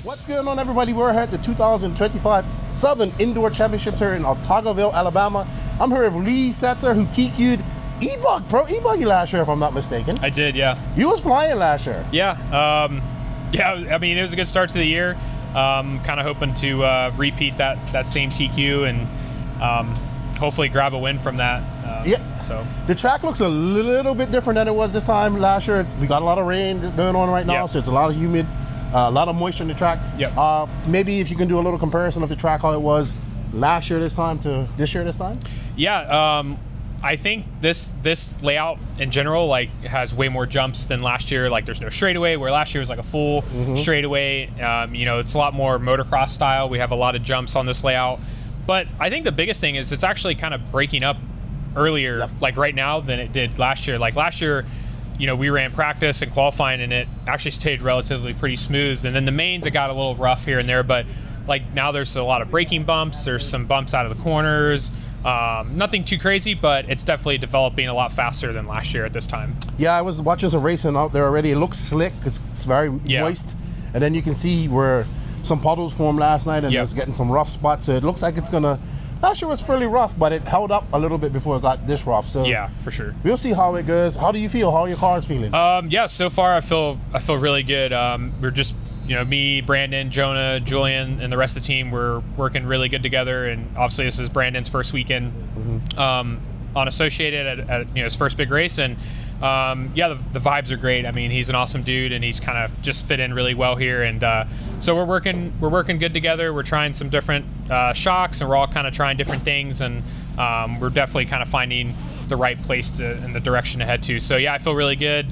What's going on, everybody? We're here at the 2025 Southern Indoor Championships here in Ottagaville, Alabama. I'm here with Lee Setzer, who TQ'd ebuggy last year, if I'm not mistaken. I did, yeah. You was flying last year. Yeah, I mean, it was a good start to the year. Kind of hoping to repeat that same TQ and hopefully grab a win from that. So the track looks a little bit different than it was this time last year. We got a lot of rain going on right now, so it's a lot of humid. A lot of moisture in the track. Yep. Maybe if you can do a little comparison of the track, how it was last year this time to this year this time? Yeah, I think this layout in general has way more jumps than last year. Like there's no straightaway, where last year was like a full straightaway. It's a lot more motocross style. We have a lot of jumps on this layout. But I think the biggest thing is it's actually kind of breaking up earlier, like right now, than it did last year. Like last year, we ran practice and qualifying, and it actually stayed relatively pretty smooth. And then the mains, it got a little rough here and there, but like now there's a lot of braking bumps. There's some bumps out of the corners. Nothing too crazy, but it's definitely developing a lot faster than last year at this time. Yeah, I was watching some racing out there already. It looks slick. It's very moist. And then you can see where some puddles formed last night, and it's getting some rough spots. So it looks like it's gonna. Last year was fairly rough, but it held up a little bit before it got this rough. So yeah, for sure. We'll see how it goes. How do you feel? How are your cars feeling? Yeah, so far I feel really good. We're just me, Brandon, Jonah, Julian, and the rest of the team. We're working really good together, and obviously this is Brandon's first weekend on Associated at his first big race, and the vibes are great. I mean, he's an awesome dude, and he's kind of just fit in really well here, and so we're working good together. We're trying some different shocks, and we're all kind of trying different things, and we're definitely kind of finding the right place and the direction to head to. So yeah, I feel really good.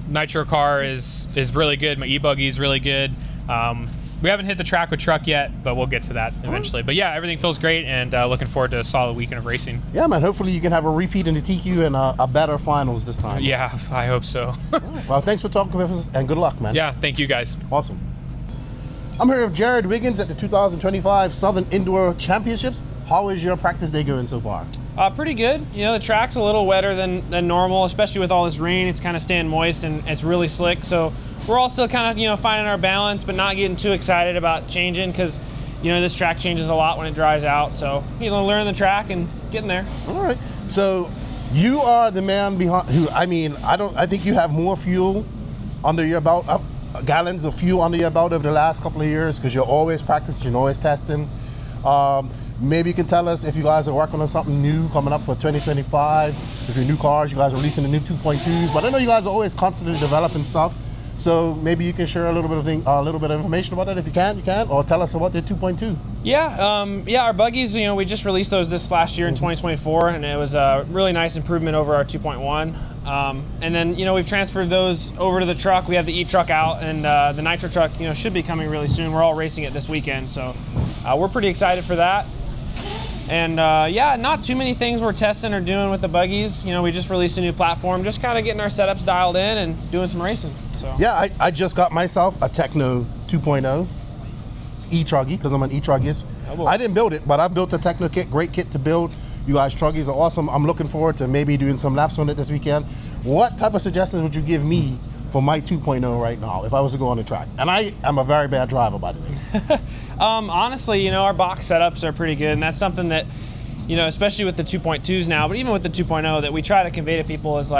Nitro car is really good. My ebuggy is really good. We haven't hit the track with truck yet, but we'll get to that eventually. But yeah, everything feels great, and looking forward to a solid weekend of racing. Yeah, man. Hopefully you can have a repeat in the TQ and a better finals this time. Yeah, I hope so. Well, thanks for talking with us, and good luck, man. Yeah, thank you guys. Awesome. I'm here with Jared Wiggins at the 2025 Southern Indoor Championships. How is your practice day going so far? Pretty good. The track's a little wetter than normal, especially with all this rain. It's kind of staying moist, and it's really slick. So we're all still kind of, finding our balance, but not getting too excited about changing because, this track changes a lot when it dries out. So, learn the track and getting there. All right. So you are the man behind who, I think you have more fuel under your belt, gallons of fuel under your belt over the last couple of years because you're always practicing, you're always testing. Maybe you can tell us if you guys are working on something new coming up for 2025. If your new cars, you guys are releasing the new 2.2s. But I know you guys are always constantly developing stuff. So maybe you can share a little bit of information about it. If you can, or tell us about the 2.2. Yeah, our buggies, we just released those this last year in 2024, and it was a really nice improvement over our 2.1. And then, we've transferred those over to the truck. We have the e-truck out, and the nitro truck, should be coming really soon. We're all racing it this weekend, so we're pretty excited for that. And not too many things we're testing or doing with the buggies. We just released a new platform, just kind of getting our setups dialed in and doing some racing. So. Yeah, I just got myself a Techno 2.0 e-truggy because I'm an e-truggyist. I didn't build it, but I built a Techno kit, great kit to build. You guys truggies are awesome. I'm looking forward to maybe doing some laps on it this weekend. What type of suggestions would you give me for my 2.0 right now if I was to go on the track? And I am a very bad driver, by the way. Honestly, our box setups are pretty good, and that's something that, especially with the 2.2s now, but even with the 2.0 that we try to convey to people is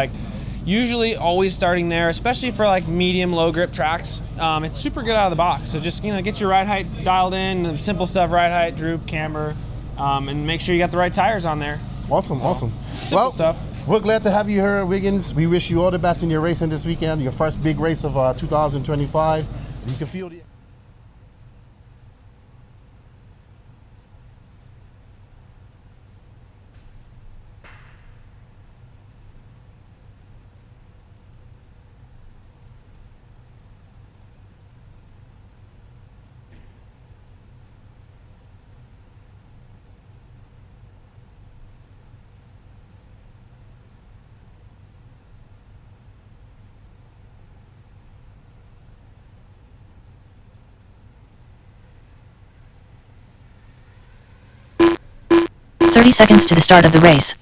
usually always starting there, especially for medium, low grip tracks. It's super good out of the box. So just, get your ride height dialed in, the simple stuff, ride height, droop, camber, and make sure you got the right tires on there. Awesome. Simple stuff. We're glad to have you here, Wiggins. We wish you all the best in your racing this weekend, your first big race of 2025. You can feel the... Seconds to the start of the race.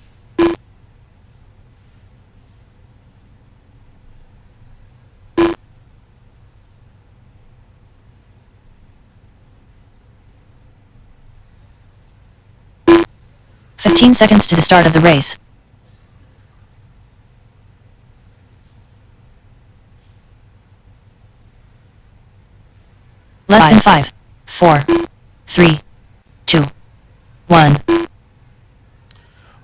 15 seconds to the start of the race. Less than 5, 4, 3, 2, 1.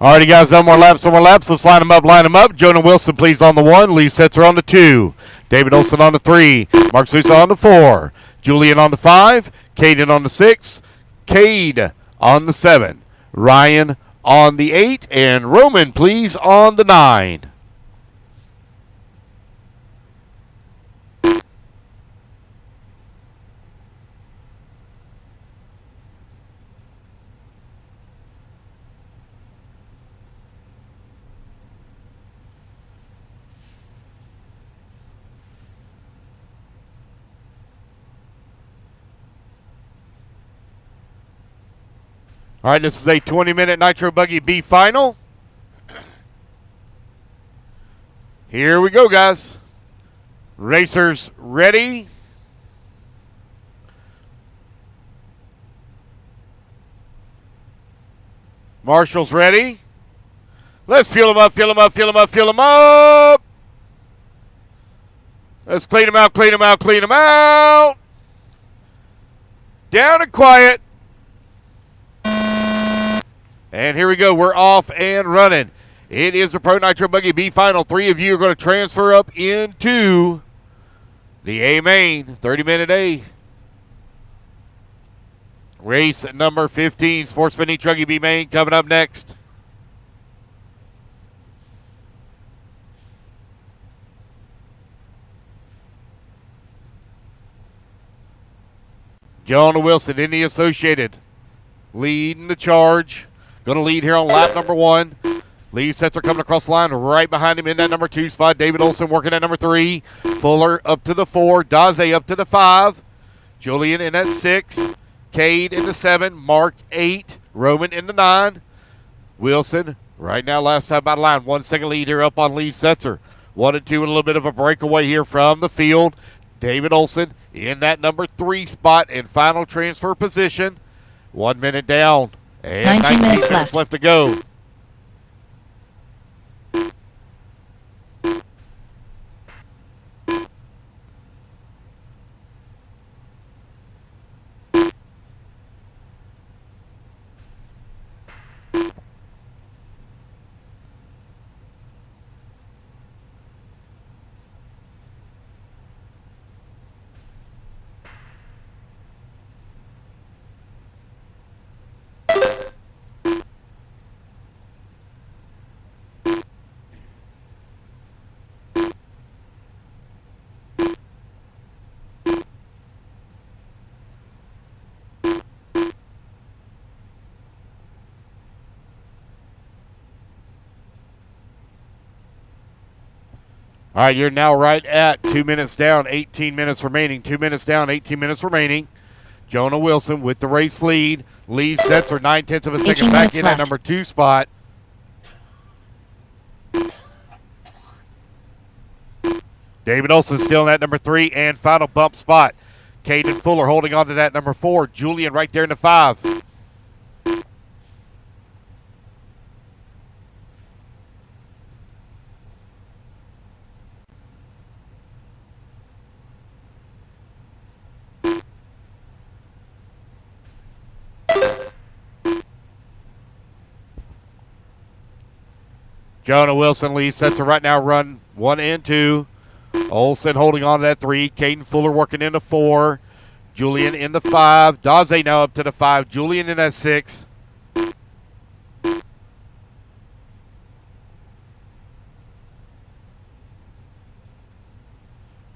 Alrighty, guys, no more laps, no more laps. Let's line them up, line them up. Jonah Wilson, please, on the 1. Lee Setzer on the 2. David Olson on the 3. Mark Sousa on the 4. Julian on the 5. Caden on the 6. Cade on the 7. Ryan on the 8. And Roman, please, on the 9. All right, this is a 20-minute Nitro Buggy B final. Here we go, guys. Racers ready. Marshall's ready. Let's fuel them up, fuel them up, fuel them up, fuel them up. Let's clean them out, clean them out, clean them out. Down and quiet. And here we go. We're off and running. It is the Pro Nitro Buggy B final. 3 of you are going to transfer up into the A main, 30-minute A. Race number 15, Sportsman truggy B main, coming up next. Jonah Wilson in the Associated, leading the charge. Going to lead here on lap number 1. Lee Setzer coming across the line right behind him in that number 2 spot. David Olson working at number 3. Fuller up to the 4. Daze up to the 5. Julian in at 6. Cade in the 7. Mark 8. Roman in the 9. Wilson right now last time by the line. 1 second lead here up on Lee Setzer. 1 and 2 and a little bit of a breakaway here from the field. David Olson in that number 3 spot in final transfer position. 1 minute down. And 19 minutes left to go. All right, you're now right at 2 minutes down, 18 minutes remaining. 2 minutes down, 18 minutes remaining. Jonah Wilson with the race lead. Lee Setzer 9/10 of a second back in at number 2 spot. David Olson still in that number 3 and final bump spot. Caden Fuller holding on to that number 4. Julian right there in the 5. Jonah Wilson, Lee Setzer right now run 1 and 2. Olson holding on to that 3. Caden Fuller working in the 4. Julian in the 5. Daze now up to the 5. Julian in that 6.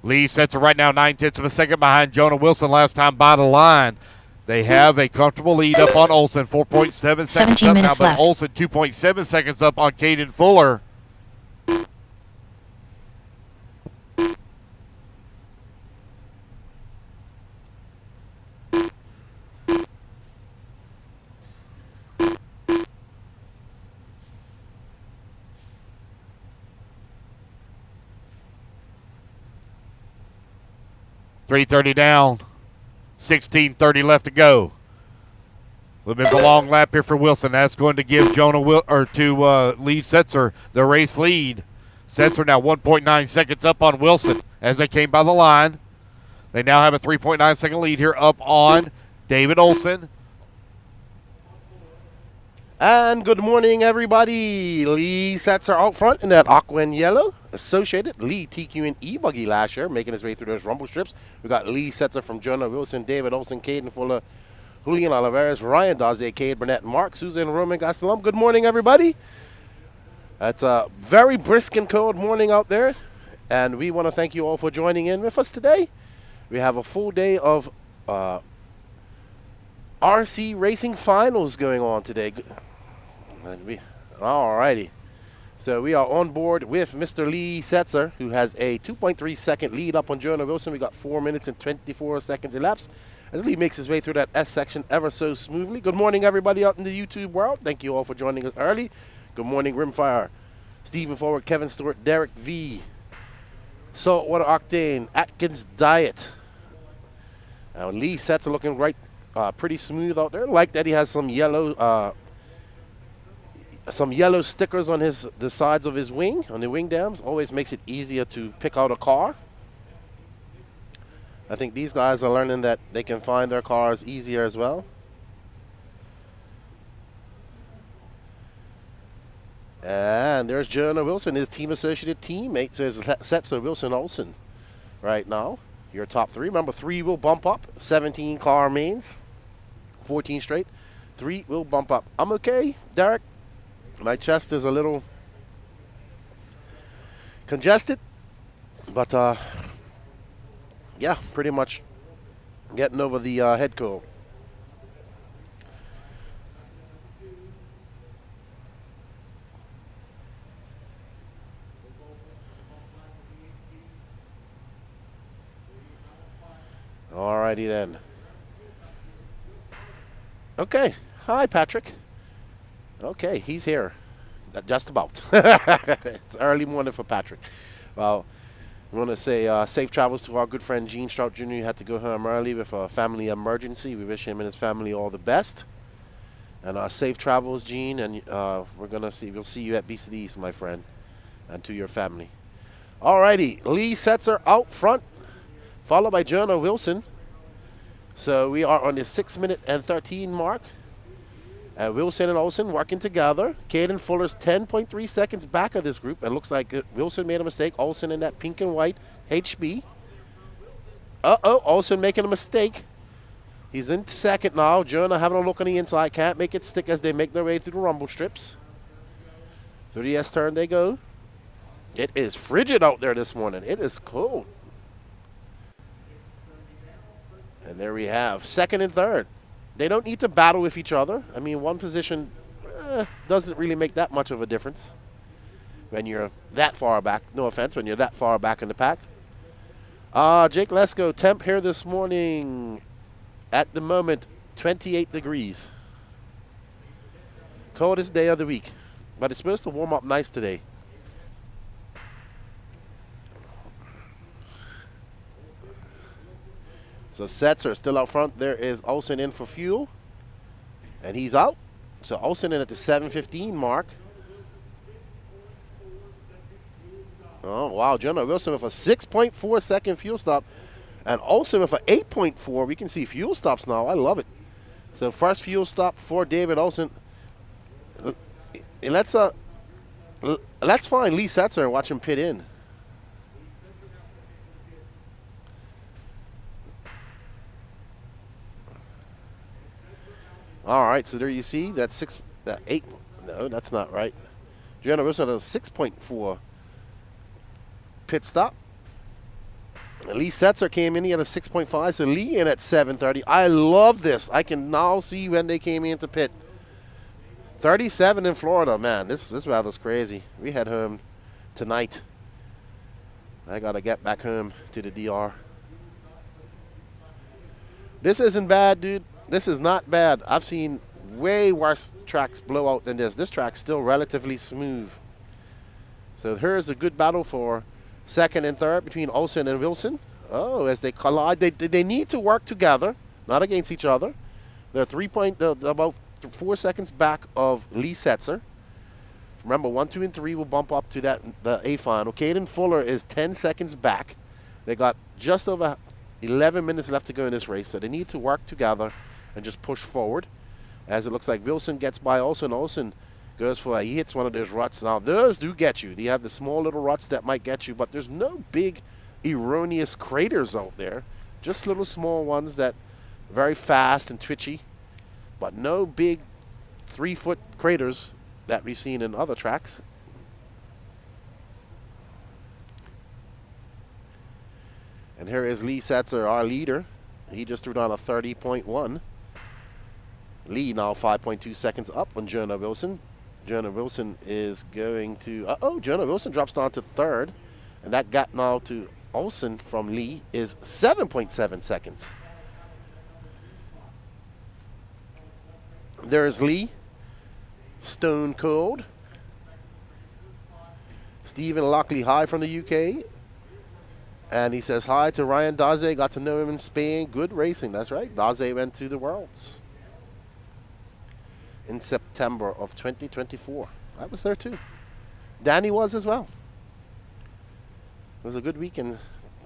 Lee Setzer right now 9/10 of a second behind Jonah Wilson last time by the line. They have a comfortable lead up on Olson, 4.7 seconds up now, but Olson 2.7 seconds up on Caden Fuller. .330 down. 16:30 left to go. little bit of a long lap here for Wilson. That's going to give to Lee Setzer the race lead. Setzer now 1.9 seconds up on Wilson as they came by the line. They now have a 3.9 second lead here up on David Olson. And good morning, everybody. Lee Setzer out front in that aqua and yellow. Associated Lee TQ and ebuggy last year, making his way through those rumble strips. We got Lee Setzer from Jonah Wilson, David Olson, Caden Fuller, Julian Oliveras, Ryan Daze, Cade Burnett, Mark, Susan, Roman Gastelum. Good morning, everybody. It's a very brisk and cold morning out there, and we want to thank you all for joining in with us today. We have a full day of RC racing finals going on today. All righty. So we are on board with Mr. Lee Setzer, who has a 2.3 second lead up on Jonah Wilson. We got 4 minutes and 24 seconds elapsed as Lee makes his way through that S section ever so smoothly. Good morning, everybody out in the YouTube world. Thank you all for joining us early. Good morning, Rimfire, Stephen Forward, Kevin Stewart, Derek V, Saltwater Octane, Atkins Diet. Lee Setzer looking pretty smooth out there. Like that he has some yellow stickers on the sides of his wing, on the wing dams. Always makes it easier to pick out a car. I think these guys are learning that they can find their cars easier as well. And there's Jonah Wilson, his team associated teammate. So it's Setzer, Wilson, Olson right now. Your top three. Remember, 3 will bump up. 17 car mains. 14 straight. 3 will bump up. I'm okay, Derek. My chest is a little congested, but yeah, pretty much getting over the head cold. Alrighty then. Okay. Hi, Patrick. Okay, he's here. Just about. It's early morning for Patrick. Well, I want to say safe travels to our good friend Gene Strout Jr. He had to go home early with a family emergency. We wish him and his family all the best. And safe travels, Gene. And we'll see you at BC East, my friend, and to your family. Alrighty, Lee Setzer out front, followed by Jonah Wilson. So we are on the 6 minute and 13 mark. Wilson and Olson working together. Caden Fuller's 10.3 seconds back of this group. And looks like Wilson made a mistake. Olson in that pink and white HB. Olson making a mistake. He's in second now. Jonah having a look on the inside. Can't make it stick as they make their way through the rumble strips. Through the S turn they go. It is frigid out there this morning. It is cold. And there we have second and third. They don't need to battle with each other. I mean, one position doesn't really make that much of a difference when you're that far back. No offense, when you're that far back in the pack. Jake Lesko, temp here this morning at the moment, 28 degrees. Coldest day of the week, but it's supposed to warm up nice today. So Setzer still out front. There is Olson in for fuel. And he's out. So Olson in at the 7:15 mark. Oh, wow. Jonah Wilson with a 6.4 second fuel stop. And Olson with an 8.4. We can see fuel stops now. I love it. So first fuel stop for David Olson. Let's find Lee Setzer and watch him pit in. All right, so there you see that 8. No, that's not right. Jonah Wilson had a 6.4 pit stop. Lee Setzer came in. He had a 6.5. So Lee in at 7:30. I love this. I can now see when they came into pit. 37 in Florida, man. This weather's crazy. We head home tonight. I gotta get back home to the DR. This isn't bad, dude. This is not bad. I've seen way worse tracks blow out than this. This track's still relatively smooth. So here's a good battle for second and third between Olson and Wilson. Oh, as they collide, they need to work together, not against each other. They're about 4 seconds back of Lee Setzer. Remember, 1, 2, and 3 will bump up to the A final. Caden Fuller is 10 seconds back. They got just over 11 minutes left to go in this race, so they need to work together and just push forward. As it looks like Wilson gets by Olsen. Olsen goes for he hits one of those ruts. Now, those do get you. You have the small little ruts that might get you, but there's no big erroneous craters out there. Just little small ones that very fast and twitchy, but no big 3-foot craters that we've seen in other tracks. And here is Lee Setzer, our leader. He just threw down a 30.1. Lee now 5.2 seconds up on Jonah Wilson. Jonah Wilson is going to... Jonah Wilson drops down to third. And that gap now to Olsen from Lee is 7.7 seconds. There's Lee. Stone Cold. Stephen Lockley High from the UK. And he says hi to Ryan Daze. Got to know him in Spain. Good racing. That's right. Daze went to the Worlds in September of 2024. I was there too. Danny was as well. It was a good weekend.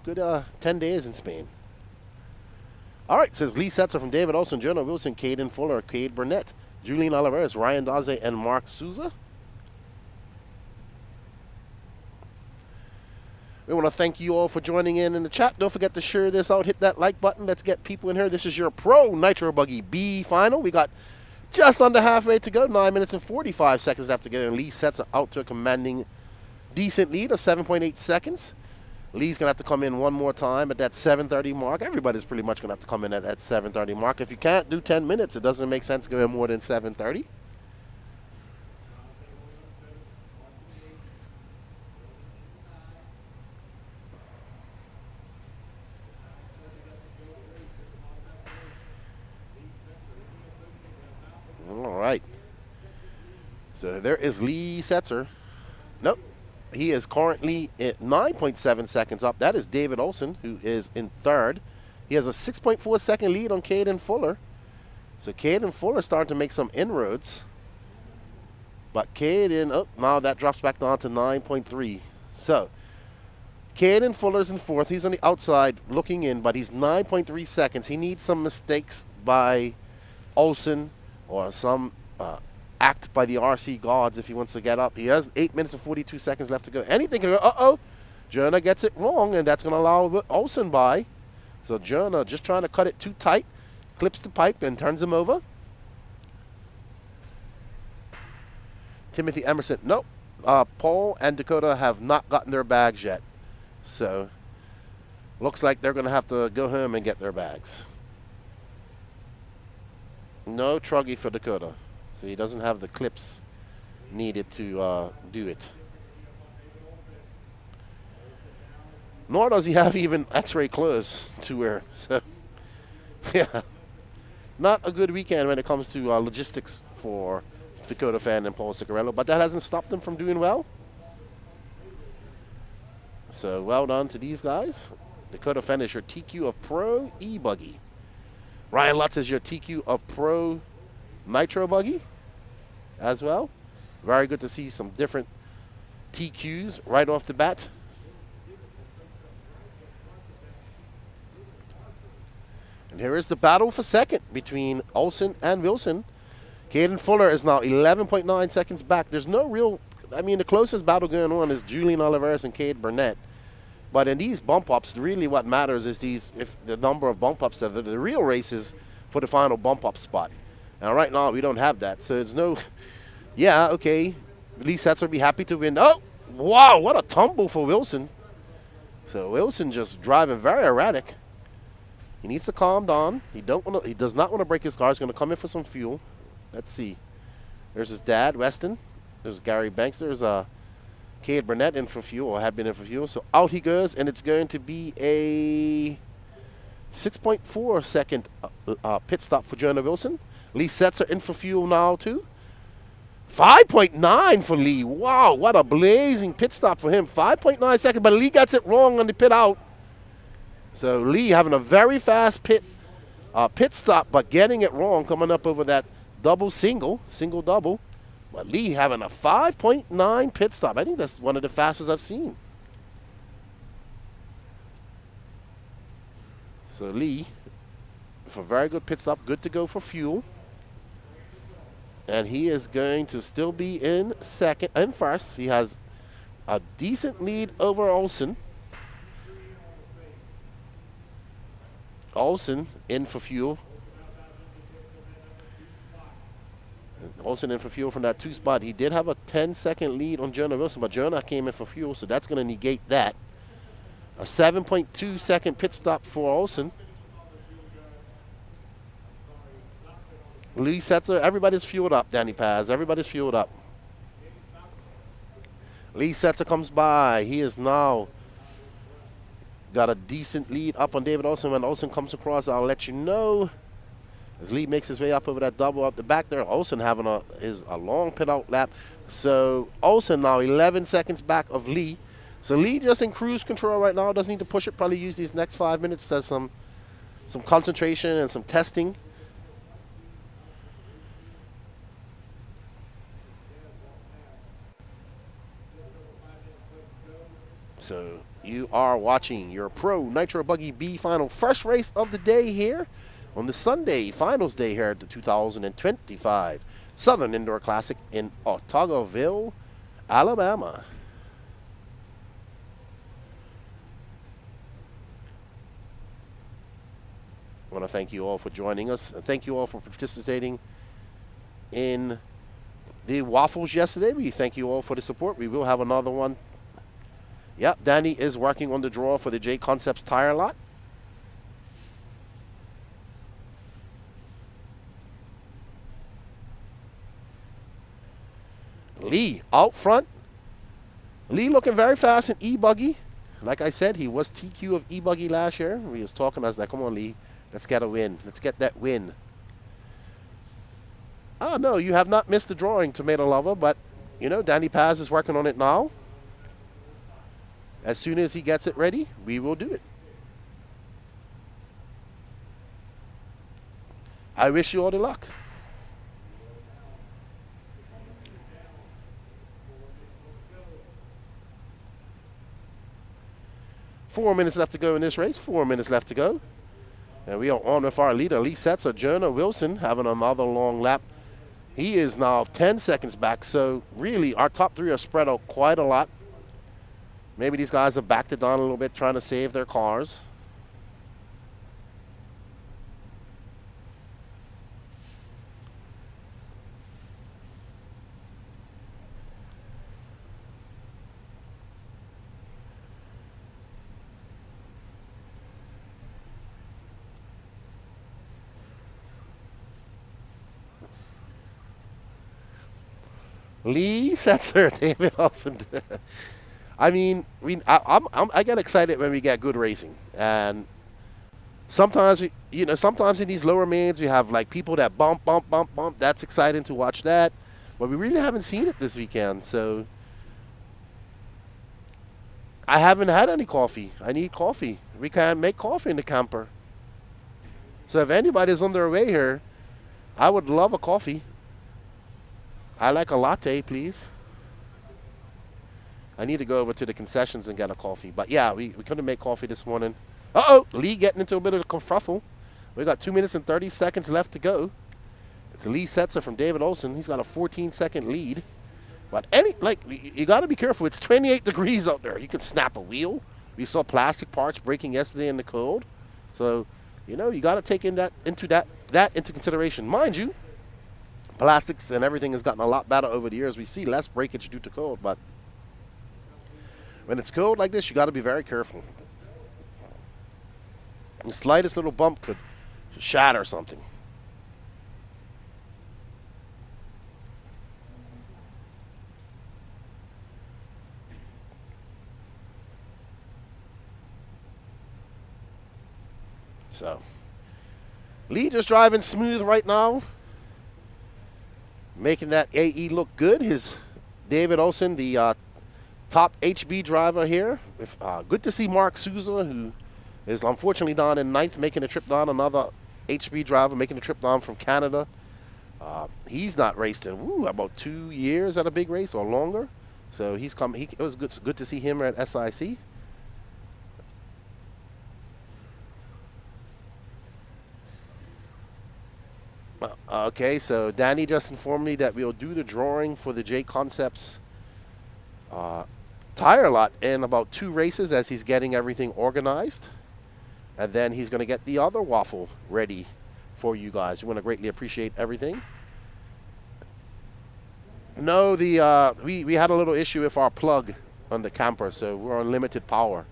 Good 10 days in Spain. All right, says Lee Setzer from David Olsen, Jonah Wilson, Caden Fuller, Cade Burnett, Julian Oliveras, Ryan Daze, and Mark Souza. We want to thank you all for joining in the chat. Don't forget to share this out. Hit that like button. Let's get people in here. This is your Pro Nitro Buggy B final. We got just under halfway to go. 9 minutes and 45 seconds left to go. And Lee Setzer out to a commanding, decent lead of 7.8 seconds. Lee's going to have to come in one more time at that 7:30 mark. Everybody's pretty much going to have to come in at that 7:30 mark. If you can't do 10 minutes, it doesn't make sense going more than 7:30. All right. So there is Lee Setzer. Nope. He is currently at 9.7 seconds up. That is David Olsen, who is in third. He has a 6.4 second lead on Caden Fuller. So Caden Fuller starting to make some inroads. But Caden, now that drops back down to 9.3. So Caden Fuller's in fourth. He's on the outside looking in, but he's 9.3 seconds. He needs some mistakes by Olsen or some act by the RC gods if he wants to get up. He has 8 minutes and 42 seconds left to go. Anything can go, Jonah gets it wrong, and that's going to allow Olsen by. So Jonah just trying to cut it too tight, clips the pipe and turns him over. Timothy Emerson, nope. Paul and Dakota have not gotten their bags yet. So looks like they're going to have to go home and get their bags. No truggy for Dakota. So he doesn't have the clips needed to do it. Nor does he have even x-ray clothes to wear. So, yeah. Not a good weekend when it comes to logistics for Dakota Fan and Paul Ciccarello. But that hasn't stopped them from doing well. So well done to these guys. Dakota Fan is your TQ of Pro ebuggy. Ryan Lutz is your TQ of Pro Nitro Buggy as well. Very good to see some different TQs right off the bat. And here is the battle for second between Olsen and Wilson. Caden Fuller is now 11.9 seconds back. There's no real, the closest battle going on is Julian Oliveras and Cade Burnett. But in these bump ups, really what matters is if the number of bump ups, the real races for the final bump up spot. Now right now we don't have that, so it's no. Yeah, okay. Lee Setzer will be happy to win. Oh, wow! What a tumble for Wilson. So Wilson just driving very erratic. He needs to calm down. He does not want to break his car. He's going to come in for some fuel. Let's see. There's his dad, Weston. There's Gary Banks. There's Cade Burnett in for fuel, or had been in for fuel. So out he goes, and it's going to be a 6.4 second pit stop for Jonah Wilson. Lee Setzer in for fuel now too. 5.9 for Lee. Wow, what a blazing pit stop for him. 5.9 seconds, but Lee gets it wrong on the pit out. So Lee having a very fast pit pit stop, but getting it wrong, coming up over that single double. But Lee having a 5.9 pit stop. I think that's one of the fastest I've seen. So Lee, with a very good pit stop, good to go for fuel. And he is going to still be in first. He has a decent lead over Olsen. Olsen in for fuel. Olsen in for fuel from that 2 spot. He did have a 10-second lead on Jonah Wilson, but Jonah came in for fuel, so that's going to negate that. A 7.2-second pit stop for Olsen. Lee Setzer, everybody's fueled up, Danny Paz. Everybody's fueled up. Lee Setzer comes by. He is now got a decent lead up on David Olsen. When Olsen comes across, I'll let you know. As Lee makes his way up over that double up the back there, Olsen having a long pit out lap. So Olsen now 11 seconds back of Lee. So Lee just in cruise control right now. Doesn't need to push it. Probably use these next 5 minutes as some concentration and some testing. So you are watching your Pro Nitro Buggy B final first race of the day here on the Sunday finals day here at the 2025 Southern Indoor Classic in Otagoville, Alabama. I want to thank you all for joining us, and thank you all for participating in the waffles yesterday. We thank you all for the support. We will have another one. Yep, Danny is working on the draw for the J Concepts tire lot. Lee out front. Lee looking very fast in ebuggy. Like I said, he was TQ of ebuggy last year. We was talking, I was like, come on, Lee, let's get a win. Let's get that win. Oh, no, you have not missed the drawing, Tomato Lover, but, you know, Danny Paz is working on it now. As soon as he gets it ready, we will do it. I wish you all the luck. Four minutes left to go in this race. 4 minutes left to go. And we are on with our leader, Lee Setzer. Jonah Wilson having another long lap. He is now 10 seconds back. So really, our top three are spread out quite a lot. Maybe these guys have backed it down a little bit, trying to save their cars. Lee Setzer, David Olsen. I mean, I get excited when we get good racing, and sometimes sometimes in these lower mains we have like people that bump. That's exciting to watch that, but we really haven't seen it this weekend. So I haven't had any coffee. I need coffee. We can't make coffee in the camper. So if anybody's on their way here, I would love a coffee. I like a latte, please. I need to go over to the concessions and get a coffee. But yeah, we couldn't make coffee this morning. Uh-oh, Lee getting into a bit of a kerfuffle. We got 2 minutes and 30 seconds left to go. It's Lee Setzer from David Olsen. He's got a 14-second lead. But you got to be careful. It's 28 degrees out there. You can snap a wheel. We saw plastic parts breaking yesterday in the cold. So, you got to take that into consideration. Mind you, plastics and everything has gotten a lot better over the years. We see less breakage due to cold, but when it's cold like this, you got to be very careful. The slightest little bump could shatter something. So, Lee just driving smooth right now, making that AE look good. His David Olsen, the top HB driver here. Good to see Mark Souza, who is unfortunately down in ninth, making a trip down another HB driver making the trip down from Canada. He's not raced in about 2 years at a big race or longer. So he's come. It was good to see him at SIC. Okay, so Danny just informed me that we'll do the drawing for the J Concepts tire lot in about 2 races as he's getting everything organized. And then he's going to get the other Waffle ready for you guys. We want to greatly appreciate everything. No, we had a little issue with our plug on the camper, so we're on limited power.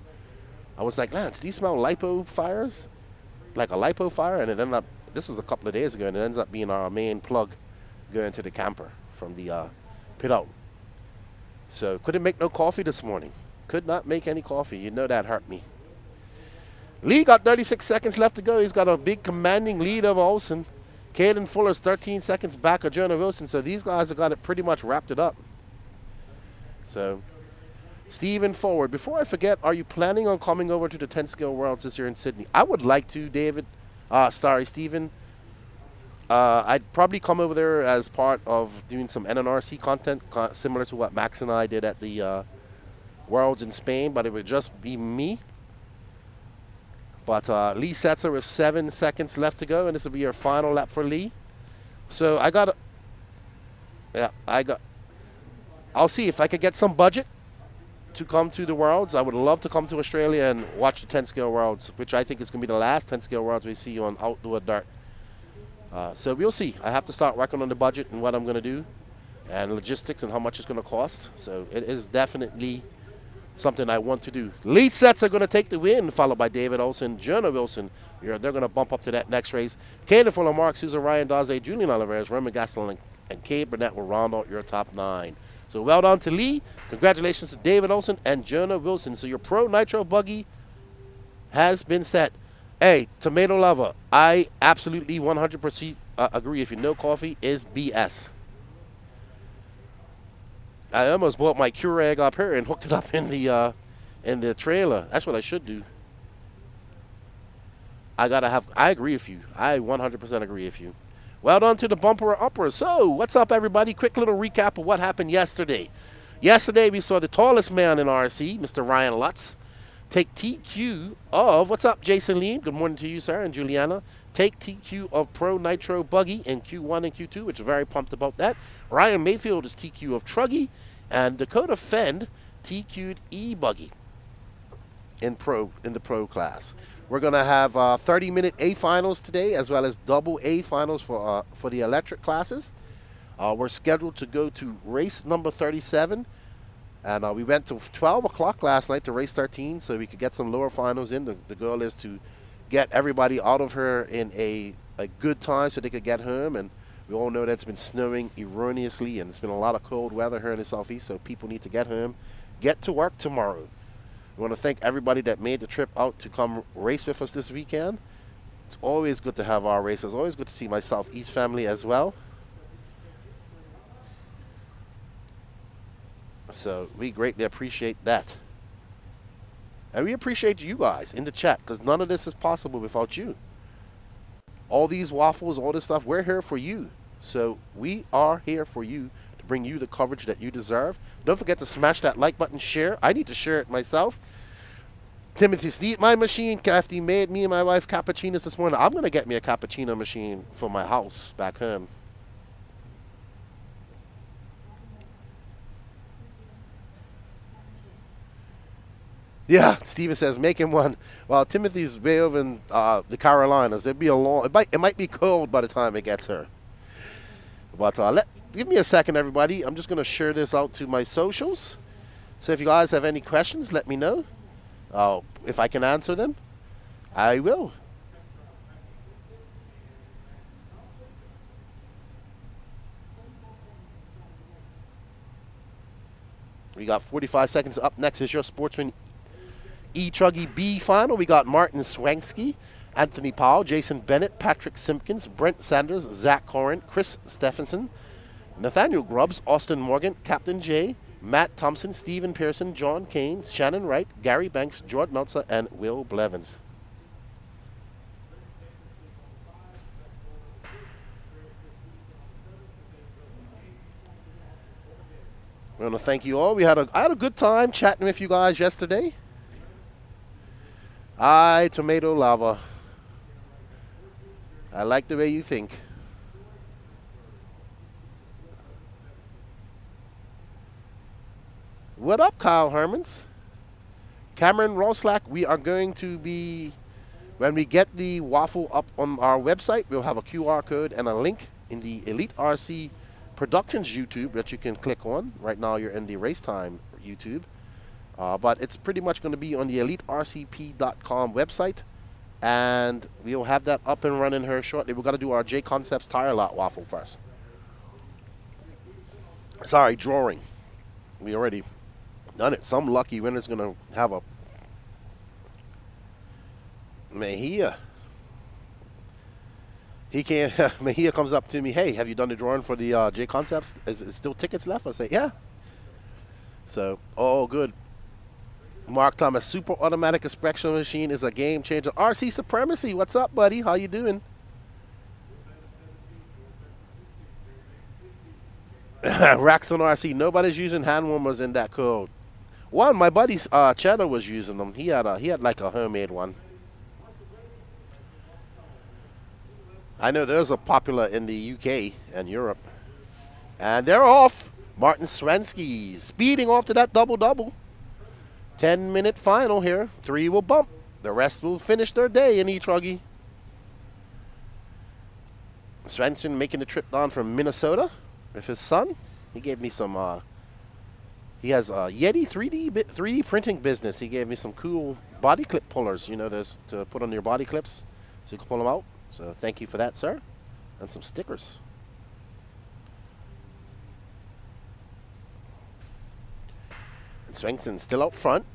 I was like, Lance, do you smell lipo fires? Like a lipo fire? And it ended up, this was a couple of days ago, and it ends up being our main plug going to the camper from the pit out. So couldn't make no coffee this morning. Could not make any coffee. You know that hurt me. Lee got 36 seconds left to go. He's got a big commanding lead over Olsen. Caden Fuller's 13 seconds back of Jonah Wilson. So these guys have got it pretty much wrapped it up. So Steven forward. Before I forget, are you planning on coming over to the 10 Scale Worlds this year in Sydney? I would like to, David. Steven. I'd probably come over there as part of doing some NNRC content, similar to what Max and I did at the Worlds in Spain, but it would just be me. But Lee Setzer with 7 seconds left to go, and this will be your final lap for Lee. So I'll see if I could get some budget to come to the Worlds. I would love to come to Australia and watch the 10 Scale Worlds, which I think is going to be the last 10 Scale Worlds we see on outdoor dirt. So we'll see. I have to start working on the budget and what I'm going to do and logistics and how much it's going to cost. So it is definitely something I want to do. Lead sets are going to take the win, followed by David Olsen, Jonah Wilson. They're going to bump up to that next race. Caden Fuller, Mark Souza, Ryan Daze, Julian Oliveras, Roman Gastelum, and Cade Burnett will round out your top 9. So well done to Lee. Congratulations to David Olsen and Jonah Wilson. So your Pro Nitro buggy has been set. Hey, tomato lover, I absolutely 100% agree. If you know coffee is BS. I almost bought my Keurig up here and hooked it up in the trailer. That's what I should do. I agree with you. I 100% agree with you. Well done to the bumper upper. So, what's up, everybody? Quick little recap of what happened yesterday. Yesterday, we saw the tallest man in RC, Mr. Ryan Lutz, take TQ of, what's up, Jason Lee? Good morning to you, sir, and Juliana. Take TQ of Pro Nitro Buggy in Q1 and Q2, which is very pumped about that. Ryan Mayfield is TQ of Truggy, and Dakota Fend TQ'd ebuggy in the Pro class. We're going to have 30-minute A finals today, as well as double A finals for the electric classes. We're scheduled to go to race number 37. And we went to 12 o'clock last night to race 13 so we could get some lower finals in. The goal is to get everybody out of here in a good time so they could get home. And we all know that it's been snowing erroneously, and it's been a lot of cold weather here in the southeast, so people need to get home, get to work tomorrow. We want to thank everybody that made the trip out to come race with us this weekend. It's always good to have our races. Always good to see my southeast family as well. So we greatly appreciate that. And we appreciate you guys in the chat, because none of this is possible without you. All these waffles, all this stuff, we're here for you. So we are here for you to bring you the coverage that you deserve. Don't forget to smash that like button, share. I need to share it myself. Timothy Sneed, my machine, Crafty made me and my wife cappuccinos this morning. I'm going to get me a cappuccino machine for my house back home. Yeah, Steven says, make him one. Well, Timothy's way over in the Carolinas. It'd be it might be cold by the time it gets here. But give me a second, everybody. I'm just going to share this out to my socials. So if you guys have any questions, let me know. If I can answer them, I will. We got 45 seconds. Up next is your Sportsman E-Truggy B final. We got Martin Swansky, Anthony Powell, Jason Bennett, Patrick Simpkins, Brent Sanders, Zach Corrin, Chris Stephenson, Nathaniel Grubbs, Austin Morgan, Captain J, Matt Thompson, Stephen Pearson, John Kane, Shannon Wright, Gary Banks, George Meltzer, and Will Blevins. I want to thank you all. I had a good time chatting with you guys yesterday. Tomato lava. I like the way you think. What up, Kyle Hermans? Cameron Roslack, we are going to be, when we get the Waffle up on our website, we'll have a QR code and a link in the Elite RC Productions YouTube that you can click on. Right now you're in the Race Time YouTube. But it's pretty much going to be on the EliteRCP.com website. And we'll have that up and running here shortly. We've got to do our J Concepts Tire Lot Waffle first. Sorry, drawing. We already done it. Some lucky winner's going to have a Mejia. Mejia comes up to me, hey, have you done the drawing for the J Concepts? Is still tickets left? I say, yeah. So, all good. Mark Thomas, super automatic inspection machine is a game changer. RC Supremacy, what's up, buddy? How you doing? Racks on RC, nobody's using hand warmers in that code. One, my buddy Cheddar was using them. He had like a homemade one. I know those are popular in the UK and Europe. And they're off. Martin Swensky speeding off to that double-double. 10-minute final here. 3 will bump. The rest will finish their day in truggy. Svensson making the trip down from Minnesota with his son. He gave me some, he has a Yeti 3D printing business. He gave me some cool body clip pullers, you know, those to put on your body clips so you can pull them out. So thank you for that, sir. And some stickers. And Svensson still out front.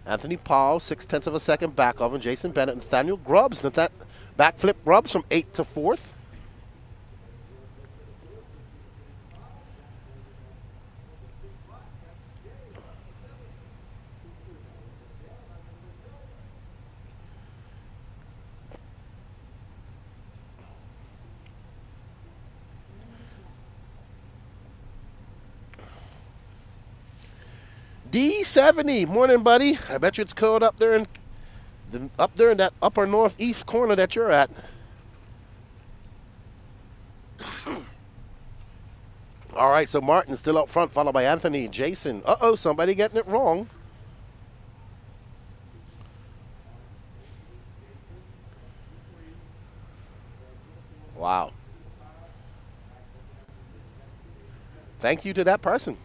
Anthony Powell, 0.6 of a second back of him. Jason Bennett, Nathaniel Grubbs. Backflip Grubbs from 8th to 4th. D70, morning, buddy. I bet you it's cold up there in that upper northeast corner that you're at. All right, so Martin's still up front, followed by Anthony, Jason. Uh-oh, somebody getting it wrong. Wow. Thank you to that person.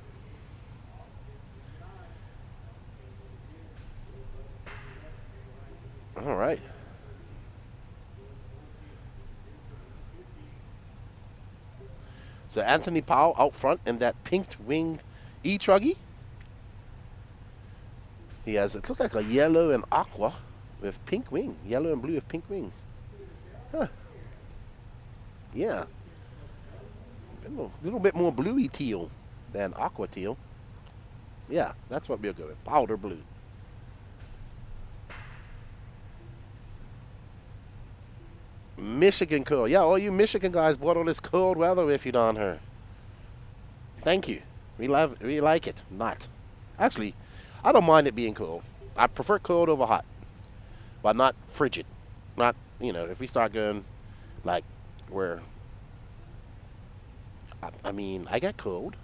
All right. So Anthony Powell out front in that pink-winged truggy. He has, it looks like a yellow and aqua with pink wing. Yellow and blue with pink wing. Huh. Yeah. A little bit more bluey teal than aqua teal. Yeah, that's what we'll go with. Powder blue. Michigan cold. Yeah, all you Michigan guys brought all this cold weather with you down here. Thank you. We like it. Not. Actually, I don't mind it being cold. I prefer cold over hot. But not frigid. Not, you know, if we start going like where, I mean, I got cold.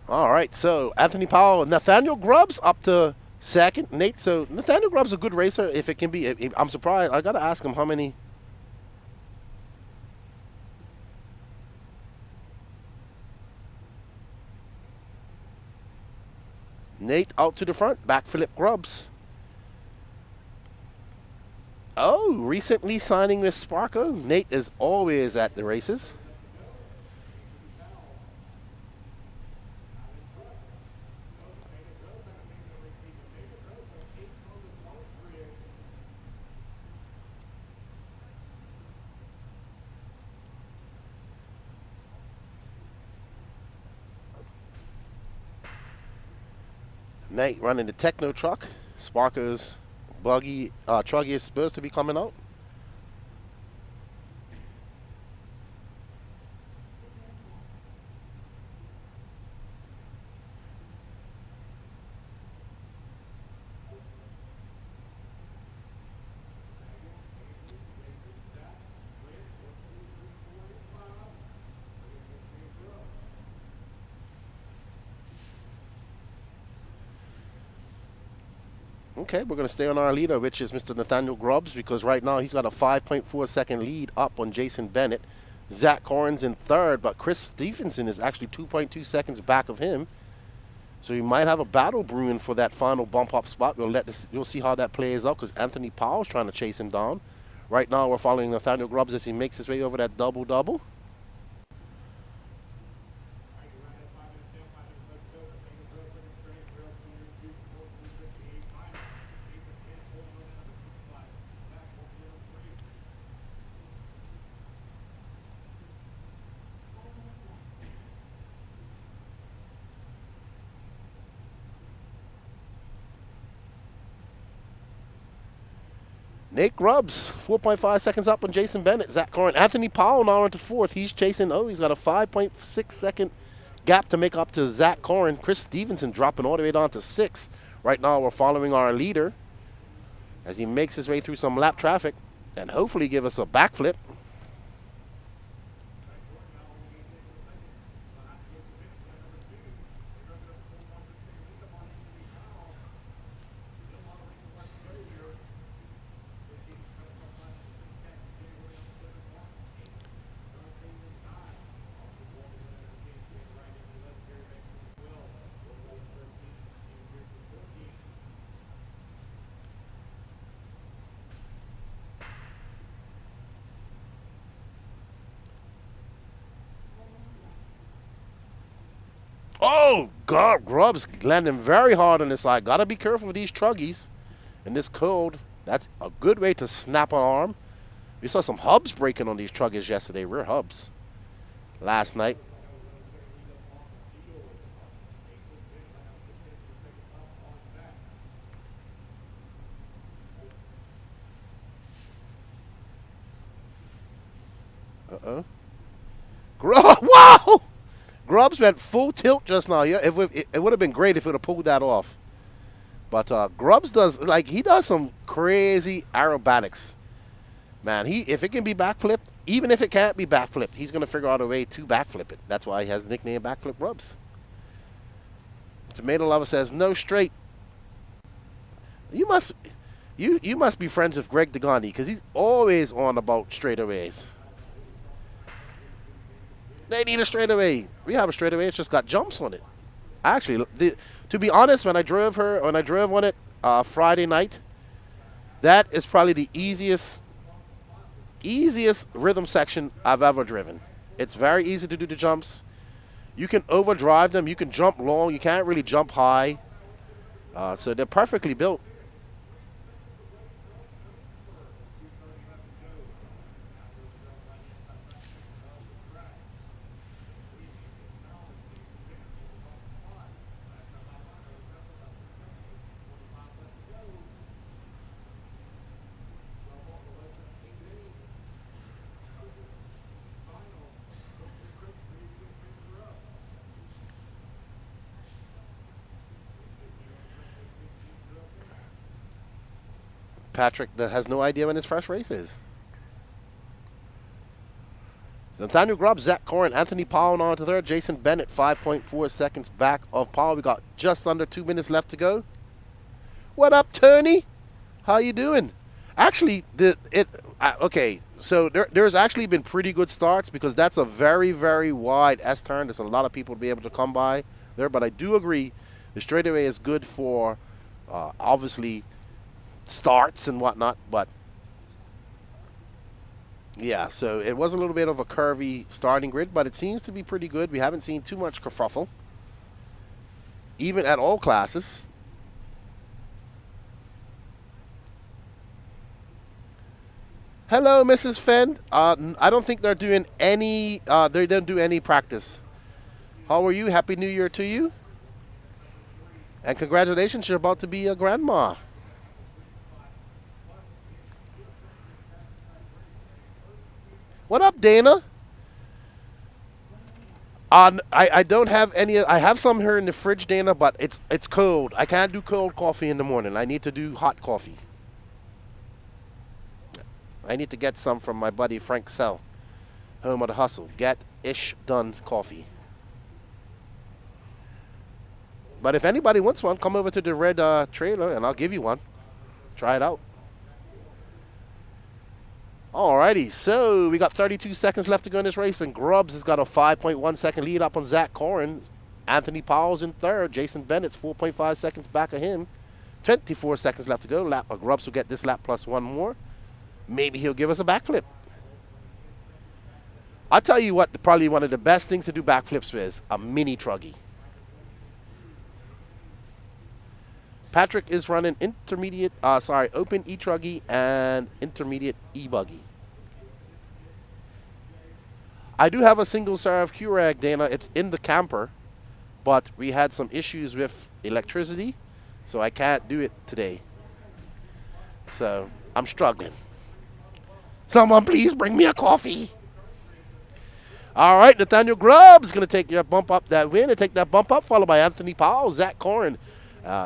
All right, so Anthony Powell, Nathaniel Grubbs up to second. Nate, so Nathaniel Grubbs is a good racer if it can be. I'm surprised. I got to ask him how many. Nate out to the front, backflip Grubbs. Oh, recently signing with Sparko. Nate is always at the races. Nate running the Techno truck. Sparko's buggy, truggy is supposed to be coming out. Okay, we're going to stay on our leader, which is Mr. Nathaniel Grubbs, because right now he's got a 5.4 second lead up on Jason Bennett. Zach Corrin's in third, but Chris Stevenson is actually 2.2 seconds back of him. So we might have a battle brewing for that final bump up spot. We'll see how that plays out, because Anthony Powell's trying to chase him down. Right now we're following Nathaniel Grubbs as he makes his way over that double-double. Nate Grubbs, 4.5 seconds up on Jason Bennett. Zach Corrin. Anthony Powell now into fourth. He's chasing. Oh, he's got a 5.6 second gap to make up to Zach Corrin. Chris Stevenson dropping all the way down to 6. Right now we're following our leader as he makes his way through some lap traffic and hopefully give us a backflip. Oh, God, Grubbs landing very hard on this side. Got to be careful with these truggies in this cold. That's a good way to snap an arm. We saw some hubs breaking on these truggies yesterday, rear hubs, last night. Uh-oh. Wow! Grubbs went full tilt just now. Yeah, it would have been great if it would have pulled that off. But Grubbs does some crazy aerobatics. Man, if it can be backflipped, even if it can't be backflipped, he's going to figure out a way to backflip it. That's why he has the nickname Backflip Grubbs. Tomato Lover says, no straight. You must be friends with Greg DeGandhi, because he's always on about straightaways. They need a straightaway. We have a straightaway. It's just got jumps on it. Actually, to be honest, when I drove on it Friday night, that is probably the easiest rhythm section I've ever driven. It's very easy to do the jumps. You can overdrive them. You can jump long. You can't really jump high. So they're perfectly built. Patrick that has no idea when his first race is. Nathaniel Grubbs, Zach Corrin, Anthony Powell now to third. Jason Bennett 5.4 seconds back of Powell. We got just under 2 minutes left to go. What up, Tony? How you doing? Actually, okay. So there's actually been pretty good starts, because that's a very, very wide S turn. There's a lot of people to be able to come by there. But I do agree, the straightaway is good for obviously starts and whatnot. But yeah, so it was a little bit of a curvy starting grid, but it seems to be pretty good. We haven't seen too much kerfuffle, even at all classes. Hello, Mrs. Fenn. I don't think they're doing any. They don't do any practice. How are you? Happy New Year to you. And congratulations, you're about to be a grandma. What up, Dana? I don't have any. I have some here in the fridge, Dana, but it's cold. I can't do cold coffee in the morning. I need to do hot coffee. I need to get some from my buddy Frank Sell, home of the hustle. Get ish done coffee. But if anybody wants one, come over to the red trailer and I'll give you one. Try it out. Alrighty, so we got 32 seconds left to go in this race, and Grubbs has got a 5.1 second lead up on Zach Corrin. Anthony Powell's in third. Jason Bennett's 4.5 seconds back of him. 24 seconds left to go. Grubbs will get this lap plus one more. Maybe he'll give us a backflip. I'll tell you what, probably one of the best things to do backflips with is a mini truggy. Patrick is running open e-truggy and intermediate e-buggy. I do have a single serve Keurig, Dana. It's in the camper, but we had some issues with electricity, so I can't do it today. So I'm struggling. Someone please bring me a coffee. All right, Nathaniel Grubbs is going to take your bump up that win and take that bump up, followed by Anthony Powell, Zach Corrin,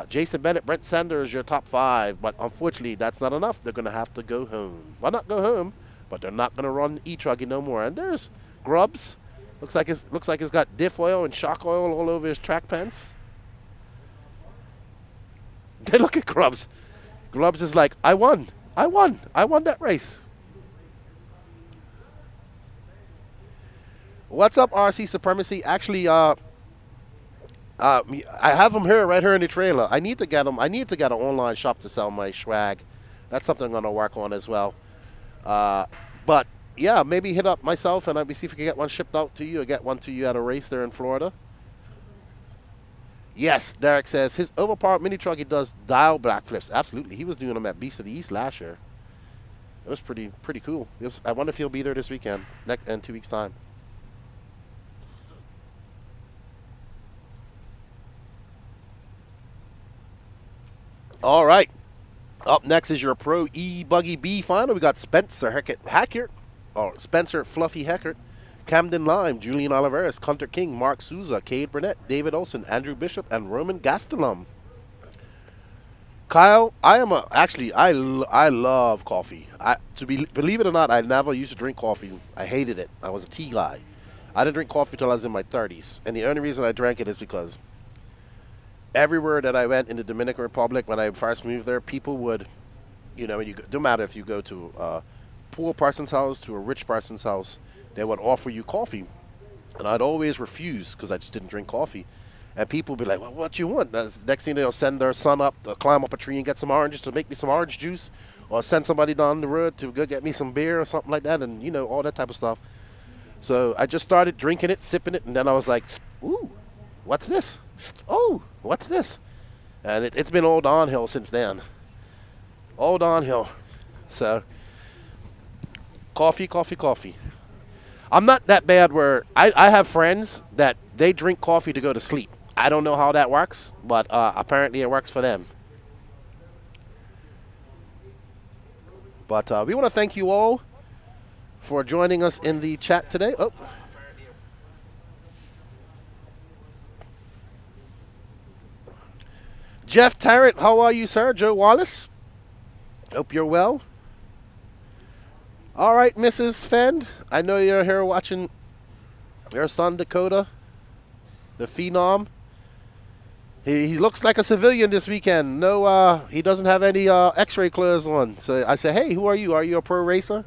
Jason Bennett, Brent Sanders, your top five. But unfortunately, that's not enough. They're going to have to go home. Well, not go home, but they're not going to run e-truggy no more. And there's Grubbs. Looks like it's got diff oil and shock oil all over his track pants. They look at Grubbs. Grubbs is like, I won that race. What's up, RC Supremacy? Actually, I have them right here in the trailer. I need to get them. I need to get an online shop to sell my swag. That's something I'm going to work on as well. But, yeah, maybe hit up myself and I'll see if we can get one shipped out to you or get one to you at a race there in Florida. Yes, Derek says his overpowered mini truggy does dial backflips. Absolutely. He was doing them at Beast of the East last year. It was pretty cool. I wonder if he'll be there this weekend, in 2 weeks' time. All right. Up next is your Pro E-Buggy B final. We got Spencer Fluffy Heckert, Camden Lime, Julian Oliveras, Hunter King, Mark Souza, Cade Burnett, David Olson, Andrew Bishop, and Roman Gastelum. Kyle, I love coffee. Believe it or not, I never used to drink coffee. I hated it. I was a tea guy. I didn't drink coffee until I was in my 30s. And the only reason I drank it is because everywhere that I went in the Dominican Republic when I first moved there, people would, no matter if you go to a poor person's house to a rich person's house, they would offer you coffee. And I'd always refuse because I just didn't drink coffee. And people would be like, well, what you want? That's the next thing they'll send their son up to climb up a tree and get some oranges to make me some orange juice, or send somebody down the road to go get me some beer or something like that, and, all that type of stuff. So I just started drinking it, sipping it, and then I was like, ooh, what's this? Oh, what's this? And it's been all downhill since then. All downhill. So, coffee. I'm not that bad where I have friends that they drink coffee to go to sleep. I don't know how that works, but apparently it works for them. But we want to thank you all for joining us in the chat today. Oh. Jeff Tarrant, how are you, sir? Joe Wallace, hope you're well. All right, Mrs. Fend, I know you're here watching your son Dakota, the Phenom. He looks like a civilian this weekend. No, he doesn't have any X-ray clothes on. So I said, hey, who are you? Are you a pro racer?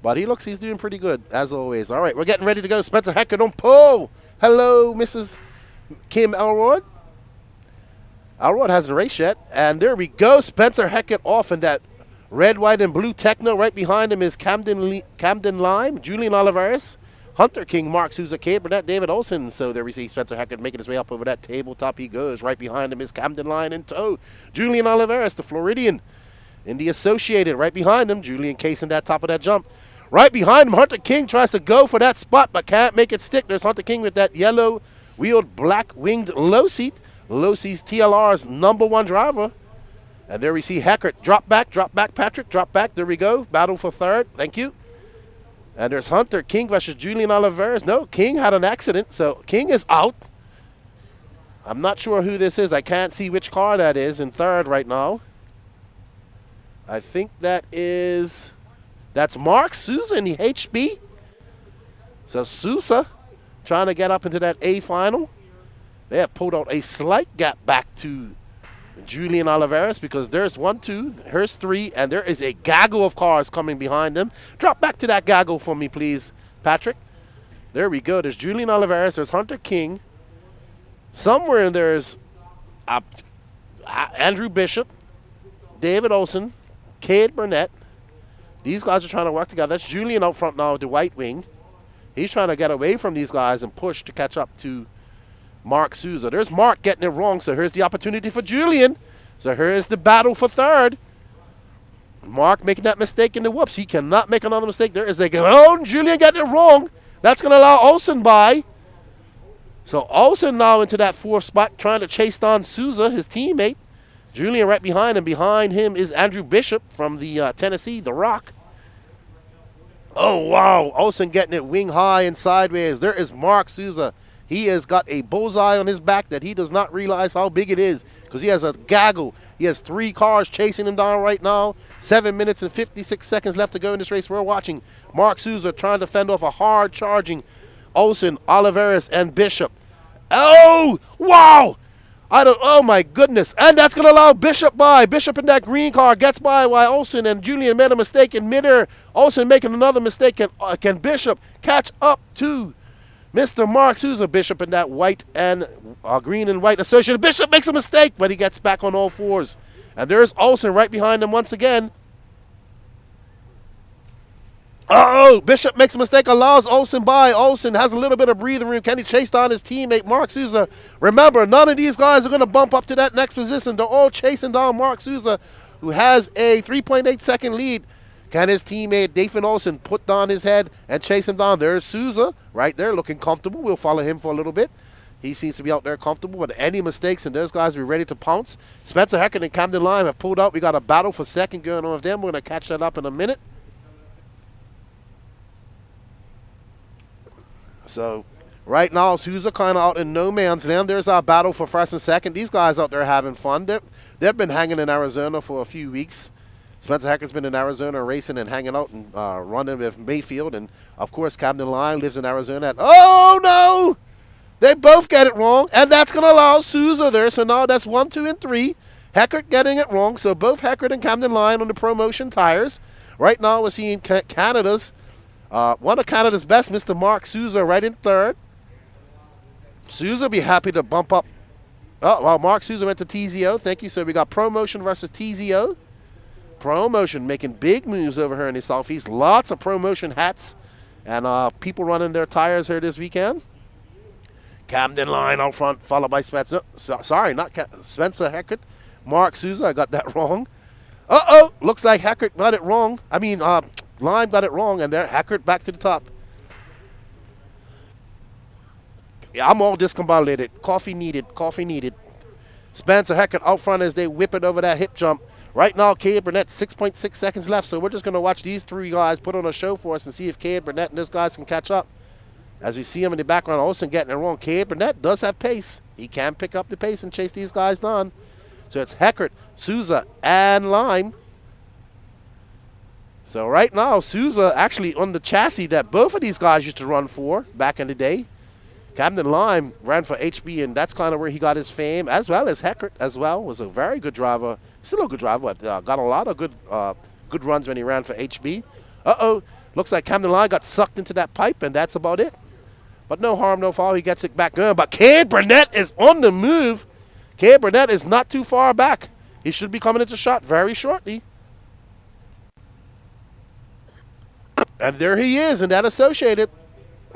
But he's doing pretty good, as always. All right, we're getting ready to go. Spencer Heckert on pole. Hello, Mrs. Kim Elrod. Elrod hasn't raced yet. And there we go. Spencer Heckert off in that red, white, and blue Techno. Right behind him is Camden Lime, Julian Oliveras, Hunter King, Mark Souza, Cade Burnett, David Olson. So there we see Spencer Heckert making his way up over that tabletop. He goes. Right behind him is Camden Lime in tow. Julian Oliveras, the Floridian, in the Associated. Right behind him, Julian casing that top of that jump. Right behind him, Hunter King tries to go for that spot, but can't make it stick. There's Hunter King with that yellow wheeled, black winged low seat. Losey's TLR's #1 driver. And there we see Heckert. Drop back, Patrick, drop back. There we go. Battle for third. Thank you. And there's Hunter King versus Julian Oliveras. No, King had an accident, so King is out. I'm not sure who this is. I can't see which car that is in third right now. I think that's Mark Souza in the HB. So Souza trying to get up into that A final. They have pulled out a slight gap back to Julian Oliveras because there's 1, 2, here's 3, and there is a gaggle of cars coming behind them. Drop back to that gaggle for me, please, Patrick. There we go. There's Julian Oliveras. There's Hunter King. Somewhere there's Andrew Bishop, David Olson, Cade Burnett. These guys are trying to work together. That's Julian out front now with the white wing. He's trying to get away from these guys and push to catch up to Mark Souza. There's Mark getting it wrong, so here's the opportunity for Julian. So here's the battle for third. Mark making that mistake in the whoops. He cannot make another mistake. There is Julian getting it wrong. That's going to allow Olsen by. So Olsen now into that 4th spot, trying to chase down Souza, his teammate. Julian right behind him. Behind him is Andrew Bishop from the Tennessee, The Rock. Oh, wow. Olsen getting it wing high and sideways. There is Mark Souza. He has got a bullseye on his back that he does not realize how big it is because he has a gaggle. He has 3 cars chasing him down right now. 7 minutes and 56 seconds left to go in this race. We're watching Mark Souza trying to fend off a hard-charging Olsen, Oliveras, and Bishop. Oh, wow. Oh, my goodness. And that's going to allow Bishop by. Bishop in that green car gets by while Olsen and Julian made a mistake in midair. Olsen making another mistake. Can Bishop catch up to Mr. Mark Souza? Bishop in that white and green and white associated. Bishop makes a mistake, but he gets back on all 4s. And there's Olsen right behind him once again. Uh-oh, Bishop makes a mistake, allows Olsen by. Olsen has a little bit of breathing room. Can he chase down his teammate, Mark Souza? Remember, none of these guys are going to bump up to that next position. They're all chasing down Mark Souza, who has a 3.8-second lead. Can his teammate, Dathan Olsen, put down his head and chase him down? There's Souza right there looking comfortable. We'll follow him for a little bit. He seems to be out there comfortable, but any mistakes, and those guys will be ready to pounce. Spencer Heckert and Camden Lime have pulled out. We got a battle for second going on with them. We're going to catch that up in a minute. So right now, Souza kind of out in no man's land. There's our battle for first and second. These guys out there having fun. They've been hanging in Arizona for a few weeks. Spencer Heckert's been in Arizona racing and hanging out and running with Mayfield. And, of course, Camden Lyon lives in Arizona. Oh, no! They both get it wrong, and that's going to allow Souza there. So now that's 1, 2, and 3. Heckert getting it wrong. So both Heckert and Camden Lyon on the ProMotion tires. Right now we're seeing Canada's one of Canada's best, Mr. Mark Souza, right in third. Souza be happy to bump up. Oh, well, Mark Souza went to TZO. Thank you. So we got ProMotion versus TZO. ProMotion making big moves over here in the Southeast. Lots of ProMotion hats and people running their tires here this weekend. Camden Line out front, followed by Spencer. Sorry, not Spencer Heckert. Mark Souza, I got that wrong. Uh-oh, looks like Heckert got it wrong. I mean, Lime got it wrong, and there, Heckert back to the top. Yeah, I'm all discombobulated. Coffee needed, coffee needed. Spencer Heckert out front as they whip it over that hip jump. Right now, Cade Burnett, 6.6 seconds left, so we're just going to watch these 3 guys put on a show for us and see if Cade Burnett and those guys can catch up. As we see him in the background, Olsen getting it wrong. Cade Burnett does have pace. He can pick up the pace and chase these guys down. So it's Heckert, Souza, and Lime. So right now, Souza actually on the chassis that both of these guys used to run for back in the day. Camden Lime ran for HB, and that's kind of where he got his fame, as well as Heckert as well. Was a very good driver. Still a good driver, but got a lot of good runs when he ran for HB. Uh-oh. Looks like Camden Lime got sucked into that pipe, and that's about it. But no harm, no foul. He gets it back going. But Cade Burnett is on the move. Cade Burnett is not too far back. He should be coming into shot very shortly. And there he is in that Associated.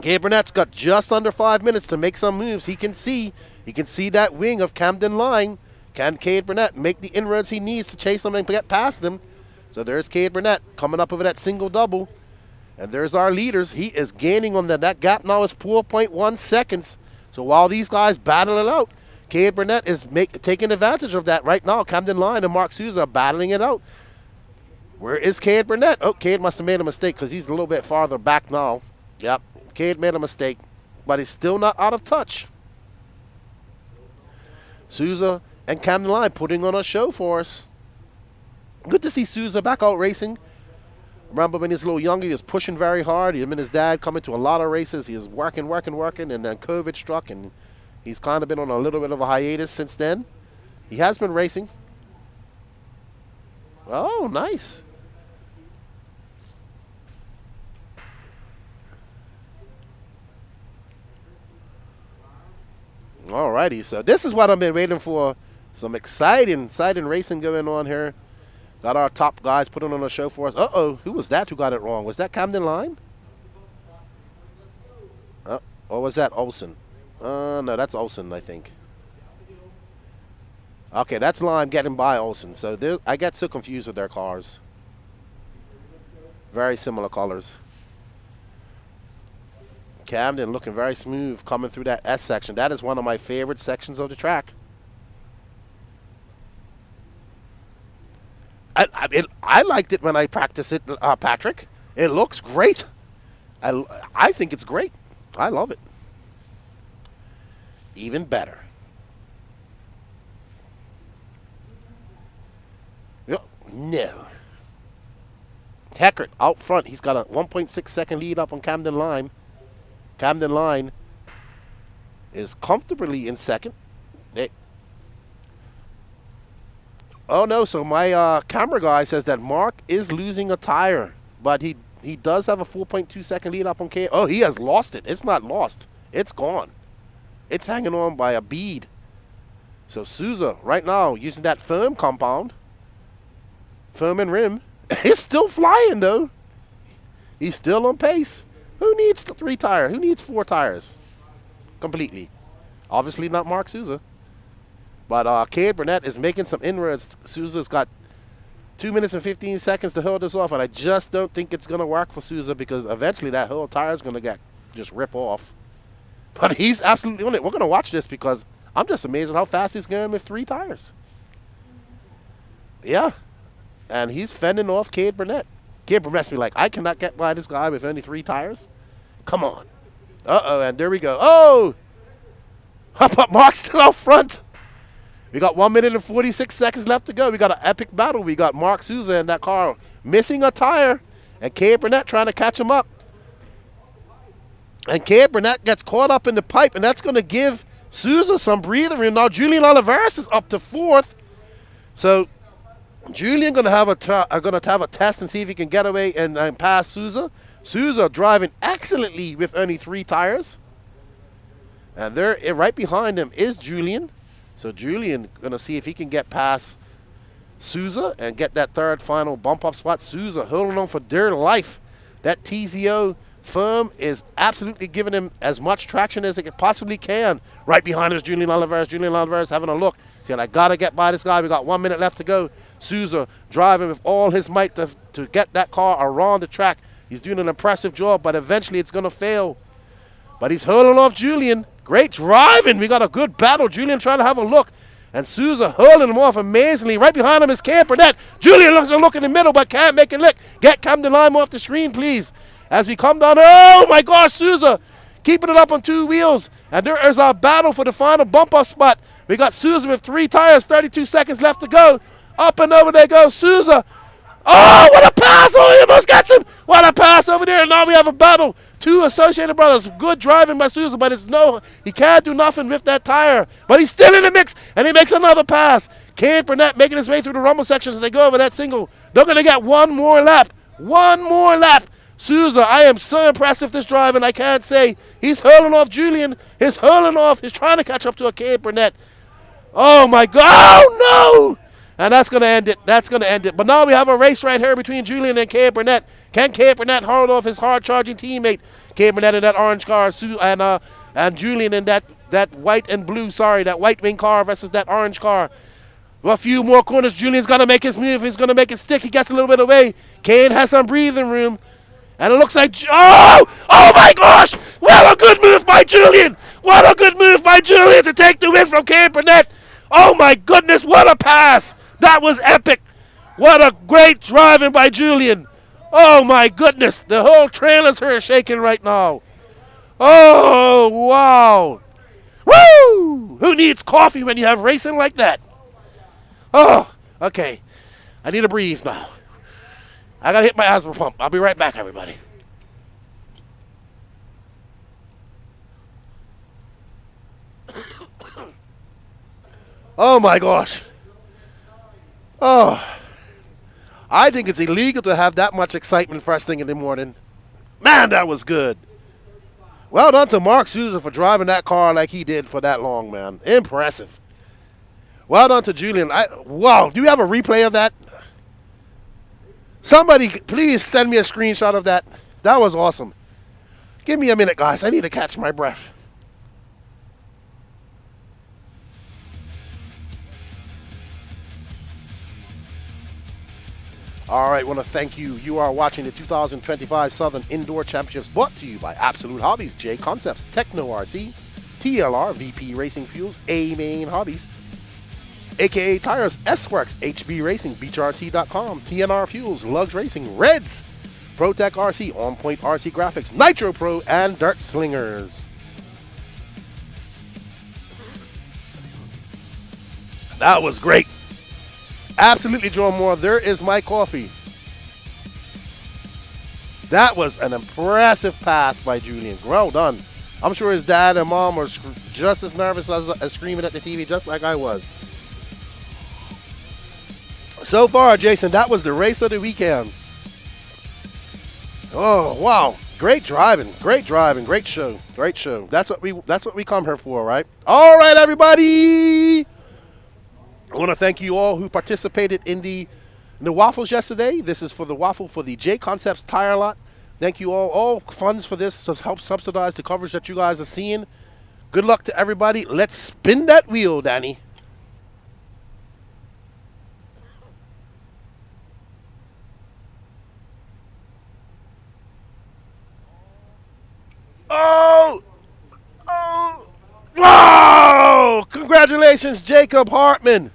Cade Burnett's got just under 5 minutes to make some moves. He can see that wing of Camden Line. Can Cade Burnett make the inroads he needs to chase them and get past them? So there's Cade Burnett coming up over that single-double. And there's our leaders. He is gaining on that. That gap now is 4.1 seconds. So while these guys battle it out, Cade Burnett is taking advantage of that right now. Camden Line and Mark Souza battling it out. Where is Cade Burnett? Oh, Cade must have made a mistake because he's a little bit farther back now. Yep, Cade made a mistake, but he's still not out of touch. Souza and Camden Line putting on a show for us. Good to see Souza back out racing. Remember when he was a little younger, he was pushing very hard. Him and his dad coming to a lot of races. He was working, and then COVID struck, and he's kind of been on a little bit of a hiatus since then. He has been racing. Oh, nice. Alrighty, so this is what I've been waiting for. Some exciting racing going on here. Got our top guys putting on a show for us. Uh-oh, who was that who got it wrong? Was that Camden Line? Or was that Olsen? No, that's Olsen, I think. Okay, that's Lime getting by Olsen. So I get so confused with their cars. Very similar colors. Camden looking very smooth coming through that S section. That is one of my favorite sections of the track. I liked it when I practiced it, Patrick. It looks great. I think it's great. I love it. Even better. No. Heckert out front. He's got a 1.6 second lead up on Camden Line. Camden Line is comfortably in second. Oh no, so my camera guy says that Mark is losing a tire, but he does have a 4.2 second lead up on K. Oh, he has lost it. It's not lost. It's gone. It's hanging on by a bead. So Souza right now using that firm compound. Firm and rim. He's still flying though. He's still on pace. Who needs 3 tires? Who needs 4 tires? Completely. Obviously not Mark Souza. But Cade Burnett is making some inroads. Souza's got 2 minutes and 15 seconds to hold this off, and I just don't think it's going to work for Souza because eventually that whole tire is going to just rip off. But he's absolutely on it. We're going to watch this because I'm just amazed at how fast he's going with 3 tires. Yeah. And he's fending off Cade Burnett. Cade Burnett's be like, I cannot get by this guy with only 3 tires. Come on. Uh-oh, and there we go. Oh! But Mark's still out front. We got 1 minute and 46 seconds left to go. We got an epic battle. We got Mark Souza in that car missing a tire, and Cade Burnett trying to catch him up. And Cade Burnett gets caught up in the pipe, and that's going to give Souza some breathing room. Now Julian Oliveras is up to 4th. So Julian going to have a test and see if he can get away and pass Souza. Souza driving excellently with only 3 tires. And there, right behind him is Julian. So Julian going to see if he can get past Souza and get that 3rd final bump up spot. Souza holding on for dear life. That TZO firm is absolutely giving him as much traction as it possibly can. Right behind us, Julian Oliveras. Julian Oliveras having a look. Saying, I got to get by this guy. We got 1 minute left to go. Souza driving with all his might to get that car around the track. He's doing an impressive job, but eventually it's going to fail. But he's holding off Julian. Great driving. We got a good battle. Julian trying to have a look. And Souza holding him off amazingly. Right behind him is Cade Burnett. Julian looks to look in the middle, but can't make it lick. Get Camden Line off the screen, please. As we come down. Oh, my gosh, Souza keeping it up on 2 wheels. And there is our battle for the final bump-up spot. We got Souza with 3 tires, 32 seconds left to go. Up and over there goes Souza. Oh, what a pass. Oh, he almost gets him. What a pass over there. Now we have a battle. 2 Associated Brothers. Good driving by Souza, but he can't do nothing with that tire. But he's still in the mix, and he makes another pass. Cade Burnett making his way through the rumble sections as they go over that single. They're going to get 1 more lap. 1 more lap. Souza, I am so impressed with this driving. I can't say. He's hurling off Julian. He's hurling off. He's trying to catch up to a Cade Burnett. Oh, my God. Oh, no. And that's going to end it. That's going to end it. But now we have a race right here between Julian and Cade Burnett. Can Cade Burnett hold off his hard-charging teammate? Cade Burnett in that orange car, and Julian in that white and blue, that white wing car versus that orange car. A few more corners. Julian's going to make his move. He's going to make it stick. He gets a little bit away. Cade has some breathing room. And it looks like, oh my gosh, what a good move by Julian. What a good move by Julian to take the win from Kate Burnett. Oh my goodness, what a pass. That was epic. What a great driving by Julian. Oh my goodness, the whole trailer's here shaking right now. Oh, wow. Woo! Who needs coffee when you have racing like that? Oh, okay. I need to breathe now. I gotta hit my asthma pump. I'll be right back, everybody. Oh my gosh. Oh. I think it's illegal to have that much excitement first thing in the morning. Man, that was good. Well done to Mark Souza for driving that car like he did for that long, man. Impressive. Well done to Julian. Wow, do you have a replay of that? Somebody, please send me a screenshot of that. That was awesome. Give me a minute, guys. I need to catch my breath. All right, want to thank you. You are watching the 2025 Southern Indoor Championships brought to you by Absolute Hobbies, J Concepts, Techno RC, TLR, VP Racing Fuels, A-Main Hobbies, AKA Tires, S-Works, HB Racing, BeachRC.com, TNR Fuels, Lugs Racing, Reds, ProTech RC, On Point RC Graphics, Nitro Pro, and Dirt Slingers. That was great. Absolutely, Joe Moore. There is my coffee. That was an impressive pass by Julian. Well done. I'm sure his dad and mom were just as nervous as screaming at the TV, just like I was. So far, Jason, that was the race of the weekend. Oh, wow. Great driving. Great driving. Great show. Great show. That's what we come here for, right? All right, everybody. I want to thank you all who participated in the waffles yesterday. This is for the waffle for the J Concepts tire lot. Thank you all. All funds for this to help subsidize the coverage that you guys are seeing. Good luck to everybody. Let's spin that wheel, Danny. Oh! Oh! Wow! Congratulations, Jacob Hartman.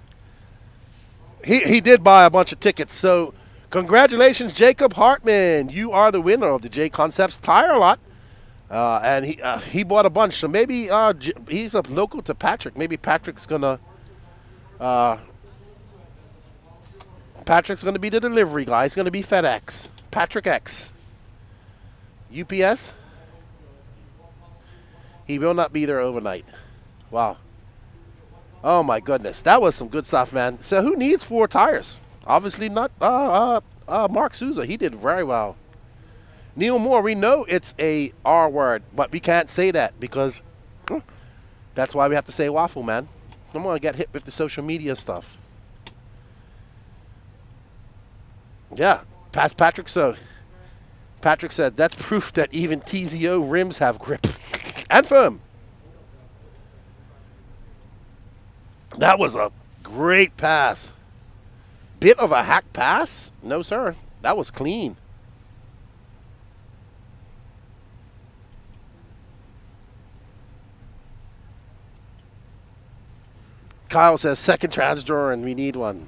He did buy a bunch of tickets, so congratulations, Jacob Hartman. You are the winner of the J Concepts tire lot, and he bought a bunch. So maybe he's a local to Patrick. Maybe Patrick's gonna be the delivery guy. He's gonna be FedEx. Patrick X. UPS. He will not be there overnight. Wow. Oh, my goodness. That was some good stuff, man. So who needs 4 tires? Obviously not Mark Souza. He did very well. Neil Moore, we know it's a R word, but we can't say that because that's why we have to say Waffle, man. I'm going to get hit with the social media stuff. Yeah, past Patrick. So Patrick said, that's proof that even TZO rims have grip and firm. That was a great pass. Bit of a hack pass? No, sir. That was clean. Kyle says, second trans drawer and we need one.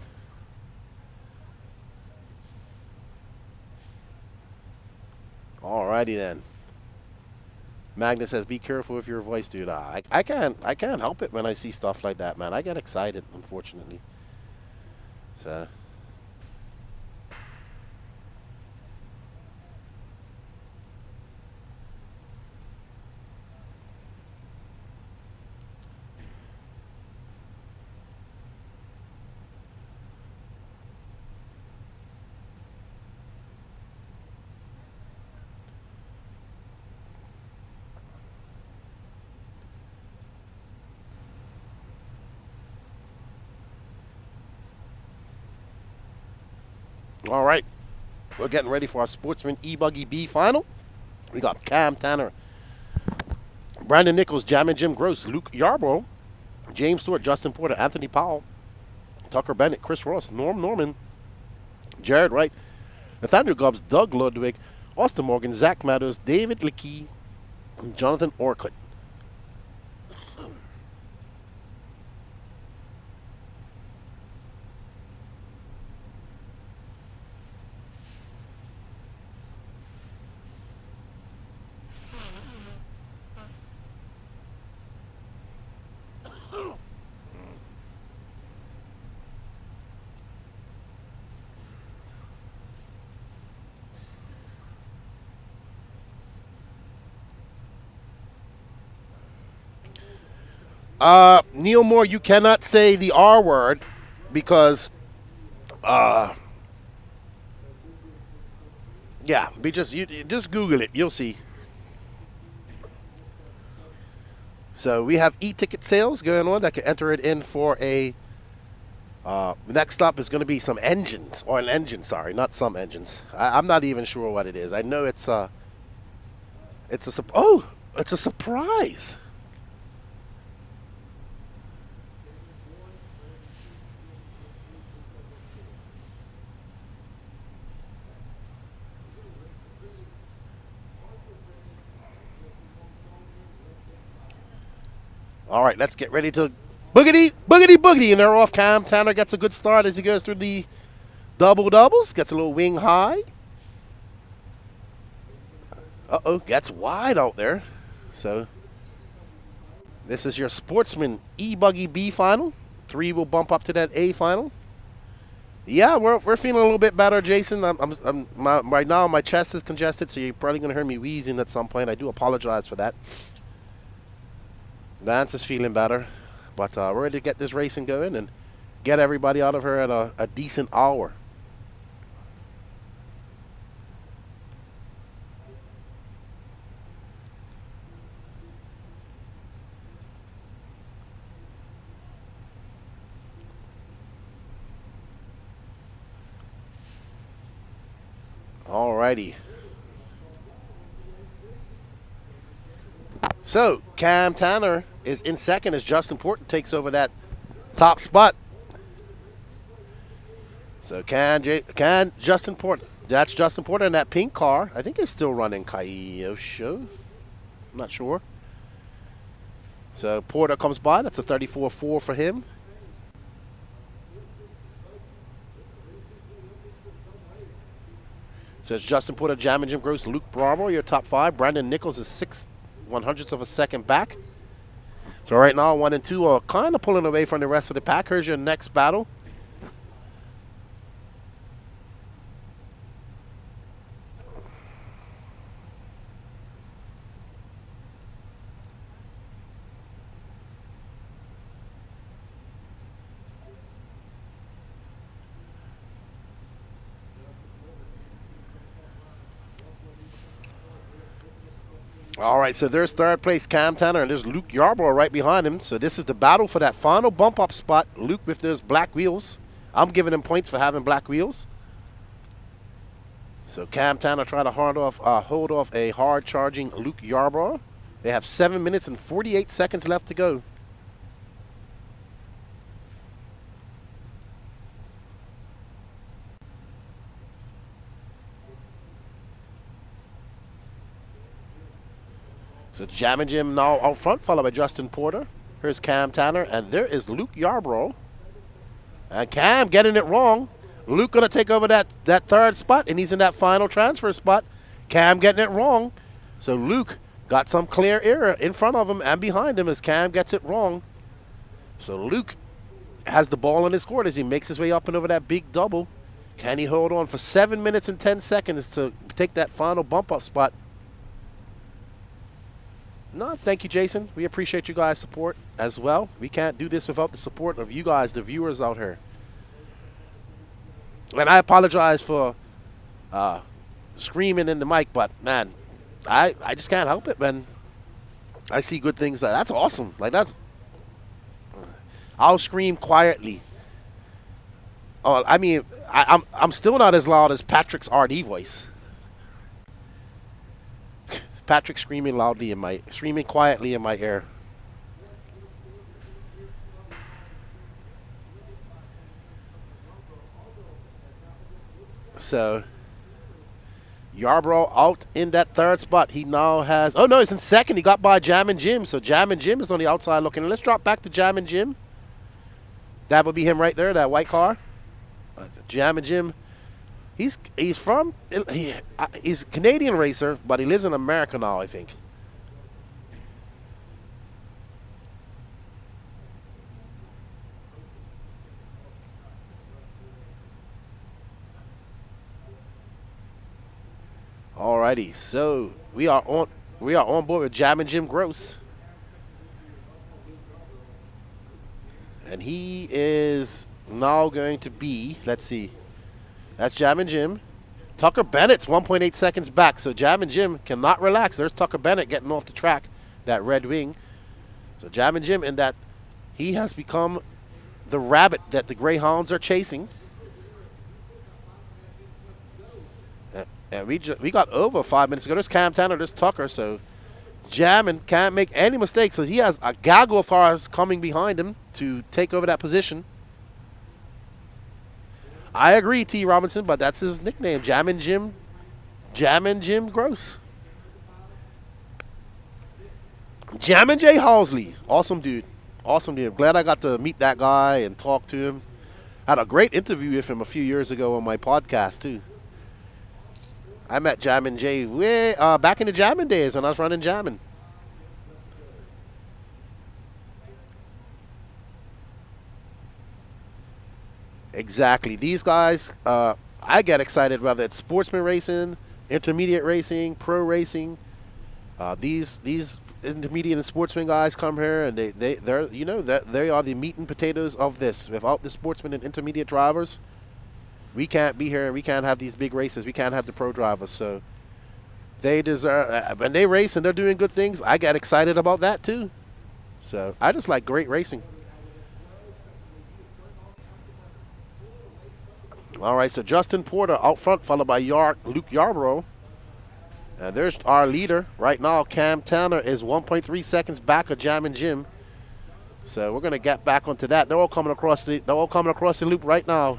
Alrighty then. Magnus says, be careful with your voice, dude. I can't help it when I see stuff like that, man. I get excited, unfortunately. So. All right, we're getting ready for our Sportsman ebuggy B final. We got Cam Tanner, Brandon Nichols, Jammin' Jim Gross, Luke Yarborough, James Stewart, Justin Porter, Anthony Powell, Tucker Bennett, Chris Ross, Norm Norman, Jared Wright, Nathaniel Gubbs, Doug Ludwig, Austin Morgan, Zach Meadows, David Leakey, and Jonathan Orcutt. Neil Moore, you cannot say the R word because, yeah, just Google it. You'll see. So we have e-ticket sales going on that can enter it in for a. Next up is going to be some engines, or an engine. Sorry, not some engines. I'm not even sure what it is. I know it's a surprise. All right, let's get ready to boogity, boogity, boogity. And they're off. Cam Tanner gets a good start as he goes through the double-doubles. Gets a little wing high. Uh-oh, gets wide out there. So this is your Sportsman ebuggy B final. 3 will bump up to that A final. Yeah, we're feeling a little bit better, Jason. Right now my chest is congested, so you're probably going to hear me wheezing at some point. I do apologize for that. Lance is feeling better, but we're ready to get this racing going and get everybody out of here at a decent hour. Alrighty. So, Cam Tanner is in second as Justin Porter takes over that top spot. So, can Justin Porter, that's Justin Porter in that pink car. I think it's still running Kyosho. I'm not sure. So, Porter comes by. That's a 34.4 for him. So, it's Justin Porter, Jam and Jim Gross, Luke Bravo, your top 5. Brandon Nichols is 6/100ths of a second back. So right now 1 and 2 are kind of pulling away from the rest of the pack. Here's your next battle. All right, so there's third place Cam Tanner, and there's Luke Yarborough right behind him. So this is the battle for that final bump-up spot. Luke with those black wheels. I'm giving him points for having black wheels. So Cam Tanner trying to hold off a hard-charging Luke Yarborough. They have 7 minutes and 48 seconds left to go. So Jam and Jim now out front, followed by Justin Porter. Here's Cam Tanner, and there is Luke Yarborough. And Cam getting it wrong. Luke going to take over that third spot, and he's in that final transfer spot. Cam getting it wrong. So Luke got some clear error in front of him and behind him as Cam gets it wrong. So Luke has the ball in his court as he makes his way up and over that big double. Can he hold on for 7 minutes and 10 seconds to take that final bump-up spot? No, thank you, Jason. We appreciate you guys' support as well. We can't do this without the support of you guys, the viewers out here. And I apologize for screaming in the mic, but, man, I just can't help it, man. I see good things. That's awesome. Like, that's... I'll scream quietly. Oh, I mean, I'm still not as loud as Patrick's RD voice. Patrick screaming quietly in my ear. So Yarborough out in that third spot. He now has, oh no, he's in second. He got by Jam and Jim. So Jam and Jim is on the outside looking. And let's drop back to Jam and Jim. That would be him right there, that white car. Jam and Jim. He's a Canadian racer, but he lives in America now, I think. Alrighty, so we are on board with Jam and Jim Gross. And he is now going to be, let's see, that's Jammin' Jim. Tucker Bennett's 1.8 seconds back, so Jammin' Jim cannot relax. There's Tucker Bennett getting off the track, that red wing. So Jammin' Jim, in that he has become the rabbit that the Greyhounds are chasing. And we got over 5 minutes ago. There's Cam Tanner, there's Tucker, so Jammin' can't make any mistakes. So he has a gaggle of cars coming behind him to take over that position. I agree, T. Robinson, but that's his nickname, Jammin' Jim. Jammin' Jim Gross. Jammin' J. Halsley, awesome dude. Awesome dude. Glad I got to meet that guy and talk to him. Had a great interview with him a few years ago on my podcast, too. I met Jammin' J way back in the Jammin' days when I was running Jammin'. Exactly. These guys, I get excited whether it's sportsman racing, intermediate racing, pro racing. These intermediate and sportsman guys come here, and they're you know that they are the meat and potatoes of this. Without the sportsman and intermediate drivers, we can't be here. We can't have these big races. We can't have the pro drivers. So they deserve. When they race and they're doing good things, I get excited about that too. So I just like great racing. All right, so Justin Porter out front, followed by Luke Yarborough. And there's our leader right now. Cam Tanner is 1.3 seconds back of Jammin' Jim. So we're gonna get back onto that. They're all coming across the loop right now.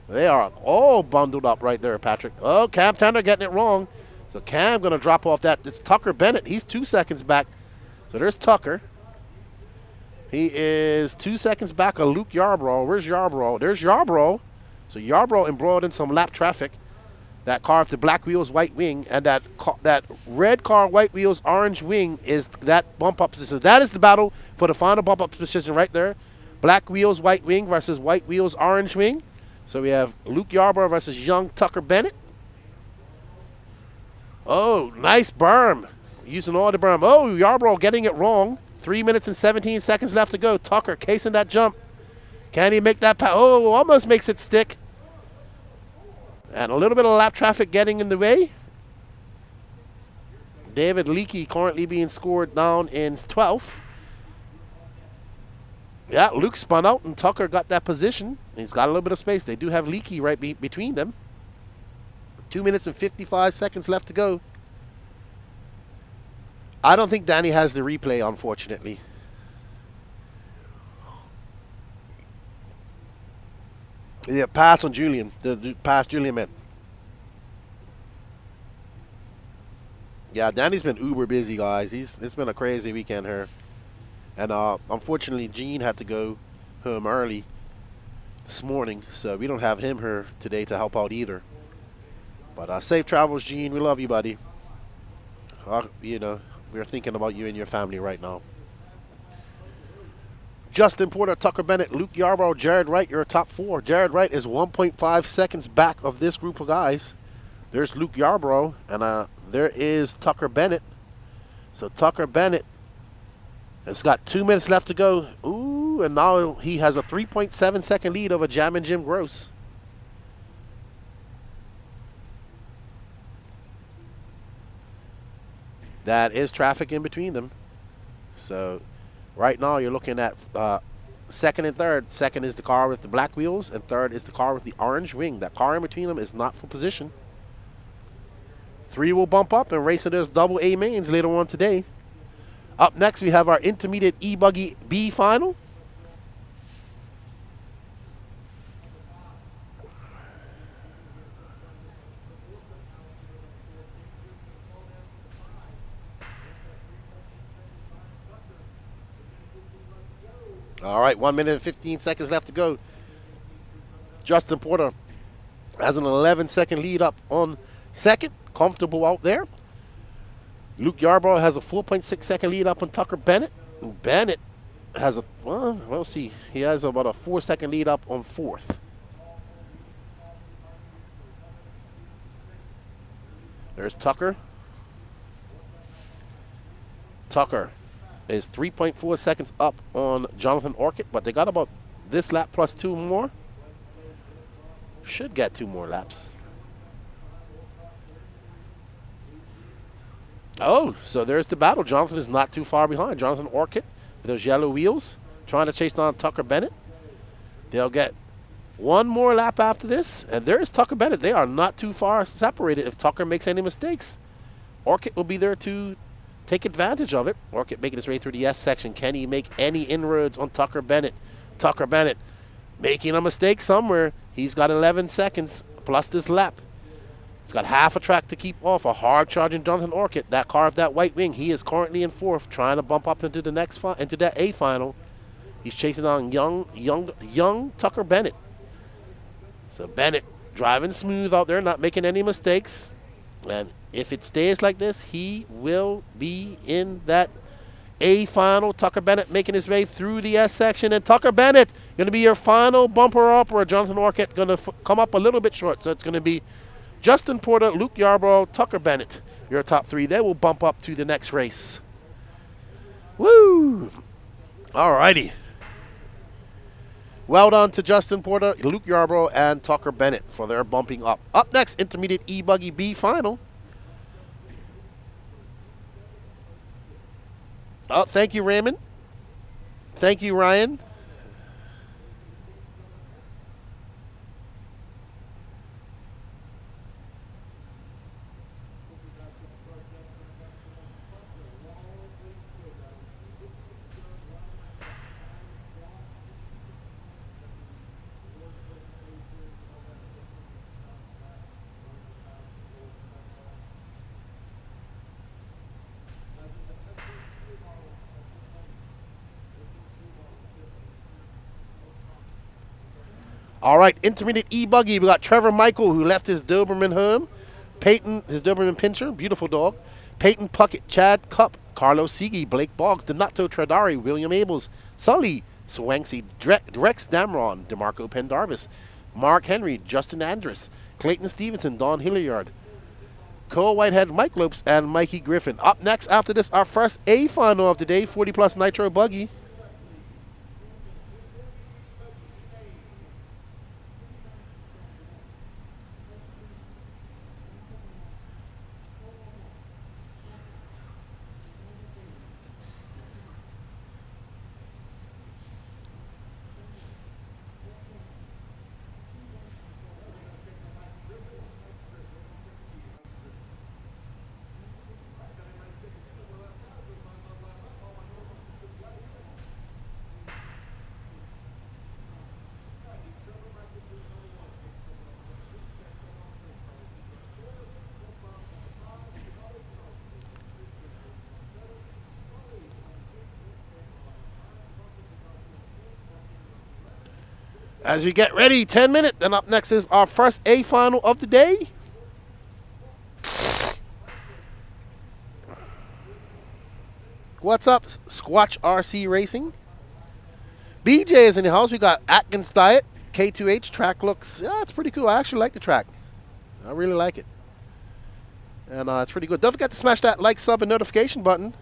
They are all bundled up right there, Patrick. Oh, Cam Tanner getting it wrong. So Cam gonna drop off that. It's Tucker Bennett. He's 2 seconds back. So there's Tucker. He is 2 seconds back of Luke Yarborough. Where's Yarborough? There's Yarborough. So Yarborough embroiled in some lap traffic. That car with the black wheels, white wing, and that red car, white wheels, orange wing is that bump up position. So that is the battle for the final bump up position right there. Black wheels, white wing versus white wheels, orange wing. So we have Luke Yarborough versus young Tucker Bennett. Oh, nice berm. Using all the berm. Oh, Yarborough getting it wrong. 3 minutes and 17 seconds left to go. Tucker casing that jump. Can he make that pass? Oh, almost makes it stick. And a little bit of lap traffic getting in the way. David Leakey currently being scored down in 12th. Yeah, Luke spun out and Tucker got that position. He's got a little bit of space. They do have Leakey right between them. 2 minutes and 55 seconds left to go. I don't think Danny has the replay, unfortunately. Yeah, pass on Julian. The pass Julian meant. Yeah, Danny's been uber busy, guys. It's been a crazy weekend here. And unfortunately, Gene had to go home early this morning, so we don't have him here today to help out either. But safe travels, Gene. We love you, buddy. You know, we're thinking about you and your family right now. Justin Porter, Tucker Bennett, Luke Yarborough, Jared Wright, your top four. Jared Wright is 1.5 seconds back of this group of guys. There's Luke Yarborough, and there is Tucker Bennett. So Tucker Bennett has got 2 minutes left to go. Ooh, and now he has a 3.7 second lead over Jammin' Jim Gross. That is traffic in between them. So right now you're looking at second and third. Second is the car with the black wheels, and third is the car with the orange wing. That car in between them is not for position. 3 will bump up and race to those double A mains later on today. Up next, we have our intermediate ebuggy B final. All right, 1 minute and 15 seconds left to go. Justin Porter has an 11-second lead up on second. Comfortable out there. Luke Yarborough has a 4.6 second lead up on Tucker Bennett. And Bennett has we'll see. He has about a 4 second lead up on fourth. There's Tucker. Tucker is 3.4 seconds up on Jonathan Orchid, but they got about this lap plus 2 more. Should get 2 more laps. Oh, so there's the battle. Jonathan is not too far behind. Jonathan Orchid with those yellow wheels trying to chase down Tucker Bennett. They'll get 1 more lap after this, and there's Tucker Bennett. They are not too far separated if Tucker makes any mistakes. Orchid will be there to take advantage of it. Orchid making his way through the S section. Can he make any inroads on Tucker Bennett? Tucker Bennett making a mistake somewhere. He's got 11 seconds plus this lap. He's got half a track to keep off. A hard charging Jonathan Orchid. That car of that white wing. He is currently in 4th, trying to bump up into the next into that A final. He's chasing on young Tucker Bennett. So Bennett driving smooth out there, not making any mistakes. And if it stays like this, he will be in that A final. Tucker Bennett making his way through the S section. And Tucker Bennett going to be your final bumper up, where Jonathan Orchid going to come up a little bit short. So it's going to be Justin Porter, Luke Yarbrough, Tucker Bennett, your top 3. They will bump up to the next race. Woo! All righty. Well done to Justin Porter, Luke Yarbrough, and Tucker Bennett for their bumping up. Up next, intermediate ebuggy B final. Oh, thank you, Raymond. Thank you, Ryan. All right, intermediate ebuggy. We got Trevor Michael, who left his Doberman home. Peyton, his Doberman Pinscher, beautiful dog. Peyton Puckett, Chad Cup, Carlos Siegi, Blake Boggs, Donato Tradari, William Abels, Sully, Swansea, Rex Damron, DeMarco Pendarvis, Mark Henry, Justin Andrus, Clayton Stevenson, Don Hilliard, Cole Whitehead, Mike Lopes, and Mikey Griffin. Up next after this, our first A final of the day, 40+ Nitro Buggy. As we get ready, 10 minutes, and up next is our first A final of the day. What's up, Squatch RC Racing? BJ is in the house. We got Atkins Diet, K2H. Track looks, yeah, it's pretty cool. I actually like the track. I really like it. And it's pretty good. Don't forget to smash that like, sub, and notification button.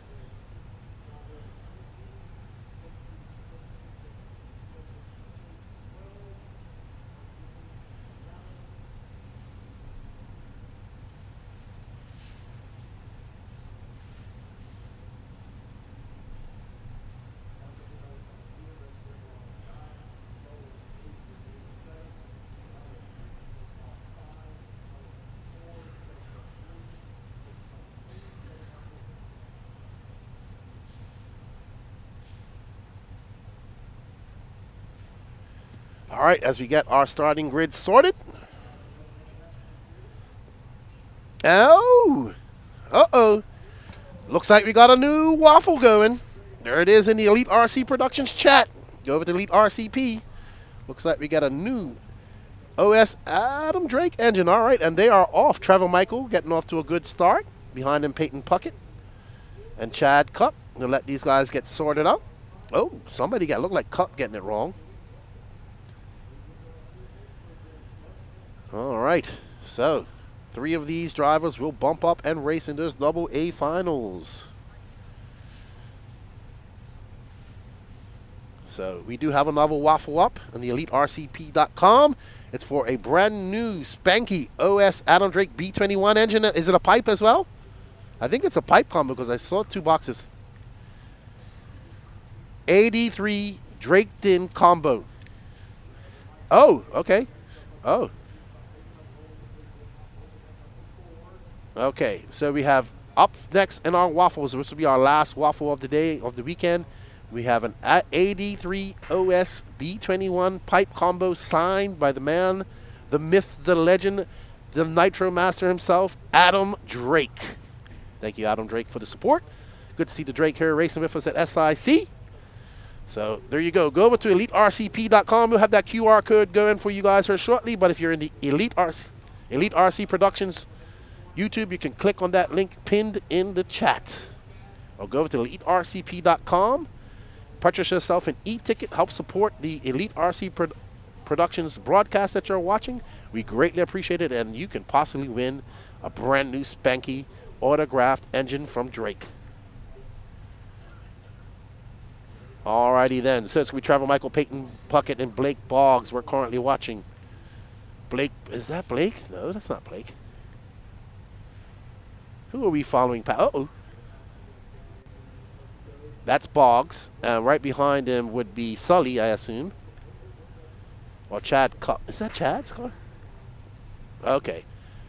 All right, as we get our starting grid sorted. Oh, uh-oh. Looks like we got a new Waffle going. There it is in the Elite RC Productions chat. Go over to Elite RCP. Looks like we got a new OS Adam Drake engine. All right, and they are off. Trevor Michael getting off to a good start. Behind him, Peyton Puckett and Chad Cup. We'll let these guys get sorted out. Oh, somebody looked like Cup getting it wrong. All right, so 3 of these drivers will bump up and race in those double A finals. So we do have another Waffle up on the EliteRCP.com. It's for a brand new spanky OS Adam Drake B21 engine. Is it a pipe as well? I think it's a pipe combo because I saw 2 boxes. 83 Drake Din combo. Oh, okay. Oh. Okay, so we have up next in our waffles, which will be our last waffle of the day, of the weekend. We have an 83 OS B21 pipe combo signed by the man, the myth, the legend, the Nitro Master himself, Adam Drake. Thank you, Adam Drake, for the support. Good to see the Drake here racing with us at SIC. So there you go. Go over to EliteRCP.com. We'll have that QR code going for you guys here shortly. But if you're in the Elite RC Productions YouTube, you can click on that link pinned in the chat. Or go over to EliteRCP.com. Purchase yourself an e-ticket. Help support the Elite RC Productions broadcast that you're watching. We greatly appreciate it. And you can possibly win a brand new spanky autographed engine from Drake. Alrighty then. So it's going to be Trevor Michael, Peyton Puckett, and Blake Boggs we're currently watching. Blake, is that Blake? No, that's not Blake. Who are we following? Uh-oh. That's Boggs. Right behind him would be Sully, I assume. Or Chad. Is that Chad's car? Okay.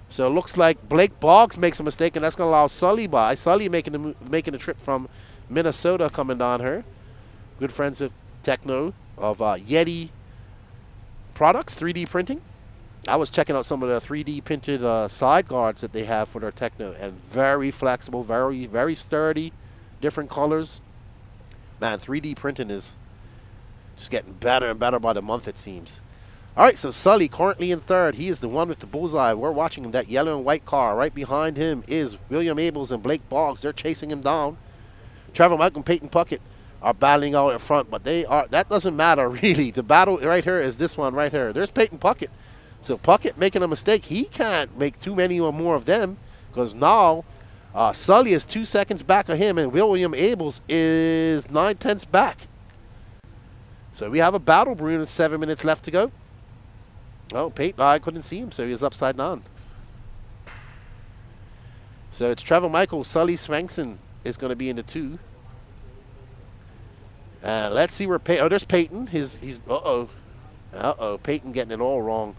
So it looks like Blake Boggs makes a mistake, and that's going to allow Sully by. Sully making the trip from Minnesota coming down here. Good friends of Techno, of Yeti products, 3D printing. I was checking out some of the 3D printed side guards that they have for their Techno, and very flexible, very, very sturdy, different colors. Man, 3D printing is just getting better and better by the month, it seems. All right, so Sully currently in third. He is the one with the bullseye. We're watching him, that yellow and white car. Right behind him is William Abels and Blake Boggs. They're chasing him down. Trevor Michael and Peyton Puckett are battling out in front, but that doesn't matter really. The battle right here is this one right here. There's Peyton Puckett. So Puckett making a mistake. He can't make too many or more of them because now Sully is 2 seconds back of him and William Abels is 9/10 back. So we have a battle brewing with 7 minutes left to go. Oh, Peyton, I couldn't see him, so he was upside down. So it's Trevor Michael. Sully Swankson is going to be in the 2. Let's see where Peyton. Oh, there's Peyton. Peyton getting it all wrong.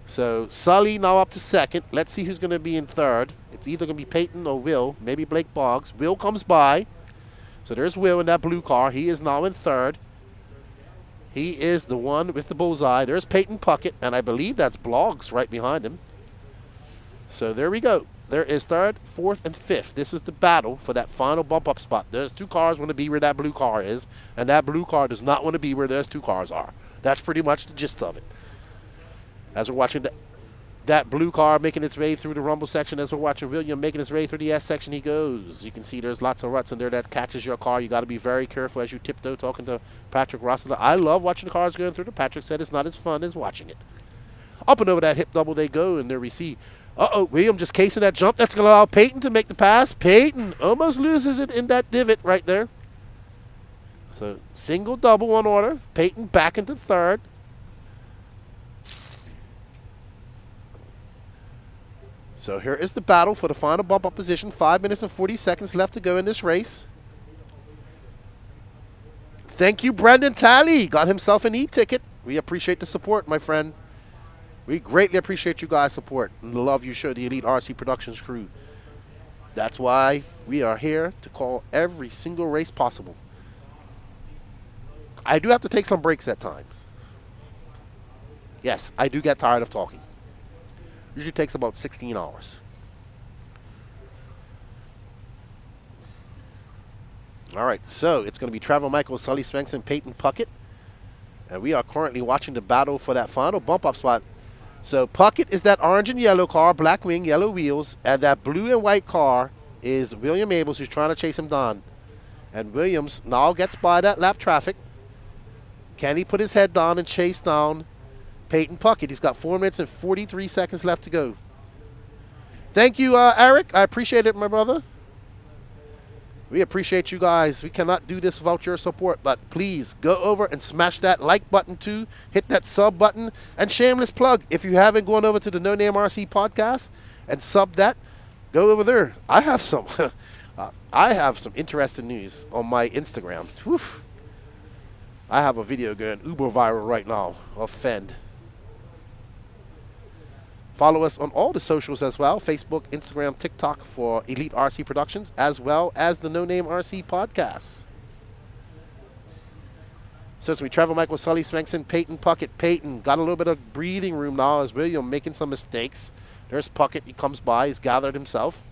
So Sully now up to second. Let's see who's going to be in third. It's either going to be Peyton or Will. Maybe Blake Boggs. Will comes by. So there's Will in that blue car. He is now in third. He is the one with the bullseye. There's Peyton Puckett, and I believe that's Boggs right behind him. So there we go. There is third, fourth, and fifth. This is the battle for that final bump-up spot. There's 2 cars want to be where that blue car is, and that blue car does not want to be where those 2 cars are. That's pretty much the gist of it. As we're watching that blue car making its way through the rumble section, as we're watching William making his way through the S section, he goes. You can see there's lots of ruts in there that catches your car. You got to be very careful as you tiptoe talking to Patrick Rossler. I love watching the cars going through. Patrick said it's not as fun as watching it. Up and over that hip double they go, and there we see. William just casing that jump. That's going to allow Peyton to make the pass. Peyton almost loses it in that divot right there. So single double on order. Peyton back into third. So here is the battle for the final bump up position. 5 minutes and 40 seconds left to go in this race. Thank you, Brendan Talley. Got himself an e-ticket. We appreciate the support, my friend. We greatly appreciate you guys' support and the love you show the Elite RC Productions crew. That's why we are here to call every single race possible. I do have to take some breaks at times. Yes, I do get tired of talking. Usually takes about 16 hours. All right, so it's going to be Trevor Michael, Sully Swankson, Peyton Puckett. And we are currently watching the battle for that final bump-up spot. So Puckett is that orange and yellow car, black wing, yellow wheels. And that blue and white car is William Abels, who's trying to chase him down. And Williams now gets by that lap traffic. Can he put his head down and chase down Peyton Puckett? He's got 4 minutes and 43 seconds left to go. Thank you, Eric. I appreciate it, my brother. We appreciate you guys. We cannot do this without your support, but please go over and smash that like button too. Hit that sub button. And shameless plug, if you haven't gone over to the No Name RC podcast and sub that, go over there. I have some interesting news on my Instagram. Whew. I have a video going uber viral right now of Fend. Follow us on all the socials as well, Facebook, Instagram, TikTok for Elite RC Productions, as well as the No Name RC podcast. So as we travel, Michael, Sully, Swanson, Peyton, Puckett. Peyton got a little bit of breathing room now as William making some mistakes. There's Puckett. He comes by. He's gathered himself.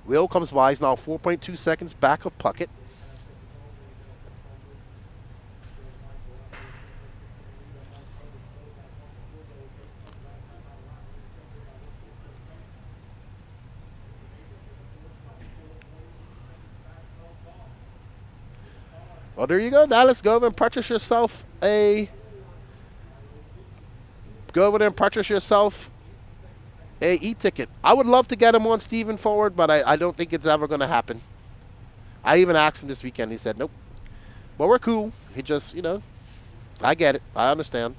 Will comes by. He's now 4.2 seconds back of Puckett. Well, there you go, Dallas. Go over and purchase yourself a. Go over there and purchase yourself a e-ticket. I would love to get him on Steven Forward, but I don't think it's ever going to happen. I even asked him this weekend. He said, nope. But we're cool. He just, I get it. I understand.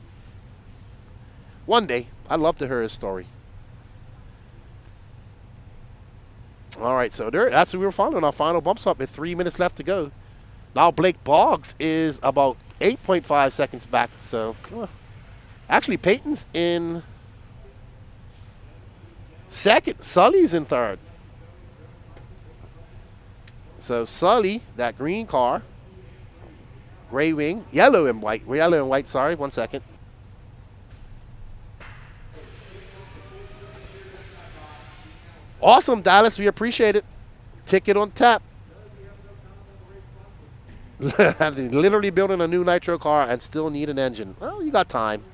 One day, I'd love to hear his story. All right, so that's what we were following. Our final bump stop with 3 minutes left to go. Now Blake Boggs is about 8.5 seconds back. So, actually, Peyton's in second. Sully's in third. So Sully, that green car, gray wing, yellow and white. Sorry, 1 second. Awesome, Dallas. We appreciate it. Ticket on tap. Literally building a new nitro car and still need an engine. Well, you got time.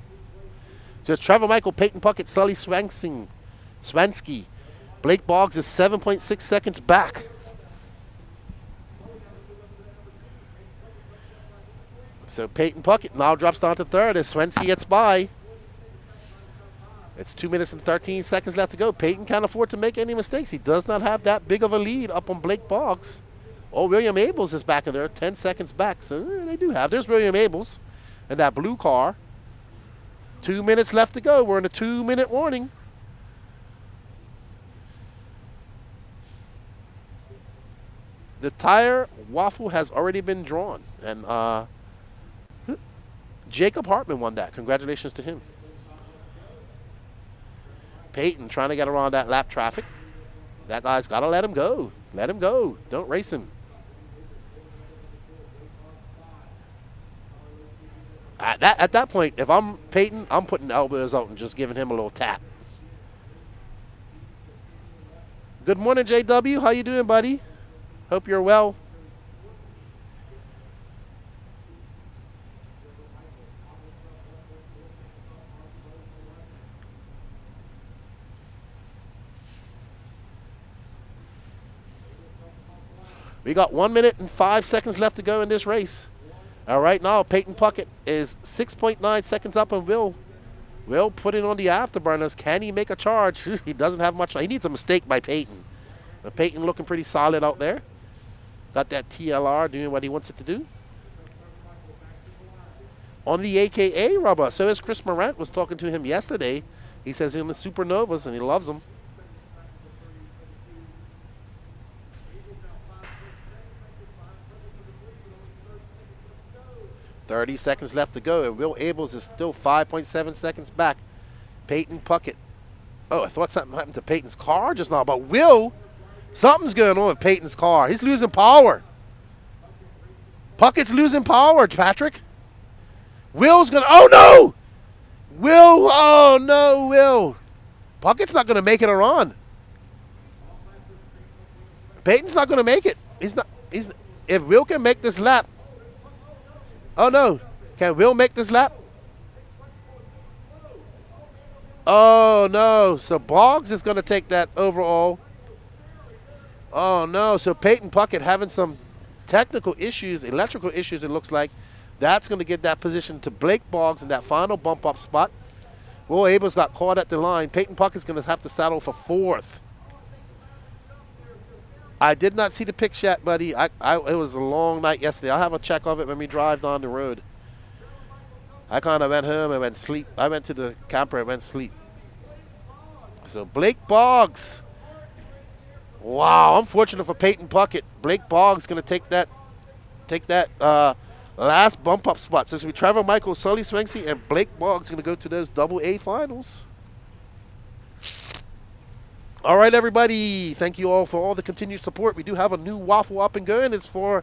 So it's Trevor Michael, Peyton Puckett, Sully Swansky. Blake Boggs is 7.6 seconds back. So Peyton Puckett now drops down to third as Swansky gets by. It's 2 minutes and 13 seconds left to go. Peyton can't afford to make any mistakes. He does not have that big of a lead up on Blake Boggs. Oh, William Abels is back in there, 10 seconds back. So they do have. There's William Abels in that blue car. 2 minutes left to go. We're in a 2-minute warning. The tire Waffle has already been drawn. And Jacob Hartman won that. Congratulations to him. Peyton trying to get around that lap traffic. That guy's got to let him go. Let him go. Don't race him. At that point, if I'm Peyton, I'm putting elbows out and just giving him a little tap. Good morning, JW. How you doing, buddy? Hope you're well. We got 1 minute and 5 seconds left to go in this race. All right, now Peyton Puckett is 6.9 seconds up on Will. Will put it on the afterburners. Can he make a charge? He doesn't have much. He needs a mistake by Peyton. But Peyton looking pretty solid out there. Got that TLR doing what he wants it to do. On the AKA rubber. So as Chris Morant was talking to him yesterday. He says he's in the Supernovas and he loves them. 30 seconds left to go, and Will Abels is still 5.7 seconds back. Peyton Puckett. Oh, I thought something happened to Peyton's car just now, but Will, something's going on with Peyton's car. He's losing power. Puckett's losing power, Patrick. Will's going to, oh no! Will, oh no, Will. Puckett's not going to make it around. Peyton's not going to make it. If Will can make this lap. Oh no, can Will make this lap? Oh no, so Boggs is going to take that overall. Oh no, so Peyton Puckett having some technical issues, electrical issues it looks like. That's going to give that position to Blake Boggs in that final bump up spot. Will Abels got caught at the line. Peyton Puckett's going to have to settle for fourth. I did not see the pics yet, buddy. It was a long night yesterday. I'll have a check of it when we drive down the road. I kind of went home and went sleep. I went to the camper and went sleep. So Blake Boggs. Wow, unfortunate for Peyton Puckett. Blake Boggs going to take that last bump up spot. So it's going to be Trevor Michael, Sully Swenksy, and Blake Boggs going to go to those AA finals. All right, everybody. Thank you all for all the continued support. We do have a new Waffle up and going. It's for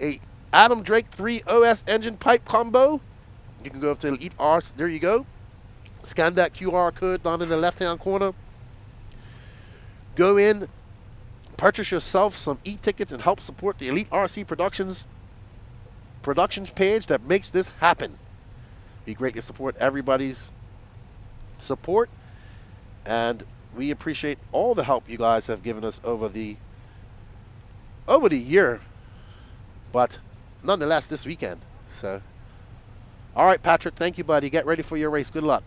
a Adam Drake 3 OS engine pipe combo. You can go up to Elite Arts. There you go. Scan that QR code down in the left-hand corner. Go in, purchase yourself some e-tickets, and help support the Elite RC Productions page that makes this happen. We greatly support everybody's support, and we appreciate all the help you guys have given us over the year, but nonetheless this weekend. So, all right, Patrick, thank you, buddy. Get ready for your race. Good luck.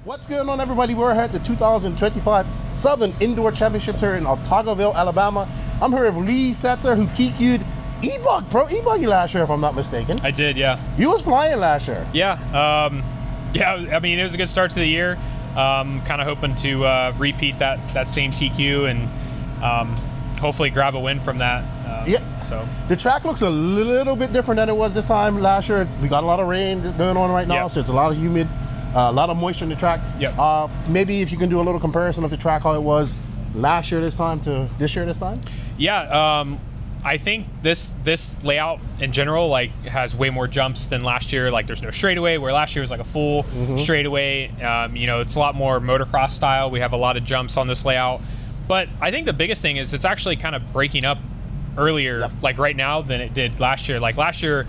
What's going on, everybody? We're here at the 2025 Southern Indoor Championships here in Otagoville, Alabama. I'm here with Lee Setzer, who TQ'd ebuggy last year, if I'm not mistaken. I did, yeah. You was flying last year. Yeah. I mean, it was a good start to the year. Kind of hoping to repeat that same TQ and hopefully grab a win from that. Yeah. So the track looks a little bit different than it was this time last year. We got a lot of rain going on right now, so it's a lot of humid. A lot of moisture in the track. Yep. Maybe if you can do a little comparison of the track, how it was last year this time to this year this time? Yeah, I think this layout in general like has way more jumps than last year. Like there's no straightaway, where last year was like a full straightaway. It's a lot more motocross style. We have a lot of jumps on this layout. But I think the biggest thing is it's actually kind of breaking up earlier, like right now, than it did last year. Like last year,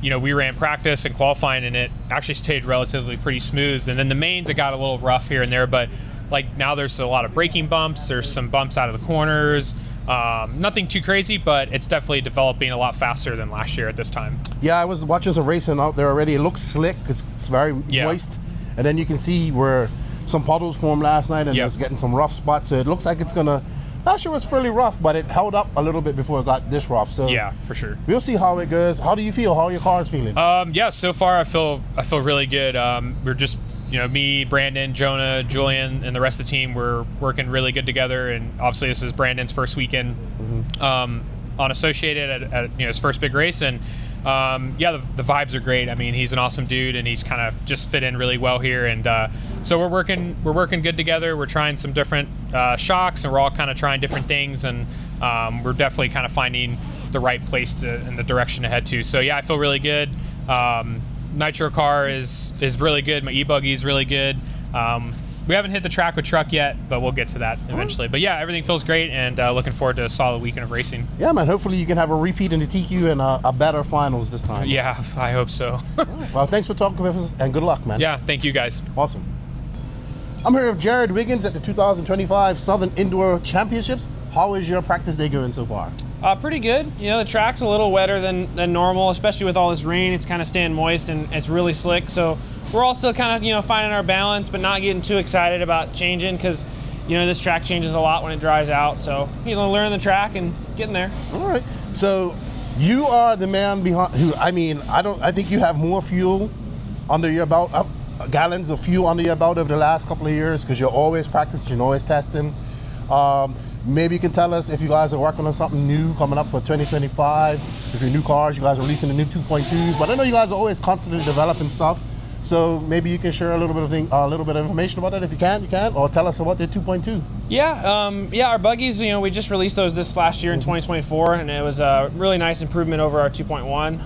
we ran practice and qualifying, and it actually stayed relatively pretty smooth. And then the mains, it got a little rough here and there, but like now there's a lot of braking bumps. There's some bumps out of the corners. Nothing too crazy, but it's definitely developing a lot faster than last year at this time. Yeah, I was watching some racing out there already. It looks slick. It's very moist. And then you can see where some puddles formed last night, and it's getting some rough spots. So it looks like it's going to... Last year was fairly rough, but it held up a little bit before it got this rough. So yeah, for sure. We'll see how it goes. How do you feel? How are your cars feeling? Yeah, so far I feel really good. We're just, me, Brandon, Jonah, Julian, and the rest of the team, we're working really good together. And obviously this is Brandon's first weekend on Associated at his first big race. And yeah, the vibes are great. I mean, he's an awesome dude, and he's kind of just fit in really well here. And so we're working good together. We're trying some different shocks, and we're all kind of trying different things, and we're definitely kind of finding the right place and the direction to head to. So yeah, I feel really good. Nitro car is really good. My ebuggy is really good. We haven't hit the track with truck yet, but we'll get to that eventually. But yeah, everything feels great, and looking forward to a solid weekend of racing. Yeah, man. Hopefully you can have a repeat in the TQ and a better finals this time. Yeah, I hope so. Well, thanks for talking with us, and good luck, man. Yeah, thank you guys. Awesome. I'm here with Jared Wiggins at the 2025 Southern Indoor Championships. How is your practice day going so far? Pretty good. You know, the track's a little wetter than normal, especially with all this rain. It's kind of staying moist and it's really slick. So we're all still kind of, finding our balance, but not getting too excited about changing because, this track changes a lot when it dries out. So, learn the track and getting there. All right. So you are the man behind who, I think you have more fuel under your belt, gallons of fuel under your belt over the last couple of years because you're always practicing, you're always testing. Maybe you can tell us if you guys are working on something new coming up for 2025. If your new cars, you guys are releasing the new 2.2s. But I know you guys are always constantly developing stuff. So maybe you can share a little bit of information about that. If you can, or tell us about the 2.2. Yeah, our buggies. We just released those this last year in 2024, and it was a really nice improvement over our 2.1.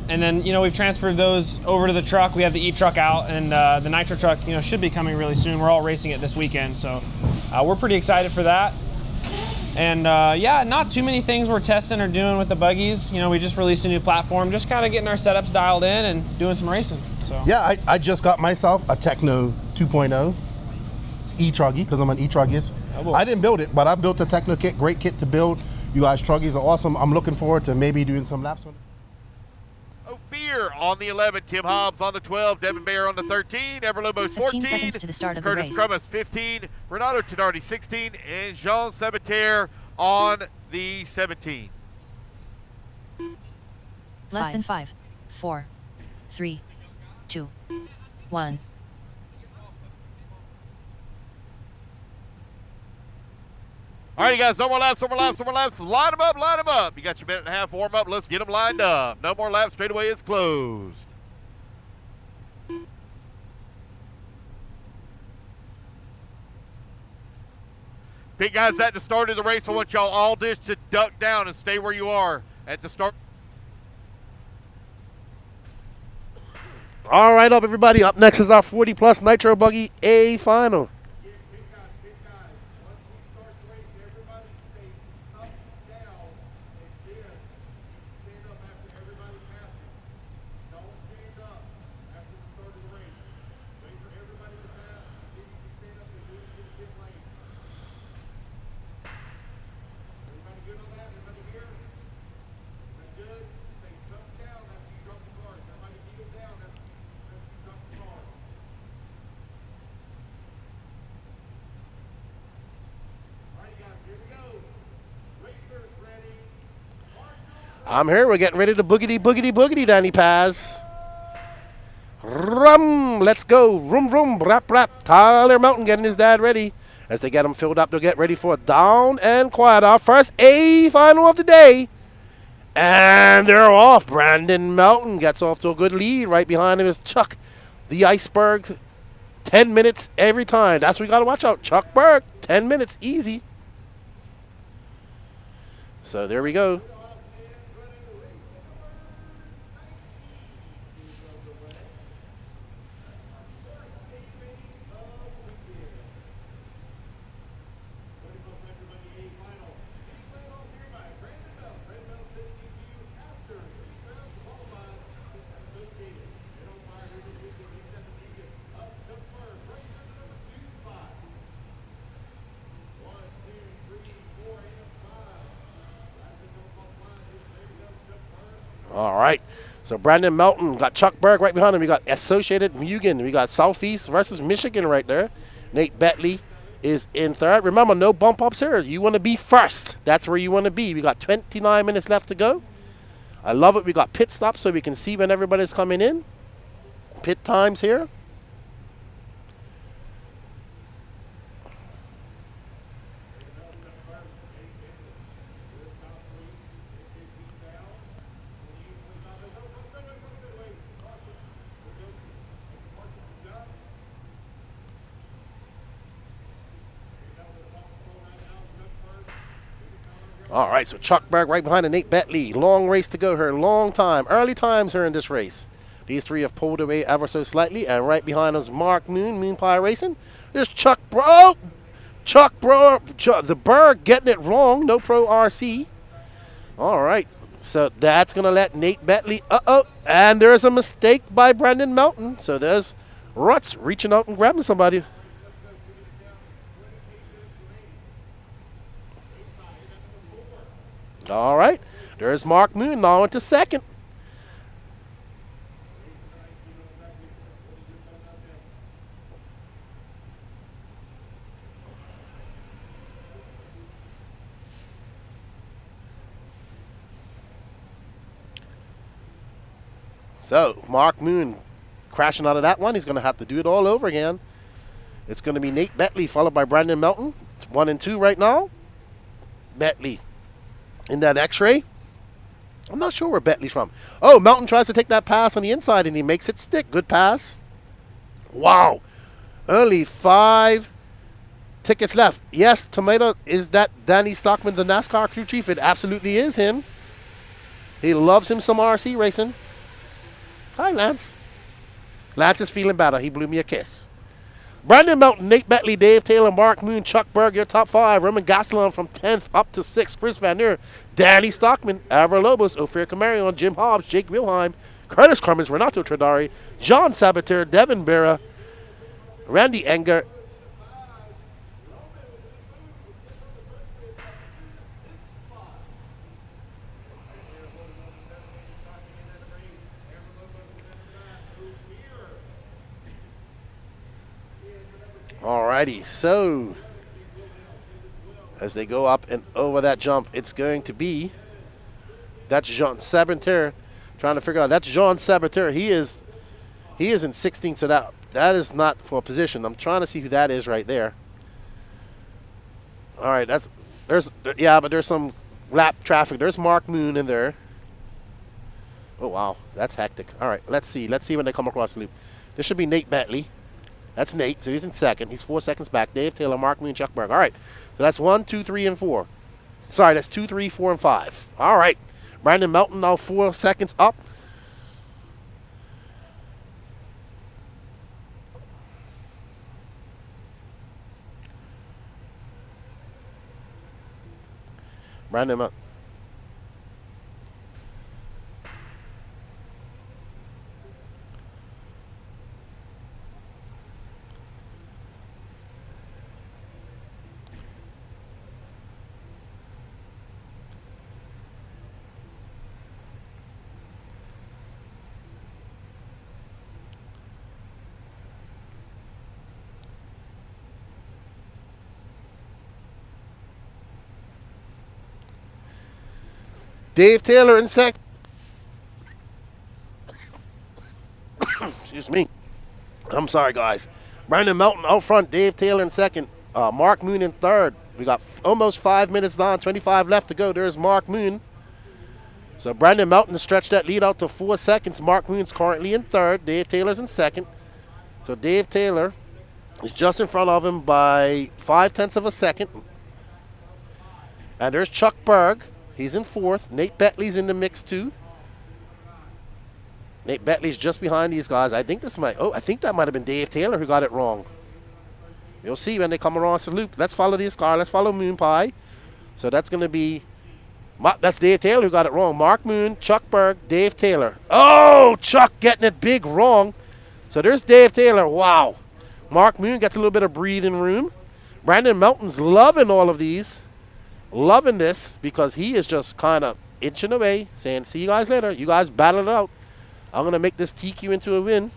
And then we've transferred those over to the truck. We have the e-truck out, and the nitro truck should be coming really soon. We're all racing it this weekend, so we're pretty excited for that. And yeah, not too many things we're testing or doing with the buggies. We just released a new platform, just kind of getting our setups dialed in and doing some racing. So yeah, I just got myself a Techno 2.0 e-truggy because I'm an e-truggist. I didn't build it, but I built a Techno kit, great kit to build. You guys truggies are awesome. I'm looking forward to maybe doing some laps on it. Ophir on the 11, Tim Hobbs on the 12, Devin Bear on the 13, Everlobos 14, 15 seconds to the start of the Curtis race. Crumis 15, Renato Tenardi 16, and Jean Sabatier on the 17. Less than 5, 4, 3, 2, 1. All right, you guys, no more laps. Line them up. You got your minute and a half warm up. Let's get them lined up. No more laps. Straightaway is closed. Big guys, at the start of the race, I want y'all all just to duck down and stay where you are at the start. All right, up everybody. Up next is our 40-plus Nitro Buggy A final. I'm here. We're getting ready to boogity, Danny Paz. Rum. Let's go. Vroom, rap. Tyler Mountain getting his dad ready. As they get him filled up, they'll get ready for a down and quiet. Our first A final of the day. And they're off. Brandon Mountain gets off to a good lead. Right behind him is Chuck, the Iceberg. 10 minutes every time. That's what we got to watch out. Chuck Berg, 10 minutes, easy. So there we go. All right. So Brandon Melton got Chuck Berg right behind him. We got Associated Mugen. We got Southeast versus Michigan right there. Nate Betley is in third. Remember, no bump ups here. You want to be first. That's where you want to be. We got 29 minutes left to go. I love it. We got pit stops so we can see when everybody's coming in. Pit times here. All right, so Chuck Berg right behind Nate Bentley. Long race to go here. Long time. Early times here in this race. These three have pulled away ever so slightly. And right behind us, Mark Moon, Moon Pie Racing. There's Chuck Bro. The Berg getting it wrong. No Pro RC. All right. So that's going to let Nate Bentley. And there's a mistake by Brandon Melton. So there's Ruts reaching out and grabbing somebody. All right. There's Mark Moon now into second. So, Mark Moon crashing out of that one. He's going to have to do it all over again. It's going to be Nate Bentley followed by Brandon Melton. It's 1 and 2 right now. Bentley in that X-ray. I'm not sure where Bentley's from. Oh, Melton tries to take that pass on the inside, and he makes it stick. Good pass. Wow. Only 5 tickets left. Yes, Tomato, is that Danny Stockman, the NASCAR crew chief? It absolutely is him. He loves him some RC racing. Hi, Lance. Lance is feeling better. He blew me a kiss. Brandon Melton, Nate Bentley, Dave Taylor, Mark Moon, Chuck Berg, your top 5. Roman Gastelum from 10th up to 6th. Chris Van Der, Danny Stockman, Avra Lobos, Ophir Camarion, Jim Hobbs, Jake Wilheim, Curtis Cummins, Renato Tradari, John Sabater, Devin Berra, Randy Enger. Alrighty, so as they go up and over that jump, it's going to be, that's Jean Sabater, trying to figure out, that's Jean Sabater. He is in 16th, so that is not for a position. I'm trying to see who that is right there. All right, but there's some lap traffic. There's Mark Moon in there. Oh wow, that's hectic. All right, let's see when they come across the loop. This should be Nate Bentley. That's Nate, so he's in second. He's 4 seconds back. Dave Taylor, Mark Moon, Chuck Berg. All right, so that's 1, 2, 3, and 4. Sorry, that's 2, 3, 4, and 5. All right, Brandon Melton now 4 seconds up. Brandon Melton. Dave Taylor in second. Excuse me. I'm sorry, guys. Brandon Melton out front. Dave Taylor in second. Mark Moon in third. We got almost 5 minutes down. 25 left to go. There's Mark Moon. So Brandon Melton stretched that lead out to 4 seconds. Mark Moon's currently in third. Dave Taylor's in second. So Dave Taylor is just in front of him by 0.5 of a second. And there's Chuck Berg. He's in fourth. Nate Bentley's in the mix too. Nate Bentley's just behind these guys. I think that might have been Dave Taylor who got it wrong. You'll see when they come around the loop. Let's follow this car. Let's follow Moon Pie. So that's going to be, that's Dave Taylor who got it wrong. Mark Moon, Chuck Berg, Dave Taylor. Oh, Chuck getting it big wrong. So there's Dave Taylor. Wow. Mark Moon gets a little bit of breathing room. Brandon Melton's loving all of these. Loving this because he is just kind of inching away, saying, see you guys later. You guys battle it out. I'm going to make this TQ into a win.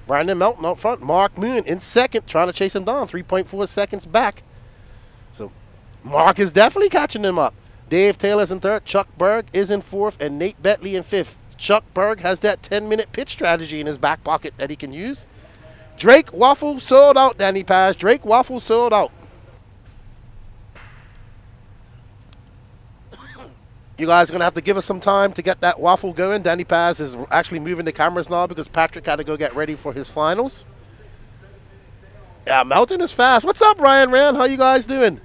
Brandon Melton out front. Mark Moon in second, trying to chase him down. 3.4 seconds back. So Mark is definitely catching him up. Dave Taylor's in third. Chuck Berg is in fourth. And Nate Betley in fifth. Chuck Berg has that 10-minute pitch strategy in his back pocket that he can use. Drake Waffle sold out, Danny Paz. Drake Waffle sold out. You guys are going to have to give us some time to get that Waffle going. Danny Paz is actually moving the cameras now because Patrick had to go get ready for his finals. Yeah, Melton is fast. What's up, Ryan Rand? How you guys doing?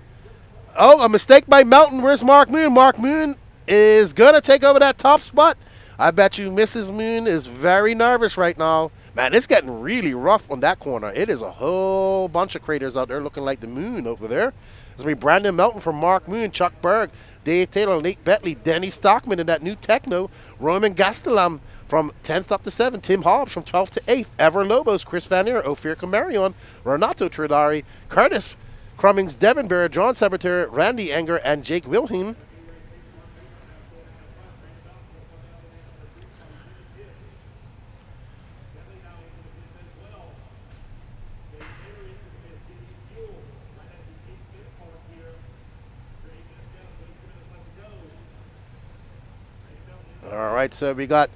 Oh, a mistake by Melton. Where's Mark Moon? Mark Moon is going to take over that top spot. I bet you Mrs. Moon is very nervous right now. Man, it's getting really rough on that corner. It is a whole bunch of craters out there looking like the moon over there. It's going to be Brandon Melton from Mark Moon, Chuck Berg, Dave Taylor, Nate Betley, Denny Stockman in that new Techno, Roman Gastelam from 10th up to 7th, Tim Hobbs from 12th to 8th, Ever Lobos, Chris Vanier, Ophir Camarion, Renato Tridari, Curtis Crummings, Devin Bear, John Sabater, Randy Enger, and Jake Wilhelm. All right, so we got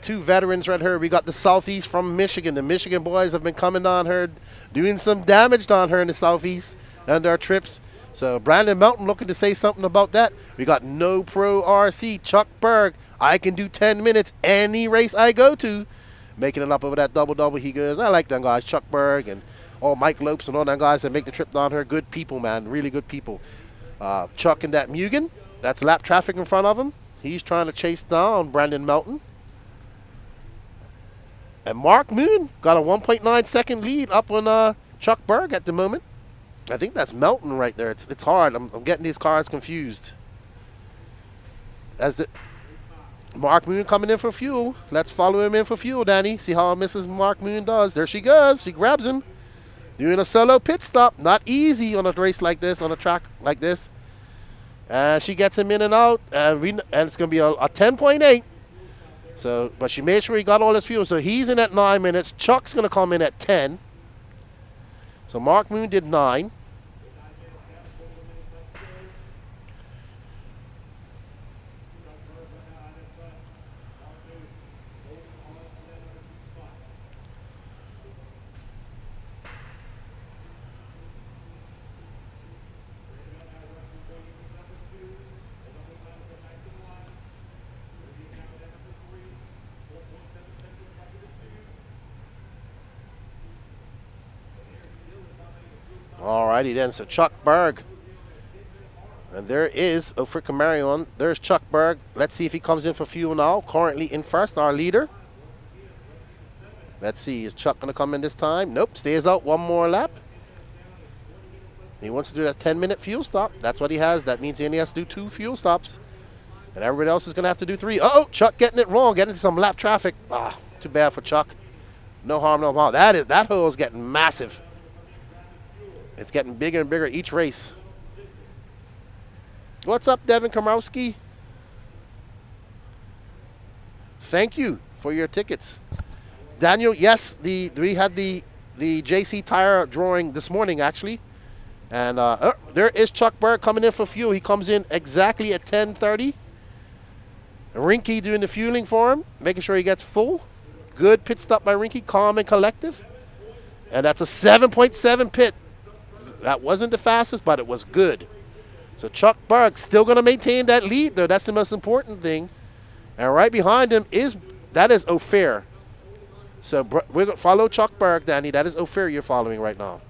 two veterans right here. We got the Southeast from Michigan. The Michigan boys have been coming on her, doing some damage on her in the Southeast on their trips. So Brandon Melton looking to say something about that. We got No Pro RC, Chuck Berg. I can do 10 minutes any race I go to. Making it up over that double-double. He goes, I like them guys, Chuck Berg and all Mike Lopes and all them guys that make the trip down here. Good people, man, really good people. Chuck and that Mugen, that's lap traffic in front of him. He's trying to chase down Brandon Melton. And Mark Moon got a 1.9 second lead up on Chuck Berg at the moment. I think that's Melton right there. It's hard. I'm getting these cars confused. As the Mark Moon coming in for fuel. Let's follow him in for fuel, Danny. See how Mrs. Mark Moon does. There she goes. She grabs him. Doing a solo pit stop. Not easy on a race like this, on a track like this. And she gets him in and out, and it's going to be a 10.8. So, but she made sure he got all his fuel. So he's in at 9 minutes. Chuck's going to come in at 10. So Mark Moon did 9. Alrighty then, so Chuck Berg. And there is Ophir Camarion. There's Chuck Berg. Let's see if he comes in for fuel now. Currently in first, our leader. Let's see, is Chuck going to come in this time? Nope, stays out one more lap. He wants to do that 10-minute fuel stop. That's what he has. That means he only has to do 2 fuel stops. And everybody else is going to have to do 3. Uh-oh, Chuck getting it wrong, getting into some lap traffic. Ah, too bad for Chuck. No harm, no foul. That hole is getting massive. It's getting bigger and bigger each race. What's up, Devin Komrowski? Thank you for your tickets. Daniel, yes, we had the JC tire drawing this morning, actually. And there is Chuck Berg coming in for fuel. He comes in exactly at 10:30. Rinky doing the fueling for him, making sure he gets full. Good pit stop by Rinky, calm and collective. And that's a 7.7 pit. That wasn't the fastest, but it was good. So Chuck Berg still going to maintain that lead, though. That's the most important thing. And right behind him is Ophir. So we're going to follow Chuck Berg, Danny. That is Ophir you're following right now.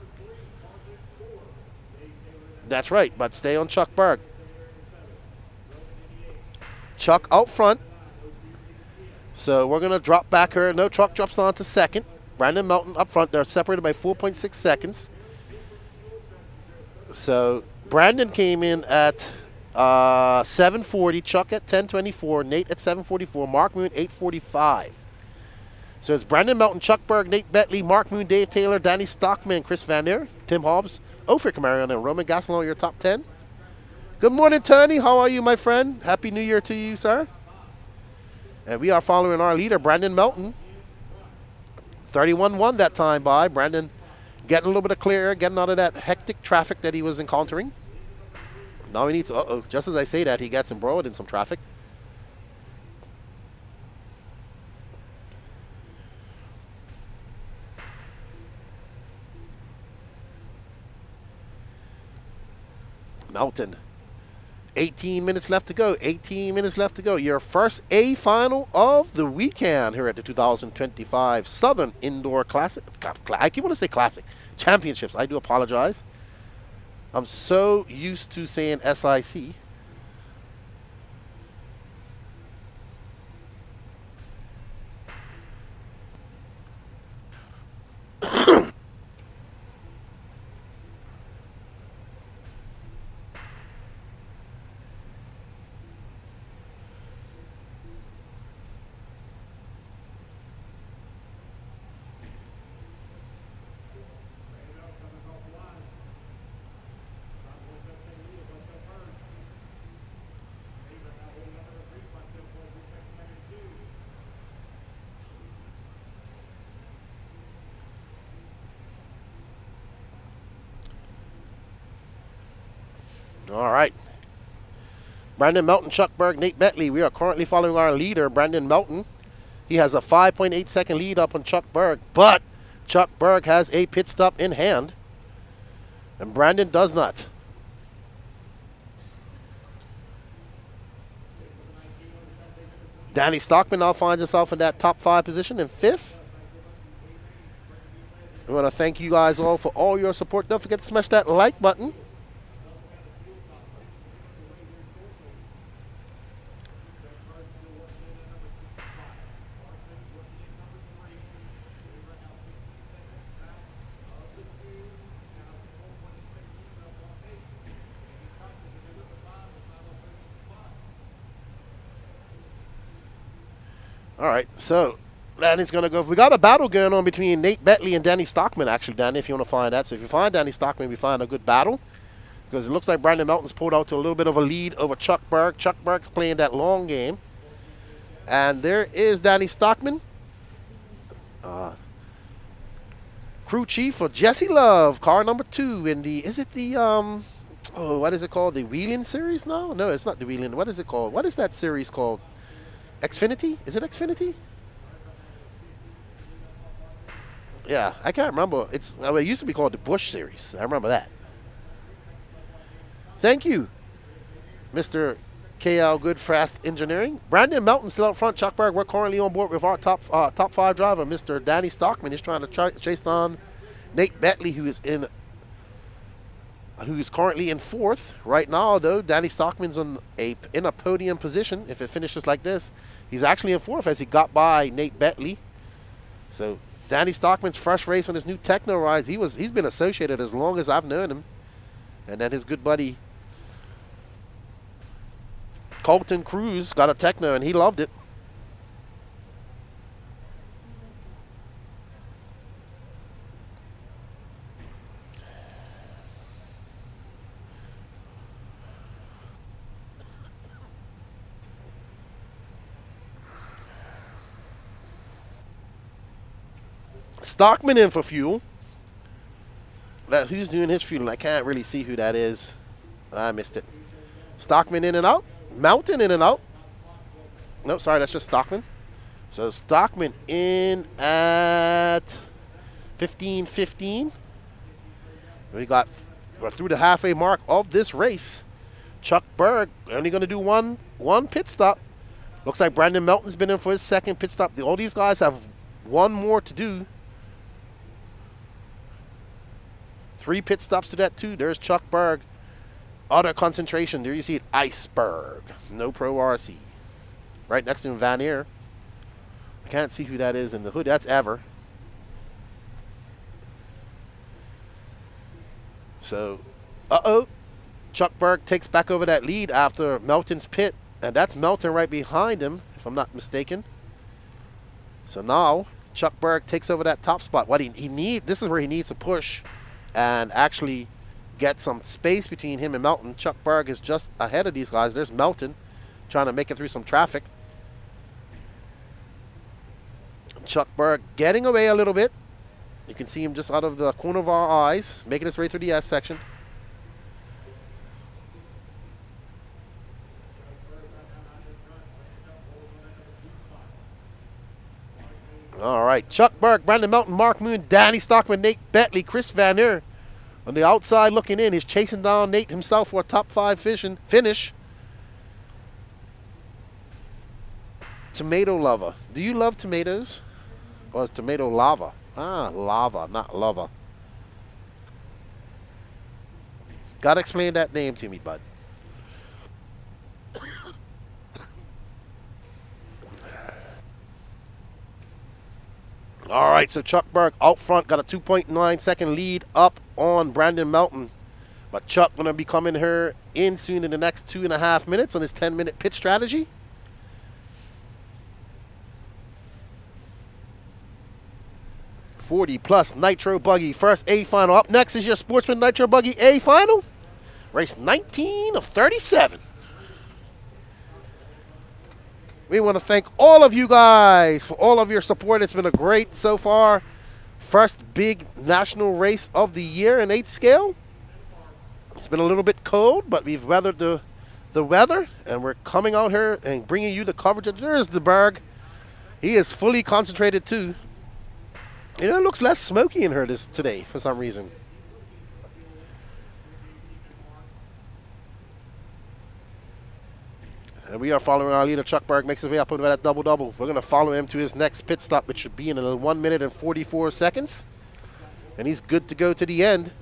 That's right, but stay on Chuck Berg. Chuck out front. So we're going to drop back here. No, Chuck drops down to second. Brandon Melton up front. They're separated by 4.6 seconds. So Brandon came in at 7:40, Chuck at 10:24, Nate at 7:44, Mark Moon 8:45. So it's Brandon Melton, Chuck Berg, Nate Betley, Mark Moon, Dave Taylor, Danny Stockman, Chris Vanier, Tim Hobbs, Ophir Camarion, and Roman Gasolon, your top 10. Good morning, Tony. How are you, my friend? Happy New Year to you, sir. And we are following our leader, Brandon Melton. 31-1 that time by Brandon, getting a little bit of clear air, getting out of that hectic traffic that he was encountering. Now he needs, just as I say that, he gets embroiled in some traffic. Melton. 18 minutes left to go. 18 minutes left to go. Your first A final of the weekend here at the 2025 Southern Indoor Classic. I keep want to say Classic. Championships. I do apologize. I'm so used to saying SIC. All right. Brandon Melton, Chuck Berg, Nate Bentley. We are currently following our leader, Brandon Melton. He has a 5.8 second lead up on Chuck Berg, but Chuck Berg has a pit stop in hand, and Brandon does not. Danny Stockman now finds himself in that top 5 position in 5th. We want to thank you guys all for all your support. Don't forget to smash that like button. All right, so Danny's going to go. We got a battle going on between Nate Bentley and Danny Stockman, actually, Danny, if you want to find that. So if you find Danny Stockman, we find a good battle, because it looks like Brandon Melton's pulled out to a little bit of a lead over Chuck Berg. Chuck Berg's playing that long game. And there is Danny Stockman. Crew chief for Jesse Love, car number 2 in the, is it the, what is it called? The Wheeling series now? No, it's not the Wheeling. What is it called? What is that series called? Xfinity? Is it Xfinity? Yeah, I can't remember. It used to be called the Bush series. I remember that. Thank you, Mr. KL Goodfast Engineering. Brandon Melton still up front. Chuck Berg, we're currently on board with our top 5 driver, Mr. Danny Stockman. He's trying to chase down Nate Bentley, who's currently in 4th. Right now, though, Danny Stockman's in a podium position. If it finishes like this, he's actually in 4th as he got by Nate Bentley. So Danny Stockman's fresh race on his new Techno rides. He's been associated as long as I've known him. And then his good buddy Colton Cruz got a Techno and he loved it. Stockman in for fuel. Who's doing his fuel? I can't really see who that is. I missed it. Stockman in and out. Mountain in and out. No, sorry, that's just Stockman. So Stockman in at 15:15. We're through the halfway mark of this race. Chuck Berg only going to do one pit stop. Looks like Brandon Melton's been in for his 2nd pit stop. All these guys have one more to do. 3 pit stops to that too. There's Chuck Berg. Auto concentration. There you see it. Iceberg. No Pro RC. Right next to him, Van Eer. I can't see who that is in the hood. That's Ever. So, Chuck Berg takes back over that lead after Melton's pit. And that's Melton right behind him, if I'm not mistaken. So now, Chuck Berg takes over that top spot. What this is where he needs to push and actually get some space between him and Melton. Chuck Berg is just ahead of these guys. There's Melton trying to make it through some traffic. Chuck Berg getting away a little bit. You can see him just out of the corner of our eyes, making his way through the S section. All right, Chuck Berg, Brandon Melton, Mark Moon, Danny Stockman, Nate Bentley, Chris Van Aert on the outside looking in. He's chasing down Nate himself for a top 5 finish. Tomato lover. Do you love tomatoes? Or is tomato lava? Ah, lava, not lava. Gotta explain that name to me, bud. All right, so Chuck Berg out front got a 2.9 second lead up on Brandon Melton. But Chuck going to be coming here in soon in the next 2.5 minutes on his 10-minute pitch strategy. +40 Nitro Buggy first A final. Up next is your Sportsman Nitro Buggy A final. Race 19 of 37. We want to thank all of you guys for all of your support. It's been a great so far. First big national race of the year in 8 scale. It's been a little bit cold, but we've weathered the weather, and we're coming out here and bringing you the coverage. There's the Berg. He is fully concentrated too. You know, it looks less smoky in her today for some reason. And we are following our leader. Chuck Berg makes his way up over that double-double. We're going to follow him to his next pit stop, which should be in 1 minute and 44 seconds. And he's good to go to the end.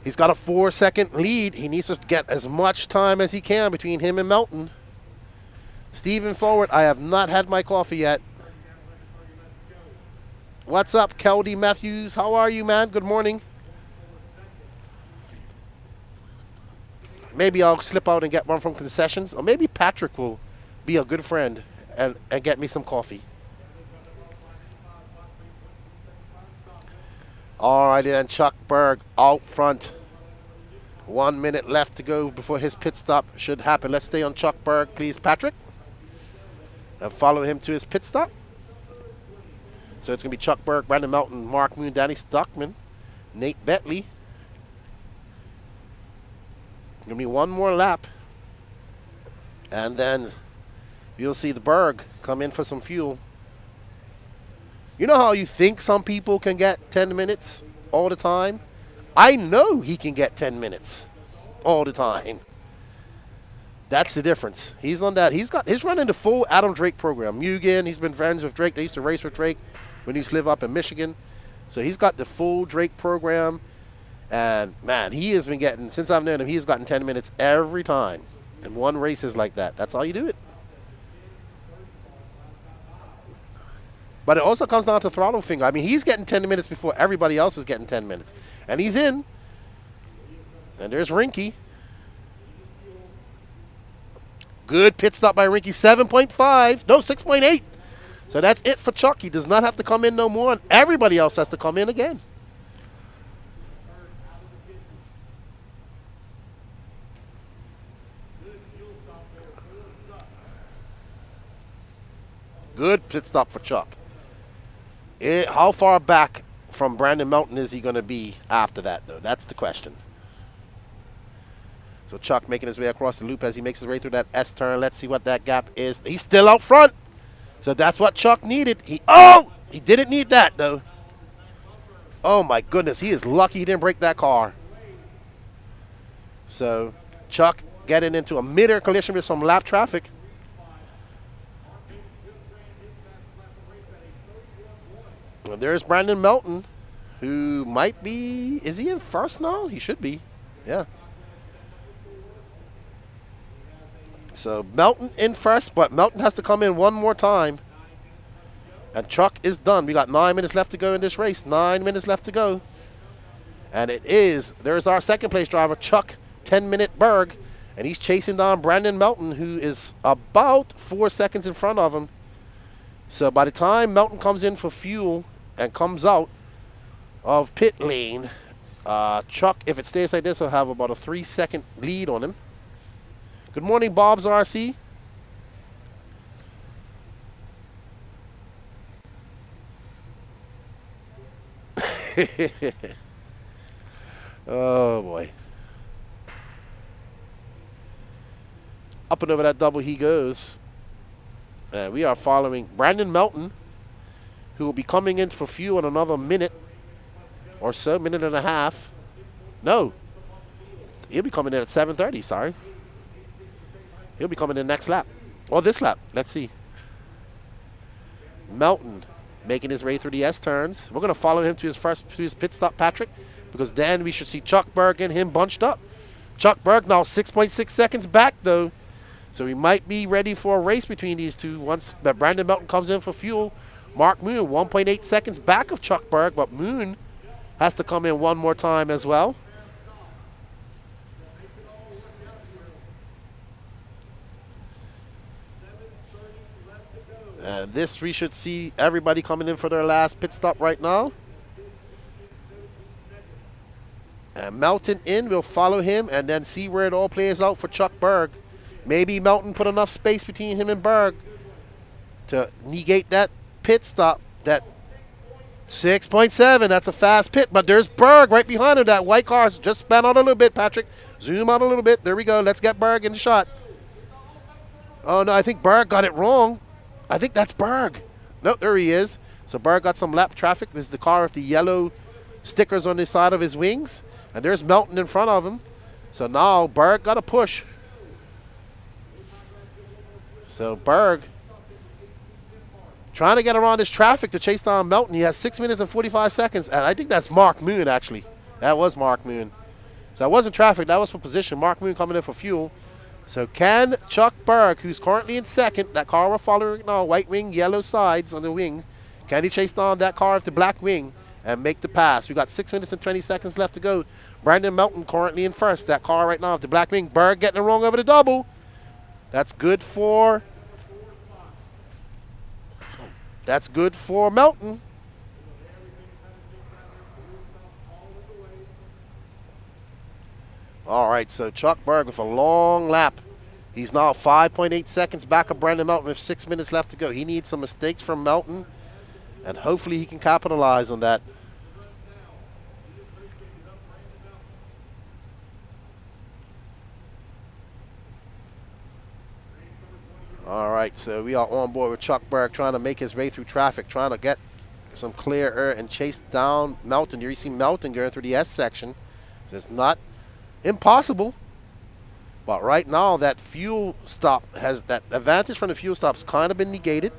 He's got a 4-second lead. He needs to get as much time as he can between him and Melton. Steven forward. I have not had my coffee yet. What's up, Keldy Matthews? How are you, man? Good morning. Maybe I'll slip out and get one from concessions. Or maybe Patrick will be a good friend and get me some coffee. All right, then Chuck Berg out front. 1 minute left to go before his pit stop should happen. Let's stay on Chuck Berg, please, Patrick. And follow him to his pit stop. So it's going to be Chuck Berg, Brandon Melton, Mark Moon, Danny Stockman, Nate Bentley. Going to be one more lap. And then you'll see the Berg come in for some fuel. You know how you think some people can get 10 minutes all the time? I know he can get 10 minutes all the time. That's the difference. He's on that. He's running the full Adam Drake program. Mugen, he's been friends with Drake. They used to race with Drake when he used to live up in Michigan. So he's got the full Drake program. And, man, he has been getting, since I've known him, he has gotten 10 minutes every time. And one race is like that. That's how you do it. But it also comes down to throttle finger. I mean, he's getting 10 minutes before everybody else is getting 10 minutes. And he's in. And there's Rinky. Good pit stop by Rinky. 7.5. No, 6.8. So that's it for Chuck. He does not have to come in no more. And everybody else has to come in again. Good pit stop for Chuck. How far back from Brandon Melton is he going to be after that, though? That's the question. So Chuck making his way across the loop as he makes his way through that S turn. Let's see what that gap is. He's still out front. So that's what Chuck needed. He didn't need that, though. Oh, my goodness. He is lucky he didn't break that car. So Chuck getting into a mid-air collision with some lap traffic. And there's Brandon Melton, who might be, is he in first now? He should be, yeah. So Melton in first, but Melton has to come in one more time. And Chuck is done. We got 9 minutes left to go in this race. 9 minutes left to go. And there's our second place driver, Chuck 10-minute Berg. And he's chasing down Brandon Melton, who is about 4 seconds in front of him. So by the time Melton comes in for fuel and comes out of pit lane, Chuck, if it stays like this, will have about a 3-second lead on him. Good morning, Bob's RC. Oh, boy. Up and over that double he goes. And we are following Brandon Melton, who will be coming in for fuel in another minute or so, minute and a half. No. He'll be coming in at 7:30, sorry. He'll be coming in next lap. Or this lap. Let's see. Melton making his way through the S turns. We're going to follow him to his pit stop, Patrick, because then we should see Chuck Berg and him bunched up. Chuck Berg now 6.6 seconds back, though. So we might be ready for a race between these two once that Brandon Melton comes in for fuel. Mark Moon 1.8 seconds back of Chuck Berg, but Moon has to come in one more time as well. And this, we should see everybody coming in for their last pit stop right now. And Melton in, we'll follow him and then see where it all plays out for Chuck Berg. Maybe Melton put enough space between him and Berg to negate that pit stop. That 6.7, that's a fast pit, but there's Berg right behind him. That white car just spun out a little bit, Patrick. Zoom out a little bit. There we go. Let's get Berg in the shot. Oh, no, I think Berg got it wrong. I think that's Berg. Nope, there he is. So Berg got some lap traffic. This is the car with the yellow stickers on the side of his wings. And there's Melton in front of him. So now Berg got a push. So Berg trying to get around this traffic to chase down Melton. He has 6 minutes and 45 seconds. And I think that's Mark Moon, actually. That was Mark Moon. So that wasn't traffic. That was for position. Mark Moon coming in for fuel. So can Chuck Berg, who's currently in second, that car we're following now, white wing, yellow sides on the wing, can he chase down that car with the black wing and make the pass? We got 6 minutes and 20 seconds left to go. Brandon Melton currently in first. That car right now with the black wing. Berg getting it wrong over the double. That's good for Melton. All right, so Chuck Berg with a long lap. He's now 5.8 seconds back of Brandon Melton with 6 minutes left to go. He needs some mistakes from Melton, and hopefully he can capitalize on that. All right, so we are on board with Chuck Berg trying to make his way through traffic, trying to get some clear air and chase down Melton. You see Melton going through the S section. It's not impossible, but right now that fuel stop has that advantage from the fuel stop's kind of been negated.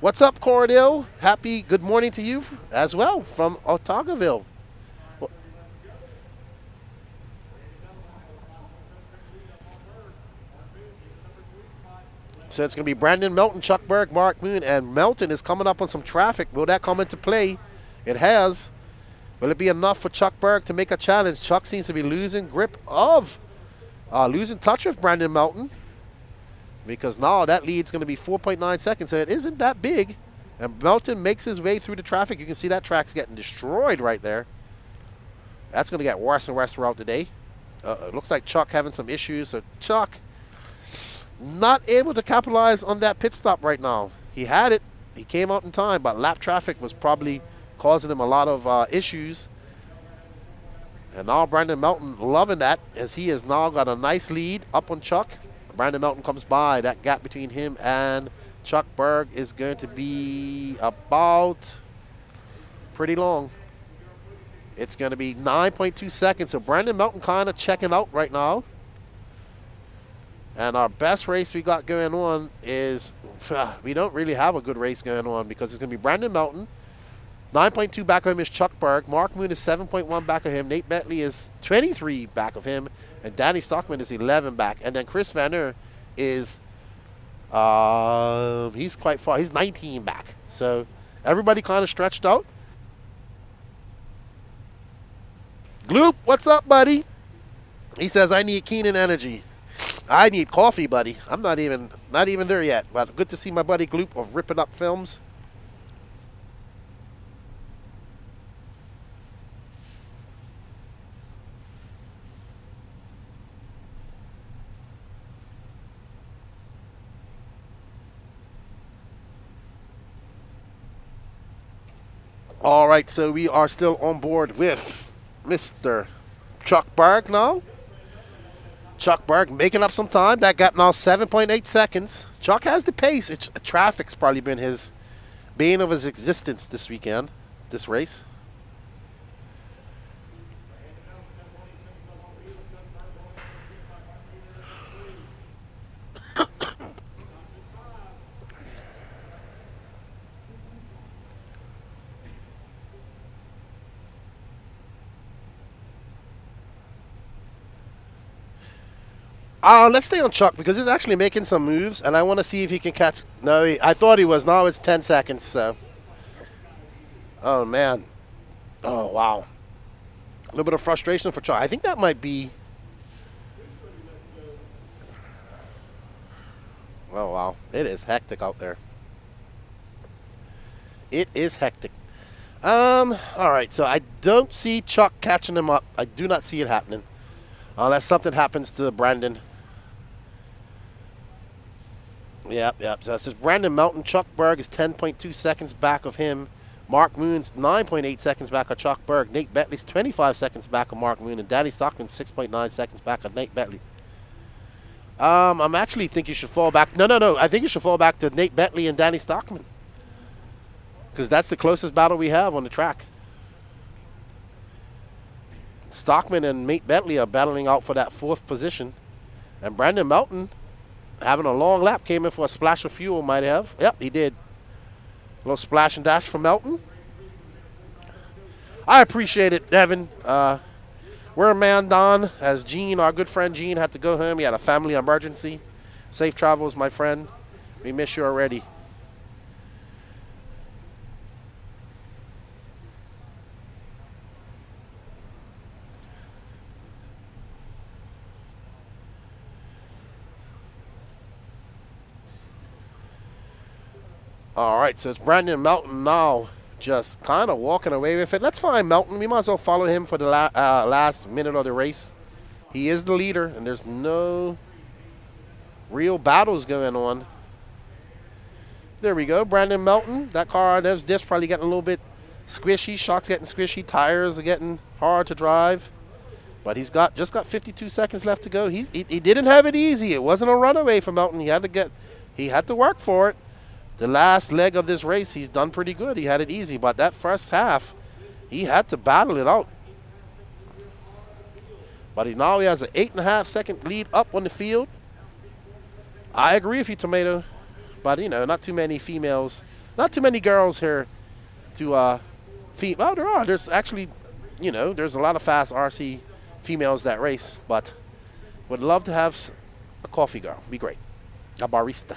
What's up, Cordell? Happy good morning to you as well from Ottagaville. So it's going to be Brandon Melton, Chuck Berg, Mark Moon, and Melton is coming up on some traffic. Will that come into play? It has. Will it be enough for Chuck Berg to make a challenge? Chuck seems to be losing grip of, losing touch with Brandon Melton, because now that lead's going to be 4.9 seconds, so it isn't that big. And Melton makes his way through the traffic. You can see that track's getting destroyed right there. That's going to get worse and worse throughout the day. It looks like Chuck having some issues, so Chuck not able to capitalize on that pit stop right now. He had it. He came out in time, but lap traffic was probably causing him a lot of issues. And now Brandon Melton loving that, as he has now got a nice lead up on Chuck. Brandon Melton comes by. That gap between him and Chuck Berg is going to be about pretty long. It's going to be 9.2 seconds. So Brandon Melton kind of checking out right now. And our best race we got going on is, we don't really have a good race going on, because it's going to be Brandon Melton. 9.2 back of him is Chuck Berg. Mark Moon is 7.1 back of him. Nate Bentley is 23 back of him. And Danny Stockman is 11 back. And then Chris Vanner is, he's quite far. He's 19 back. So everybody kind of stretched out. Gloop, what's up, buddy? He says, I need Keenan energy. I need coffee, buddy. I'm not even there yet. But good to see my buddy Gloop of Ripping Up Films. All right, so we are still on board with Mr. Chuck Berg now. Chuck Berg making up some time. That gap now 7.8 seconds. Chuck has the pace. Traffic's probably been his bane of his existence this weekend, this race. Let's stay on Chuck because he's actually making some moves, and I want to see if he can catch. No, I thought he was. Now it's 10 seconds. So, oh man, oh wow, a little bit of frustration for Chuck. I think that might be. Oh wow, it is hectic out there. It is hectic. All right, so I don't see Chuck catching him up. I do not see it happening, unless something happens to Brandon. Yep. So it says Brandon Melton. Chuck Berg is 10.2 seconds back of him. Mark Moon's 9.8 seconds back of Chuck Berg. Nate Betley's 25 seconds back of Mark Moon. And Danny Stockman's 6.9 seconds back of Nate Betley. I'm actually think you should fall back. No. I think you should fall back to Nate Betley and Danny Stockman. Because that's the closest battle we have on the track. Stockman and Nate Betley are battling out for that 4th position. And Brandon Melton, having a long lap, came in for a splash of fuel, might have. Yep, he did. A little splash and dash for Melton. I appreciate it, Devin. We're a man down, as Gene, our good friend Gene, had to go home. He had a family emergency. Safe travels, my friend. We miss you already. All right, so it's Brandon Melton now just kind of walking away with it. That's fine, Melton. We might as well follow him for the last minute of the race. He is the leader, and there's no real battles going on. There we go, Brandon Melton. That car, those diffs probably getting a little bit squishy. Shocks getting squishy. Tires are getting hard to drive. But he's just got 52 seconds left to go. He didn't have it easy. It wasn't a runaway for Melton. He had to work for it. The last leg of this race, he's done pretty good. He had it easy, but that first half, he had to battle it out. But now he has an 8.5 second lead up on the field. I agree with you, Tomato. But, not too many females, not too many girls here to well, there are. There's actually, there's a lot of fast RC females that race, but would love to have a coffee girl. Be great. A barista.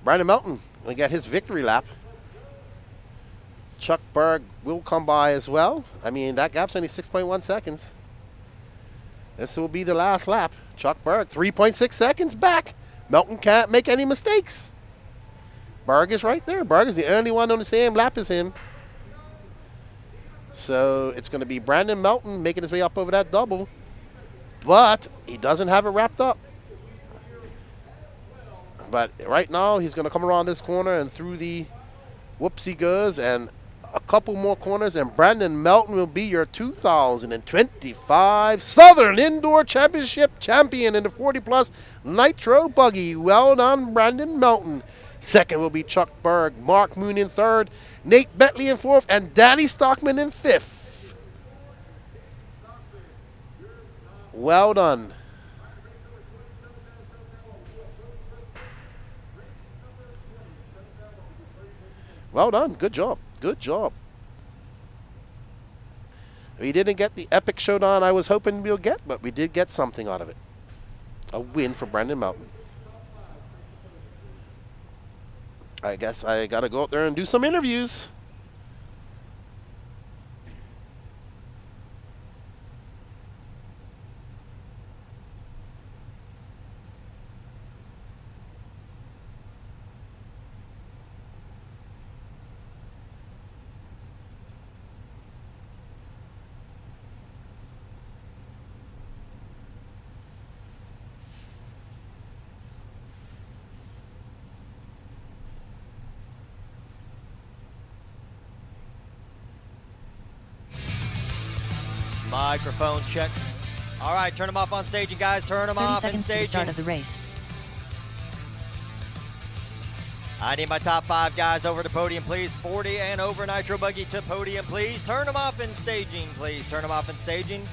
Brandon Melton will get his victory lap. Chuck Berg will come by as well. I mean, that gap's only 6.1 seconds. This will be the last lap. Chuck Berg, 3.6 seconds back. Melton can't make any mistakes. Berg is right there. Berg is the only one on the same lap as him. So it's going to be Brandon Melton making his way up over that double. But he doesn't have it wrapped up. But right now, he's going to come around this corner and through the whoopsie goes and a couple more corners, and Brandon Melton will be your 2025 Southern Indoor Championship champion in the 40-plus Nitro Buggy. Well done, Brandon Melton. Second will be Chuck Berg, Mark Moon in third, Nate Betley in fourth, and Danny Stockman in fifth. Well done. Well done. Good job. Good job. We didn't get the epic showdown I was hoping we'll get, but we did get something out of it. A win for Brandon Melton. I guess I got to go out there and do some interviews. Microphone check. All right, turn them off on staging, guys. Turn them 30 off and seconds to the staging. start of the race. I need my top 5 guys over to podium, please. 40 and over nitro buggy to podium, please. Turn them off and staging, please. Turn them off and staging.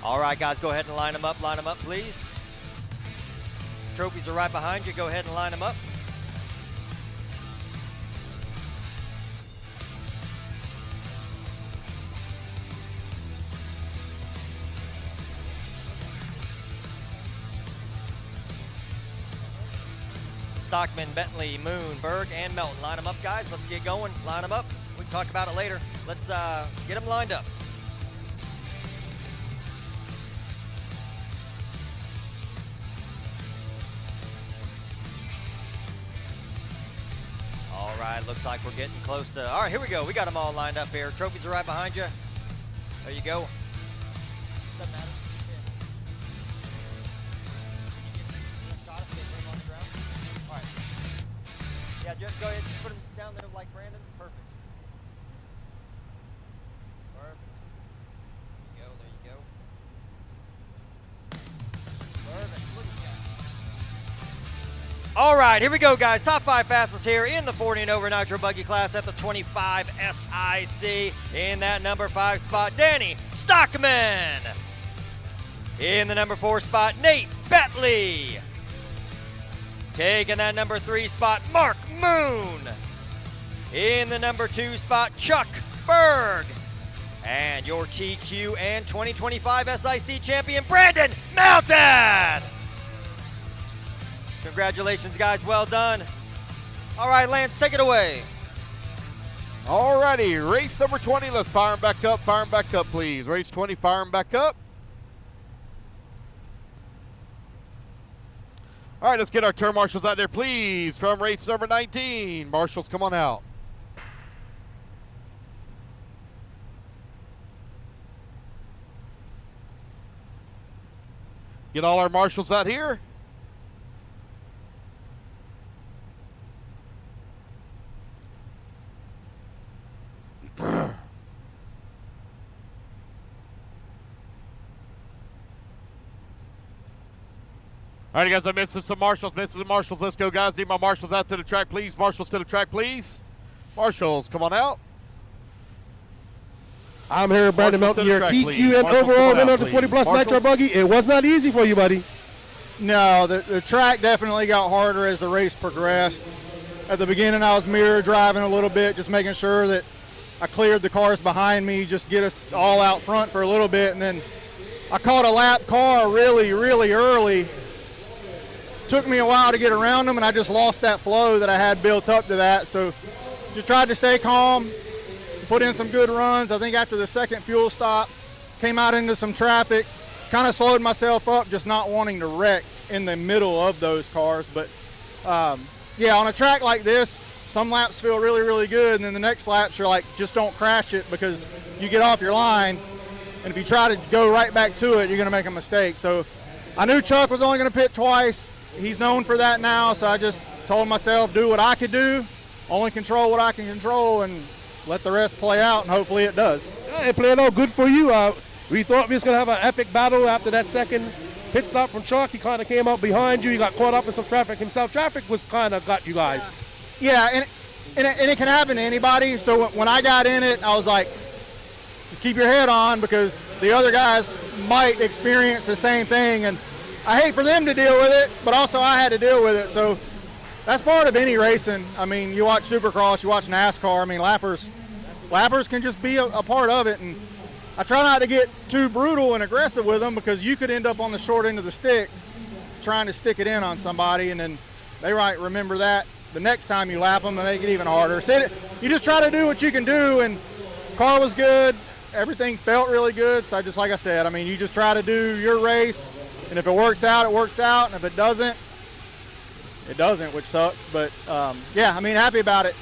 All right, guys, go ahead and line them up. Line them up, please. Trophies are right behind you. Go ahead and line them up. Stockman, Bentley, Moon, Berg, and Melton. Line them up, guys. Let's get going. Line them up. We can talk about it later. Let's get them lined up. All right, looks like we're getting close to. All right, here we go. We got them all lined up here. Trophies are right behind you. There you go. Doesn't matter. All right. Yeah, just go ahead and put them down there like Brandon. Perfect. Perfect. There you go. Perfect. Look at that. All right, here we go, guys. Top 5 fastest here in the 40 and over nitro buggy class at the 25 SIC. In that number 5 spot, Danny Stockman. In the number 4 spot, Nate Bentley. Taking that number 3 spot, Mark Moon. In the number 2 spot, Chuck Berg. And your TQ and 2025 SIC champion, Brandon Mountain. Congratulations, guys. Well done. All right, Lance, take it away. All righty, race number 20. Let's fire him back up. Fire him back up, please. Race 20, fire him back up. All right, let's get our turn marshals out there, please, from race number 19. Marshals, come on out. Get all our marshals out here. All right, guys, I'm missing some marshals. Let's go, guys. Need my marshals out to the track, please. Marshals to the track, please. Marshals, come on out. I'm here, Brandon Marshals Melton, to the your track, TQ please. and Marshals, overall come on winner out, of the 40 please. plus Nitro Marshals. Buggy. It was not easy for you, buddy. No, the track definitely got harder as the race progressed. At the beginning, I was mirror driving a little bit, just making sure that I cleared the cars behind me, just get us all out front for a little bit. And then I caught a lap car really, really early. Took me a while to get around them, and I just lost that flow that I had built up to that. So just tried to stay calm, put in some good runs. I think after the second fuel stop, came out into some traffic, kind of slowed myself up, just not wanting to wreck in the middle of those cars. But yeah, on a track like this, some laps feel really, really good, and then the next laps you're like, just don't crash it, because you get off your line, and if you try to go right back to it, you're going to make a mistake. So I knew Chuck was only going to pit twice. He's known for that now, so I just told myself, do what I could do, only control what I can control, and let the rest play out, and hopefully it does. Yeah, it played out good for you. We thought we was going to have an epic battle after that second pit stop from Chuck. He kind of came up behind you. He got caught up in some traffic himself. Traffic was kind of got you guys. Yeah, and it can happen to anybody. So when I got in it, I was like, just keep your head on, because the other guys might experience the same thing. And I hate for them to deal with it, but also I had to deal with it. So that's part of any racing. I mean, you watch Supercross, you watch NASCAR. I mean, lappers can just be a part of it. And I try not to get too brutal and aggressive with them, because you could end up on the short end of the stick trying to stick it in on somebody, and then they might remember that the next time you lap them and make it even harder. So you just try to do what you can do, and car was good. Everything felt really good. So just like I said, I mean, you just try to do your race, And if it works out, it works out. And if it doesn't, it doesn't, which sucks. But, yeah, I mean, happy about it.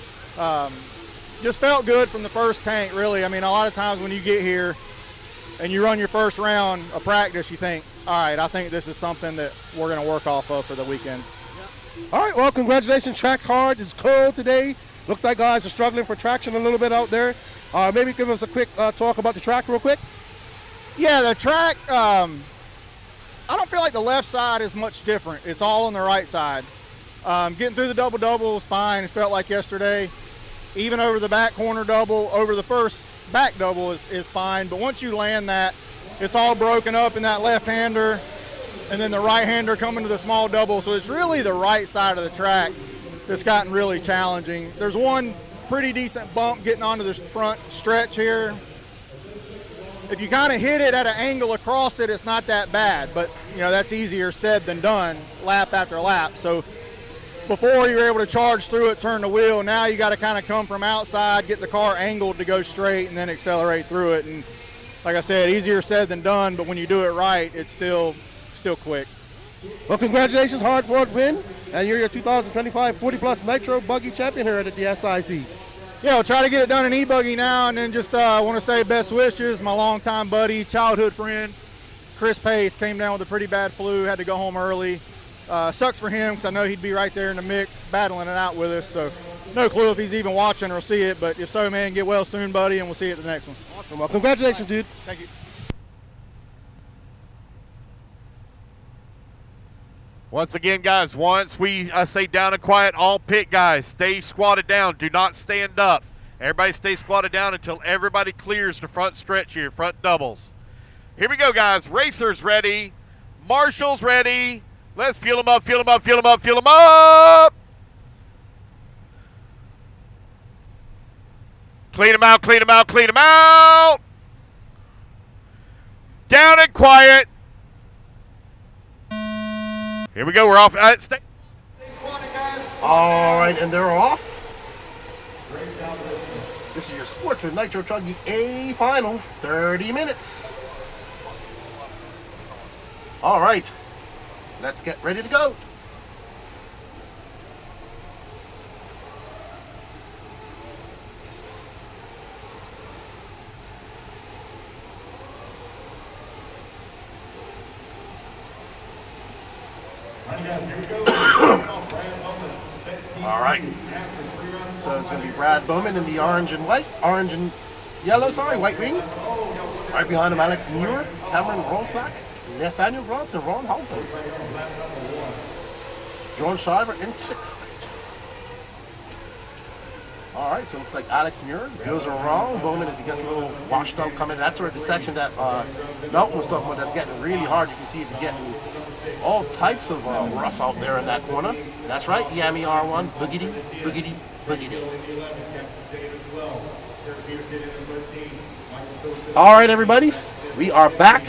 Just felt good from the first tank, really. I mean, a lot of times when you get here and you run your first round of practice, you think, all right, I think this is something that we're going to work off of for the weekend. All right, well, congratulations. Track's hard. It's cold today. Looks like guys are struggling for traction a little bit out there. Maybe give us a quick talk about the track real quick. Yeah, the track, I don't feel like the left side is much different. It's all on the right side. Getting through the double-double was fine. It felt like yesterday. Even over the back corner double, over the first back double is fine. But once you land that, it's all broken up in that left-hander and then the right-hander coming to the small double. So it's really the right side of the track that's gotten really challenging. There's one pretty decent bump getting onto this front stretch here. If you kind of hit it at an angle across it, it's not that bad. But, you know, that's easier said than done, lap after lap. So before you were able to charge through it, turn the wheel, now you got to kind of come from outside, get the car angled to go straight, and then accelerate through it. And like I said, easier said than done, but when you do it right, it's still quick. Well, congratulations, hard-fought win, and you're your 2025 40-plus Nitro Buggy champion here at the SIC. Yeah, we'll try to get it done in ebuggy now, and then just want to say best wishes. My longtime buddy, childhood friend, Chris Pace, came down with a pretty bad flu, had to go home early. Sucks for him because I know he'd be right there in the mix, battling it out with us. So no clue if he's even watching or see it, but if so, man, get well soon, buddy, and we'll see you at the next one. Awesome. Well, congratulations, dude. Thank you. Once again, guys, once we say down and quiet, all pit guys, stay squatted down. Do not stand up. Everybody stay squatted down until everybody clears the front stretch here, front doubles. Here we go, guys. Racers ready. Marshall's ready. Let's fuel them up, fuel them up, fuel them up, fuel them up. Clean them out, clean them out, clean them out. Down and quiet. Here we go. We're off. Stay. All right, and they're off. This is your Sportsman Nitro Truggy A final, 30 minutes. All right, let's get ready to go. All right. So it's going to be Brad Bowman in the orange and yellow, white wing. Right behind him, Alex Muir, Cameron Roslack, Nathaniel Grubbs, and Ron Halton. John Shiver in sixth. All right, so it looks like Alex Muir goes around Bowman as he gets a little washed out coming. That's where the section that Melton was talking about that's getting really hard. You can see it's getting all types of rough out there in that corner. That's right, Yami R1, boogity, boogity, boogity. All right, everybody's, we are back.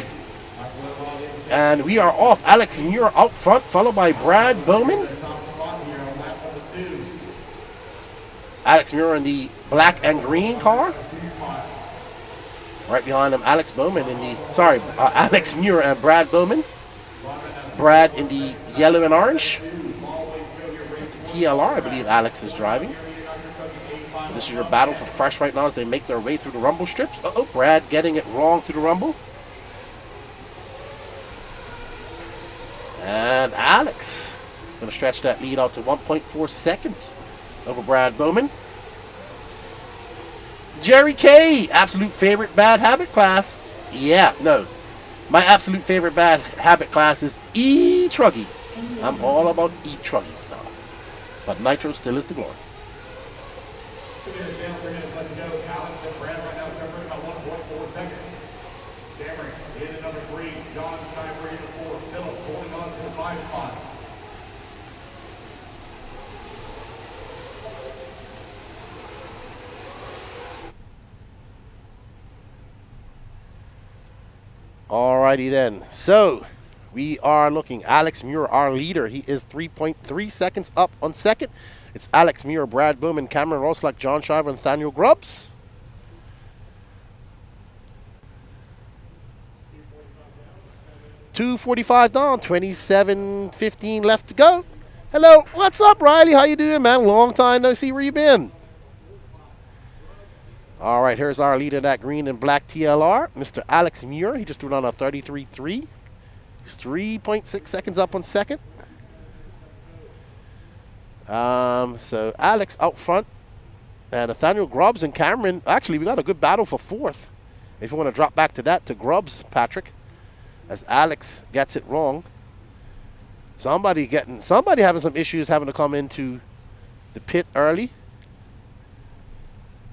And we are off. Alex Muir out front, followed by Brad Bowman. Alex Muir in the black and green car. Right behind him, Alex Muir and Brad Bowman. Brad in the yellow and orange. It's a TLR, I believe Alex is driving. And this is your battle for fresh right now as they make their way through the rumble strips. Uh-oh, Brad getting it wrong through the rumble. And Alex going to stretch that lead out to 1.4 seconds over Brad Bowman. Jerry K, absolute favorite bad habit class. Yeah, no. My absolute favorite bad habit class is E-Truggy. I'm all about E-Truggy now. But Nitro still is the glory. 2 minutes down, 3 minutes left to go. Alex and Brad right now separated about 1.4 seconds. Cameron in at number 3. John Shiver in at 4. Phillips holding on to the 5 spot. Alrighty then. So we are looking. Alex Muir, our leader. He is 3.3 seconds up on second. It's Alex Muir, Brad Bowman, Cameron Roslack, John Shiver, and Nathaniel Grubbs. 2:45 down, 27:15 left to go. Hello, what's up, Riley? How you doing, man? Long time no see. Where you been? All right, here's our leader, that green and black TLR, Mr. Alex Muir. He just threw down a 33.3. He's 3.6 seconds up on second. So Alex out front, and Nathaniel Grubbs and Cameron. Actually, we got a good battle for fourth. If you want to drop back to that, to Grubbs, Patrick, as Alex gets it wrong. Somebody having some issues having to come into the pit early.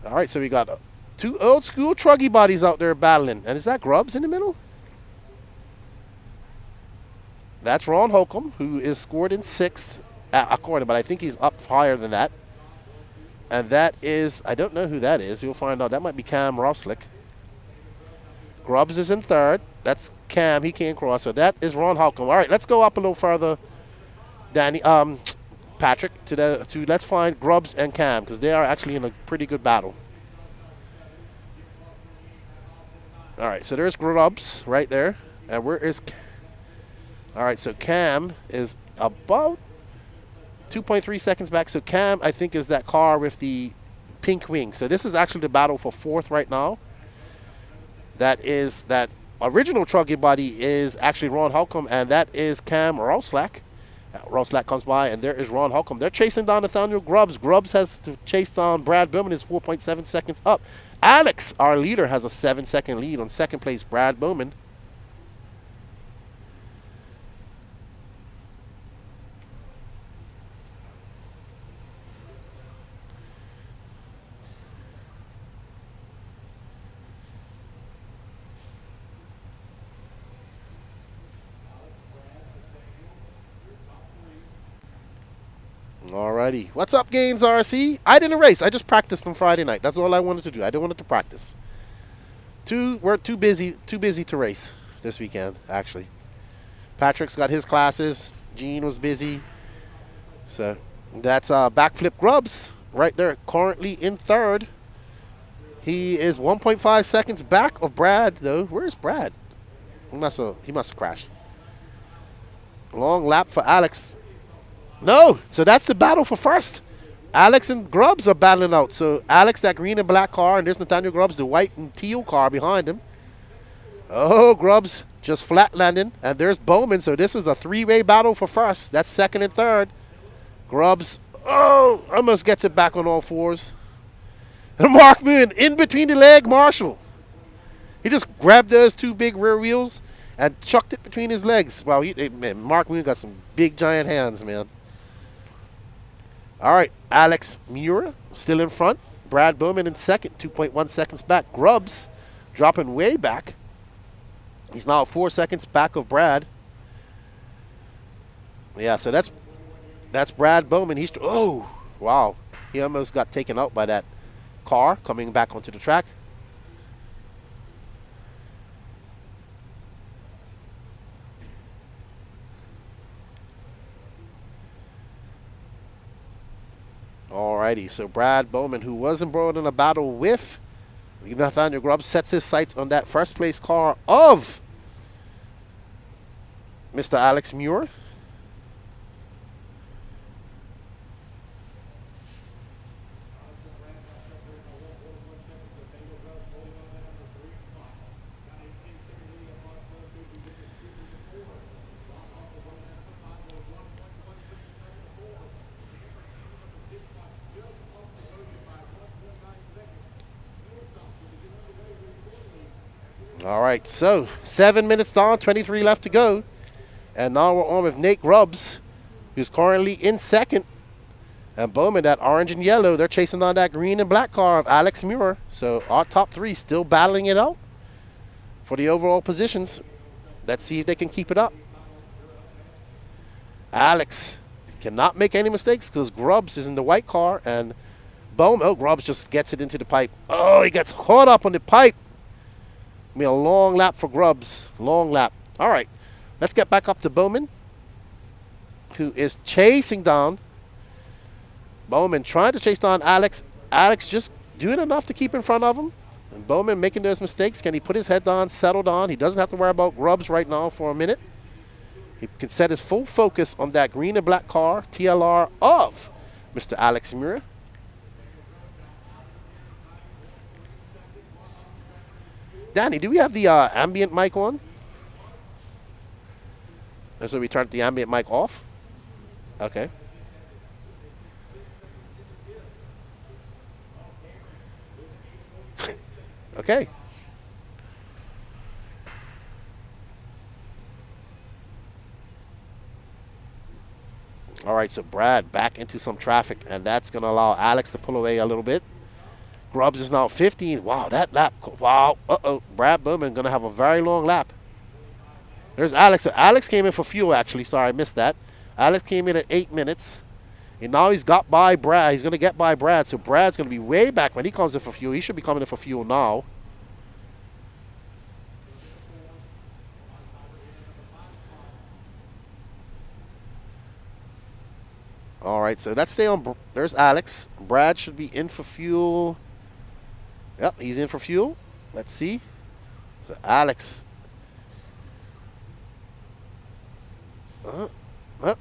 All right, so we got two old school truggy bodies out there battling. And is that Grubbs in the middle? That's Ron Holcomb, who is scored in sixth, according, but I think he's up higher than that. And that is, I don't know who that is. We'll find out. That might be Cam Roslick. Grubbs is in third. That's Cam. He can't cross. So that is Ron Holcomb. All right, let's go up a little further, Danny. Patrick, to let's find Grubbs and Cam, because they are actually in a pretty good battle. All right, so there's Grubbs right there. And where is... All right, so Cam is about 2.3 seconds back. So Cam, I think, is that car with the pink wing. So this is actually the battle for fourth right now. That is that original truggy body is actually Ron Holcomb, and that is Cam Roslack. Roslack comes by, and there is Ron Holcomb. They're chasing down Nathaniel Grubbs. Grubbs has to chase down Brad Bowman. Is 4.7 seconds up. Alex, our leader, has a 7-second lead on second place, Brad Bowman. Alrighty. What's up, Games RC? I didn't race. I just practiced on Friday night. That's all I wanted to do. I didn't want to practice. We're too busy to race this weekend, actually. Patrick's got his classes. Gene was busy. So that's Backflip Grubbs right there, currently in third. He is 1.5 seconds back of Brad, though. Where's Brad? He must have crashed. Long lap for Alex. No, so that's the battle for first. Alex and Grubbs are battling out. So Alex, that green and black car, and there's Nathaniel Grubbs, the white and teal car behind him. Oh, Grubbs just flat landing, and there's Bowman. So this is a three-way battle for first. That's second and third. Grubbs, almost gets it back on all fours. And Mark Moon in between the leg, Marshall. He just grabbed those two big rear wheels and chucked it between his legs. Wow, man, Mark Moon got some big giant hands, man. All right, Alex Muir still in front. Brad Bowman in second, 2.1 seconds back. Grubbs dropping way back. He's now 4 seconds back of Brad. Yeah, so that's Brad Bowman. Wow. He almost got taken out by that car coming back onto the track. Alrighty, so Brad Bowman, who was embroiled in a battle with Nathaniel Grubbs, sets his sights on that first place car of Mr. Alex Muir. All right, so 7 minutes down, 23 left to go. And now we're on with Nate Grubbs, who's currently in second. And Bowman, that orange and yellow, they're chasing on that green and black car of Alex Muir. So our top three still battling it out for the overall positions. Let's see if they can keep it up. Alex cannot make any mistakes because Grubbs is in the white car. And Bowman, Grubbs just gets it into the pipe. Oh, he gets caught up on the pipe. I mean, a long lap for Grubbs. Long lap. All right. Let's get back up to Bowman, who is chasing down. Bowman trying to chase down Alex. Alex just doing enough to keep in front of him. And Bowman making those mistakes. Can he put his head on, settled on? He doesn't have to worry about grubs right now for a minute. He can set his full focus on that green and black car, TLR of Mr. Alex Mura. Danny, do we have the ambient mic on? So we turned the ambient mic off? Okay. Okay. All right, so Brad back into some traffic, and that's going to allow Alex to pull away a little bit. Grubbs is now 15. Wow, that lap. Wow. Uh-oh. Brad Bowman going to have a very long lap. There's Alex. So Alex came in for fuel, actually. Sorry, I missed that. Alex came in at 8 minutes. And now he's got by Brad. He's going to get by Brad. So Brad's going to be way back when he comes in for fuel. He should be coming in for fuel now. All right, so let's stay on. There's Alex. Brad should be in for fuel. Yep, he's in for fuel. Let's see. So Alex.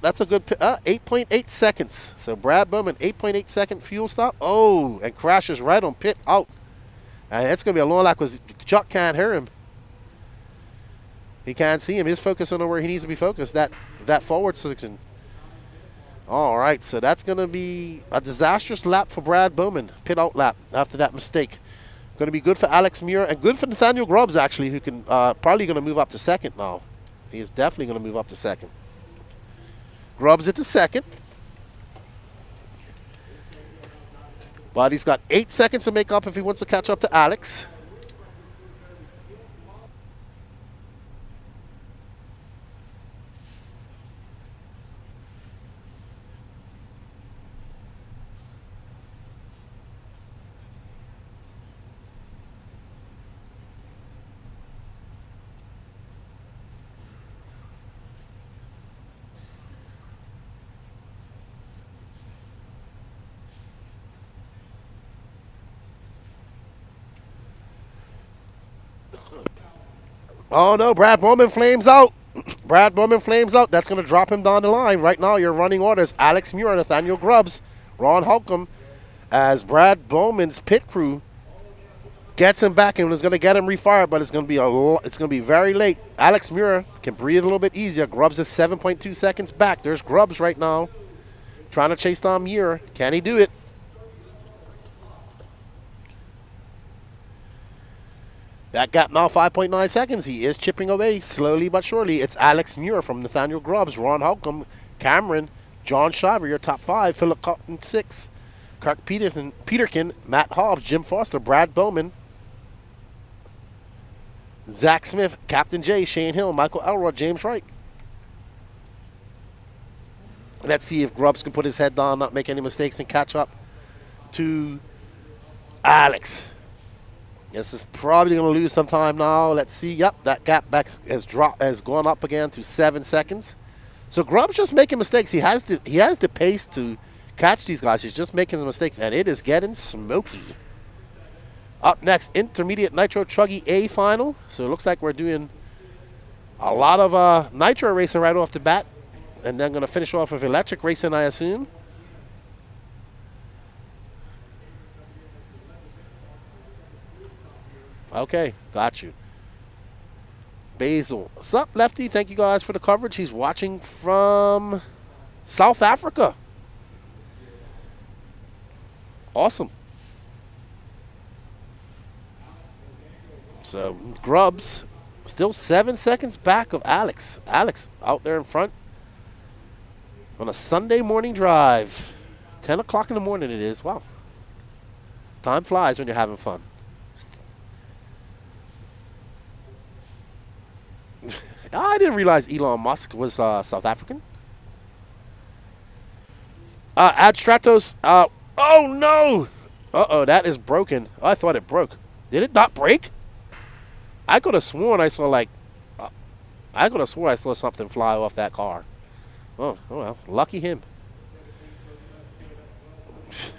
That's a good 8.8 seconds. So Brad Bowman, 8.8 second fuel stop. Oh, and crashes right on pit out. And it's going to be a long lap because Chuck can't hear him. He can't see him. He's focusing on where he needs to be focused, that forward section. All right, so that's going to be a disastrous lap for Brad Bowman. Pit out lap after that mistake. Going to be good for Alex Muir and good for Nathaniel Grubbs, actually, who can probably going to move up to second now. He is definitely going to move up to second. Grubbs into second. But he's got 8 seconds to make up if he wants to catch up to Alex. Oh, no, Brad Bowman flames out. Brad Bowman flames out. That's going to drop him down the line. Right now, your running orders, Alex Muir, Nathaniel Grubbs, Ron Holcomb, as Brad Bowman's pit crew gets him back and is going to get him refired, but it's going to be very late. Alex Muir can breathe a little bit easier. Grubbs is 7.2 seconds back. There's Grubbs right now trying to chase down Muir. Can he do it? That gap now 5.9 seconds. He is chipping away slowly but surely. It's Alex Muir from Nathaniel Grubbs, Ron Holcomb, Cameron, John Shiver, your top 5, Philip Cotton 6, Kirk Peterkin, Matt Hobbs, Jim Foster, Brad Bowman, Zach Smith, Captain J, Shane Hill, Michael Elrod, James Wright. Let's see if Grubbs can put his head down, not make any mistakes, and catch up to Alex. This is probably going to lose some time now. Let's see. Yep, that gap back has gone up again to 7 seconds. So Grubbs just making mistakes. He has the pace to catch these guys. He's just making the mistakes, and it is getting smoky. Up next, intermediate nitro truggy A final. So it looks like we're doing a lot of nitro racing right off the bat, and then going to finish off with electric racing, I assume. Okay, got you. Basil. What's up, Lefty? Thank you guys for the coverage. He's watching from South Africa. Awesome. So, Grubbs still 7 seconds back of Alex. Alex out there in front on a Sunday morning drive. 10 o'clock in the morning it is. Wow. Time flies when you're having fun. I didn't realize Elon Musk was South African. Ad Stratos. Oh, no. Uh-oh, that is broken. Oh, I thought it broke. Did it not break? I could have sworn I saw, something fly off that car. Oh well, lucky him.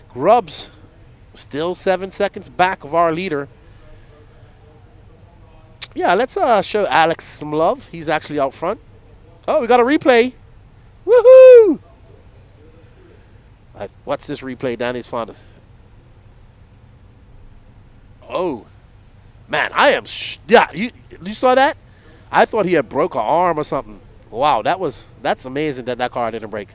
Grubbs still 7 seconds back of our leader. Yeah, let's show Alex some love. He's actually out front. Oh, we got a replay. Woohoo! What's this replay Danny's fondest? Oh, man, I am. Yeah, you saw that? I thought he had broke an arm or something. Wow, that's amazing that car didn't break.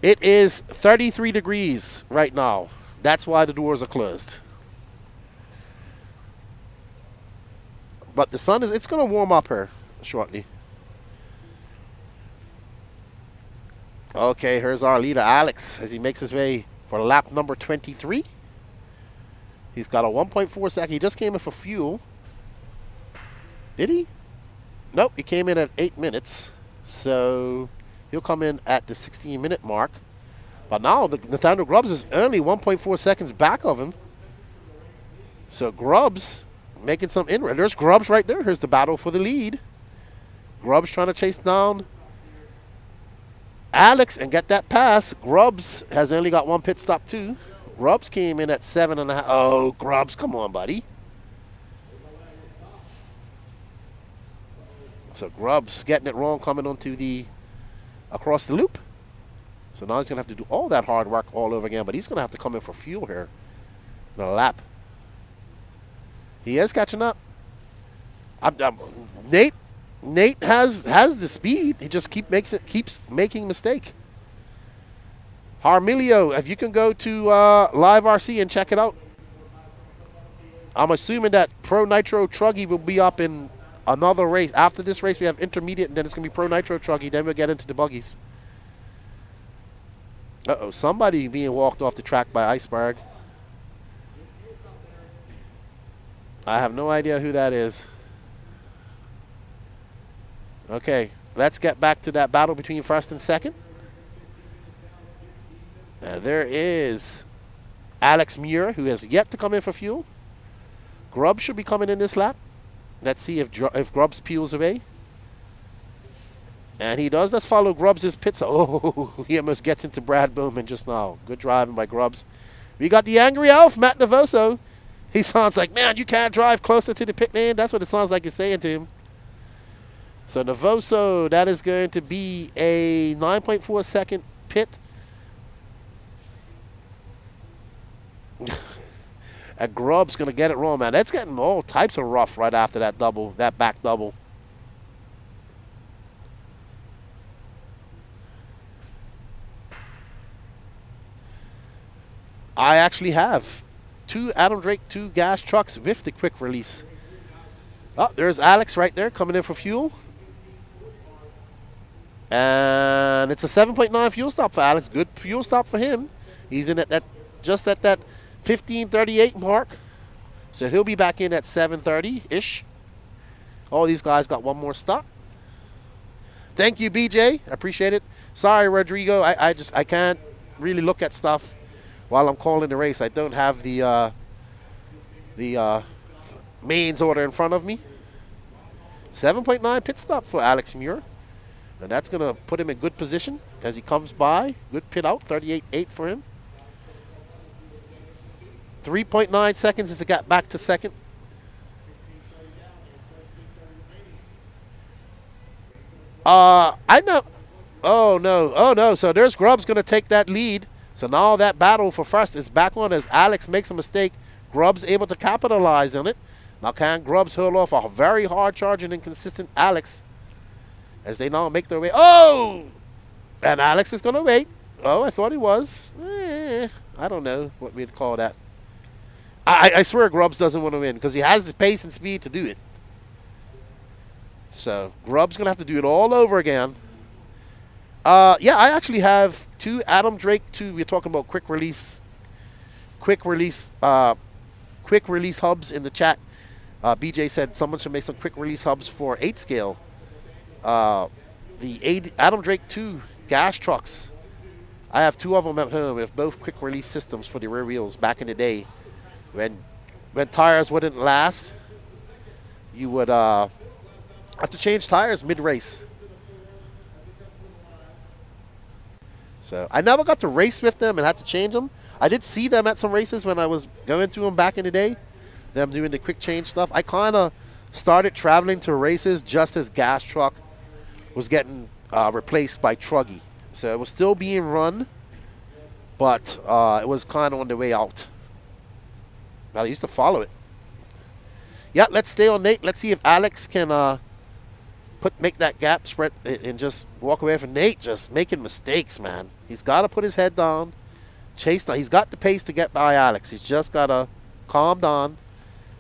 It is 33 degrees right now. That's why the doors are closed. But the sun it's going to warm up here shortly. Okay, here's our leader, Alex, as he makes his way for lap number 23. He's got a 1.4 second. He just came in for fuel. Did he? Nope, he came in at 8 minutes. So he'll come in at the 16-minute mark. But now Nathaniel Grubbs is only 1.4 seconds back of him. So Grubbs making some inroad. There's Grubbs right there. Here's the battle for the lead. Grubbs trying to chase down Alex and get that pass. Grubbs has only got one pit stop too. Grubbs came in at 7.5. Oh, Grubbs, come on, buddy. So Grubbs getting it wrong coming onto across the loop. So now he's going to have to do all that hard work all over again, but he's going to have to come in for fuel here in a lap. He is catching up. Nate has the speed. He just keeps making mistake. Harmilio, if you can go to Live RC and check it out. I'm assuming that Pro Nitro Truggy will be up in another race. After this race, we have intermediate, and then it's going to be Pro Nitro Truggy. Then we'll get into the buggies. Uh-oh, somebody being walked off the track by Iceberg. I have no idea who that is. Okay, let's get back to that battle between first and second. There is Alex Muir, who has yet to come in for fuel. Grubbs should be coming in this lap. Let's see if Grubbs peels away. And he does. Let's follow Grubbs' pits. Oh, he almost gets into Brad Bowman just now. Good driving by Grubbs. We got the angry elf, Matt Devoso. He sounds like, man, you can't drive closer to the pit lane. That's what it sounds like he's saying to him. So Navoso, that is going to be a 9.4 second pit. And Grubb's going to get it wrong, man. That's getting all types of rough right after that double, that back double. I actually have two Adam Drake 2 gas trucks with the quick release. Oh, there's Alex right there coming in for fuel. And it's a 7.9 fuel stop for Alex. Good fuel stop for him. He's in at just at that 15:38 mark. So he'll be back in at 7:30-ish. All these guys got one more stop. Thank you, BJ. I appreciate it. Sorry, Rodrigo. I can't really look at stuff while I'm calling the race. I don't have the mains order in front of me. 7.9 pit stop for Alex Muir. And that's going to put him in good position as he comes by. Good pit out, 38.8 for him. 3.9 seconds as he got back to second. I know. Oh, no. Oh, no. So there's Grubbs going to take that lead. So now that battle for first is back on as Alex makes a mistake. Grubbs able to capitalize on it. Now can Grubbs hold off a very hard-charging and consistent Alex as they now make their way. Oh! And Alex is going to wait. Oh, I thought he was. I don't know what we'd call that. I swear Grubbs doesn't want to win because he has the pace and speed to do it. So Grubbs going to have to do it all over again. Yeah, I actually have two Adam Drake 2. We're talking about quick release hubs in the chat. BJ said someone should make some quick release hubs for 8 scale. The Adam Drake 2 gas trucks. I have 2 of them at home with both quick release systems for the rear wheels back in the day. When tires wouldn't last, you would have to change tires mid-race. So I never got to race with them and had to change them. I did see them at some races when I was going to them back in the day. them doing the quick change stuff. I kind of started traveling to races just as Gas Truck was getting replaced by Truggy. So it was still being run, but it was kind of on the way out. But I used to follow it. Yeah, let's stay on Nate. Let's see if Alex can make that gap spread and just walk away from Nate. Just making mistakes, man. He's got to put his head down, chase down. He's got the pace to get by Alex. He's just got to calm down,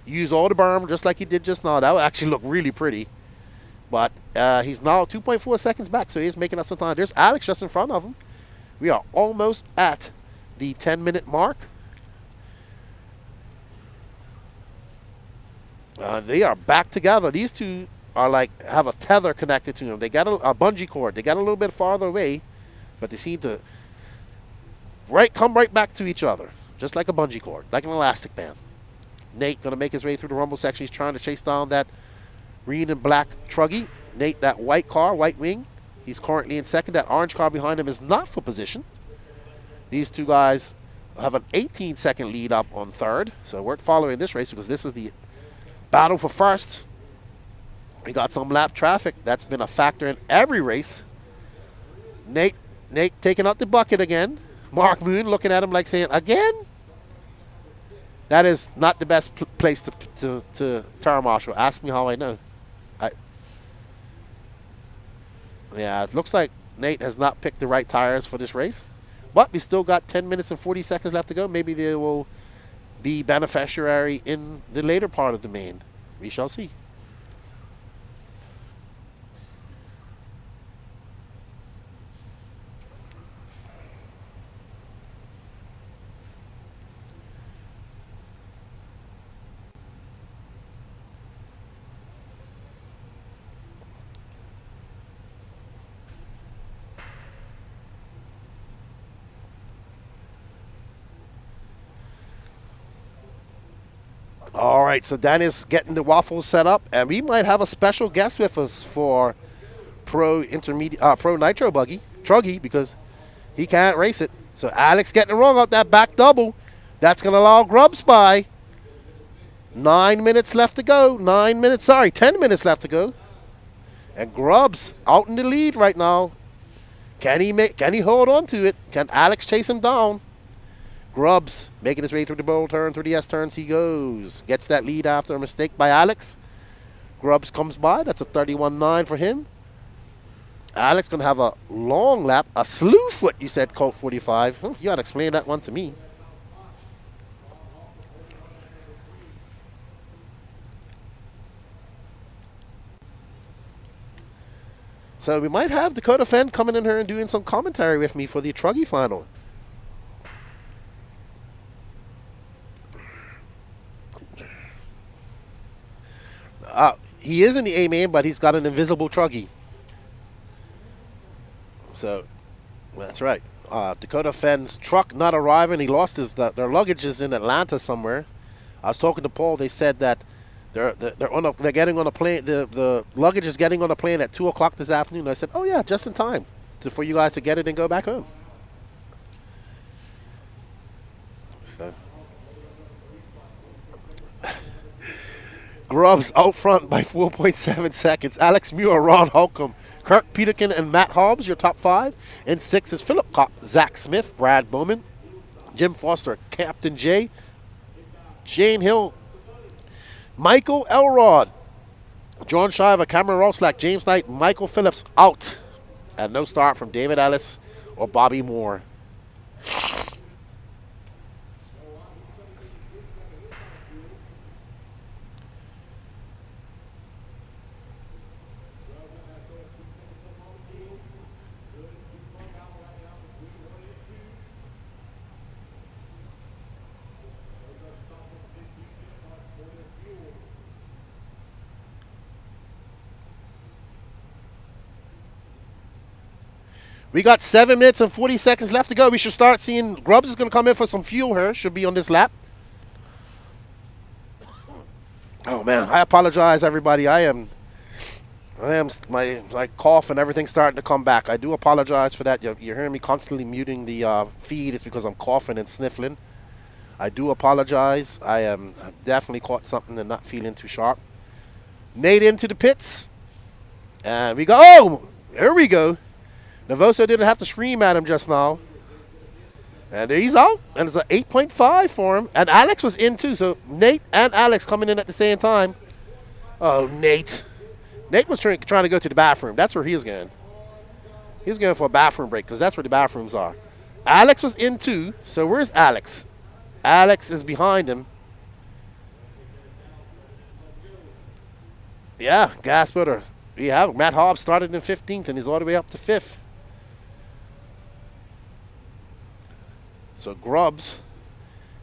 use all the berm just like he did just now. That would actually look really pretty. But he's now 2.4 seconds back, so he's making up some time. There's Alex just in front of him. We are almost at the 10-minute mark. They are back together. These two are have a tether connected to them. They got a bungee cord. They got a little bit farther away, but they seem to come right back to each other, just like a bungee cord, like an elastic band. Nate going to make his way through the rumble section. He's trying to chase down that green and black Truggy. Nate, that white car, white wing. He's currently in second. That orange car behind him is not for position. These two guys have an 18-second lead up on third. So we're following this race because this is the battle for first. We got some lap traffic. That's been a factor in every race. Nate taking out the bucket again. Mark Moon looking at him like saying, again? That is not the best place to turn marshal. Ask me how I know. Yeah, it looks like Nate has not picked the right tires for this race. But we still got 10 minutes and 40 seconds left to go. Maybe they will be beneficiary in the later part of the main. We shall see. All right, so Danny's getting the Waffle set up, and we might have a special guest with us for Pro Nitro Buggy, Truggy, because he can't race it. So Alex getting it wrong out that back double. That's going to allow Grubbs by. 9 minutes left to go. 10 minutes left to go. And Grubbs out in the lead right now. Can he hold on to it? Can Alex chase him down? Grubbs making his way through the bowl turn, through the S turns he goes. Gets that lead after a mistake by Alex. Grubbs comes by. That's a 31.9 for him. Alex going to have a long lap. A slew foot, you said, Colt 45. You got to explain that one to me. So we might have Dakota Fenn coming in here and doing some commentary with me for the Truggy final. He is in the A main, but he's got an invisible Truggy. So that's right. Dakota Fenn's truck not arriving. He lost their luggage is in Atlanta somewhere. I was talking to Paul. They said that they're getting on a plane. The luggage is getting on a plane at 2 o'clock this afternoon. I said, oh yeah, just in time for you guys to get it and go back home. So. Grubbs out front by 4.7 seconds. Alex Muir, Ron Holcomb, Kirk Peterkin, and Matt Hobbs, your top five. In 6 is Philip Kopp, Zach Smith, Brad Bowman, Jim Foster, Captain J, Shane Hill, Michael Elrod, John Shiver, Cameron Roslack, James Knight, Michael Phillips out. And no start from David Ellis or Bobby Moore. We got 7 minutes and 40 seconds left to go. We should start seeing Grubbs is going to come in for some fuel here. Should be on this lap. Oh, man. I apologize, everybody. My cough and everything starting to come back. I do apologize for that. You're hearing me constantly muting the feed. It's because I'm coughing and sniffling. I do apologize. I am definitely caught something and not feeling too sharp. Nate into the pits. And we go. Oh, there we go. Navoso didn't have to scream at him just now. And he's out. And it's an 8.5 for him. And Alex was in too. So Nate and Alex coming in at the same time. Oh, Nate. Nate was trying to go to the bathroom. That's where he was going. He was going for a bathroom break because that's where the bathrooms are. Alex was in too. So where's Alex? Alex is behind him. Yeah, gas putter. We have Matt Hobbs started in 15th and he's all the way up to 5th. So Grubbs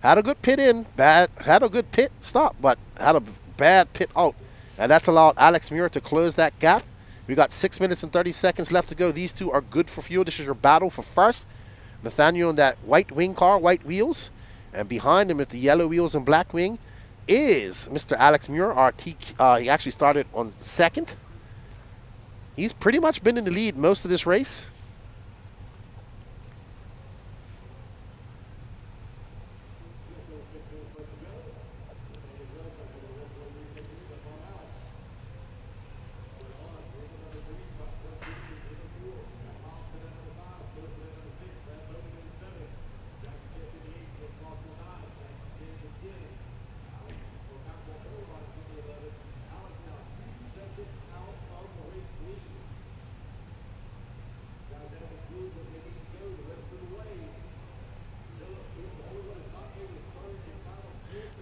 had a good pit in, had a good pit stop, but had a bad pit out. And that's allowed Alex Muir to close that gap. We got 6 minutes and 30 seconds left to go. These two are good for fuel. This is your battle for first. Nathaniel in that white wing car, white wheels. And behind him with the yellow wheels and black wing is Mr. Alex Muir, he actually started on second. He's pretty much been in the lead most of this race.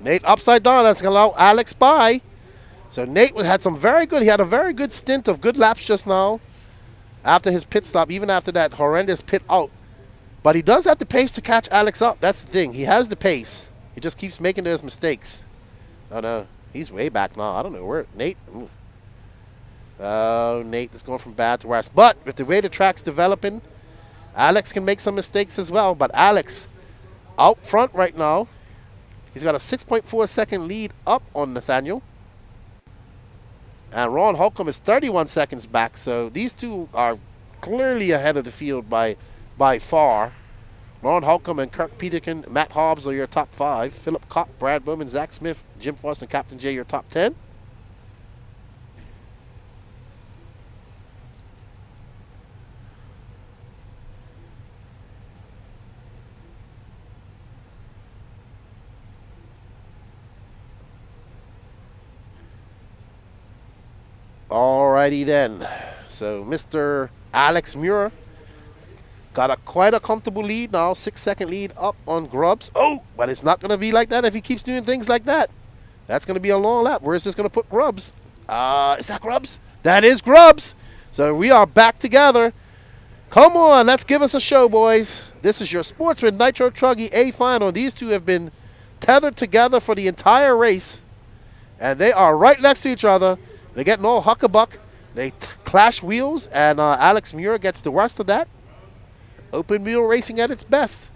Nate upside down. That's going to allow Alex by. So Nate had he had a very good stint of good laps just now after his pit stop, even after that horrendous pit out. But he does have the pace to catch Alex up. That's the thing. He has the pace. He just keeps making those mistakes. Oh, no. He's way back now. I don't know where. Nate. Oh, Nate is going from bad to worse. But with the way the track's developing, Alex can make some mistakes as well. But Alex out front right now. He's got a 6.4 second lead up on Nathaniel. And Ron Holcomb is 31 seconds back. So these two are clearly ahead of the field by far. Ron Holcomb and Kirk Peterkin, Matt Hobbs are your top 5. Philip Kopp, Brad Bowman, Zach Smith, Jim Frost, and Captain J your top 10. Alrighty then. So Mr. Alex Muir got quite a comfortable lead now. 6-second lead up on Grubbs. Oh, but it's not going to be like that if he keeps doing things like that. That's going to be a long lap. Where is this going to put Grubbs? Is that Grubbs? That is Grubbs. So we are back together. Come on, let's give us a show, boys. This is your Sportsman Nitro Truggy A final. These two have been tethered together for the entire race. And they are right next to each other. They're getting all huckabuck. They clash wheels, and Alex Muir gets the worst of that. Open wheel racing at its best.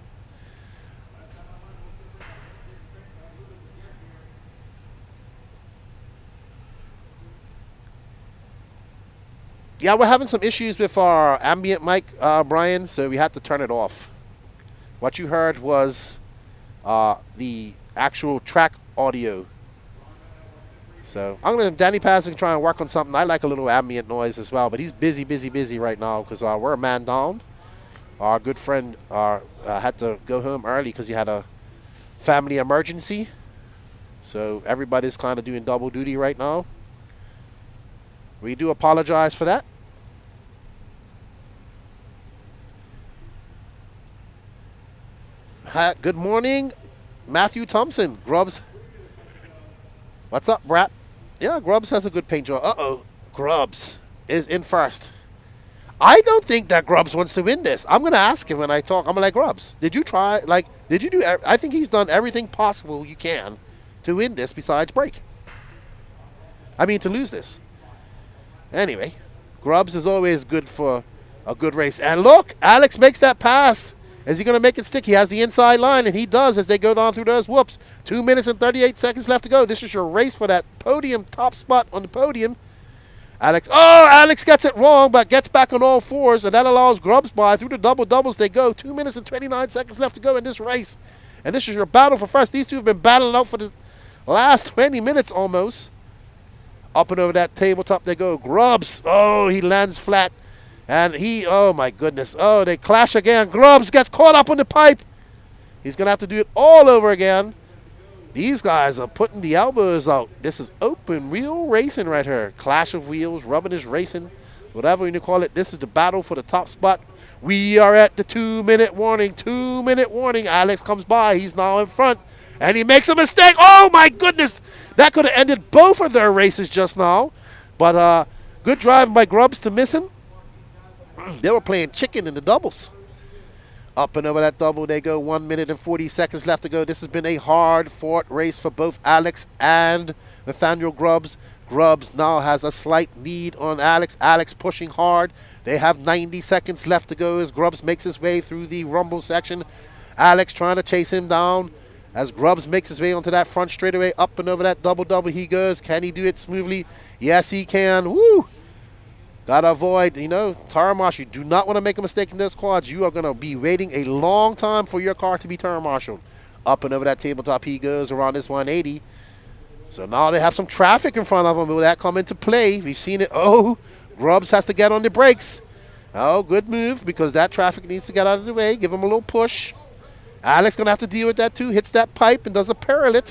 Yeah, we're having some issues with our ambient mic, Brian, so we had to turn it off. What you heard was the actual track audio. So I'm going to Danny Passing try and work on something. I like a little ambient noise as well, but he's busy right now because we're a man down. Our good friend had to go home early because he had a family emergency. So everybody's kind of doing double duty right now. We do apologize for that. Good morning, Matthew Thompson. Grubbs. What's up, Brat? Yeah, Grubbs has a good paint job. Uh-oh. Grubbs is in first. I don't think that Grubbs wants to win this. I'm going to ask him when I talk. I'm like, Grubbs, did you try? Like, did you do? I think he's done everything possible you can to win this besides break. I mean, to lose this. Anyway, Grubbs is always good for a good race. And look, Alex makes that pass. Is he going to make it stick? He has the inside line, and he does as they go down through those whoops. 2 minutes and 38 seconds left to go. This is your race for that podium, top spot on the podium. Alex gets it wrong, but gets back on all fours, and that allows Grubbs by through the double doubles. They go 2 minutes and 29 seconds left to go in this race. And this is your battle for first. These two have been battling out for the last 20 minutes almost. Up and over that tabletop they go. Grubbs. Oh, he lands flat. And he, oh my goodness. Oh, they clash again. Grubbs gets caught up on the pipe. He's going to have to do it all over again. These guys are putting the elbows out. This is open wheel racing right here. Clash of wheels, rubbing is racing, whatever you call it. This is the battle for the top spot. We are at the 2-minute warning. 2-minute warning. Alex comes by. He's now in front. And he makes a mistake. Oh, my goodness. That could have ended both of their races just now. But good driving by Grubbs to miss him. They were playing chicken in the doubles. Up and over that double they go. 1 minute and 40 seconds left to go. This has been a hard-fought race for both Alex and Nathaniel Grubbs. Grubbs now has a slight lead on Alex. Alex pushing hard. They have 90 seconds left to go as Grubbs makes his way through the rumble section. Alex trying to chase him down as Grubbs makes his way onto that front straightaway. Up and over that double he goes. Can he do it smoothly? Yes, he can. Woo! Gotta avoid, tire marshal. You do not want to make a mistake in those quads. You are going to be waiting a long time for your car to be tire marshaled. Up and over that tabletop he goes around this 180. So now they have some traffic in front of them. Will that come into play? We've seen it. Oh, Grubbs has to get on the brakes. Oh, good move because that traffic needs to get out of the way. Give him a little push. Alex going to have to deal with that too. Hits that pipe and does a parallel.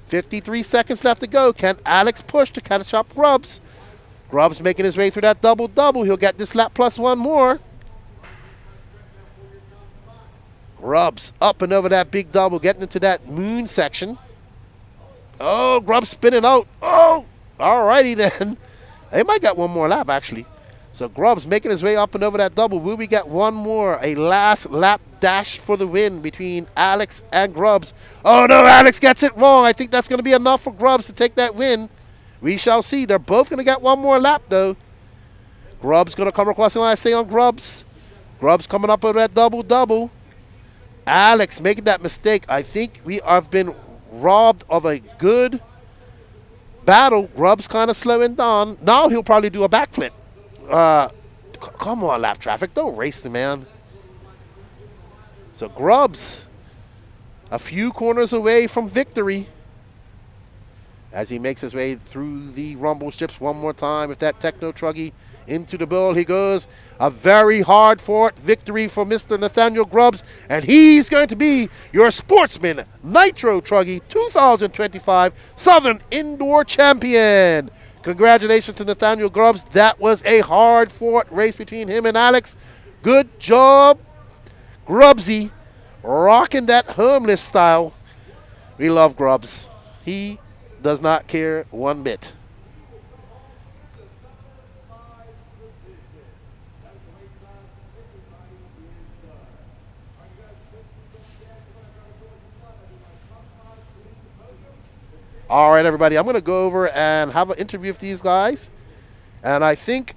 53 seconds left to go. Can Alex push to catch up Grubbs? Grubbs making his way through that double. He'll get this lap plus one more. Grubbs up and over that big double, getting into that moon section. Oh, Grubbs spinning out. Oh, all righty then. They might get one more lap, actually. So Grubbs making his way up and over that double. Will we get one more? A last lap dash for the win between Alex and Grubbs. Oh, no, Alex gets it wrong. I think that's going to be enough for Grubbs to take that win. We shall see. They're both going to get one more lap, though. Grubbs going to come across the line. Stay on Grubbs. Grubbs coming up over that double. Alex making that mistake. I think we have been robbed of a good battle. Grubbs kind of slowing down. Now he'll probably do a backflip. Come on, lap traffic. Don't race the man. So Grubbs, a few corners away from victory. As he makes his way through the rumble strips one more time with that techno truggy into the bill he goes. A very hard-fought victory for Mr. Nathaniel Grubbs, and he's going to be your Sportsman Nitro Truggy 2025 Southern Indoor Champion. Congratulations to Nathaniel Grubbs. That was a hard-fought race between him and Alex. Good job, Grubbsy, rocking that homeless style. We love Grubbs. He does not care one bit. All right, everybody, I'm going to go over and have an interview with these guys. And I think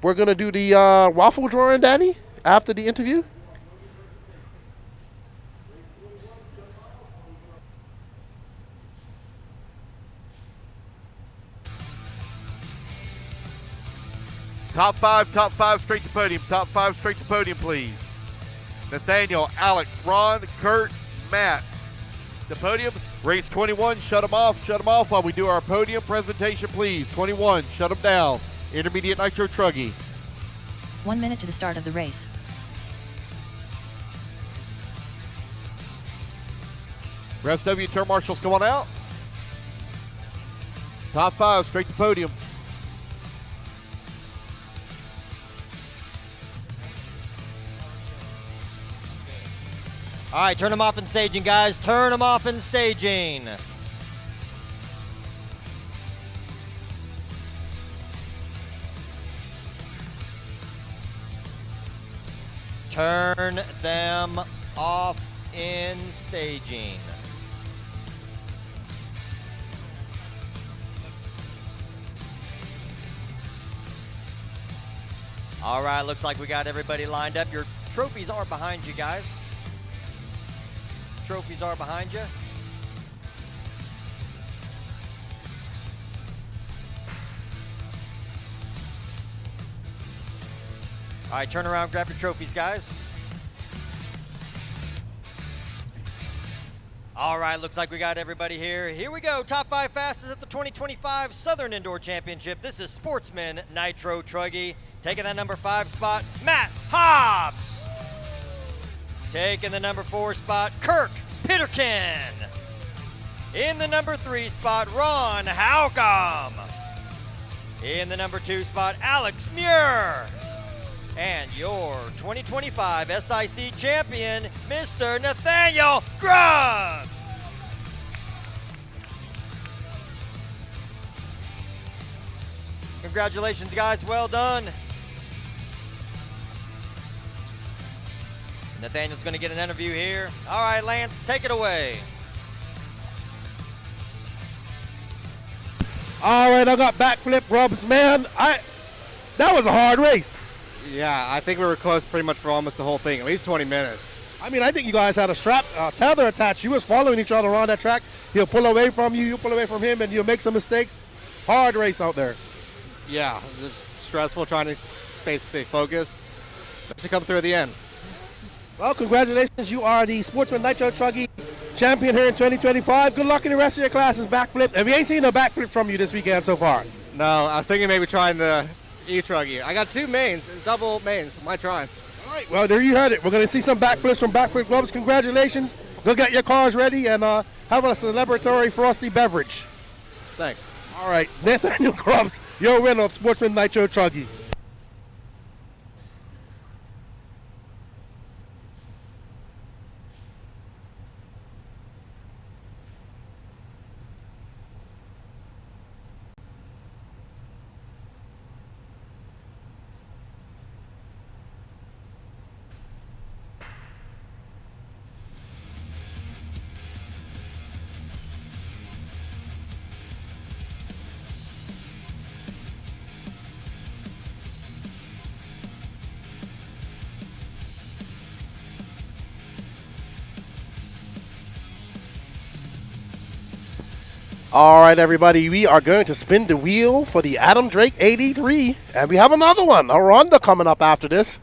we're going to do the Waffle drawing, Danny, after the interview. Top five, straight to podium. Top five, straight to podium, please. Nathaniel, Alex, Ron, Kurt, Matt. The podium, race 21, shut them off while we do our podium presentation, please. 21, shut them down. Intermediate Nitro Truggy. 1 minute to the start of the race. Rest of you turn marshals, come on out. Top five, straight to podium. All right, turn them off in staging, guys. Turn them off in staging. Turn them off in staging. All right, looks like we got everybody lined up. Your trophies are behind you, guys. Trophies are behind you. All right, turn around, grab your trophies, guys. All right, looks like we got everybody here. Here we go. Top 5 fastest at the 2025 Southern Indoor Championship. This is Sportsman Nitro Truggy. Taking that number 5 spot, Matt Hobbs. Taking the number 4 spot, Kirk Pitterkin. In the number 3 spot, Ron Halcomb. In the number 2 spot, Alex Muir. And your 2025 SIC champion, Mr. Nathaniel Grubbs. Congratulations, guys. Well done. Nathaniel's going to get an interview here. All right, Lance, take it away. All right, I got backflip rubs, man. That was a hard race. Yeah, I think we were close pretty much for almost the whole thing, at least 20 minutes. I mean, I think you guys had a strap tether attached. You was following each other around that track. He'll pull away from you, you pull away from him, and you'll make some mistakes. Hard race out there. Yeah, it's stressful trying to basically stay focused. Just to come through at the end. Well, congratulations. You are the Sportsman Nitro Truggy champion here in 2025. Good luck in the rest of your classes, backflip. And we ain't seen a backflip from you this weekend so far. No, I was thinking maybe trying the e-truggy. I got 2 mains, double mains. Might try. All right, well, there you heard it. We're going to see some backflips from Backflip Gloves. Congratulations. Go get your cars ready and have a celebratory frosty beverage. Thanks. All right, Nathaniel Grubbs, your winner of Sportsman Nitro Truggy. All right, everybody, we are going to spin the wheel for the Adam Drake 83, and we have another one, a Ronda, coming up after this.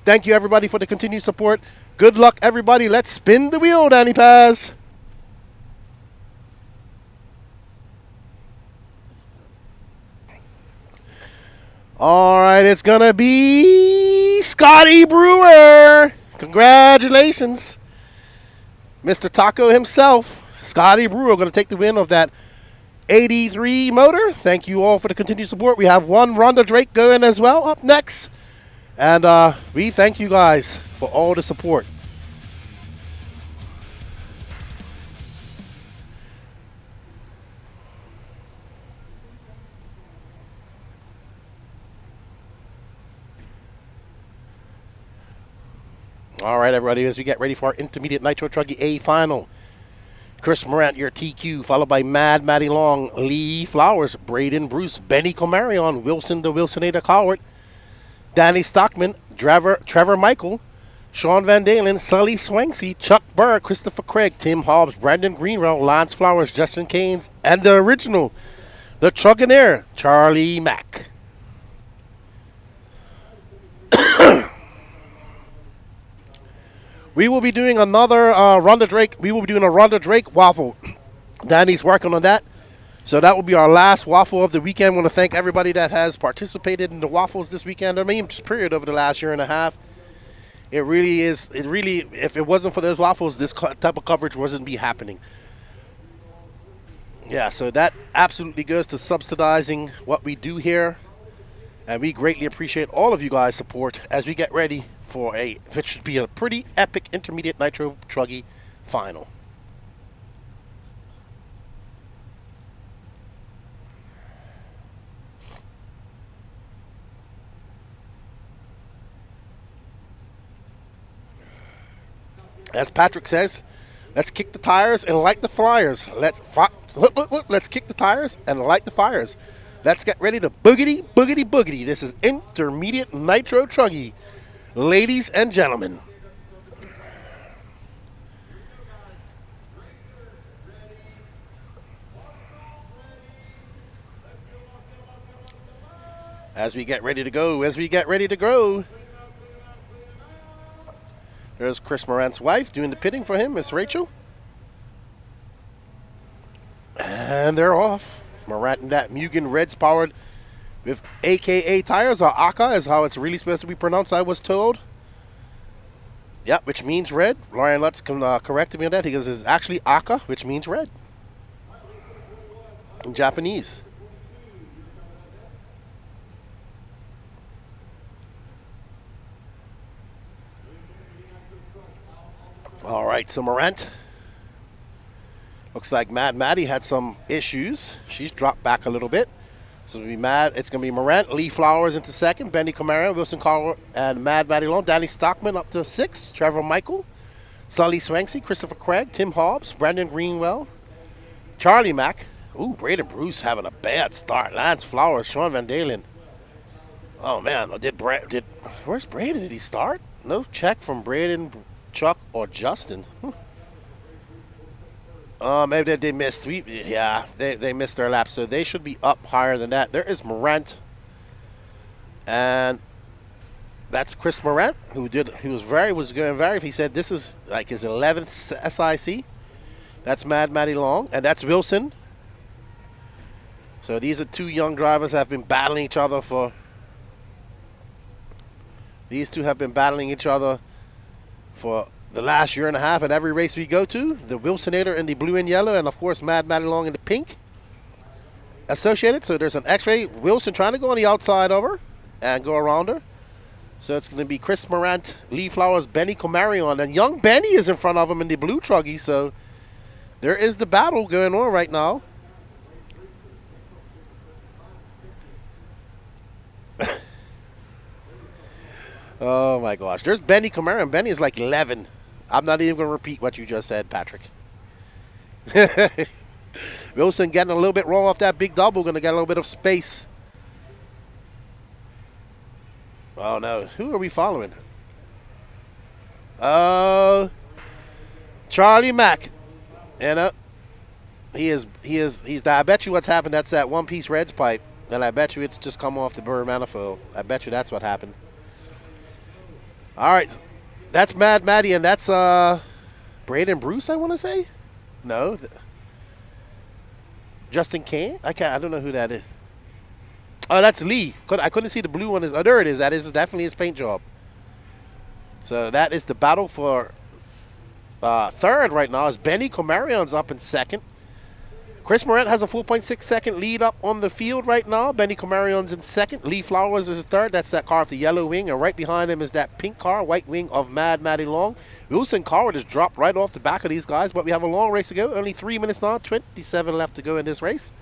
Thank you, everybody, for the continued support. Good luck, everybody. Let's spin the wheel, Danny Paz. All right, it's going to be Scotty Brewer. Congratulations. Mr. Taco himself. Scotty Brewer going to take the win of that 83 motor. Thank you all for the continued support. We have one Ronda Drake going as well up next. And we thank you guys for all the support. All right, everybody, as we get ready for our Intermediate Nitro Truggy A final. Chris Morant, your TQ, followed by Mad Matty Long, Lee Flowers, Braden Bruce, Benny Comarion, Wilson the Wilsonator Coward, Danny Stockman, Trevor Michael, Sean Van Dalen, Sully Swanksy, Chuck Burr, Christopher Craig, Tim Hobbs, Brandon Greenwell, Lance Flowers, Justin Keynes, and the original, the Truckenaire, Charlie Mack. We will be doing another Ronda Drake. We will be doing a Ronda Drake waffle. Danny's working on that. So that will be our last waffle of the weekend. I want to thank everybody that has participated in the waffles this weekend. I mean, just period over the last year and a half. It really is. It really, if it wasn't for those waffles, this type of coverage wouldn't be happening. Yeah, so that absolutely goes to subsidizing what we do here. And we greatly appreciate all of you guys' support as we get ready for which should be a pretty epic Intermediate Nitro Truggy final. As Patrick says, let's kick the tires and light the flyers. Let's kick the tires and light the fires. Let's get ready to boogity, boogity, boogity. This is Intermediate Nitro Truggy. Ladies and gentlemen. As we get ready to go, there's Chris Morant's wife doing the pitting for him, Miss Rachel. And they're off. Morant and that Mugen Reds powered with AKA tires, or AKA is how it's really supposed to be pronounced, I was told. Yep, which means red. Ryan Lutz corrected me on that. He goes, it's actually AKA, which means red in Japanese. All right, so Morant. Looks like Mad Maddie had some issues. She's dropped back a little bit. So it's going to be Morant, Lee Flowers into second, Benny Camara, Wilson Carver, and Mad Maddie Long. Danny Stockman up to 6, Trevor Michael, Sully Swanksy, Christopher Craig, Tim Hobbs, Brandon Greenwell, Charlie Mack. Ooh, Braden Bruce having a bad start. Lance Flowers, Sean Van Dalen. Oh, man. Where's Braden? Did he start? No check from Braden, Chuck, or Justin. Maybe they missed. They missed their lap, so they should be up higher than that. There is Morant, and that's Chris Morant, who was going very. He said this is like his 11th SIC. That's Mad Matty Long, and that's Wilson. So these are two young drivers that have been battling each other for. These two have been battling each other for the last year and a half at every race we go to. The Wilsonator in the blue and yellow, and of course Mad Matty Long in the pink. Associated, so there's an X-ray. Wilson trying to go on the outside of her and go around her. So it's going to be Chris Morant, Lee Flowers, Benny Comarion, and young Benny is in front of him in the blue truggy. So there is the battle going on right now. Oh my gosh, there's Benny Camara, and Benny is like 11. I'm not even going to repeat what you just said, Patrick. Wilson getting a little bit wrong off that big double, going to get a little bit of space. Oh no, who are we following? Charlie Mack. And he's I bet you what's happened, that's that one-piece Reds pipe. And I bet you it's just come off the Burr manifold. I bet you that's what happened. All right, that's Mad Maddie, and that's Braden Bruce, I want to say? No. Justin Kane? I don't know who that is. Oh, that's Lee. I couldn't see the blue one. Oh, there it is. That is definitely his paint job. So that is the battle for third right now. Is Benny Comarion's up in second. Chris Morant has a 4.6 second lead up on the field right now. Benny Comarion's in second. Lee Flowers is third. That's that car with the yellow wing. And right behind him is that pink car, white wing of Mad Matty Long. Wilson Carver just dropped right off the back of these guys. But we have a long race to go. Only 3 minutes now. 27 left to go in this race.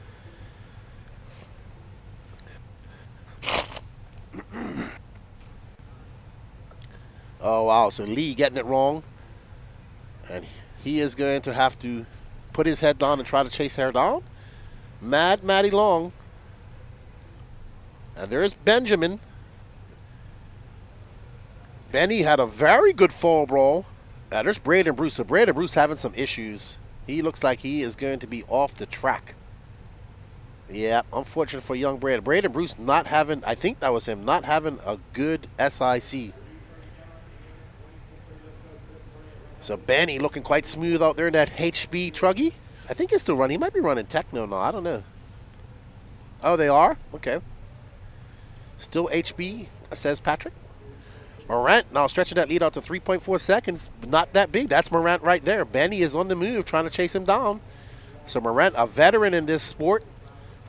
Oh, wow. So Lee getting it wrong. And he is going to have to put his head down and try to chase her down. Mad Matty Long. And there's Benjamin. Benny had a very good fall brawl. There's Braden Bruce. So Braden Bruce having some issues. He looks like he is going to be off the track. Yeah, unfortunate for young Braden. Braden Bruce not having, I think that was him, not having a good SIC. So Benny looking quite smooth out there in that HB truggy. I think he's still running. He might be running Techno now. I don't know. Oh, they are? Okay. Still HB, says Patrick. Morant now stretching that lead out to 3.4 seconds. Not that big. That's Morant right there. Benny is on the move trying to chase him down. So Morant, a veteran in this sport,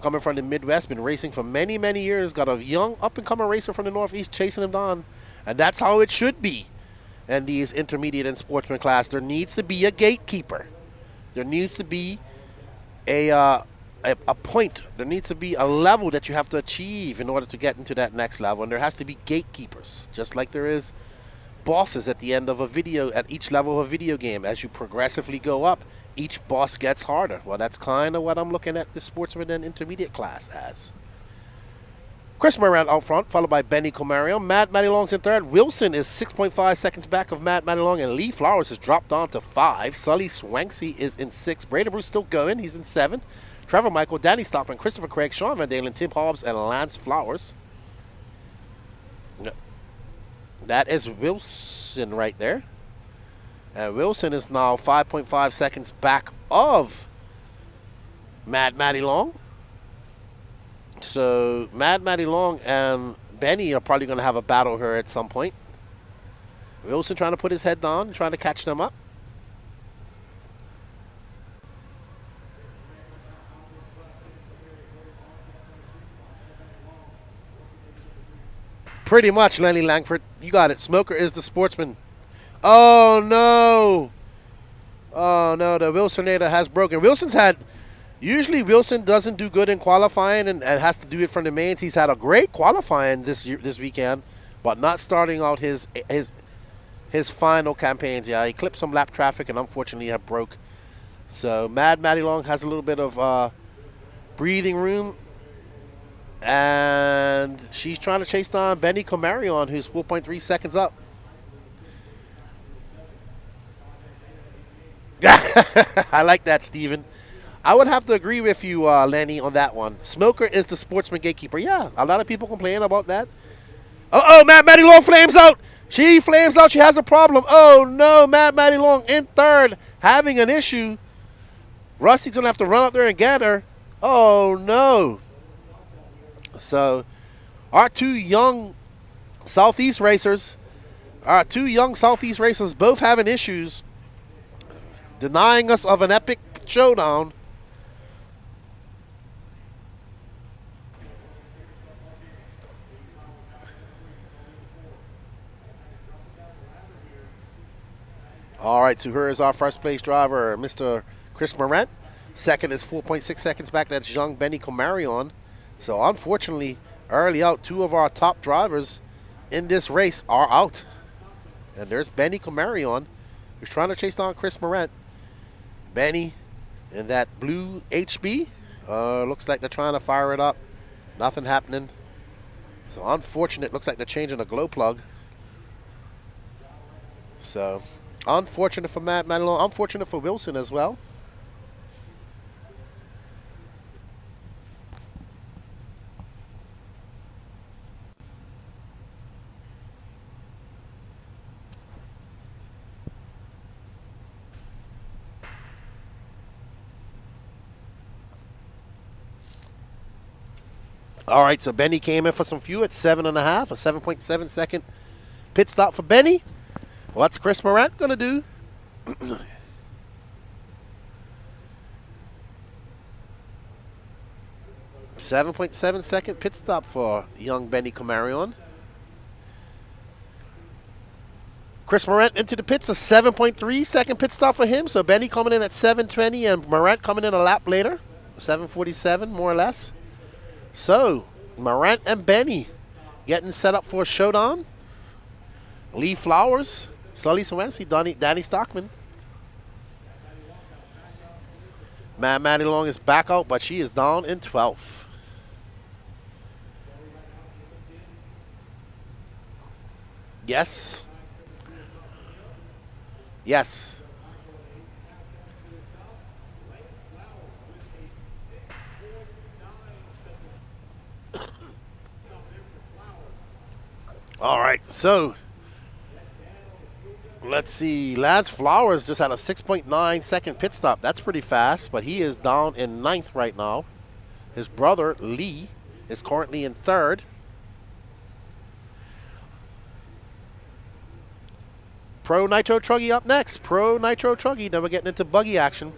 coming from the Midwest, been racing for many, many years. Got a young up-and-coming racer from the Northeast chasing him down. And that's how it should be. And these intermediate and sportsman class, there needs to be a gatekeeper. There needs to be a point. There needs to be a level that you have to achieve in order to get into that next level. And there has to be gatekeepers, just like there is bosses at the end of a video, at each level of a video game. As you progressively go up, each boss gets harder. Well, that's kind of what I'm looking at the sportsman and intermediate class as. Chris Morant out front, followed by Benny Comarion. Mad Matty Long's in third. Wilson is 6.5 seconds back of Mad Matty Long, and Lee Flowers has dropped down to 5. Sully Swanksy is in 6. Braden Bruce still going. He's in 7. Trevor Michael, Danny Stockman, Christopher Craig, Sean Van Dalen, Tim Hobbs, and Lance Flowers. That is Wilson right there. And Wilson is now 5.5 seconds back of Mad Matty Long. So Mad Matty Long and Benny are probably going to have a battle here at some point. Wilson trying to put his head down, trying to catch them up. Pretty much, Lenny Langford. You got it. Smoker is the sportsman. Oh, no. Oh, no. The Wilsonator has broken. Usually Wilson doesn't do good in qualifying and has to do it from the mains. He's had a great qualifying this weekend, but not starting out his final campaigns. Yeah, he clipped some lap traffic and unfortunately have broke. So Mad Matty Long has a little bit of breathing room. And she's trying to chase down Benny Comarion, who's 4.3 seconds up. I like that, Steven. I would have to agree with you, Lenny, on that one. Smoker is the sportsman gatekeeper. Yeah, a lot of people complain about that. Uh-oh, Matt Matty Long flames out. She flames out. She has a problem. Oh, no, Matt Matty Long in third, having an issue. Rusty's going to have to run up there and get her. Oh, no. So, our two young Southeast racers both having issues, denying us of an epic showdown. All right, so here is our first place driver, Mr. Chris Morant. Second is 4.6 seconds back. That's young Benny Comarion. So unfortunately, early out, two of our top drivers in this race are out. And there's Benny Comarion, who's trying to chase down Chris Morant. Benny in that blue HB. Looks like they're trying to fire it up. Nothing happening. So unfortunate. Looks like they're changing the glow plug. So unfortunate for Matt Madelon. Unfortunate for Wilson as well. All right, so Benny came in for some fuel at 7.5, a 7.7 second pit stop for Benny. What's Chris Morant going to do? 7.7 second pit stop for young Benny Comarion. Chris Morant into the pits, a 7.3 second pit stop for him. So Benny coming in at 7:20 and Morant coming in a lap later, 7:47 more or less. So, Morant and Benny getting set up for a showdown. Lee Flowers, Sully Swansea, Danny Stockman. Mad Matty Long is back out, but she is down in 12th. Yes. Yes. All right, so let's see. Lance Flowers just had a 6.9 second pit stop. That's pretty fast, but he is down in 9th right now. His brother, Lee, is currently in 3rd. Pro Nitro Truggy up next. Pro Nitro Truggy. Then we're getting into buggy action.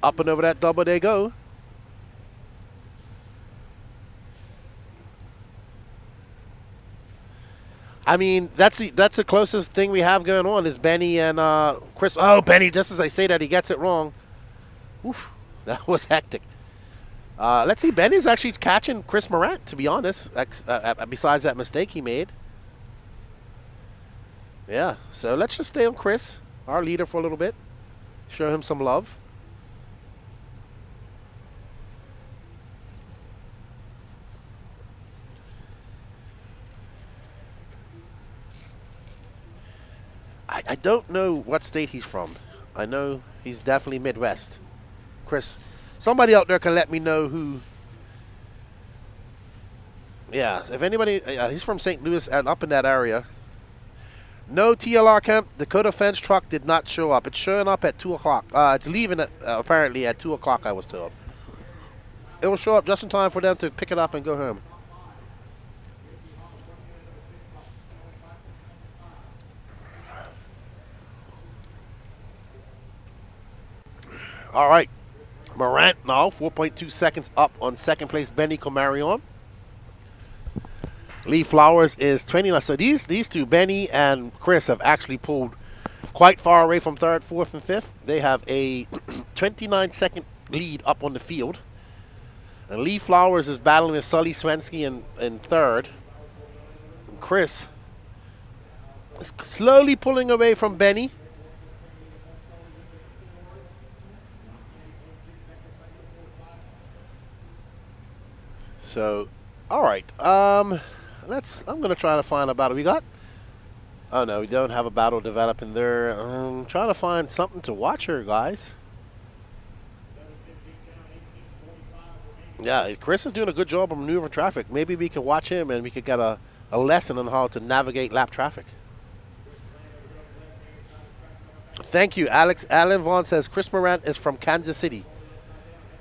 Up and over that double they go. I mean, that's the closest thing we have going on is Benny and Chris. Oh, Benny, just as I say that, he gets it wrong. Oof, that was hectic. Let's see, Benny's actually catching Chris Morant, to be honest, besides that mistake he made. Yeah, so let's just stay on Chris, our leader, for a little bit. Show him some love. I don't know what state he's from. I know he's definitely Midwest. Chris, somebody out there can let me know who. Yeah, if anybody, he's from St. Louis and up in that area. No TLR camp. Dakota Fence truck did not show up. It's showing up at 2 o'clock. It's leaving apparently at 2 o'clock, I was told. It will show up just in time for them to pick it up and go home. All right. Morant now, 4.2 seconds up on second place, Benny Comarion. Lee Flowers is 29. So these two, Benny and Chris, have actually pulled quite far away from third, fourth, and fifth. They have a 29-second lead up on the field. And Lee Flowers is battling with Sully Swensky in third. And Chris is slowly pulling away from Benny. So, all right. I'm going to try to find a battle. We got? Oh, no, we don't have a battle developing there. I'm trying to find something to watch here, guys. Yeah, Chris is doing a good job of maneuvering traffic. Maybe we can watch him and we could get a lesson on how to navigate lap traffic. Thank you, Alex. Alan Vaughn says Chris Morant is from Kansas City.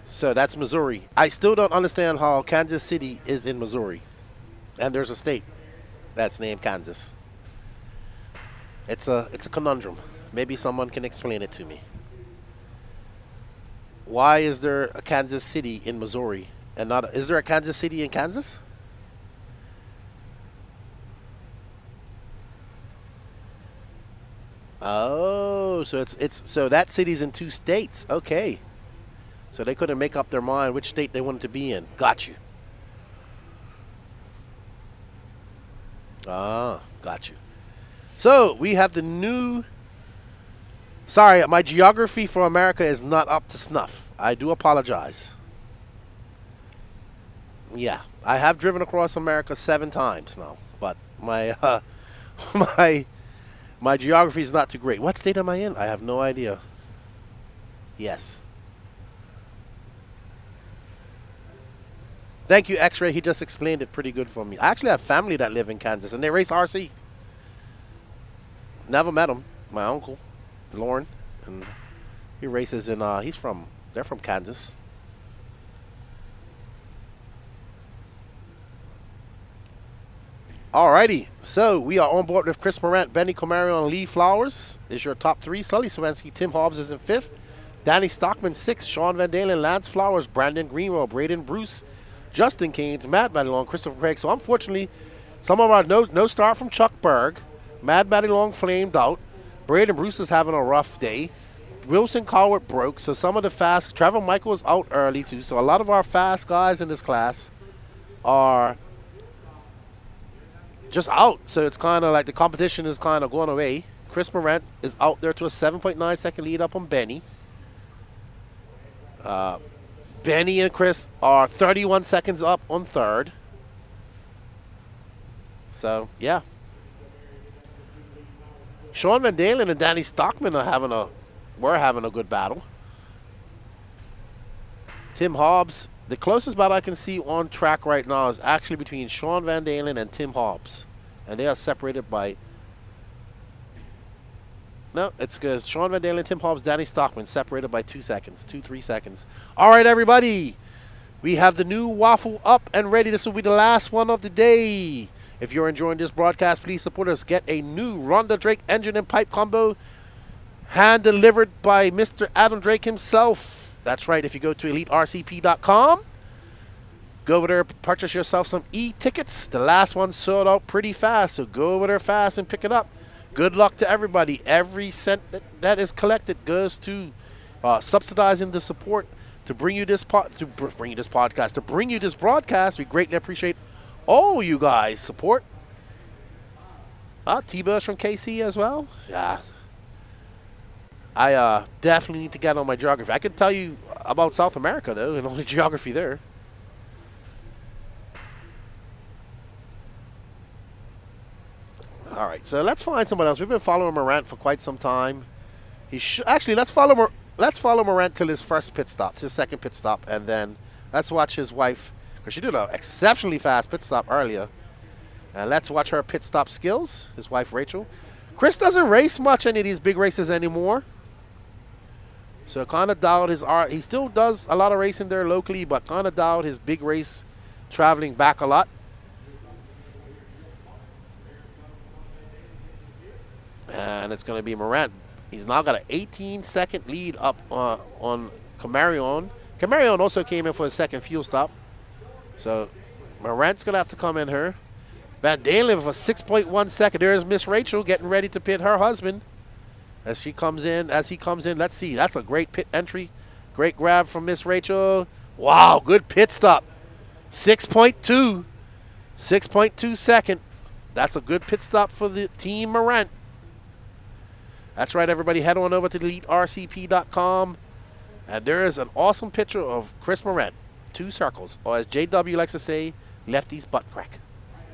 So that's Missouri. I still don't understand how Kansas City is in Missouri. And there's a state that's named Kansas. It's a conundrum. Maybe someone can explain it to me. Why is there a Kansas City in Missouri and not? Is there a Kansas City in Kansas? Oh, so so that city's in 2 states. Okay. So they couldn't make up their mind which state they wanted to be in. Got you. Ah, got you. So we have the new. Sorry, my geography for America is not up to snuff. I do apologize. Yeah, I have driven across America 7 times now, but my my geography is not too great. What state am I in? I have no idea. Yes. Thank you, X-Ray. He just explained it pretty good for me. I actually have family that live in Kansas, and they race RC. Never met him. My uncle, Lauren, and he races in. They're from Kansas. Alrighty, so we are on board with Chris Morant, Benny Comarion, Lee Flowers is your top 3. Sully Swensky, Tim Hobbs is in 5th. Danny Stockman 6th. Sean Van Dalen, Lance Flowers, Brandon Greenwell, Braden Bruce, Justin Keynes, Matt Madelong, Christopher Craig. So unfortunately, some of our no start from Chuck Berg. Matt Madelong flamed out. Braden Bruce is having a rough day. Wilson Cowart broke. So some of the fast. Trevor Michael is out early too. So a lot of our fast guys in this class are just out. So it's kind of like the competition is kind of going away. Chris Morant is out there to a 7.9 second lead up on Benny. Benny and Chris are 31 seconds up on third. So, yeah. Sean Van Dalen and Danny Stockman are we're having a good battle. Tim Hobbs, the closest battle I can see on track right now is actually between Sean Van Dalen and Tim Hobbs. And they are separated by... No, it's good. Sean Van Dalen, Tim Hobbs, Danny Stockman separated by 2 seconds, 3 seconds. All right, everybody. We have the new Waffle up and ready. This will be the last one of the day. If you're enjoying this broadcast, please support us. Get a new Ronda Drake engine and pipe combo hand-delivered by Mr. Adam Drake himself. That's right. If you go to EliteRCP.com, go over there, purchase yourself some e-tickets. The last one sold out pretty fast, so go over there fast and pick it up. Good luck to everybody. Every cent that is collected goes to subsidizing the support to bring you this podcast, to bring you this broadcast. We greatly appreciate all you guys' support. T-Buzz from KC as well. Yeah. I definitely need to get on my geography. I could tell you about South America, though, and only geography there. All right, so let's find someone else. We've been following Morant for quite some time. Actually, let's follow Morant till his first pit stop, his second pit stop, and then let's watch his wife, because she did an exceptionally fast pit stop earlier. And let's watch her pit stop skills, his wife Rachel. Chris doesn't race much any of these big races anymore. So kind of doubt his art. He still does a lot of racing there locally, but kind of doubt his big race traveling back a lot. And it's going to be Morant. He's now got an 18-second lead up on Camarion. Camarion also came in for a second fuel stop. So Morant's going to have to come in here. Van Dalen with a 6.1 second. There's Miss Rachel getting ready to pit her husband. As he comes in, let's see. That's a great pit entry. Great grab from Miss Rachel. Wow, good pit stop. 6.2. 6.2 second. That's a good pit stop for the team Morant. That's right, everybody. Head on over to EliteRCP.com. And there is an awesome picture of Chris Morant. 2 circles. Or as JW likes to say, lefty's butt crack.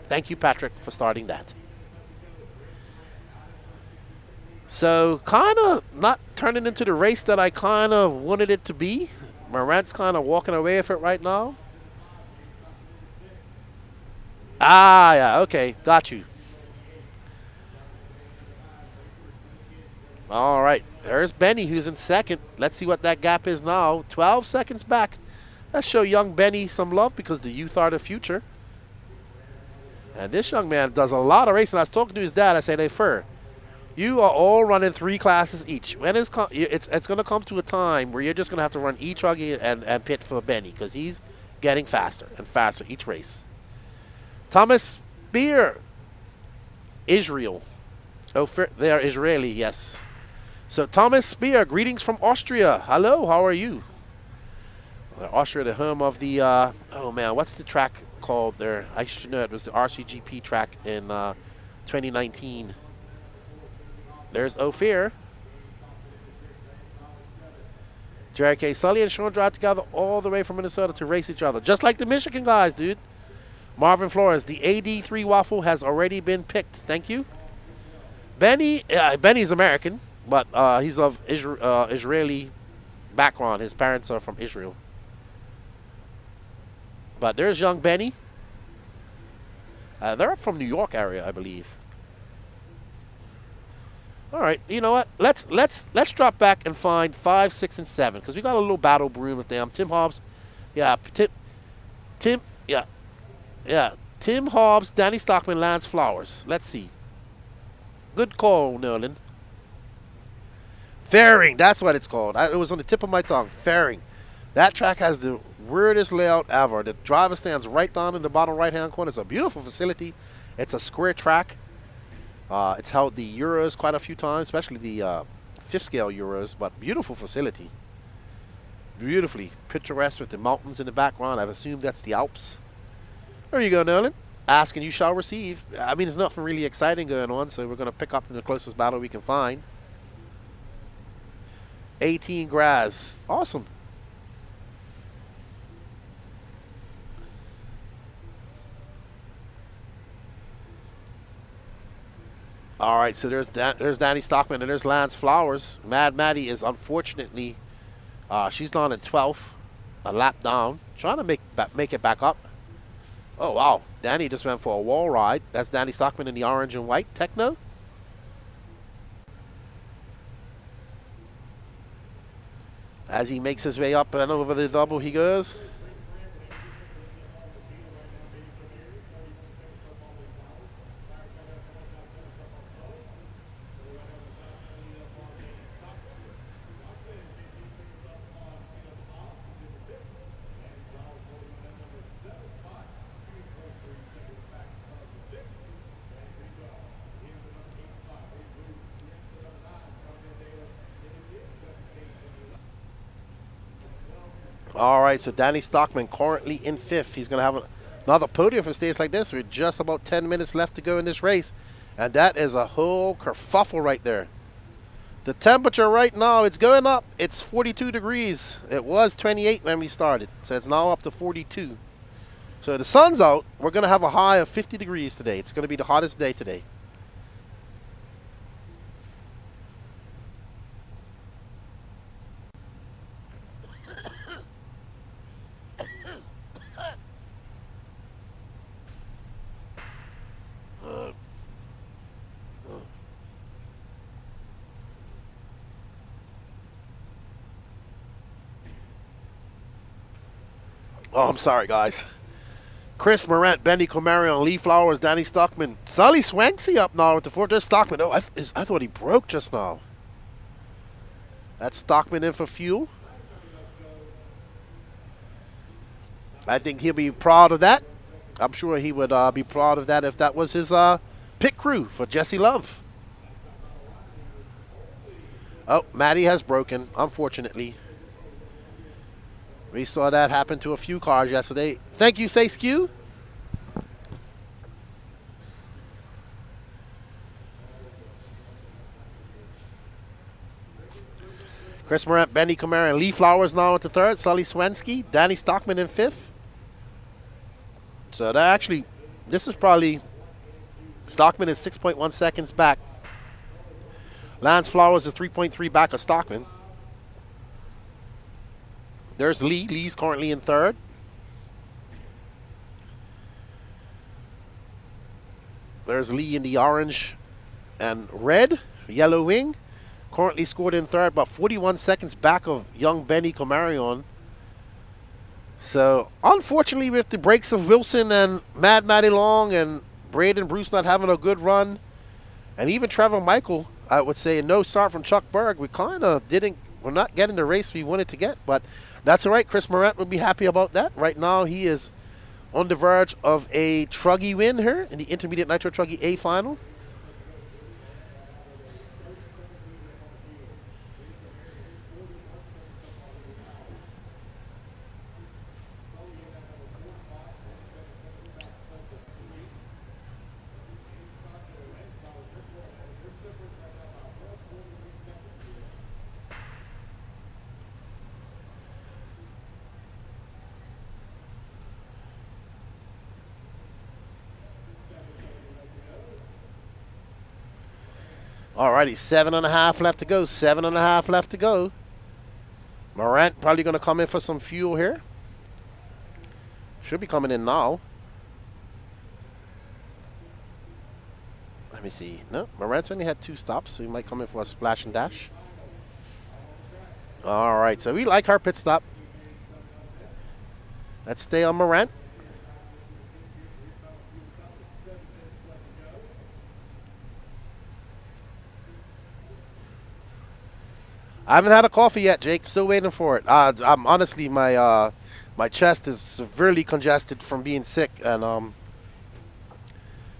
Thank you, Patrick, for starting that. So, kind of not turning into the race that I kind of wanted it to be. Morant's kind of walking away with it right now. Ah, yeah, okay, got you. All right, there's Benny, who's in second. Let's see what that gap is now. 12 seconds back. Let's show young Benny some love because the youth are the future. And this young man does a lot of racing. I was talking to his dad. I said, hey, Fur, you are all running 3 classes each. When it's going to come to a time where you're just going to have to run truggy and pit for Benny because he's getting faster and faster each race. Thomas Spear, Israel. Oh, they are Israeli, yes. So Thomas Spear, greetings from Austria. Hello, how are you? Austria, the home of the, oh man, what's the track called there? I should know it was the RCGP track in 2019. There's Ophir. Jerry K. Sully and Sean drive together all the way from Minnesota to race each other. Just like the Michigan guys, dude. Marvin Flores, the AD3 Waffle has already been picked. Thank you. Benny, Benny's American, but he's of Israeli background. His parents are from Israel. But there's young Benny. They're up from New York area, I believe. All right, you know what? Let's drop back and find 5, 6, and 7 because we got a little battle brewing with them. Tim Hobbs, yeah, Tim Hobbs, Danny Stockman, Lance Flowers. Let's see. Good call, Nolan. Fairing, that's what it's called. It was on the tip of my tongue. Fairing. That track has the weirdest layout ever. The driver stands right down in the bottom right-hand corner. It's a beautiful facility. It's a square track. It's held the Euros quite a few times, especially the 5th scale Euros, but beautiful facility. Beautifully picturesque with the mountains in the background. I've assumed that's the Alps. There you go, Nolan. Ask and you shall receive. I mean, there's nothing really exciting going on, so we're going to pick up in the closest battle we can find. 18 Graz. Awesome. All right, so there's Danny Stockman and there's Lance Flowers. Mad Maddie is unfortunately, she's down in 12th, a lap down, trying to make it back up. Oh, wow. Danny just went for a wall ride. That's Danny Stockman in the orange and white Techno. As he makes his way up and over the double, he goes. All right, so Danny Stockman currently in 5th. He's going to have another podium for stays like this with just about 10 minutes left to go in this race. And that is a whole kerfuffle right there. The temperature right now, it's going up. It's 42 degrees. It was 28 when we started, so it's now up to 42. So the sun's out. We're going to have a high of 50 degrees today. It's going to be the hottest day today. Oh, I'm sorry, guys. Chris Morant, Benny Comarion, Lee Flowers, Danny Stockman. Sully Swanksy up now with the fourth. There's Stockman. Oh, I thought he broke just now. That's Stockman in for fuel. I think he'll be proud of that. I'm sure he would be proud of that if that was his pit crew for Jesse Love. Oh, Matty has broken, unfortunately. We saw that happen to a few cars yesterday. Thank you, Say Skew. Chris Morant, Benny Kamara, Lee Flowers now into third. Sully Swensky, Danny Stockman in fifth. So that actually, this is probably, Stockman is 6.1 seconds back. Lance Flowers is 3.3 back of Stockman. There's Lee. Lee's currently in third. There's Lee in the orange and red, yellow wing. Currently scored in third, about 41 seconds back of young Benny Comarion. So, unfortunately, with the breaks of Wilson and Mad Matty Long and Braden Bruce not having a good run, and even Trevor Michael, I would say, no start from Chuck Berg, we're not getting the race we wanted to get, but that's all right. Chris Morant would be happy about that. Right now, he is on the verge of a truggy win here in the Intermediate Nitro Truggy A final. Alrighty, 7.5 left to go. 7.5 left to go. Morant probably going to come in for some fuel here. Should be coming in now. Let me see. No, Morant's only had 2 stops, so he might come in for a splash and dash. Alright, so we like our pit stop. Let's stay on Morant. I haven't had a coffee yet, Jake. Still waiting for it. I'm honestly, my chest is severely congested from being sick, and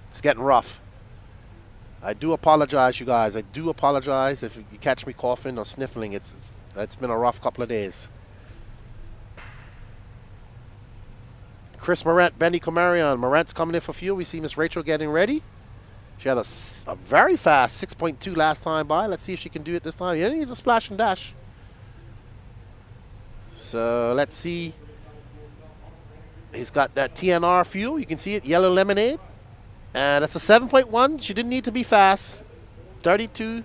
it's getting rough. I do apologize, you guys. I do apologize if you catch me coughing or sniffling. It's been a rough couple of days. Chris Morant, Benny Comarion. Morant's coming in for fuel. We see Miss Rachel getting ready. She had a very fast 6.2 last time by. Let's see if she can do it this time. He only needs a splash and dash. So let's see. He's got that TNR fuel. You can see it, yellow lemonade. And that's a 7.1. She didn't need to be fast. 32.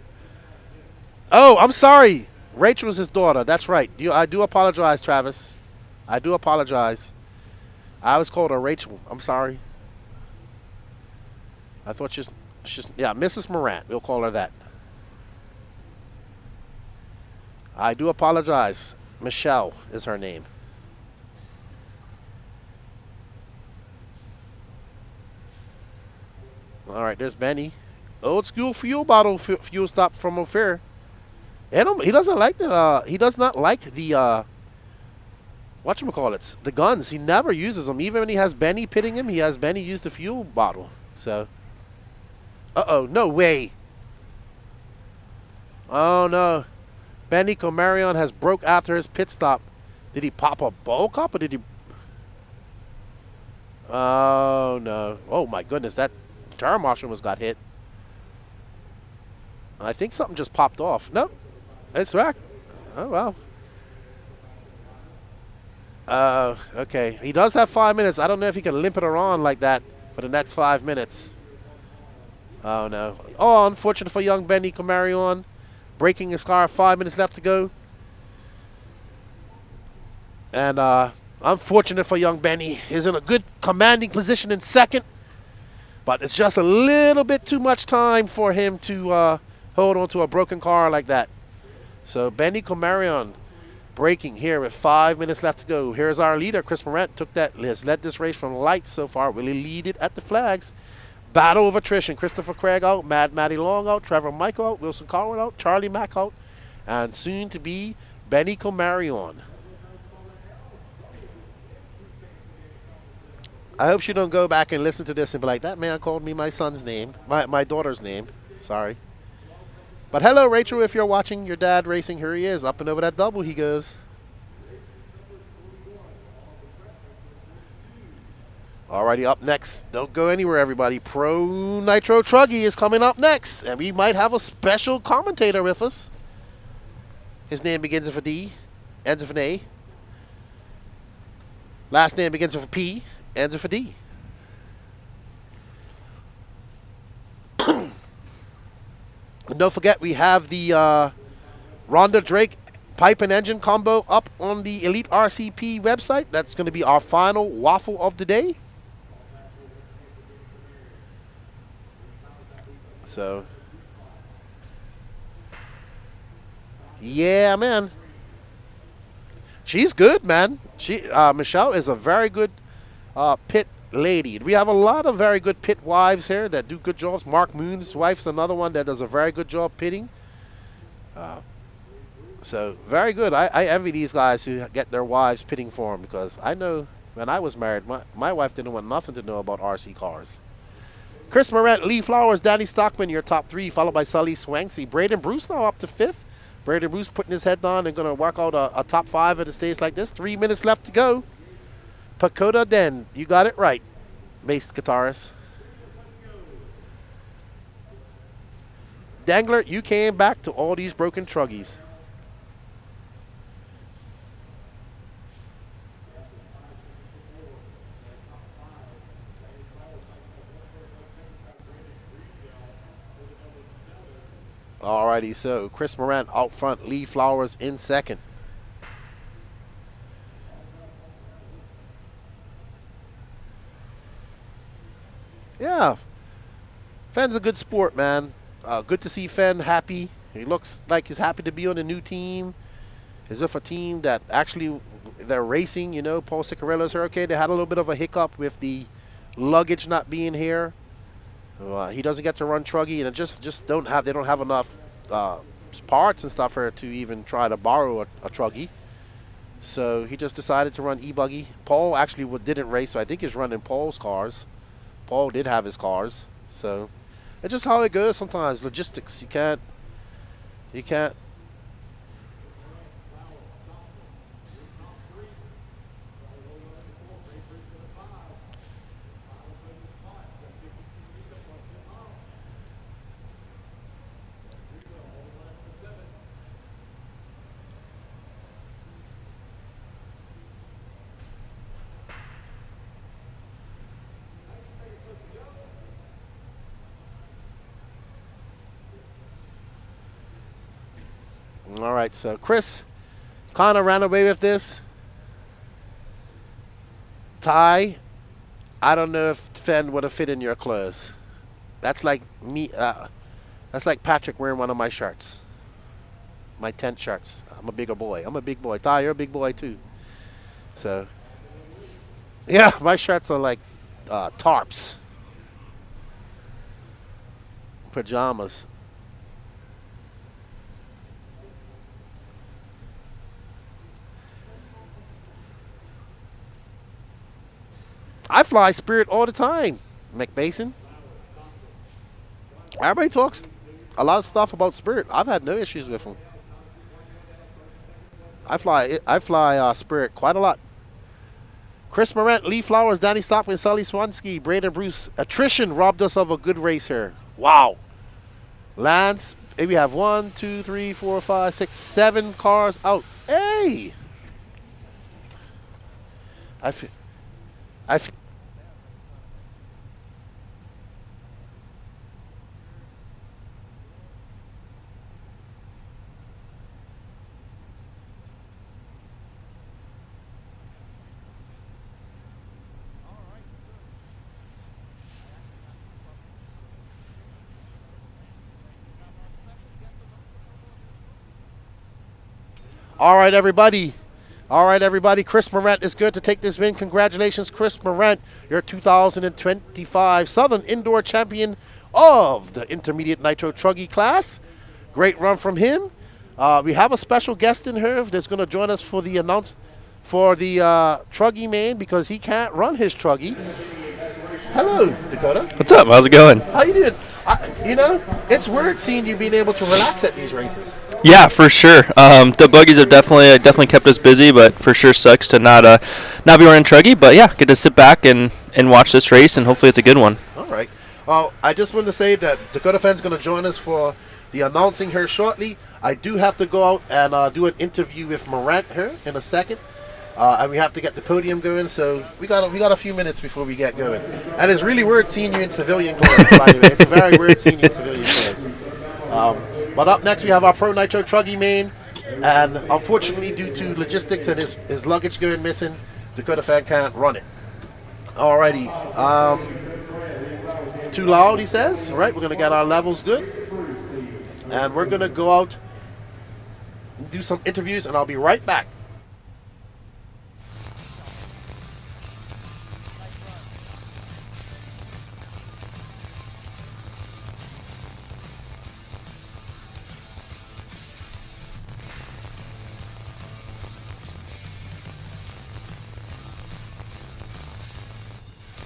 Oh, I'm sorry. Rachel is his daughter. That's right. I do apologize, Travis. I do apologize. I always called her Rachel. I'm sorry. I thought she's yeah, Mrs. Morant. We'll call her that. I do apologize. Michelle is her name. All right, there's Benny. Old school fuel bottle fuel stop from Ophir. And he doesn't like the he does not like the whatchamacallits, the guns. He never uses them. Even when he has Benny pitting him, he has Benny use the fuel bottle. So uh-oh, no way. Oh, no. Benny Comarion has broke after his pit stop. Did he pop a bowl cup or did he? Oh, no. Oh, my goodness. That tire marshal almost got hit. I think something just popped off. Nope. It's back. Oh, wow. Okay. He does have 5 minutes. I don't know if he can limp it around like that for the next 5 minutes. Oh, no. Oh, unfortunate for young Benny Comarion. Breaking his car, 5 minutes left to go. And unfortunate for young Benny. He's in a good commanding position in second. But it's just a little bit too much time for him to hold on to a broken car like that. So Benny Comarion Braking here with 5 minutes left to go. Here's our leader, Chris Morant. Has led this race from lights so far. Will he lead it at the flags? Battle of attrition. Christopher Craig out, Mad Matty Long out, Trevor Michael out, Wilson Colwell out, Charlie Mack out, and soon to be Benny Comarion. I hope she don't go back and listen to this and be like, that man called me my son's name, my daughter's name. Sorry. But hello, Rachel, if you're watching your dad racing, here he is. Up and over that double he goes. Alrighty, up next. Don't go anywhere, everybody. Pro Nitro Truggy is coming up next. And we might have a special commentator with us. His name begins with a D, ends with an A. Last name begins with a P, ends with a D. And don't forget, we have the Rhonda Drake pipe and engine combo up on the Elite RCP website. That's going to be our final waffle of the day. So, yeah, man. She's good, man. Michelle is a very good pit lady. We have a lot of very good pit wives here that do good jobs. Mark Moon's wife's another one that does a very good job pitting. So, very good. I envy these guys who get their wives pitting for them, because I know when I was married, my wife didn't want nothing to know about RC cars. Chris Morant, Lee Flowers, Danny Stockman, your top 3, followed by Sully Swanksy. Braden Bruce now up to 5th. Braden Bruce putting his head down and going to work out a top 5 at the stage like this. 3 minutes left to go. Pakoda Den, you got it right, bass guitarist. Dangler, you came back to all these broken truggies. Alrighty, so Chris Morant out front, Lee Flowers in second. Yeah, Fenn's a good sport, man. Good to see Fenn happy. He looks like he's happy to be on a new team. He's with a team that actually, they're racing, you know. Paul Ciccarello's here. Okay, they had a little bit of a hiccup with the luggage not being here. He doesn't get to run truggy, and they don't have enough parts and stuff for to even try to borrow a truggy. So he just decided to run ebuggy. Paul actually didn't race, so I think he's running Paul's cars. Paul did have his cars, so it's just how it goes sometimes. Logistics, you can't. All right, so Chris kind of ran away with this. Ty, I don't know if Fenn would have fit in your clothes. That's like me. That's like Patrick wearing one of my shirts. My tent shirts. I'm a bigger boy. I'm a big boy. Ty, you're a big boy too. So, yeah, my shirts are like tarps. Pajamas. I fly Spirit all the time, McBasin. Everybody talks a lot of stuff about Spirit. I've had no issues with them. I fly Spirit quite a lot. Chris Morant, Lee Flowers, Danny Stockman, Sully Swansky, Braden Bruce. Attrition robbed us of a good race here. Wow. Lance, we have 1, 2, 3, 4, 5, 6, 7 cars out. Hey! I feel All right, everybody. Chris Morant is good to take this win. Congratulations, Chris Morant, your 2025 Southern Indoor Champion of the Intermediate Nitro Truggy class. Great run from him. We have a special guest in here that's going to join us for the Truggy main because he can't run his Truggy. Hello, Dakota. What's up? How's it going? How you doing? It's weird seeing you being able to relax at these races. Yeah, for sure. The buggies have definitely kept us busy, but for sure sucks to not be running truggy. But yeah, get to sit back and watch this race, and hopefully it's a good one. All right. Well, I just want to say that Dakota Fan's going to join us for the announcing here shortly. I do have to go out and do an interview with Morant here in a second. And we have to get the podium going, so we got a few minutes before we get going. And it's really weird seeing you in civilian clothes, by the way. It's very weird seeing you in civilian clothes. But up next, we have our Pro Nitro Truggy main. And unfortunately, due to logistics and his luggage going missing, Dakota Fan can't run it. Alrighty. Too loud, he says. All right, we're going to get our levels good. And we're going to go out and do some interviews, and I'll be right back.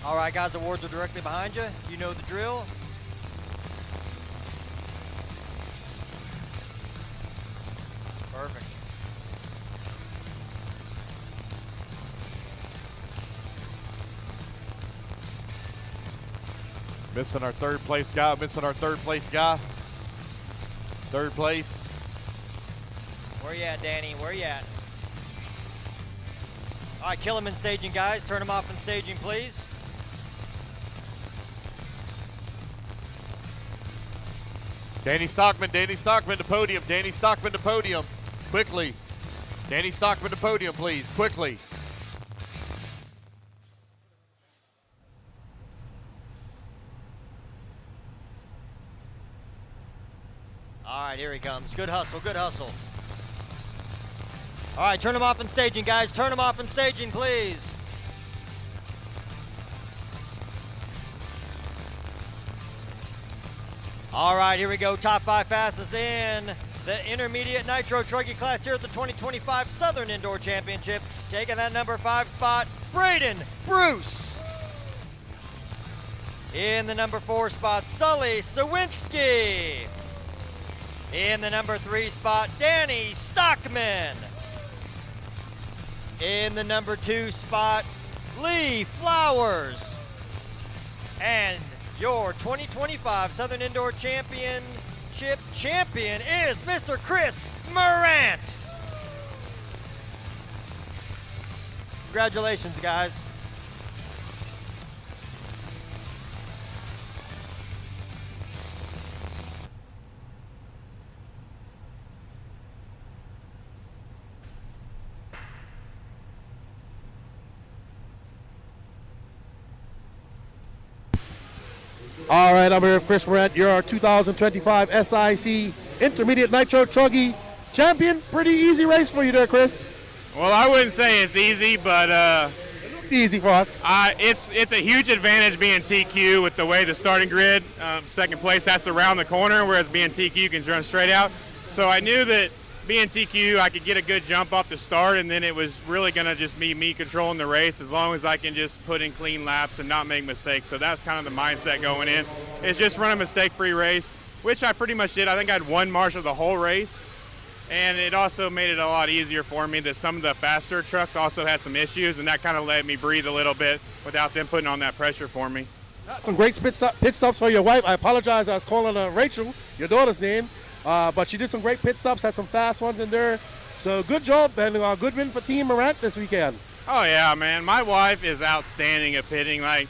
All right, guys, awards are directly behind you. You know the drill. Perfect. Missing our third place guy. Third place. Where you at, Danny? Where you at? All right, kill him in staging, guys. Turn him off in staging, please. Danny Stockman to podium. Quickly. Danny Stockman to podium, please. Quickly. All right, here he comes. Good hustle, good hustle. All right, turn him off in staging, guys. Turn him off in staging, please. All right, here we go. Top 5 fastest in the Intermediate Nitro Truggy class here at the 2025 Southern Indoor Championship. Taking that number 5 spot, Braden Bruce. In the number 4 spot, Sully Sawinski. In the number 3 spot, Danny Stockman. In the number 2 spot, Lee Flowers. And your 2025 Southern Indoor Championship champion is Mr. Chris Morant. Congratulations, guys. All right, I'm here with Chris Morant, your 2025 SIC Intermediate Nitro Truggy champion. Pretty easy race for you there, Chris. Well, I wouldn't say it's easy, but it looked easy for us. It's a huge advantage being TQ with the way the starting grid. Second place has to round the corner, whereas being TQ you can run straight out. So I knew that being TQ, I could get a good jump off the start, and then it was really going to just be me controlling the race as long as I can just put in clean laps and not make mistakes. So that's kind of the mindset going in. It's just run a mistake-free race, which I pretty much did. I think I had one marshal the whole race, and it also made it a lot easier for me that some of the faster trucks also had some issues, and that kind of let me breathe a little bit without them putting on that pressure for me. Some great pit stops for your wife. I apologize, I was calling her Rachel, your daughter's name. But she did some great pit stops, had some fast ones in there. So good job, and a good win for Team Morant this weekend. Oh yeah, man. My wife is outstanding at pitting. Like,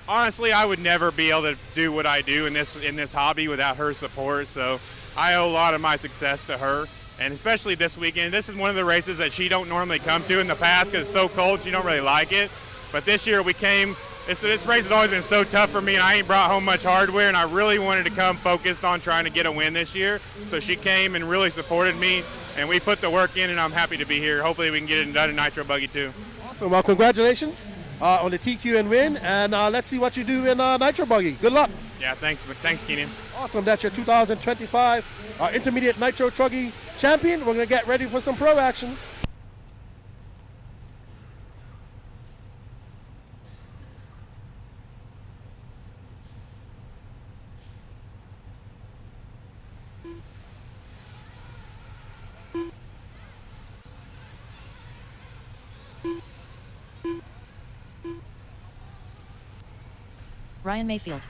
honestly, I would never be able to do what I do in this hobby without her support. So I owe a lot of my success to her, and especially this weekend. This is one of the races that she don't normally come to in the past because it's so cold. She don't really like it. But this year we came. This race has always been so tough for me, and I ain't brought home much hardware, and I really wanted to come focused on trying to get a win this year. So she came and really supported me, and we put the work in, and I'm happy to be here. Hopefully we can get it done in Nitro Buggy too. Awesome. Well, congratulations on the TQ and win, and let's see what you do in Nitro Buggy. Good luck. Yeah, thanks, Keenan. Awesome. That's your 2025 Intermediate Nitro Truggy champion. We're going to get ready for some pro action. Ryan Mayfield.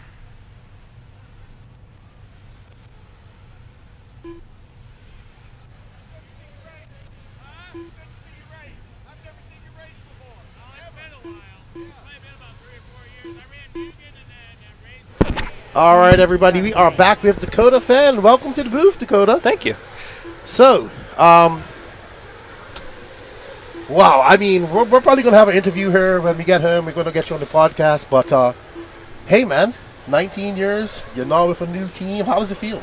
All right, everybody, we are back with Dakota Fan. Welcome to the booth, Dakota. Thank you. So, wow, I mean, we're probably going to have an interview here when we get home. We're going to get you on the podcast. But, hey, man, 19 years, you're now with a new team. How does it feel?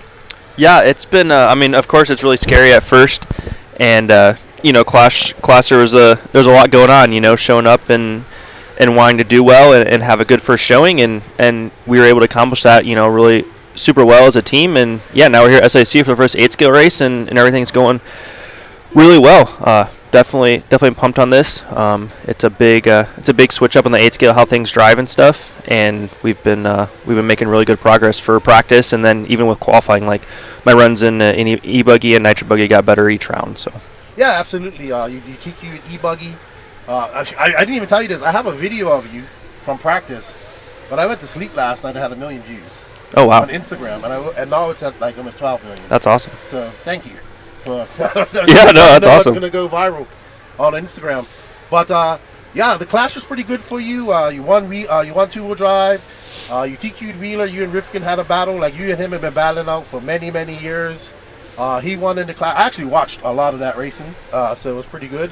Yeah, it's been, I mean, of course, it's really scary at first. And, you know, Clash, there was a lot going on, you know, showing up and wanting to do well and have a good first showing. And we were able to accomplish that, you know, really super well as a team. And, yeah, now we're here at SIC for the first 8-scale race, and everything's going really well. Definitely pumped on this. It's a big switch up on the 8-scale, how things drive and stuff. And we've been making really good progress for practice, and then even with qualifying, like my runs in ebuggy and nitro buggy got better each round. So Yeah, absolutely. You TQ and ebuggy. I didn't even tell you this. I have a video of you from practice, but I went to sleep last night and had 1 million views. Oh wow! On Instagram, and now it's at like almost 12 million. That's awesome. So thank you. That's awesome. It's gonna go viral on Instagram, but yeah, the Clash was pretty good for you. You won 2-wheel drive. You TQ'd Wheeler. You and Rifkin had a battle. Like you and him have been battling out for many years. He won in the Clash. I actually watched a lot of that racing, so it was pretty good.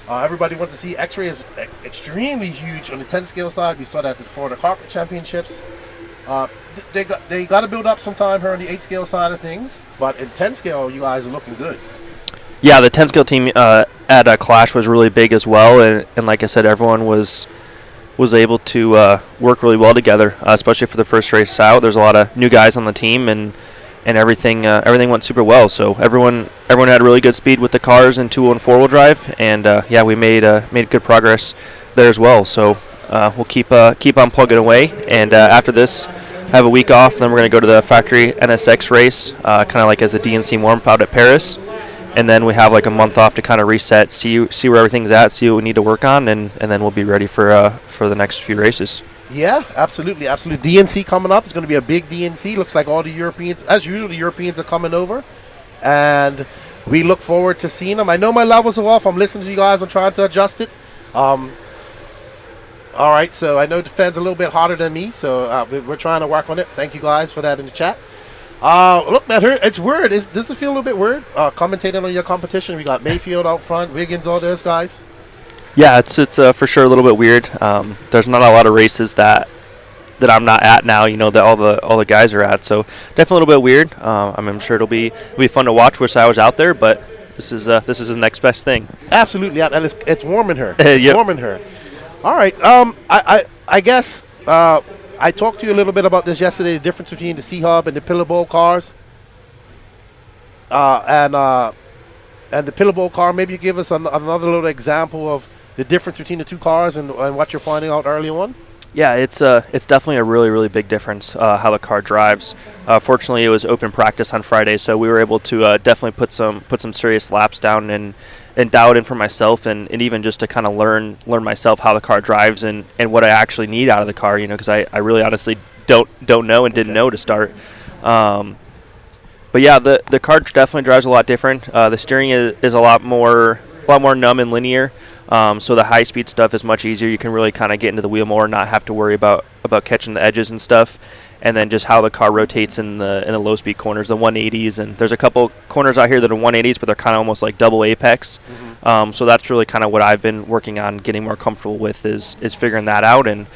Everybody went to see X-Ray is extremely huge on the 10-scale side. We saw that at the Florida Carpet Championships. They got to build up some time here on the 8-scale side of things, but in 10-scale, you guys are looking good. Yeah, the 10-scale team at Clash was really big as well, and like I said, everyone was able to work really well together, especially for the first race out. There's a lot of new guys on the team, and everything went super well. So everyone had really good speed with the cars in 2-wheel and 4-wheel drive, and yeah, we made good progress there as well. So we'll keep on plugging away, and after this, have a week off. And then we're going to go to the factory NSX race, kind of like as a DNC warm-up out at Paris, and then we have like a month off to kind of reset, see where everything's at, see what we need to work on, and then we'll be ready for the next few races. Yeah, absolutely. DNC coming up. It's going to be a big DNC. Looks like all the Europeans, as usual, the Europeans are coming over, and we look forward to seeing them. I know my levels are off. I'm listening to you guys. I'm trying to adjust it. All right, so I know the fans a little bit harder than me, so we're trying to work on it. Thank you guys for that in the chat. Look, man, it's weird. Does it feel a little bit weird commentating on your competition? We got Mayfield out front, Wiggins, all those guys. Yeah, it's for sure a little bit weird. There's not a lot of races that I'm not at now, you know, that all the guys are at. So definitely a little bit weird. I'm sure it'll be fun to watch. Wish I was out there, but this is the next best thing. Absolutely, and it's warming her. Yep. Warming her. All right. I guess I talked to you a little bit about this yesterday. The difference between the C-Hub and the Pillar Bowl cars. And the Pillar Bowl car. Maybe you give us another little example of the difference between the two cars and what you're finding out early on. Yeah, it's definitely a really, really big difference how the car drives. Fortunately, it was open practice on Friday, so we were able to definitely put some serious laps down and dial it in for myself, and even just to kind of learn myself how the car drives and what I actually need out of the car, you know, because I really honestly don't know and didn't know to start. But yeah, the car definitely drives a lot different. The steering is a lot more numb and linear. So the high-speed stuff is much easier. You can really kind of get into the wheel more and not have to worry about catching the edges and stuff. And then just how the car rotates in the low-speed corners, the 180s. And there's a couple corners out here that are 180s, but they're kind of almost like double apex. Mm-hmm. So that's really kind of what I've been working on, getting more comfortable with is figuring that out. And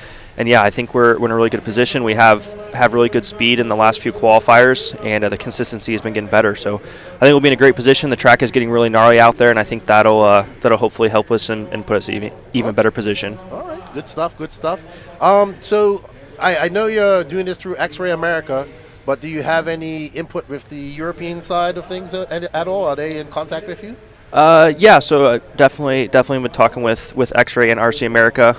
yeah, I think we're in a really good position. We have really good speed in the last few qualifiers, and the consistency has been getting better. So I think we'll be in a great position. The track is getting really gnarly out there, and I think that'll hopefully help us and put us in even better position. All right, good stuff. So I know you're doing this through X-Ray America, but do you have any input with the European side of things at all? Are they in contact with you? Yeah, so definitely been talking with X-Ray and RC America.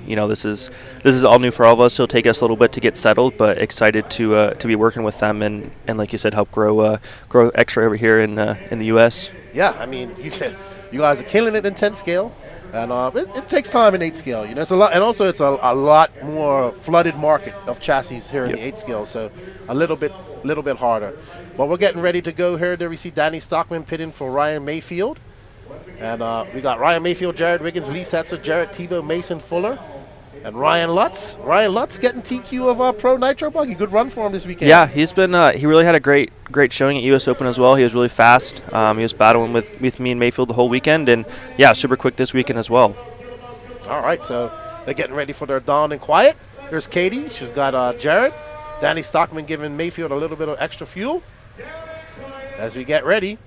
This is all new for all of us. So it'll take us a little bit to get settled, but excited to be working with them and like you said, help grow X-Ray over here in the U.S. Yeah, I mean, you guys are killing it in 10 scale, and it takes time in 8 scale. It's a lot, and also it's a lot more flooded market of chassis here in the 8 scale, so a little bit harder. But we're getting ready to go here. There we see Danny Stockman pitting for Ryan Mayfield. And we got Ryan Mayfield, Jared Wiggins, Lee Setzer, Jarrett Tebow, Mason Fuller, and Ryan Lutz. Ryan Lutz getting TQ of Pro Nitro Buggy. Good run for him this weekend. Yeah, he's been he really had a great showing at US Open as well. He was really fast. He was battling with me and Mayfield the whole weekend, and yeah, super quick this weekend as well. All right, so they're getting ready for their dawn and quiet. There's Katie. She's got Jared. Danny Stockman giving Mayfield a little bit of extra fuel as we get ready.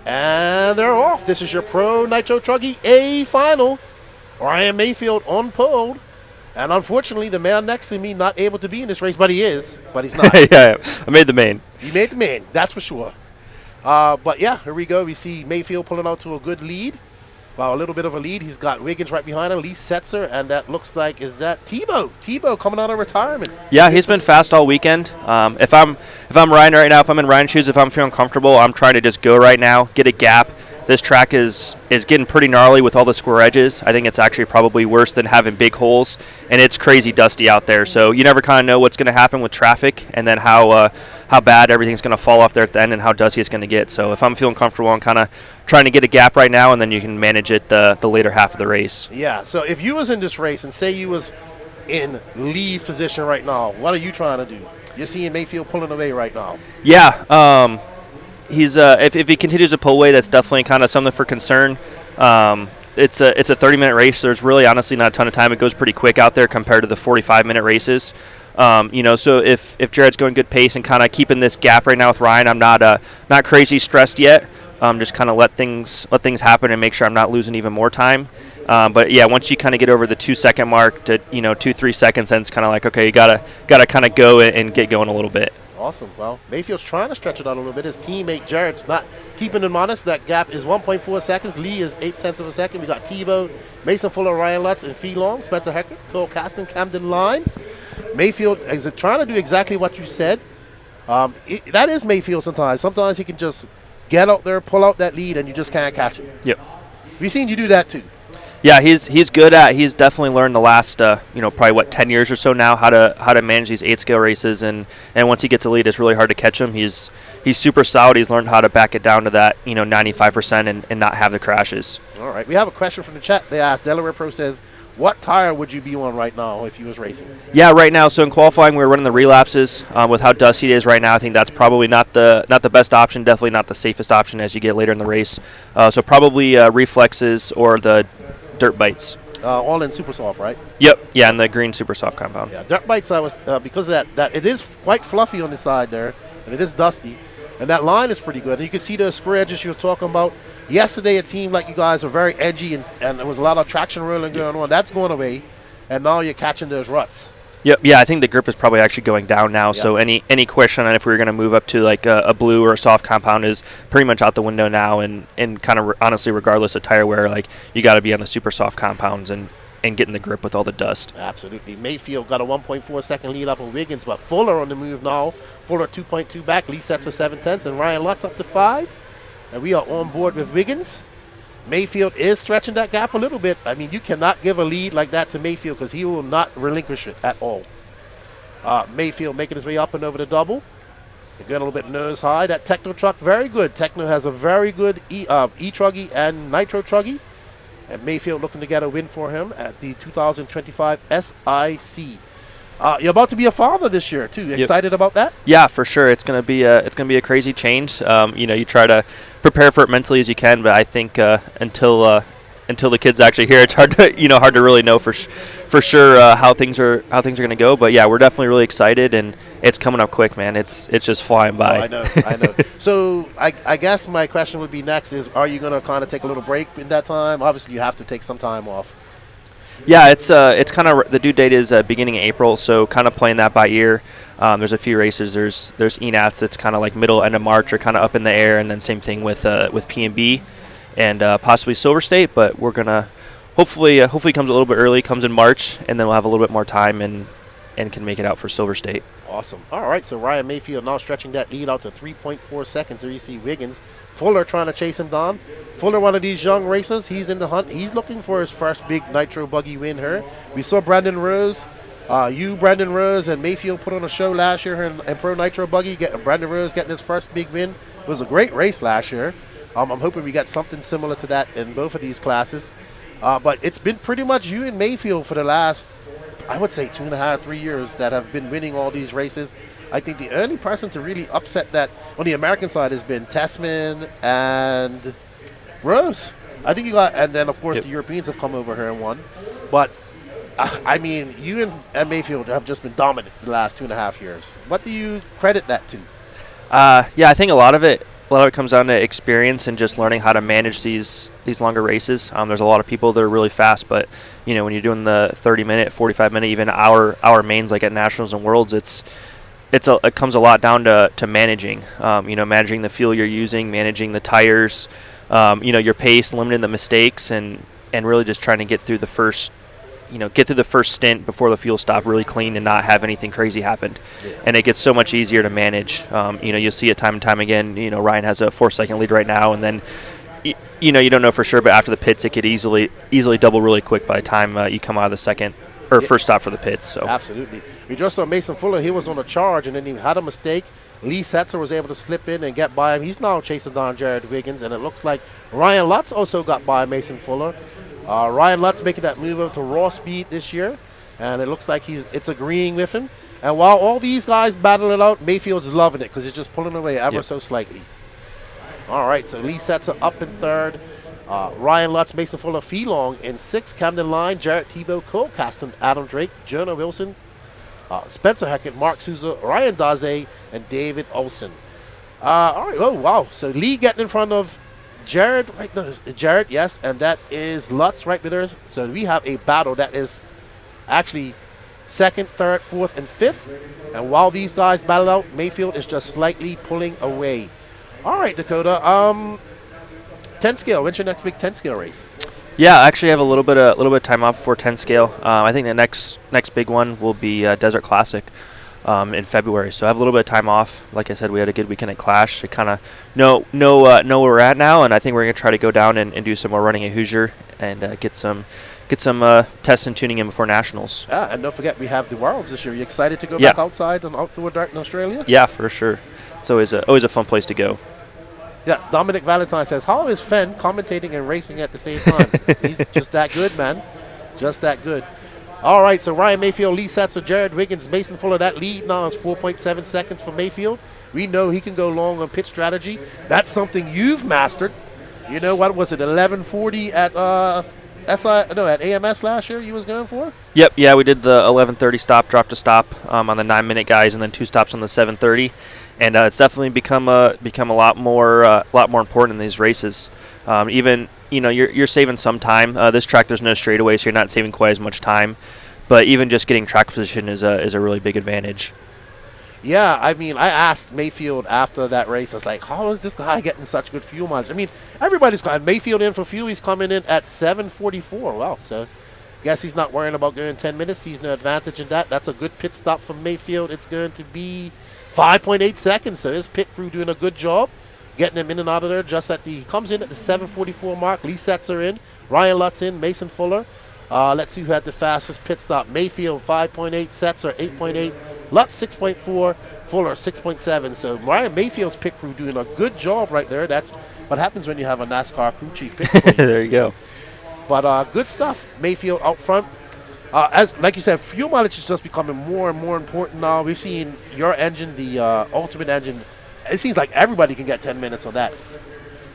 And they're off. This is your Pro Nitro Truggy A final. Ryan Mayfield on pole. And unfortunately, the man next to me not able to be in this race, but he's not. Yeah, I made the main. He made the main, that's for sure. But yeah, here we go. We see Mayfield pulling out to a good lead. Well, a little bit of a lead. He's got Wiggins right behind him, Lee Setzer, and that looks like, is that Tebow? Tebow coming out of retirement. Yeah, he's been fast all weekend. If I'm riding right now, if I'm in Ryan's shoes, if I'm feeling comfortable, I'm trying to just go right now, get a gap. This track is getting pretty gnarly with all the square edges. I think it's actually probably worse than having big holes, and it's crazy dusty out there. So you never kind of know what's going to happen with traffic, and then how bad everything's going to fall off there at the end, and how dusty it's going to get. So if I'm feeling comfortable, I'm kind of trying to get a gap right now, and then you can manage it the later half of the race. Yeah. So if you was in this race, and say you was in Lee's position right now, what are you trying to do? You're seeing Mayfield pulling away right now. Yeah. He's if he continues to pull away, that's definitely kind of something for concern. It's a 30-minute race. So there's really honestly not a ton of time. It goes pretty quick out there compared to the 45-minute races. So if Jared's going good pace and kind of keeping this gap right now with Ryan, I'm not crazy stressed yet. Just kind of let things happen and make sure I'm not losing even more time. But yeah, once you kind of get over the 2-second mark to 2-3 seconds, then it's kind of like, okay, you gotta kind of go and get going a little bit. Awesome. Well, Mayfield's trying to stretch it out a little bit. His teammate Jared's not keeping him honest. That gap is 1.4 seconds. Lee is 0.8 of a second. We got Tebow, Mason Fuller, Ryan Lutz, and Fee Long, Spencer Hecker, Cole Caston, Camden Line. Mayfield is trying to do exactly what you said. That is Mayfield sometimes. Sometimes he can just get out there, pull out that lead, and you just can't catch him. Yep. We've seen you do that too. Yeah, he's good at. He's definitely learned the last probably 10 years or so now how to manage these 8-scale races, and once he gets a lead, it's really hard to catch him. He's super solid. He's learned how to back it down to that 95% and not have the crashes. All right, we have a question from the chat. They asked, Delaware Pro says, what tire would you be on right now if you was racing? Yeah, right now. So in qualifying, we were running the relapses. With how dusty it is right now, I think that's probably not the best option. Definitely not the safest option as you get later in the race. So probably reflexes or the dirt bites. All in super soft, right? Yep. Yeah, and the green super soft compound. Yeah, dirt bites. I was because of that it is quite fluffy on the side there, and it is dusty, and that line is pretty good. And you can see the square edges you were talking about. Yesterday, it seemed like you guys were very edgy, and there was a lot of traction rolling going on. That's going away, and now you're catching those ruts. Yep. Yeah, I think the grip is probably actually going down now. Yep. So any question on if we were going to move up to like a blue or a soft compound is pretty much out the window now. And kind of honestly, regardless of tire wear, like you got to be on the super soft compounds and getting the grip with all the dust. Absolutely. Mayfield got a 1.4 second lead up on Wiggins, but Fuller on the move now. Fuller 2.2 back. Lee Setzer 7/10, and Ryan Lutz up to 5. And we are on board with Wiggins. Mayfield is stretching that gap a little bit. I mean, you cannot give a lead like that to Mayfield because he will not relinquish it at all. Mayfield making his way up and over the double. Again, a little bit nose high. That Techno truck, very good. Techno has a very good e-truggy and nitro truggy. And Mayfield looking to get a win for him at the 2025 SIC. You're about to be a father this year too. Excited about that? Yeah, for sure. It's gonna be a crazy change. You try to prepare for it mentally as you can, but I think until until the kids actually hear it. It's hard to really know for sure how things are going to go. But yeah, we're definitely really excited, and it's coming up quick, man. It's just flying by. I know. So I guess my question would be next is, are you going to kind of take a little break in that time? Obviously, you have to take some time off. Yeah, it's kind of, the due date is beginning of April, so kind of playing that by ear. There's a few races. There's ENATs that's kind of like middle, end of March, or kind of up in the air, and then same thing with P&B and possibly Silver State. But we're gonna hopefully comes a little bit early, comes in March, and then we'll have a little bit more time and can make it out for Silver State. Awesome. All right, so Ryan Mayfield now stretching that lead out to 3.4 seconds. There you see Wiggins. Fuller trying to chase him down. Fuller, one of these young racers, he's in the hunt. He's looking for his first big nitro buggy win here. We saw Brandon Rose. Brandon Rose, and Mayfield put on a show last year in Pro Nitro Buggy. Brandon Rose getting his first big win. It was a great race last year. I'm hoping we get something similar to that in both of these classes. But it's been pretty much you and Mayfield for the last, I would say, 2.5, 3 years that have been winning all these races. I think the only person to really upset that on the American side has been Tessman and Rose. I think and then of course the Europeans have come over here and won. But I mean, you and Mayfield have just been dominant the last 2.5 years. What do you credit that to? Yeah, I think a lot of it comes down to experience and just learning how to manage these longer races. There's a lot of people that are really fast, but when you're doing the 30-minute, 45-minute, even hour mains like at Nationals and Worlds, it comes a lot down to managing. Managing the fuel you're using, managing the tires, your pace, limiting the mistakes, and really just trying to get through the first stint before the fuel stop really clean and not have anything crazy happen. Yeah. And it gets so much easier to manage. You'll see it time and time again. Ryan has a 4-second lead right now, and then you don't know for sure, but after the pits it could easily double really quick by the time you come out of the second or first stop for the pits. So absolutely. We just saw Mason Fuller. He was on a charge and then he had a mistake. Lee Setzer was able to slip in and get by him. He's now chasing down Jared Wiggins, and it looks like Ryan Lutz also got by Mason Fuller. Ryan Lutz making that move over to raw speed this year, and it looks like it's agreeing with him. And while all these guys battle it out, Mayfield's loving it because he's just pulling away ever so slightly. All right, so Lee Setzer up in third. Ryan Lutz, Mason Fuller, Feelong in sixth. Camden Line, Jarrett Tebow, Cole Caston, Adam Drake, Jonah Wilson, Spencer Heckett, Mark Souza, Ryan Daze, and David Olson. All right, oh, wow. So Lee getting in front of Jared, right? No, Jared, yes, and that is Lutz right with us. So we have a battle that is actually second, third, fourth, and fifth. And while these guys battle out, Mayfield is just slightly pulling away. All right, Dakota. 10 scale. When's your next big 10 scale race? Yeah, I actually have a little bit of time off for 10 scale. I think the next big one will be Desert Classic. In February, so I have a little bit of time off. Like I said, we had a good weekend at Clash to kind of know where we're at now, and I think we're going to try to go down and do some more running at Hoosier and get some tests and tuning in before Nationals. Yeah, and don't forget we have the Worlds this year. Are you excited to go back outside and outdoor dirt in Australia? Yeah, for sure. It's always a fun place to go. Yeah, Dominic Valentine says, how is Fenn commentating and racing at the same time? He's just that good, man. Just that good. All right, so Ryan Mayfield, Lee Setzer, Jared Wiggins, Mason Fuller. That lead now is 4.7 seconds for Mayfield. We know he can go long on pit strategy. That's something you've mastered. What was it, 11:40 at AMS last year you was going for? Yep, yeah, we did the 11:30 stop, drop to stop on the 9-minute guys, and then 2 stops on the 7:30. And it's definitely become a lot more important in these races. Even you're saving some time. This track there's no straightaway, so you're not saving quite as much time. But even just getting track position is a really big advantage. Yeah, I mean, I asked Mayfield after that race. I was like, how is this guy getting such good fuel mileage? I mean, everybody's got Mayfield in for fuel. He's coming in at 7:44. Wow, so guess he's not worrying about going 10 minutes. He's no advantage in that. That's a good pit stop from Mayfield. It's going to be 5.8 seconds. So his pit crew doing a good job getting him in and out of there. He comes in at the 7:44 mark. Lee Setzer in, Ryan Lutz in, Mason Fuller. Let's see who had the fastest pit stop. Mayfield 5.8, Setzer 8.8, Lutz 6.4, Fuller 6.7. So Ryan Mayfield's pit crew doing a good job right there. That's what happens when you have a NASCAR crew chief pit crew. There you go. But good stuff. Mayfield out front. As like you said, fuel mileage is just becoming more and more important now. We've seen your engine, the Ultimate engine. It seems like everybody can get 10 minutes on that.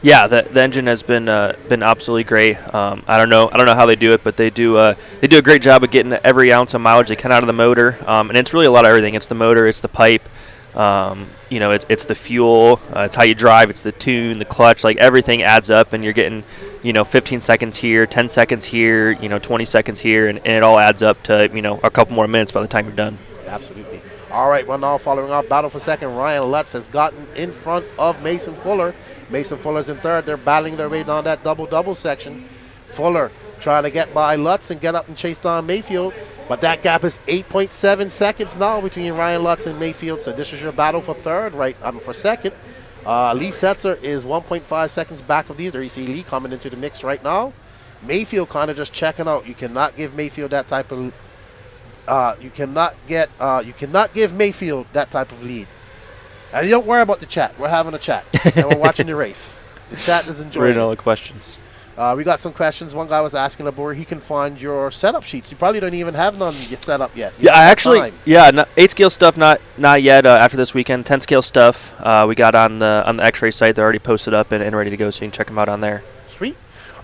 Yeah, the engine has been absolutely great. I don't know how they do it, but they do a great job of getting every ounce of mileage they can out of the motor. And it's really a lot of everything. It's the motor, it's the pipe, it's the fuel, it's how you drive, it's the tune, the clutch. Like everything adds up, and you're getting 15 seconds here, 10 seconds here, 20 seconds here, and it all adds up to a couple more minutes by the time you're done. Absolutely. All right, well, now following our battle for second, Ryan Lutz has gotten in front of Mason Fuller. Mason Fuller's in third. They're battling their way down that double-double section. Fuller trying to get by Lutz and get up and chase down Mayfield. But that gap is 8.7 seconds now between Ryan Lutz and Mayfield. So this is your battle for third, for second. Lee Setzer is 1.5 seconds back of these. There you see Lee coming into the mix right now. Mayfield kind of just checking out. You cannot give Mayfield that type of you cannot give Mayfield that type of lead. And don't worry about the chat. We're having a chat. And we're watching the race. The chat is enjoying Reading all the questions. We got some questions. One guy was asking about where he can find your setup sheets. You probably don't even have none set up yet. Yeah, I actually, 8 scale stuff not yet. After this weekend, 10 scale stuff we got on the X-Ray site. They're already posted up and ready to go, so you can check them out on there. Sweet.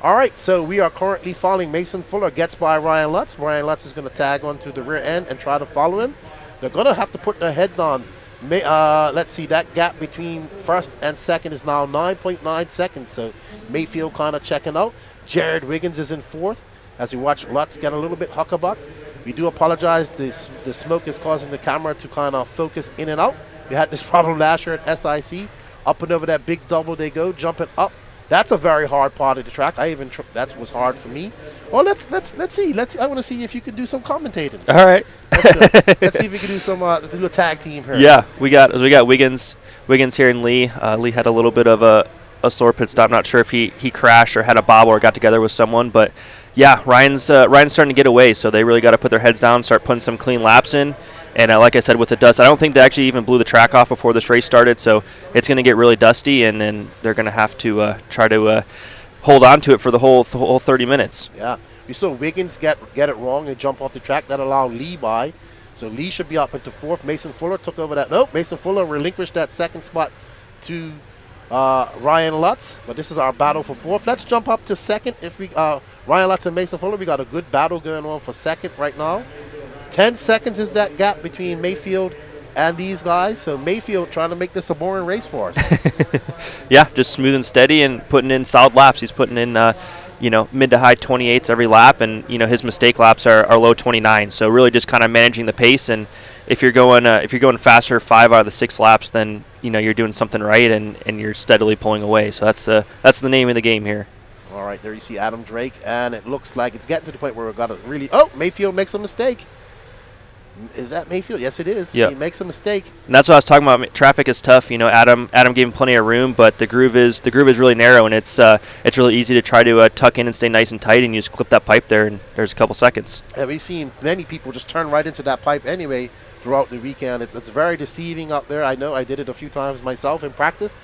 All right, so we are currently following Mason Fuller. Gets by Ryan Lutz. Ryan Lutz is going to tag onto the rear end and try to follow him. They're going to have to put their head on. Let's see, that gap between first and second is now 9.9 seconds. So Mayfield kind of checking out. Jared Wiggins is in fourth as we watch Lutz get a little bit huckabuck. We do apologize. The smoke is causing the camera to kind of focus in and out. We had this problem last year at SIC. Up and over that big double they go, jumping up. That's a very hard part of the track. That was hard for me. Well, let's see. I want to see if you can do some commentating. All right. Let's see if we can do some. Let's do a tag team here. Yeah, we got Wiggins here and Lee. Lee had a little bit of a sore pit stop. Not sure if he crashed or had a bobble or got together with someone, but yeah, Ryan's starting to get away. So they really got to put their heads down, start putting some clean laps in. And like I said, with the dust, I don't think they actually even blew the track off before this race started. So it's going to get really dusty, and then they're going to have to try to hold on to it for the whole 30 minutes. Yeah. We saw Wiggins get it wrong and jump off the track. That allowed Lee by. So Lee should be up into fourth. Mason Fuller took over that. Nope, Mason Fuller relinquished that second spot to Ryan Lutz. But this is our battle for fourth. Let's jump up to second. If we Ryan Lutz and Mason Fuller, we got a good battle going on for second right now. 10 seconds is that gap between Mayfield and these guys. So Mayfield trying to make this a boring race for us. Yeah, just smooth and steady and putting in solid laps. He's putting in mid to high 28s every lap, and his mistake laps are low 29. So really just kind of managing the pace, and if you're going faster 5 out of the 6 laps, then you're doing something right, and you're steadily pulling away. So that's the name of the game here. All right, there you see Adam Drake, and it looks like it's getting to the point where we've got to really. Oh, Mayfield makes a mistake. Is that Mayfield? Yes, it is. Yep. He makes a mistake. And that's what I was talking about. Traffic is tough. Adam gave him plenty of room, but the groove is really narrow, and it's really easy to try to tuck in and stay nice and tight, and you just clip that pipe there, and there's a couple seconds. Yeah, we've seen many people just turn right into that pipe anyway throughout the weekend. It's very deceiving out there. I know I did it a few times myself in practice.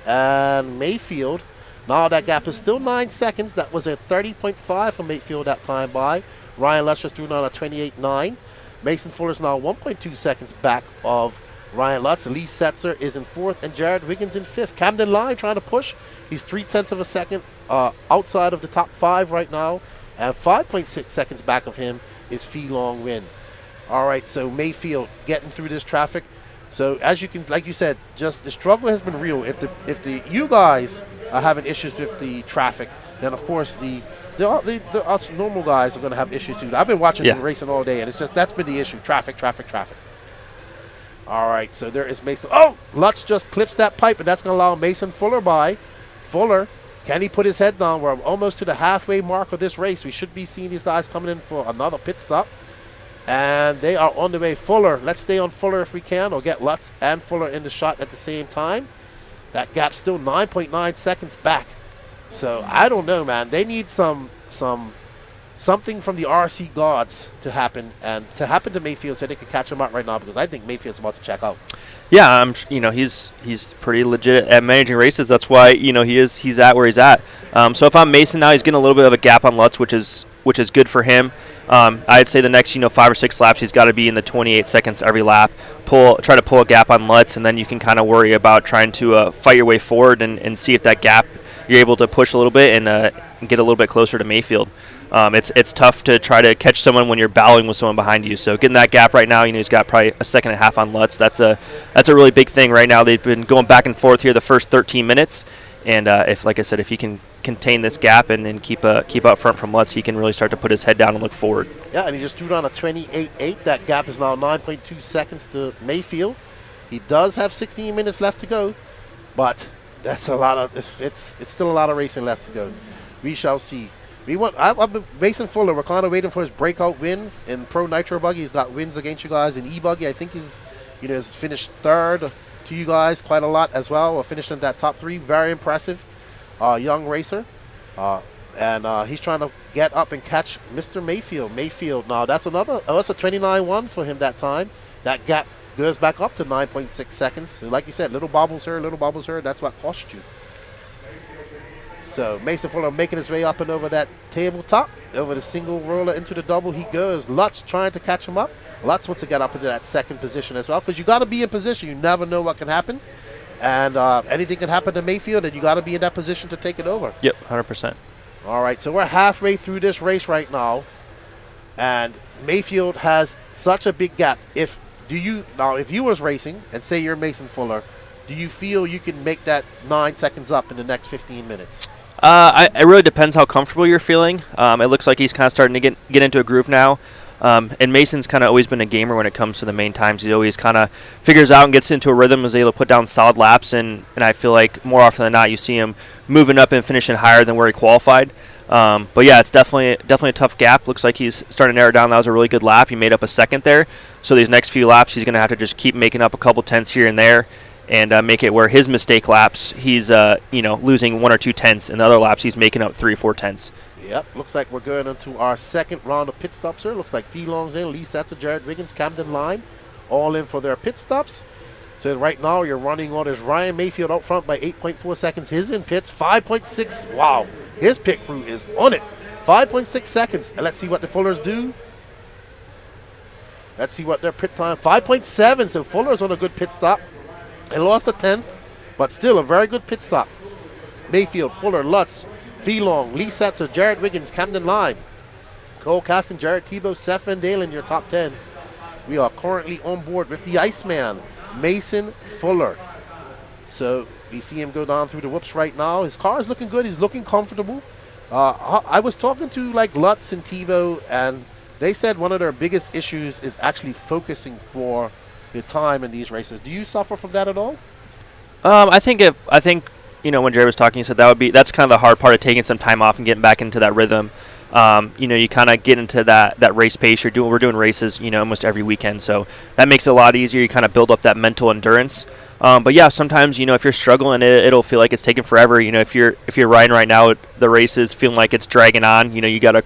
And Mayfield, now that gap is still 9 seconds. That was a 30.5 for Mayfield that time by. Ryan Lutz just threw down a 28.9. Mason Fuller is now 1.2 seconds back of Ryan Lutz. Lee Setzer is in fourth, and Jared Wiggins in fifth. Camden Line trying to push. He's 0.3 of a second outside of the top 5 right now, and 5.6 seconds back of him is Fee Long Win. All right, so Mayfield getting through this traffic. So as you can, like you said, just the struggle has been real. If you guys are having issues with the traffic, then of course the us normal guys are going to have issues too. I've been watching the racing all day, and it's just that's been the issue: traffic. All right, so there is Mason. Oh, Lutz just clips that pipe, and that's going to allow Mason Fuller by. Fuller, can he put his head down? We're almost to the halfway mark of this race. We should be seeing these guys coming in for another pit stop, and they are on the way. Fuller, let's stay on Fuller if we can, or get Lutz and Fuller in the shot at the same time. That gap's still 9.9 seconds back. So I don't know, man. They need something from the RC gods to happen, and to happen to Mayfield so they can catch him out right now, because I think Mayfield's about to check out. Yeah, he's pretty legit at managing races. That's why he's at where he's at. So if I'm Mason now, he's getting a little bit of a gap on Lutz, which is good for him. I'd say the next 5 or 6 laps he's got to be in the 28 seconds every lap. Try to pull a gap on Lutz, and then you can kind of worry about trying to fight your way forward and see if that gap you're able to push a little bit and get a little bit closer to Mayfield. It's tough to try to catch someone when you're battling with someone behind you. So getting that gap right now, he's got probably a second and a half on Lutz. That's a really big thing right now. They've been going back and forth here the first 13 minutes, and like I said, if he can contain this gap and keep out front from Lutz, he can really start to put his head down and look forward. Yeah, and he just threw down a 28.8. That gap is now 9.2 seconds to Mayfield. He does have 16 minutes left to go, but that's a lot of. It's still a lot of racing left to go. We shall see. Mason Fuller, we're kind of waiting for his breakout win in Pro Nitro Buggy. He's got wins against you guys in ebuggy. I think he's finished third to you guys quite a lot as well, or finished in that top 3. Very impressive young racer. And he's trying to get up and catch Mr. Mayfield. Now, that's another, that's a 29.1 for him that time. That gap goes back up to 9.6 seconds. So like you said, little bobbles here, that's what cost you. So Mason Fuller making his way up and over that tabletop, over the single roller into the double he goes. Lutz trying to catch him up. Lutz wants to get up into that second position as well, because you got to be in position. You never know what can happen. And anything can happen to Mayfield, and you got to be in that position to take it over. Yep, 100%. All right, so we're halfway through this race right now, and Mayfield has such a big gap. If you was racing, and say you're Mason Fuller, do you feel you can make that 9 seconds up in the next 15 minutes? It really depends how comfortable you're feeling. It looks like he's kind of starting to get into a groove now. And Mason's kind of always been a gamer when it comes to the main times. He always kind of figures out and gets into a rhythm, is able to put down solid laps, and I feel like more often than not you see him moving up and finishing higher than where he qualified. But yeah, it's definitely a tough gap. Looks like he's starting to narrow down. That was a really good lap. He made up a second there. So these next few laps he's going to have to just keep making up a couple tenths here and there, and make it where his mistake laps he's losing 1 or 2 tenths, and the other laps he's making up 3 or 4 tenths. Yep, looks like we're going into our second round of pit stops here. Looks like Felong's in, Lee Setzer, Jared Wiggins, Camden Lime, all in for their pit stops. So right now you're running orders. Ryan Mayfield out front by 8.4 seconds. His in pits, 5.6. Wow, his pit crew is on it. 5.6 seconds. And let's see what the Fullers do. Let's see what their pit time, 5.7. So Fuller's on a good pit stop. They lost a tenth, but still a very good pit stop. Mayfield, Fuller, Lutz, Felong, Lee Setzer, Jared Wiggins, Camden Lime, Cole Casson, Jared Tebow, Seth Van Dalen, your top 10. We are currently on board with the Iceman, Mason Fuller. So we see him go down through the whoops right now. His car is looking good. He's looking comfortable. I was talking to Lutz and Tebow, and they said one of their biggest issues is actually focusing for the time in these races. Do you suffer from that at all? I think when Jerry was talking, he said that's kind of the hard part of taking some time off and getting back into that rhythm. You kind of get into that race pace. We're doing races, almost every weekend, so that makes it a lot easier. You kind of build up that mental endurance. But yeah, sometimes if you're struggling, it'll feel like it's taking forever. If you're riding right now, the race is feeling like it's dragging on. You got a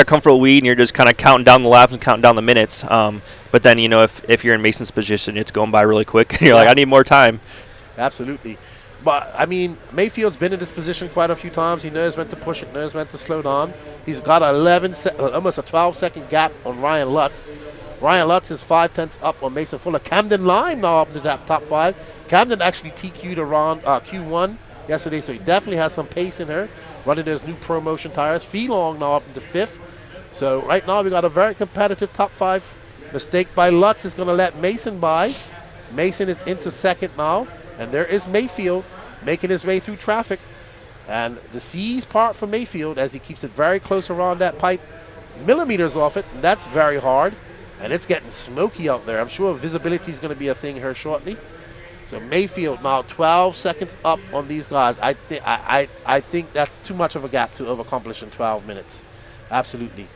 comfortable lead, and you're just kind of counting down the laps and counting down the minutes. But then if you're in Mason's position, it's going by really quick. You're like, I need more time. Absolutely. But, Mayfield's been in this position quite a few times. He knows when to push it, knows when to slow down. He's got almost a 12-second gap on Ryan Lutz. Ryan Lutz is 5 tenths up on Mason Fuller. Camden Lime now up into that top 5. Camden actually TQ'd around Q1 yesterday, so he definitely has some pace in her, running those new ProMotion tires. Felong now up into 5th. So right now we got a very competitive top 5. Mistake by Lutz is going to let Mason by. Mason is into second now. And there is Mayfield making his way through traffic. And the C's part for Mayfield as he keeps it very close around that pipe. Millimeters off it, and that's very hard. And it's getting smoky out there. I'm sure visibility is going to be a thing here shortly. So Mayfield now 12 seconds up on these guys. I think that's too much of a gap to accomplish in 12 minutes. Absolutely.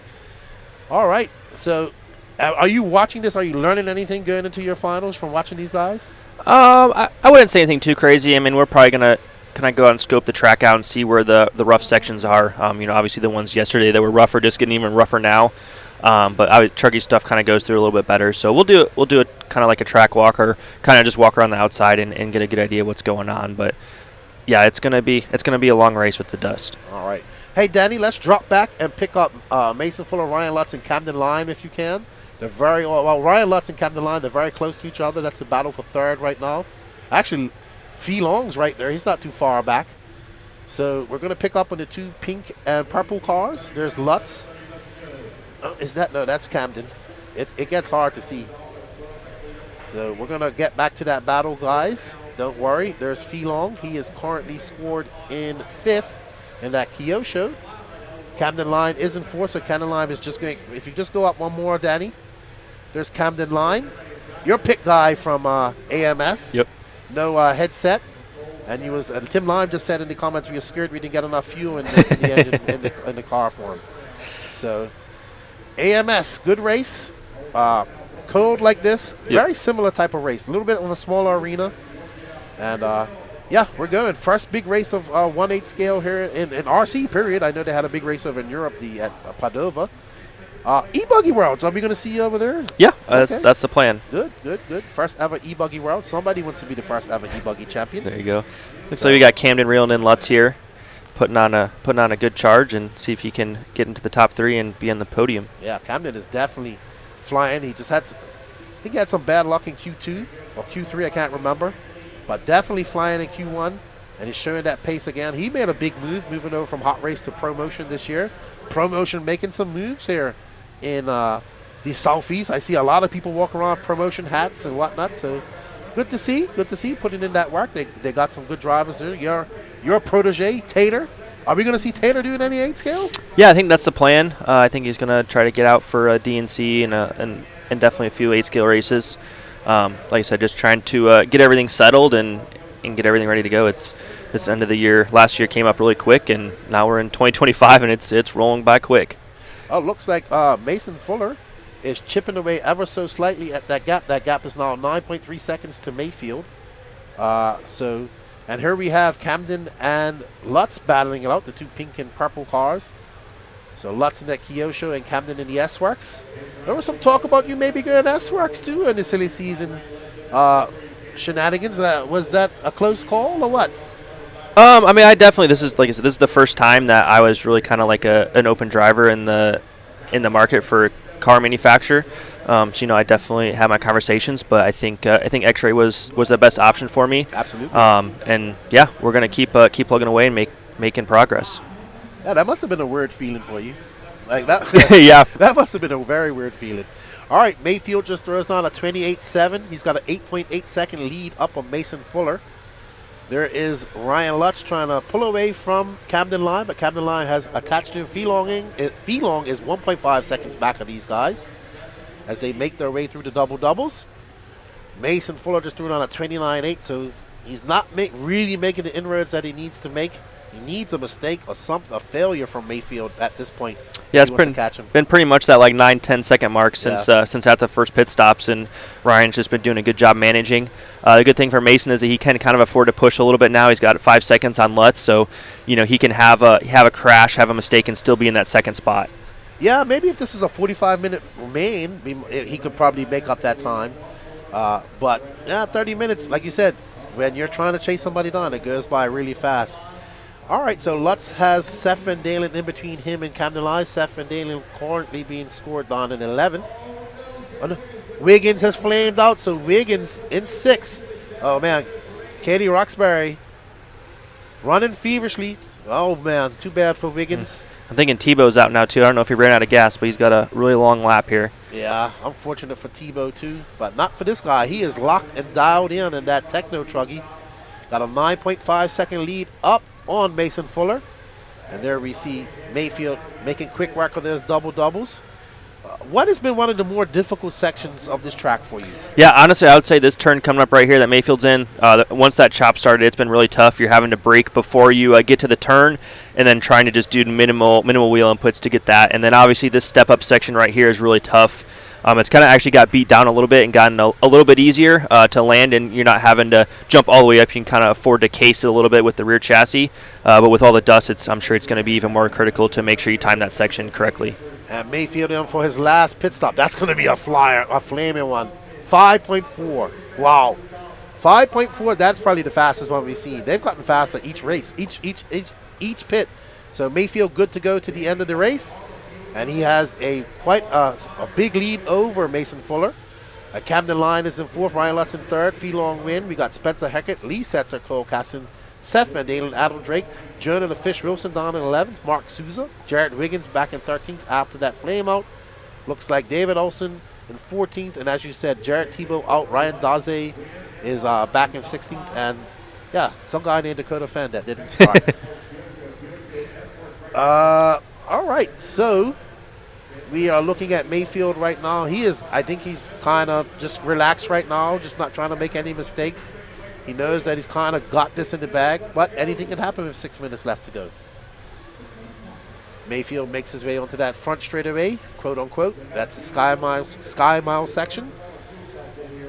All right. So are you watching this? Are you learning anything going into your finals from watching these guys? I wouldn't say anything too crazy. We're probably going to go out and scope the track out and see where the rough sections are. Obviously the ones yesterday that were rougher just getting even rougher now. But truggy stuff kind of goes through a little bit better. So we'll do it kind of like a track walk, or kind of just walk around the outside and get a good idea of what's going on. But yeah, it's gonna be a long race with the dust. All right. Hey Danny, let's drop back and pick up Mason Fuller, Ryan Lutz, and Camden Lime if you can. They're Ryan Lutz and Camden Lime, they're very close to each other. That's the battle for third right now. Actually, Felong's right there. He's not too far back. So we're going to pick up on the 2 pink and purple cars. There's Lutz. Oh, no, that's Camden. It gets hard to see. So we're going to get back to that battle, guys. Don't worry. There's Filong. He is currently scored in 5th in that Kyosho. Camden Line is in 4th, so Camden Line is just going. If you just go up one more, Danny, there's Camden Line. Your pick guy from AMS. Yep. No headset. And he was. Tim Lime just said in the comments we were scared we didn't get enough fuel in the engine in the car for him. So AMS, good race. Cold like this, very similar type of race. A little bit of a smaller arena. And yeah, we're going. First big race of 1/8 scale here in RC, period. I know they had a big race over in Europe, at Padova. Ebuggy Worlds, are we going to see you over there? Yeah, that's the plan. Good. First ever Ebuggy World. Somebody wants to be the first ever Ebuggy champion. There you go. So we got Camden reeling in Lutz here, putting on a good charge and see if he can get into the top 3 and be on the podium. Yeah, Camden is definitely flying. He just had, I think he had some bad luck in Q2 or Q3, I can't remember. But definitely flying in Q1, and he's showing that pace again. He made a big move, moving over from Hot Race to ProMotion this year. ProMotion making some moves here in the Southeast. I see a lot of people walking around with ProMotion hats and whatnot, so good to see. Putting in that work. They got some good drivers there. Your protege, Tater. Are we going to see Tater doing any 8 scale? Yeah, I think that's the plan. I think he's going to try to get out for a DNC and definitely a few 8 scale races. Like I said, just trying to get everything settled and get everything ready to go. It's this end of the year. Last year came up really quick, and now we're in 2025, and it's rolling by quick. Oh, looks like Mason Fuller is chipping away ever so slightly at that gap. That gap is now 9.3 seconds to Mayfield. And here we have Camden and Lutz battling it out, the 2 pink and purple cars. So Lutz in that Kyosho and Camden in the S-Works. There was some talk about you maybe going S-Works too in the silly season shenanigans. Was that a close call or what? I mean, I definitely, this is the first time that I was really kind of like an open driver in the market for car manufacturer. So I definitely had my conversations, but I think X-Ray was the best option for me. Absolutely. And yeah, we're gonna keep plugging away and making progress. Yeah, that must have been a weird feeling for you. Like that. Yeah. That must have been a very weird feeling. All right, Mayfield just throws on a 28.7. He's got an 8.8 second lead up on Mason Fuller. There is Ryan Lutz trying to pull away from Camden Line, but Camden Line has attached to him. Filong is 1.5 seconds back of these guys as they make their way through the double-doubles. Mason Fuller just threw it on a 29.8, so he's not really making the inroads that he needs to make. He needs a mistake or a failure from Mayfield at this point. Yeah, it's been pretty much that like 9-10 second mark since at the first pit stops, and Ryan's just been doing a good job managing. The good thing for Mason is that he can kind of afford to push a little bit now. He's got 5 seconds on Lutz, so he can have a crash, have a mistake, and still be in that second spot. Yeah, maybe if this is a 45-minute main, he could probably make up that time. But yeah, 30 minutes, like you said, when you're trying to chase somebody down, it goes by really fast. All right, so Lutz has Seth Van Dalen in between him and Camden Line. Seth Van Dalen currently being scored down in 11th. Wiggins has flamed out, so Wiggins in 6th. Oh, man. Katie Roxbury running feverishly. Oh, man, too bad for Wiggins. I'm thinking Tebow's out now, too. I don't know if he ran out of gas, but he's got a really long lap here. Yeah, unfortunate for Tebow, too, but not for this guy. He is locked and dialed in that Techno Truggy. Got a 9.5 second lead up on Mason Fuller. And there we see Mayfield making quick work of those double-doubles. What has been one of the more difficult sections of this track for you? Yeah, honestly, I would say this turn coming up right here that Mayfield's in, once that chop started, it's been really tough. You're having to brake before you get to the turn and then trying to just do minimal wheel inputs to get that. And then obviously this step-up section right here is really tough. It's kind of actually got beat down a little bit and gotten a little bit easier to land, and you're not having to jump all the way up. You can kind of afford to case it a little bit with the rear chassis. But with all the dust, I'm sure it's going to be even more critical to make sure you time that section correctly. And Mayfield in for his last pit stop. That's going to be a flyer, a flaming one. 5.4. Wow. 5.4, that's probably the fastest one we've seen. They've gotten faster each race, each pit. So Mayfield good to go to the end of the race. And he has quite a big lead over Mason Fuller. Camden Line is in 4th, Ryan Lutz in 3rd, Filong win. We got Spencer Heckett, Lee Setzer, Cole Casson, Seth Van Dalen, Adam Drake, Jonah the Fish Wilson down in 11th, Mark Souza, Jarrett Wiggins back in 13th after that flame out. Looks like David Olson in 14th, and as you said, Jarrett Tebow out. Ryan Daze is back in 16th, and yeah, some guy named Dakota Fenn that didn't start. All right, so we are looking at Mayfield right now. I think he's kind of just relaxed right now, just not trying to make any mistakes. He knows that he's kind of got this in the bag, but anything can happen with 6 minutes left to go. Mayfield makes his way onto that front straightaway, quote unquote. That's the Sky Mile section.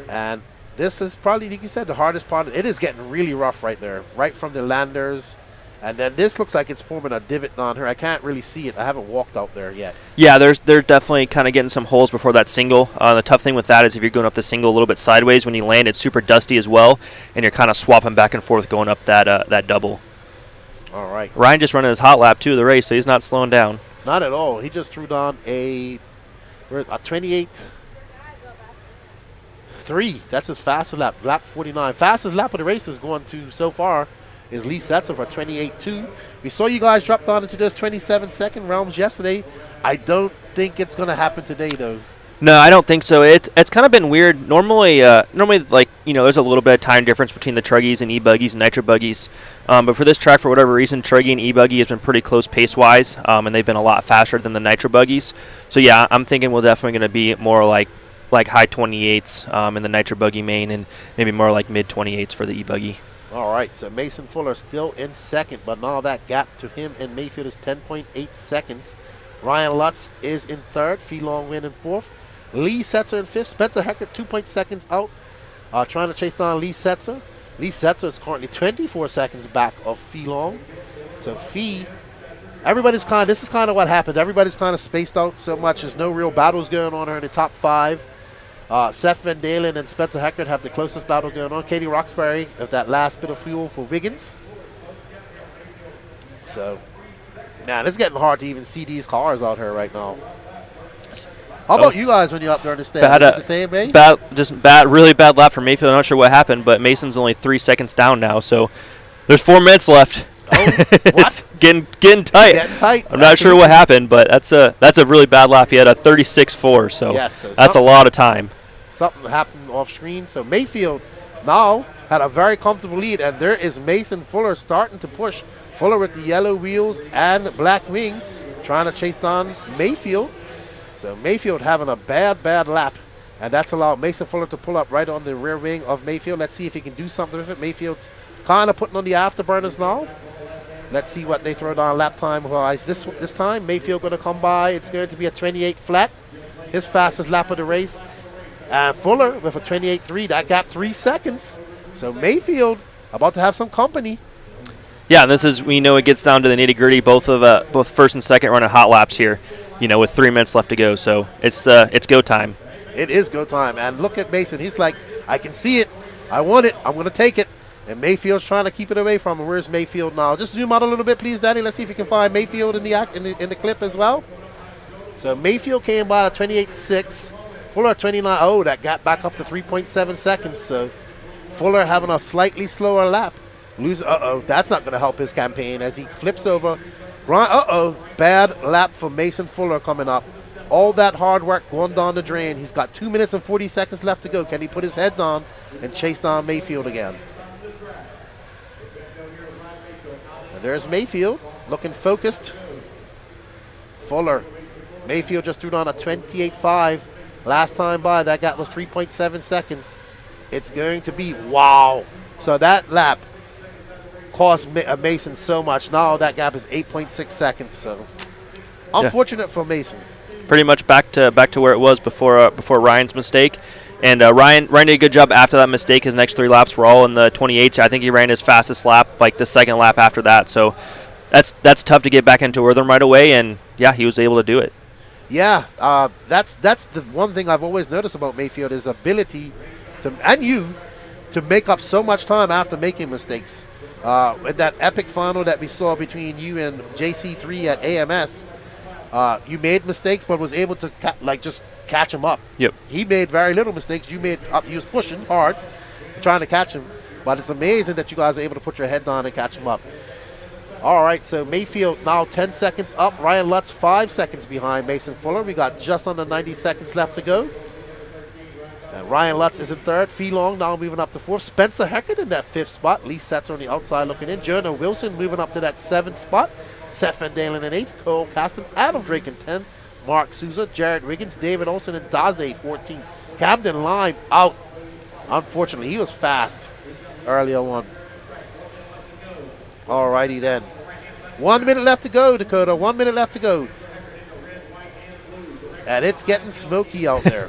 And this is probably, like you said, the hardest part. It is getting really rough right there, right from the landers. And then this looks like it's forming a divot on here. I can't really see it. I haven't walked out there yet. Yeah, they're definitely kind of getting some holes before that single. The tough thing with that is if you're going up the single a little bit sideways, when you land, it's super dusty as well, and you're kind of swapping back and forth going up that double. All right. Ryan just running his hot lap, too, of the race, so he's not slowing down. Not at all. He just threw down a 28-3. That's his fastest lap, lap 49. Fastest lap of the race is going to, so far, is Lee Setzer for 28-2. We saw you guys drop down into those 27-second realms yesterday. I don't think it's going to happen today, though. No, I don't think so. It's kind of been weird. Normally, like, there's a little bit of time difference between the truggies and ebuggies and nitro buggies. But for this track, for whatever reason, truggy and ebuggy has been pretty close pace-wise, and they've been a lot faster than the nitro buggies. So, yeah, I'm thinking we're definitely going to be more like high 28s in the nitro buggy main and maybe more like mid 28s for the ebuggy. All right, so Mason Fuller still in second, but now that gap to him and Mayfield is 10.8 seconds. Ryan Lutz is in third, Fee Long Win in fourth. Lee Setzer in fifth. Spencer Hecker 2 seconds out, trying to chase down Lee Setzer. Lee Setzer is currently 24 seconds back of Fee Long. So Fee, this is kind of what happened. Everybody's kind of spaced out so much. There's no real battles going on here in the top five. Seth Van Dalen and Spencer Heckert have the closest battle going on. Katie Roxbury of that last bit of fuel for Wiggins. So, man, it's getting hard to even see these cars out here right now. How about you guys when you're up there in the stand? Is it the same, eh? Really bad lap for Mayfield. I'm not sure what happened, but Mason's only 3 seconds down now, so there's 4 minutes left. Oh, what? getting tight. Getting tight. I'm not sure what happened, but that's a really bad lap. He had a 36.4, so, that's a lot of time. Something happened off screen. So Mayfield now had a very comfortable lead, and there is Mason Fuller starting to push. Fuller with the yellow wheels and black wing, trying to chase down Mayfield. So Mayfield having a bad lap, and that's allowed Mason Fuller to pull up right on the rear wing of Mayfield. Let's see if he can do something with it. Mayfield's kind of putting on the afterburners now. Let's see what they throw down lap time-wise. This time, Mayfield going to come by. It's going to be a 28 flat, his fastest lap of the race. And Fuller with a 28.3. That gap 3 seconds. So Mayfield about to have some company. Yeah, and this is, we know it gets down to the nitty-gritty. Both first and second running hot laps here, with 3 minutes left to go. So it's go time. It is go time. And look at Mason. He's like, I can see it. I want it. I'm going to take it. And Mayfield's trying to keep it away from him. Where's Mayfield now? Just zoom out a little bit, please, Danny. Let's see if you can find Mayfield in the clip as well. So Mayfield came by at 28.6. Fuller at 29. Oh, that got back up to 3.7 seconds. So Fuller having a slightly slower lap. That's not going to help his campaign as he flips over. Bad lap for Mason Fuller coming up. All that hard work going down the drain. He's got 2 minutes and 40 seconds left to go. Can he put his head down and chase down Mayfield again? And there's Mayfield looking focused. Fuller. Mayfield just threw down a 28.5. Last time by, that gap was 3.7 seconds. It's going to be, wow. So that lap cost Mason so much. Now that gap is 8.6 seconds. So unfortunate for Mason. Pretty much back to where it was before Ryan's mistake. And Ryan did a good job after that mistake. His next 3 laps were all in the 28s. I think he ran his fastest lap, like the second lap after that. So that's tough to get back into rhythm right away. And, yeah, he was able to do it. Yeah, that's the one thing I've always noticed about Mayfield, his ability to make up so much time after making mistakes. In that epic final that we saw between you and JC3 at AMS, you made mistakes but was able to just catch him up. Yep. He made very little mistakes. He was pushing hard, trying to catch him. But it's amazing that you guys are able to put your head down and catch him up. All right, so Mayfield now 10 seconds up. Ryan Lutz 5 seconds behind Mason Fuller. We got just under 90 seconds left to go. And Ryan Lutz is in third. Fee Long now moving up to fourth. Spencer Heckert in that fifth spot. Lee Setzer on the outside looking in. Jonah Wilson moving up to that seventh spot. Seth Van Dalen in eighth. Cole Caston, Adam Drake in 10th. Mark Souza, Jared Wiggins, David Olson, and Daze 14th. Camden Lime out. Unfortunately, he was fast earlier on. All righty then. 1 minute left to go, Dakota. 1 minute left to go. And it's getting smoky out there.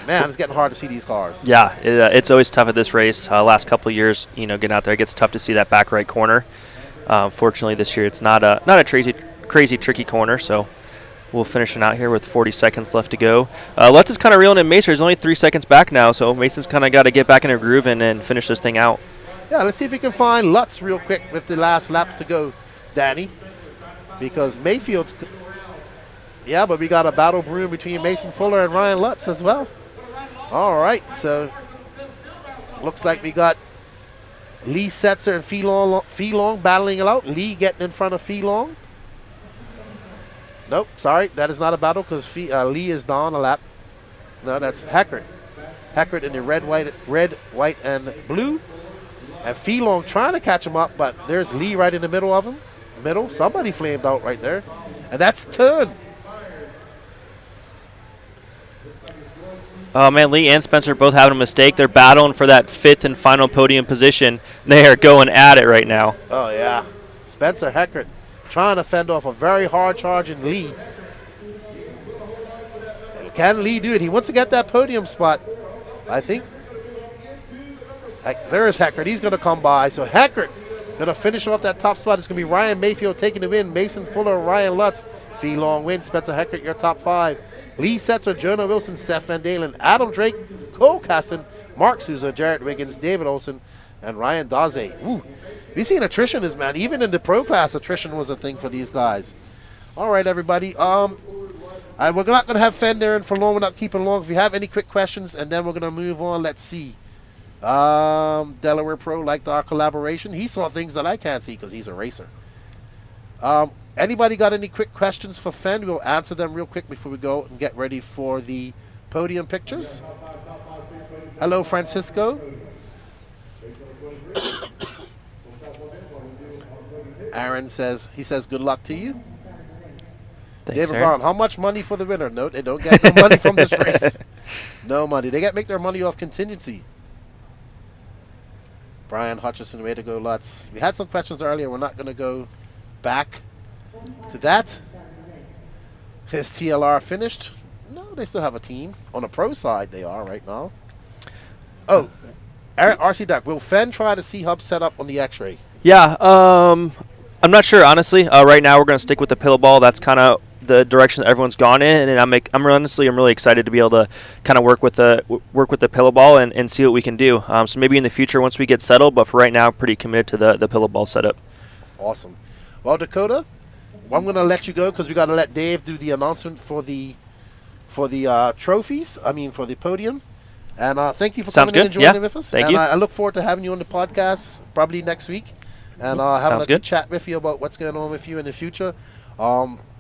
Man, it's getting hard to see these cars. Yeah, it's always tough at this race. Last couple of years, getting out there, it gets tough to see that back right corner. Fortunately, this year it's not a crazy tricky corner, so we'll finish it out here with 40 seconds left to go. Lutz is kind of reeling in Mason. He's only 3 seconds back now, so Mason's kind of got to get back in a groove and finish this thing out. Yeah, let's see if we can find Lutz real quick with the last laps to go, Danny. Because Mayfield's... Yeah, but we got a battle brewing between Mason Fuller and Ryan Lutz as well. All right, so looks like we got Lee Setzer and Fee Long battling it out. Lee getting in front of Fee Long. Nope, sorry, that is not a battle because Lee is down a lap. No, that's Heckert. Heckert in the red, white, and blue. And Fee Long trying to catch him up, but there's Lee right in the middle of him. Somebody flamed out right there. And that's Turn. Oh, man, Lee and Spencer both having a mistake. They're battling for that 5th and final podium position. They are going at it right now. Oh, yeah. Spencer Heckert trying to fend off a very hard charging Lee. And can Lee do it? He wants to get that podium spot, I think. There is Heckert. He's going to come by. So Heckert going to finish off that top spot. It's going to be Ryan Mayfield taking the win. Mason Fuller, Ryan Lutz. Fee Long wins. Spencer Heckert, your top 5. Lee Setzer, Jonah Wilson, Seth Van Dalen, Adam Drake, Cole Caston, Mark Souza, Jared Wiggins, David Olson, and Ryan Daze. Ooh, we've seen attrition is, man. Even in the pro class, attrition was a thing for these guys. All right, everybody. We're not going to have Fender and for long. We're not keeping long. If you have any quick questions, and then we're going to move on. Let's see. Delaware Pro liked our collaboration. He saw things that I can't see because he's a racer. Anybody got any quick questions for Fen? We'll answer them real quick before we go and get ready for the podium pictures. Hello, Francisco. Aaron says, good luck to you. Thanks, David Aaron. Brown, how much money for the winner? No, they don't get no money from this race. No money. They make their money off contingency. Brian Hutchison, way to go, Lutz. We had some questions earlier. We're not going to go back to that. Is TLR finished? No, they still have a team. On the pro side, they are right now. Oh, RC Duck, will Fen try the C-Hub setup on the X-Ray? Yeah, I'm not sure, honestly. Right now, we're going to stick with the pillow ball. That's kind of the direction that everyone's gone in, and I'm really excited to be able to kind of work with the pillow ball and see what we can do. So maybe in the future once we get settled, but for right now, pretty committed to the pillow ball setup. Awesome. Well, Dakota, I'm going to let you go because we got to let Dave do the announcement for the trophies. I mean, for the podium. And thank you for coming in and joining with us. Thank you. I look forward to having you on the podcast probably next week, and having a good chat with you about what's going on with you in the future.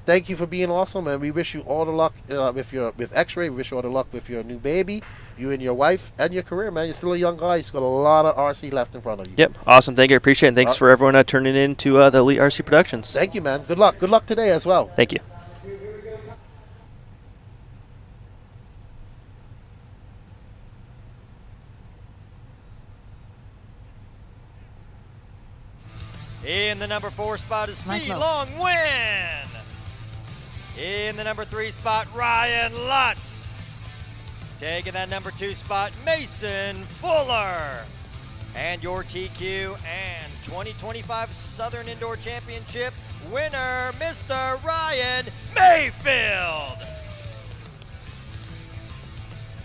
Thank you for being awesome, and we wish you all the luck with X-Ray. We wish you all the luck with your new baby, you and your wife, and your career, man. You're still a young guy. You've got a lot of RC left in front of you. Yep, awesome. Thank you. I appreciate it. And thanks for everyone turning in to the Elite RC Productions. Thank you, man. Good luck. Good luck today as well. Thank you. In the number 4 spot is Fee Long Win. In the number 3 spot, Ryan Lutz. Taking that number 2 spot, Mason Fuller. And your TQ and 2025 Southern Indoor Championship winner, Mr. Ryan Mayfield.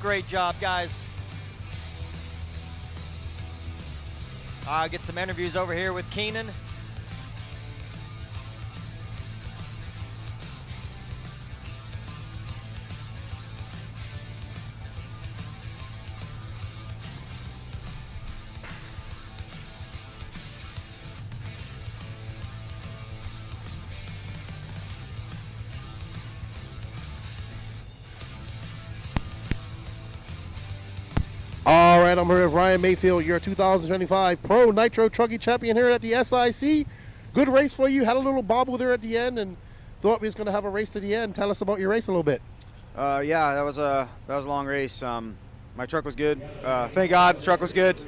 Great job, guys. I'll get some interviews over here with Keenan. right, I'm here with Ryan Mayfield, your 2025 Pro Nitro Truggy Champion here at the SIC. Good race for you. Had a little bobble there at the end and thought we was going to have a race to the end. Tell us about your race a little bit. Yeah, that was a long race. My truck was good. Thank God the truck was good.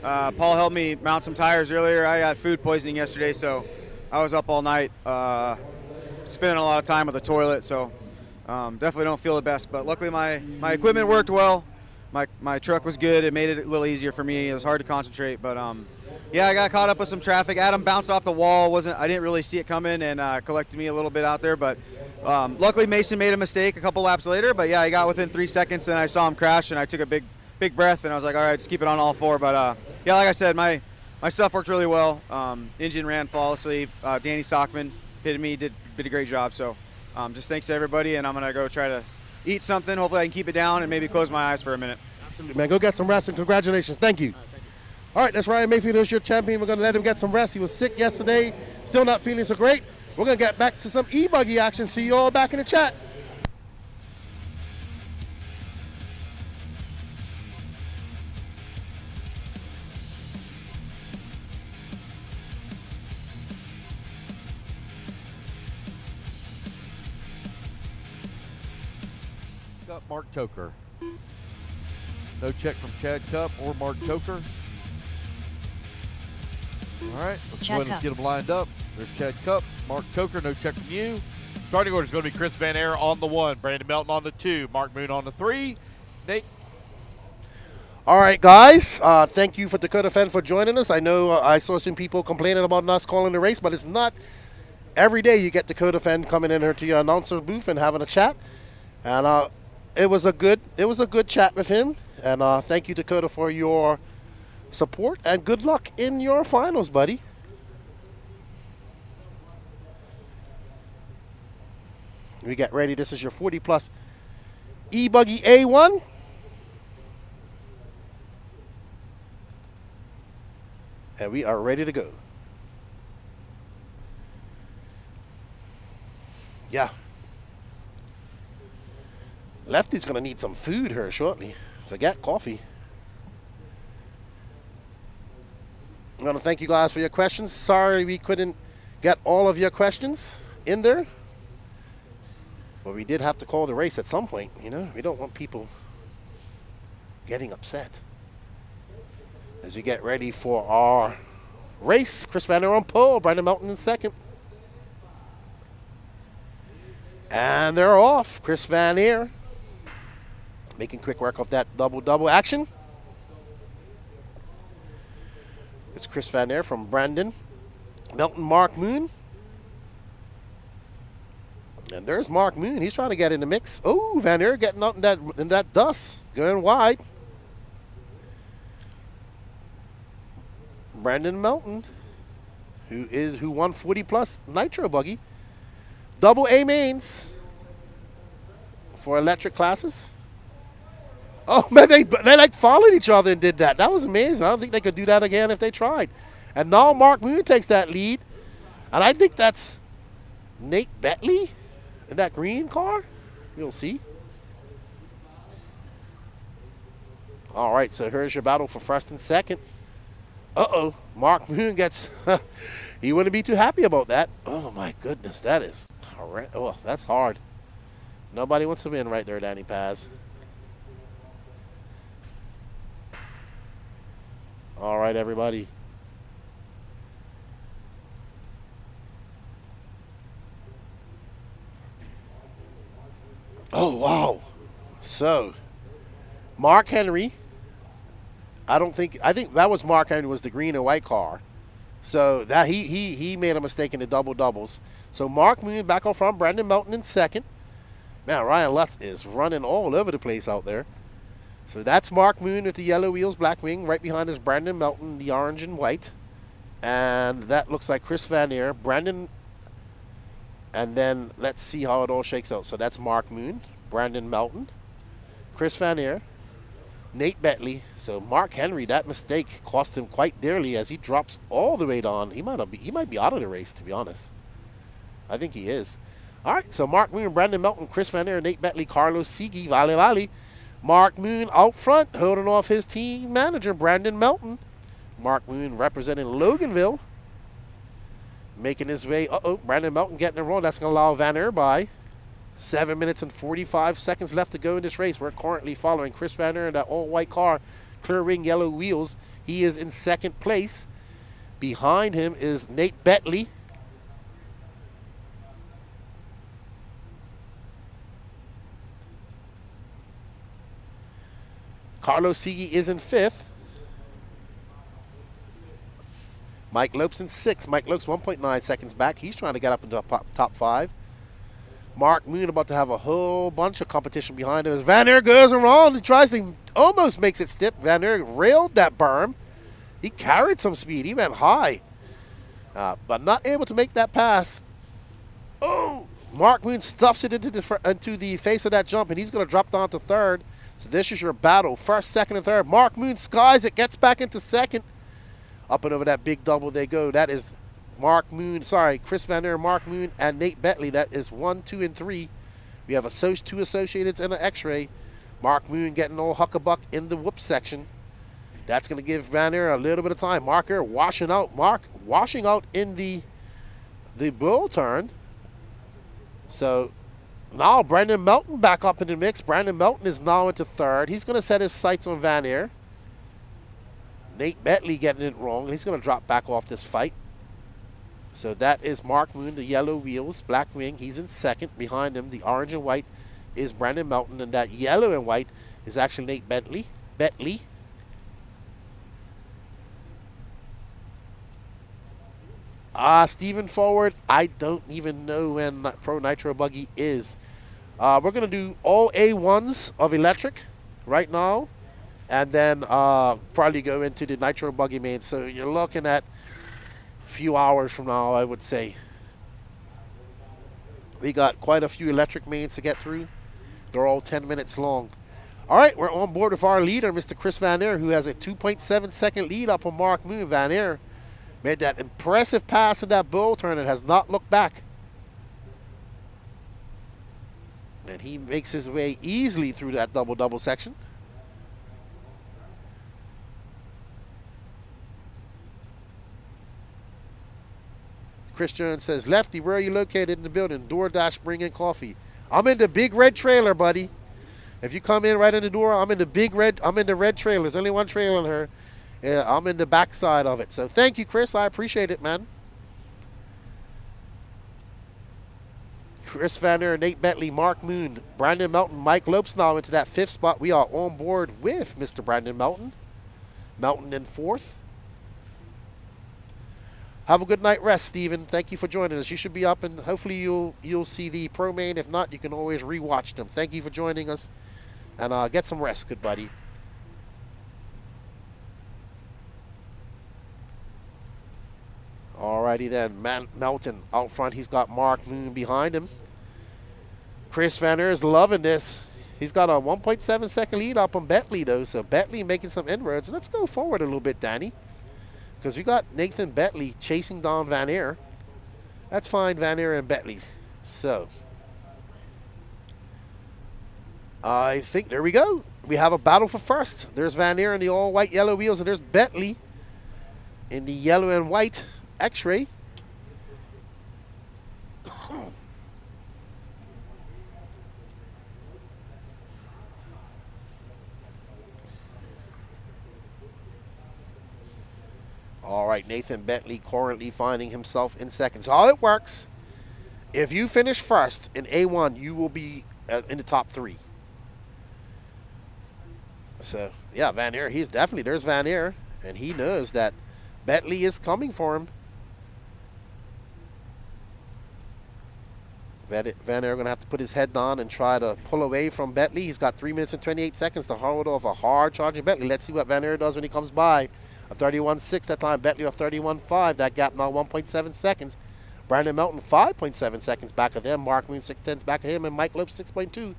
Paul helped me mount some tires earlier. I got food poisoning yesterday, so I was up all night, spending a lot of time with the toilet, so definitely don't feel the best. But luckily my equipment worked well. My truck was good. It made it a little easier for me. It was hard to concentrate, but yeah, I got caught up with some traffic. Adam bounced off the wall. I didn't really see it coming, and collected me a little bit out there. But luckily Mason made a mistake a couple laps later. But yeah, he got within 3 seconds, and I saw him crash, and I took a big breath, and I was like, all right, just keep it on all four. But yeah, like I said, my stuff worked really well. Engine ran flawlessly. Danny Stockman pitted me, did a great job. So just thanks to everybody, and I'm gonna go try to eat something. Hopefully I can keep it down and maybe close my eyes for a minute. Absolutely, man. Go get some rest, and congratulations. Thank you. All right, that's Ryan Mayfield, who's your champion. We're going to let him get some rest. He was sick yesterday, still not feeling so great. We're going to get back to some ebuggy action. See you all back in the chat. Up Mark Toker. No check from Chad Cup or Mark Toker. All right, let's go ahead and get them lined up. There's Chad Cup, Mark Toker, no check from you. Starting order is going to be Chris Van Air on the 1, Brandon Melton on the 2, Mark Moon on the 3, Nate. All right, guys, thank you for Dakota Fenn for joining us. I know I saw some people complaining about us calling the race, but it's not every day you get Dakota Fenn coming in here to your announcer booth and having a chat. And it was a good chat with him. And thank you, Dakota, for your support, and good luck in your finals, buddy. We get ready. This is your 40+ ebuggy A1. And we are ready to go. Yeah. Lefty's going to need some food here shortly. Forget coffee. I want to thank you guys for your questions. Sorry we couldn't get all of your questions in there. But we did have to call the race at some point, you know. We don't want people getting upset. As we get ready for our race, Chris Van Der on pole, Brandon Melton in second. And they're off. Chris Van Air making quick work of that double-double action. It's Chris Van Air from Brandon Melton, Mark Moon. And there's Mark Moon. He's trying to get in the mix. Oh, Van Air getting out in that dust, going wide. Brandon Melton, who won 40+ Nitro buggy. Double A mains for electric classes. Oh, man, they like followed each other and did that. That was amazing. I don't think they could do that again if they tried. And now Mark Moon takes that lead. And I think that's Nate Bentley in that green car. We'll see. All right, so here's your battle for first and second. Uh-oh, Mark Moon gets, he wouldn't be too happy about that. Oh, my goodness, that is horrendous. Oh, that's hard. Nobody wants to win right there, Danny Paz. All right, everybody. Oh, wow. So, Mark Henry, I think that was Mark Henry, was the green and white car. So that he made a mistake in the double doubles. So Mark Moon back on front, Brandon Melton in second. Man, Ryan Lutz is running all over the place out there. So that's Mark Moon with the yellow wheels, black wing. Right behind is Brandon Melton, the orange and white. And that looks like Chris Van Air, Brandon. And then let's see how it all shakes out. So that's Mark Moon, Brandon Melton, Chris Van Air, Nate Bentley. So Mark Henry, that mistake cost him quite dearly as he drops all the way down. He might be out of the race, to be honest. I think he is. All right, so Mark Moon, Brandon Melton, Chris Van Air, Nate Bentley, Carlos Sigi, Vale. Mark Moon out front, holding off his team manager, Brandon Melton. Mark Moon representing Loganville. Making his way. Brandon Melton getting it wrong. That's going to allow Van Aer by. 7 minutes and 45 seconds left to go in this race. We're currently following Chris Van Aer in that all-white car, clear ring, yellow wheels. He is in second place. Behind him is Nate Betley. Carlos Sigui is in fifth. Mike Lopes in sixth. Mike Lopes 1.9 seconds back. He's trying to get up into the top five. Mark Moon about to have a whole bunch of competition behind him as Van Aer goes around. He tries to, almost makes it stip. Van Aer railed that berm. He carried some speed. He went high, but not able to make that pass. Oh, Mark Moon stuffs it into the face of that jump, and he's going to drop down to third. So this is your battle. First, second, and third. Mark Moon skies it, gets back into second. Up and over that big double they go. That is Chris Van Aer, Mark Moon, and Nate Betley. That is 1, 2, and 3. We have two Associateds and an X-Ray. Mark Moon getting all huckabuck in the whoop section. That's going to give Van Aer a little bit of time. Mark Aer washing out in the bull turn. So now Brandon Melton back up in the mix. Brandon Melton is now into third. He's going to set his sights on Van Aer. Nate Betley getting it wrong. He's going to drop back off this fight. So that is Mark Moon, the yellow wheels, black wing. He's in second. Behind him, the orange and white is Brandon Melton, and that yellow and white is actually Nate Betley. Steven Forward, I don't even know when Pro Nitro Buggy is. We're going to do all A1s of electric right now, and then probably go into the Nitro Buggy main. So you're looking at a few hours from now, I would say. We got quite a few electric mains to get through. They're all 10 minutes long. All right, we're on board with our leader, Mr. Chris Van Aer, who has a 2.7 second lead up on Mark Moon. Van Aer made that impressive pass in that bull turn and has not looked back. And he makes his way easily through that double-double section. Chris Jones says, Lefty, where are you located in the building? DoorDash, bring in coffee. I'm in the big red trailer, buddy. If you come in right in the door, I'm in the red trailer. There's only one trailer here. Yeah, I'm in the backside of it. So thank you, Chris. I appreciate it, man. Chris Van Aer, Nate Betley, Mark Moon, Brandon Melton, Mike Lopes now into that fifth spot. We are on board with Mr. Brandon Melton. Melton in fourth. Have a good night rest, Steven. Thank you for joining us. You should be up, and hopefully you'll see the Pro Main. If not, you can always rewatch them. Thank you for joining us, and get some rest, good buddy. Alrighty then, Melton out front. He's got Mark Moon behind him. Chris Van Aer is loving this. He's got a 1.7 second lead up on Betley, though, so Betley making some inroads. Let's go forward a little bit, Danny, because we got Nathan Betley chasing down Van Aer. That's fine, Van Aer and Betley. So I think, there we go. We have a battle for first. There's Van Aer in the all-white yellow wheels, and there's Betley in the yellow and white X-ray. All right, Nathan Betley currently finding himself in second. So how it works, if you finish first in A1, you will be in the top three. So, yeah, Van Aer, there's Van Aer, and he knows that Betley is coming for him. Van Aer going to have to put his head down and try to pull away from Betley. He's got 3 minutes and 28 seconds to hold off a hard charging Betley. Let's see what Van Aer does when he comes by. A 31.6 that time. Betley a 31.5. That gap now 1.7 seconds. Brandon Melton 5.7 seconds back of them. Mark Moon 6.10 back of him. And Mike Lopes 6.2.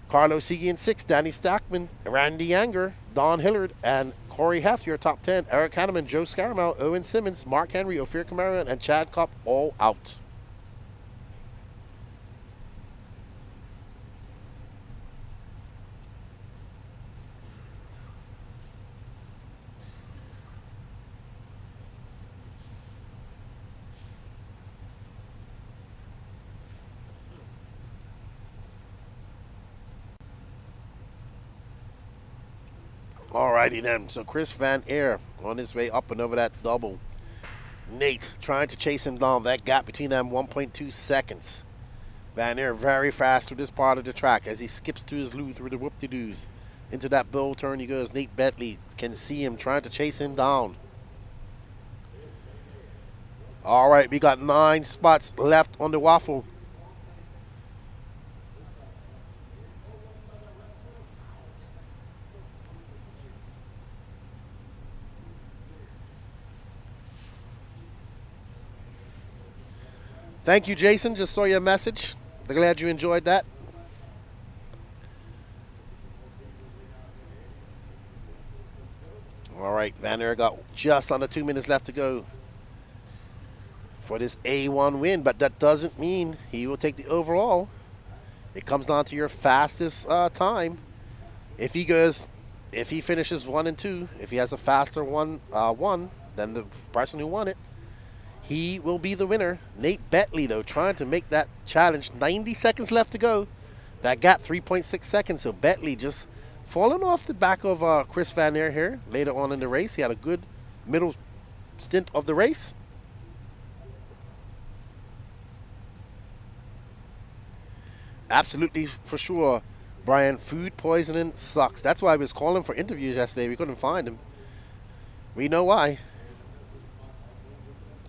Carlos Sigui in 6. Danny Stackman, Randy Anger, Don Hillard, and Corey Heft, your top 10. Eric Hanneman, Joe Scaramouche, Owen Simmons, Mark Henry, Ophir Camara, and Chad Kopp all out. Alrighty then. So Chris Van Aer on his way up and over that double. Nate trying to chase him down. That gap between them, 1.2 seconds. Van Aer very fast through this part of the track as he skips through his loop through the whoop-de-doos. Into that bowl turn he goes. Nate Bentley can see him trying to chase him down. All right, we got 9 spots left on the Waffle. Thank you, Jason. Just saw your message. Glad you enjoyed that. All right, Van Aer got just under 2 minutes left to go for this A1 win, but that doesn't mean he will take the overall. It comes down to your fastest time. If he finishes 1 and 2, if he has a faster one than the person who won it, he will be the winner. Nate Bentley, though, trying to make that challenge. 90 seconds left to go. That gap, 3.6 seconds. So Bentley just falling off the back of Chris Van Aer here later on in the race. He had a good middle stint of the race. Absolutely, for sure, Brian, food poisoning sucks. That's why I was calling for interviews yesterday. We couldn't find him. We know why.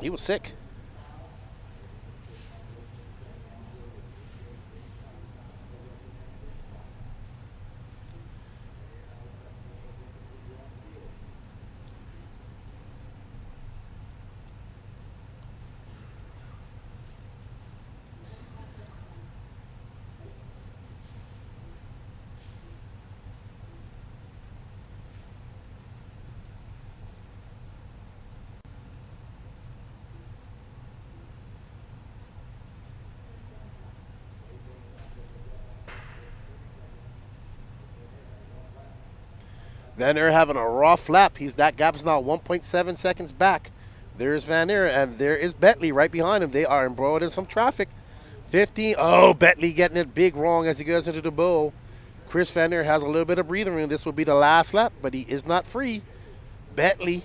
He was sick. Van Aer having a rough lap. That gap is now 1.7 seconds back. There's Van Aer, and there is Bentley right behind him. They are embroiled in some traffic. 15. Oh, Bentley getting it big wrong as he goes into the bowl. Chris Van Aer has a little bit of breathing room. This will be the last lap, but he is not free. Bentley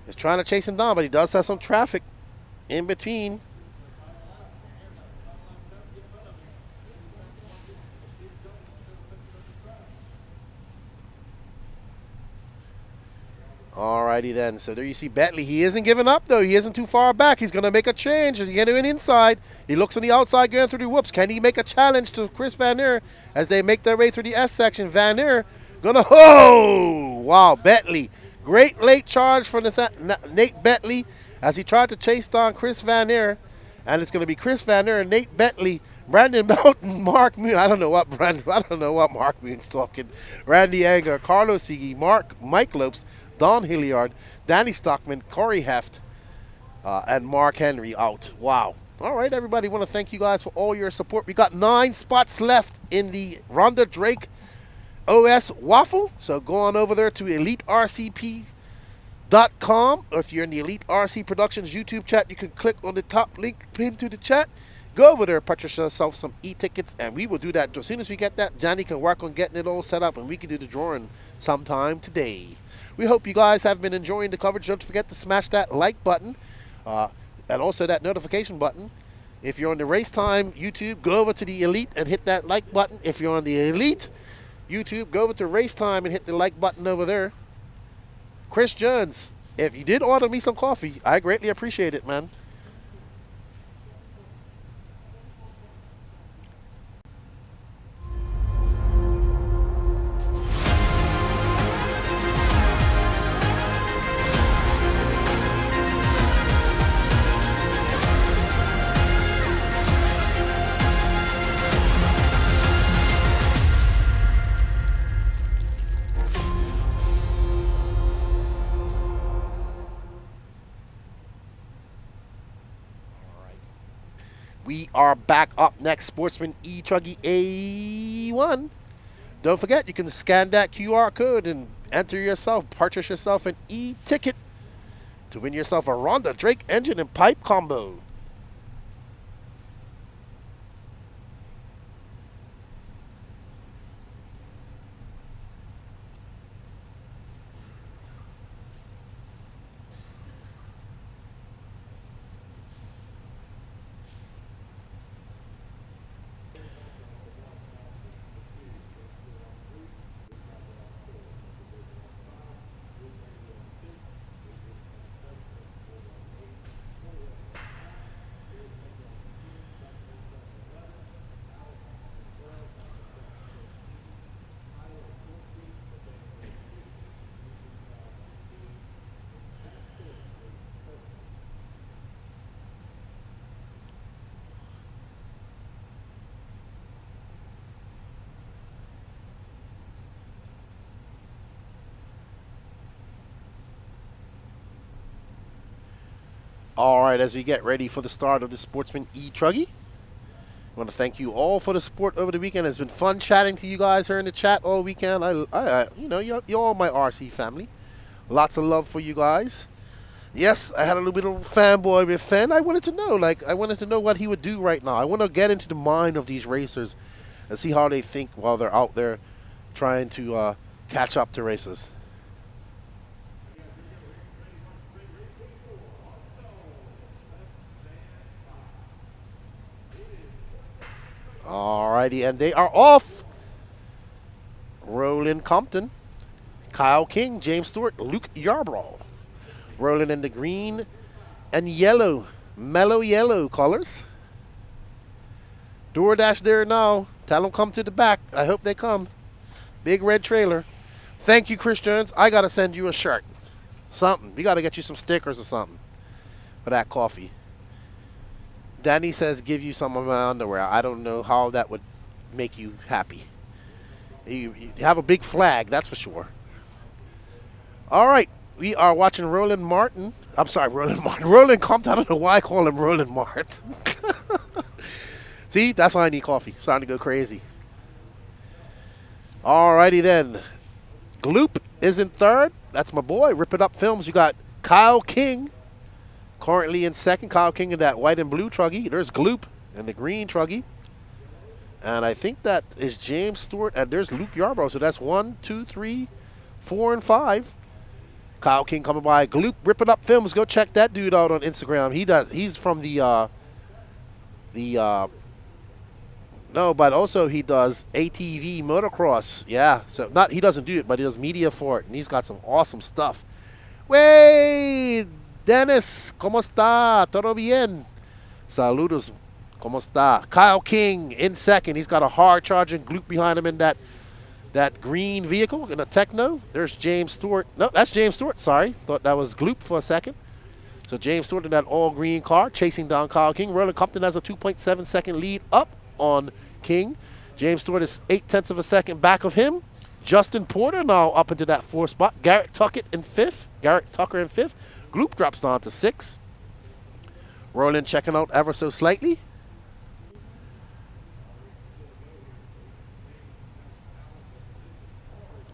is trying to chase him down, but he does have some traffic in between. Alrighty then. So there you see Bentley. He isn't giving up, though. He isn't too far back. He's going to make a change. He's going to an inside. He looks on the outside going through the whoops. Can he make a challenge to Chris Van Aer as they make their way through the S section? Van Aer going to... Oh! Wow, Bentley. Great late charge for Nate Bentley as he tried to chase down Chris Van Aer. And it's going to be Chris Van Aer and Nate Bentley. Brandon Melton, Mark Moon. I don't know what Mark Moon's talking. Randy Anger, Carlos Sigi, Mike Lopes, Don Hilliard, Danny Stockman, Corey Heft, and Mark Henry out. Wow. All right, everybody, want to thank you guys for all your support. We got 9 spots left in the Rhonda Drake OS Waffle. So go on over there to EliteRCP.com. Or if you're in the Elite RC Productions YouTube chat, you can click on the top link pinned to the chat. Go over there, purchase yourself some e-tickets, and we will do that. As soon as we get that, Johnny can work on getting it all set up, and we can do the drawing sometime today. We hope you guys have been enjoying the coverage. Don't forget to smash that like button and also that notification button. If you're on the Race Time YouTube, go over to the Elite and hit that like button. If you're on the Elite YouTube, go over to Race Time and hit the like button over there. Chris Jones, if you did order me some coffee, I greatly appreciate it, man. We are back up next, Sportsman truggy A1. Don't forget, you can scan that QR code and purchase yourself an e-ticket to win yourself a Rhonda Drake engine and pipe combo. All right, as we get ready for the start of the Sportsman e-truggy, I want to thank you all for the support over the weekend. It's been fun chatting to you guys here in the chat all weekend. You're all my RC family. Lots of love for you guys. Yes, I had a little bit of fanboy with Fenn. I wanted to know what he would do right now. I want to get into the mind of these racers and see how they think while they're out there trying to catch up to racers. Alrighty, and they are off. Roland Compton, Kyle King, James Stewart, Luke Yarbrough. Rolling in the green and yellow, mellow yellow colors. DoorDash there now. Tell them come to the back. I hope they come. Big red trailer. Thank you, Chris Jones. I got to send you a shirt. Something. We got to get you some stickers or something for that coffee. Danny says give you some of my underwear. I don't know how that would make you happy. You have a big flag, that's for sure. All right. We are watching Roland Martin. I'm sorry, Roland Martin. Roland Compton. I don't know why I call him Roland Martin. See, that's why I need coffee. Starting to go crazy. All righty then. Gloop is in third. That's my boy. Rip It Up Films. You got Kyle King currently in second. Kyle King in that white and blue truggy. There's Gloop in the green truggy. And I think that is James Stewart. And there's Luke Yarbrough. So that's 1, 2, 3, 4, and 5. Kyle King coming by. Gloop, Rip It Up Films. Go check that dude out on Instagram. He's from but also he does ATV motocross. Yeah, so he doesn't do it, but he does media for it, and he's got some awesome stuff. Wey, Dennis, ¿cómo está? ¿Todo bien? Saludos, ¿cómo está? Kyle King in second. He's got a hard charging Gloop behind him in that green vehicle in a Techno. There's James Stewart. No, that's James Stewart. Sorry. Thought that was Gloop for a second. So James Stewart in that all-green car chasing down Kyle King. Roland Compton has a 2.7 second lead up on King. James Stewart is 0.8 of a second back of him. Justin Porter now up into that 4th spot. Garrett Tucker in 5th. Gloop drops down to 6. Roland checking out ever so slightly.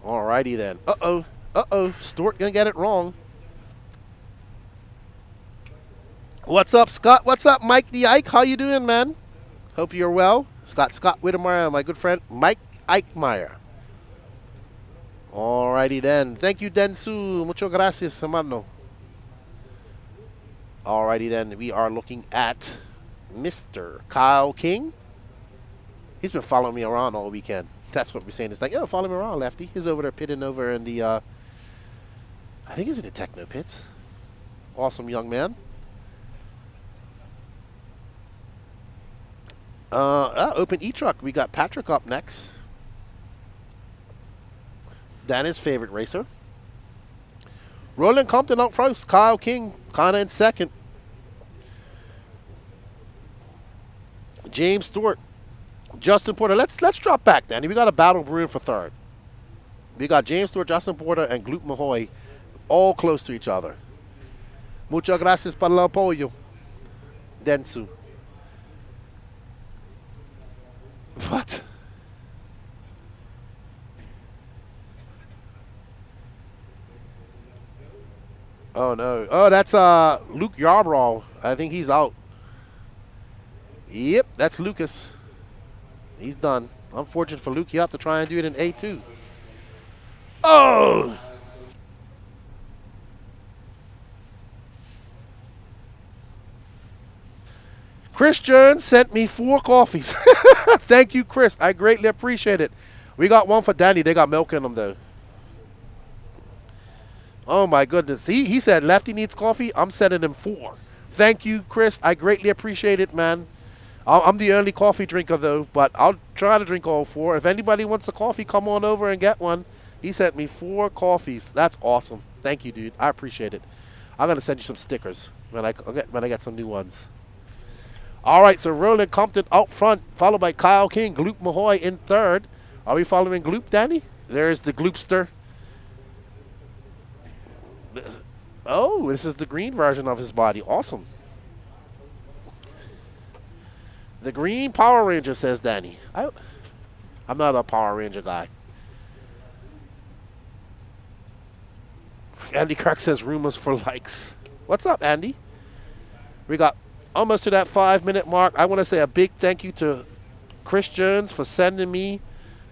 Alrighty then. Stewart gonna get it wrong. What's up, Scott? What's up, Mike the Ike? How you doing, man? Hope you're well. Scott Whittemire, my good friend Mike Eichmeyer. Alrighty then. Thank you, Densu. Mucho gracias, hermano. Alrighty then. We are looking at Mr. Kyle King. He's been following me around all weekend. That's what we're saying. It's like, oh, follow me around, Lefty. He's over there pitting over in the, I think he's in the Techno pits. Awesome young man. Open E-Truck. We got Patrick up next. Danny's favorite racer. Roland Compton out first. Kyle King kind of in second. James Stewart. Justin Porter. Let's drop back, Danny. We got a battle brewing for third. We got James Stewart, Justin Porter, and Gloop Mahoy all close to each other. Muchas gracias por el apoyo, Densu. What? Oh, no. Oh, that's Luke Yarbrough. I think he's out. Yep, that's Lucas. He's done. Unfortunate for Luke. You have to try and do it in A2. Oh! Chris Jones sent me 4 coffees. Thank you, Chris. I greatly appreciate it. We got one for Danny. They got milk in them, though. Oh, my goodness. He said Lefty needs coffee. I'm sending him 4. Thank you, Chris. I greatly appreciate it, man. I'm the only coffee drinker, though, but I'll try to drink all 4. If anybody wants a coffee, come on over and get one. He sent me 4 coffees. That's awesome. Thank you, dude. I appreciate it. I'm going to send you some stickers when I get some new ones. All right, so Roland Compton out front, followed by Kyle King, Gloop Mahoy in third. Are we following Gloop, Danny? There's the Gloopster. Oh, this is the green version of his body. Awesome. The Green Power Ranger, says Danny. I'm not a Power Ranger guy. Andy Kirk says rumors for likes. What's up, Andy? We got almost to that 5-minute mark. I want to say a big thank you to Chris Jones for sending me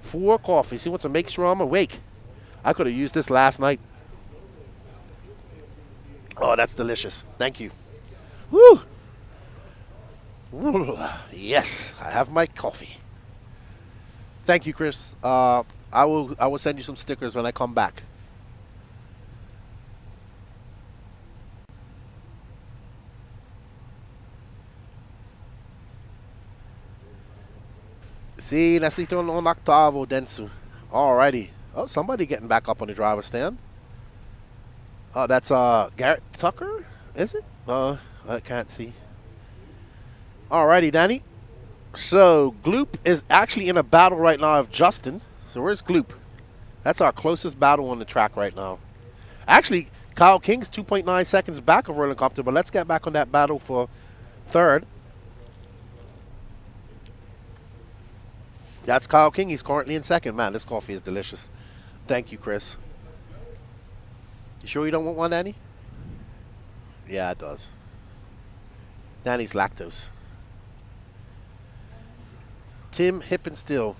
4 coffees. He wants to make sure I'm awake. I could have used this last night. Oh, that's delicious. Thank you. Woo! Ooh, yes, I have my coffee. Thank you, Chris. I will send you some stickers when I come back. See, necesito un octavo, Densu. Alrighty. Oh, somebody getting back up on the driver's stand. Oh, that's Garrett Tucker, is it? I can't see. Alrighty, Danny. So, Gloop is actually in a battle right now of Justin. So, where's Gloop? That's our closest battle on the track right now. Actually, Kyle King's 2.9 seconds back of Roland Compton, but let's get back on that battle for third. That's Kyle King. He's currently in second. Man, this coffee is delicious. Thank you, Chris. You sure you don't want one, Danny? Yeah, it does. Danny's lactose. Tim Hippenstill.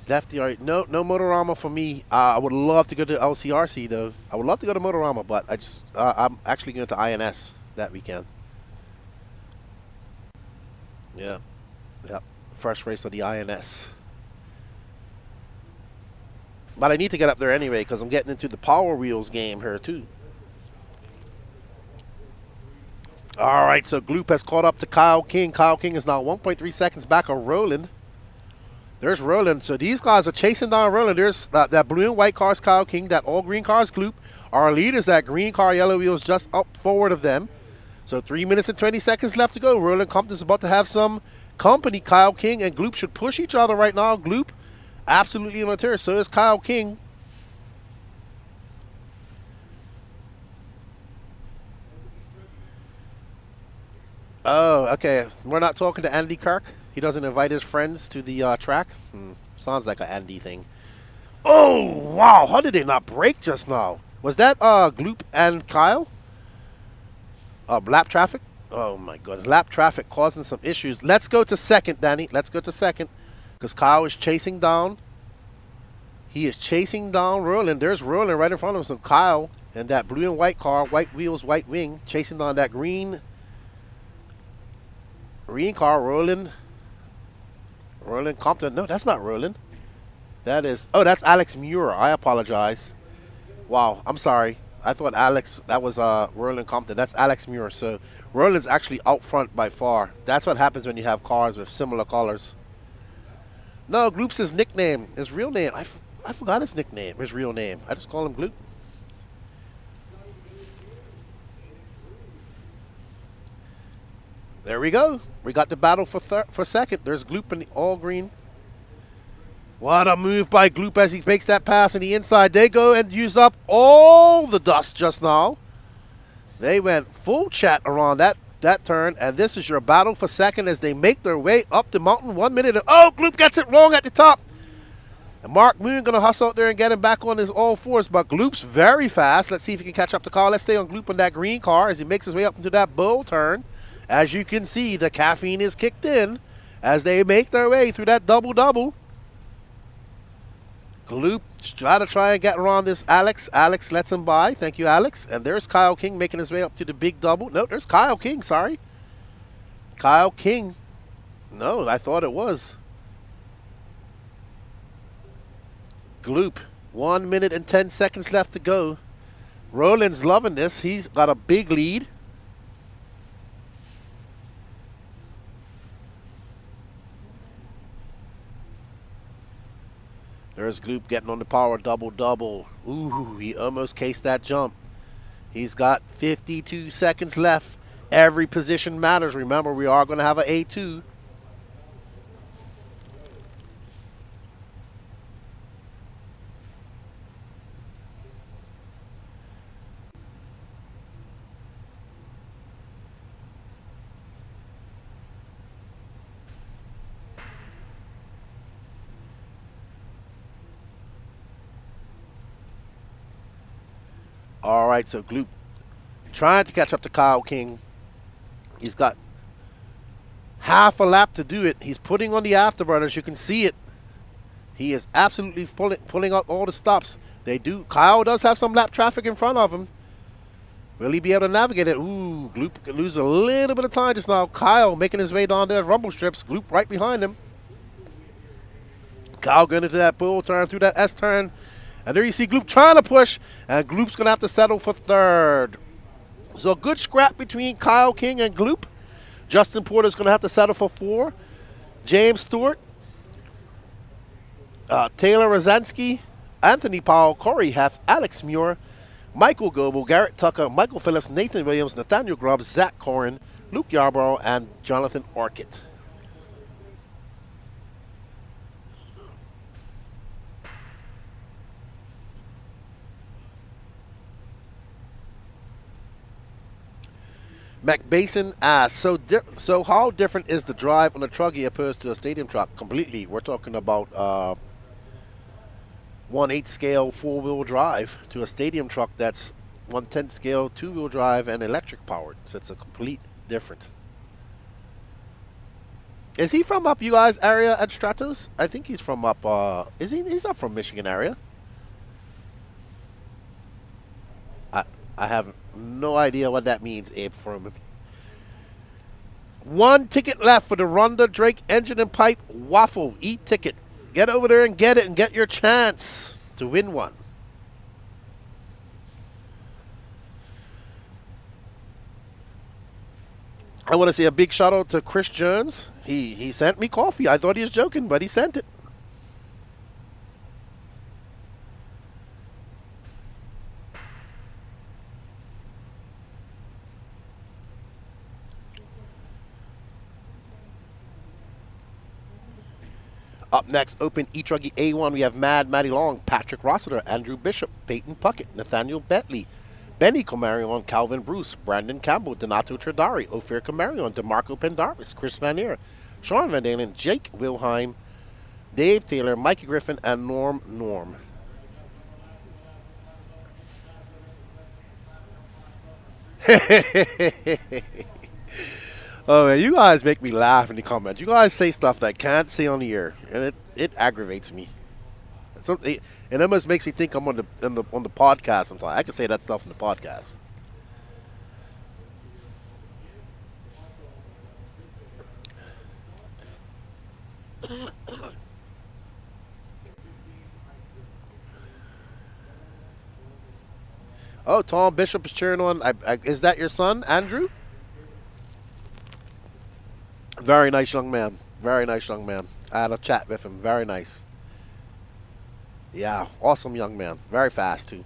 Lefty, all right. No Motorama for me. I would love to go to LCRC, though. I would love to go to Motorama, but I'm actually going to INS that weekend. Yeah. Yep. First race of the INS. But I need to get up there anyway because I'm getting into the Power Wheels game here, too. All right, so Gloop has caught up to Kyle King. Kyle King is now 1.3 seconds back of Roland. There's Roland. So these guys are chasing down Roland. There's that blue and white car is Kyle King. That all green car is Gloop. Our lead is that green car, yellow wheels just up forward of them. So 3 minutes and 20 seconds left to go. Roland Compton's about to have some company. Kyle King and Gloop should push each other right now. Gloop absolutely on the tear. So is Kyle King. Oh, okay. We're not talking to Andy Kirk. He doesn't invite his friends to the track. Sounds like an Andy thing. Oh, wow. How did they not break just now? Was that Gloop and Kyle? Lap traffic? Oh, my God. Lap traffic causing some issues. Let's go to second, Danny. Let's go to second. Because Kyle is chasing down. He is chasing down Roland. There's Roland right in front of him. So Kyle and that blue and white car, white wheels, white wing, chasing down that green car. Roland Compton. No, that's not Roland. That is, oh, that's Alex Muir. I apologize. Wow, I'm sorry. I thought that was Roland Compton. That's Alex Muir. So Roland's actually out front by far. That's what happens when you have cars with similar colors. No, Gloop's his nickname. His real name. I forgot his nickname, his real name. I just call him Gloop. There we go. We got the battle for second. There's Gloop in the all green. What a move by Gloop as he makes that pass in the inside. They go and use up all the dust just now. They went full chat around that turn, and this is your battle for second as they make their way up the mountain. 1 minute. Oh, Gloop gets it wrong at the top. And Mark Moon going to hustle out there and get him back on his all fours, but Gloop's very fast. Let's see if he can catch up to Kyle. Let's stay on Gloop on that green car as he makes his way up into that bull turn. As you can see, the caffeine is kicked in as they make their way through that double-double. Gloop try and get around this Alex. Alex lets him by. Thank you, Alex. And there's Kyle King making his way up to the big double. No, there's Kyle King, sorry. Kyle King. No, I thought it was. Gloop. 1 minute and 10 seconds left to go. Roland's loving this. He's got a big lead. There's Gloop getting on the power double-double. Ooh, he almost cased that jump. He's got 52 seconds left. Every position matters. Remember, we are going to have an A2. All right, so Gloop trying to catch up to Kyle King. He's got half a lap to do it. He's putting on the afterburners. You can see it. He is absolutely pulling out all the stops. Kyle does have some lap traffic in front of him. Will he be able to navigate it? Ooh, Gloop could lose a little bit of time just now. Kyle making his way down there, rumble strips. Gloop right behind him. Kyle going into that bull turn, through that S turn. And there you see Gloop trying to push, and Gloop's going to have to settle for third. So a good scrap between Kyle King and Gloop. Justin Porter's going to have to settle for 4. James Stewart, Taylor Rosansky, Anthony Powell, Corey Heff, Alex Muir, Michael Goebel, Garrett Tucker, Michael Phillips, Nathan Williams, Nathaniel Grubb, Zach Corrin, Luke Yarborough, and Jonathan Orchid. McBasin asks, so how different is the drive on a truggy opposed to a stadium truck? Completely. We're talking about 1/8 scale 4-wheel drive to a stadium truck that's 1/10 scale 2-wheel drive and electric powered. So it's a complete different. Is he from up you guys area at Stratos? I think he's from up. He's up from Michigan area. I have no idea what that means, Abe Furman. 1 ticket left for the Ronda Drake engine and pipe Waffle e-ticket. Get over there and get it and get your chance to win one. I want to say a big shout out to Chris Jones. He sent me coffee. I thought he was joking, but he sent it. Up next, Open e-truggy A1, we have Maddie Long, Patrick Rossiter, Andrew Bishop, Peyton Puckett, Nathaniel Bentley, Benny Comarion, Calvin Bruce, Brandon Campbell, Donato Tradari, Ophir Comarion, DeMarco Pendarvis, Chris Van Eer, Sean Van Dalen, Jake Wilheim, Dave Taylor, Mikey Griffin, and Norm. Oh man, you guys make me laugh in the comments. You guys say stuff that I can't say on the air, and it aggravates me. It almost makes me think I'm on the podcast sometimes. I can say that stuff on the podcast. Oh, Tom Bishop is cheering on. Is that your son, Andrew? Very nice young man. Very nice young man. I had a chat with him. Very nice. Yeah, awesome young man. Very fast, too.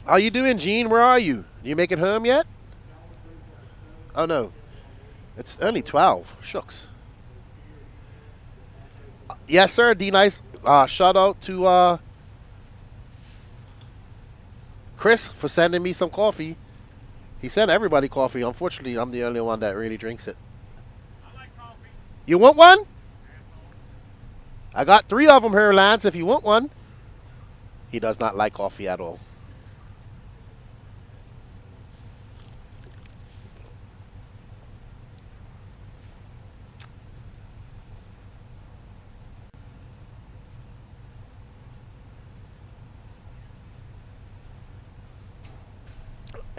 How you doing, Gene? Where are you? You make it home yet? Oh, no. It's only 12. Shucks. Yes, sir. D-Nice. Shout out to Chris for sending me some coffee. He sent everybody coffee. Unfortunately, I'm the only one that really drinks it. I like coffee. You want one? I got 3 of them here, Lance, if you want one. He does not like coffee at all.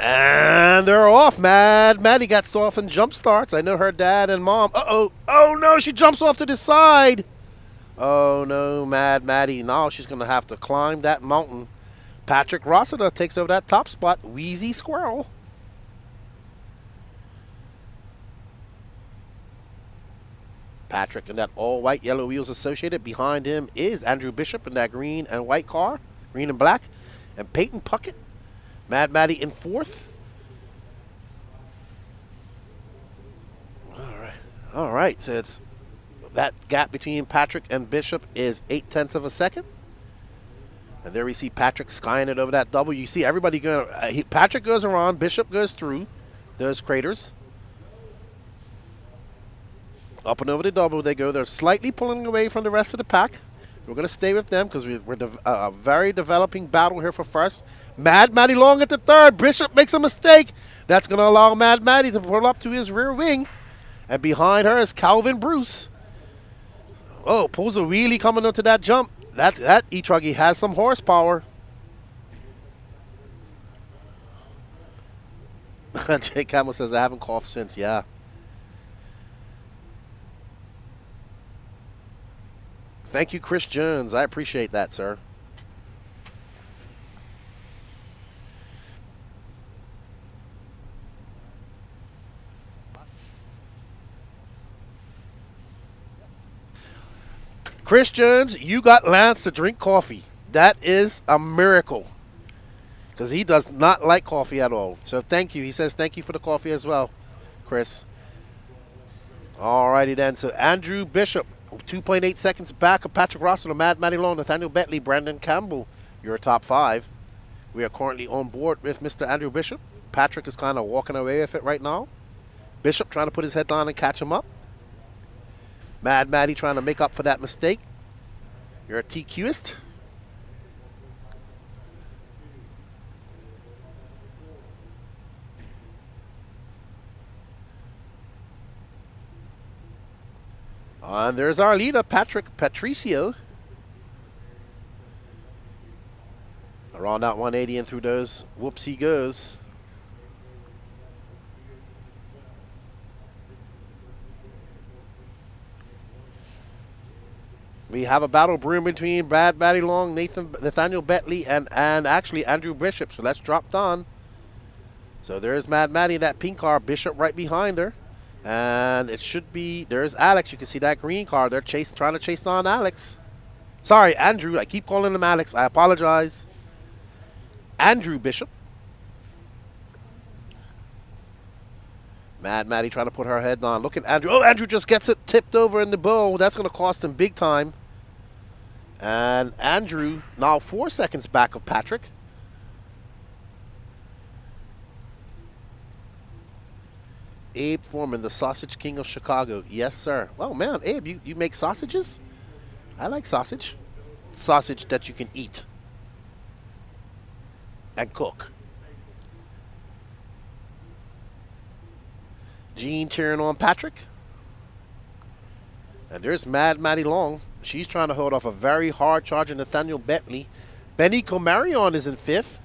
And they're off. Maddie got soft and jump starts. I know her dad and mom. Uh-oh. Oh, no, she jumps off to the side. Oh, no, Maddie. Now she's going to have to climb that mountain. Patrick Rossiter takes over that top spot. Wheezy Squirrel. Patrick in that all-white yellow wheels associated. Behind him is Andrew Bishop in that green and white car. Green and black. And Peyton Puckett. Maddie in 4th. All right. So it's that gap between Patrick and Bishop is 0.8 of a second. And there we see Patrick skying it over that double. You see everybody going. Patrick goes around. Bishop goes through those craters. Up and over the double they go. They're slightly pulling away from the rest of the pack. We're going to stay with them because we're a very developing battle here for first. Mad Matty Long at the third. Bishop makes a mistake. That's going to allow Mad Matty to pull up to his rear wing. And behind her is Calvin Bruce. Oh, pulls a wheelie coming onto that jump. That e-truggy has some horsepower. Jay Campbell says, I haven't coughed since. Yeah. Thank you, Chris Jones. I appreciate that, sir. Chris Jones, you got Lance to drink coffee. That is a miracle. Because he does not like coffee at all. So thank you. He says thank you for the coffee as well, Chris. All righty then. So Andrew Bishop, 2.8 seconds back of Patrick Russell, Mad Matty Long, Nathaniel Bentley, Brandon Campbell. Your top five. We are currently on board with Mr. Andrew Bishop. Patrick is kind of walking away with it right now. Bishop trying to put his head down and catch him up. Mad Matty trying to make up for that mistake. You're a TQist. And there's our leader, Patrick Patricio. Around that 180 and through those whoops he goes. We have a battle brewing between Mad Matty Long, Nathaniel Bentley, and actually Andrew Bishop. So let's drop down. So there's Mad Matty in that pink car, Bishop right behind her. And it should be, there's Alex. You can see that green car. They're trying to chase down Alex. Sorry, Andrew. I keep calling him Alex. I apologize. Andrew Bishop. Mad Matty trying to put her head on. Look at Andrew. Oh, Andrew just gets it tipped over in the bowl. That's going to cost him big time. And Andrew now 4 seconds back of Patrick. Abe Foreman, the Sausage King of Chicago. Yes, sir. Well, man, Abe, you make sausages? I like sausage. Sausage that you can eat and cook. Gene cheering on Patrick. And there's Mad Matty Long. She's trying to hold off a very hard charger, Nathaniel Bentley. Benny Comarion is in fifth.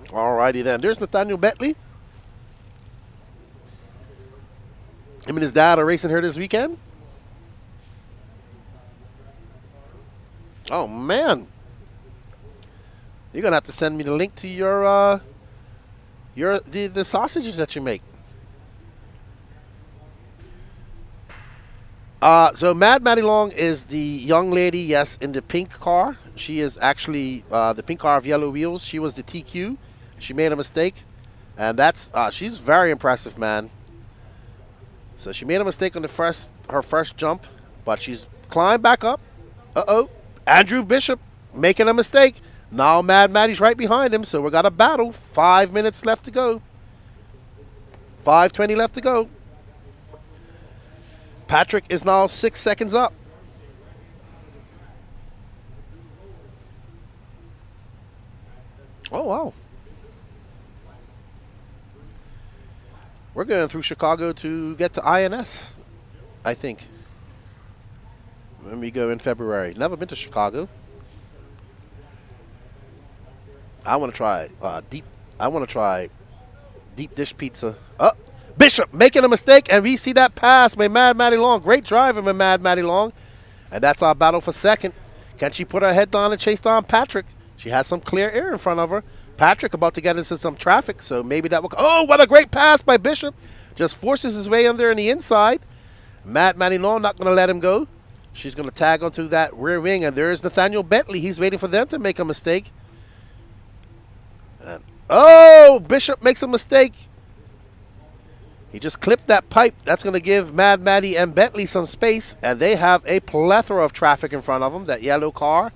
Alrighty then. There's Nathaniel Bentley. Him and his dad are racing here this weekend. Oh man. You're gonna have to send me the link to your the sausages that you make. So Mad Matty Long is the young lady, yes, in the pink car. She is actually the pink car of yellow wheels. She was the TQ. She made a mistake, and that's she's very impressive, man. So she made a mistake on her first jump, but she's climbed back up. Uh-oh. Andrew Bishop making a mistake. Now Mad Matty's right behind him, so we got a battle. 5 minutes left to go. 5:20 left to go. Patrick is now 6 seconds up. Oh, wow. We're going through Chicago to get to INS, I think. When we go in February. Never been to Chicago. I want to try deep dish pizza. Bishop making a mistake, and we see that pass by Mad Matty Long. Great driving by Mad Matty Long. And that's our battle for second. Can she put her head down and chase down Patrick? She has some clear air in front of her. Patrick about to get into some traffic, so maybe that will... Oh, what a great pass by Bishop. Just forces his way under on the inside. Mad Matty Long not going to let him go. She's going to tag onto that rear wing, and there's Nathaniel Bentley. He's waiting for them to make a mistake. And, oh, Bishop makes a mistake. He just clipped that pipe. That's going to give Mad Matty and Bentley some space, and they have a plethora of traffic in front of them, that yellow car.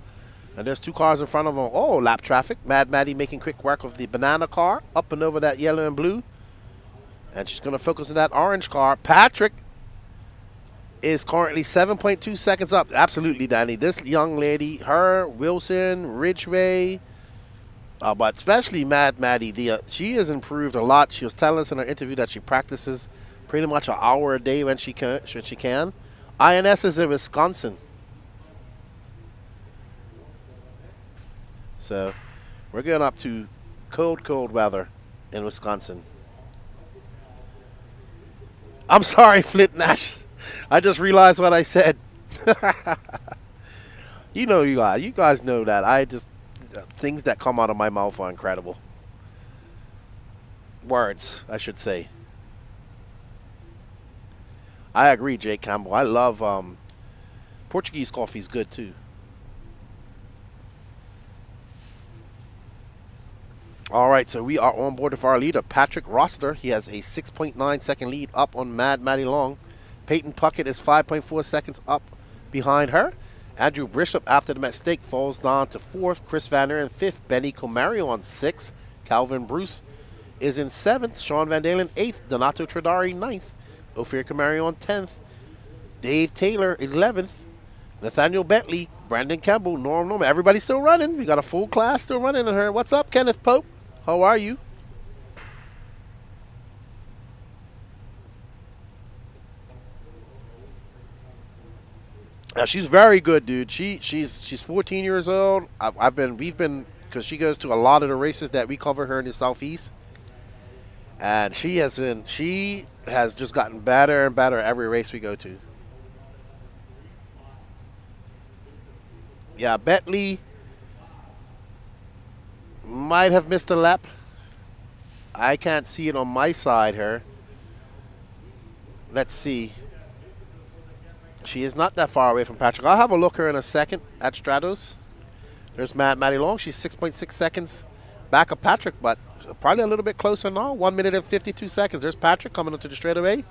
And there's 2 cars in front of them. Oh, lap traffic. Mad Maddie making quick work of the banana car up and over that yellow and blue. And she's going to focus on that orange car. Patrick is currently 7.2 seconds up. Absolutely, Danny. This young lady, her, Wilson, Ridgway, but especially Mad Maddie, she has improved a lot. She was telling us in her interview that she practices pretty much an hour a day when she can. INS is in Wisconsin. So we're going up to cold weather in Wisconsin. I'm sorry, Flint Nash. I just realized what I said. You guys know that. Things that come out of my mouth are incredible. Words, I should say. I agree, Jake Campbell. I love Portuguese coffee's good too. All right, so we are on board with our leader, Patrick Rossiter. He has a 6.9 second lead up on Mad Maddie Long. Peyton Puckett is 5.4 seconds up behind her. Andrew Bishop, after the mistake, falls down to 4th. Chris Vanner in 5th. Benny Comario on 6th. Calvin Bruce is in 7th. Sean Van Dalen 8th. Donato Tradari 9th. Ophir Comario on 10th. Dave Taylor 11th. Nathaniel Bentley, Brandon Campbell, Norm. Everybody's still running. We got a full class still running in her. What's up, Kenneth Pope? How are you? Now she's very good, dude. She's 14 years old. We've been because she goes to a lot of the races that we cover here in the Southeast, and she has just gotten better and better every race we go to. Yeah, Bentley might have missed a lap. I can't see it on my side here. Let's see. She is not that far away from Patrick. I'll have a look here in a second at Stratos. There's Maddie Long. She's 6.6 seconds back of Patrick, but probably a little bit closer now. 1 minute and 52 seconds. There's Patrick coming onto the straightaway.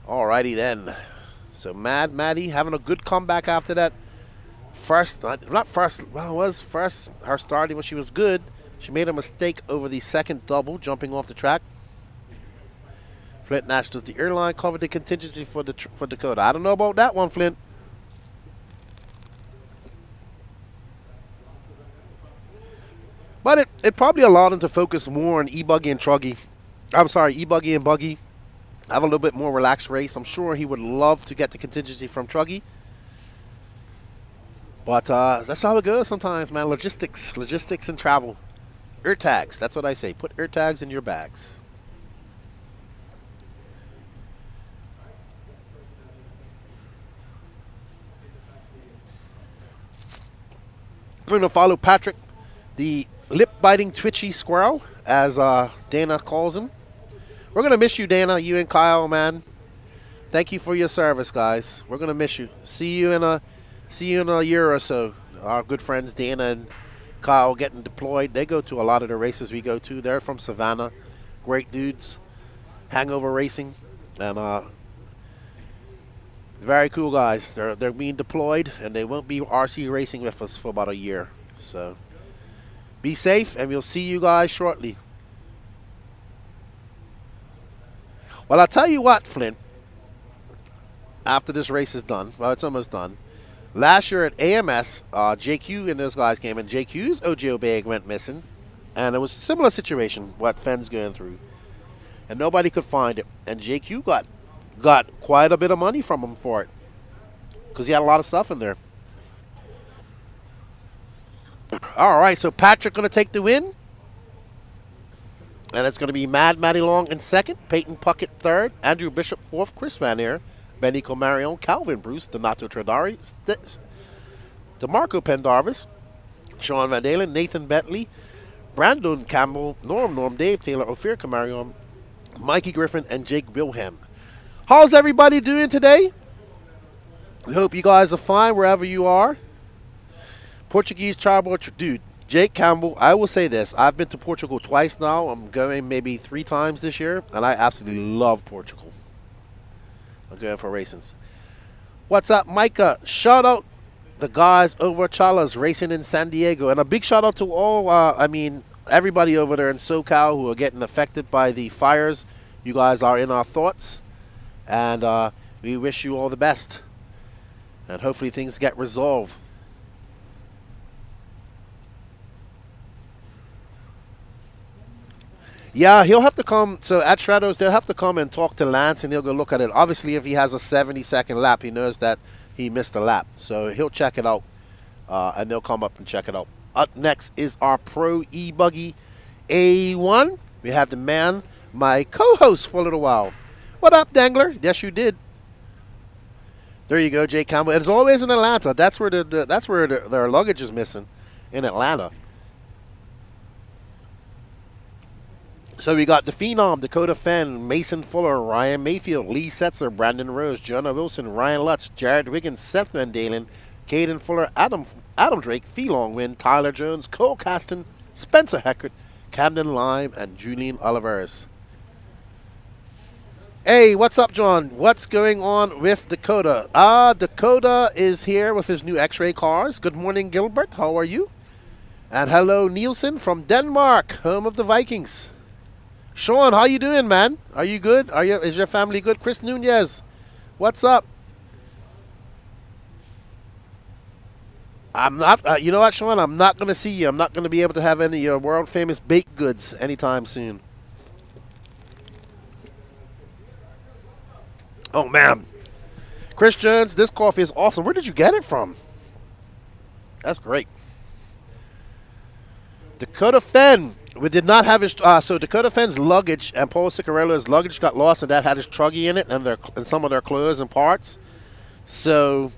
Alrighty then. So Maddie having a good comeback after that. Her starting when she was good. She made a mistake over the second double, jumping off the track. Flint Nash, does the airline cover the contingency for Dakota? I don't know about that one, Flint. But it probably allowed him to focus more on ebuggy and truggy. I'm sorry, ebuggy and buggy. Have a little bit more relaxed race. I'm sure he would love to get the contingency from truggy. But that's how it goes sometimes, man. Logistics and travel. Ear tags, that's what I say. Put ear tags in your bags. We're going to follow Patrick, the lip-biting, twitchy squirrel, as Dana calls him. We're going to miss you, Dana, you and Kyle, man. Thank you for your service, guys. We're going to miss you. See you in a year or so. Our good friends Dana and Kyle getting deployed. They go to a lot of the races we go to. They're from Savannah. Great dudes. Hangover racing. And very cool guys. They're being deployed, and they won't be RC racing with us for about a year. So be safe, and we'll see you guys shortly. Well, I'll tell you what, Flint. After this race is done, well, it's almost done. Last year at AMS, JQ and those guys came, and JQ's OGO bag went missing. And it was a similar situation, what Fenn's going through. And nobody could find it. And JQ got quite a bit of money from him for it, because he had a lot of stuff in there. All right, so Patrick going to take the win. And it's going to be Maddie Long in second, Peyton Puckett third, Andrew Bishop fourth, Chris Van Air, Benny Comarion, Calvin Bruce, Donato Tradari, DeMarco Pendarvis, Sean Van Dalen, Nathan Bentley, Brandon Campbell, Norm, Dave Taylor, Ophir Comarion, Mikey Griffin, and Jake Wilhelm. How's everybody doing today? We hope you guys are fine wherever you are. Portuguese Charboy, dude, Jake Campbell, I will say this. I've been to Portugal twice now. I'm going maybe 3 times this year, and I absolutely love Portugal. I'm going for racings. What's up, Micah? Shout out the guys over at Chala's racing in San Diego. And a big shout out to all, everybody over there in SoCal who are getting affected by the fires. You guys are in our thoughts. And we wish you all the best. And hopefully things get resolved. Yeah, he'll have to come. So at Shadows, they'll have to come and talk to Lance, and he'll go look at it. Obviously, if he has a 70-second lap, he knows that he missed a lap. So he'll check it out, and they'll come up and check it out. Up next is our Pro ebuggy A1. We have the man, my co-host for a little while. What up, Dangler? Yes, you did. There you go, Jay Campbell. It's always in Atlanta. That's where their luggage is missing, in Atlanta. So we got the Phenom, Dakota Fenn, Mason Fuller, Ryan Mayfield, Lee Setzer, Brandon Rose, Jonah Wilson, Ryan Lutz, Jared Wiggins, Seth Van Dalen, Caden Fuller, Adam Drake, Phelong Wynn, Tyler Jones, Cole Caston, Spencer Heckert, Camden Lime, and Julian Oliveris. Hey, what's up, John? What's going on with Dakota? Dakota is here with his new X-Ray cars. Good morning, Gilbert. How are you? And hello, Nielsen from Denmark, home of the Vikings. Sean, how you doing, man? Are you good? Is your family good? Chris Nunez, what's up? I'm not. You know what, Sean? I'm not going to see you. I'm not going to be able to have any of your world famous baked goods anytime soon. Oh man, Chris Jones, this coffee is awesome. Where did you get it from? That's great. Dakota Fenn. We did not have his, so Dakota Fenn's luggage and Paul Ciccarella's luggage got lost, and that had his truggy in it and some of their clothes and parts. So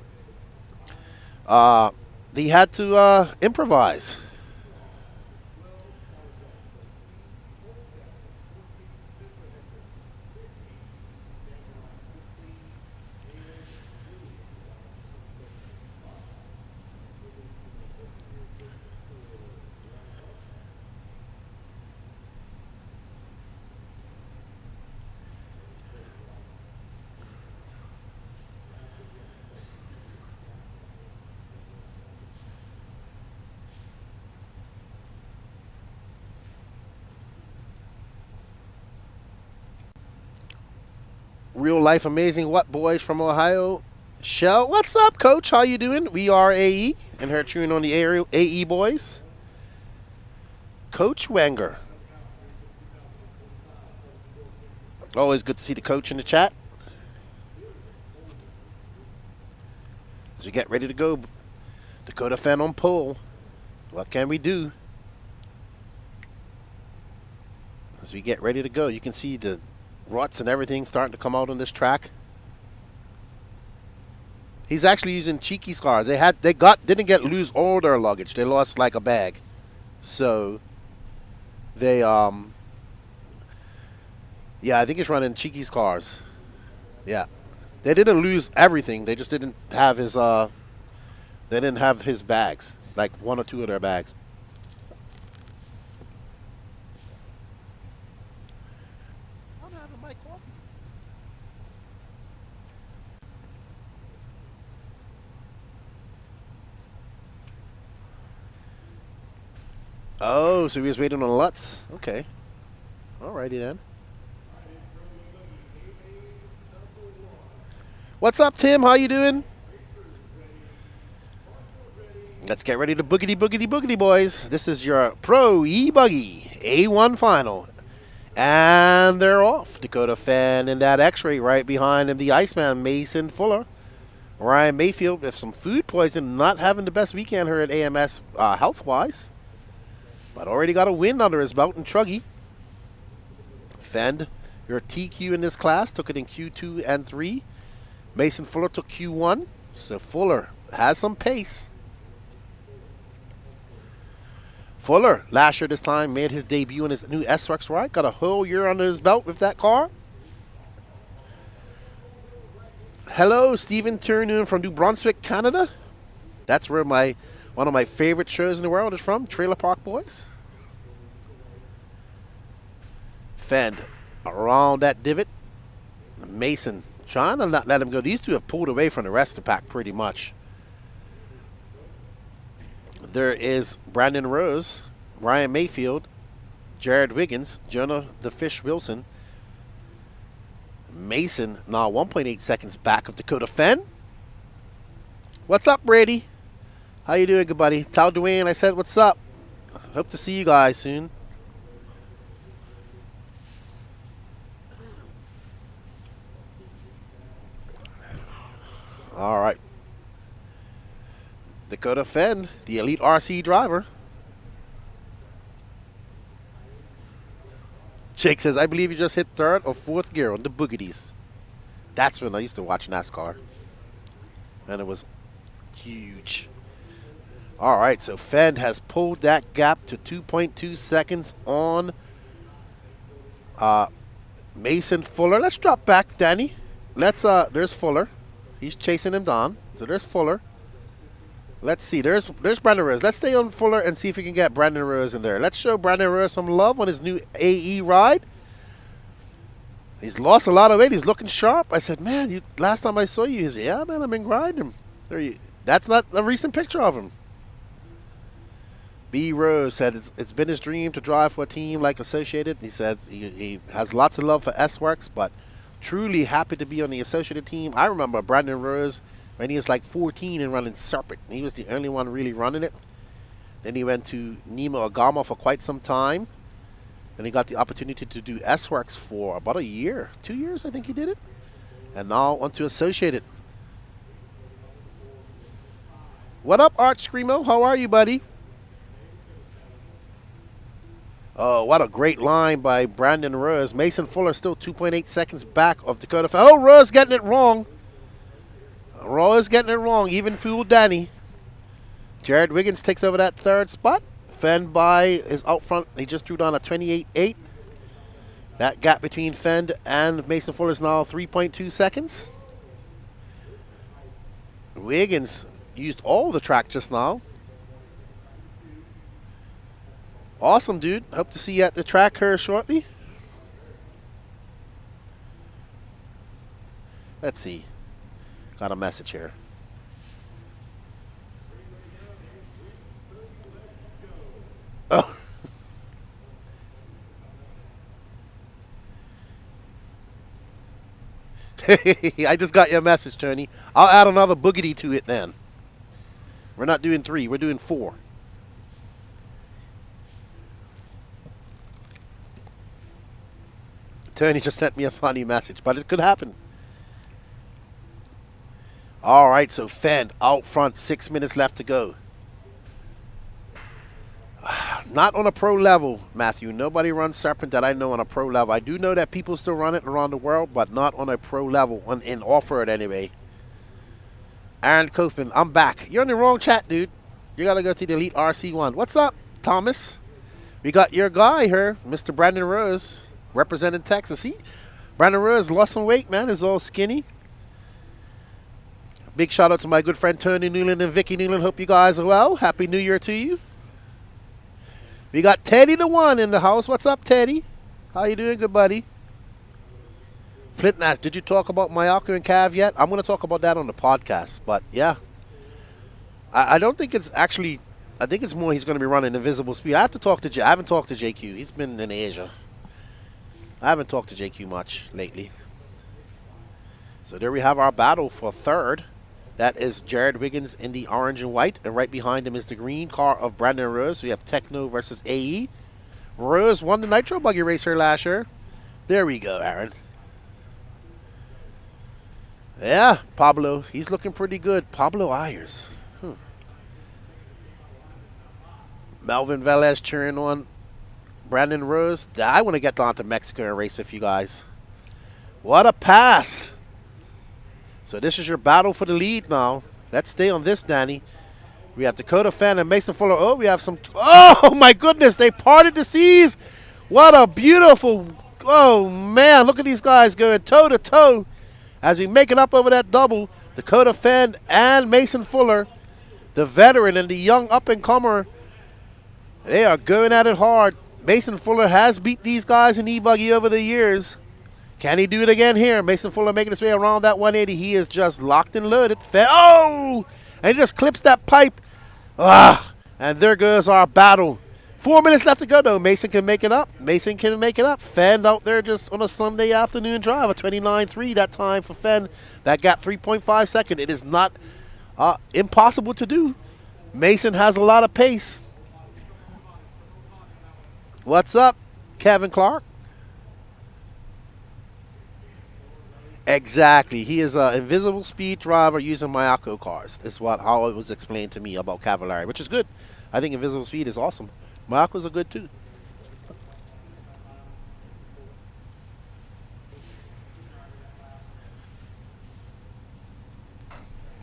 they had to improvise. Real life amazing what boys from Ohio. Shell, what's up, coach? How you doing? We are AE and her cheering on the AE boys. Coach Wenger. Always good to see the coach in the chat. As we get ready to go, Dakota Fenn on pole. What can we do? As we get ready to go, you can see the ruts and everything starting to come out on this track. He's actually using cheeky scars. Didn't lose all their luggage. They lost like a bag. So they yeah, I think he's running cheeky scars. Yeah. They didn't lose everything. They just didn't have his bags. Like 1 or 2 of their bags. Oh, so he was waiting on Lutz. Okay. Alrighty then. What's up, Tim? How you doing? Let's get ready to boogity, boogity, boogity, boys. This is your Pro ebuggy A1 final. And they're off. Dakota Fenn in that X-ray right behind him. The Iceman, Mason Fuller. Ryan Mayfield with some food poison. Not having the best weekend here at AMS health-wise. But already got a win under his belt in Truggy. Fend, your TQ in this class, took it in Q2 and 3. Mason Fuller took Q1. So Fuller has some pace. Fuller, last year this time, made his debut in his new S-Rex ride. Got a whole year under his belt with that car. Hello, Stephen Turnoon from New Brunswick, Canada. That's where one One of my favorite shows in the world is from Trailer Park Boys. Fend around that divot. Mason trying to not let him go. These two have pulled away from the rest of the pack pretty much. There is Brandon Rose, Ryan Mayfield, Jared Wiggins, Jonah the Fish Wilson. Mason now 1.8 seconds back of Dakota Fenn. What's up, Brady? How you doing, good buddy? Tell Dwayne I said what's up. Hope to see you guys soon. All right. Dakota Fenn, the elite RC driver. Jake says, I believe you just hit third or fourth gear on the boogies. That's when I used to watch NASCAR. And it was huge. All right, so Fenn has pulled that gap to 2.2 seconds on Mason Fuller. Let's drop back, Danny. There's Fuller. He's chasing him down. So there's Fuller. Let's see. There's Brandon Rose. Let's stay on Fuller and see if we can get Brandon Rose in there. Let's show Brandon Rose some love on his new AE ride. He's lost a lot of weight. He's looking sharp. I said, man, last time I saw you, he said, yeah, man, I've been grinding. That's not a recent picture of him. B. Rose said it's been his dream to drive for a team like Associated. He says he has lots of love for S-Works, but truly happy to be on the Associated team. I remember Brandon Rose when he was like 14 and running Serpent. He was the only one really running it. Then he went to Nemo Agama for quite some time. And he got the opportunity to do S-Works for about a year. 2 years, I think he did it. And now on to Associated. What up, Art Screamo? How are you, buddy? Oh, what a great line by Brandon Rose. Mason Fuller still 2.8 seconds back of Dakota. Oh, Rose getting it wrong. Rose getting it wrong. Even fooled Danny. Jared Wiggins takes over that third spot. Fenn is out front. He just drew down a 28.8. That gap between Fenn and Mason Fuller is now 3.2 seconds. Wiggins used all the track just now. Awesome, dude. Hope to see you at the track here shortly. Let's see. Got a message here. Oh. I just got your message, Tony. I'll add another boogity to it then. We're not doing 3. We're doing 4. Tony just sent me a funny message, but it could happen. All right, so Fenn out front, 6 minutes left to go. Not on a pro level, Matthew. Nobody runs Serpent that I know on a pro level. I do know that people still run it around the world, but not on a pro level, in off-road anyway. Aaron Copeland, I'm back. You're in the wrong chat, dude. You got to go to the Elite RC1. What's up, Thomas? We got your guy here, Mr. Brandon Rose, representing Texas. See, Brandon Rose lost some weight, man. He's all skinny. Big shout out to my good friend Tony Newland and Vicky Newland. Hope you guys are well. Happy New Year to you. We got Teddy the One in the house. What's up, Teddy? How you doing, good buddy? Flint Nash, did you talk about Mayako and Cav yet? I'm going to talk about that on the podcast. But, yeah. I don't think it's actually... I think it's more he's going to be running Invisible Speed. I have to talk to... I haven't talked to JQ. He's been in Asia. I haven't talked to JQ much lately. So there we have our battle for third. That is Jared Wiggins in the orange and white. And right behind him is the green car of Brandon Rose. We have Techno versus AE. Rose won the Nitro Buggy race here last year. There we go, Aaron. Yeah, Pablo. He's looking pretty good. Pablo Ayers. Melvin Velez cheering on Brandon Rose. I want to get down to Mexico and race with you guys. What a pass. So this is your battle for the lead now. Let's stay on this, Danny. We have Dakota Fenn and Mason Fuller. Oh, we have some... Oh, my goodness. They parted the seas. What a beautiful... Oh, man. Look at these guys going toe-to-toe as we make it up over that double. Dakota Fenn and Mason Fuller The veteran and the young up-and-comer, they are going at it hard. Mason Fuller has beat these guys in ebuggy over the years. Can he do it again here? Mason Fuller making his way around that 180. He is just locked and loaded. Oh! And he just clips that pipe. Ah! And there goes our battle. 4 minutes left to go, though. Mason can make it up. Mason can make it up. Fenn out there just on a Sunday afternoon drive. A 29.3 that time for Fenn. That got 3.5 seconds. It is not impossible to do. Mason has a lot of pace. What's up, Kevin Clark? Exactly. He is an invisible speed driver using Mayako cars. That's how it was explained to me about Cavallari, which is good. I think invisible speed is awesome. Mayakos are good too.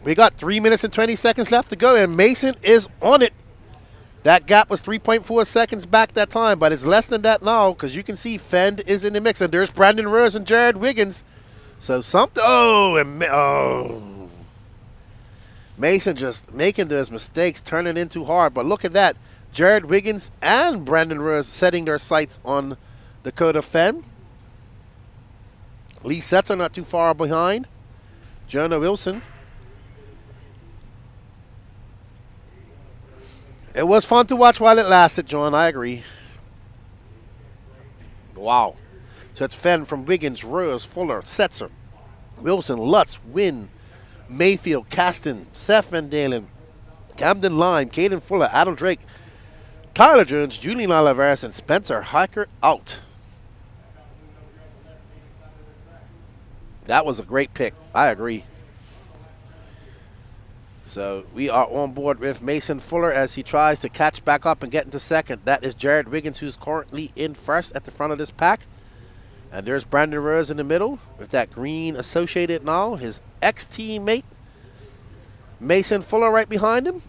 We got 3 minutes and 20 seconds left to go, and Mason is on it. That gap was 3.4 seconds back that time, but it's less than that now because you can see Fend is in the mix, and there's Brandon Rose and Jared Wiggins. So something. Mason just making those mistakes, turning in too hard. But look at that. Jared Wiggins and Brandon Rose setting their sights on Dakota Fenn. Lee Setzer not too far behind. Jonah Wilson. It was fun to watch while it lasted, John. I agree. Wow. So it's Fenn from Wiggins, Rose, Fuller, Setzer, Wilson, Lutz, Wynn, Mayfield, Caston, Seth Van Dalen, Camden Lime, Caden Fuller, Adam Drake, Tyler Jones, Julian Oliveras, and Spencer Hiker out. That was a great pick. I agree. So we are on board with Mason Fuller as he tries to catch back up and get into second. That is Jared Wiggins, who's currently in first at the front of this pack. And there's Brandon Rose in the middle with that green associated now. His ex-teammate, Mason Fuller, right behind him.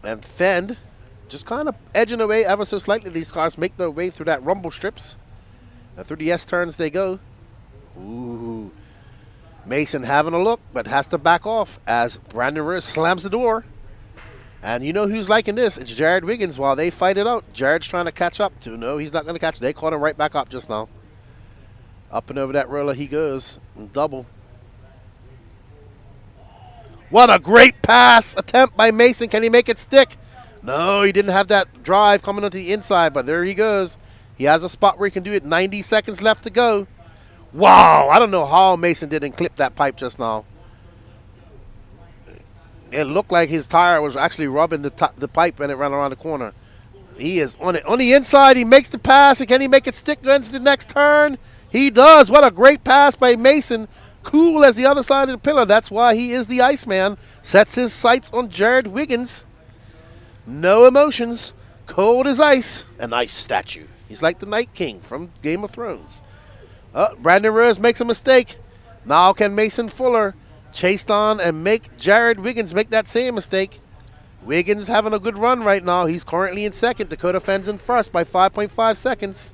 And Fend just kind of edging away ever so slightly. These cars make their way through that rumble strips. And through the S-turns they go. Ooh. Mason having a look, but has to back off as Brandon Rose slams the door. And you know who's liking this? It's Jared Wiggins while they fight it out. Jared's trying to catch up to. No, he's not going to catch. They caught him right back up just now. Up and over that roller he goes. Double. What a great pass attempt by Mason. Can he make it stick? No, he didn't have that drive coming onto the inside, but there he goes. He has a spot where he can do it. 90 seconds left to go. Wow, I don't know how Mason didn't clip that pipe just now. It looked like his tire was actually rubbing the pipe when it ran around the corner. He is on it. On the inside, he makes the pass. And can he make it stick going to the next turn? He does. What a great pass by Mason. Cool as the other side of the pillar. That's why he is the Iceman. Sets his sights on Jared Wiggins. No emotions. Cold as ice. An ice statue. He's like the Night King from Game of Thrones. Brandon Rose makes a mistake. Now can Mason Fuller chase on and make Jared Wiggins make that same mistake. Wiggins having a good run right now. He's currently in second. Dakota Fenn's in first by 5.5 seconds.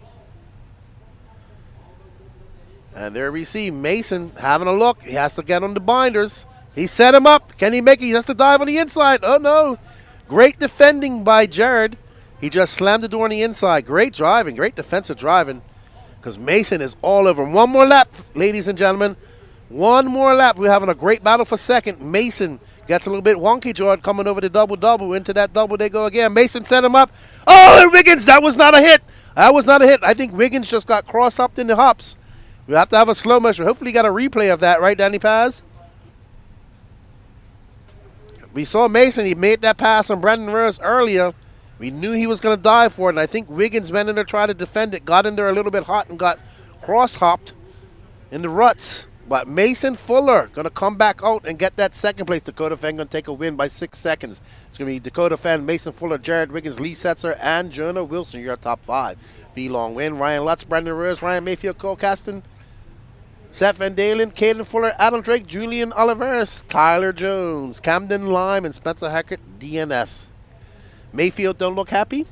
And there we see Mason having a look. He has to get on the binders. He set him up. Can he make it? He has to dive on the inside. Oh, no. Great defending by Jared. He just slammed the door on the inside. Great driving. Great defensive driving. Because Mason is all over him. One more lap, ladies and gentlemen. One more lap. We're having a great battle for second. Mason gets a little bit wonky, Jordan, coming over the double-double. Into that double they go again. Mason set him up. Oh, and Wiggins, that was not a hit. That was not a hit. I think Wiggins just got cross-upped in the hops. We have to have a slow motion. Hopefully you got a replay of that, right, Danny Paz? We saw Mason. He made that pass on Brandon Rose earlier. We knew he was going to dive for it, and I think Wiggins went in there trying to defend it, got in there a little bit hot and got cross-hopped in the ruts. But Mason Fuller going to come back out and get that second place. Dakota Fenn going to take a win by 6 seconds. It's going to be Dakota Fenn, Mason Fuller, Jared Wiggins, Lee Setzer, and Jonah Wilson, your top 5. V-Long win. Ryan Lutz, Brandon Rose, Ryan Mayfield, Cole Caston, Seth Van Dalen, Caden Fuller, Adam Drake, Julian Oliveras, Tyler Jones, Camden Lime, and Spencer Hackett, DNS. Mayfield don't look happy.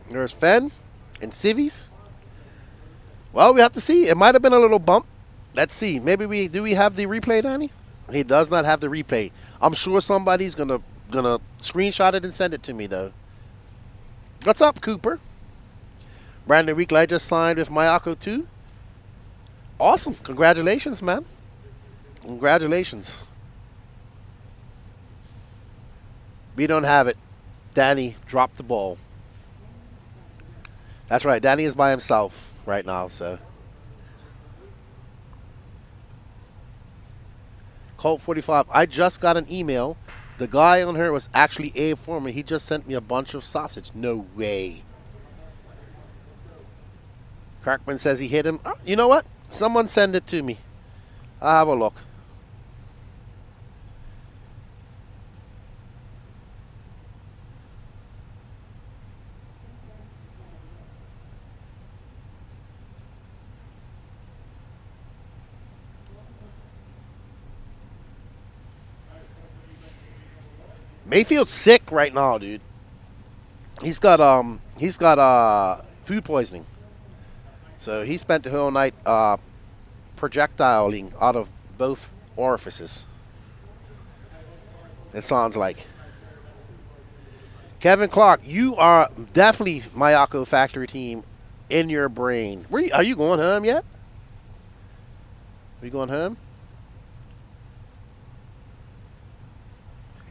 There's Fenn and Civies. Well, we have to see. It might have been a little bump. Let's see. Maybe do we have the replay, Danny? He does not have the replay. I'm sure somebody's gonna screenshot it and send it to me though. What's up, Cooper? Brandon Weeklight just signed with Mayako too. Awesome. Congratulations, man. Congratulations. We don't have it. Danny dropped the ball. That's right. Danny is by himself right now, so. Colt 45. I just got an email. The guy on her was actually Abe Foreman. He just sent me a bunch of sausage. No way. Crackman says he hit him. Oh, you know what? Someone send it to me. I'll have a look. Mayfield's sick right now, dude. He's got food poisoning. So he spent the whole night projectiling out of both orifices. It sounds like. Kevin Clark, you are definitely Mayako factory team in your brain. Are you going home yet? Are you going home?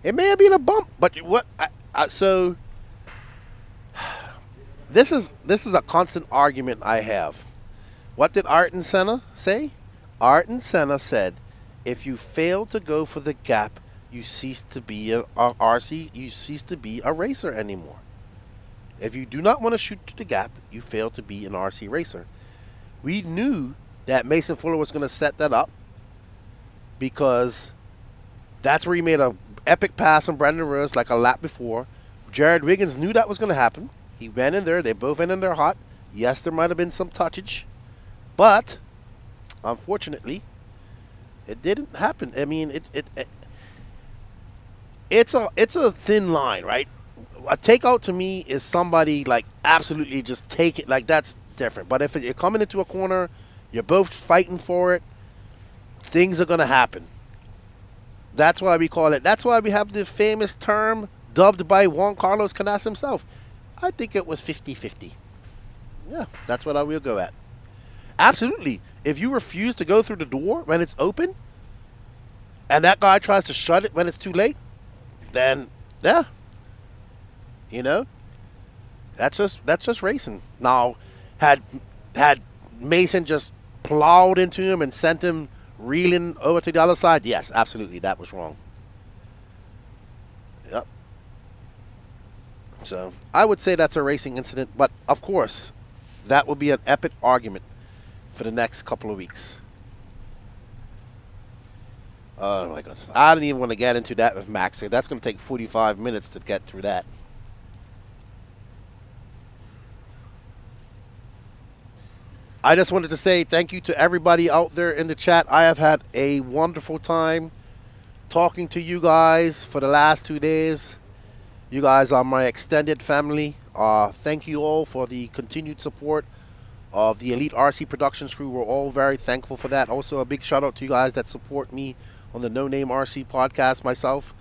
It may have been a bump, but what? So this is a constant argument I have. What did Ayrton Senna say? Ayrton Senna said, "If you fail to go for the gap, you cease to be a RC. You cease to be a racer anymore. If you do not want to shoot to the gap, you fail to be an RC racer." We knew that Mason Fuller was going to set that up because that's where he made a epic pass on Brandon Rose like a lap before. Jared Wiggins knew that was going to happen. He went in there. They both went in there hot. Yes, there might have been some touchage, but unfortunately, it didn't happen. I mean, it's a thin line, right? A takeout to me is somebody like absolutely just take it. Like that's different. But if you're coming into a corner, you're both fighting for it, things are going to happen. That's why we call it. That's why we have the famous term dubbed by Juan Carlos Canas himself. I think it was 50-50. Yeah, that's what I will go at. Absolutely. If you refuse to go through the door when it's open, and that guy tries to shut it when it's too late, then yeah, you know, that's just racing. Now, had Mason just plowed into him and sent him reeling over to the other side, yes, absolutely, that was wrong. Yep. So I would say that's a racing incident, but of course, that will be an epic argument for the next couple of weeks. Oh my God, I didn't even want to get into that with Max. That's going to take 45 minutes to get through that. I just wanted to say thank you to everybody out there in the chat. I have had a wonderful time talking to you guys for the last 2 days. You guys are my extended family. Thank you all for the continued support of the Elite RC Productions crew. We're all very thankful for that. Also, a big shout out to you guys that support me on the No Name RC podcast, myself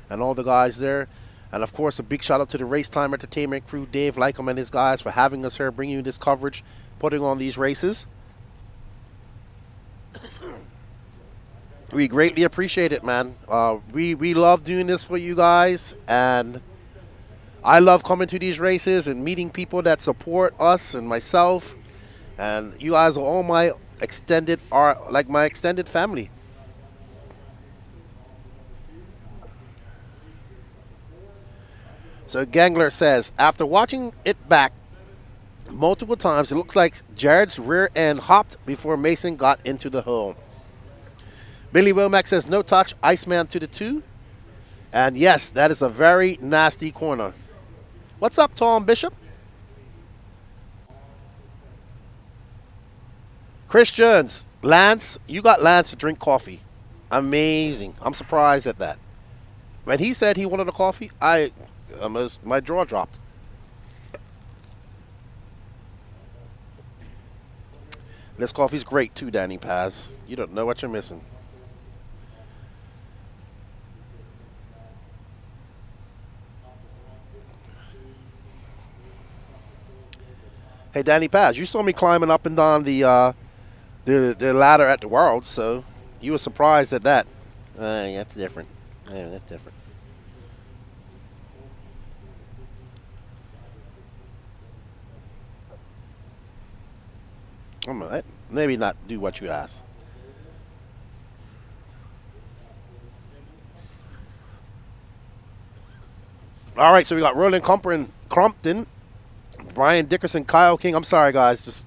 and all the guys there. And of course, a big shout out to the Race Time Entertainment crew, Dave Lycom and his guys, for having us here, bringing you this coverage, putting on these races. We greatly appreciate it, man. We love doing this for you guys, and I love coming to these races and meeting people that support us and myself, and you guys are all my extended family. So Gangler says, after watching it back multiple times, it looks like Jared's rear end hopped before Mason got into the hole. Billy Womack says, no touch, Iceman to the 2. And yes, that is a very nasty corner. What's up, Tom Bishop? Chris Jones, Lance, you got Lance to drink coffee. Amazing. I'm surprised at that. When he said he wanted a coffee, my jaw dropped. This coffee's great too, Danny Paz. You don't know what you're missing. Hey, Danny Paz, you saw me climbing up and down the ladder at the World, so you were surprised at that. That's different. Yeah, that's different. Maybe not do what you asked. All right, so we got Roland Crompton, Brian Dickerson, Kyle King. I'm sorry, guys.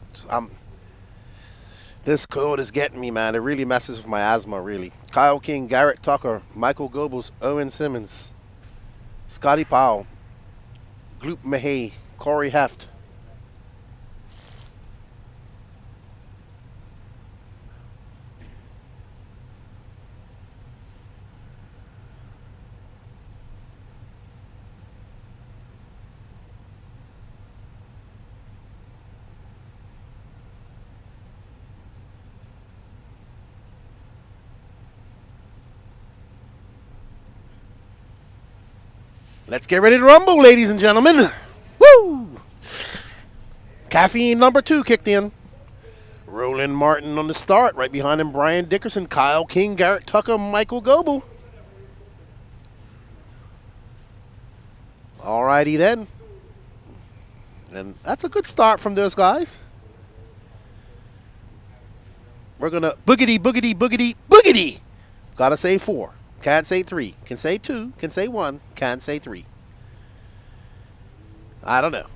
This cold is getting me, man. It really messes with my asthma, really. Kyle King, Garrett Tucker, Michael Goebbels, Owen Simmons, Scotty Powell, Gloop Mahey, Corey Heft. Let's get ready to rumble, ladies and gentlemen. Woo! Caffeine number 2 kicked in. Roland Martin on the start. Right behind him, Brian Dickerson, Kyle King, Garrett Tucker, Michael Goebel. All righty then. And that's a good start from those guys. We're going to boogity, boogity, boogity, boogity. Gotta say 4. Can't say 3. Can say 2. Can say 1. Can't say 3. I don't know.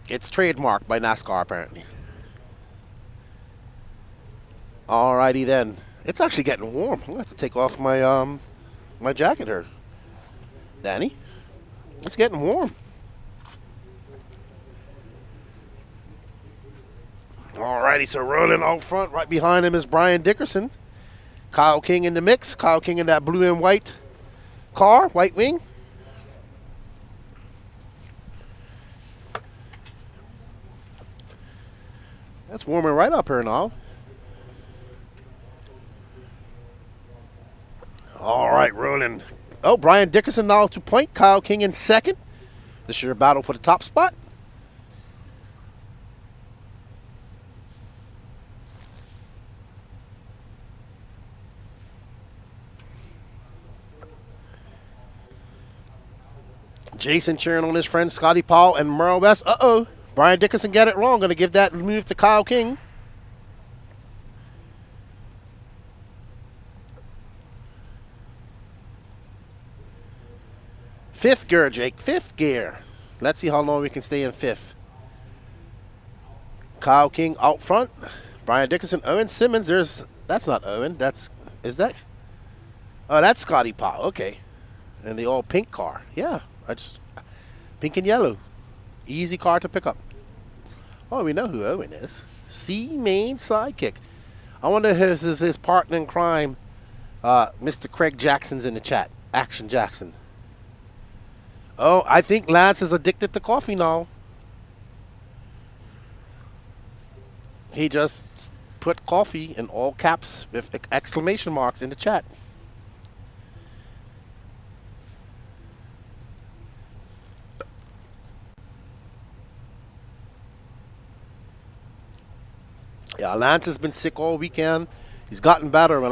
It's trademarked by NASCAR, apparently. Alrighty then. It's actually getting warm. I'm going to have to take off my my jacket here. Danny, it's getting warm. Alrighty, so rolling out front. Right behind him is Brian Dickerson. Kyle King in the mix. Kyle King in that blue and white car, white wing. That's warming right up here now. All right, rolling. Oh, Brian Dickerson now to point. Kyle King in second. This is your battle for the top spot. Jason cheering on his friend Scotty Powell and Merle West. Uh-oh. Brian Dickerson got it wrong. Going to give that move to Kyle King. Fifth gear, Jake. Fifth gear. Let's see how long we can stay in fifth. Kyle King out front. Brian Dickerson. Owen Simmons. That's not Owen. Is that? Oh, that's Scotty Powell. Okay. And the all pink car. Yeah. Pink and yellow. Easy car to pick up. Oh, we know who Owen is. C-Main sidekick. I wonder if his partner in crime, Mr. Craig Jackson's in the chat. Action Jackson. Oh, I think Lance is addicted to coffee now. He just put coffee in all caps with exclamation marks in the chat. Yeah, Lance has been sick all weekend. He's gotten better. When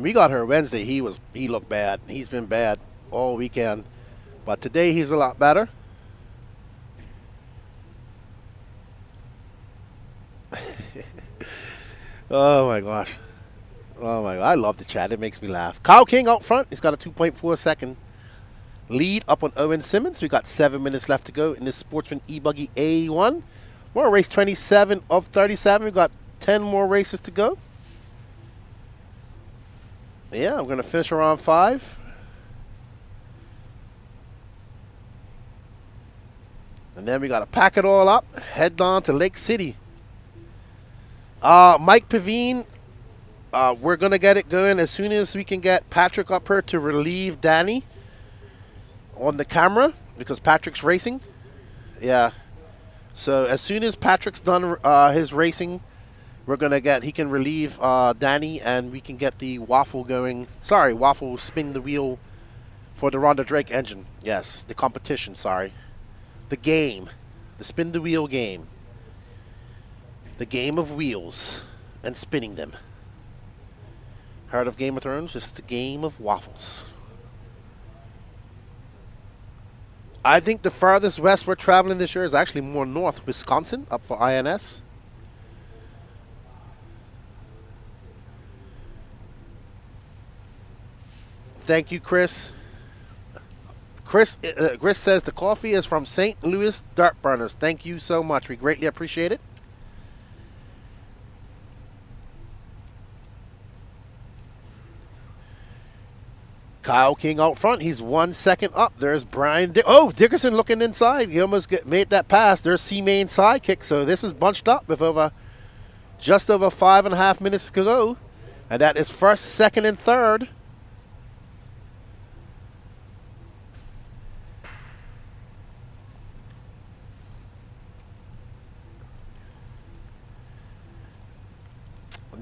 we got here Wednesday, he looked bad. He's been bad all weekend. But today he's a lot better. Oh my gosh. Oh my God. I love the chat. It makes me laugh. Kyle King out front. He's got a 2.4 second lead up on Owen Simmons. We got 7 minutes left to go in this Sportsman ebuggy A1. We're on race 27 of 37. We've got 10 more races to go. Yeah, I'm going to finish around 5. And then we got to pack it all up, head down to Lake City. Mike Pavine, we're going to get it going as soon as we can get Patrick up here to relieve Danny on the camera because Patrick's racing. Yeah. So as soon as Patrick's done his racing, he can relieve Danny, and we can get the Waffle going. Sorry, Waffle will spin the wheel for the Ronda Drake engine. Yes, the competition, sorry. The game. The spin the wheel game. The game of wheels and spinning them. Heard of Game of Thrones? It's the game of waffles. I think the farthest west we're traveling this year is actually more north, Wisconsin, up for INS. Thank you, Chris. Chris says the coffee is from St. Louis Dirt Burners. Thank you so much. We greatly appreciate it. Kyle King out front. He's 1 second up. There's Brian. Dickerson looking inside. He almost made that pass. There's C-Main sidekick. So this is bunched up with just over 5.5 minutes to go. And that is first, second, and third.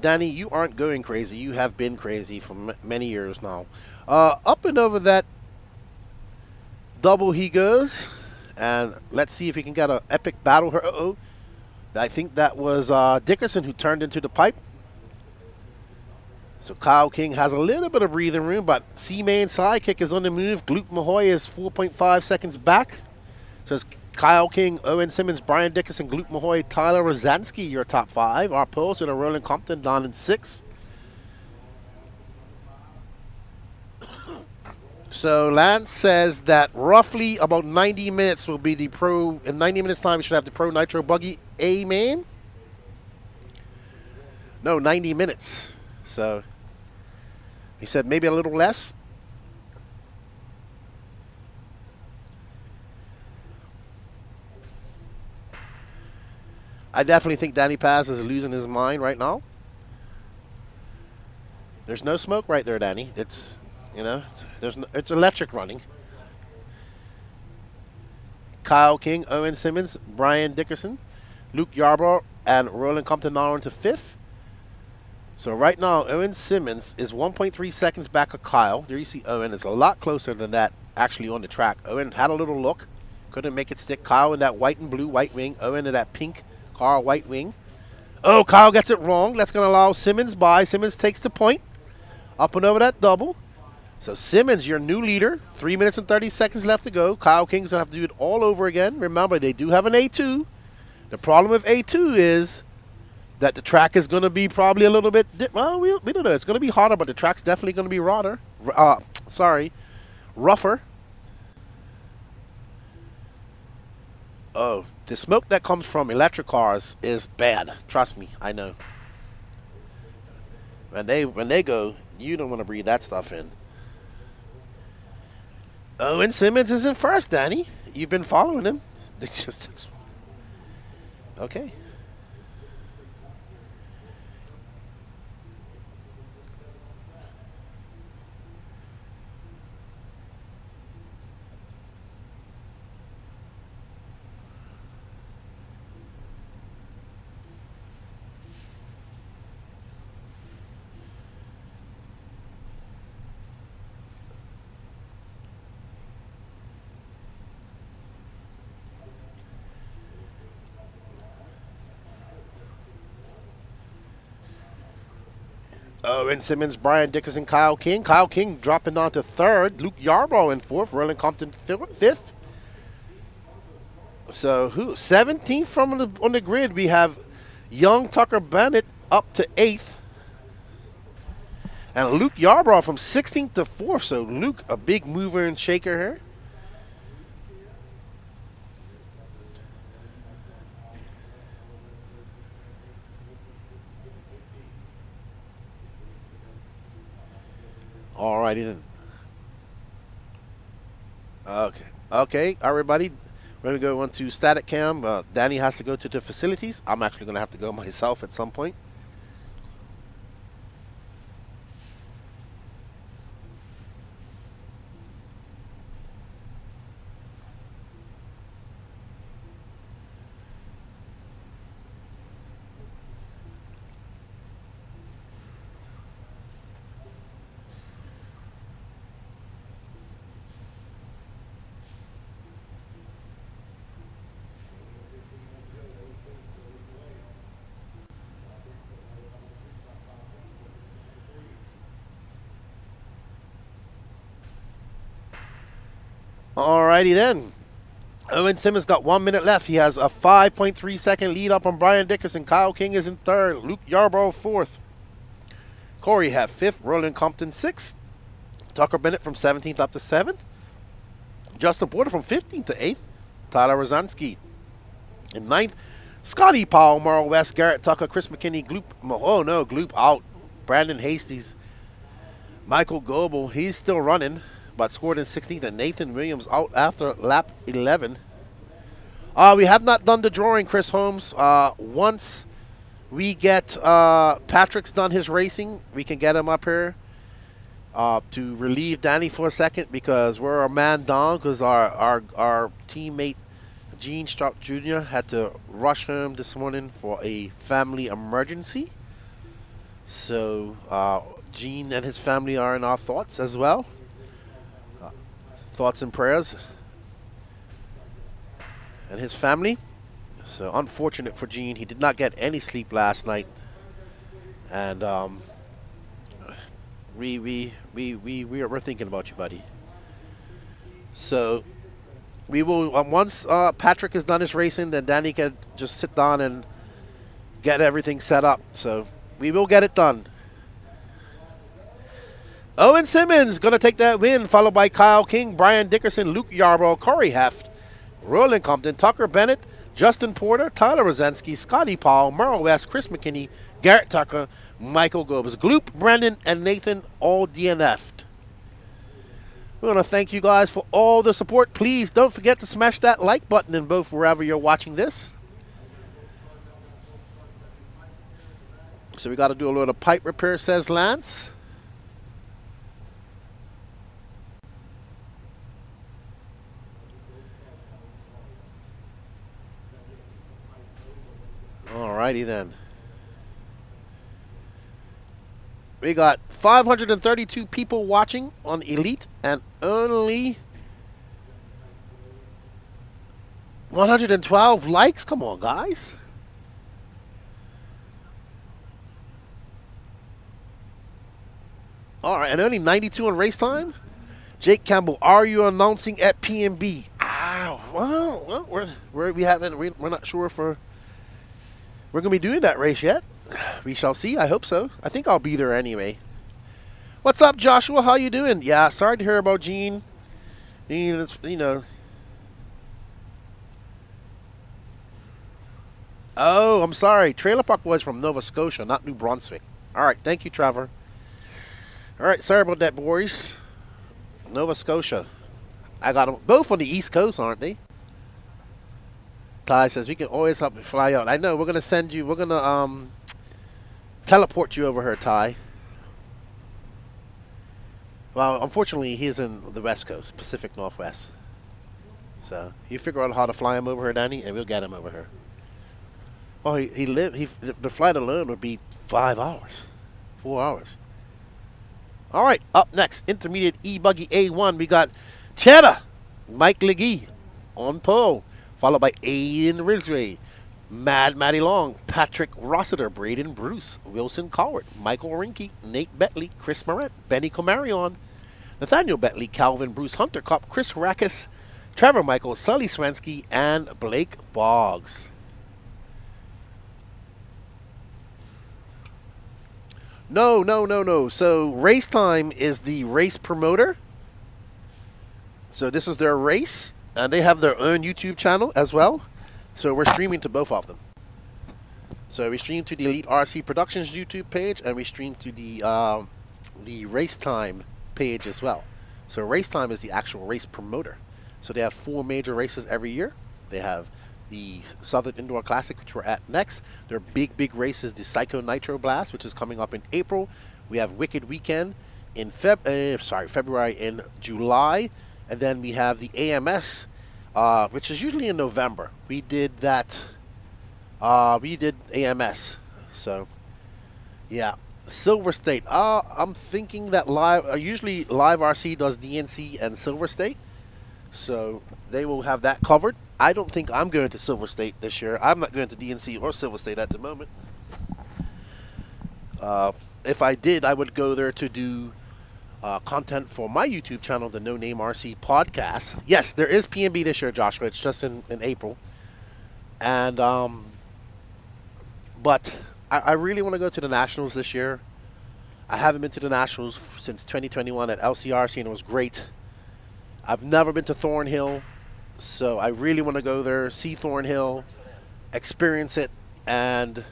Danny, you aren't going crazy. You have been crazy for many years now. Up and over that double he goes. And let's see if he can get an epic battle here. Uh-oh. I think that was Dickerson who turned into the pipe. So Kyle King has a little bit of breathing room, but C-Main sidekick is on the move. Luke Mahoy is 4.5 seconds back. So it's Kyle King, Owen Simmons, Brian Dickerson, Luke Mahoy, Tyler Rozansky, your top 5. Our Pearls and Roland Compton down in 6. So Lance says that roughly about 90 minutes will be the pro. In 90 minutes time, we should have the Pro Nitro Buggy A-Main. No, 90 minutes. So he said maybe a little less. I definitely think Danny Paz is losing his mind right now. There's no smoke right there, Danny. It's, it's electric running. Kyle King, Owen Simmons, Brian Dickerson, Luke Yarbrough, and Roland Compton now into 5th. So right now, Owen Simmons is 1.3 seconds back of Kyle. There you see Owen is a lot closer than that actually on the track. Owen had a little look, couldn't make it stick. Kyle in that white and blue white wing, Owen in that pink car white wing. Oh, Kyle gets it wrong. That's going to allow Simmons by. Simmons takes the point. Up and over that double. So Simmons, your new leader. 3 minutes and 30 seconds left to go. Kyle King's going to have to do it all over again. Remember, they do have an A2. The problem with A2 is that the track is going to be probably a little bit, we don't know. It's going to be harder, but the track's definitely going to be rougher. Oh, the smoke that comes from electric cars is bad. Trust me, I know. When they go, you don't want to breathe that stuff in. Owen Simmons is in first, Danny. You've been following him. Okay. Owen Simmons, Brian Dickerson, Kyle King. Kyle King dropping down to 3rd. Luke Yarbrough in 4th. Roland Compton 5th. So 17th on the grid, we have young Tucker Bennett up to 8th. And Luke Yarbrough from 16th to 4th. So Luke, a big mover and shaker here. All righty then. Okay, everybody. We're going to go on to static cam. Danny has to go to the facilities. I'm actually going to have to go myself at some point. Alrighty then. Owen Simmons got 1 minute left. He has a 5.3 second lead up on Brian Dickerson. Kyle King is in third. Luke Yarbrough fourth. Corey Heft fifth. Roland Compton sixth. Tucker Bennett from 17th up to 7th. Justin Porter from 15th to 8th. Tyler Rosansky in 9th. Scotty Powell, Merle West, Garrett Tucker, Chris McKinney, Gloop out. Brandon Hastings. Michael Goebel, he's still running, but scored in 16th. And Nathan Williams out after lap 11. We have not done the drawing, Chris Holmes. Once we get Patrick's done his racing, we can get him up here to relieve Danny for a second, because we're a man down because our teammate Gene Strout Jr. had to rush home this morning for a family emergency. So Gene and his family are in our thoughts as well. Thoughts and prayers. And his family. So unfortunate for Gene. He did not get any sleep last night. And we're thinking about you, buddy. So we will, once Patrick is done his racing, then Danny can just sit down and get everything set up. So we will get it done. Owen Simmons going to take that win, followed by Kyle King, Brian Dickerson, Luke Yarbrough, Corey Heft, Roland Compton, Tucker Bennett, Justin Porter, Tyler Rosansky, Scotty Powell, Merle West, Chris McKinney, Garrett Tucker, Michael Gobes, Gloop, Brandon, and Nathan all DNF'd. We want to thank you guys for all the support. Please don't forget to smash that like button in both wherever you're watching this. So we got to do a little pipe repair, says Lance. Alrighty then. We got 532 people watching on Elite and only 112 likes. Come on, guys. All right, and only 92 on race time. Jake Campbell, are you announcing at PNB? Well, we're not sure if we're going to be doing that race yet. We shall see. I hope so. I think I'll be there anyway. What's up, Joshua? How you doing? Yeah, sorry to hear about Gene. It's, you know. Oh, I'm sorry. Trailer Park was from Nova Scotia, not New Brunswick. All right, thank you, Trevor. All right, sorry about that, boys. Nova Scotia. I got them both on the East Coast, aren't they? Ty says we can always help you fly out. I know. We're gonna send you. We're gonna teleport you over here, Ty. Well, unfortunately, he's in the West Coast, Pacific Northwest. So you figure out how to fly him over here, Danny, and we'll get him over here. Well, the flight alone would be 5 hours, 4 hours. All right, up next, intermediate ebuggy A1. We got Cheddar, Mike Legee on pole, followed by Aiden Ridgway, Matty Long, Patrick Rossiter, Braden Bruce, Wilson Cowart, Michael Rinke, Nate Betley, Chris Morant, Benny Comarion, Nathaniel Betley, Calvin Bruce, Hunter Kopp, Chris Rackus, Trevor Michael, Sully Swensky, and Blake Boggs. No. So Race Time is the race promoter. So this is their race, and they have their own YouTube channel as well. So we're streaming to both of them. So we stream to the Elite RC Productions YouTube page, and we stream to the Race Time page as well. So Race Time is the actual race promoter. So they have 4 major races every year. They have the Southern Indoor Classic, which we're at next. Their big races, the Psycho Nitro Blast, which is coming up in April. We have Wicked Weekend in February and July. And then we have the AMS, which is usually in November. We did that. We did AMS. So, yeah. Silver State. I'm thinking that usually Live RC does DNC and Silver State. So they will have that covered. I don't think I'm going to Silver State this year. I'm not going to DNC or Silver State at the moment. If I did, I would go there to do content for my YouTube channel, the No Name RC Podcast. Yes, there is PNB this year, Joshua. It's just in April. And, but I really want to go to the Nationals this year. I haven't been to the Nationals since 2021 at LCRC, and it was great. I've never been to Thornhill, so I really want to go there, see Thornhill, experience it, and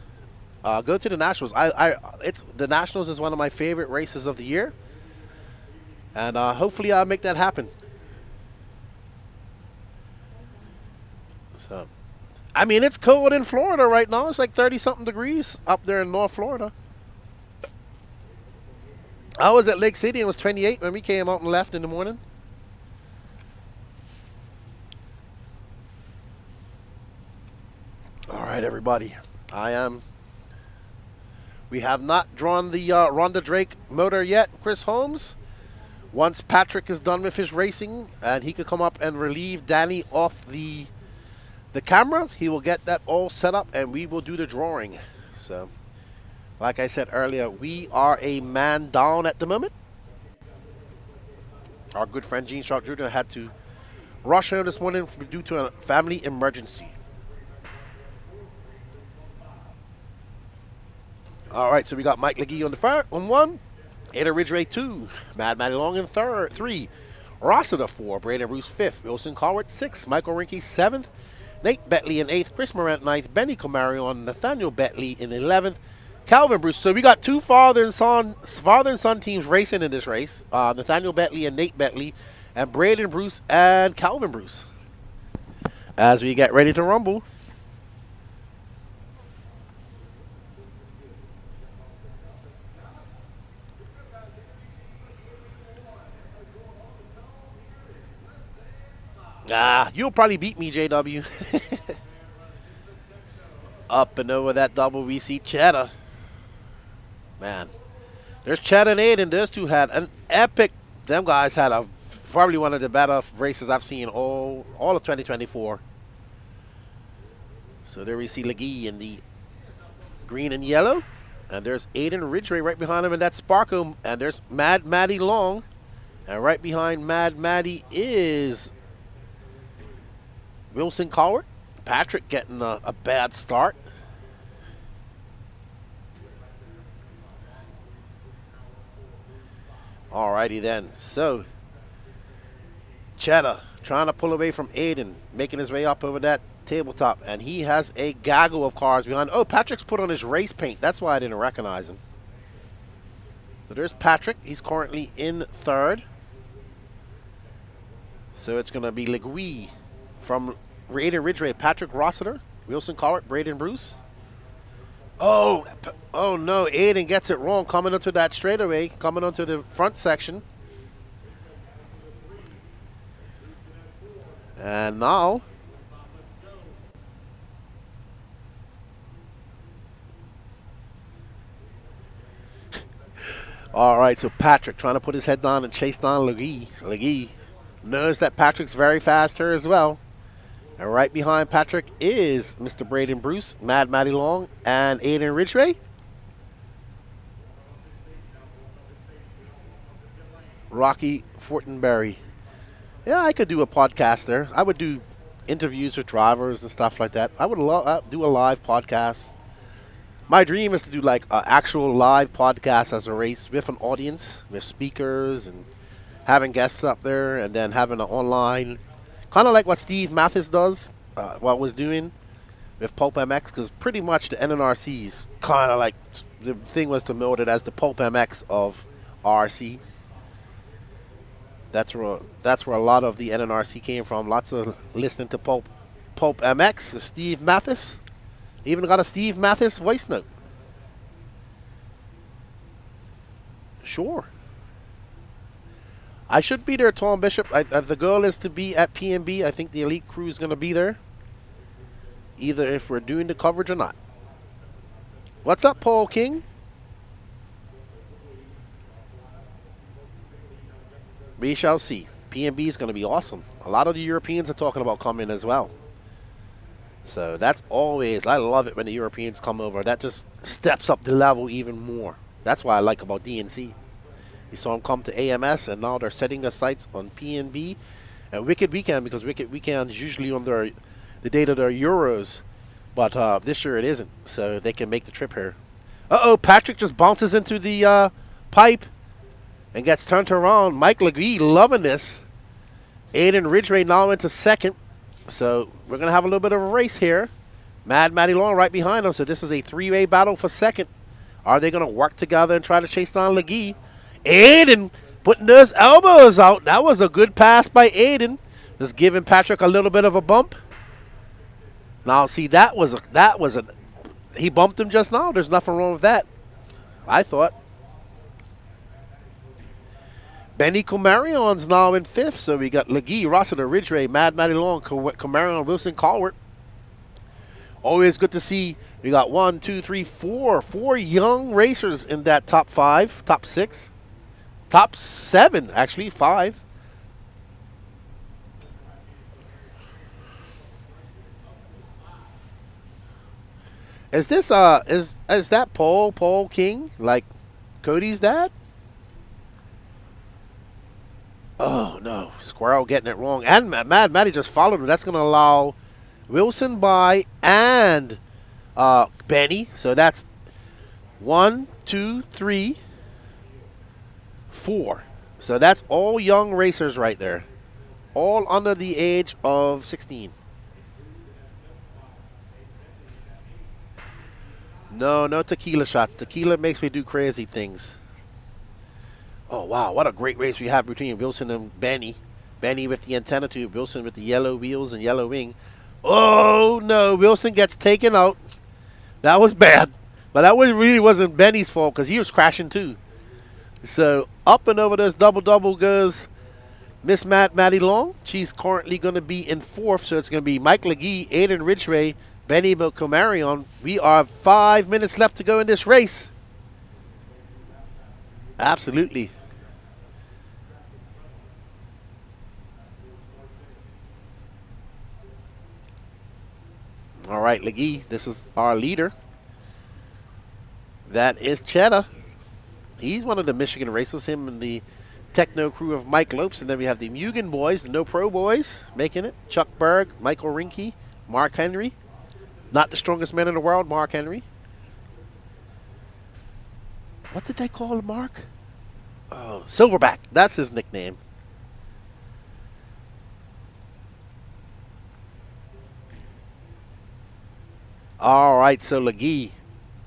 go to the Nationals. The Nationals is one of my favorite races of the year, and hopefully I'll make that happen. So, I mean, it's cold in Florida right now. It's like 30-something degrees up there in North Florida. I was at Lake City and it was 28 when we came out and left in the morning. All right, everybody. We have not drawn the Rhonda Drake motor yet, Chris Holmes. Once Patrick is done with his racing and he could come up and relieve Danny off the camera, he will get that all set up and we will do the drawing. So, like I said earlier, we are a man down at the moment. Our good friend Gene Sharp Jr. had to rush home this morning due to a family emergency. All right, so we got Mike Legee on 1, Ada Ridgway 2, Mad Matty Long in 3, Rossiter 4, Braden Bruce 5th, Wilson Colwart 6, Michael Rinke 7th, Nate Betley in 8th, Chris Morant 9th, Benny Comarion, Nathaniel Betley in 11th, Calvin Bruce. So we got two father and son teams racing in this race. Nathaniel Betley and Nate Betley, and Braden Bruce and Calvin Bruce. As we get ready to rumble. You'll probably beat me, JW. Up and over that double, we see Cheddar. Man, there's Cheddar and Aiden. Those two had an epic. Them guys had probably one of the better races I've seen all of 2024. So there we see Legee in the green and yellow. And there's Aiden Ridgway right behind him in that Sparkle. And there's Mad Matty Long. And right behind Mad Matty is Wilson Colwart. Patrick getting a bad start. Alrighty then. So, Cheddar trying to pull away from Aiden, making his way up over that tabletop. And he has a gaggle of cars behind. Oh, Patrick's put on his race paint. That's why I didn't recognize him. So there's Patrick. He's currently in 3rd. So it's going to be Legee from Aiden Ridgway, Patrick Rossiter, Wilson Colwart, Braden Bruce. Oh no, Aiden gets it wrong coming onto that straightaway, coming onto the front section. And now, all right, so Patrick trying to put his head down and chase down Legee. Legee knows that Patrick's very fast here as well. And right behind Patrick is Mr. Braden Bruce, Mad Matty Long, and Aiden Ridgway. Rocky Fortenberry. Yeah, I could do a podcast there. I would do interviews with drivers and stuff like that. I would do a live podcast. My dream is to do like an actual live podcast as a race with an audience, with speakers and having guests up there, and then having an online. Kind of like what Steve Mathis does, was doing with Pulp MX, because pretty much the NNRC's kind of like, the thing was to build it as the Pulp MX of RC. That's where a lot of the NNRC came from. Lots of listening to Pulp MX, Steve Mathis. Even got a Steve Mathis voice note. Sure. I should be there, Tom Bishop. The goal is to be at PNB. I think the elite crew is going to be there, either if we're doing the coverage or not. What's up, Paul King? We shall see. PNB is going to be awesome. A lot of the Europeans are talking about coming as well. So that's always, I love it when the Europeans come over. That just steps up the level even more. That's what I like about DNC. You saw them come to AMS, and now they're setting their sights on PNB and Wicked Weekend, because Wicked Weekend is usually on the date of their Euros, but this year it isn't, so they can make the trip here. Uh-oh, Patrick just bounces into the pipe and gets turned around. Mike Legee loving this. Aiden Ridgway now into second, so we're going to have a little bit of a race here. Mad Matty Long right behind him, so this is a three-way battle for second. Are they going to work together and try to chase down Legee? Aiden putting those elbows out. That was a good pass by Aiden. Just giving Patrick a little bit of a bump. Now, see, that was he bumped him just now. There's nothing wrong with that, I thought. Benny Comarion's now in fifth, so we got Legee, Rossiter, Ridgway, Mad Matty Long, Comarion, Wilson, Colwart. Always good to see. We got 1, 2, 3, 4 young racers in that top 5, top 6, top 7, actually 5. Is this is that Paul King, like Cody's dad? Oh no, Squirrel getting it wrong, and Mad Matty just followed him. That's going to allow Wilson by and Benny. So that's 1, 2, 3, 4. So that's all young racers right there, all under the age of 16. No tequila shots. Tequila makes me do crazy things. Oh, wow. What a great race we have between Wilson and Benny. Benny with the antenna tube. Wilson with the yellow wheels and yellow wing. Oh, no. Wilson gets taken out. That was bad. But that really wasn't Benny's fault because he was crashing too. So up and over those double goes Miss Matty Long. She's currently going to be in fourth. So it's going to be Mike Legee, Aiden Ridgway, Benny Comarion. We are 5 minutes left to go in this race. Absolutely. All right, Legee, this is our leader. That is Cheddar. He's one of the Michigan racers, him and the techno crew of Mike Lopes. And then we have the Mugen boys, the No Pro boys, making it. Chuck Berg, Michael Rinke, Mark Henry. Not the strongest man in the world, Mark Henry. What did they call Mark? Oh, Silverback. That's his nickname. All right, so Legee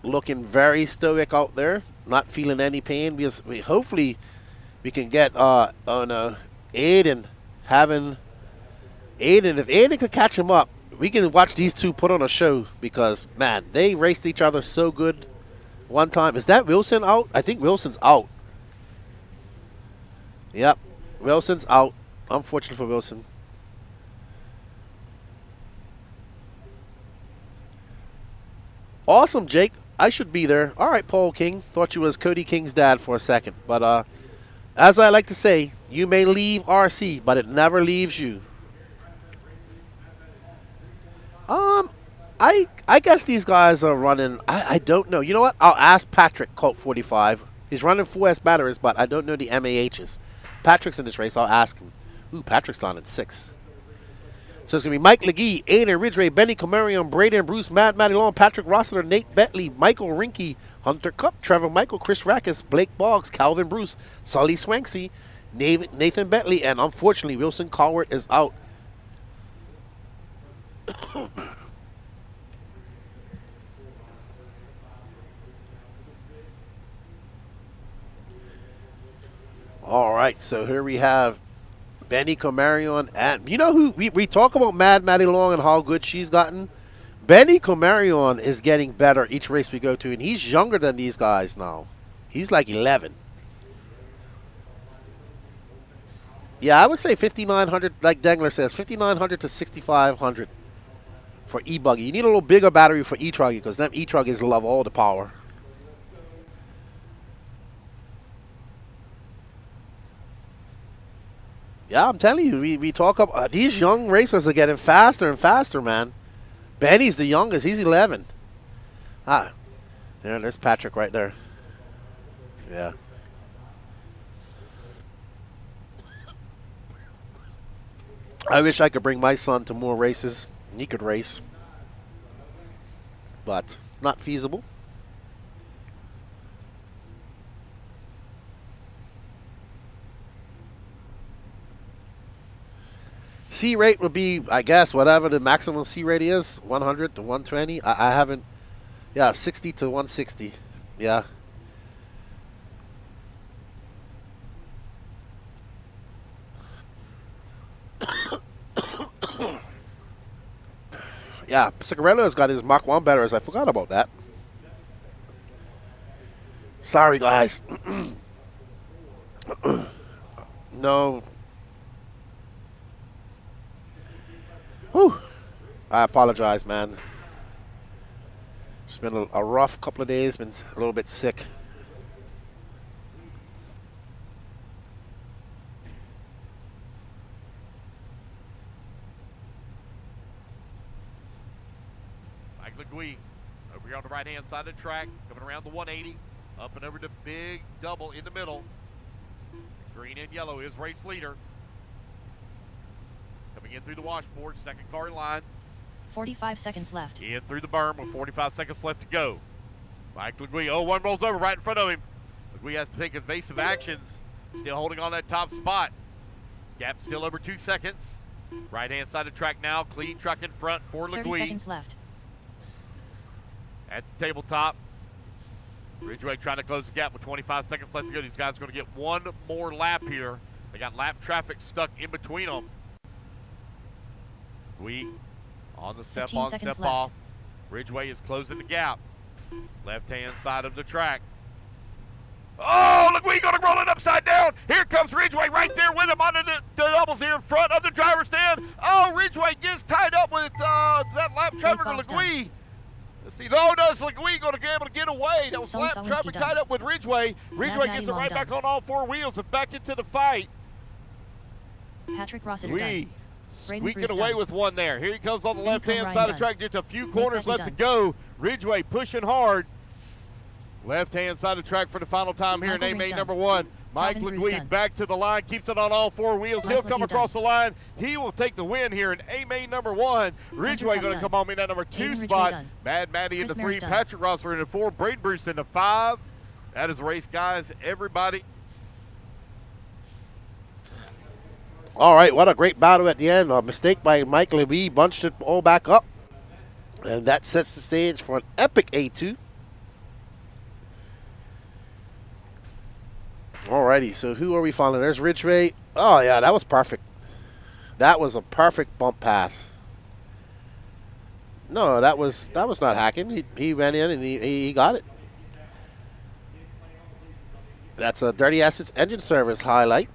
looking very stoic out there. Not feeling any pain because hopefully we can get Aiden having Aiden. If Aiden could catch him up, we can watch these two put on a show because, man, they raced each other so good one time. Is that Wilson out? I think Wilson's out. Yep, Wilson's out. Unfortunate for Wilson. Awesome, Jake. I should be there. All right, Paul King. Thought you was Cody King's dad for a second. But as I like to say, you may leave RC, but it never leaves you. I guess these guys are running. I don't know. You know what? I'll ask Patrick, Colt 45. He's running 4S batteries, but I don't know the MAHs. Patrick's in this race. I'll ask him. Ooh, Patrick's down at 6. So it's going to be Mike Legee, Aiden Ridgway, Benny Comarion, Braden Bruce, Matty Long, Patrick Rossiter, Nate Bentley, Michael Rinke, Hunter Cup, Trevor Michael, Chris Rackus, Blake Boggs, Calvin Bruce, Sully Swanksy, Nathan Bentley, and unfortunately Wilson Colwart is out. All right, so here we have Benny Comarion, and you know who we talk about Mad Matty Long and how good she's gotten. Benny Comarion is getting better each race we go to, and he's younger than these guys now. He's like 11. Yeah, I would say 5,900, like Dengler says, 5,900 to 6,500 for ebuggy. You need a little bigger battery for e-truggy because them e-truggies love all the power. Yeah, I'm telling you, we talk about these young racers are getting faster and faster, man. Benny's the youngest. He's 11. Ah, yeah, there's Patrick right there. Yeah. I wish I could bring my son to more races. He could race, but not feasible. C rate would be, I guess, whatever the maximum C rate is, 100 to 120. I haven't, yeah, 60 to 160. Yeah. Yeah, Cigarello's got his Mach 1 batteries. I forgot about that. Sorry, guys. No. Whew. I apologize, man. It's been a rough couple of days. Been a little bit sick. Mike Legui over here on the right-hand side of the track, coming around the 180, up and over the big double in the middle. Green and yellow is race leader. Coming in through the washboard, second car in line. 45 seconds left. In through the berm with 45 seconds left to go. Mike Legui, oh, one rolls over right in front of him. Legui has to take evasive actions. Still holding on that top spot. Gap still over 2 seconds. Right-hand side of the track now. Clean truck in front for Legui. 30 seconds left. At the tabletop. Ridgeway trying to close the gap with 25 seconds left to go. These guys are going to get one more lap here. They got lap traffic stuck in between them. Legui on the step on, step left. off. Ridgeway is closing the gap. Left-hand side of the track. Oh, Legui going to roll it upside down. Here comes Ridgeway right there with him on the doubles here in front of the driver's stand. Oh, Ridgeway gets tied up with that lap traffic or Legui. Let's see. No, is Legui going to be able to get away? That was lap traffic tied up with Ridgeway. Ridgeway gets it right back on all four wheels and back into the fight. Patrick Rossiter Legui done. squeaking away with one there. Here he comes on the left-hand side of the track. Just a few corners left to go. Ridgeway pushing hard. Left-hand side of the track for the final time here in A-main number 1. Mike Legui back to the line, keeps it on all four wheels. He'll come across the line. He will take the win here in A-main number 1. Ridgeway going to come home in that number 2 spot. Mad Matty in the 3, Patrick Rossler in the 4, Braden Bruce in the 5. That is the race, guys. Everybody. All right, what a great battle at the end. A mistake by Mike Legui, bunched it all back up. And that sets the stage for an epic A2. Alrighty, so who are we following? There's Ridgeway. Oh, yeah, that was perfect. That was a perfect bump pass. No, that was not hacking. He went in and he got it. That's a Dirty Assets engine service highlight.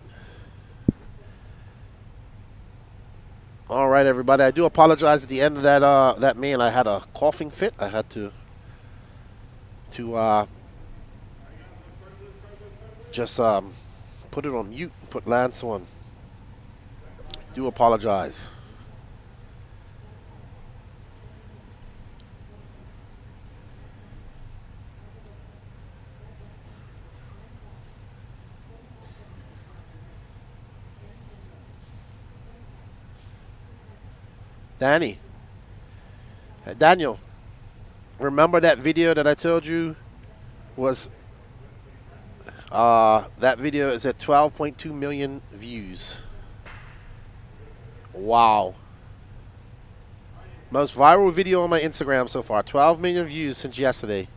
All right, everybody. I do apologize at the end of that main. I had a coughing fit. I had to just put it on mute and put Lance on. Do apologize. Daniel, remember that video that I told you was that video is at 12.2 million views. Wow. Most viral video on my Instagram so far. 12 million views since yesterday.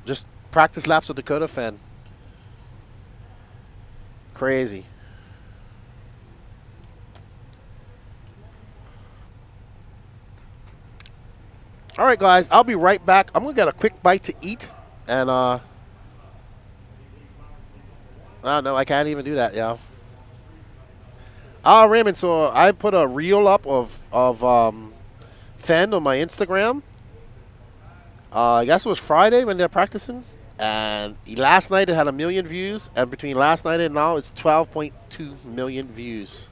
Just practice laps with Dakota fan. Crazy. All right, guys, I'll be right back. I'm going to get a quick bite to eat. And, oh, no, I can't even do that, yo. Raymond, so I put a reel up of Fenn on my Instagram. I guess it was Friday when they're practicing. And last night it had 1 million views. And between last night and now, it's 12.2 million views.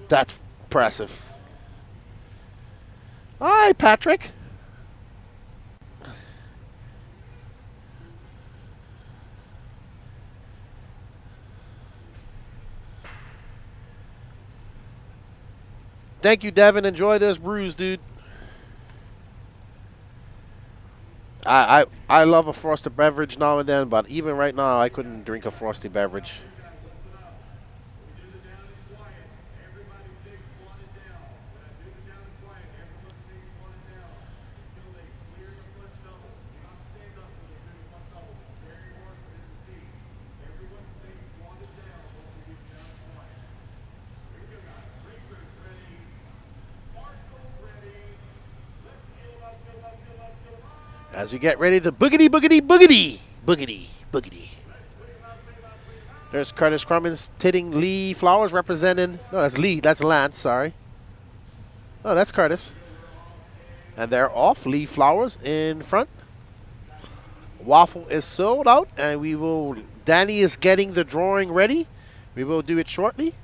That's impressive. Hi, Patrick. Thank you, Devin. Enjoy those brews, dude. I love a frosted beverage now and then, but even right now, I couldn't drink a frosty beverage. As we get ready to boogity, boogity, boogity, boogity, boogity. There's Curtis Crummins hitting Lee Flowers representing. No, that's Lee. That's Lance, sorry. Oh, that's Curtis. And they're off. Lee Flowers in front. Waffle is sold out, and we will. Danny is getting the drawing ready. We will do it shortly.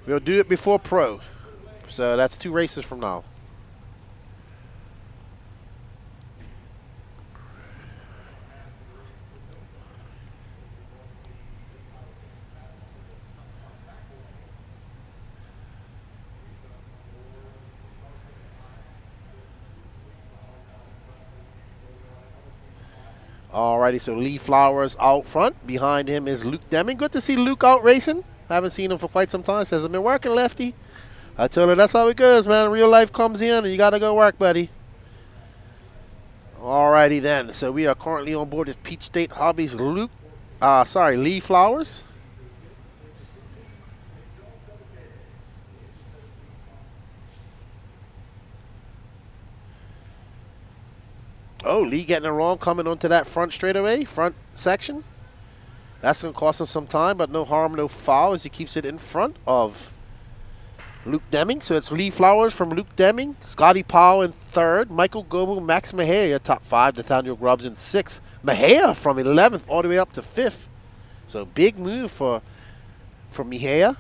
We'll do it before Pro. So that's 2 races from now. Alrighty, so Lee Flowers out front. Behind him is Luke Deming. Good to see Luke out racing. Haven't seen him for quite some time. Says, I've been working, Lefty. I told her that's how it goes, man. Real life comes in and you got to go work, buddy. Alrighty then. So we are currently on board with Peach State Hobbies Lee Flowers. Oh, Lee getting it wrong coming onto that front straightaway, front section. That's going to cost him some time, but no harm, no foul as he keeps it in front of Luke Deming. So it's Lee Flowers from Luke Deming, Scotty Powell in 3rd, Michael Goebel, Max Mejia, top 5, Nathaniel Grubbs in 6th. Mejia from 11th all the way up to 5th. So big move for Mejia.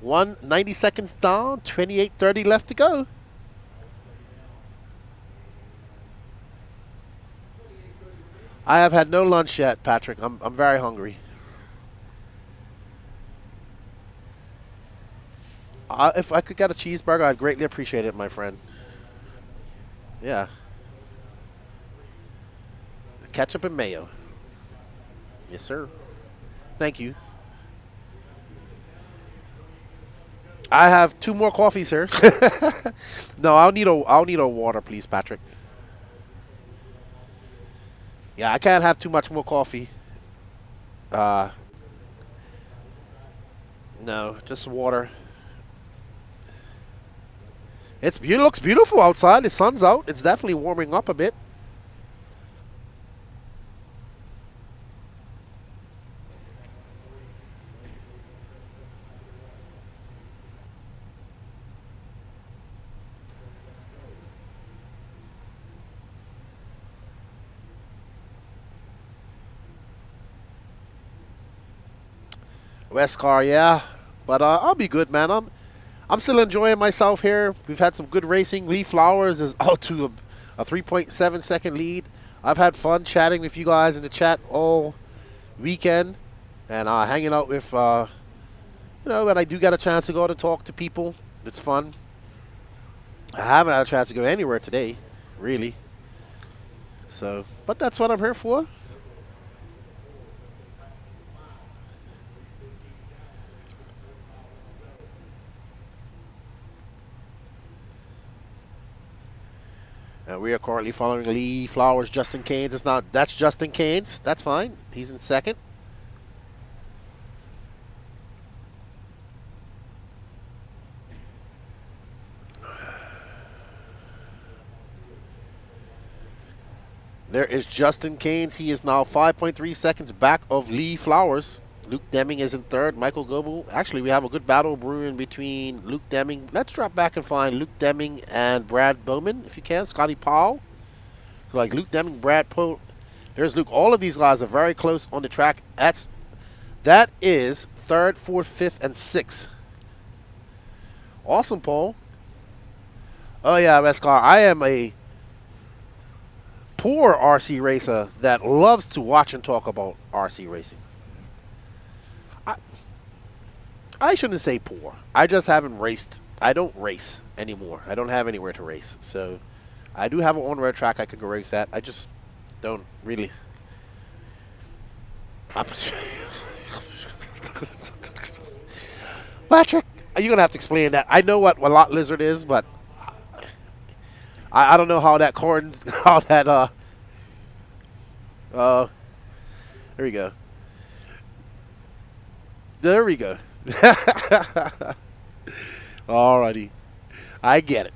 90 seconds down, 28:30 left to go. I have had no lunch yet, Patrick. I'm very hungry. If I could get a cheeseburger, I'd greatly appreciate it, my friend. Yeah. Ketchup and mayo. Yes, sir. Thank you. I have 2 more coffees, sir. No, I'll need a water, please, Patrick. Yeah, I can't have too much more coffee. No, just water. It looks beautiful outside. The sun's out. It's definitely warming up a bit. West Car, yeah, but I'll be good, man. I'm still enjoying myself here. We've had some good racing. Lee Flowers is out to a 3.7 second lead. I've had fun chatting with you guys in the chat all weekend and hanging out with, when I do get a chance to go out and talk to people. It's fun. I haven't had a chance to go anywhere today, really. So, but that's what I'm here for. We are currently following Lee Flowers, Justin Canes. That's Justin Canes. That's fine. He's in 2nd. There is Justin Canes. He is now 5.3 seconds back of Lee Flowers. Luke Deming is in 3rd. Michael Goebel. Actually, we have a good battle brewing between Luke Deming. Let's drop back and find Luke Deming and Brad Bowman, if you can. Scotty Powell. Like Luke Deming, Brad Poe. There's Luke. All of these guys are very close on the track. That is 3rd, 4th, 5th, and 6th. Awesome, Paul. Oh, yeah, Vescar. I am a poor RC racer that loves to watch and talk about RC racing. I shouldn't say poor. I just haven't raced. I don't race anymore. I don't have anywhere to race. So I do have an on-road track I could go race at. I just don't really. Patrick, you're going to have to explain that. I know what a lot lizard is, but I don't know how that corn, how that, there we go. There we go. Alrighty. I get it.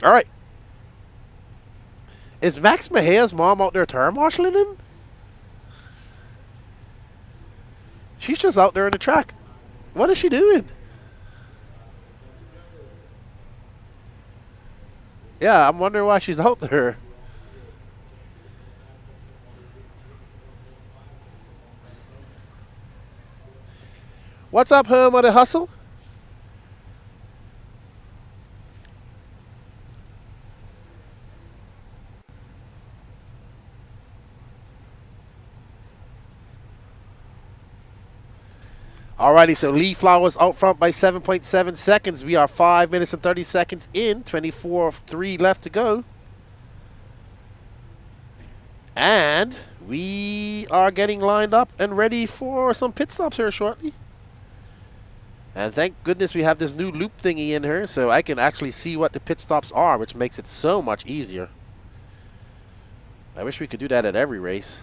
All right. Is Max Mejia's mom out there tire marshalling him? She's just out there in the track. What is she doing? Yeah, I'm wondering why she's out there. What's up, home of the hustle? Alrighty, so Lee Flowers out front by 7.7 seconds. We are 5 minutes and 30 seconds in. 24.3 left to go. And we are getting lined up and ready for some pit stops here shortly. And thank goodness we have this new loop thingy in here so I can actually see what the pit stops are, which makes it so much easier. I wish we could do that at every race.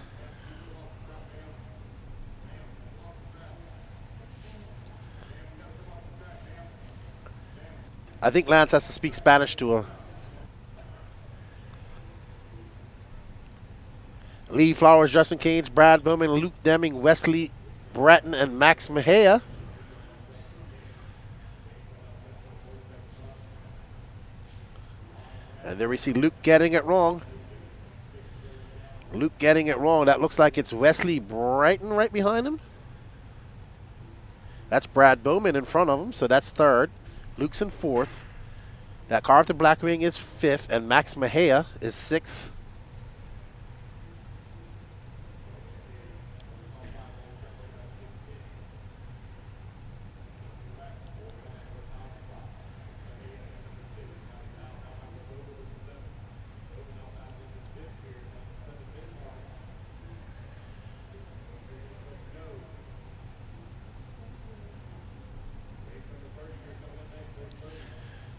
I think Lance has to speak Spanish to her. Lee Flowers, Justin Cage, Brad Bowman, Luke Deming, Wesley Bratton, and Max Mejia. And there we see Luke getting it wrong. Luke getting it wrong. That looks like it's Wesley Bratton right behind him. That's Brad Bowman in front of him, so that's third. Luke's in fourth. That car with the black wing is fifth, and Max Mejia is sixth.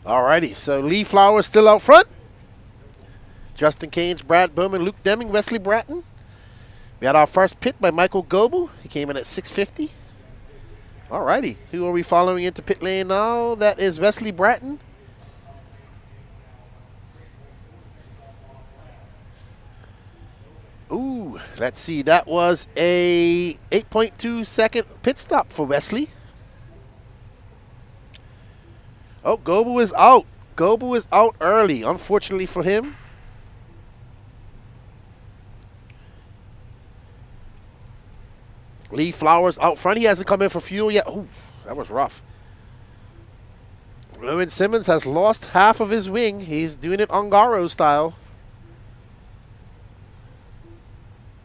Alrighty, so Lee Flowers still out front. Justin Cage, Brad Bowman, Luke Deming, Wesley Bratton. We had our first pit by Michael Goebel. He came in at 650. Alrighty, who are we following into pit lane now? That is Wesley Bratton. Ooh, let's see. That was a 8.2 second pit stop for Wesley. Oh, Goebel is out. Goebel is out early, unfortunately for him. Lee Flowers out front. He hasn't come in for fuel yet. Oh, that was rough. Owen Simmons has lost half of his wing. He's doing it Ongaro style.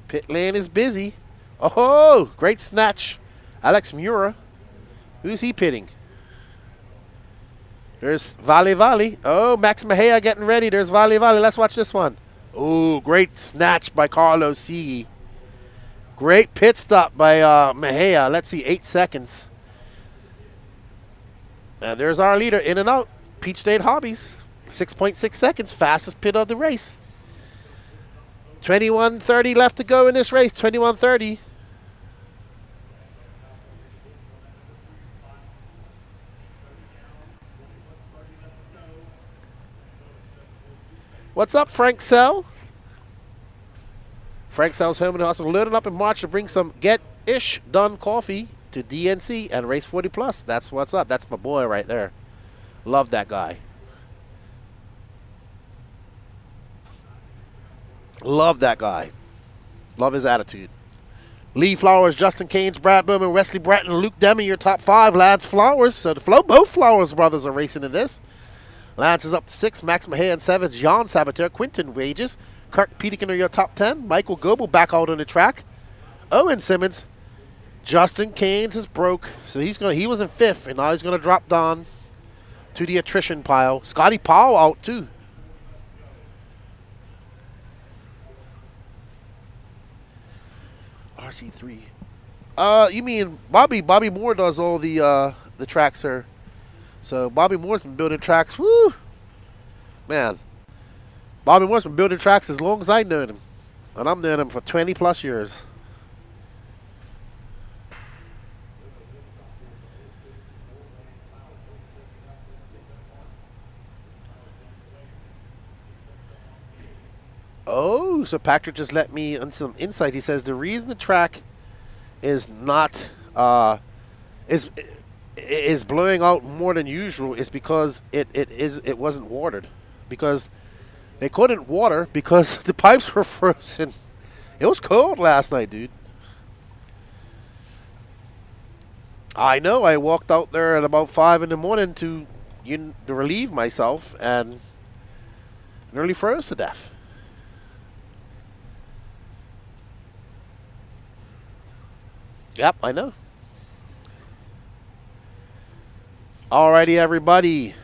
Pit lane is busy. Oh, great snatch. Alex Mura. Who's he pitting? There's Valley. Oh, Max Mejia getting ready. There's Valley. Let's watch this one. Oh, great snatch by Carlos Sigui. Great pit stop by Mejia. Let's see, 8 seconds. And there's our leader, in and out. Peach State Hobbies. 6.6 seconds, fastest pit of the race. 21:30 left to go in this race. 21:30. What's up, Frank Sell? Frank Sell's home and hustle, loading up in March to bring some Get-ish Done coffee to DNC and Race 40 Plus. That's what's up. That's my boy right there. Love that guy. Love that guy. Love his attitude. Lee Flowers, Justin Cage, Brad Bowman, Wesley Bratton, Luke Deming, your top 5. Lance Flowers. So both Flowers brothers are racing in this. Lance is up to 6. Max Mejia in 7. John Sabater, Quinton Wages. Kirk Peterkin are your top 10. Michael Goebel back out on the track. Owen Simmons Justin Keynes is broke, so he was in 5th, and now he's going to drop down to the attrition pile. Scotty Powell out too. RC3. You mean Bobby? Bobby Moore does all the tracks, sir. So Bobby Moore's been building tracks. Woo, man. Bobby Moore's been building tracks as long as I've known him, and I'm known him for 20 plus years. Oh, so Patrick just let me on some insight. He says the reason the track is not is blowing out more than usual is because it wasn't watered, because they couldn't water because the pipes were frozen. It was cold last night, dude. I know. I walked out there at about 5 in the morning to relieve myself and nearly froze to death. Yep, I know. Alrighty, everybody.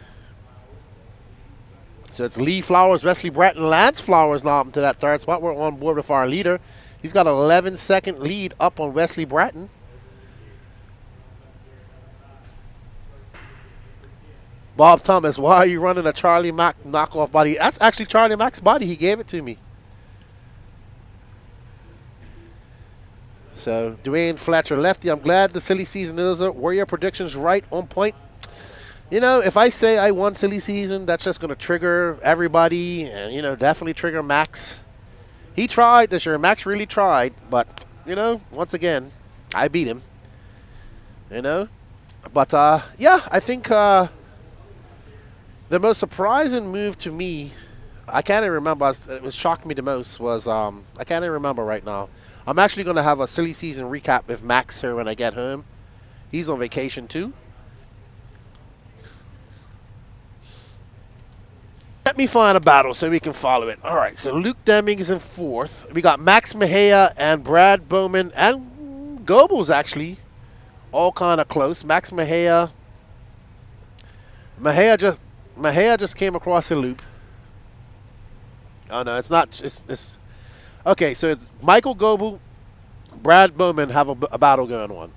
So it's Lee Flowers, Wesley Bratton, Lance Flowers now up into that 3rd spot. We're on board with our leader. He's got an 11-second lead up on Wesley Bratton. Bob Thomas, why are you running a Charlie Mack knockoff body? That's actually Charlie Mack's body. He gave it to me. So, Dwayne Fletcher, lefty, I'm glad the silly season is over. Were your predictions right, on point? You know, if I say I won silly season, that's just going to trigger everybody and, you know, definitely trigger Max. He tried this year. Max really tried, but, you know, once again, I beat him. You know? But, yeah, I think the most surprising move to me, I can't even remember, it was shocked me the most, was, I can't even remember right now. I'm actually going to have a silly season recap with Max here when I get home. He's on vacation too. Let me find a battle so we can follow it. All right, so Luke Deming is in 4th. We got Max Mejia and Brad Bowman and Goebbels actually all kind of close. Max Mejia just came across the loop. Oh no, it's not. It's okay, so it's Michael Goebel, Brad Bowman have a battle going on.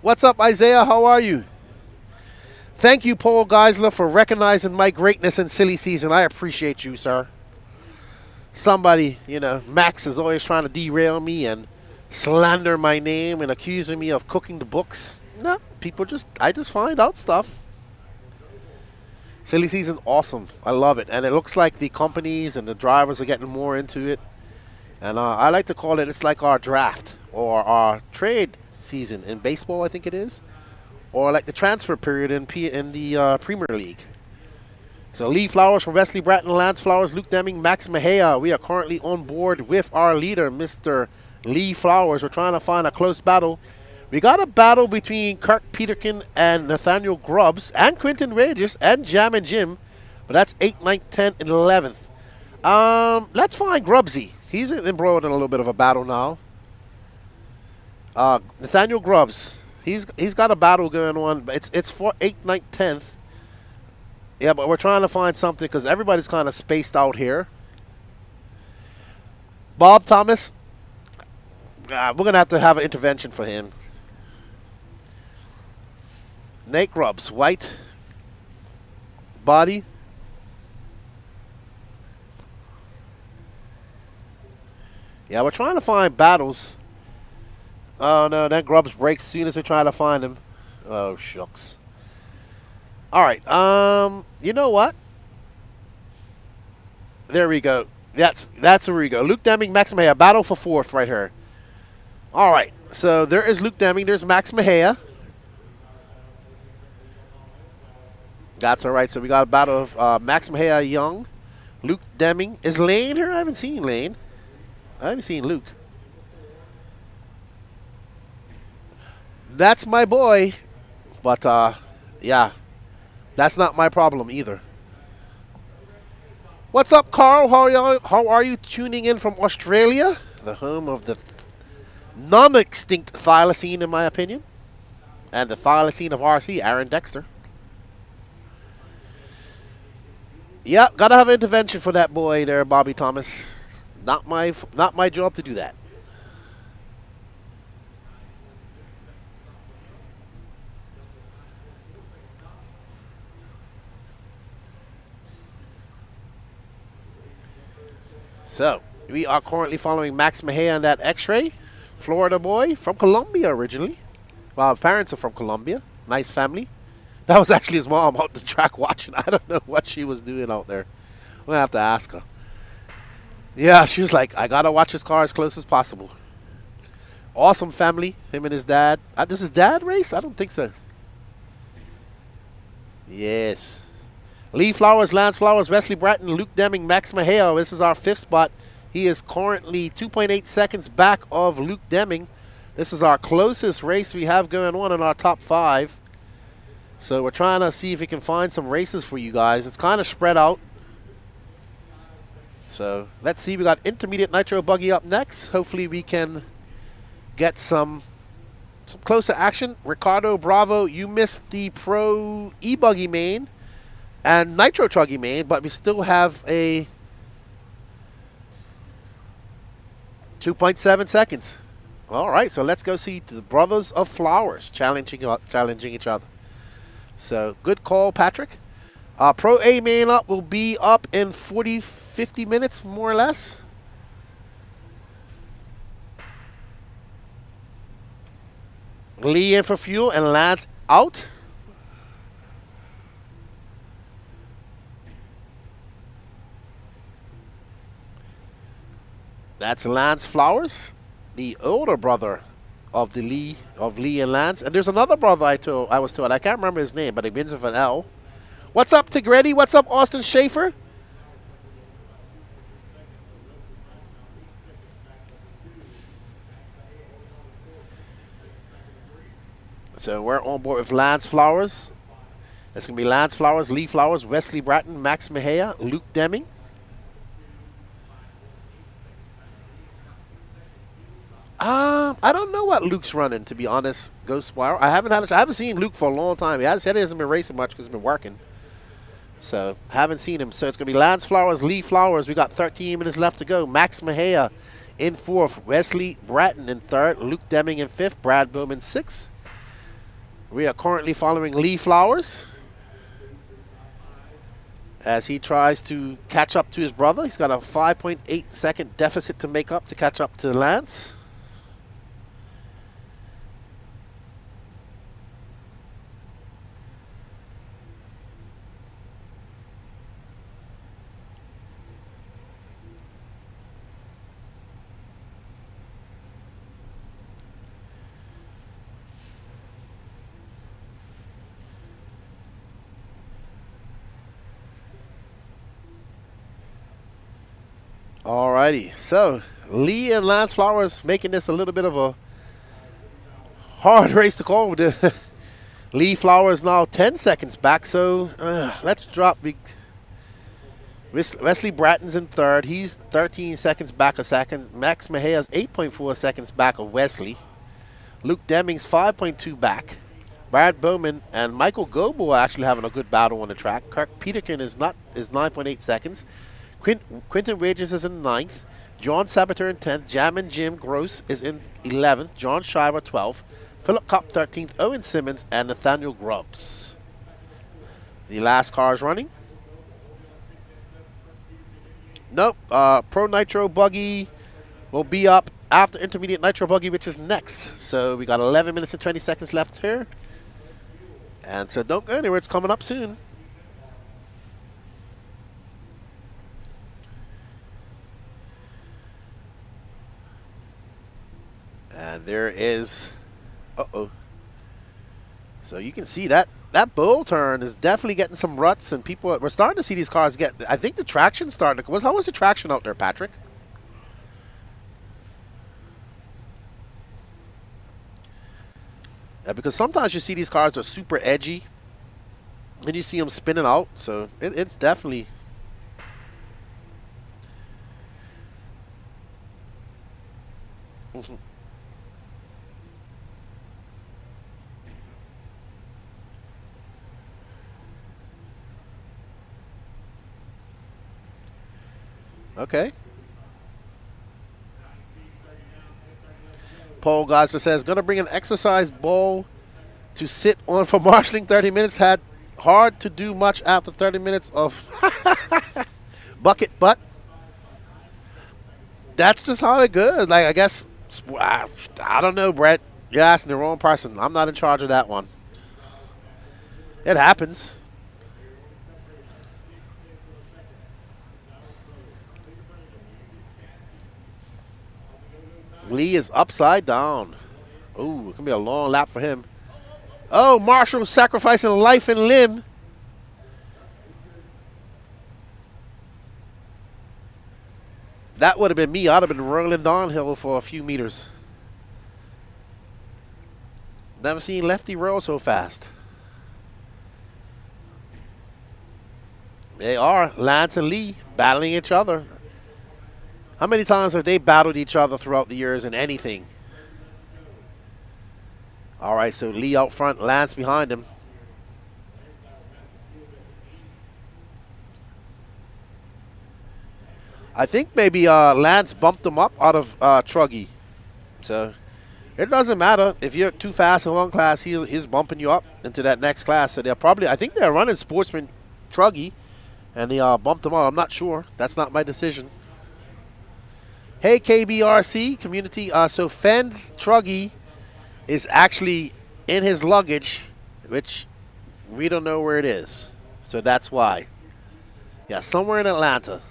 What's up, Isaiah? How are you? Thank you, Paul Geisler, for recognizing my greatness in silly season. I appreciate you, sir. Somebody, you know, Max is always trying to derail me and slander my name and accusing me of cooking the books. No, I just find out stuff. Silly season, awesome. I love it. And it looks like the companies and the drivers are getting more into it. And I like to call it, it's like our draft or our trade season in baseball, I think it is. Or like the transfer period in the Premier League. So Lee Flowers from Wesley Bratton, Lance Flowers, Luke Deming, Max Mejia. We are currently on board with our leader, Mr. Lee Flowers. We're trying to find a close battle. We got a battle between Kirk Peterkin and Nathaniel Grubbs and Quentin Regis and Jam and Jim. But that's 8th, 9th, 10th, and 11th. Let's find Grubbsy. He's embroiled in a little bit of a battle now. Nathaniel Grubbs. He's got a battle going on. But it's for 8th, 9th, 10th. Yeah, but we're trying to find something because everybody's kind of spaced out here. Bob Thomas. We're going to have an intervention for him. Nate Grubbs, white body. Yeah, we're trying to find battles. Oh, no, then Grubbs breaks as soon as we try to find him. Oh, shucks. All right, you know what? There we go. That's where we go. Luke Deming, Max Mejia, battle for 4th right here. All right, so there is Luke Deming. There's Max Mejia. That's all right. So we got a battle of Max Mejia Young, Luke Deming. Is Lane here? I haven't seen Lane. I haven't seen Luke. That's my boy. But, yeah, that's not my problem either. What's up, Carl? How are you tuning in from Australia? The home of the non-extinct thylacine, in my opinion. And the thylacine of RC, Aaron Dexter. Yeah, gotta have an intervention for that boy there, Bobby Thomas. Not my job to do that. So, we are currently following Max Mejia on that X-Ray. Florida boy from Colombia originally. Well, parents are from Colombia. Nice family. That was actually his mom out the track watching. I don't know what she was doing out there. I'm going to have to ask her. Yeah, she was like, I got to watch his car as close as possible. Awesome family, him and his dad. Does his dad race? I don't think so. Yes. Lee Flowers, Lance Flowers, Wesley Bratton, Luke Deming, Max Mejia. This is our 5th spot. He is currently 2.8 seconds back of Luke Deming. This is our closest race we have going on in our top 5. So we're trying to see if we can find some races for you guys. It's kind of spread out. So let's see. We got intermediate nitro buggy up next. Hopefully we can get some closer action. Ricardo Bravo, you missed the pro ebuggy main and nitro truggy main, but we still have a 2.7 seconds. All right, so let's go see the Brothers of Flowers challenging each other. So good call, Patrick. Pro A main up will be up in 50 minutes, more or less. Lee in for fuel and Lance out. That's Lance Flowers, the older brother of Lee and Lance. And there's another brother I was told. I can't remember his name, but it begins with an L. What's up, Tigretti? What's up, Austin Schaefer? So we're on board with Lance Flowers. That's going to be Lance Flowers, Lee Flowers, Wesley Bratton, Max Mejia, Luke Deming. I don't know what Luke's running, to be honest, Ghost Spiral. I haven't seen Luke for a long time. He said he hasn't been racing much because he's been working. So, haven't seen him. So, it's going to be Lance Flowers, Lee Flowers. We got 13 minutes left to go. Max Mejia in 4th. Wesley Bratton in 3rd. Luke Deming in 5th. Brad Bowman 6th. We are currently following Lee Flowers as he tries to catch up to his brother. He's got a 5.8 second deficit to make up to catch up to Lance. Alrighty, so Lee and Lance Flowers making this a little bit of a hard race to call. Lee Flowers now 10 seconds back, so let's drop. Wesley Bratton's in 3rd. He's 13 seconds back a second. Max Mejia's 8.4 seconds back of Wesley. Luke Deming's 5.2 back. Brad Bowman and Michael Gobo are actually having a good battle on the track. Kirk Peterkin is 9.8 seconds. Quentin Wages is in 9th. John Sabater in 10th. Jammin' Jim Gross is in 11th. John Shiver 12th. Philip Kopp 13th. Owen Simmons and Nathaniel Grubbs. The last car is running. Nope. Pro Nitro Buggy will be up after Intermediate Nitro Buggy, which is next. So we got 11 minutes and 20 seconds left here. And so don't go anywhere. It's coming up soon. And there is, so you can see that bull turn is definitely getting some ruts, and we're starting to see these cars get, I think the traction's starting to, how was the traction out there, Patrick? Yeah, because sometimes you see these cars are super edgy, and you see them spinning out, so it's definitely Okay. Paul Gosler says, gonna bring an exercise ball to sit on for marshalling 30 minutes. Had hard to do much after 30 minutes of bucket butt. That's just how it goes. Like, I guess, I don't know, Brett. You're asking the wrong person. I'm not in charge of that one. It happens. Lee is upside down. Ooh, it can be a long lap for him. Oh, Marshall sacrificing life and limb. That would have been me. I'd have been rolling downhill for a few meters. Never seen Lefty roll so fast. They are, Lance and Lee, battling each other. How many times have they battled each other throughout the years in anything? All right, so Lee out front, Lance behind him. I think maybe Lance bumped him up out of Truggy. So it doesn't matter. If you're too fast in one class, he's bumping you up into that next class. So they're probably, I think they're running Sportsman Truggy, and they bumped him up. I'm not sure. That's not my decision. Hey, KBRC community. So Fenn's Truggy is actually in his luggage, which we don't know where it is. So that's why. Yeah, somewhere in Atlanta.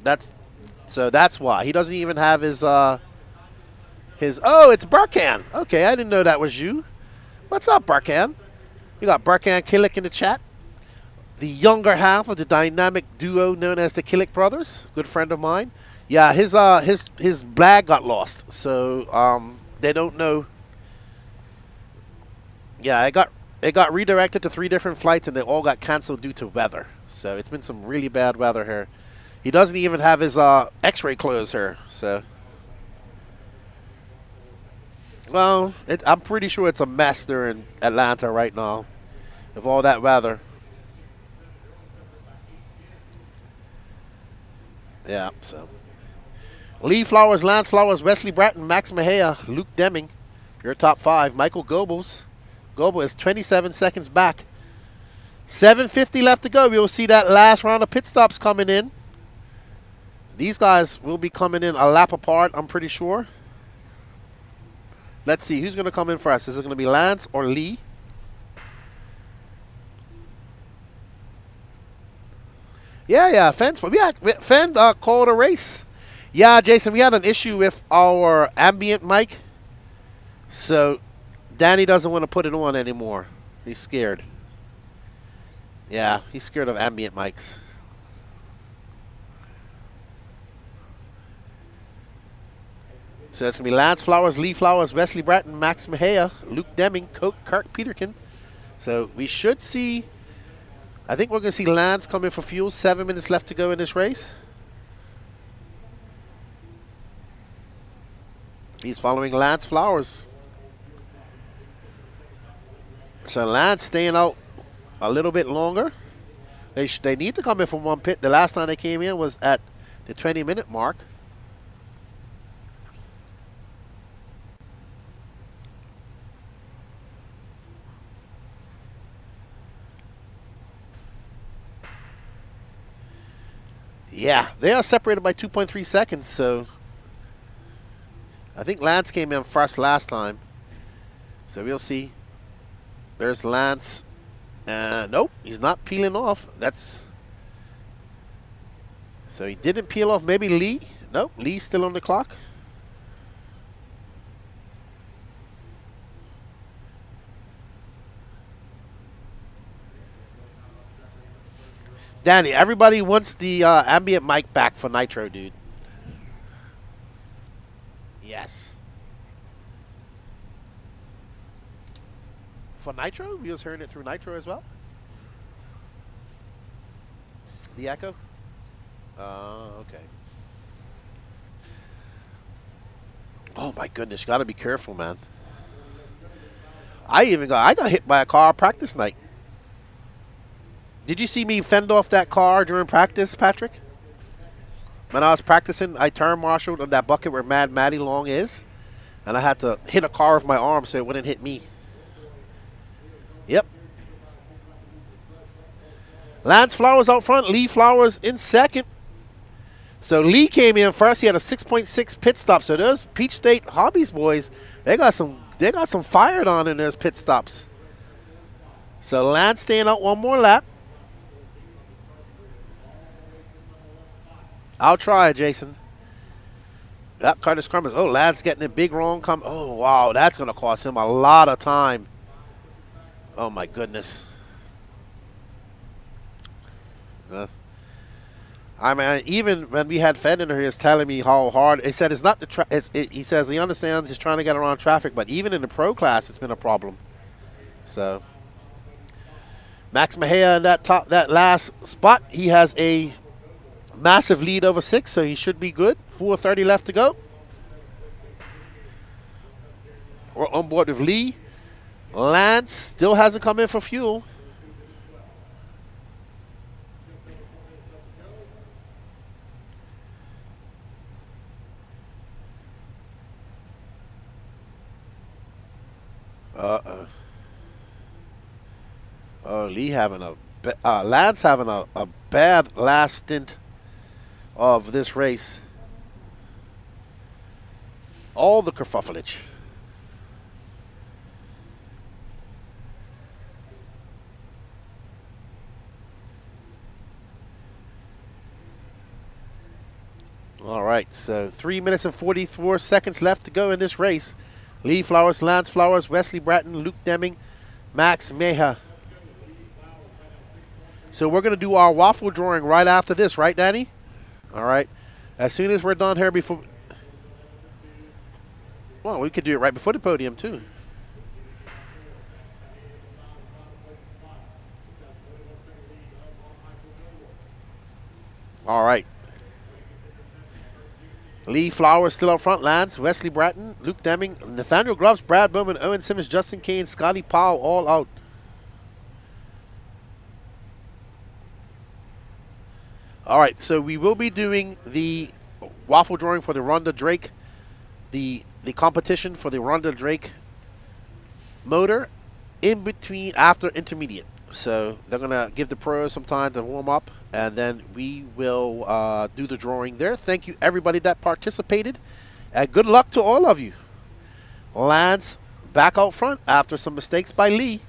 That's why. He doesn't even have his oh, it's Burkan. Okay, I didn't know that was you. What's up, Burkan? You got Burkan Killick in the chat. The younger half of the dynamic duo known as the Killick brothers. Good friend of mine. Yeah, his bag got lost. So they don't know. Yeah, it got redirected to 3 different flights, and they all got canceled due to weather. So it's been some really bad weather here. He doesn't even have his X-ray clothes here. So, well, I'm pretty sure it's a mess there in Atlanta right now, with all that weather. Yeah. So, Lee Flowers, Lance Flowers, Wesley Bratton, Max Mejia, Luke Deming, your top 5. Michael Goebbels. Goebel is 27 seconds back. 7:50 left to go. We'll see that last round of pit stops coming in. These guys will be coming in a lap apart, I'm pretty sure. Let's see, who's going to come in first? Is it going to be Lance or Lee? Yeah, Fenn called a race. Yeah, Jason, we had an issue with our ambient mic. So Danny doesn't want to put it on anymore. He's scared. Yeah, he's scared of ambient mics. So it's going to be Lance Flowers, Lee Flowers, Wesley Bratton, Max Mejia, Luke Deming, Kirk Peterkin. So we should see, I think we're going to see Lance come in for fuel. 7 minutes left to go in this race. He's following Lance Flowers. So Lance staying out a little bit longer. They need to come in from one pit. The last time they came in was at the 20-minute mark. Yeah, they are separated by 2.3 seconds, so I think Lance came in first last time. So we'll see. There's Lance. Nope, he's not peeling off. So he didn't peel off. Maybe Lee? Nope, Lee's still on the clock. Danny, everybody wants the ambient mic back for Nitro, dude. Yes. For Nitro? We was hearing it through Nitro as well? The echo? Okay. Oh my goodness, you gotta be careful, man. I got hit by a car practice night. Did you see me fend off that car during practice, Patrick? when I was practicing, I turn marshaled on that bucket where Mad Matty Long is, and I had to hit a car with my arm so it wouldn't hit me. Yep. Lance Flowers out front, Lee Flowers in second. So Lee came in first. He had a 6.6 pit stop. So those Peach State Hobbies boys, they got some fired on in those pit stops. So Lance staying out one more lap. I'll try, Jason. Yep, Curtis Crummers. Oh, Lance getting a big wrong come. Oh, wow, that's going to cost him a lot of time. Oh, my goodness. I mean, even when we had Fed in here, he was telling me how hard. He said it's not the he says he understands he's trying to get around traffic, but even in the pro class, it's been a problem. So Max Mejia in that last spot, he has a massive lead over 6, so he should be good. 4:30 left to go. We're on board with Lee. Lance still hasn't come in for fuel. Oh, Lee having Lance having a bad last stint of this race. All the kerfuffleage. All right, so 3 minutes and 44 seconds left to go in this race. Lee Flowers, Lance Flowers, Wesley Bratton, Luke Deming, Max Mejia. So we're going to do our waffle drawing right after this, right, Danny? All right. As soon as we're done here before... Well, we could do it right before the podium, too. All right. Lee Flowers still up front. Lance, Wesley Bratton, Luke Deming, Nathaniel Grubbs, Brad Bowman, Owen Simmons, Justin Kane, Scotty Powell, all out. All right, so we will be doing the waffle drawing for the Ronda Drake, the competition for the Ronda Drake motor in between, after intermediate. So they're going to give the pros some time to warm up, and then we will do the drawing there. Thank you, everybody that participated, and good luck to all of you. Lance back out front after some mistakes by Lee.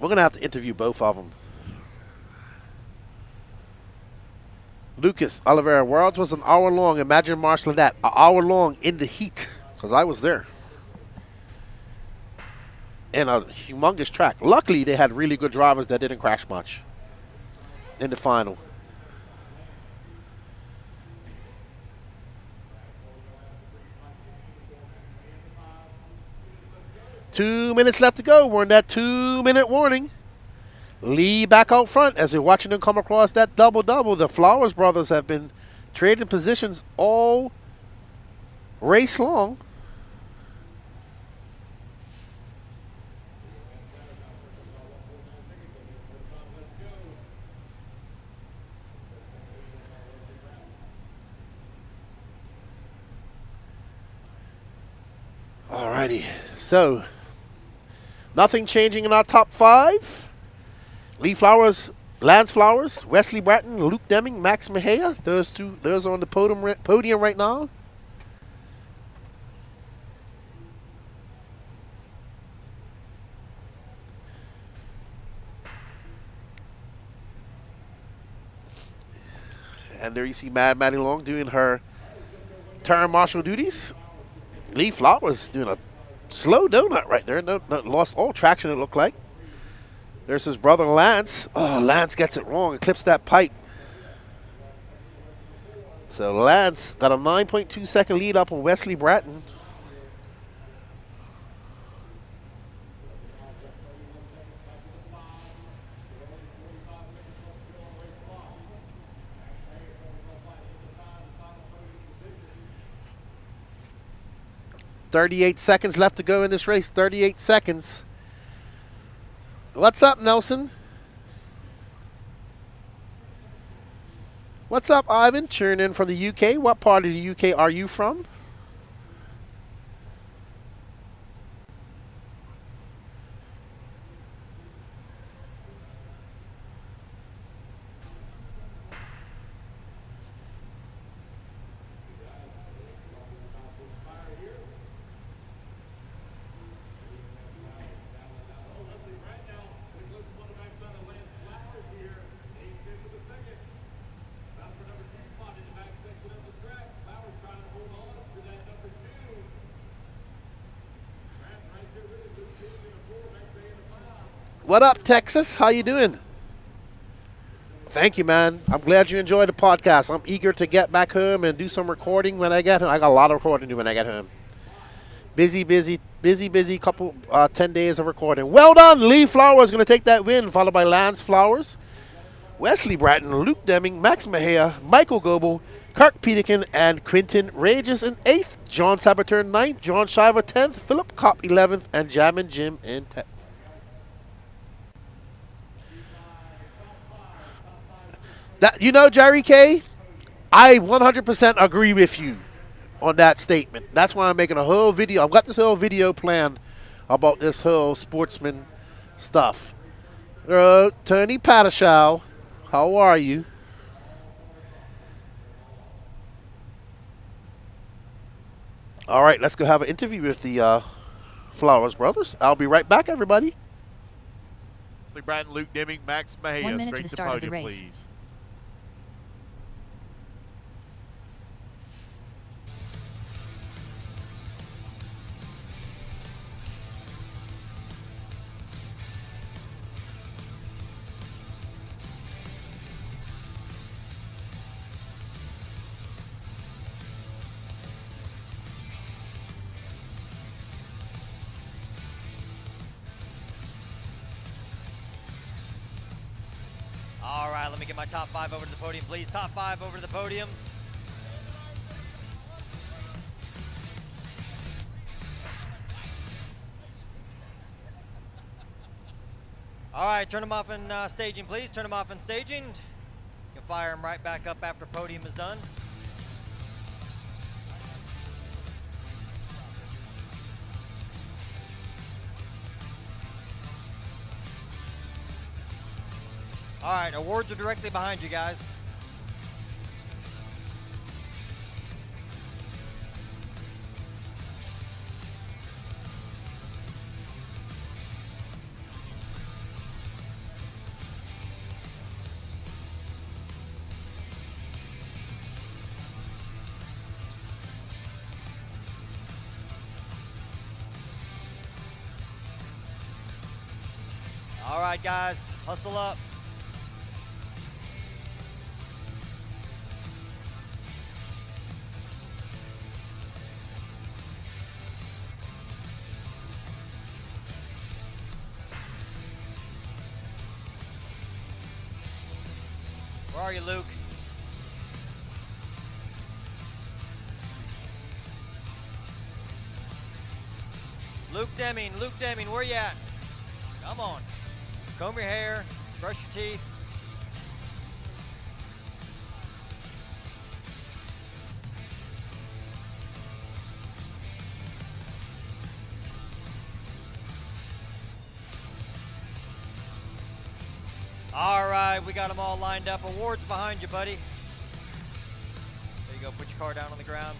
We're going to have to interview both of them. Lucas Oliveira, Worlds was an hour long. Imagine marshalling that. An hour long in the heat, because I was there. And a humongous track. Luckily, they had really good drivers that didn't crash much in the final. Two minutes left to go. We're in that 2-minute warning. Lee back out front as we're watching them come across that double-double. The Flowers brothers have been trading positions all race long. Alrighty, so nothing changing in our top 5. Lee Flowers, Lance Flowers, Wesley Bratton, Luke Deming, Max Mejia. Those are on the podium right now. And there you see Mad Maddie Long doing her turn marshal duties. Lee Flowers doing a slow donut right there. No, lost all traction, it looked like. There's his brother Lance. Oh, Lance gets it wrong and clips that pipe. So Lance got a 9.2 second lead up on Wesley Bratton. .38 seconds left to go in this race. 38 seconds. What's up, Nelson? What's up, Ivan? Tuning in from the UK. What part of the UK are you from? What up, Texas? How you doing? Thank you, man. I'm glad you enjoyed the podcast. I'm eager to get back home and do some recording when I get home. I got a lot of recording to do when I get home. Busy couple, 10 days of recording. Well done. Lee Flowers going to take that win, followed by Lance Flowers, Wesley Bratton, Luke Deming, Max Mejia, Michael Goebel, Kirk Peterkin, and Quinton Rages in 8th. John Sabater 9th, John Shiver 10th, Philip Kopp 11th, and Jammin' Jim in 10th. That, you know, Jerry K, I 100% agree with you on that statement. That's why I'm making a whole video. I've got this whole video planned about this whole Sportsman stuff. Tony Patashow, how are you? All right, let's go have an interview with the Flowers brothers. I'll be right back, everybody. Bratton, Luke Deming, Max Mejia, 1 minute straight to the to start of the podium, race. please. All right, let me get my top 5 over to the podium, please. Top 5 over to the podium. All right, turn them off in staging, please. Turn them off in staging. You can fire them right back up after podium is done. All right, awards are directly behind you guys. All right, guys, hustle up. Where are you, Luke? Luke Deming, where you at? Come on. Comb your hair, brush your teeth. All right, we got them all lined up. Awards behind you, buddy. There you go, put your car down on the ground.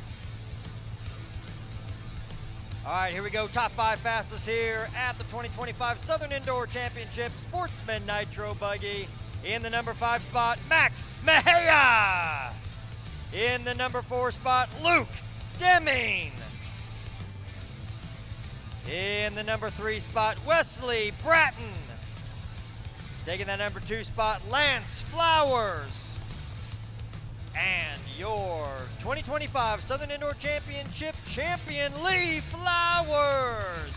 All right, here we go. Top 5 fastest here at the 2025 Southern Indoor Championship. Sportsman Nitro Buggy. In the number 5 spot, Max Mejia. In the number 4 spot, Luke Deming. In the number 3 spot, Wesley Bratton. Taking that number 2 spot, Lance Flowers. And your 2025 Southern Indoor Championship champion, Lee Flowers.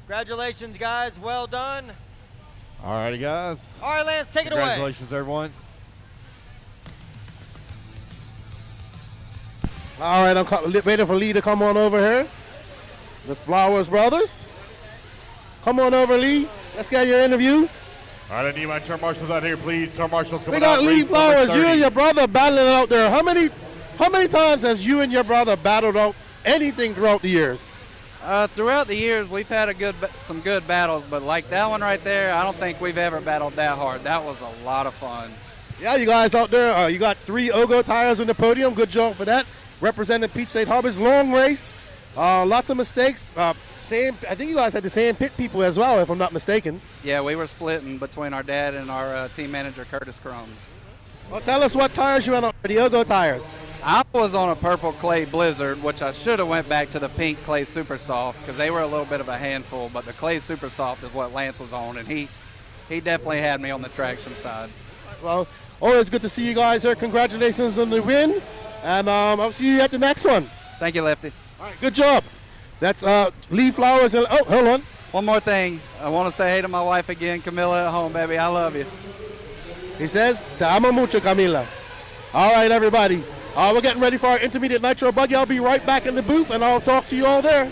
Congratulations, guys. Well done. All righty, guys. All right, Lance, take it away. Congratulations, everyone. All right, I'm waiting for Lee to come on over here. The Flowers brothers. Come on over, Lee. Let's get your interview. All right, I need my turn marshals out here, please. Turn marshals coming We got out. Lee Race number Flowers, you 30. and your brother battling out there. How many times has you and your brother battled out anything throughout the years? Throughout the years, we've had some good battles, but like that one right there, I don't think we've ever battled that hard. That was a lot of fun. Yeah, you guys out there, you got 3 Ogo tires in the podium. Good job for that. Representing Peach State Harbor's long race. Lots of mistakes. I think you guys had the same pit people as well, if I'm not mistaken. Yeah, we were splitting between our dad and our team manager, Curtis Crumbs. Well, tell us what tires you went on, the Ogo tires. I was on a purple clay Blizzard, which I should have went back to the pink clay Super Soft because they were a little bit of a handful, but the clay Super Soft is what Lance was on, and he definitely had me on the traction side. Well, always good to see you guys here. Congratulations on the win, and I'll see you at the next one. Thank you, Lefty. All right, good job. That's Lee Flowers. And, oh, hold on. One more thing. I want to say hey to my wife again, Camilla at home, baby. I love you. He says, te amo mucho, Camila. All right, everybody. We're getting ready for our intermediate nitro buggy. I'll be right back in the booth, and I'll talk to you all there.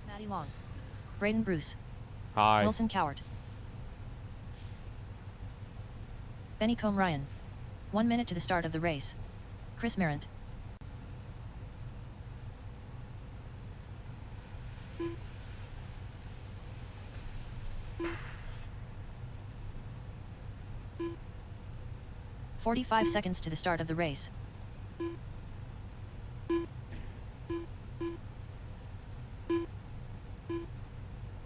Maddie Long. Braden Bruce. Hi. Wilson Cowart. Benny Combe Ryan. 1 minute to the start of the race. Chris Merritt. "45 seconds to the start of the race.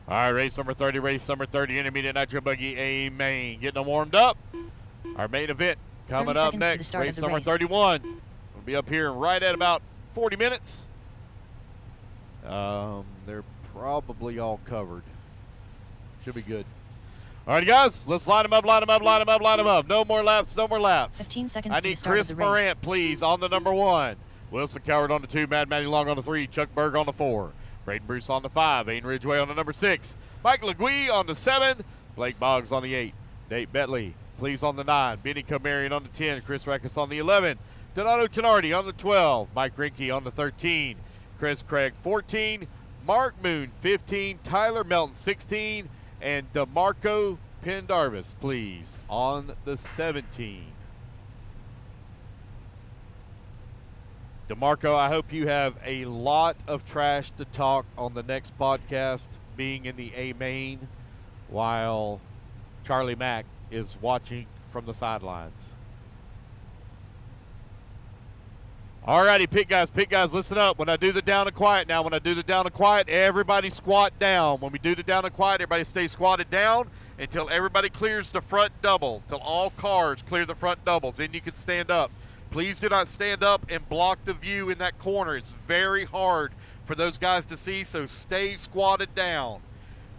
All right, race number 30, intermediate nitro buggy A main. Getting them warmed up. Our main event coming up next. Race number 31. We'll be up here right at about 40 minutes. They're probably all covered. Should be good. All right, guys, let's line them up. No more laps, 15 seconds I to the need start Chris of the race. Morant, please, on the number 1. Wilson Coward on the 2, Mad Matty Long on the 3, Chuck Berg on the 4, Braden Bruce on the 5, Aiden Ridgway on the number 6, Mike LeGuy on the 7, Blake Boggs on the 8, Nate Betley, please, on the 9, Benny Comarion on the 10, Chris Reckus on the 11, Donato Tenardi on the 12, Mike Rinke on the 13, Chris Craig 14, Mark Moon 15, Tyler Melton 16, and DeMarco Pendarvis, please, on the 17. DeMarco, I hope you have a lot of trash to talk on the next podcast, being in the A main, while Charlie Mack is watching from the sidelines. Alrighty, pit guys, listen up. When I do the down and quiet now, everybody squat down. When we do the down and quiet, everybody stay squatted down until everybody clears the front doubles, till all cars clear the front doubles. Then you can stand up. Please do not stand up and block the view in that corner. It's very hard for those guys to see, so stay squatted down.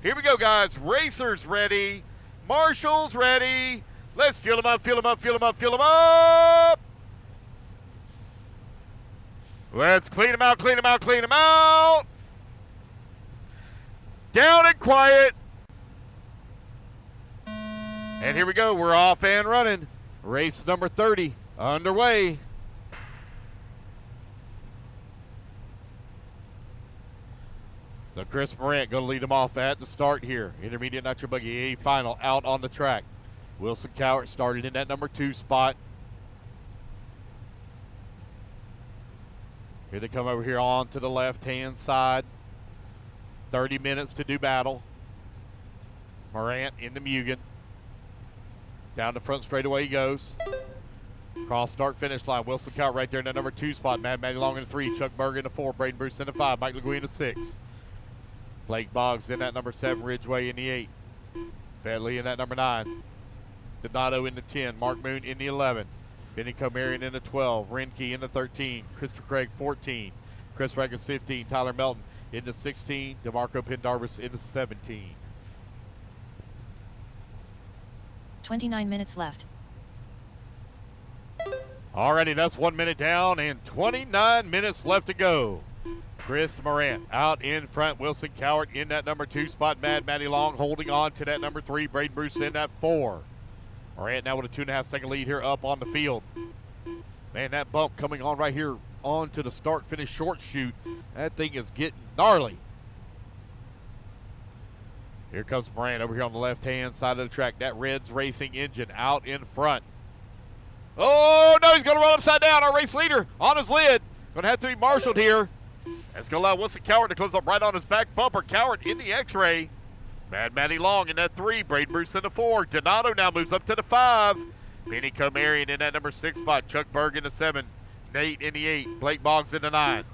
Here we go, guys. Racers ready. Marshals ready. Let's fill them up. Let's clean them out. Down and quiet. And here we go. We're off and running. Race number 30 underway. So Chris Morant going to lead them off at the start here. Intermediate nitro buggy A final out on the track. Wilson Cowart started in that number 2 spot. Here they come over here on to the left-hand side. 30 minutes to do battle. Morant in the Mugen. Down the front straightaway he goes. Cross start finish line. Wilson Cowart right there in that number 2 spot. Mad Matty Long in the 3. Chuck Berg in the 4. Braden Bruce in the 5. Mike LeGuy in the 6. Blake Boggs in that number 7. Ridgway in the 8. Bentley in that number 9. Donato in the 10. Mark Moon in the 11. Benny Comarion in the 12. Renke in the 13. Christopher Craig 14. Chris Reckus 15. Tyler Melton in the 16. DeMarco Pendarvis in the 17. 29 minutes left. Alrighty, that's 1 minute down and 29 minutes left to go. Chris Morant out in front. Wilson Cowart in that number 2 spot. Mad Matty Long holding on to that number 3. Braden Bruce in that 4. Morant now with a 2.5 second lead here up on the field. Man, that bump coming on right here onto the start-finish short chute. That thing is getting gnarly. Here comes Moran over here on the left-hand side of the track. That Reds Racing engine out in front. Oh, no, he's going to run upside down. Our race leader on his lid. Going to have to be marshaled here. That's going to allow Wilson Cowart to close up right on his back bumper. Cowart in the X-ray. Mad Matty Long in that 3. Braden Bruce in the 4. Donato now moves up to the 5. Benny Comarion in that number 6 spot. Chuck Berg in the 7. Nate in the 8. Blake Boggs in the 9.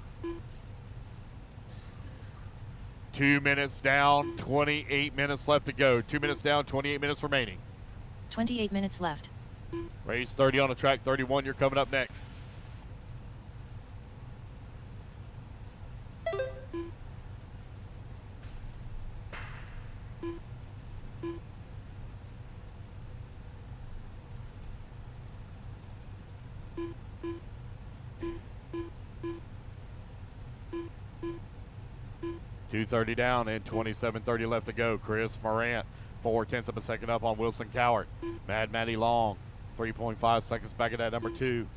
2 minutes down, 28 minutes left to go. 2 minutes down, 28 minutes remaining. 28 minutes left. Race 30 on the track, 31. You're coming up next. .230 down and 27:30 left to go. Chris Morant, 0.4 of a second up on Wilson Cowart. Mad Matty Long, 3.5 seconds back at that number 2.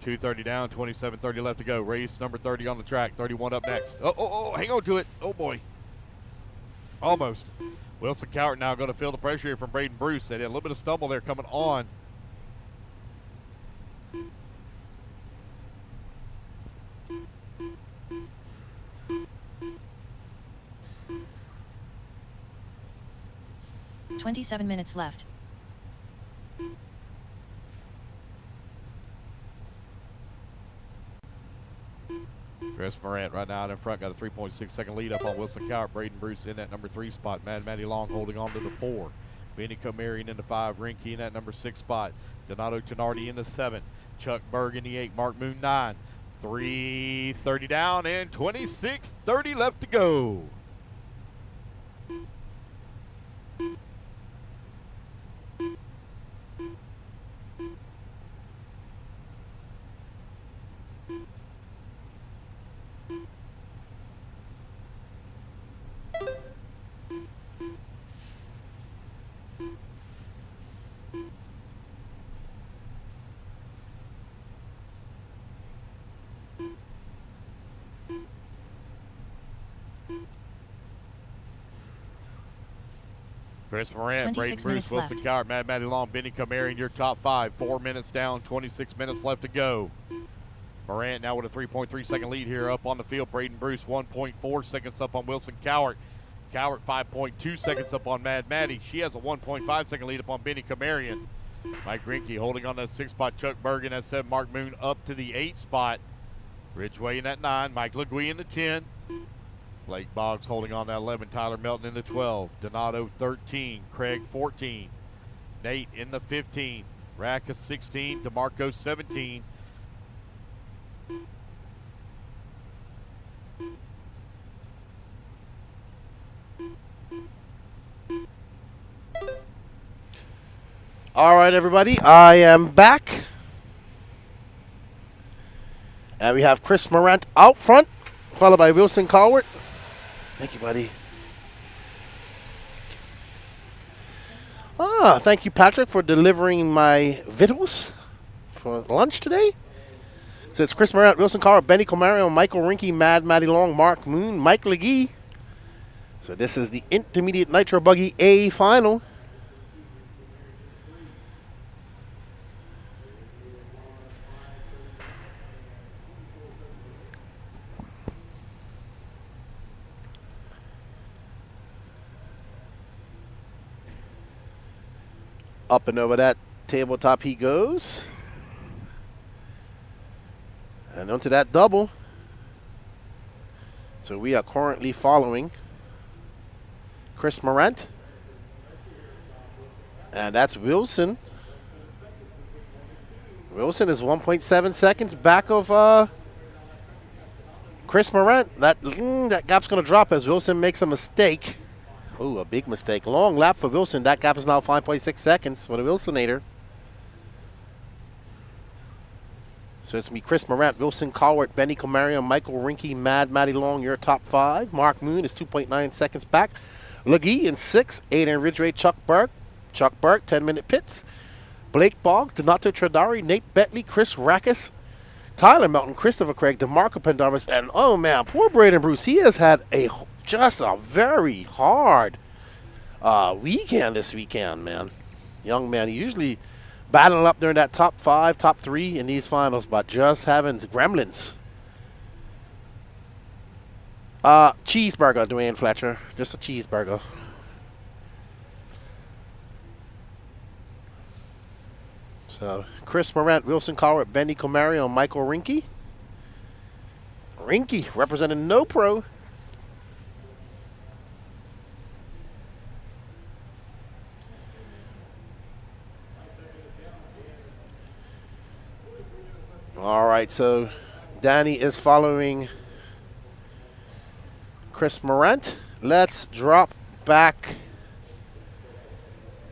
2:30 down, 27:30 left to go. Race number 30 on the track, 31 up next. Oh, hang on to it. Oh, boy. Almost. Wilson Cowart now going to feel the pressure here from Braden Bruce. They had a little bit of stumble there coming on. .27 minutes left. Chris Morant right now out in front, got a 3.6 second lead up on Wilson Cowart. Braden Bruce in that number 3 spot. Mad Matty Long holding on to the 4. Benny Comarion in the 5. Rinky in that number 6 spot. Donato Tenardi in the 7. Chuck Berg in the 8. Mark Moon 9. 3:30 down and 26:30 left to go. Chris Morant, Braden Bruce, Wilson Cowart, Mad Matty Long, Benny Comarion, your top 5. 4 minutes down, 26 minutes left to go. Morant now with a 3.3 second lead here up on the field. Braden Bruce 1.4 seconds up on Wilson Cowart. Cowart 5.2 seconds up on Mad Matty. She has a 1.5 second lead up on Benny Comarion. Mike Rinke holding on that 6 spot. Chuck Berg in that 7. Mark Moon up to the 8 spot. Ridgeway in that 9. Mike LeGuy in the 10. Blake Boggs holding on that 11. Tyler Melton in the 12. Donato 13. Craig 14. Nate in the 15. Racka 16. DeMarco 17. All right, everybody, I am back. And we have Chris Morant out front, followed by Wilson Cowart. Thank you, buddy. Thank you, Patrick, for delivering my victuals for lunch today. So it's Chris Morant, Wilson Cowart, Benny Comarion, Michael Rinke, Mad Matty Long, Mark Moon, Mike LeGuy. So this is the Intermediate Nitro Buggy A final. Up and over that tabletop he goes. And onto that double. So we are currently following Chris Morant. And that's Wilson. Wilson is 1.7 seconds back of Chris Morant. That gap's going to drop as Wilson makes a mistake. Ooh, a big mistake. Long lap for Wilson. That gap is now 5.6 seconds for the Wilsonator. So it's me, Chris Morant, Wilson Cowart, Benny Comarion, Michael Rinke, Mad Matty Long, your top 5. Mark Moon is 2.9 seconds back. LeGuy in 6. Aiden Ridgeway, Chuck Berg. Chuck Berg, 10-minute pits. Blake Boggs, Donato Tradari, Nate Bentley, Chris Rackus, Tyler Melton, Christopher Craig, DeMarco Pendarvis, and oh man, poor Braden Bruce. He has had just a very hard weekend this weekend, man. Young man, he usually battling up there in that top 5, top 3 in these finals, but just having gremlins. Cheeseburger, Dwayne Fletcher. Just a cheeseburger. So, Chris Morant, Wilson Collier, Benny Comario, and Michael Rinke. Rinke representing No Pro. All right, so Danny is following Chris Morant. Let's drop back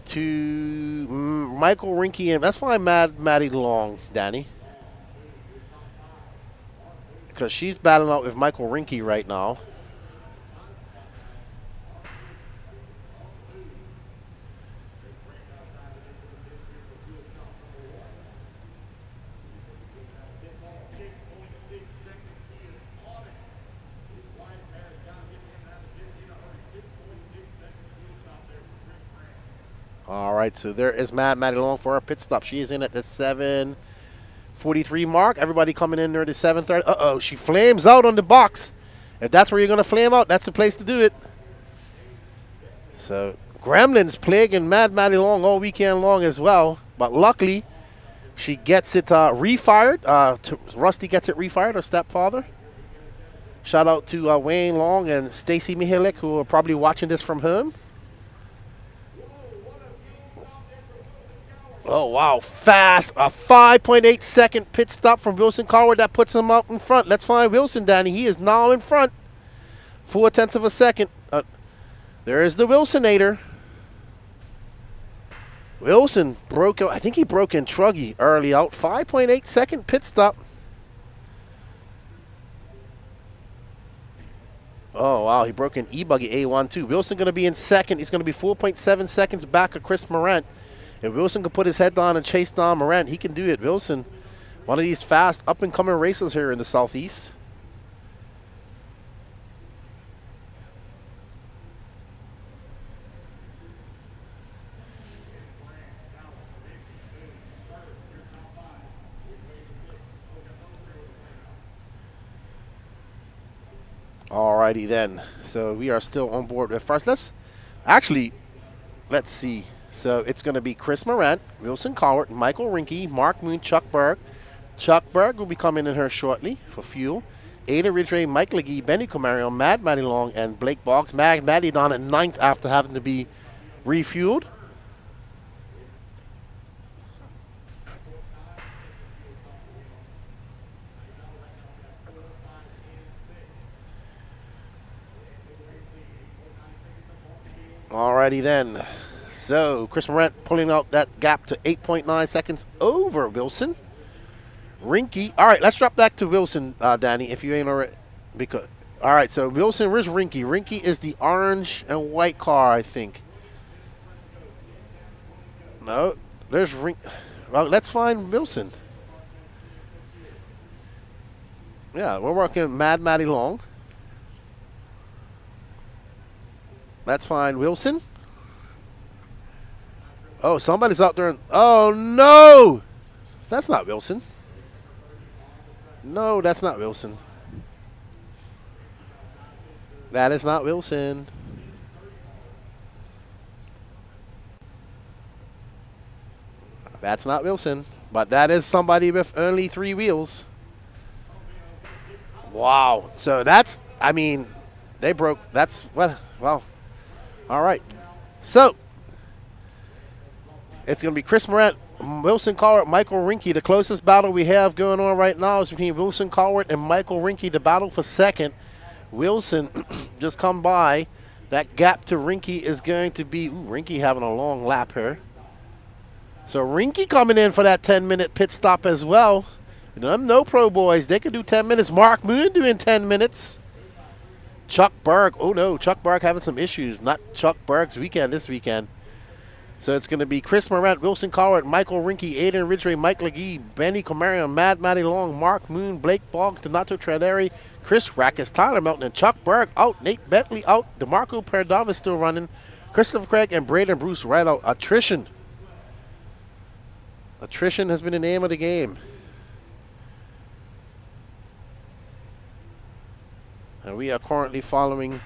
to Michael Rinke, and that's fine, Maddie Long, Danny. Because she's battling out with Michael Rinke right now. All right, so there is Maddie Long for her pit stop. She is in at the 7:43 mark. Everybody coming in there at the 7:30. Uh-oh, she flames out on the box. If that's where you're going to flame out, that's the place to do it. So, Gremlins plaguing Maddie Long all weekend long as well. But luckily, she gets it refired. Rusty gets it refired, her stepfather. Shout out to Wayne Long and Stacy Mihalik, who are probably watching this from home. Oh, wow. Fast. A 5.8 second pit stop from Wilson Collier. That puts him up in front. Let's find Wilson, Danny. He is now in front. 0.4 of a second. There is the Wilsonator. Wilson broke, I think he broke in Truggy early out. 5.8 second pit stop. Oh, wow. He broke in ebuggy A1 too. Wilson going to be in second. He's going to be 4.7 seconds back of Chris Morant. If Wilson can put his head down and chase down Morant, he can do it. Wilson, one of these fast, up-and-coming racers here in the Southeast. Alrighty then. So we are still on board with first. Let's see. So it's going to be Chris Morant, Wilson Collier, Michael Rinke, Mark Moon, Chuck Berg. Chuck Berg will be coming in here shortly for fuel. Ada Ridgway, Mike Legee, Benny Comario, Maddie Long, and Blake Boggs. Maddie down at 9th after having to be refueled. Alrighty then. So, Chris Morant pulling out that gap to 8.9 seconds over Wilson. Rinke. All right, let's drop back to Wilson, Danny, if you ain't already. All right, so Wilson, where's Rinke? Rinke is the orange and white car, I think. No, there's Rinke. Well, let's find Wilson. Yeah, we're working Maddie Long. Let's find Wilson. Oh, somebody's out there. Oh, no. That's not Wilson. No, that's not Wilson. That is not Wilson. That's not Wilson. But that is somebody with only 3 wheels. Wow. So that's, I mean, they broke. That's, well, all right. So, it's going to be Chris Morant, Wilson Collier, Michael Rinke. The closest battle we have going on right now is between Wilson Collier and Michael Rinke. The battle for second. Wilson just come by. That gap to Rinke is going to be, Rinke having a long lap here. So Rinke coming in for that 10-minute pit stop as well. You know, them No Pro boys, they can do 10 minutes. Mark Moon doing 10 minutes. Chuck Berg, oh no, Chuck Berg having some issues. Not Chuck Berg's weekend this weekend. So it's going to be Chris Morant, Wilson Collard, Michael Rinke, Aiden Ridgway, Mike Legee, Benny Comarion, Matty Long, Mark Moon, Blake Boggs, Donato Traderi, Chris Rackus, Tyler Melton, and Chuck Berg out. Nate Bentley out. DeMarco Perdavis still running. Christopher Craig and Braden Bruce right out. Attrition. Attrition has been the name of the game. And we are currently following,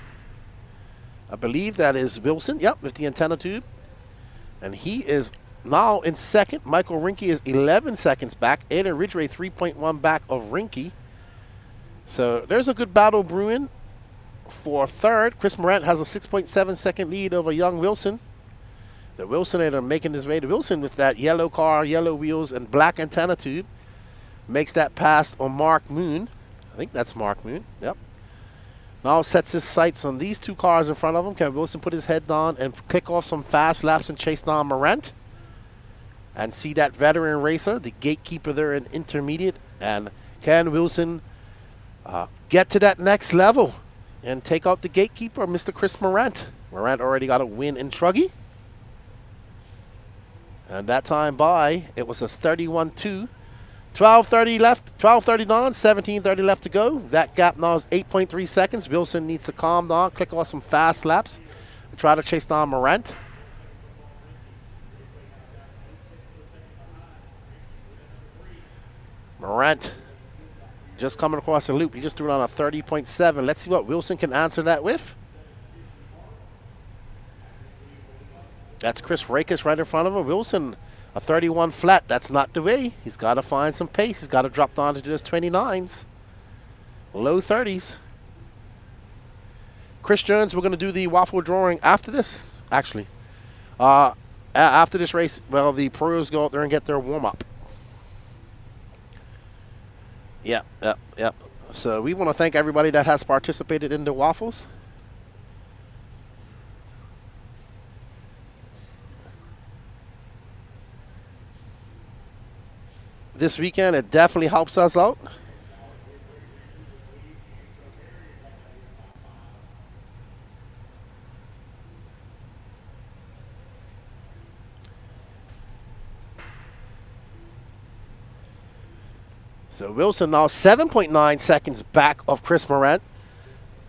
I believe that is Wilson. Yep, with the antenna tube. And he is now in second. Michael Rinke is 11 seconds back. Aiden Ridgway 3.1 back of Rinke. So there's a good battle brewing for third. Chris Morant has a 6.7 second lead over young Wilson. The Wilsonator making his way to Wilson with that yellow car, yellow wheels, and black antenna tube. Makes that pass on Mark Moon. I think that's Mark Moon. Yep. Now sets his sights on these two cars in front of him. Can Wilson put his head down and kick off some fast laps and chase down Morant? And see that veteran racer, the gatekeeper there in intermediate. And can Wilson get to that next level and take out the gatekeeper, Mr. Chris Morant? Morant already got a win in Truggy. And that time by, it was a 31-2. 12:30 left, 12:30 on, 17:30 left to go. That gap now is 8.3 seconds. Wilson needs to calm down, click off some fast laps, and try to chase down Morant. Morant just coming across the loop. He just threw it on a 30.7. Let's see what Wilson can answer that with. That's Chris Rakes right in front of him. Wilson, a 31 flat. That's not the way. He's got to find some pace. He's got to drop down to just 29s. Low 30s. Chris Jones, we're going to do the Waffle drawing after this, actually. After this race, well, the pros go out there and get their warm-up. Yep. So we want to thank everybody that has participated in the Waffles. This weekend, it definitely helps us out. So Wilson now 7.9 seconds back of Chris Morant.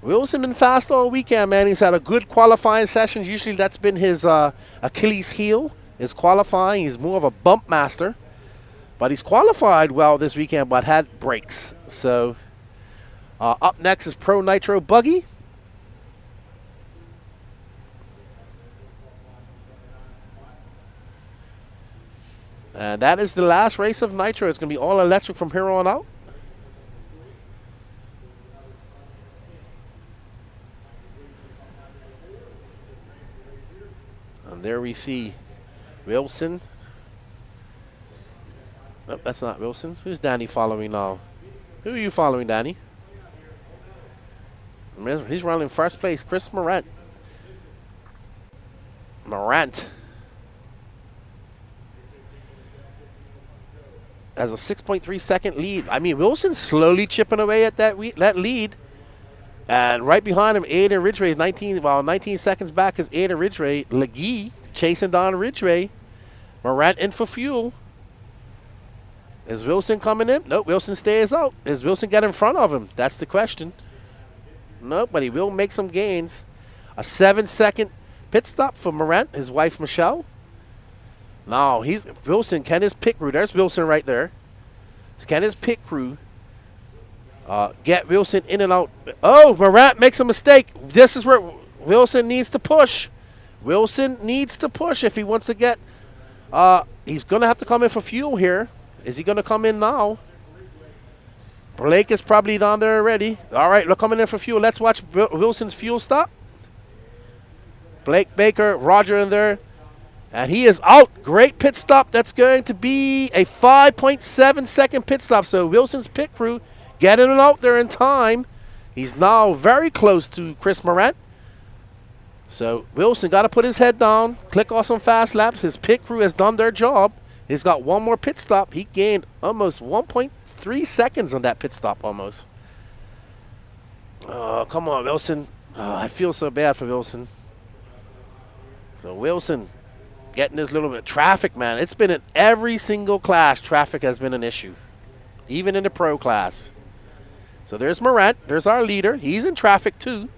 Wilson been fast all weekend, man. He's had a good qualifying session. Usually that's been his Achilles heel, is qualifying. He's more of a bump master. But he's qualified well this weekend, but had breaks. So up next is Pro Nitro Buggy. And that is the last race of Nitro. It's going to be all electric from here on out. And there we see Wilson. Nope, that's not Wilson. Who's Danny following now? Who are you following, Danny? He's running first place. Chris Morant. Morant has a 6.3 second lead. I mean, Wilson's slowly chipping away at that lead. And right behind him, Aiden Ridgway is 19 seconds back is Aiden Ridgway. Legee chasing down Ridgway. Morant in for fuel. Is Wilson coming in? Nope, Wilson stays out. Is Wilson get in front of him? That's the question. Nope, but he will make some gains. A 7-second pit stop for Morant, his wife Michelle. No, he's Wilson. Can his pit crew? There's Wilson right there. Can his pit crew get Wilson in and out? Oh, Morant makes a mistake. This is where Wilson needs to push. Wilson needs to push if he wants to get. He's going to have to come in for fuel here. Is he going to come in now? Blake is probably down there already. All right, we're coming in for fuel. Let's watch Wilson's fuel stop. Blake Baker, Roger in there. And he is out. Great pit stop. That's going to be a 5.7 second pit stop. So Wilson's pit crew getting it out there in time. He's now very close to Chris Morant. So Wilson got to put his head down, click off some fast laps. His pit crew has done their job. He's got one more pit stop. He gained almost 1.3 seconds on that pit stop almost. Oh, come on, Wilson. Oh, I feel so bad for Wilson. So Wilson getting this little bit of traffic, man. It's been in every single class. Traffic has been an issue, even in the pro class. So there's Morant. There's our leader. He's in traffic too.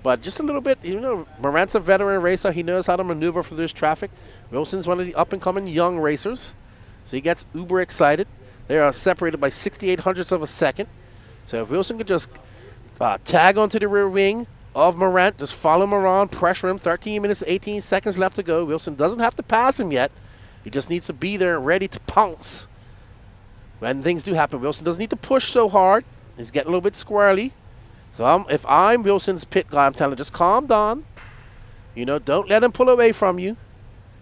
But just a little bit, you know, Morant's a veteran racer. He knows how to maneuver through this traffic. Wilson's one of the up-and-coming young racers. So he gets uber excited. They are separated by 68 hundredths of a second. So if Wilson could just tag onto the rear wing of Morant, just follow him around, pressure him. 13 minutes, 18 seconds left to go. Wilson doesn't have to pass him yet. He just needs to be there ready to pounce when things do happen. Wilson doesn't need to push so hard. He's getting a little bit squirrely. So if I'm Wilson's pit guy, I'm telling him, just calm down. You know, don't let him pull away from you.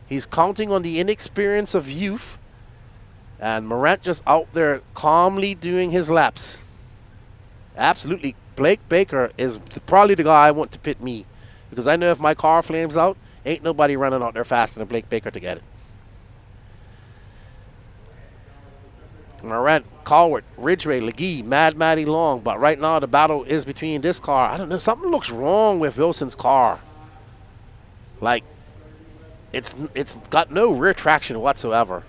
He's counting on the inexperience of youth. And Morant just out there calmly doing his laps. Absolutely. Blake Baker is probably the guy I want to pit me. Because I know if my car flames out, ain't nobody running out there faster than Blake Baker to get it. Morant, Cowart, Ridgway, Legee, Mad Matty Long. But right now the battle is between this car. I don't know. Something looks wrong with Wilson's car. Like, it's got no rear traction whatsoever.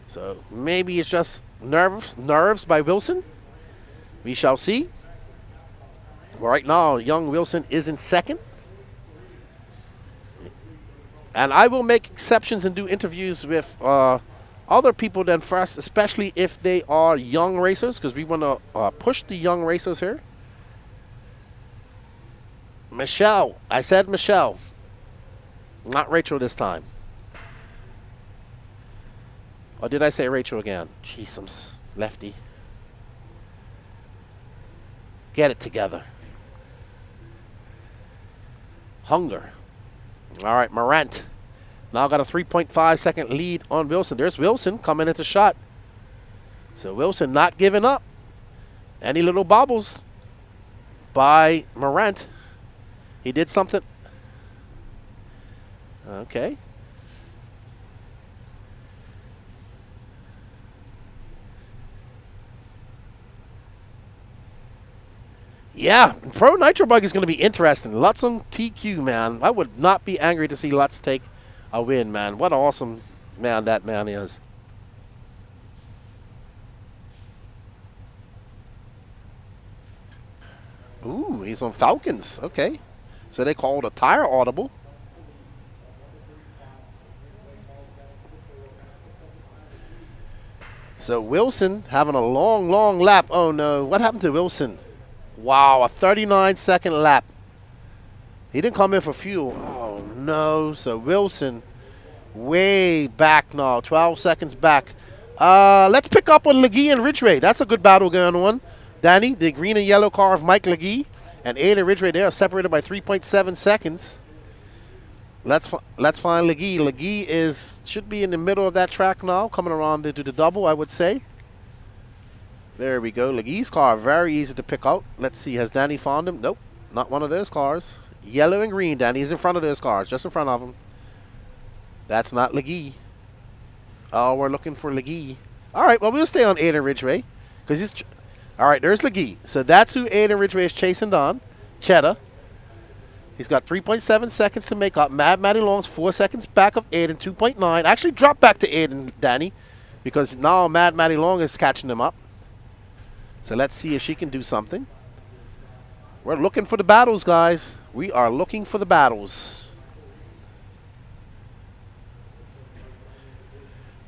So maybe it's just nerves by Wilson. We shall see. Right now, young Wilson is in second. And I will make exceptions and do interviews with other people than first, especially if they are young racers, because we want to push the young racers here. Michelle. I said Michelle. Not Rachel this time. Or did I say Rachel again? Jesus, lefty. Get it together. Hunger. All right, Morant. Now got a 3.5 second lead on Wilson. There's Wilson coming into shot. So Wilson not giving up. Any little bobbles by Morant. He did something. Okay. Yeah, Pro Nitro Buggy is going to be interesting. Lutz on TQ, man. I would not be angry to see Lutz take a win, man. What an awesome man that man is. Ooh, he's on Falcons. Okay. So they called a tire audible. So Wilson having a long, long lap. Oh, no. What happened to Wilson? Wow, a 39-second lap. He didn't come in for fuel. Oh, no. So Wilson way back now, 12 seconds back. Let's pick up on Legee and Ridgway. That's a good battle going on. Danny, the green and yellow car of Mike Legee, and Aiden Ridgway, they are separated by 3.7 seconds. Let's find Legee. Legee should be in the middle of that track now, coming around to the double, I would say. There we go. Legee's car, very easy to pick out. Let's see, has Danny found him? Nope, not one of those cars. Yellow and green, Danny's in front of those cars, just in front of him. That's not Legee. Oh, we're looking for Legee. All right, well, we'll stay on Aiden Ridgway. Because he's... All right, there's Legee. So that's who Aiden Ridgway is chasing down. Cheddar. He's got 3.7 seconds to make up. Mad Matty Long's 4 seconds back of Aiden, 2.9. Actually, drop back to Aiden, Danny, because now Mad Matty Long is catching him up. So let's see if she can do something. We're looking for the battles, guys. We are looking for the battles.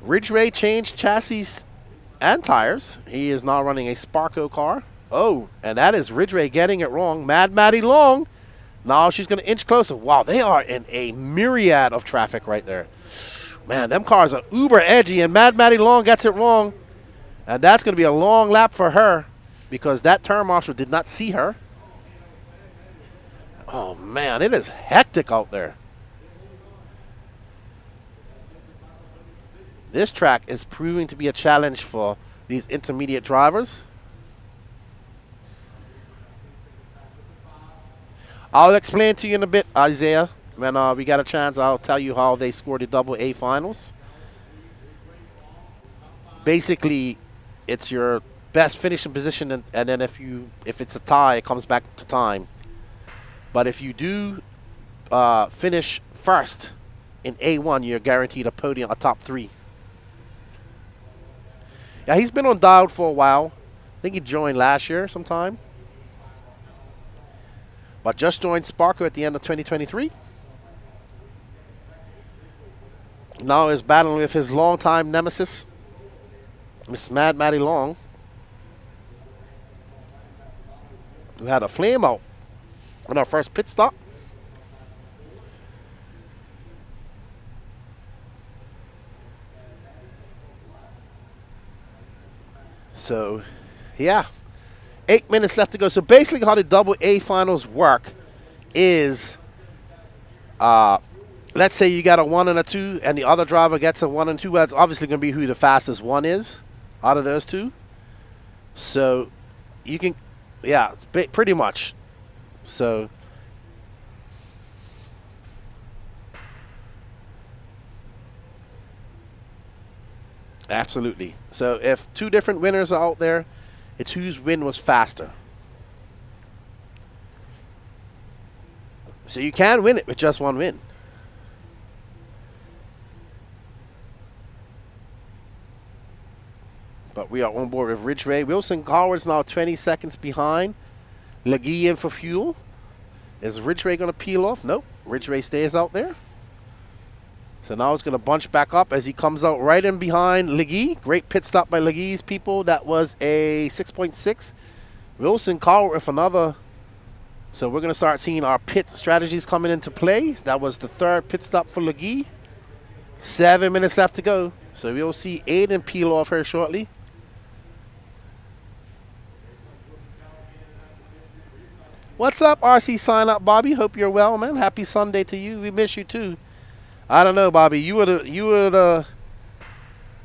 Ridgway changed chassis and tires. He is now running a Sparko car. Oh, and that is Ridgway getting it wrong. Mad Matty Long. Now she's going to inch closer. Wow, they are in a myriad of traffic right there. Man, them cars are uber edgy, and Mad Matty Long gets it wrong. And that's going to be a long lap for her because that turn marshal did not see her. Oh, man, it is hectic out there. This track is proving to be a challenge for these intermediate drivers. I'll explain to you in a bit, Isaiah. When we got a chance, I'll tell you how they scored the double-A finals. Basically, it's your best finishing position, and then if it's a tie, it comes back to time. But if you do finish first in A1, you're guaranteed a podium, a top 3. Yeah, he's been on dialed for a while. I think he joined last year sometime. But just joined Sparko at the end of 2023. Now is battling with his longtime nemesis, Miss Mad Maddie Long, who had a flame out on our first pit stop. So, yeah, 8 minutes left to go. So basically how the double A finals work is, let's say you got a 1 and a 2 and the other driver gets a 1 and 2. That's obviously going to be who the fastest one is out of those two. So you can, yeah, pretty much. So absolutely. So if 2 different winners are out there, it's whose win was faster. So you can win it with just 1 win. But we are on board with Ridgway. Wilson Coward's now 20 seconds behind. Legee in for fuel. Is Ridgway going to peel off? Nope. Ridgway stays out there. So now it's going to bunch back up as he comes out right in behind Legee. Great pit stop by Legee's people. That was a 6.6. Wilson Coward with another. So we're going to start seeing our pit strategies coming into play. That was the 3rd pit stop for Legee. 7 minutes left to go. So we'll see Aiden peel off here shortly. What's up, RC Sign Up, Bobby? Hope you're well, man. Happy Sunday to you. We miss you too. I don't know, Bobby. You would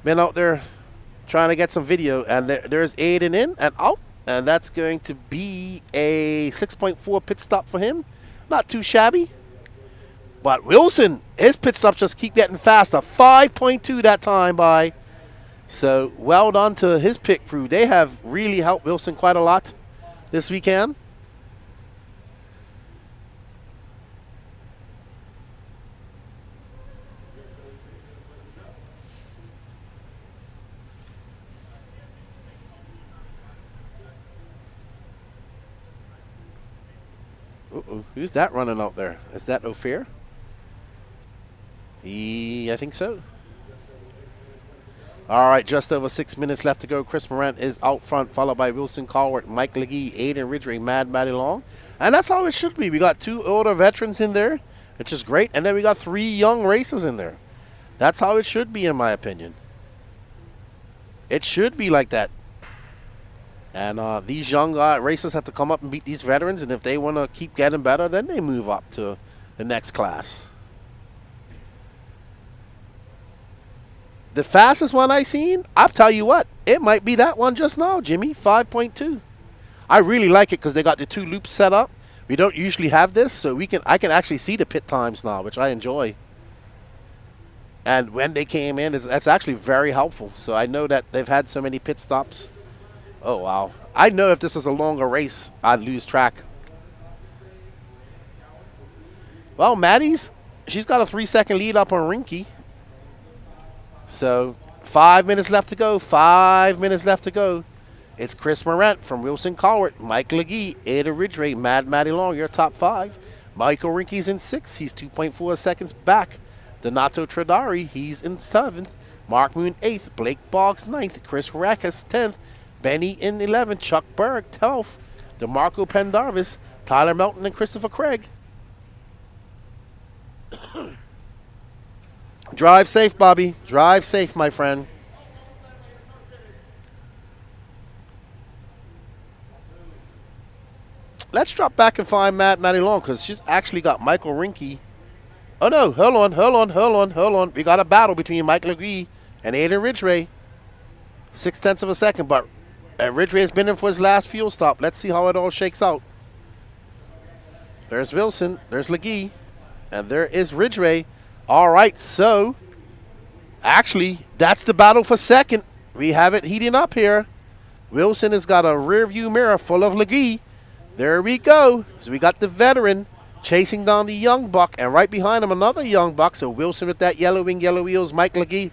been out there trying to get some video, and there's Aiden in and out, and that's going to be a 6.4 pit stop for him. Not too shabby. But Wilson, his pit stops just keep getting faster. 5.2 that time by. So well done to his pit crew. They have really helped Wilson quite a lot this weekend. Uh-oh. Who's that running out there? Is that Ophir? I think so. All right, just over 6 minutes left to go. Chris Morant is out front, followed by Wilson Cowart, Mike Legee, Aiden Ridgway, Mad Matty Long. And that's how it should be. We got 2 older veterans in there, which is great. And then we got 3 young racers in there. That's how it should be, in my opinion. It should be like that. And these young racers have to come up and beat these veterans. And if they want to keep getting better, then they move up to the next class. The fastest one I seen, I'll tell you what, it might be that one just now, Jimmy, 5.2. I really like it because they got the 2 loops set up. We don't usually have this, so I can actually see the pit times now, which I enjoy. And when they came in, that's actually very helpful. So I know that they've had so many pit stops. Oh, wow. I know if this was a longer race, I'd lose track. Well, Maddie's, she's got a 3-second lead up on Rinky. So 5 minutes left to go. 5 minutes left to go. It's Chris Morant from Wilson Cowart, Mike Legee, Ada Ridgway, Mad Matty Long, your top 5. Michael Rinky's in 6th. He's 2.4 seconds back. Donato Tradari, he's in 7th. Mark Moon 8th. Blake Boggs 9th. Chris Rackus 10th. Benny in 11th. Chuck Berg 12th. DeMarco Pendarvis, Tyler Melton, and Christopher Craig. Drive safe, Bobby. Drive safe, my friend. Let's drop back and find Matty Long because she's actually got Michael Rinky. Oh, no. Hold on. We got a battle between Mike Legee and Aiden Ridgway. 0.6 of a second, but Ridgway has been in for his last fuel stop. Let's see how it all shakes out. There's Wilson. There's Legee. And there is Ridgway. All right, so actually, that's the battle for second. We have it heating up here. Wilson has got a rear view mirror full of Legee. There we go. So we got the veteran chasing down the young buck, and right behind him another young buck. So Wilson with that yellow wing, yellow wheels. Mike Legee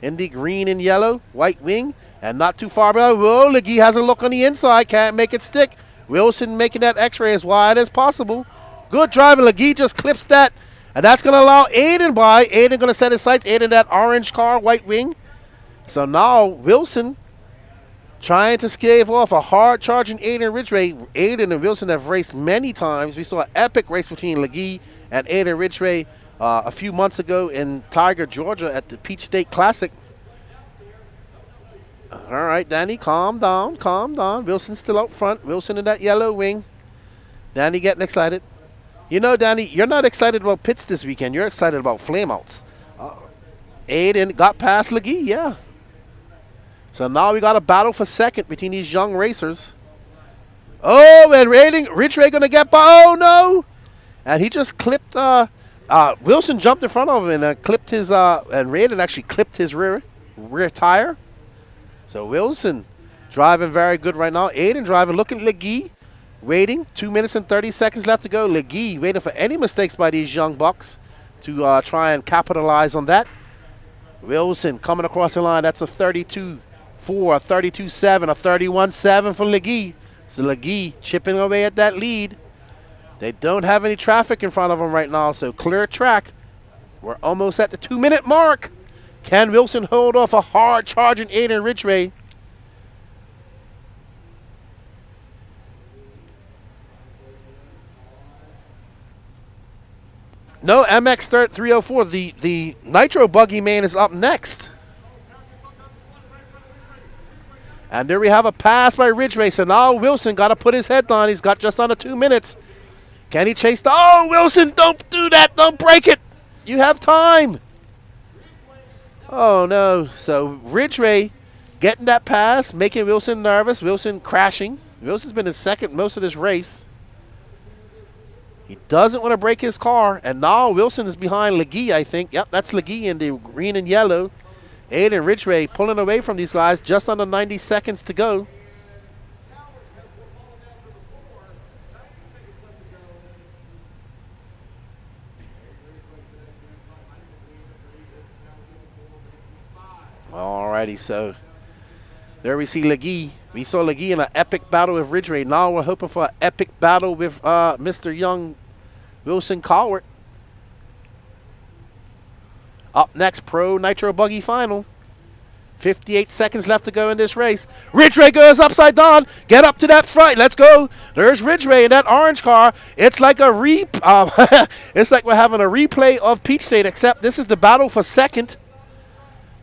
in the green and yellow, white wing, and not too far behind. Whoa, Legee has a look on the inside, can't make it stick. Wilson making that X-ray as wide as possible. Good driving. Legee just clips that, and that's going to allow Aiden by. Aiden going to set his sights. Aiden that orange car, white wing. So now Wilson trying to stave off a hard-charging Aiden Ridgway. Aiden and Wilson have raced many times. We saw an epic race between Legee and Aiden Ridgway a few months ago in Tiger, Georgia at the Peach State Classic. All right, Danny, calm down, calm down. Wilson's still out front. Wilson in that yellow wing. Danny getting excited. You know, Danny, you're not excited about pits this weekend. You're excited about flameouts. Aiden got past Legee, yeah. So now we got a battle for second between these young racers. Oh, and Ridgway going to get by. Oh, no. And he just clipped, Wilson jumped in front of him and clipped his, and Raiden actually clipped his rear tire. So Wilson driving very good right now. Aiden driving. Look at Legee waiting. 2 minutes and 30 seconds left to go. Legee waiting for any mistakes by these young bucks to try and capitalize on that. Wilson coming across the line. That's a 32-4, a 32-7, a 31-7 for Legee. So Legee chipping away at that lead. They don't have any traffic in front of them right now, so clear track. We're almost at the 2-minute mark. Can Wilson hold off a hard-charging Aiden Ridgway? No, MX 304, the Nitro Buggy man is up next. And there we have a pass by Ridgway. So now Wilson got to put his head down. He's got just under 2 minutes. Can he chase the... Oh, Wilson, don't do that. Don't break it. You have time. Oh, no. So Ridgway getting that pass, making Wilson nervous. Wilson crashing. Wilson's been in second most of this race. He doesn't want to break his car. And now Wilson is behind Legee, I think. Yep, that's Legee in the green and yellow. Aiden Ridgway pulling away from these guys. Just under 90 seconds to go. Alrighty, so there we see Legee. We saw Legee in an epic battle with Ridgway. Now we're hoping for an epic battle with Mr. Young, Wilson Cowart. Up next, Pro Nitro Buggy Final. 58 seconds left to go in this race. Ridgway goes upside down. Get up to that front. Let's go. There's Ridgway in that orange car. It's like a it's like we're having a replay of Peach State, except this is the battle for second.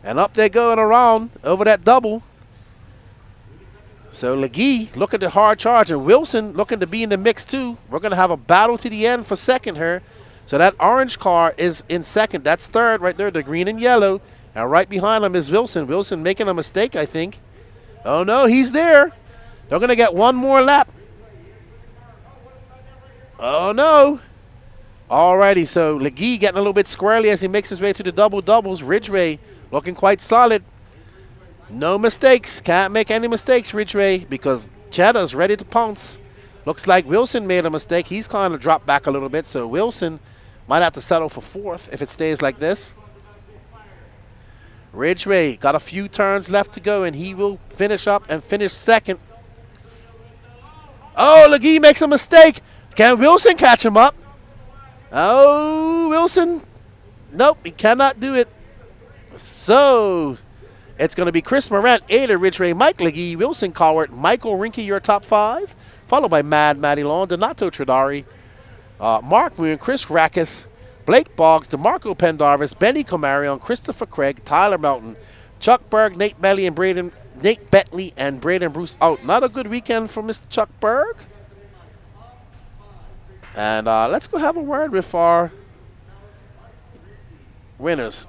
And up they going around over that double. So Legee looking to hard charge, and Wilson looking to be in the mix too. We're going to have a battle to the end for second here. So that orange car is in second. That's third right there, the green and yellow. And right behind him is Wilson. Wilson making a mistake, I think. Oh, no, he's there. They're going to get one more lap. Oh, no. Alrighty, so Legee getting a little bit squirrely as he makes his way to the double-doubles. Ridgway looking quite solid. No mistakes. Can't make any mistakes, Ridgway, because Cheddar's ready to pounce. Looks like Wilson made a mistake. He's kind of dropped back a little bit, so Wilson might have to settle for fourth if it stays like this. Ridgway got a few turns left to go, and he will finish up and finish second. Oh, Legee makes a mistake. Can Wilson catch him up? Oh, Wilson. Nope, he cannot do it. So it's going to be Chris Morant, Ada Ridgway, Mike Legee, Wilson Cowart, Michael Rinke, your top five, followed by Mad Matty Long, Donato Tradari, Mark Moon, Chris Rackus, Blake Boggs, DeMarco Pendarvis, Benny Comarion, Christopher Craig, Tyler Melton, Chuck Berg, Nate Bentley, and Braden Bruce out. Not a good weekend for Mr. Chuck Berg. And let's go have a word with our winners.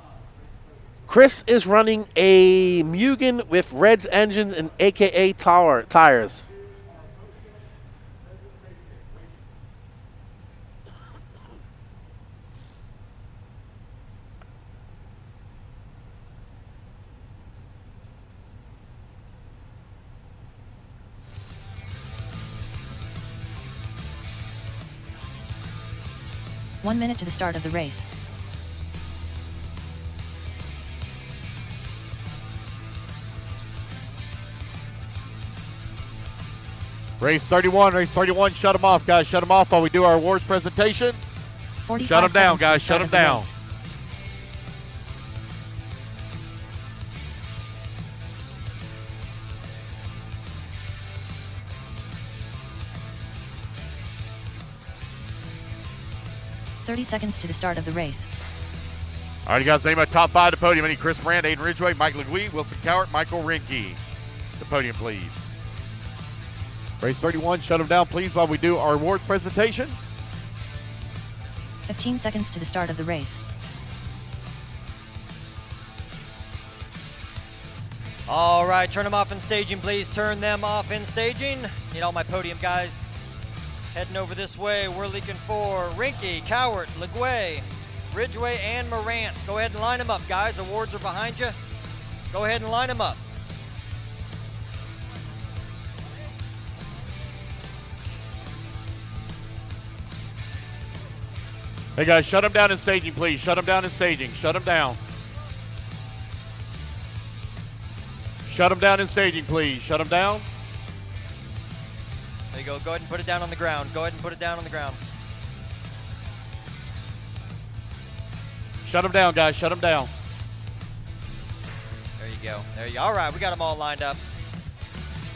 Chris is running a Mugen with Reds engines and AKA tires. 1 minute to the start of the race. Race 31, shut them off, guys. Shut them off while we do our awards presentation. 45 Shut them down, seconds to the guys. start Shut of them the down. race. "30 seconds to the start of the race. All right, you guys, name my top 5 to podium. I need Chris Brand, Aiden Ridgway, Mike Legui, Wilson Cowart, Michael Rinke. The podium, please. Race 31, shut them down, please, while we do our award presentation. 15 seconds to the start of the race. All right, turn them off in staging, please. Turn them off in staging. Need all my podium guys heading over this way. We're leaking for Rinke, Cowart, Legui, Ridgway, and Morant. Go ahead and line them up, guys. Awards are behind you. Go ahead and line them up. Hey, guys, shut them down in staging, please. Shut them down in staging. Shut them down. Shut them down in staging, please. Shut them down. There you go. Go ahead and put it down on the ground. Go ahead and put it down on the ground. Shut them down, guys. Shut them down. There you go. There you go. All right, we got them all lined up.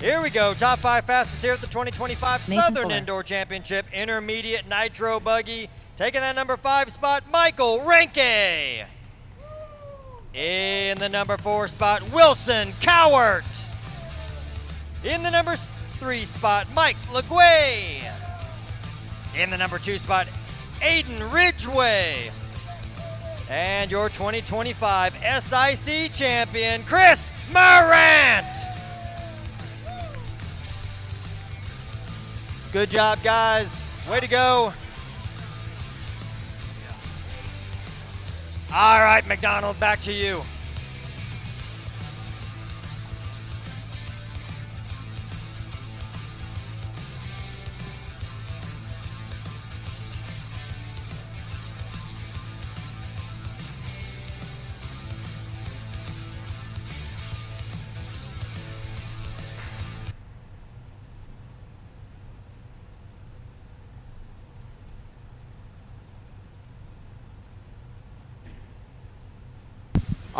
Here we go. Top 5 fastest here at the 2025 Nathan Southern Fuller. Indoor Championship Intermediate Nitro Buggy. Taking that number 5 spot, Michael Rinke. In the number 4 spot, Wilson Cowart. In the number 3 spot, Mike Legui. In the number 2 spot, Aiden Ridgway. And your 2025 SIC champion, Chris Morant. Good job, guys. Way to go. All right, McDonald, back to you.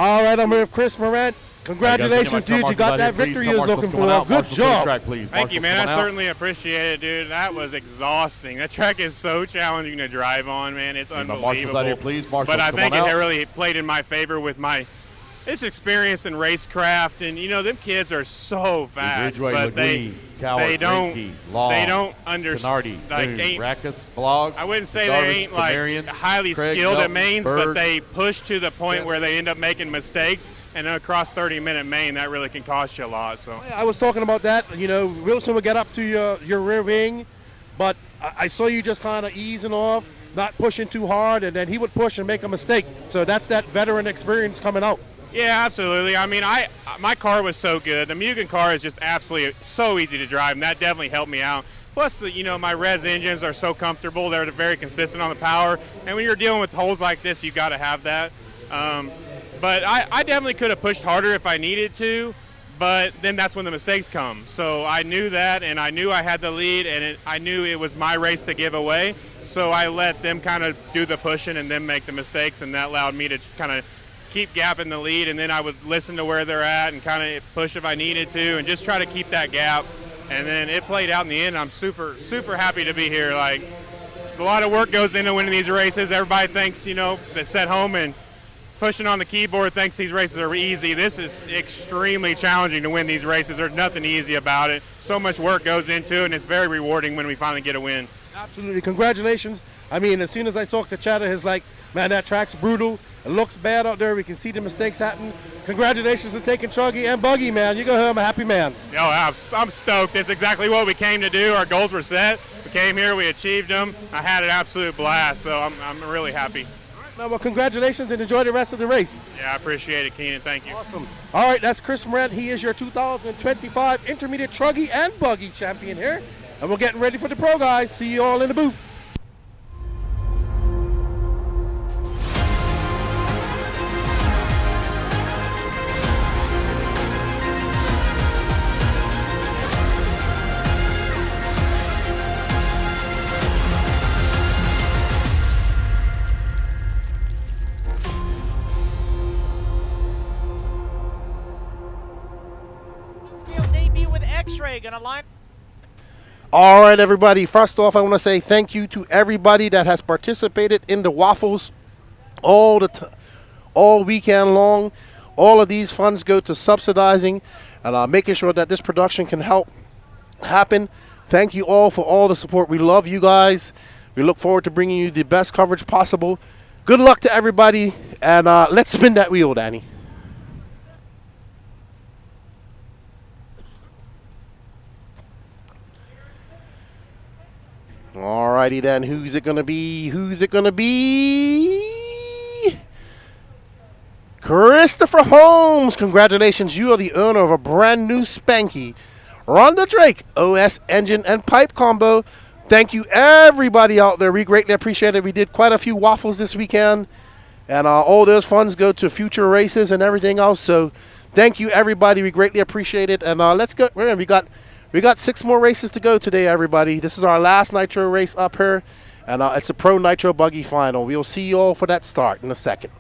All right, I'm with Chris Morant. Congratulations, dude. You got that victory you was looking for. Good job. Thank you, man. I certainly appreciate it, dude. That was exhausting. That track is so challenging to drive on, man. It's unbelievable. Out here, please. But I think it really played in my favor with my experience in racecraft, and you know them kids are so fast, but they don't understand. Like, Rackus, Bloggs, I wouldn't say they ain't like highly skilled at mains, but they push to the point where they end up making mistakes, and across 30-minute main, that really can cost you a lot. So I was talking about that. You know, Wilson would get up to your rear wing, but I saw you just kind of easing off, not pushing too hard, and then he would push and make a mistake. So that's that veteran experience coming out. yeah, absolutely. I mean, my car was so good. The Mugen car is just absolutely so easy to drive, and that definitely helped me out. Plus, my res engines are so comfortable. They're very consistent on the power. And when you're dealing with holes like this, you got to have that. But I definitely could have pushed harder if I needed to, but then that's when the mistakes come. So I knew that, and I knew I had the lead, and I knew it was my race to give away. So I let them kind of do the pushing and then make the mistakes, and that allowed me to kind of keep gapping the lead, and then I would listen to where they're at and kind of push if I needed to and just try to keep that gap. And then it played out in the end. I'm super, super happy to be here. Like, a lot of work goes into winning these races. Everybody thinks, that's at home and pushing on the keyboard thinks these races are easy. This is extremely challenging to win these races. There's nothing easy about it. So much work goes into it, and it's very rewarding when we finally get a win. Absolutely. Congratulations. I mean, as soon as I talked to Chatter, he's like, man, that track's brutal. It looks bad out there. We can see the mistakes happen. Congratulations on taking Truggy and Buggy, man. You go home a happy man. I'm stoked. That's exactly what we came to do. Our goals were set. We came here. We achieved them. I had an absolute blast, so I'm really happy. Well, congratulations and enjoy the rest of the race. Yeah, I appreciate it, Keenan. Thank you. Awesome. All right, that's Chris Morant. He is your 2025 Intermediate Truggy and Buggy champion here. And we're getting ready for the pro guys. See you all in the booth. X-ray gonna line. All right, everybody. First off, I want to say thank you to everybody that has participated in the Waffles all weekend long. All of these funds go to subsidizing and making sure that this production can help happen. Thank you all for all the support. We love you guys. We look forward to bringing you the best coverage possible. Good luck to everybody, and let's spin that wheel, Danny. All righty then. Who's it going to be? Who's it going to be? Christopher Holmes. Congratulations. You are the owner of a brand new Spanky Rhonda Drake OS engine and pipe combo. Thank you, everybody out there. We greatly appreciate it. We did quite a few waffles this weekend, and all those funds go to future races and everything else. So thank you, everybody. We greatly appreciate it. And let's go. We got 6 more races to go today, everybody. This is our last Nitro race up here, and it's a Pro Nitro Buggy Final. We'll see you all for that start in a second.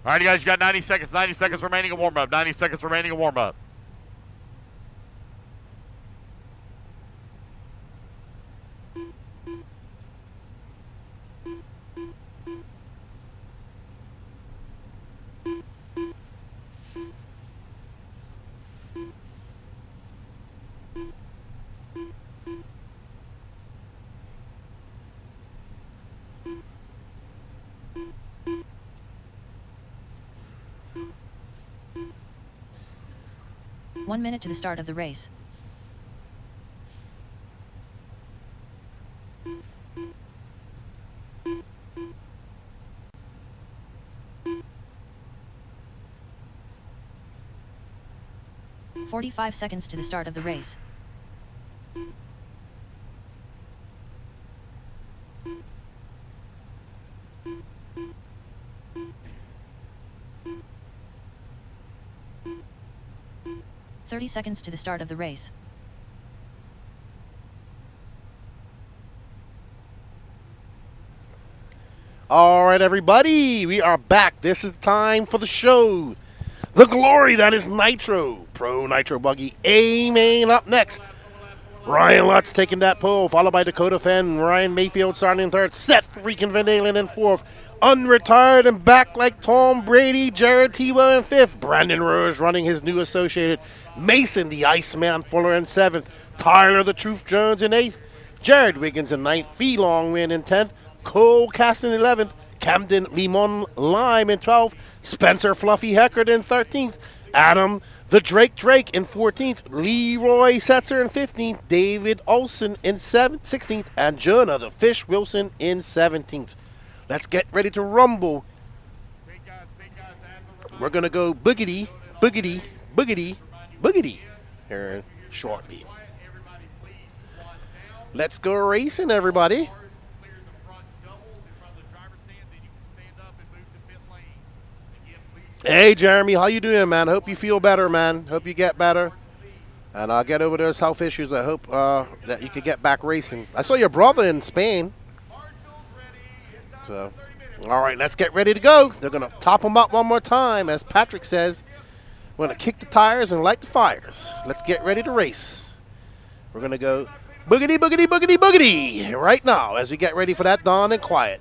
All right, you guys, you got 90 seconds. 90 seconds remaining in warm-up. 90 seconds remaining in warm-up. One minute to the start of the race. "45 seconds to the start of the race. "30 seconds to the start of the race. All right, everybody, we are back. This is time for the show. The glory that is Nitro. Pro Nitro Buggy A-Main up next. Ryan Lutz taking that pole, followed by Dakota Fenn, Ryan Mayfield starting in third, Seth freaking Van Dalen in fourth, unretired and back like Tom Brady, Jared Tebow in fifth, Brandon Rose running his new associated, Mason the Iceman Fuller in seventh, Tyler the Truth Jones in eighth, Jared Wiggins in ninth, Fee Long Win in 10th, Cole Caston in 11th, Camden Limon Lime in 12th, Spencer Fluffy Heckard in 13th, Adam the Drake in 14th, Leroy Setzer in 15th, David Olson in 16th, and Jonah the Fish Wilson in 17th. Let's get ready to rumble. We're going to go boogity, boogity, boogity, boogity here shortly. Let's go racing, everybody. Hey, Jeremy, how you doing, man? Hope you feel better, man. Hope you get better. And I'll get over those health issues. I hope that you could get back racing. I saw your brother in Spain. So, all right, let's get ready to go. They're going to top them up one more time. As Patrick says, we're going to kick the tires and light the fires. Let's get ready to race. We're going to go boogity, boogity, boogity, boogity right now as we get ready for that dawn and quiet.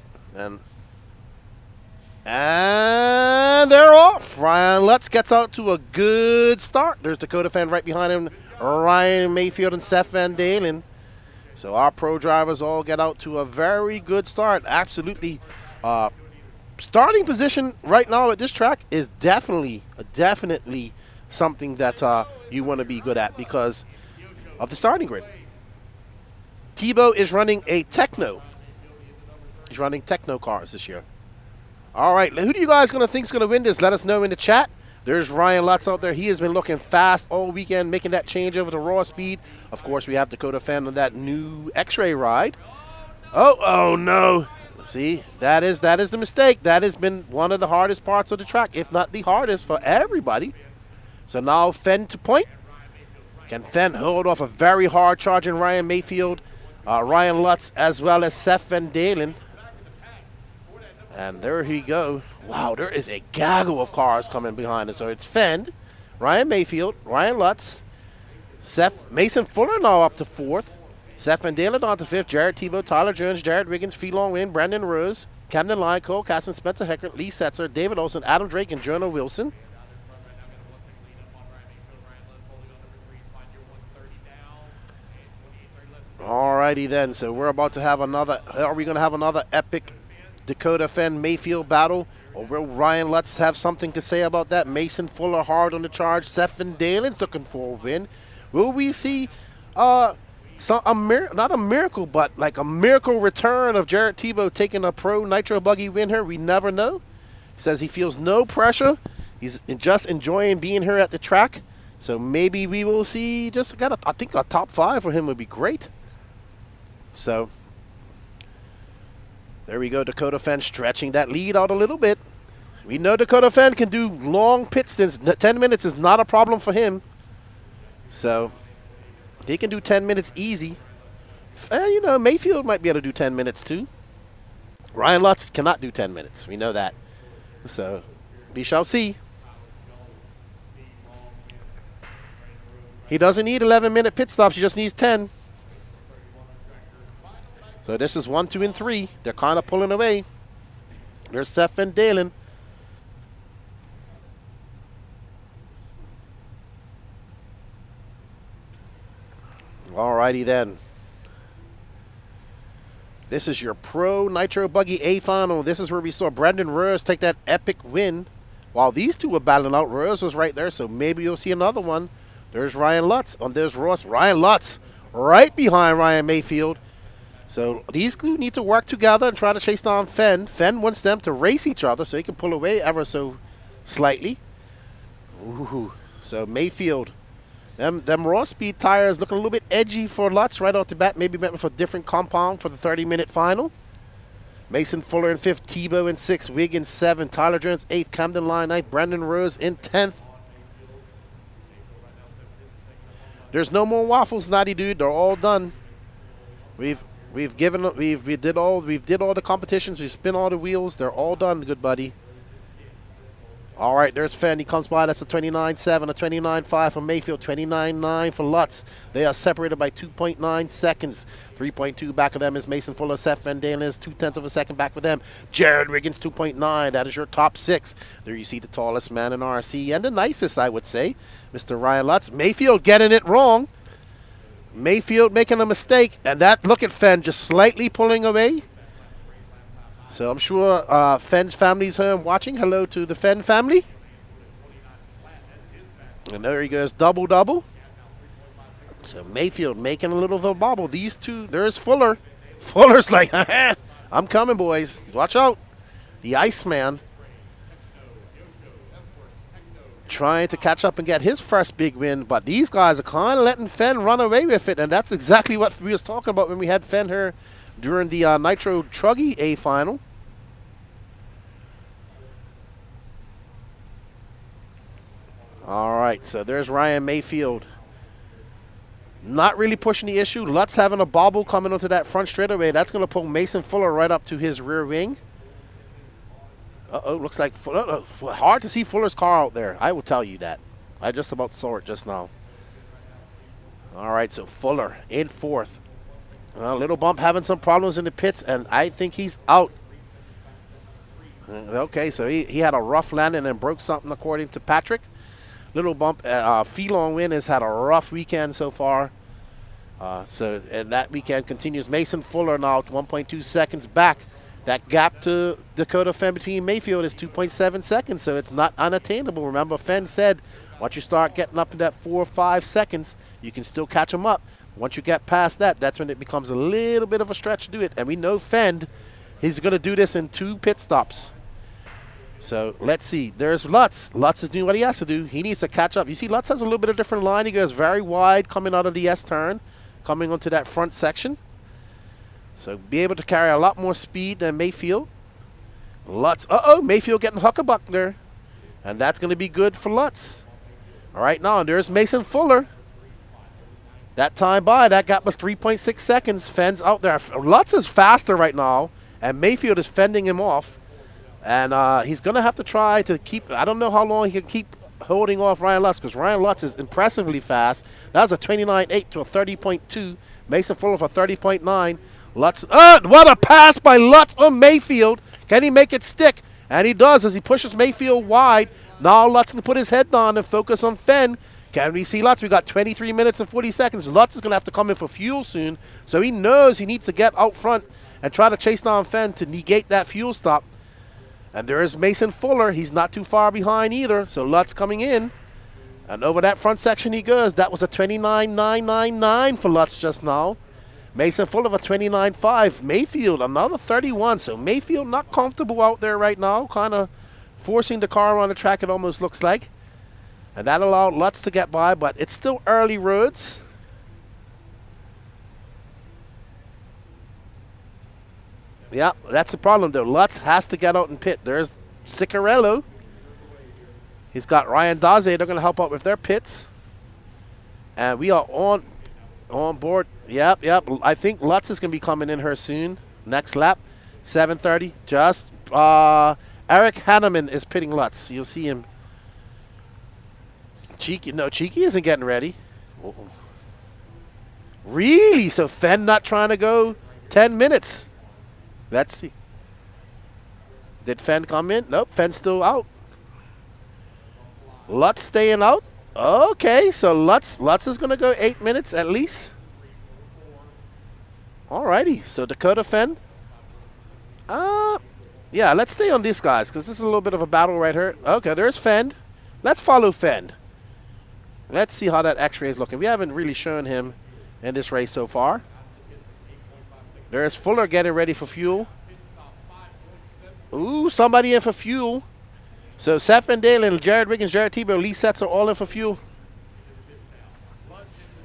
And they're off. Ryan Lutz gets out to a good start. There's Dakota Fan right behind him. Ryan Mayfield and Seth Van Dalen. So our pro drivers all get out to a very good start. Absolutely. Starting position right now at this track is definitely something that you want to be good at because of the starting grid. Tebow is running a Techno. He's running Techno cars this year. All right, who do you guys think is going to win this? Let us know in the chat. There's Ryan Lutz out there. He has been looking fast all weekend, making that change over to raw speed. Of course, we have Dakota Fan on that new X-Ray ride. Oh no. See, that is the mistake. That has been one of the hardest parts of the track, if not the hardest for everybody. So now Fenn to point. Can Fenn hold off a very hard charging Ryan Mayfield, Ryan Lutz, as well as Seth Van Dalen? And there he go. Wow, there is a gaggle of cars coming behind us. So it's Fenn, Ryan Mayfield, Ryan Lutz, Mason Fuller now up to 4th, Seth Van Dalen on to 5th, Jared Tebow, Tyler Jones, Jared Wiggins, Phelon Wynn, Brandon Rose, Camden Lyon, Cole Casson, Spencer Heckert, Lee Setzer, David Olson, Adam Drake, and Jonah Wilson. Alrighty then, so we're about to have another, are we going to have another epic Dakota Fan Mayfield battle? Or will Ryan Lutz have something to say about that? Mason Fuller hard on the charge. Seth Van Dalen's looking for a win. Will we see not a miracle, but like a miracle return of Jared Tebow taking a pro nitro buggy win here? We never know. He says he feels no pressure. He's just enjoying being here at the track. So maybe we will see I think a top 5 for him would be great. So there we go, Dakota Fan stretching that lead out a little bit. We know Dakota Fan can do long pit stints. 10 minutes is not a problem for him. So he can do 10 minutes easy. Mayfield might be able to do 10 minutes too. Ryan Lutz cannot do 10 minutes. We know that. So we shall see. He doesn't need 11-minute pit stops. He just needs 10. So this is 1, 2, and 3. They're kind of pulling away. There's Seth Van Dalen. Alrighty then. This is your Pro Nitro Buggy A final. This is where we saw Brandon Rose take that epic win. While these two were battling out, Rose was right there, so maybe you'll see another one. There's Ryan Lutz. There's Ross. Ryan Lutz right behind Ryan Mayfield. So these two need to work together and try to chase down Fenn. Fenn wants them to race each other so he can pull away ever so slightly. Ooh. So Mayfield, them raw speed tires looking a little bit edgy for Lutz right off the bat. Maybe meant with a different compound for the 30-minute final. Mason Fuller in 5th, Tebow in 6th, Wiggins 7th, Tyler Jones 8th, Camden Lyon 9th, Brandon Rose in 10th. There's no more waffles, Naughty Dude. They're all done. We did all the competitions. We spin all the wheels. They're all done, good buddy. All right, there's Fenn. He comes by. That's a 29.7, a 29.5 for Mayfield, 29.9 for Lutz. They are separated by 2.9 seconds. 3.2 back of them is Mason Fuller. Seth Van Dalen is 0.2 of a second back with them. Jared Wiggins, 2.9. That is your top 6. There you see the tallest man in RC and the nicest, I would say, Mr. Ryan Lutz. Mayfield getting it wrong. Mayfield making a mistake, and look at Fenn just slightly pulling away. So I'm sure Fenn's family's here watching. Hello to the Fenn family. And there he goes, double. So Mayfield making a little of a bobble. These two, there's Fuller. Fuller's like, I'm coming, boys. Watch out. The Iceman trying to catch up and get his first big win, but these guys are kind of letting Fenn run away with it, and that's exactly what we was talking about when we had Fenn here during the Nitro Truggy A final. All right, so there's Ryan Mayfield. Not really pushing the issue. Lutz having a bobble coming onto that front straightaway. That's going to pull Mason Fuller right up to his rear wing. Uh-oh, looks like hard to see Fuller's car out there. I will tell you that. I just about saw it just now. All right, so Fuller in fourth. Little Bump having some problems in the pits, and I think he's out. Okay, so he had a rough landing and broke something according to Patrick. Little Bump, Felon Win has had a rough weekend so far. And that weekend continues. Mason Fuller now 1.2 seconds back. That gap to Dakota Fenn between Mayfield is 2.7 seconds, so it's not unattainable. Remember, Fenn said once you start getting up to that 4 or 5 seconds, you can still catch them up. Once you get past that, that's when it becomes a little bit of a stretch to do it. And we know Fenn, he's going to do this in 2 pit stops. So let's see. There's Lutz. Lutz is doing what he has to do. He needs to catch up. You see, Lutz has a little bit of different line. He goes very wide coming out of the S turn, coming onto that front section. So be able to carry a lot more speed than Mayfield. Lutz. Mayfield getting huckabuck there. And that's going to be good for Lutz. All right, now there's Mason Fuller. That time by, that gap was 3.6 seconds. Fenn's out there. Lutz is faster right now, and Mayfield is fending him off. And he's going to have to try to keep, I don't know how long he can keep holding off Ryan Lutz, because Ryan Lutz is impressively fast. That was a 29.8 to a 30.2. Mason Fuller for 30.9. Lutz, what a pass by Lutz on Mayfield. Can he make it stick? And he does as he pushes Mayfield wide. Now Lutz can put his head down and focus on Fenn. Can we see Lutz? We got 23 minutes and 40 seconds. Lutz is going to have to come in for fuel soon. So he knows he needs to get out front and try to chase down Fenn to negate that fuel stop. And there is Mason Fuller. He's not too far behind either. So Lutz coming in. And over that front section he goes. That was a 29.999 for Lutz just now. Mason Fuller of a 29.5. Mayfield, another 31. So Mayfield not comfortable out there right now. Kind of forcing the car around the track, it almost looks like. And that allowed Lutz to get by, but it's still early roads. Yeah, that's the problem, though. Lutz has to get out and pit. There's Ciccarello. He's got Ryan Daze. They're going to help out with their pits. And we are on board. Yep. I think Lutz is going to be coming in here soon. Next lap, 7:30. Just Eric Hanneman is pitting Lutz. You'll see him. Cheeky isn't getting ready. Uh-oh. Really? So Fenn not trying to go 10 minutes. Let's see. Did Fenn come in? Nope, Fenn's still out. Lutz staying out. Okay, so Lutz is going to go 8 minutes at least. Alrighty, so Dakota Fenn. Yeah, let's stay on these guys because this is a little bit of a battle right here. Okay, there's Fenn. Let's follow Fenn. Let's see how that X-ray is looking. We haven't really shown him in this race so far. There's Fuller getting ready for fuel. Ooh, somebody in for fuel. So Seth Van Dalen, Jared Wiggins, Jared Tebow, Lee Setz are all in for fuel.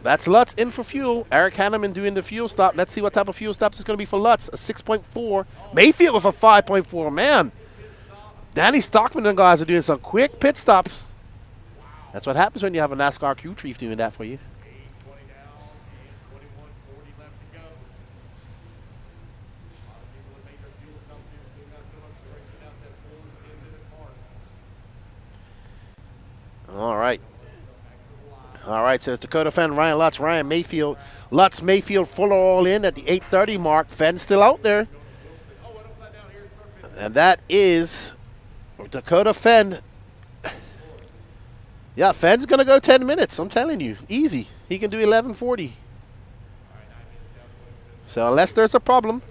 That's Lutz in for fuel. Eric Hanneman doing the fuel stop. Let's see what type of fuel stops it's going to be for Lutz. A 6.4. Mayfield with a 5.4. Man, Danny Stockman and guys are doing some quick pit stops. That's what happens when you have a NASCAR crew chief doing that for you. All right, so it's Dakota Fenn, Ryan Lutz, Ryan Mayfield. Lutz, Mayfield, Fuller all in at the 8:30 mark. Fenn's still out there. And that is Dakota Fenn. Yeah, Fenn's going to go 10 minutes. I'm telling you. Easy. He can do 11:40. So unless there's a problem,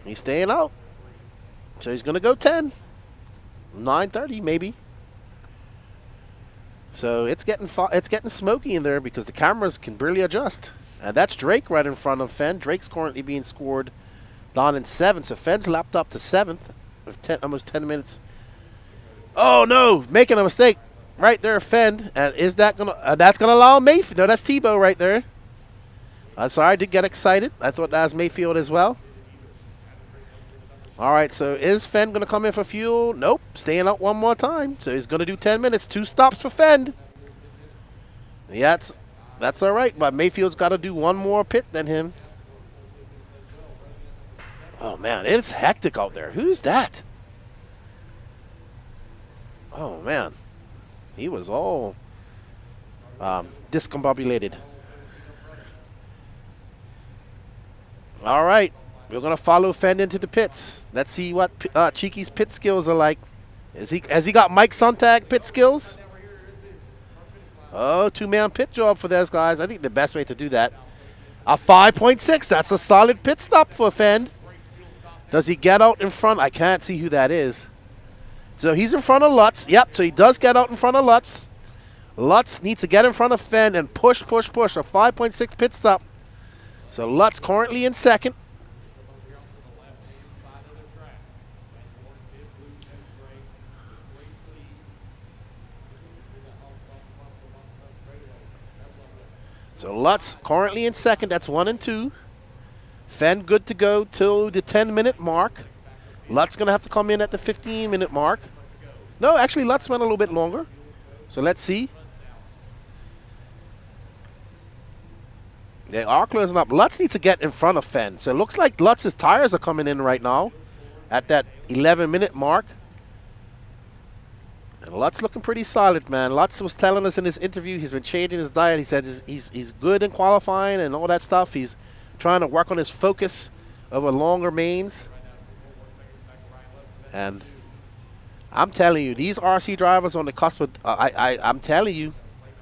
he's staying out. So he's going to go 10. 9:30 maybe. So it's getting smoky in there because the cameras can barely adjust. And that's Drake right in front of Fenn. Drake's currently being scored down in 7th. So Fenn's lapped up to 7th with almost 10 minutes. Oh no, making a mistake right there, Fenn. And is that gonna? That's gonna allow Mayfield. No, that's Tebow right there. I'm sorry, I did get excited. I thought that was Mayfield as well. All right, so is Fenn going to come in for fuel? Nope, staying out one more time. So he's going to do 10 minutes. 2 stops for Fenn. Yeah, that's all right, but Mayfield's got to do one more pit than him. Oh, man, it's hectic out there. Who's that? Oh, man. He was all discombobulated. All right. We're going to follow Fenn into the pits. Let's see what Cheeky's pit skills are like. Has he got Mike Sontag pit skills? Oh, 2-man pit job for those guys. I think the best way to do that. A 5.6. That's a solid pit stop for Fenn. Does he get out in front? I can't see who that is. So he's in front of Lutz. Yep, so he does get out in front of Lutz. Lutz needs to get in front of Fenn and push. A 5.6 pit stop. So Lutz currently in second. So Lutz currently in second. That's 1 and 2. Fenn good to go till the 10-minute mark. Lutz going to have to come in at the 15-minute mark. No, actually Lutz went a little bit longer. So let's see. They are closing up. Lutz needs to get in front of Fenn. So it looks like Lutz's tires are coming in right now at that 11-minute mark. And Lutz looking pretty solid, man. Lutz was telling us in his interview he's been changing his diet. He said he's good in qualifying and all that stuff. He's trying to work on his focus over longer mains. And I'm telling you, these RC drivers on the cusp of, I'm telling you,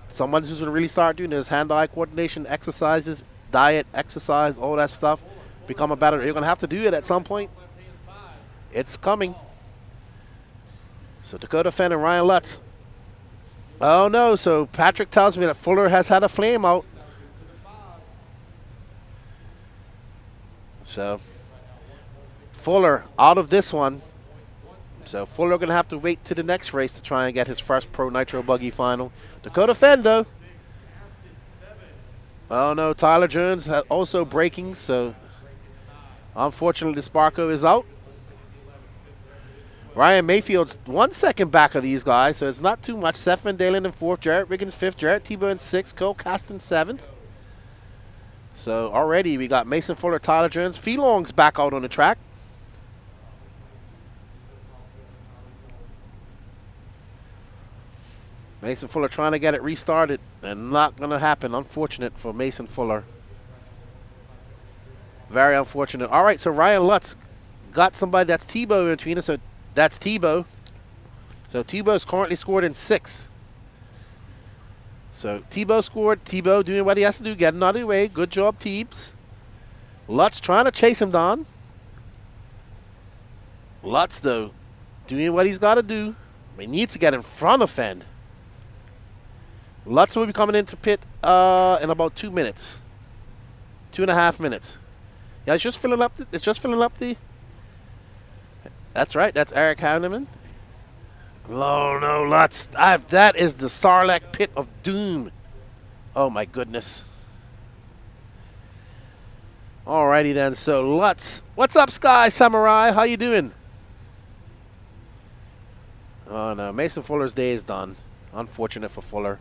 someone who's going to really start doing this hand-eye coordination exercises, diet, exercise, all that stuff, become a better. You're going to have to do it at some point. It's coming. So Dakota Fenn and Ryan Lutz. Oh, no. So Patrick tells me that Fuller has had a flame out. So Fuller out of this one. So Fuller going to have to wait to the next race to try and get his first Pro Nitro Buggy final. Dakota Fenn, though. Oh, no. Tyler Jones also braking. So unfortunately, Sparko is out. Ryan Mayfield's 1 second back of these guys, so it's not too much. Seth Van Dalen in 4th, Jarrett Riggins 5th, Jarrett Tebow in 6th, Cole Caston 7th. So already we got Mason Fuller, Tyler Jones. Felong's back out on the track. Mason Fuller trying to get it restarted, and not going to happen. Unfortunate for Mason Fuller. Very unfortunate. All right, so Ryan Lutz got somebody that's Tebow in between us, so that's Tebow. So Tebow's currently scored in 6. So Tebow scored. Tebow doing what he has to do, getting out of the way. Good job, Teebs. Lutz trying to chase him down. Lutz, though, doing what he's got to do. He needs to get in front of Fenn. Lutz will be coming into pit in about 2 minutes. 2.5 minutes. Yeah, it's just filling up the. That's right. That's Eric Hanneman. Oh, no, Lutz. That is the Sarlacc pit of doom. Oh, my goodness. Alrighty, then. So, Lutz. What's up, Sky Samurai? How you doing? Oh, no. Mason Fuller's day is done. Unfortunate for Fuller.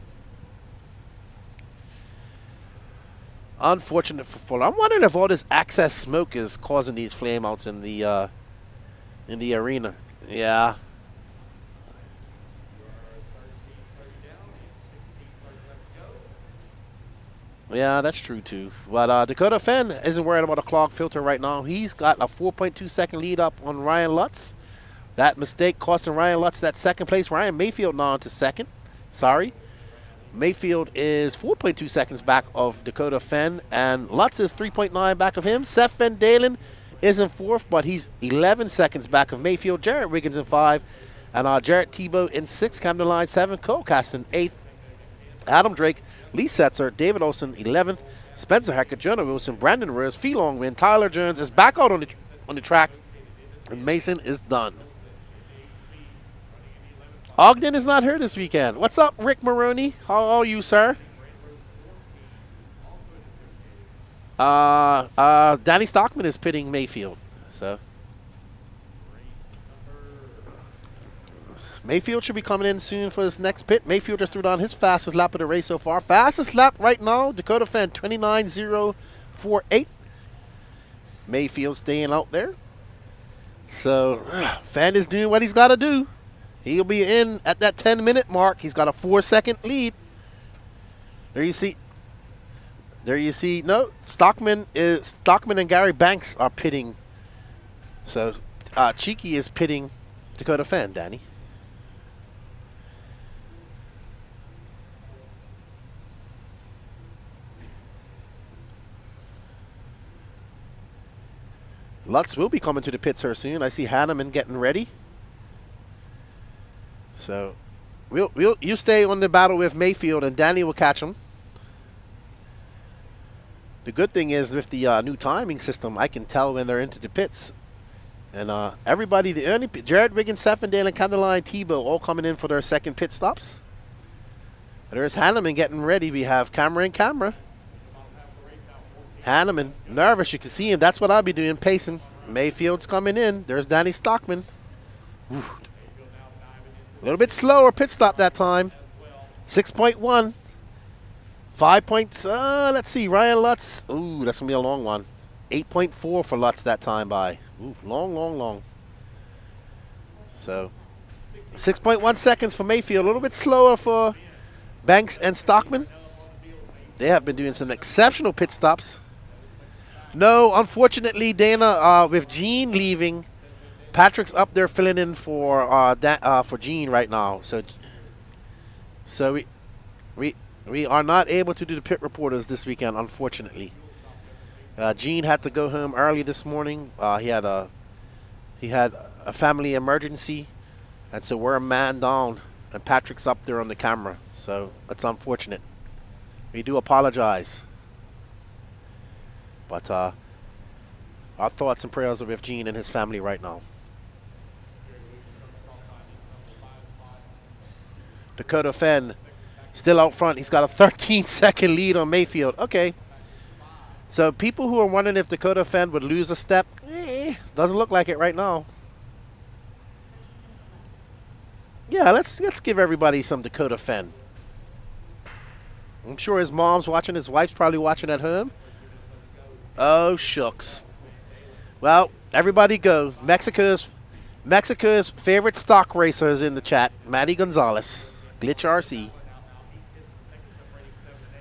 Unfortunate for Fuller. I'm wondering if all this excess smoke is causing these flameouts in the arena. Yeah. Yeah, that's true too. But Dakota Fenn isn't worried about a clogged filter right now. He's got a 4.2 second lead up on Ryan Lutz. That mistake costing Ryan Lutz that second place. Ryan Mayfield now into second. Sorry. Mayfield is 4.2 seconds back of Dakota Fenn, and Lutz is 3.9 back of him. Seth Van Dalen is in 4th, but he's 11 seconds back of Mayfield. Jarrett Riggins in 5, and Jarrett Tebow in 6. Camden Line 7. Cole Caston 8th. Adam Drake, Lee Setzer, David Olson 11th. Spencer Hecker, Jonah Wilson, Brandon Rose, Felong win. Tyler Jones is back out on the track, and Mason is done. Ogden is not here this weekend. What's up, Rick Maroney? How are you, sir? Danny Stockman is pitting Mayfield. So Mayfield should be coming in soon for his next pit. Mayfield just threw down his fastest lap of the race so far. Fastest lap right now, Dakota Fan 29.048. Mayfield staying out there. So, Fan is doing what he's got to do. He'll be in at that 10-minute mark. He's got a 4-second lead. There you see. No, Stockman and Gary Banks are pitting. So, Cheeky is pitting Dakota Fan, Danny. Lutz will be coming to the pits here soon. I see Hanneman getting ready. So, you stay on the battle with Mayfield, and Danny will catch him. The good thing is with the new timing system, I can tell when they're into the pits. And everybody, Jared Wiggins, Seffendale, and Candeline Tebow all coming in for their second pit stops. There's Hanneman getting ready. We have camera in camera. Hanneman, nervous. You can see him. That's what I'll be doing, pacing. Mayfield's coming in. There's Danny Stockman. Whew. A little bit slower pit stop that time. 6.1. 5 points. Let's see. Ryan Lutz. Ooh, that's going to be a long one. 8.4 for Lutz that time by. Ooh, long. So, 6.1 seconds for Mayfield. A little bit slower for Banks and Stockman. They have been doing some exceptional pit stops. No, unfortunately, Dana, with Gene leaving, Patrick's up there filling in for Gene right now. So we are not able to do the pit reporters this weekend, unfortunately. Gene had to go home early this morning. He had a family emergency, and so we're a man down, and Patrick's up there on the camera. So that's unfortunate. We do apologize. But our thoughts and prayers are with Gene and his family right now. Dakota Fenn still out front. He's got a 13-second lead on Mayfield. Okay. So people who are wondering if Dakota Fenn would lose a step, doesn't look like it right now. Yeah, let's give everybody some Dakota Fenn. I'm sure his mom's watching. His wife's probably watching at home. Oh, shucks. Well, everybody go. Mexico's favorite stock racer is in the chat. Matty Gonzalez. Glitch RC.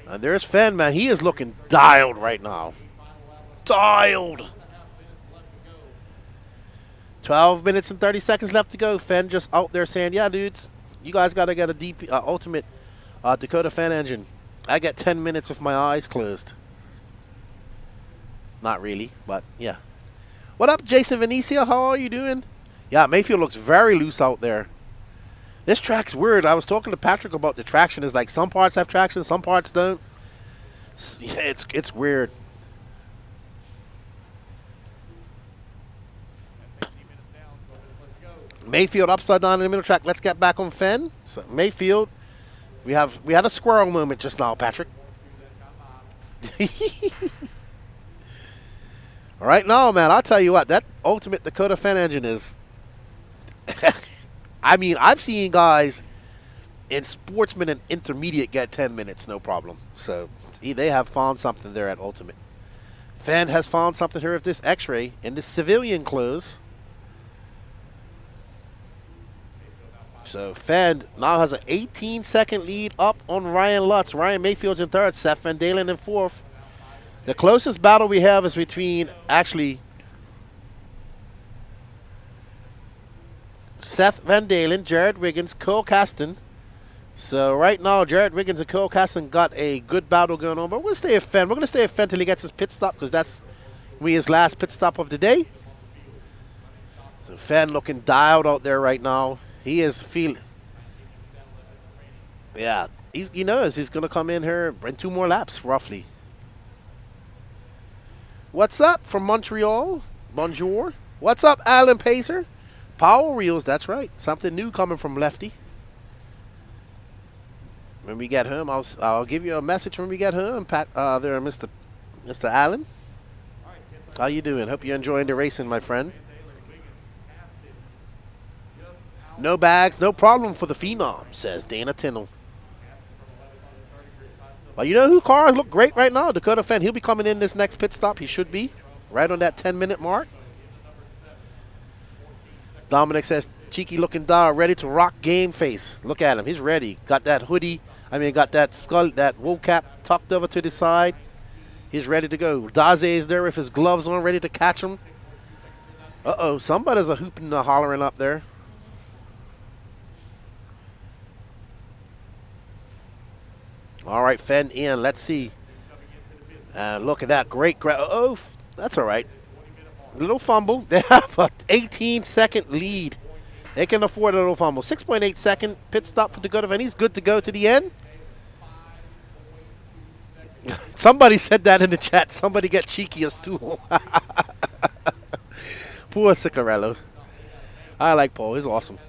And there's Fenn, man. He is looking dialed right now. Dialed. 12 minutes and 30 seconds left to go. Fenn just out there saying, yeah, dudes, you guys got to get a DP, ultimate Dakota Fenn engine. I get 10 minutes with my eyes closed. Not really, but yeah. What up, Jason Venecia? How are you doing? Yeah, Mayfield looks very loose out there. This track's weird. I was talking to Patrick about the traction. It's like some parts have traction, some parts don't. It's weird. Mayfield upside down in the middle track. Let's get back on Fenn. So Mayfield, we had a squirrel moment just now, Patrick. All right, now, man, I'll tell you what, that ultimate Dakota Fenn engine is. I mean, I've seen guys in Sportsman and Intermediate get 10 minutes, no problem. So they have found something there at Ultimate. Fenn has found something here with this X-Ray in this civilian clothes. So Fenn now has an 18-second lead up on Ryan Lutz. Ryan Mayfield's in third, Seth Van Dalen in fourth. The closest battle we have is between, actually, Seth Van Dalen, Jared Wiggins, Cole Caston. So right now, Jared Wiggins and Cole Caston got a good battle going on. But we're going to stay with Fenn. We're going to stay with Fenn until he gets his pit stop, because that's his last pit stop of the day. So Fenn looking dialed out there right now. He is feeling. Yeah, he knows he's going to come in here in 2 more laps, roughly. What's up from Montreal? Bonjour. What's up, Alan Pacer? Power Reels, that's right. Something new coming from Lefty. When we get home, I'll give you a message when we get home, Pat. There, Mr. Allen. How you doing? Hope you're enjoying the racing, my friend. No bags, no problem for the Phenom, says Dana Tinnell. Well, you know who cars look great right now? Dakota Fenn. He'll be coming in this next pit stop. He should be right on that 10-minute mark. Dominic says, cheeky looking dog, ready to rock game face. Look at him. He's ready. Got that hoodie. Got that skull, that wool cap tucked over to the side. He's ready to go. Daze is there with his gloves on, ready to catch him. Uh-oh. Somebody's a hooping and hollering up there. All right, Fenn in. Let's see. Look at that. Great grab. Oh, that's all right. Little fumble. They have an 18-second lead. They can afford a little fumble. 6.8 second pit stop for Dakota Fenn. He's good to go to the end. Somebody said that in the chat. Somebody get cheeky a stool. Poor Ciccarello. I like Paul. He's awesome.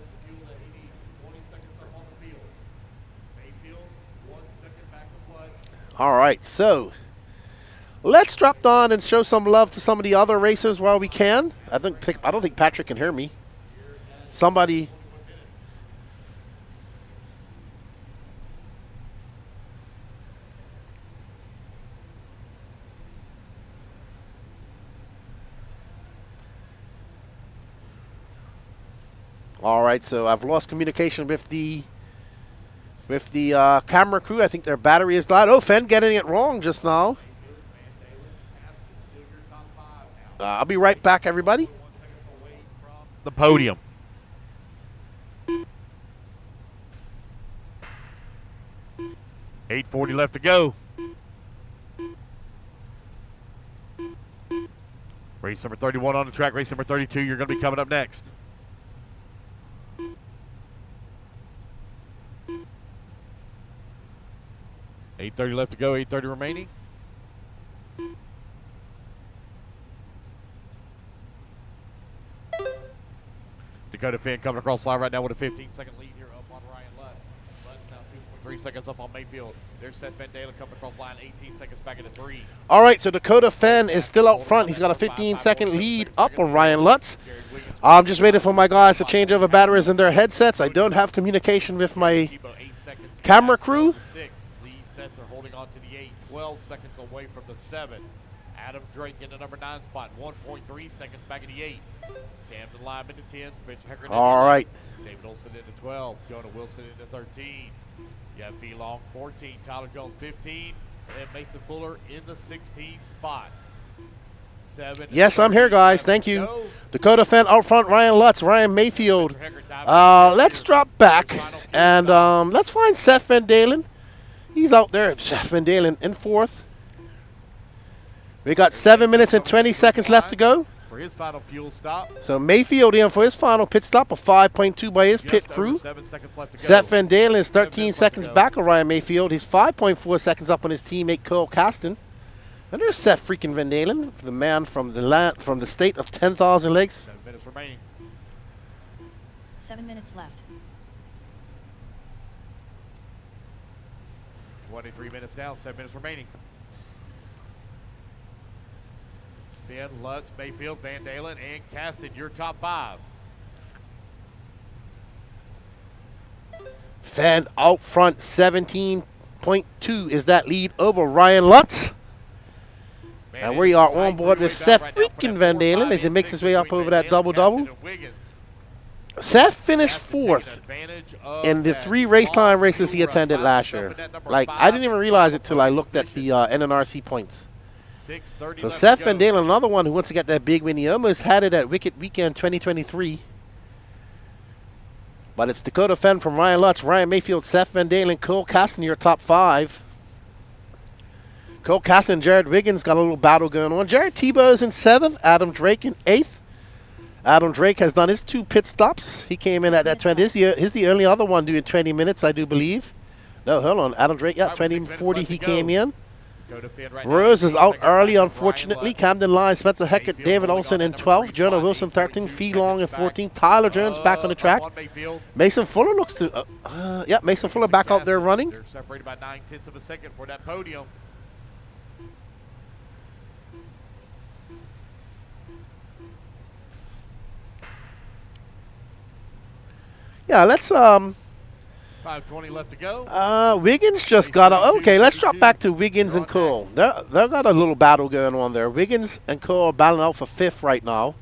All right, so let's drop down and show some love to some of the other racers while we can. I don't think Patrick can hear me. Somebody. All right, so I've lost communication with the camera crew. I think their battery has died. Oh, Fenn getting it wrong just now. I'll be right back, everybody. The podium. .840 left to go. Race number 31 on the track. Race number 32, you're going to be coming up next. .830 left to go, .830 remaining. Dakota Fenn coming across the line right now with a 15-second lead here up on Ryan Lutz. Lutz now 2.3 seconds up on Mayfield. There's Seth Van Dalen coming across the line, 18 seconds back into 3. All right, so Dakota Fenn is still out front. He's got a 15-second lead up on Ryan Lutz. I'm just waiting for my guys to change over batteries in their headsets. I don't have communication with my camera crew. Are holding on to the 8, 12 seconds away from the 7. Adam Drake in the number 9 spot, 1.3 seconds back in the 8. Camden Lyman to 10, Spencer Heckert. All right. David Olson into 12, Jonah Wilson into 13. You have V Long 14, Tyler Jones 15, and Mason Fuller in the 16th spot. 7. Yes, I'm here, guys. Thank you. Dakota Fenn out front, Ryan Lutz, Ryan Mayfield. Let's drop back and let's find Seth Van Dalen. He's out there. Seth Van Dalen in 4th. We got 7 minutes and 20 seconds left to go. For his final fuel stop. So Mayfield in for his final pit stop, a 5.2 by his pit crew. 7 seconds left to go. Seth Van Dalen is 13 seconds back of Ryan Mayfield. He's 5.4 seconds up on his teammate Cole Caston. And there's Seth freaking Van Dalen, the man from the state of 10,000 lakes. 7 minutes remaining. 7 minutes left. 23 minutes down, 7 minutes remaining. Fenn, Lutz, Mayfield, Van Dalen, and Caston, your top 5. Fenn out front, 17.2 is that lead over Ryan Lutz. And we are on board with Seth freaking Van Dalen as he makes his way up over that double-double. Seth finished 4th in the 3 race time races he attended last year. Like, I didn't even realize it till I looked at the NNRC points. So Seth Van Dalen, another one who wants to get that big win. He almost had it at Wicked Weekend 2023. But it's Dakota Fenn from Ryan Lutz, Ryan Mayfield, Seth Van Dalen, Cole Caston, your top 5. Cole Caston and Jared Wiggins got a little battle going on. Jared Tebow's in 7th, Adam Drake in 8th. Adam Drake has done his 2 pit stops. He came in at that 20. He's the only other one doing 20 minutes, I do believe. No, hold on. Adam Drake, yeah, 20:40 he came in. Rose is out early, unfortunately. Camden Lyons, Spencer Heckert, David Olson in 12th. Jonah Wilson 13th. Fee Long in 14th. Tyler Jones back on the track. Mason Fuller looks to, yeah, Mason Fuller back out there running. They're separated by 9/10 of a second for that podium. Yeah, let's 5:20 left to go. Wiggins just got a, okay, let's drop back to Wiggins and Cole. They've got a little battle going on there. Wiggins and Cole are battling out for 5th right now.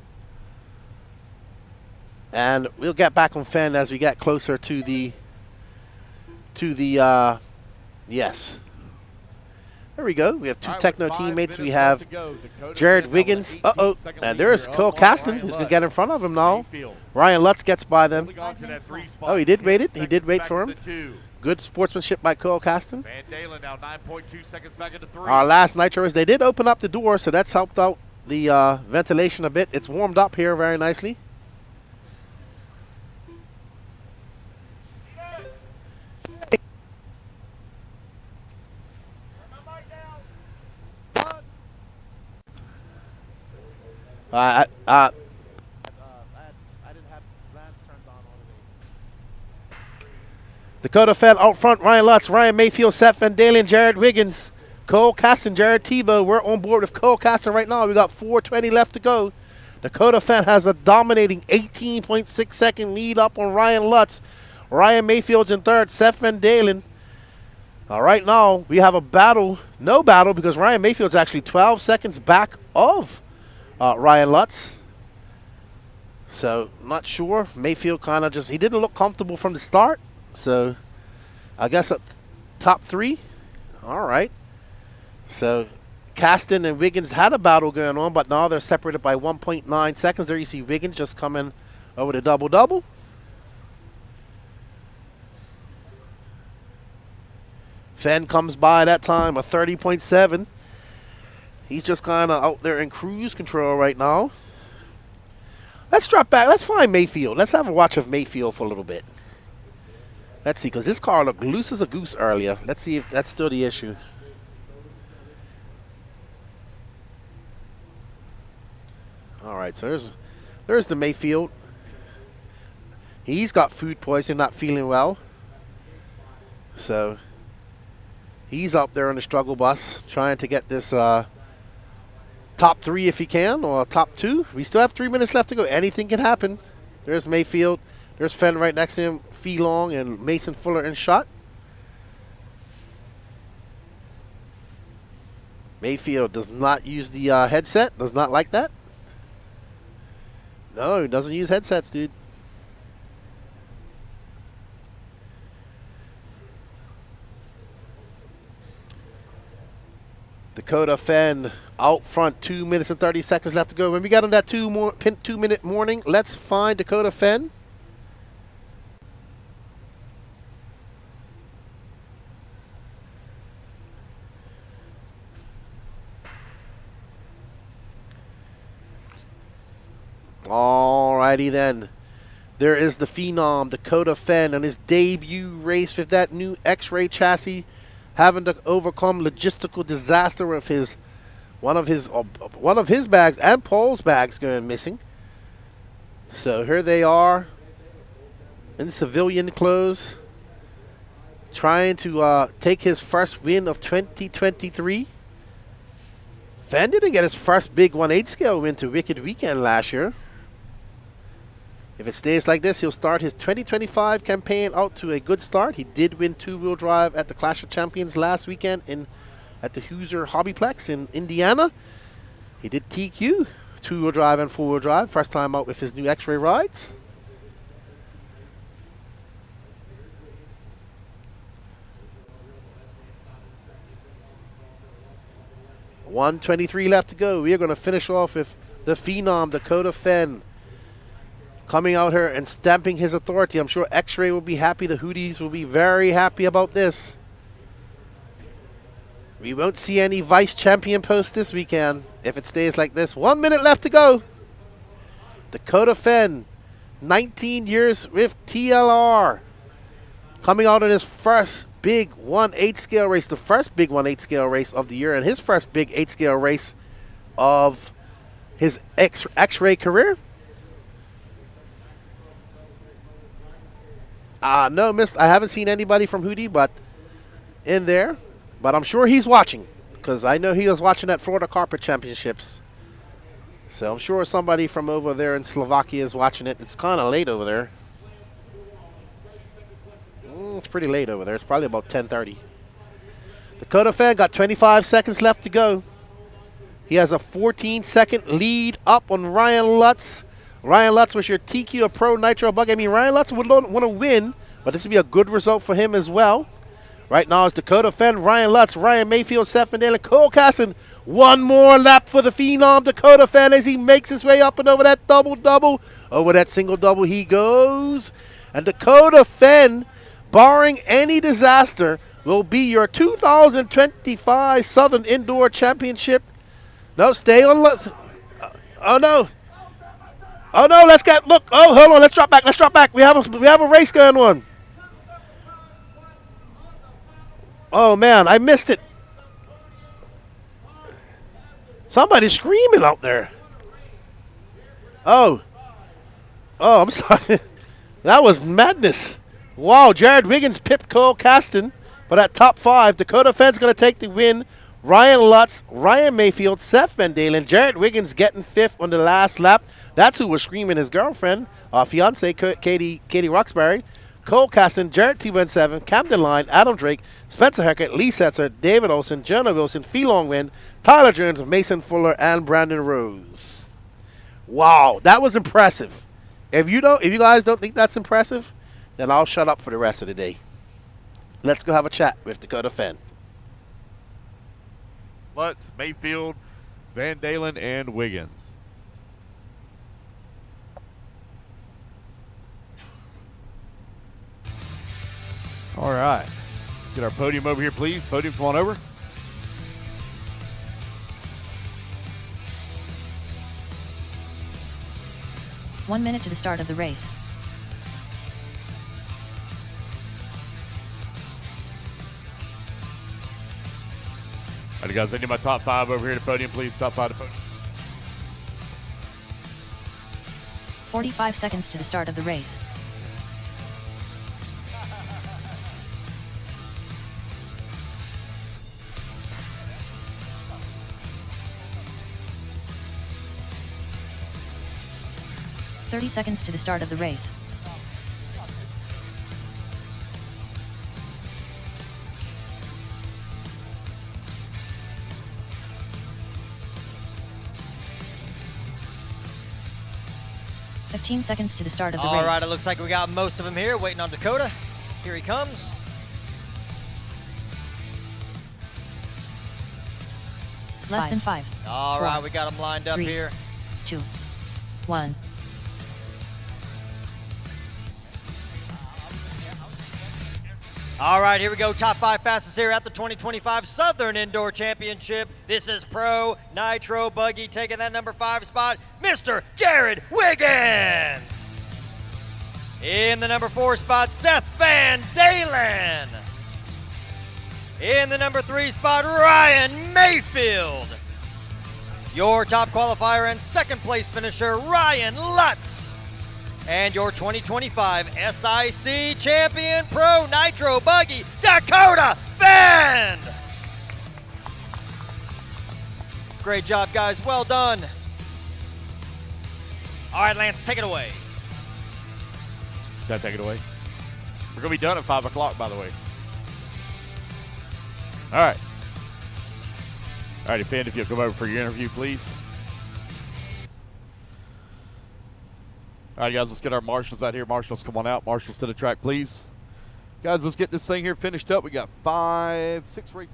And we'll get back on Fenn as we get closer to the yes. There we go. We have 2 Techno teammates. We have Jared Wiggins. And there's Cole Caston, who's going to get in front of him now. Ryan Lutz gets by them. Oh, he did wait it. He did wait for him. Good sportsmanship by Cole Caston. Our last nitro race, they did open up the door, so that's helped out the ventilation a bit. It's warmed up here very nicely. I didn't have Lance turned on all the way. Dakota Fenn out front, Ryan Lutz, Ryan Mayfield, Seth Van Dalen, Jared Wiggins, Cole Caston, Jared Tebow. We're on board with Cole Caston right now. We got 4:20 left to go. Dakota Fenn has a dominating 18.6 second lead up on Ryan Lutz. Ryan Mayfield's in 3rd, Seth Van Dalen. Right now, we have a battle, no battle, because Ryan Mayfield's actually 12 seconds back of Ryan Lutz. So, not sure. Mayfield kind of just, he didn't look comfortable from the start. So, I guess at top 3. All right. So, Caston and Wiggins had a battle going on, but now they're separated by 1.9 seconds. There you see Wiggins just coming over the double-double. Fenn comes by that time, a 30.7. He's just kind of out there in cruise control right now. Let's drop back. Let's find Mayfield. Let's have a watch of Mayfield for a little bit. Let's see, because this car looked loose as a goose earlier. Let's see if that's still the issue. All right, so there's the Mayfield. He's got food poisoning, not feeling well. So he's up there on the struggle bus trying to get this top 3 if he can, or top 2. We still have 3 minutes left to go. Anything can happen. There's Mayfield. There's Fenn right next to him. Fee Long and Mason Fuller in shot. Mayfield does not use the headset. Does not like that. No, he doesn't use headsets, dude. Dakota Fenn out front, 2 minutes and 30 seconds left to go. When we got on that 2-minute warning, let's find Dakota Fenn. Alrighty then. There is the Phenom, Dakota Fenn, on his debut race with that new X-Ray chassis, having to overcome logistical disaster with one of his bags and Paul's bags going missing. So here they are in civilian clothes, trying to take his first win of 2023. Fenn didn't get his first big 1/8 scale win to Wicked Weekend last year. If it stays like this, he'll start his 2025 campaign out to a good start. He did win 2-wheel drive at the Clash of Champions last weekend at the Hoosier Hobbyplex in Indiana. He did TQ, 2-wheel drive and 4-wheel drive. First time out with his new X-Ray rides. $1:23 left to go. We are going to finish off with the Phenom, Dakota Fenn, coming out here and stamping his authority. I'm sure X-Ray will be happy. The Hooties will be very happy about this. We won't see any vice champion posts this weekend if it stays like this. 1 minute left to go. Dakota Fenn, 19 years with TLR, coming out in his first big 1/8 scale race, the first big 1/8 scale race of the year, and his first big 8 scale race of his X-Ray career. No, I haven't seen anybody from Hootie but in there. But I'm sure he's watching, because I know he was watching at Florida Carpet Championships. So I'm sure somebody from over there in Slovakia is watching it. It's kind of late over there. It's pretty late over there. It's probably about 10:30. Dakota Fan got 25 seconds left to go. He has a 14-second lead up on Ryan Lutz. Ryan Lutz was your TQ Pro Nitro Buggy. I mean, Ryan Lutz would want to win, but this would be a good result for him as well. Right now it's Dakota Fenn, Ryan Lutz, Ryan Mayfield, Seth Van Dalen, Cole Casson. One more lap for the Phenom Dakota Fenn as he makes his way up and over that double-double. Over that single-double he goes. And Dakota Fenn, barring any disaster, will be your 2025 Southern Indoor Championship. No, stay on Lutz. Oh, no. Oh, no, let's get, look. Oh, hold on, let's drop back. We have a race going on. Oh, man, I missed it. Somebody's screaming out there. Oh, I'm sorry. That was madness. Wow, Jared Wiggins pipped Cole Caston. But at top 5, Dakota Fenn's going to take the win. Ryan Lutz, Ryan Mayfield, Seth Van Dalen, Jared Wiggins getting 5th on the last lap. That's who was screaming his girlfriend, fiance Katie Roxbury. Cole Caston, Jared T17, Camden Line, Adam Drake, Spencer Heckert, Lee Setzer, David Olson, Jonah Wilson, Phelong Wynn, Tyler Jones, Mason Fuller, and Brandon Rose. Wow, that was impressive. If you guys don't think that's impressive, then I'll shut up for the rest of the day. Let's go have a chat with Dakota Fenn. Lutz, Mayfield, Van Dalen, and Wiggins. All right. Let's get our podium over here, please. Podium, come on over. One minute to the start of the race. All right, guys, I need my top 5 over here to podium, please. Top 5 to podium. 45 seconds to the start of the race. "30 seconds to the start of the race. "15 seconds to the start of the race. All right, it looks like we got most of them here, waiting on Dakota. Here he comes. Less than 5. All right, we got them lined up 3, here. 2, 1. All right, here we go. Top 5 fastest here at the 2025 Southern Indoor Championship. This is Pro Nitro Buggy taking that number 5 spot, Mr. Jared Wiggins. In the number 4 spot, Seth Van Dalen. In the number 3 spot, Ryan Mayfield. Your top qualifier and second place finisher, Ryan Lutz. And your 2025 SIC Champion Pro Nitro Buggy, Dakota Fenn. Great job, guys. Well done. All right, Lance, take it away. Gotta take it away. We're going to be done at 5 o'clock, by the way. All right. All righty, Fenn, if you'll come over for your interview, please. All right, guys, let's get our marshals out here. Marshals, come on out. Marshals to the track, please. Guys, let's get this thing here finished up. We got 6 races.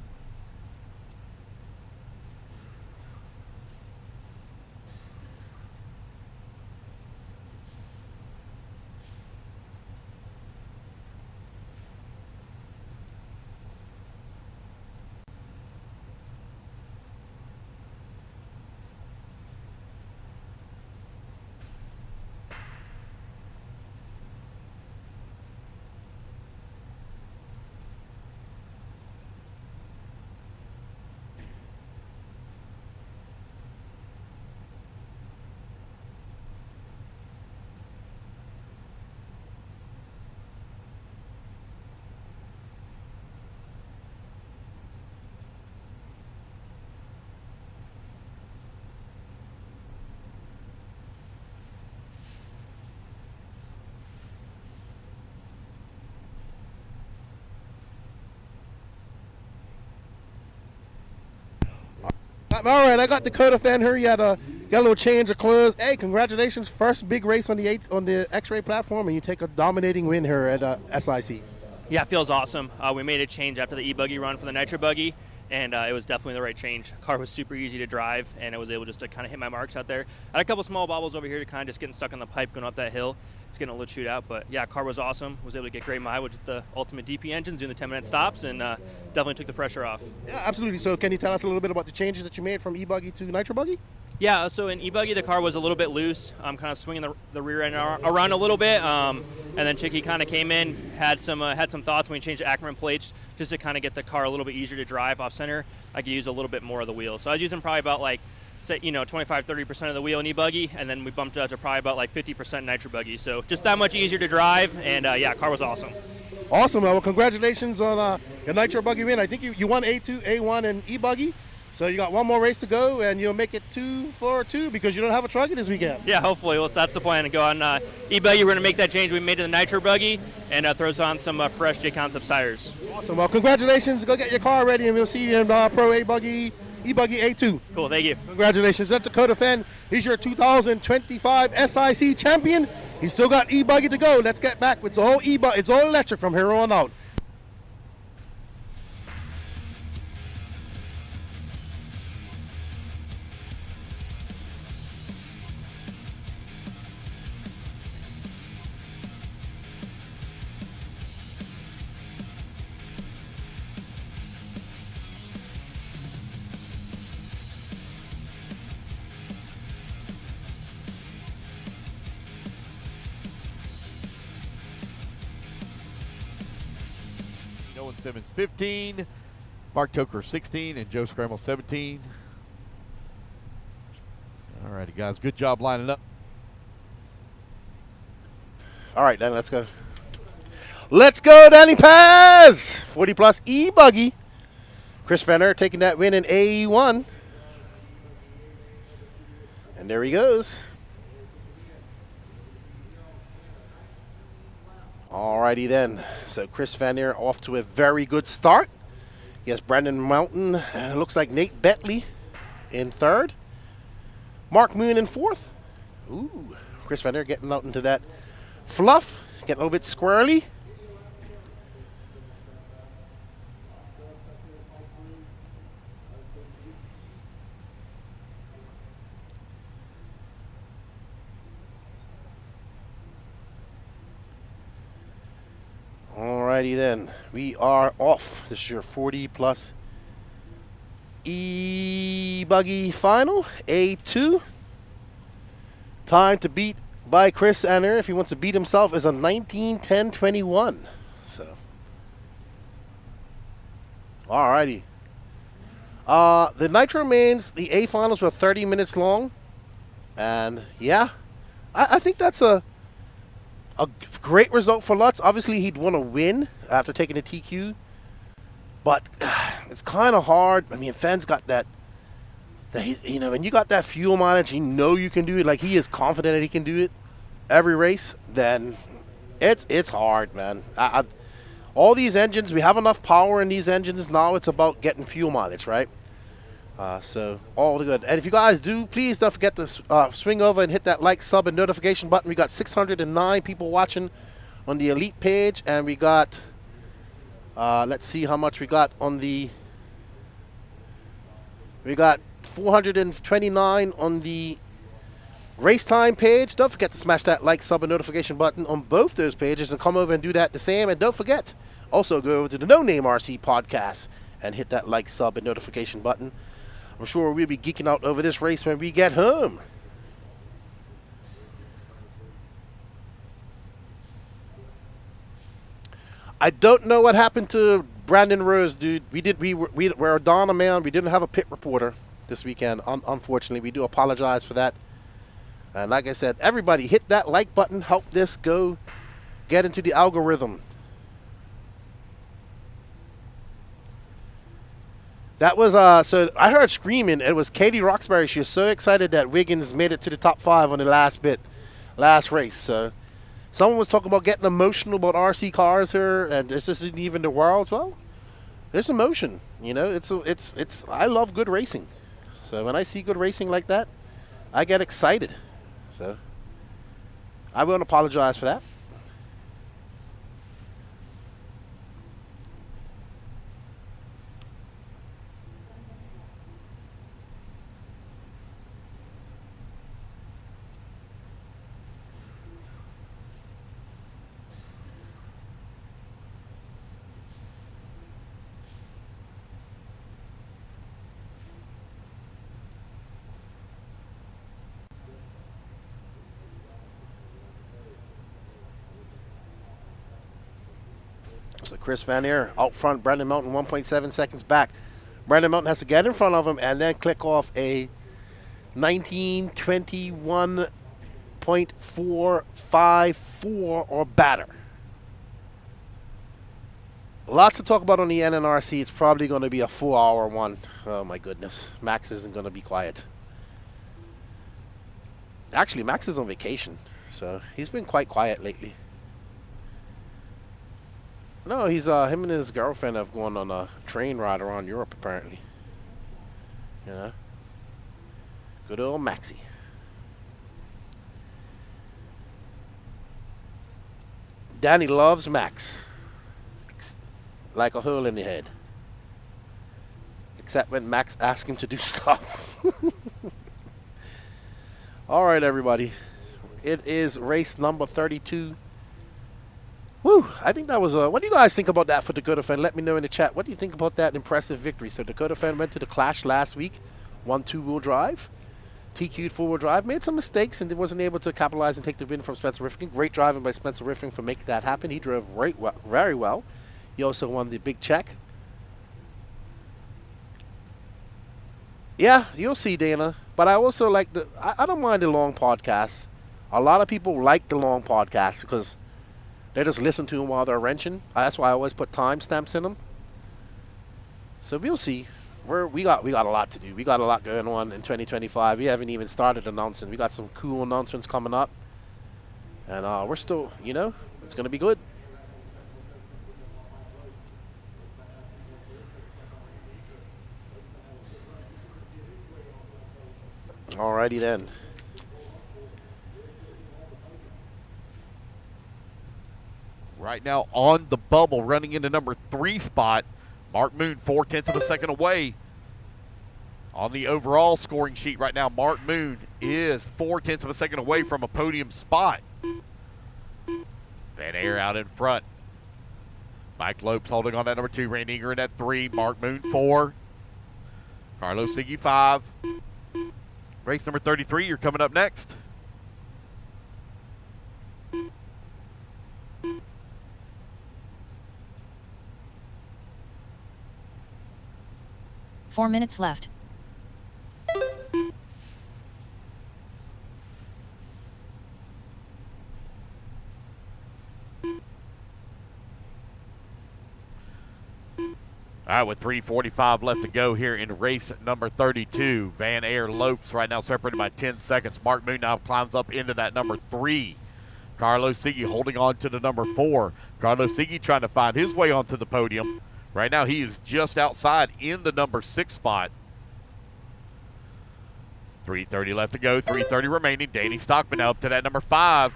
All right, I got Dakota fan here. You had got a little change of clothes. Hey, congratulations! First big race on the X-Ray platform, and you take a dominating win here at SIC. Yeah, it feels awesome. We made a change after the ebuggy run for the nitro buggy, and it was definitely the right change. Car was super easy to drive, and I was able just to kind of hit my marks out there. I had a couple small bobbles over here to kind of just getting stuck on the pipe going up that hill. It's getting a little chewed out, but yeah, car was awesome. Was able to get great mileage with the ultimate DP engines, doing the 10-minute stops, and definitely took the pressure off. Yeah, absolutely. So can you tell us a little bit about the changes that you made from ebuggy to nitro buggy? Yeah, so in ebuggy the car was a little bit loose, kind of swinging the rear end around a little bit, and then Chicky kind of came in, had some thoughts when we changed the Ackerman plates just to kind of get the car a little bit easier to drive off center. I could use a little bit more of the wheel, so I was using probably about 25-30% of the wheel in ebuggy, and then we bumped it up to probably about 50% nitro buggy. So just that much easier to drive, and yeah, car was awesome. Awesome. Well, congratulations on your nitro buggy win. I think you won A2, A1, and ebuggy. So you got one more race to go, and you'll make it 2 for 2 because you don't have a truggy this weekend. Yeah, hopefully. Well, that's the plan. To go on ebuggy, we're going to make that change we made to the nitro buggy and throws on some fresh J-Concepts tires. Awesome. Well, congratulations. Go get your car ready, and we'll see you in Pro ebuggy A2. Cool. Thank you. Congratulations. That's Dakota Fenn. He's your 2025 SIC champion. He's still got ebuggy to go. Let's get back with the whole ebuggy. It's all electric from here on out. Nolan Simmons 15, Mark Toker 16, and Joe Scramble 17. All righty, guys. Good job lining up. All right, then let's go. Let's go, Danny Paz! 40 plus ebuggy. Chris Fenner taking that win in A1. And there he goes. Alrighty then. So Chris Fenner off to a very good start. Yes, Brandon Mountain. It looks like Nate Bentley in third. Mark Moon in fourth. Ooh, Chris Fenner getting out into that fluff. Getting a little bit squirrely. Alrighty then, we are off. This is your 40 plus ebuggy final, A2. Time to beat by Chris Anner, if he wants to beat himself, is a 19:10:21. So, alrighty. The Nitro mains, the A finals were 30 minutes long, and yeah, I think that's a great result for Lutz. Obviously, he'd want to win after taking the TQ, but it's kind of hard. I mean, Fenn's got that when you got that fuel mileage, you can do it. Like, he is confident that he can do it every race. Then it's hard, man. All these engines, we have enough power in these engines now. It's about getting fuel mileage, right? So all good. And if you guys do, please don't forget to swing over and hit that like, sub, and notification button. We got 609 people watching on the Elite page, and we got, let's see how much we got on the, we got 429 on the Race Time page. Don't forget to smash that like, sub, and notification button on both those pages, and come over and do that the same. And don't forget, also go over to the No Name RC podcast and hit that like, sub, and notification button. I'm sure we'll be geeking out over this race when we get home. I don't know what happened to Brandon Rose, dude. We're down a man. We didn't have a pit reporter this weekend. Unfortunately, we do apologize for that. And like I said, everybody hit that like button. Help this go get into the algorithm. That was, so I heard screaming. It was Katie Roxbury. She was so excited that Wiggins made it to the top 5 on the last race. So someone was talking about getting emotional about RC cars here, and this isn't even the world. Well, there's emotion, it's I love good racing. So when I see good racing like that, I get excited. So I won't apologize for that. So Chris Van Aer out front, Brandon Mountain 1.7 seconds back. Brandon Mountain has to get in front of him and then click off a 19:21.454 or better. Lots to talk about on the NNRC. It's probably going to be a 4-hour one. Oh my goodness. Max isn't going to be quiet. Actually, Max is on vacation, so he's been quite quiet lately. No, he's him and his girlfriend have gone on a train ride around Europe apparently. You know, good old Maxie. Danny loves Max, like a hole in the head. Except when Max asks him to do stuff. All right, everybody, it is race number 32. Woo, I think that was what do you guys think about that for Dakota Fan? Let me know in the chat. What do you think about that impressive victory? So Dakota Fan went to the Clash last week, won 2-wheel drive, TQ'd 4-wheel drive, made some mistakes and wasn't able to capitalize and take the win from Spencer Riffing. Great driving by Spencer Riffing for making that happen. He drove very well. He also won the big check. Yeah, you'll see, Dana. But I also like I don't mind the long podcasts. A lot of people like the long podcasts because they just listen to them while they're wrenching. That's why I always put timestamps in them. So we'll see. We got a lot to do. We got a lot going on in 2025. We haven't even started announcing. We got some cool announcements coming up. And we're still, you know, it's going to be good. Alrighty then. Right now on the bubble, running into number 3 spot, Mark Moon, 4/10 of a second away. On the overall scoring sheet right now, Mark Moon is 4/10 of a second away from a podium spot. Van Aer out in front. Mike Lopes holding on that number 2. Randy Eager in at 3. Mark Moon 4. Carlos Siggy 5. Race number 33, you're coming up next. Four minutes left. All right, with 3:45 left to go here in race number 32. Van Aer Lopes right now separated by 10 seconds. Mark Moon now climbs up into that number 3. Carlos Siggy holding on to the number 4. Carlos Siggy trying to find his way onto the podium. Right now he is just outside in the number 6 spot. 3:30 left to go, 3:30 remaining. Danny Stockman up to that number 5.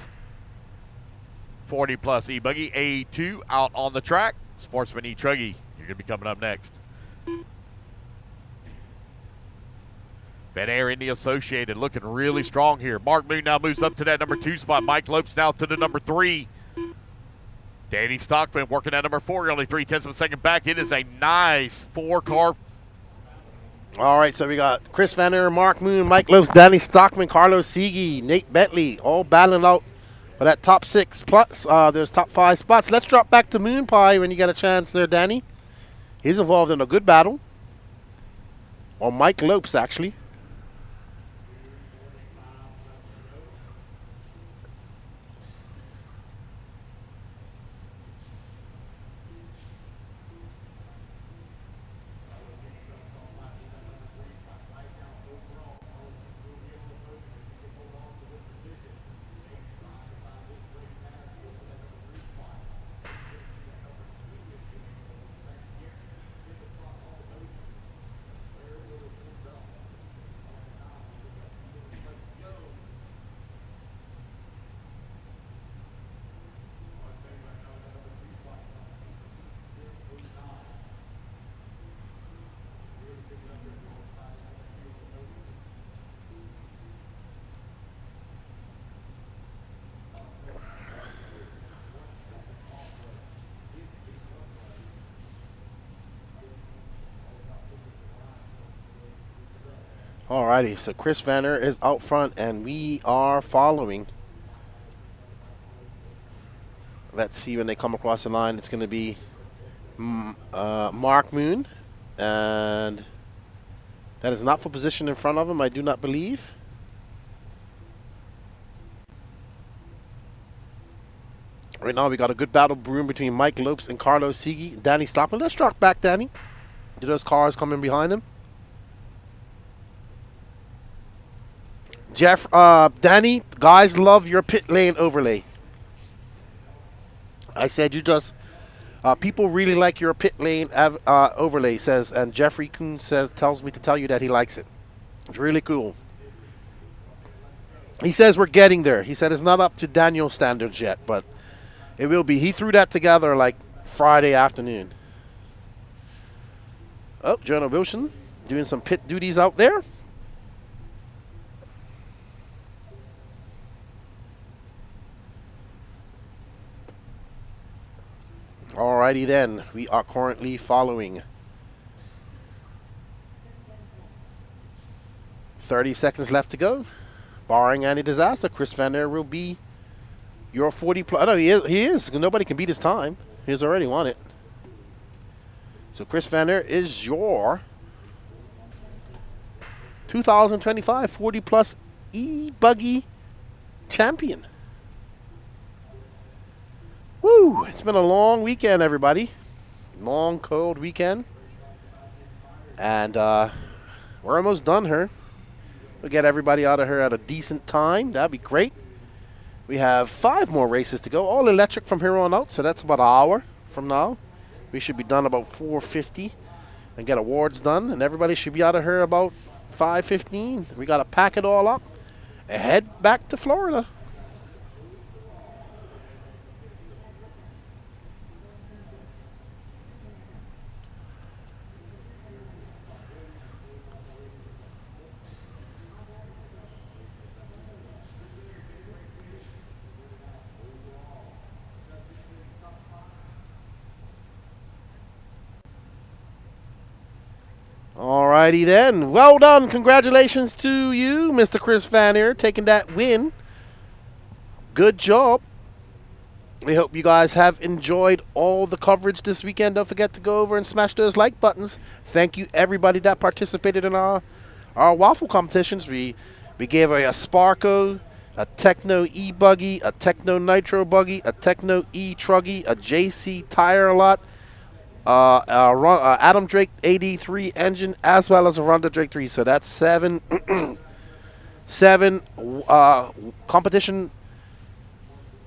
40 plus ebuggy A2 out on the track. Sportsman truggy. You're going to be coming up next. Van Aer in the Associated looking really strong here. Mark Moon now moves up to that number 2 spot. Mike Lopes now to the number 3. Danny Stockman working at number 4. Only 3/10 of a second back. It is a nice 4-car. All right, so we got Chris Van Aer, Mark Moon, Mike Lopes, Danny Stockman, Carlos Siggy, Nate Bentley, all battling out for that top 6 plus those top 5 spots. Let's drop back to Moon Pie when you get a chance there, Danny. He's involved in a good battle. Or Mike Lopes, actually. Alrighty, so Chris Vanner is out front, and we are following. Let's see when they come across the line. It's going to be Mark Moon, and that is not for position in front of him, I do not believe. Right now, we got a good battle brewing between Mike Lopes and Carlos Sigi. Danny Stockman. Let's drop back, Danny. Do those cars coming behind him? Danny, guys love your pit lane overlay. I said you just, people really like your pit lane overlay, says, and Jeffrey Kuhn tells me to tell you that he likes it. It's really cool. He says we're getting there. He said it's not up to Daniel standards yet, but it will be. He threw that together like Friday afternoon. Oh, Jonah Wilson doing some pit duties out there. Alrighty then, we are currently following. 30 seconds left to go. Barring any disaster, Chris Van Der will be your 40 plus. No, he is. Nobody can beat his time. He's already won it. So Chris Van Der is your 2025 40 plus ebuggy champion. Woo! It's been a long weekend, everybody. Long, cold weekend. And we're almost done here. We'll get everybody out of here at a decent time. That'd be great. We have 5 more races to go. All electric from here on out, so that's about an hour from now. We should be done about 4:50 and get awards done. And everybody should be out of here about 5:15. We got to pack it all up and head back to Florida. Alrighty then. Well done. Congratulations to you, Mr. Chris Vanner, taking that win. Good job. We hope you guys have enjoyed all the coverage this weekend. Don't forget to go over and smash those like buttons. Thank you everybody that participated in our waffle competitions. We gave away a Sparko, a Techno ebuggy, a Techno nitro buggy, a Techno truggy, a JC tire lot, Adam Drake AD3 engine, as well as a Ronda Drake 3. So that's 7 competition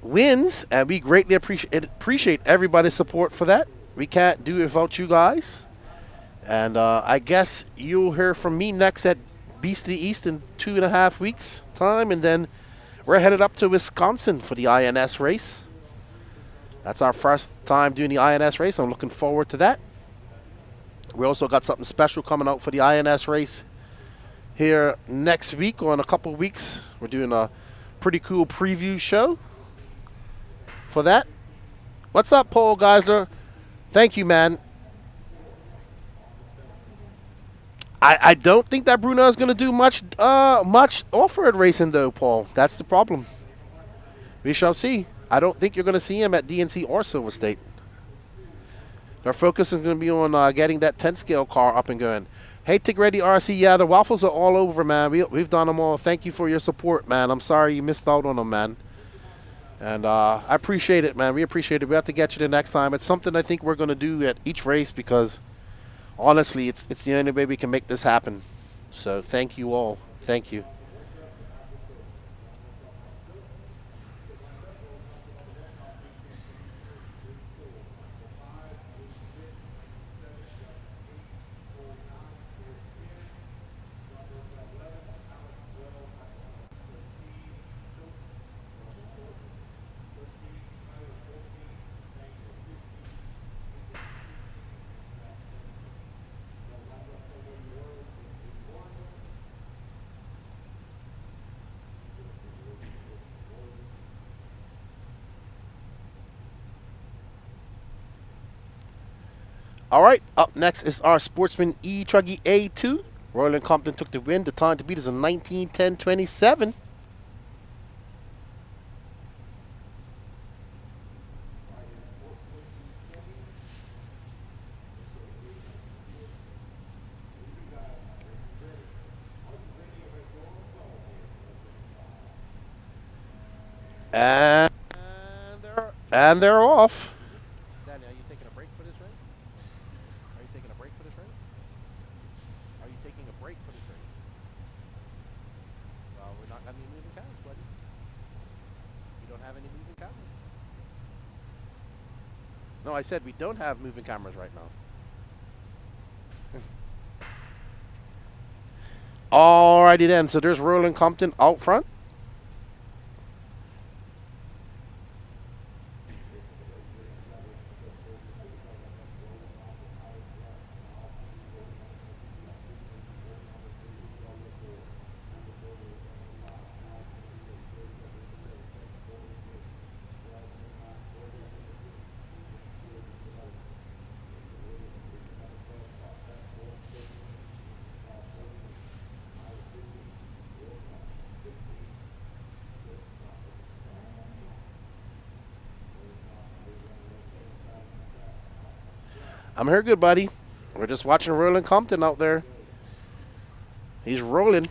wins, and we greatly appreciate everybody's support for that. We can't do it without you guys. And I guess you'll hear from me next at Beast of the East in 2.5 weeks' time, and then we're headed up to Wisconsin for the INS race. That's our first time doing the INS race. I'm looking forward to that. We also got something special coming out for the INS race here next week or in a couple of weeks. We're doing a pretty cool preview show for that. What's up, Paul Geisler? Thank you, man. I don't think that Bruno is going to do much off-road racing, though, Paul. That's the problem. We shall see. I don't think you're going to see him at DNC or Silver State. Their focus is going to be on getting that 10-scale car up and going. Hey, Tigretti RC, yeah, the waffles are all over, man. We've done them all. Thank you for your support, man. I'm sorry you missed out on them, man. And I appreciate it, man. We appreciate it. We have to get you the next time. It's something I think we're going to do at each race because, honestly, it's the only way we can make this happen. So thank you all. Thank you. All right, up next is our Sportsman truggy A2. Roland Compton took the win. The time to beat is a 19:10.27. And they're off. Danny, are you taking a break for this race? Are you taking a break for this race? Are you taking a break for this race? Well, we're not got any moving cameras, buddy. We don't have any moving cameras. No, I said we don't have moving cameras right now. Alrighty then. So there's Roland Compton out front. I'm here good, buddy. We're just watching Roland Compton out there. He's rolling.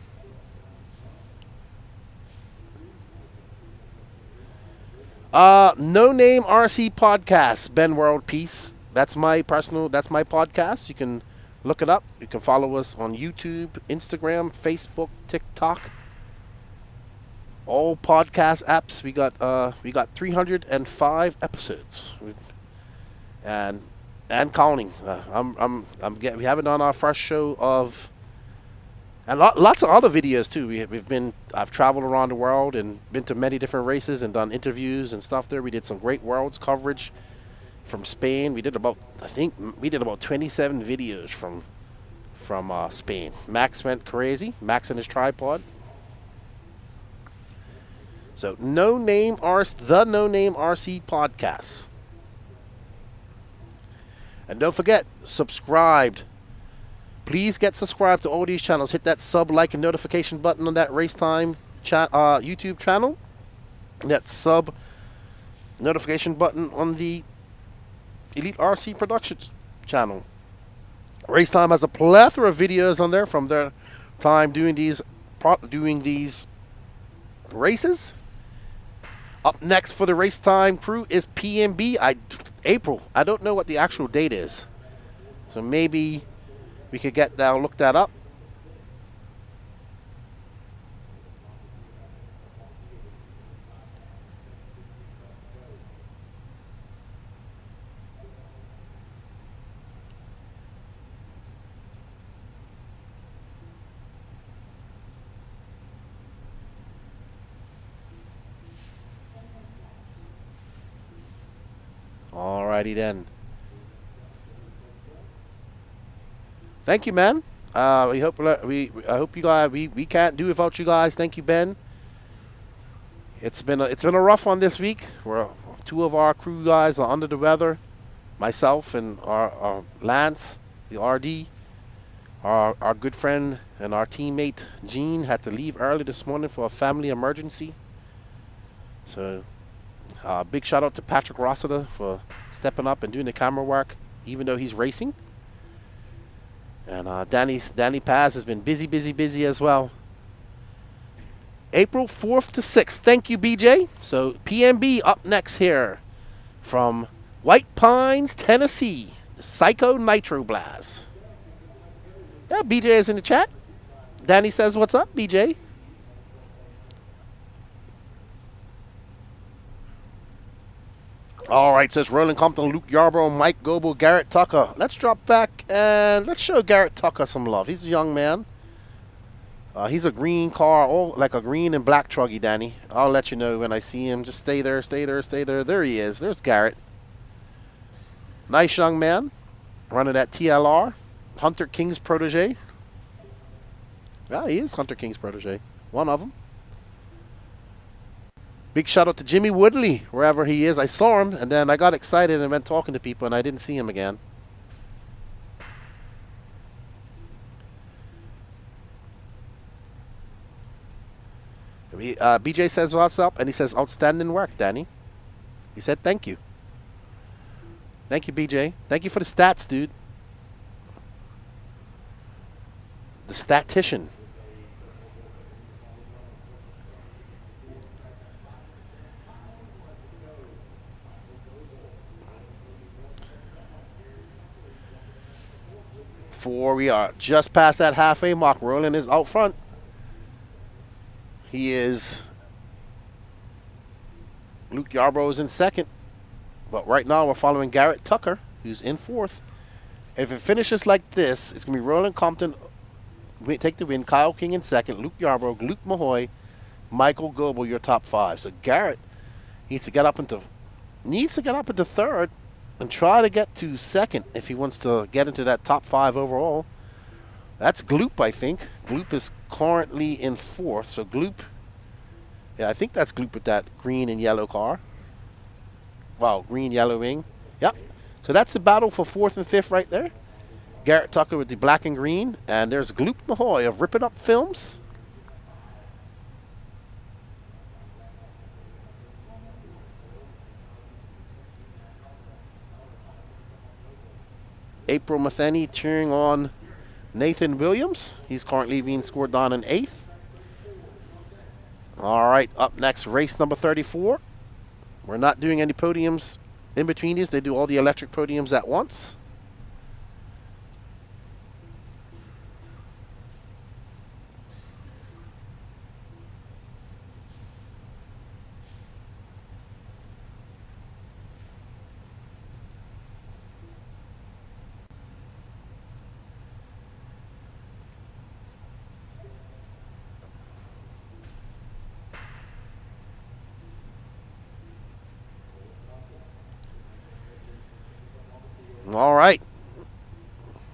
No Name RC Podcast, Ben World Peace. That's my podcast. You can look it up. You can follow us on YouTube, Instagram, Facebook, TikTok. All podcast apps. We got 305 episodes. And counting. We haven't done our first show of, and lots of other videos too. I've traveled around the world and been to many different races and done interviews and stuff there. We did some great worlds coverage from Spain. We did about 27 videos from Spain. Max went crazy. Max and his tripod. So the No Name RC Podcast. And don't forget, subscribed. Please get subscribed to all these channels. Hit that sub, like, and notification button on that Race Time YouTube channel. And that sub notification button on the Elite RC Productions channel. Race Time has a plethora of videos on there from their time doing these races. Up next for the Race Time crew is PMB. April. I don't know what the actual date is. So maybe we could look that up. Alrighty then. Thank you, man. I hope you guys. We can't do without you guys. Thank you, Ben. It's been a rough one this week. Where two of our crew guys are under the weather. Myself and our Lance, the RD. Our good friend and our teammate Gene had to leave early this morning for a family emergency. So. Big shout out to Patrick Rossiter for stepping up and doing the camera work, even though he's racing. And Danny Paz has been busy as well. April 4th to 6th. Thank you, BJ. So PMB up next here from White Pines, Tennessee. The Psycho Nitro Blast. Yeah, BJ is in the chat. Danny says, "What's up, BJ?" All right, says Roland Compton, Luke Yarborough, Mike Goebel, Garrett Tucker. Let's drop back and let's show Garrett Tucker some love. He's a young man. He's a green car, like a green and black truggy, Danny. I'll let you know when I see him. Just stay there, stay there, stay there. There he is. There's Garrett. Nice young man. Running that TLR. Hunter King's protege. Yeah, he is Hunter King's protege. One of them. Big shout out to Jimmy Woodley, wherever he is. I saw him, and then I got excited and went talking to people, and I didn't see him again. BJ says what's up, and he says outstanding work, Danny. He said thank you. Thank you, BJ. Thank you for the stats, dude. The statistician. We are just past that halfway mark. Roland is out front. He is. Luke Yarbrough is in second. But right now we're following Garrett Tucker, who's in fourth. If it finishes like this, it's going to be Roland Compton take the win. Kyle King in second. Luke Yarbrough, Luke Mahoy, Michael Goebel, your top five. So Garrett needs to get up into third and try to get to second if he wants to get into that top five overall. That's Gloop, I think. Gloop is currently in fourth. So Gloop, yeah, I think that's Gloop with that green and yellow car. Wow, green, yellow wing. Yep. So that's the battle for fourth and fifth right there. Garrett Tucker with the black and green. And there's Gloop Mahoy of Rippin' Up Films. April Matheny cheering on Nathan Williams. He's currently being scored down in eighth. All right, up next, race number 34. We're not doing any podiums in between these. They do all the electric podiums at once. All right.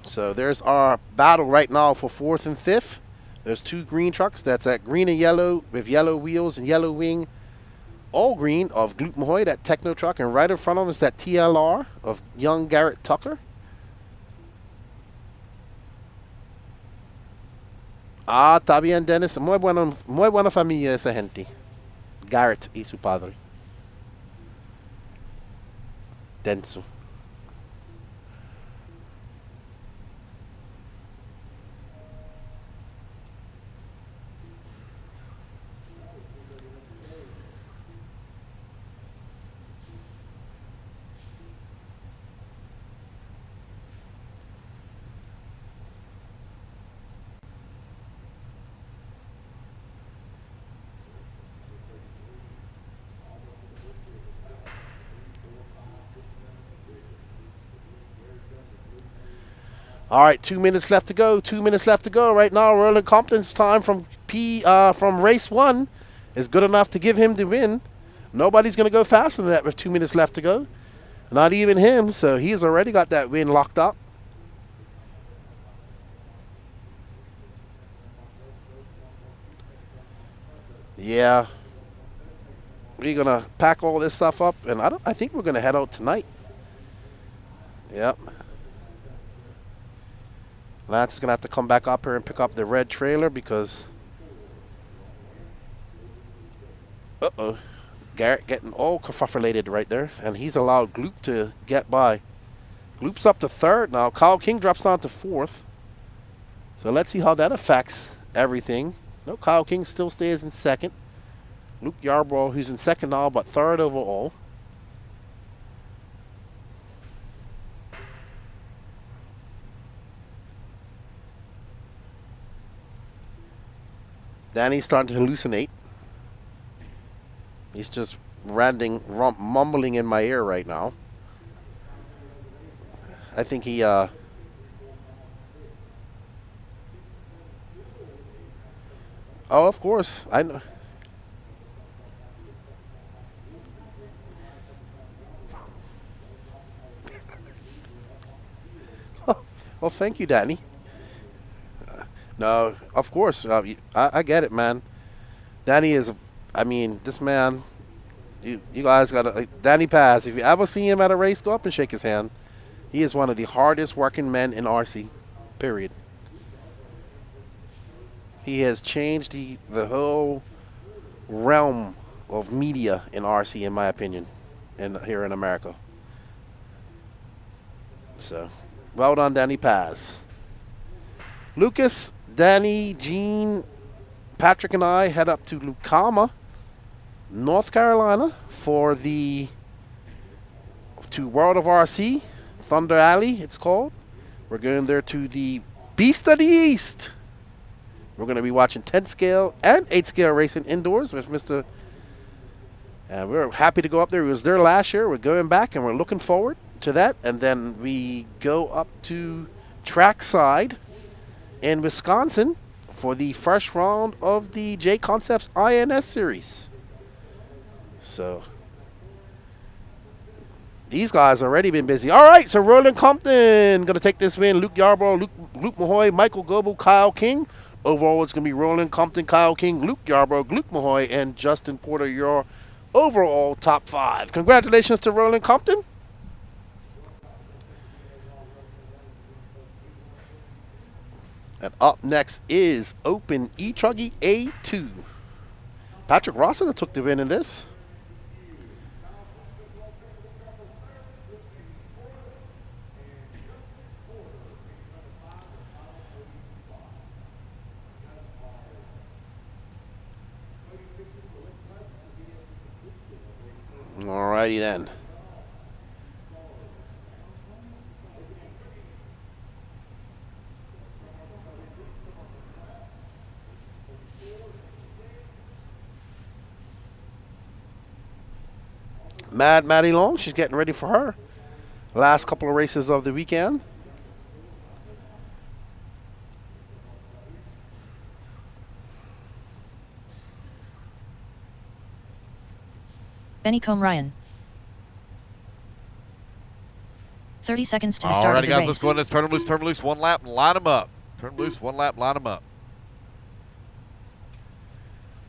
So there's our battle right now for fourth and fifth. There's two green trucks. That's at green and yellow with yellow wheels and yellow wing. All green of Gloop Mahoy, that techno truck. And right in front of us, that TLR of young Garrett Tucker. Ah, está bien, Dennis. Muy buena familia esa gente. Garrett y su padre. Denso. All right, 2 minutes left to go. 2 minutes left to go. Right now, Roland Compton's time from race one is good enough to give him the win. Nobody's going to go faster than that with 2 minutes left to go. Not even him, so he's already got that win locked up. Yeah. We're going to pack all this stuff up, and I think we're going to head out tonight. Yep. Lance is going to have to come back up here and pick up the red trailer because... Uh-oh. Garrett getting all kerfuffulated right there, and he's allowed Gloop to get by. Gloop's up to third now. Kyle King drops down to fourth. So let's see how that affects everything. No, Kyle King still stays in second. Luke Yarbrough, who's in second now, but third overall. Danny's starting to hallucinate. He's just mumbling in my ear right now. I think he, Oh, of course. I know. Well, thank you, Danny. No, of course. I get it, man. Danny is, I mean, this man, you guys got to, Danny Paz, if you ever see him at a race, go up and shake his hand. He is one of the hardest working men in RC, period. He has changed the whole realm of media in RC, in my opinion, here in America. So, well done, Danny Paz. Lucas, Danny, Gene, Patrick, and I head up to Lucama, North Carolina for to World of RC, Thunder Alley, it's called. We're going there to the Beast of the East. We're going to be watching 10 scale and 8 scale racing indoors with Mr. And we're happy to go up there. He was there last year. We're going back, and we're looking forward to that. And then we go up to trackside in Wisconsin for the first round of the J Concepts INS series. So these guys already been busy. All right, so Roland Compton going to take this win. Luke Yarbrough, Luke Mahoy, Michael Goebel, Kyle King. Overall, it's going to be Roland Compton, Kyle King, Luke Yarbrough, Luke Mahoy, and Justin Porter, your overall top 5. Congratulations to Roland Compton. And up next is Open E-Truggy A2. Patrick Rossiter took the win in this. Alrighty then. Maddie Long, she's getting ready for her last couple of races of the weekend. Bennycombe Ryan. 30 seconds to the start of the guys, race. let's go in. Let's turn them loose, one lap, and line them up. Turn them loose, one lap, line them up.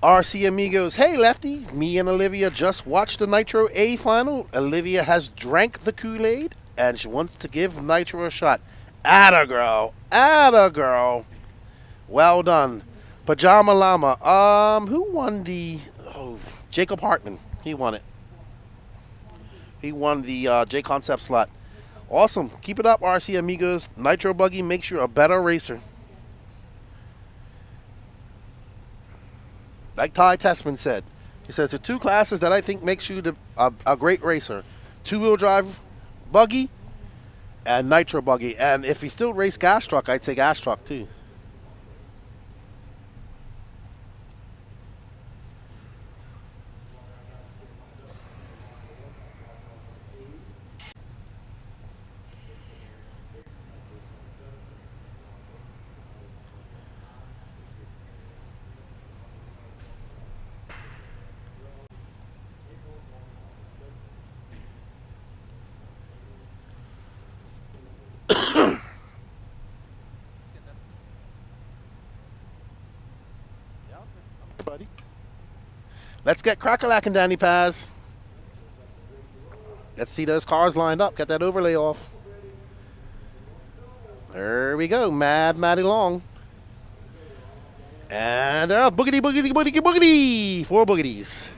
RC Amigos, hey Lefty, me and Olivia just watched the Nitro A final. Olivia has drank the Kool-Aid and she wants to give Nitro a shot. Atta girl. Well done. Pajama Llama. Who won the Jacob Hartman. He won it. He won the J Concept slot. Awesome. Keep it up, RC Amigos. Nitro Buggy makes you a better racer. Like Ty Tessman said, he says the 2 classes that I think makes you a great racer: 2-wheel drive buggy and nitro buggy. And if he still raced gas truck, I'd say gas truck too. Buddy. Let's get crack-a-lack and Danny Paz. Let's see those cars lined up. Get that overlay off. There we go. Maddie Long. And they're up. Boogity, boogity, boogity, boogity. 4 boogities.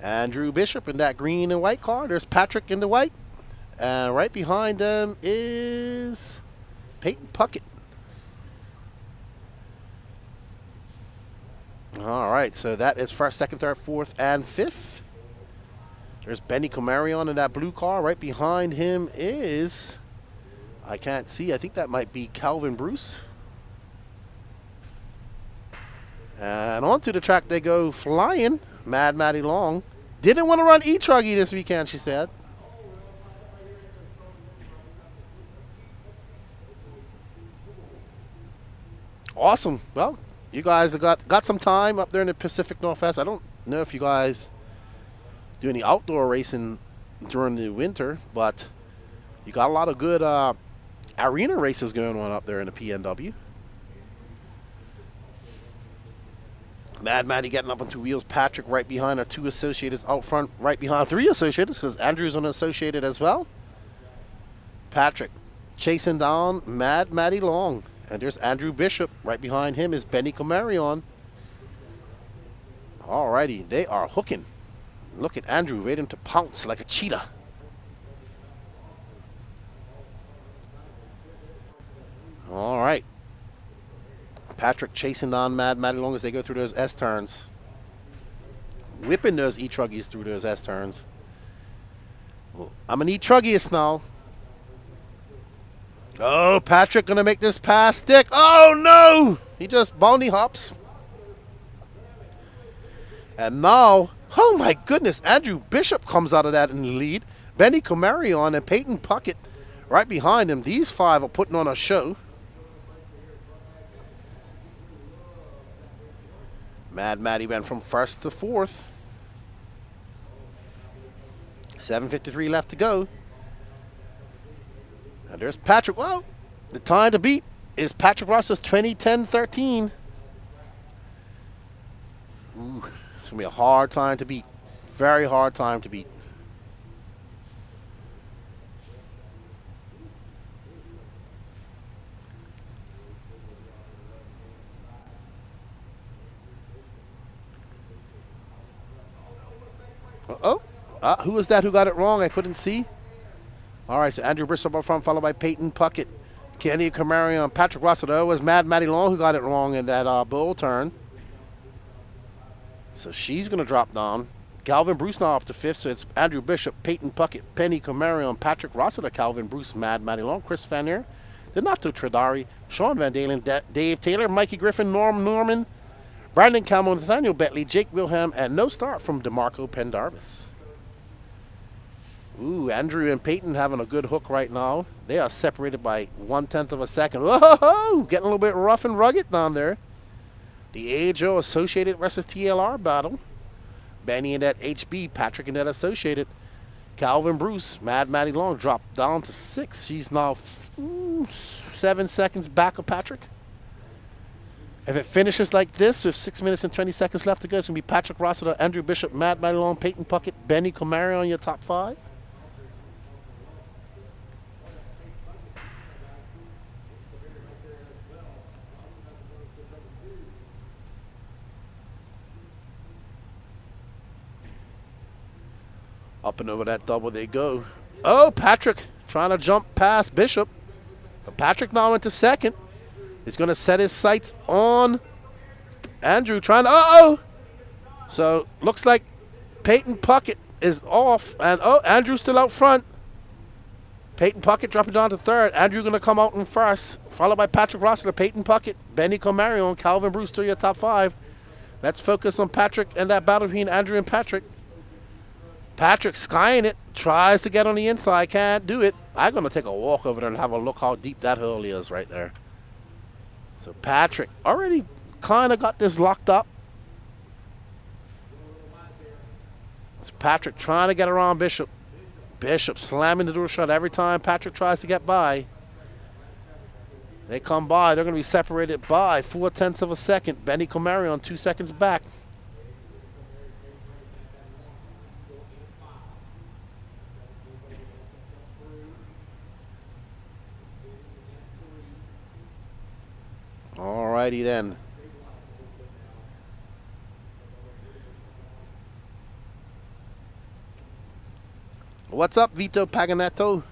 Andrew Bishop in that green and white car. There's Patrick in the white. And right behind them is Peyton Puckett. All right, so that is first, second, third, fourth, and fifth. There's Benny Comarion in that blue car. Right behind him is, I can't see, I think that might be Calvin Bruce. And onto the track they go flying. Maddie Long. Didn't want to run E-Truggy this weekend, she said. Awesome. Well, you guys have got some time up there in the Pacific Northwest. I don't know if you guys do any outdoor racing during the winter, but you got a lot of good arena races going on up there in the PNW. Maddie getting up on 2 wheels. Patrick right behind our 2 associates out front, right behind 3 associates because Andrew's on associated as well. Patrick chasing down Maddie Long. And there's Andrew Bishop. Right behind him is Benny Comarion. Alrighty, they are hooking. Look at Andrew waiting to pounce like a cheetah. All right. Patrick chasing down Mad Matty Long as they go through those S turns. Whipping those E-truggies through those S turns. Well, I'm an E-truggiest now. Oh, Patrick gonna make this pass stick. Oh no! He just bounty hops. And now, oh my goodness, Andrew Bishop comes out of that in the lead. Benny Comarion and Peyton Puckett right behind him. These five are putting on a show. Mad Matty went from first to fourth. 7:53 left to go. And there's Patrick. Well, the time to beat is Patrick Ross's 20-10-13. Ooh, it's going to be a hard time to beat. Very hard time to beat. Who was that who got it wrong? I couldn't see. All right, so Andrew Bishop up front, followed by Peyton Puckett, Kenny Camarion, Patrick Russell. It was Mad Matty Long who got it wrong in that bull turn. So she's going to drop down. Calvin Bruce now up to fifth, so it's Andrew Bishop, Peyton Puckett, Penny Camarion, Patrick Russell, Calvin Bruce, Mad Matty Long, Chris Vanier, Donato Tradari, Sean Van Dalen, Dave Taylor, Mikey Griffin, Norm Norman, Brandon Campbell, Nathaniel Bentley, Jake Wilhelm, and no start from DeMarco Pendarvis. Ooh, Andrew and Peyton having a good hook right now. They are separated by 1/10 of a second. Whoa, getting a little bit rough and rugged down there. The AHO Associated versus TLR battle. Benny in that HB, Patrick in that Associated. Calvin Bruce, Mad Matty Long dropped down to 6. She's now 7 seconds back of Patrick. If it finishes like this with 6 minutes and 20 seconds left to go, it's going to be Patrick Rossiter, Andrew Bishop, Mad Matty Long, Peyton Puckett, Benny Comari on your top 5. Up and over that double they go. Oh, Patrick trying to jump past Bishop. But Patrick now into second. He's going to set his sights on Andrew trying to, So looks like Peyton Puckett is off. And, Andrew's still out front. Peyton Puckett dropping down to third. Andrew going to come out in first. Followed by Patrick Rossler, Peyton Puckett, Benny Comarion, Calvin Bruce to your top 5. Let's focus on Patrick and that battle between Andrew and Patrick. Patrick skying it, tries to get on the inside, can't do it. I'm going to take a walk over there and have a look how deep that hole is right there. So Patrick already kind of got this locked up. It's Patrick trying to get around Bishop. Bishop slamming the door shut every time Patrick tries to get by. They come by, they're going to be separated by 4/10 of a second. Benny Comarion 2 seconds back. Alrighty then. What's up, Vito Paganetto?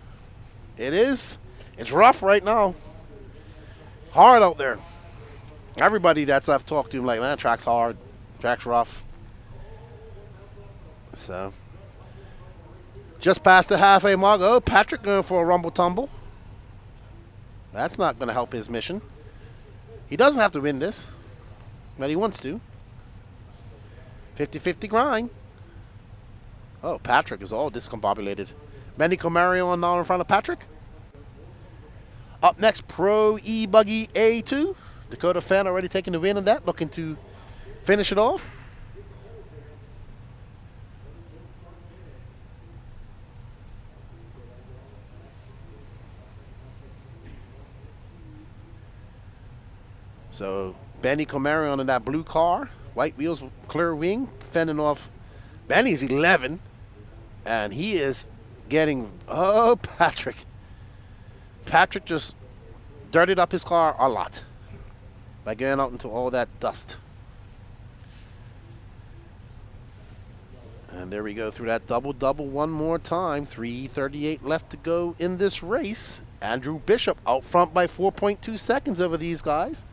It's rough right now. Hard out there. Everybody that's I've talked to, like, man, track's hard. Track's rough. So, just past the halfway mark. Oh, Patrick going for a rumble tumble. That's not going to help his mission. He doesn't have to win this, but he wants to. 50-50 grind. Oh, Patrick is all discombobulated. Benny Comarion now in front of Patrick. Up next, Pro ebuggy A2. Dakota Fan already taking the win on that, looking to finish it off. So Benny Comarion in that blue car, white wheels, clear wing, fending off. Benny's 11, and he is getting, Patrick. Patrick just dirtied up his car a lot by going out into all that dust. And there we go through that double-double one more time. 3:38 left to go in this race. Andrew Bishop out front by 4.2 seconds over these guys.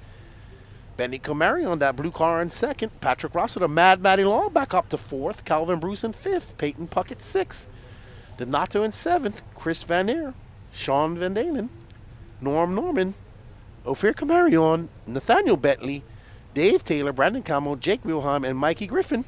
Benny Comari on that blue car in second. Patrick Rossiter, Mad Matty Long back up to fourth. Calvin Bruce in fifth. Peyton Puckett sixth. Donato in seventh. Chris Van Aer. Sean Van Dalen. Norm Norman. Ophir Camarion. Nathaniel Bentley. Dave Taylor. Brandon Camel. Jake Wilhelm. And Mikey Griffin.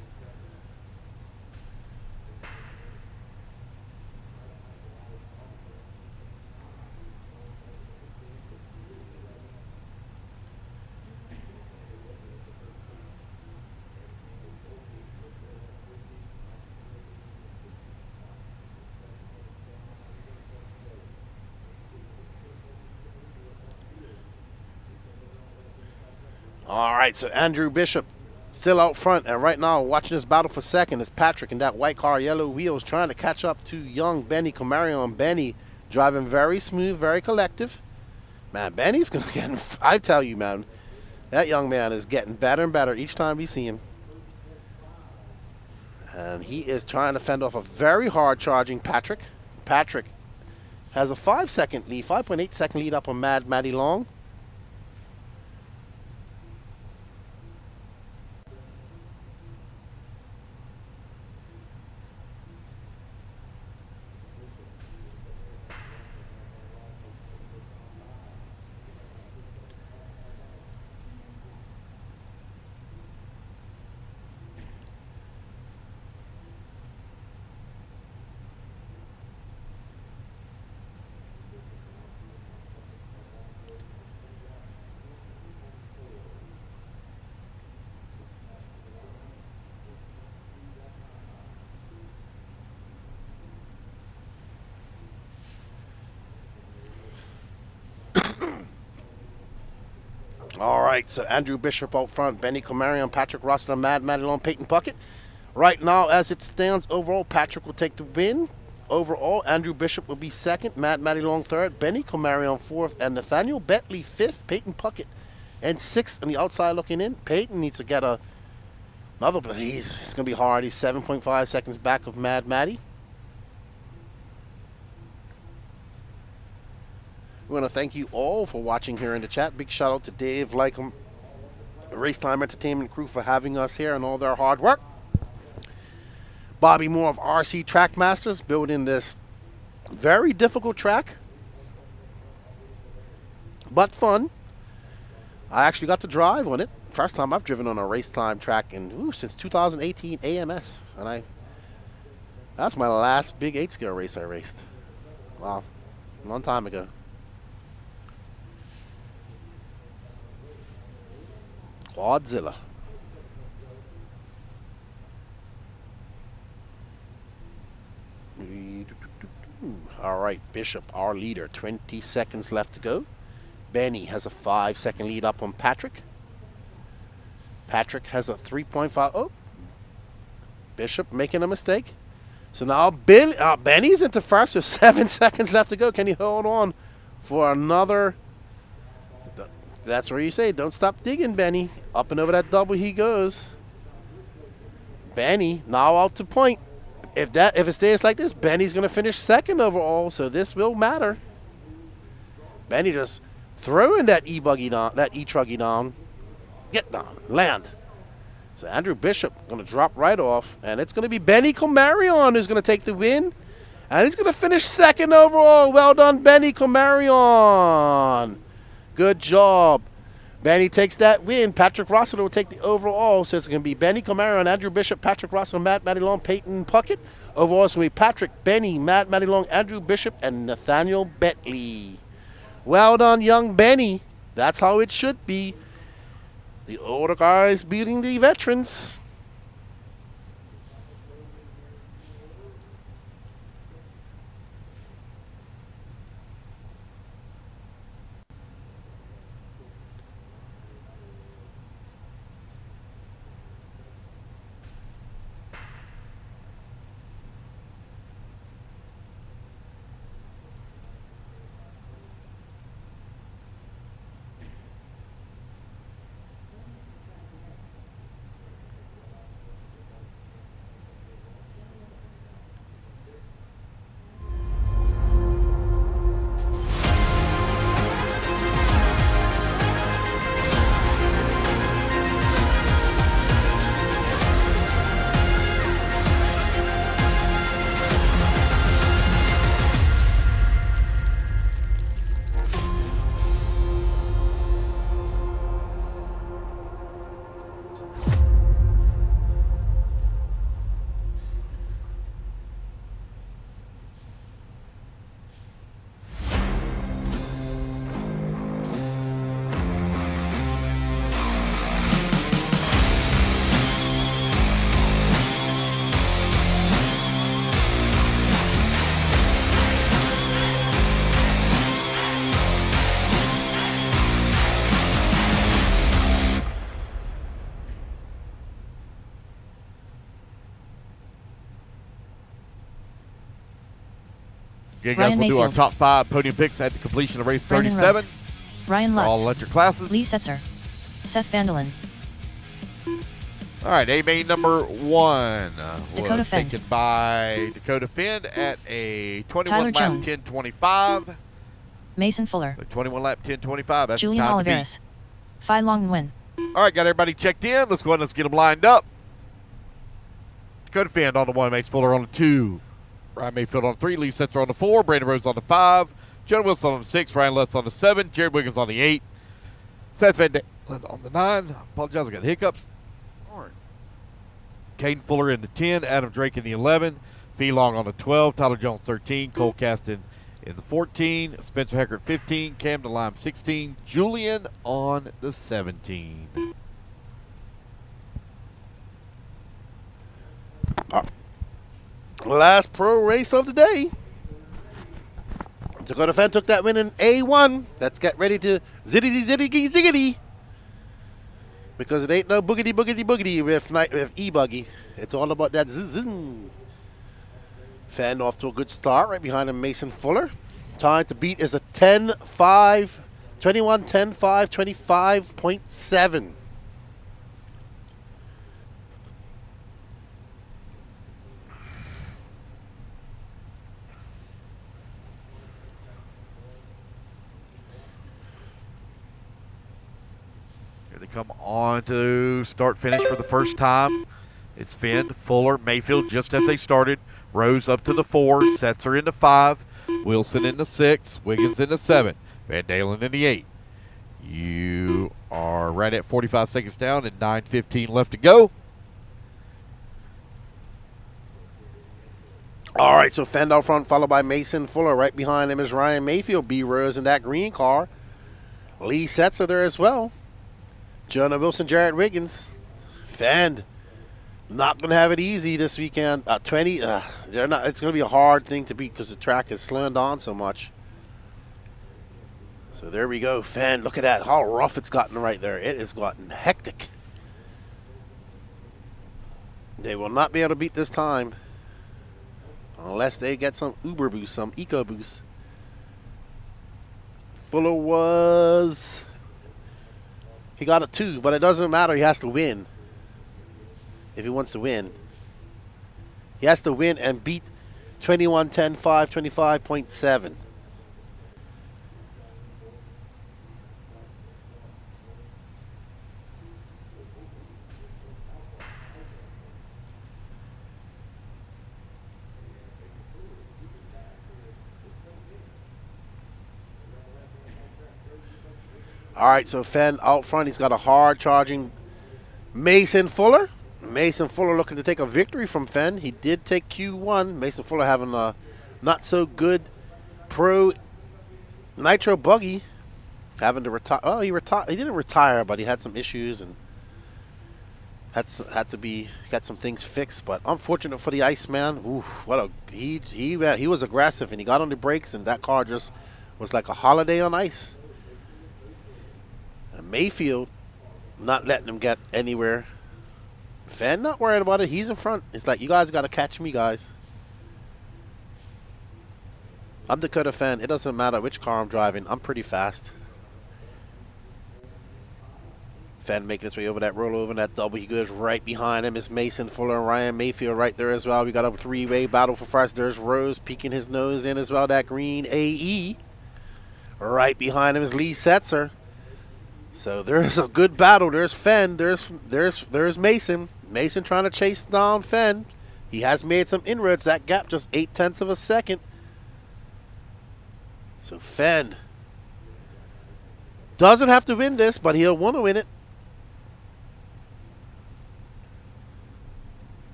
All right, so Andrew Bishop still out front, and right now watching this battle for second is Patrick in that white car, yellow wheels, trying to catch up to young Benny Comarion. Benny driving very smooth, very collective. Man, Benny's going to get, I tell you, man, that young man is getting better and better each time we see him. And he is trying to fend off a very hard charging Patrick. Patrick has a 5-second lead, 5.8 second lead up on Mad Matty Long. All right, so Andrew Bishop out front, Benny Comarion, Patrick Rossiter, Mad Matty Long, Peyton Puckett. Right now, as it stands, overall, Patrick will take the win. Overall, Andrew Bishop will be second, Mad Matty Long third, Benny Comarion fourth, and Nathaniel Bentley fifth, Peyton Puckett and sixth on the outside looking in. Peyton needs to get another, but it's going to be hard. He's 7.5 seconds back of Mad Matty. We want to thank you all for watching here in the chat. Big shout out to Dave Lycom, Race Time Entertainment crew, for having us here and all their hard work. Bobby Moore of RC Trackmasters building this very difficult track, but fun. I actually got to drive on it. First time I've driven on a Race Time track since 2018 AMS, and that's my last big 8-scale race I raced. Wow, a long time ago. Quadzilla. All right, Bishop, our leader, 20 seconds left to go. Benny has a 5-second lead up on Patrick. Patrick has a 3.5. Oh, Bishop making a mistake. So now Benny's into first with 7 seconds left to go. Can he hold on for another? That's where you say, don't stop digging, Benny. Up and over that double he goes. Benny now out to point. If it stays like this, Benny's going to finish second overall, so this will matter. Benny just throwing that ebuggy down, that truggy down. Get down, land. So Andrew Bishop going to drop right off, and it's going to be Benny Comarion who's going to take the win, and he's going to finish second overall. Well done, Benny Comarion. Good job. Benny takes that win. Patrick Rossiter will take the overall. So it's going to be Benny Comarion, Andrew Bishop, Patrick Rossiter, Matt Matty Long, Peyton Puckett. Overall, it's going to be Patrick, Benny, Matt Matty Long, Andrew Bishop, and Nathaniel Bentley. Well done, young Benny. That's how it should be. The older guys beating the veterans. Okay, guys, Ryan we'll do our Mayfield. top 5 podium picks at the completion of race Brandon 37. Rose. Ryan for Lutz. all electric classes. Lee Setzer. Seth Vandelin. All right, A main number 1 Dakota was Fend. taken by Dakota Fend at a 21 Tyler lap Jones. 10:25. Mason Fuller. The 21 lap 10:25. That's Julian the time Oliveris. Phi Long Nguyen. to beat. All right, got everybody checked in. Let's go ahead and let's get them lined up. Dakota Fend on the 1, Mace Fuller on the 2, Ryan Mayfield on the 3, Lee Setzer on the 4, Brandon Rose on the 5, Jonah Wilson on the 6, Ryan Lutz on the 7, Jared Wiggins on the 8, Seth Van Dalen on the 9. Apologize, I got hiccups. Caden Fuller in the 10, Adam Drake in the 11, Fee Long on the 12, Tyler Jones 13, Cole Caston in the 14, Spencer Heckert 15, Cam DeLime 16, Julian on the 17. Last pro race of the day. Dakota Fend took that win in A1. Let's get ready to ziggity. Because it ain't no boogity with ebuggy. It's all about that zzz. Fend off to a good start right behind him, Mason Fuller. Time to beat is a 10-5, 21, 10-5, 25.7. Here they come on to start finish for the first time. It's Fend, Fuller, Mayfield just as they started. Rose up to the 4, Setzer in the 5, Wilson in the 6, Wiggins in the 7, Van Dalen in the 8. You are right at 45 seconds down and 9:15 left to go. All right, so Fend out front, followed by Mason Fuller. Right behind him is Ryan Mayfield, B. Rose in that green car. Lee Setzer there as well. Jonah Wilson, Jared Wiggins. Fend not going to have it easy this weekend. 20, they're not. It's going to be a hard thing to beat because the track is slowing down so much. So there we go. Fend, look at that. How rough it's gotten right there. It has gotten hectic. They will not be able to beat this time unless they get some Uber boost, some Eco boost. Fuller was... He got a 2, but it doesn't matter. He has to win. If he wants to win. He has to win and beat 21, 10, 5, 25.7. All right, so Fend out front. He's got a hard charging Mason Fuller. Mason Fuller looking to take a victory from Fend. He did take Q1. Mason Fuller having a not so good pro nitro buggy. Having to retire. Oh, he retired. He didn't retire, but he had some issues and got some things fixed. But unfortunate for the Iceman. Ooh, what a he was aggressive and he got on the brakes and that car just was like a holiday on ice. And Mayfield not letting him get anywhere. Fend not worried about it. He's in front. It's like, you guys got to catch me, guys. I'm Dakota Fend. It doesn't matter which car I'm driving. I'm pretty fast. Fend making his way over that rollover and that double. He goes right behind him is Mason Fuller and Ryan Mayfield right there as well. We got a 3-way battle for first. There's Rose peeking his nose in as well. That green AE. Right behind him is Lee Setzer. So there's a good battle. There's Fend. There's Mason. Mason trying to chase down Fend. He has made some inroads. That gap just 0.8 of a second. So Fend doesn't have to win this, but he'll want to win it.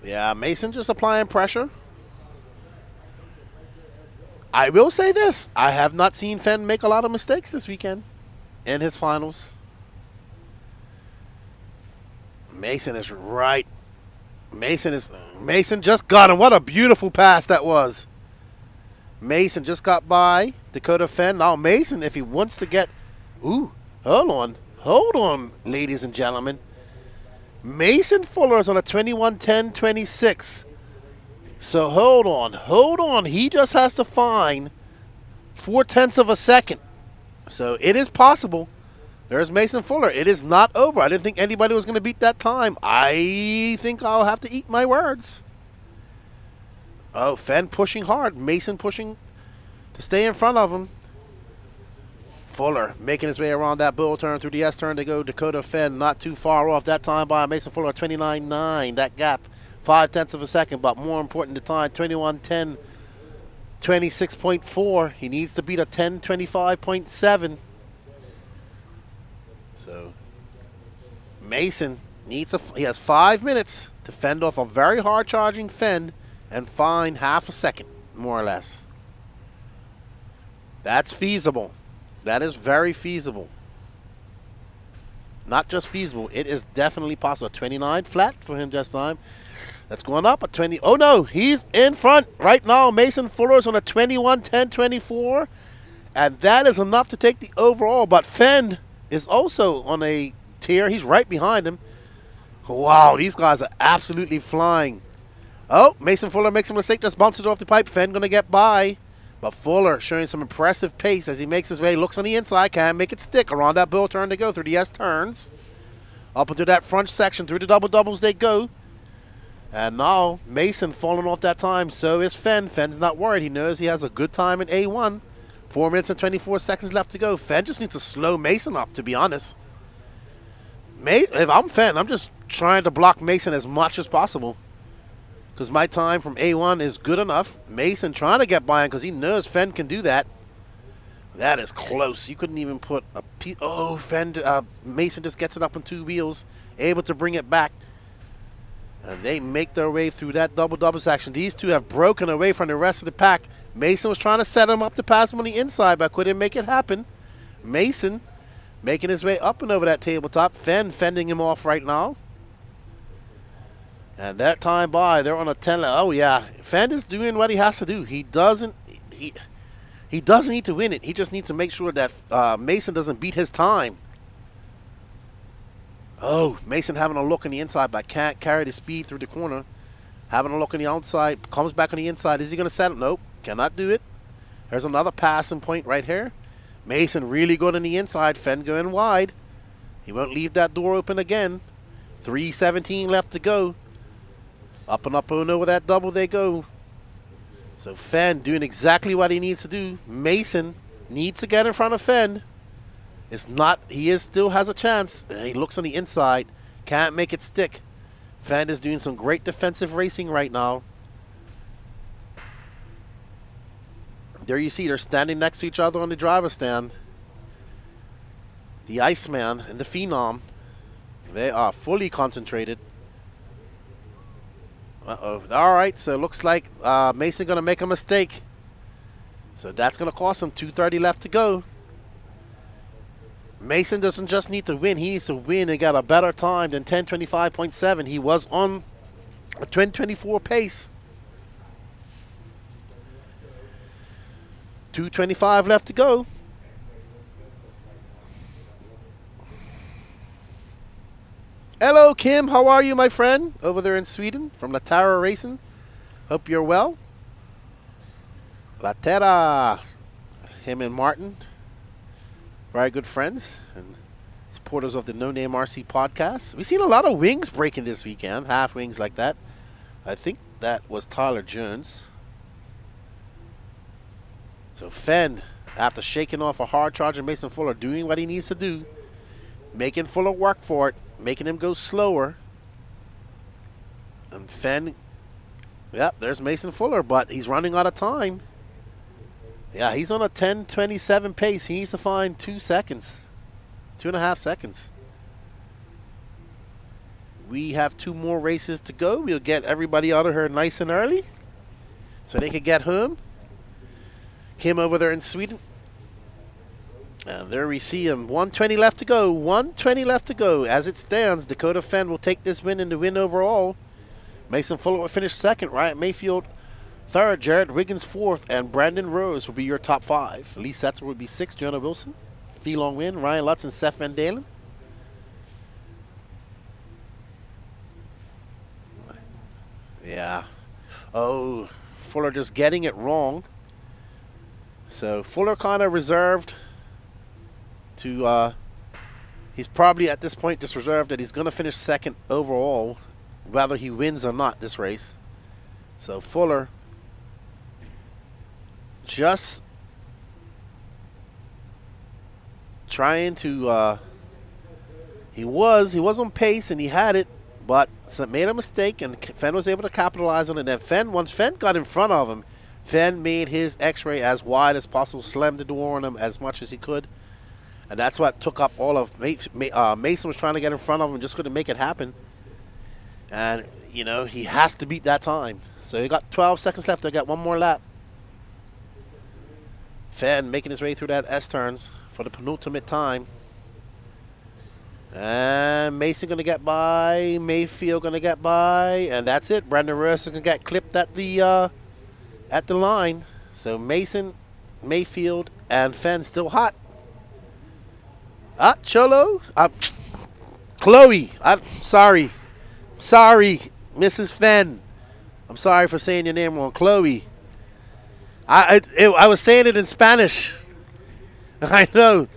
Yeah, Mason just applying pressure. I will say this. I have not seen Fend make a lot of mistakes this weekend in his finals. Mason is right. Mason just got him. What a beautiful pass that was. Mason just got by Dakota Fenn. Now Mason, if he wants to get, hold on, ladies and gentlemen. Mason Fuller is on a 21:10.26. So hold on. He just has to find 0.4 of a second. So it is possible. There's Mason Fuller. It is not over. I didn't think anybody was going to beat that time. I think I'll have to eat my words. Oh, Fenn pushing hard. Mason pushing to stay in front of him. Fuller making his way around that bull turn through the S turn to go. Dakota Fenn not too far off. That time by Mason Fuller, 29.9. That gap, 0.5 of a second, but more important the time, 21:10.26.4. He needs to beat a 10:25.7. So Mason he has 5 minutes to fend off a very hard charging Fenn and find half a second, more or less. That's feasible. That is very feasible. Not just feasible, it is definitely possible. 29 flat for him just time. That's going up at 20. Oh no, he's in front right now. Mason Fuller is on a 21:10.24. And that is enough to take the overall. But Fenn is also on a tier. He's right behind him. Wow, these guys are absolutely flying. Oh, Mason Fuller makes a mistake, just bounces off the pipe. Fenn going to get by. But Fuller showing some impressive pace as he makes his way, looks on the inside, can't make it stick. Around that bill turn they go through the S turns. Up into that front section, through the double doubles they go. And now Mason falling off that time, so is Fenn. Fenn's not worried. He knows he has a good time in A1. 4 minutes and 24 seconds left to go. Fenn just needs to slow Mason up, to be honest. If I'm Fenn, I'm just trying to block Mason as much as possible. Because my time from A1 is good enough. Mason trying to get by him because he knows Fenn can do that. That is close. You couldn't even put a piece. Oh, Mason just gets it up on 2 wheels. Able to bring it back. And they make their way through that double section. These two have broken away from the rest of the pack. Mason was trying to set him up to pass him on the inside, but couldn't make it happen. Mason making his way up and over that tabletop. Fenn fending him off right now. And that time by, they're on a 10. Oh yeah, Fenn is doing what he has to do. He doesn't need to win it. He just needs to make sure that Mason doesn't beat his time. Oh, Mason having a look on the inside, but can't carry the speed through the corner. Having a look on the outside, comes back on the inside. Is he going to settle? Nope, cannot do it. There's another passing point right here. Mason really good on the inside. Fenn going wide. He won't leave that door open again. 3:17 left to go. Up and up and over that double they go. So Fenn doing exactly what he needs to do. Mason needs to get in front of Fenn. It's not, still has a chance. He looks on the inside, can't make it stick. Fenn is doing some great defensive racing right now. There you see, they're standing next to each other on the driver's stand. The Iceman and the Phenom, they are fully concentrated. Uh-oh. All right, so it looks like Mason going to make a mistake. So that's going to cost him. 2:30 left to go. Mason doesn't just need to win. He needs to win and get a better time than 10:25.7. He was on a 10:24 pace. 2:25 left to go. Hello, Kim. How are you, my friend? Over there in Sweden from Latera Racing. Hope you're well. Latera. Him and Martin. Very good friends and supporters of the No Name RC podcast. We've seen a lot of wings breaking this weekend. Half wings like that. I think that was Tyler Jones. So Fenn, after shaking off a hard charger Mason Fuller, doing what he needs to do. Making Fuller work for it. Making him go slower. And Fenn, there's Mason Fuller, but he's running out of time. Yeah, he's on a 10:27 pace. He needs to find 2 seconds. 2.5 seconds. We have 2 more races to go. We'll get everybody out of here nice and early so they can get home. Kim over there in Sweden. And there we see him. 1:20 left to go. 1:20 left to go. As it stands, Dakota Fenn will take this win and the win overall. Mason Fuller will finish second. Ryan Mayfield Third, Jared Wiggins 4th, and Brandon Rose will be your top 5. Lee Setzer would be 6th, Jonah Wilson, Fee Long Win, Ryan Lutz, and Seth Van Dalen. Yeah. Oh, Fuller just getting it wrong. So Fuller kind of reserved to, he's probably at this point just reserved that he's going to finish 2nd overall, whether he wins or not this race. So Fuller just trying to, he was on pace and he had it, but made a mistake and Fenn was able to capitalize on it. And once Fenn got in front of him, Fenn made his X-ray as wide as possible, slammed the door on him as much as he could. And that's what took up all of Mason was trying to get in front of him, just couldn't make it happen. And, you know, he has to beat that time. So he got 12 seconds left to get one more lap. Fenn making his way through that S-turns for the penultimate time. And Mason going to get by, Mayfield going to get by, and that's it. Brandon Rose is going to get clipped at the line. So Mason, Mayfield, and Fenn still hot. Cholo. Chloe. I'm sorry. Sorry, Mrs. Fenn. I'm sorry for saying your name wrong. Chloe. I was saying it in Spanish. I know.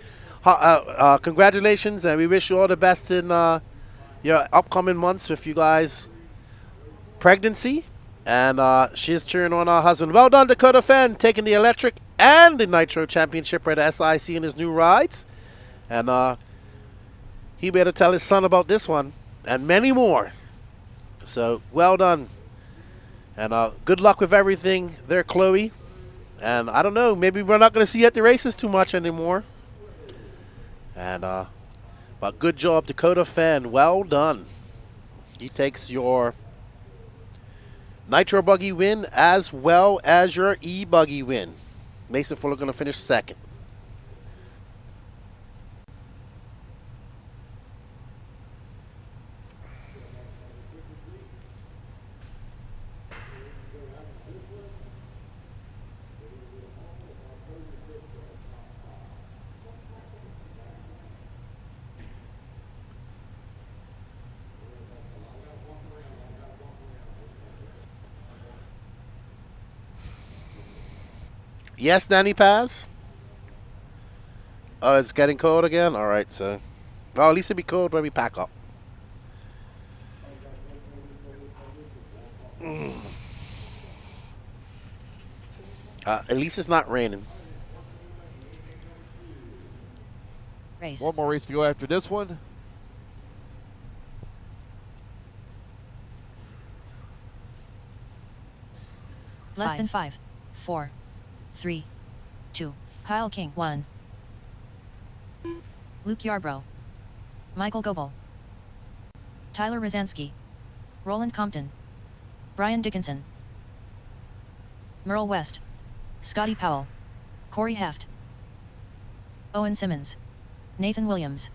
Congratulations, and we wish you all the best in your upcoming months with you guys' pregnancy. And she's cheering on her husband. Well done, Dakota Fenn, taking the electric and the nitro championship at SIC in his new rides. And he better tell his son about this one and many more. So, well done. And good luck with everything there, Chloe. And I don't know, maybe we're not going to see you at the races too much anymore. And but good job, Dakota Fenn. Well done. He takes your nitro buggy win as well as your e-buggy win. Mason Fuller going to finish 2nd. Yes, Danny Paz? Oh, it's getting cold again? All right, so. Well, at least it'll be cold when we pack up. At least it's not raining. Race. One more race to go after this one. Less than 5, 4, 3, 2. Kyle King 1. Luke Yarbrough. Michael Goebel. Tyler Rosansky. Roland Compton. Brian Dickinson. Merle West. Scotty Powell. Corey Heft. Owen Simmons. Nathan Williams.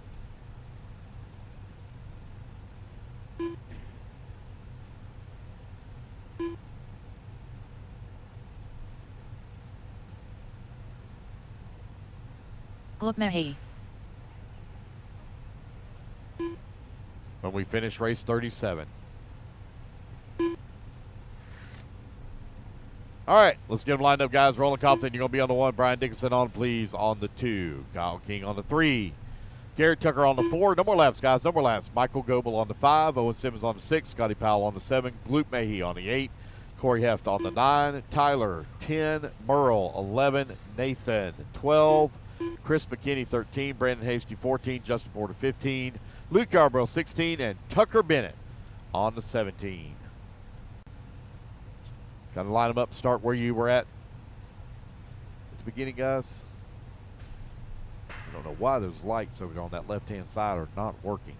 Gluck Mahay. When we finish race 37. All right, let's get them lined up, guys. Roland Compton, you're going to be on the 1. Brian Dickinson on, please, on the 2. Kyle King on the 3. Garrett Tucker on the 4. No more laps, guys. No more laps. Michael Goebel on the 5. Owen Simmons on the 6. Scotty Powell on the 7. Gluck Mahay on the 8. Corey Heft on the 9. Tyler, 10. Merle, 11. Nathan, 12. Chris McKinney, 13. Brandon Hasty, 14. Justin Porter, 15. Luke Yarbrough, 16. And Tucker Bennett on the 17. Got to line them up, start where you were at the beginning, guys. I don't know why those lights over there on that left-hand side are not working.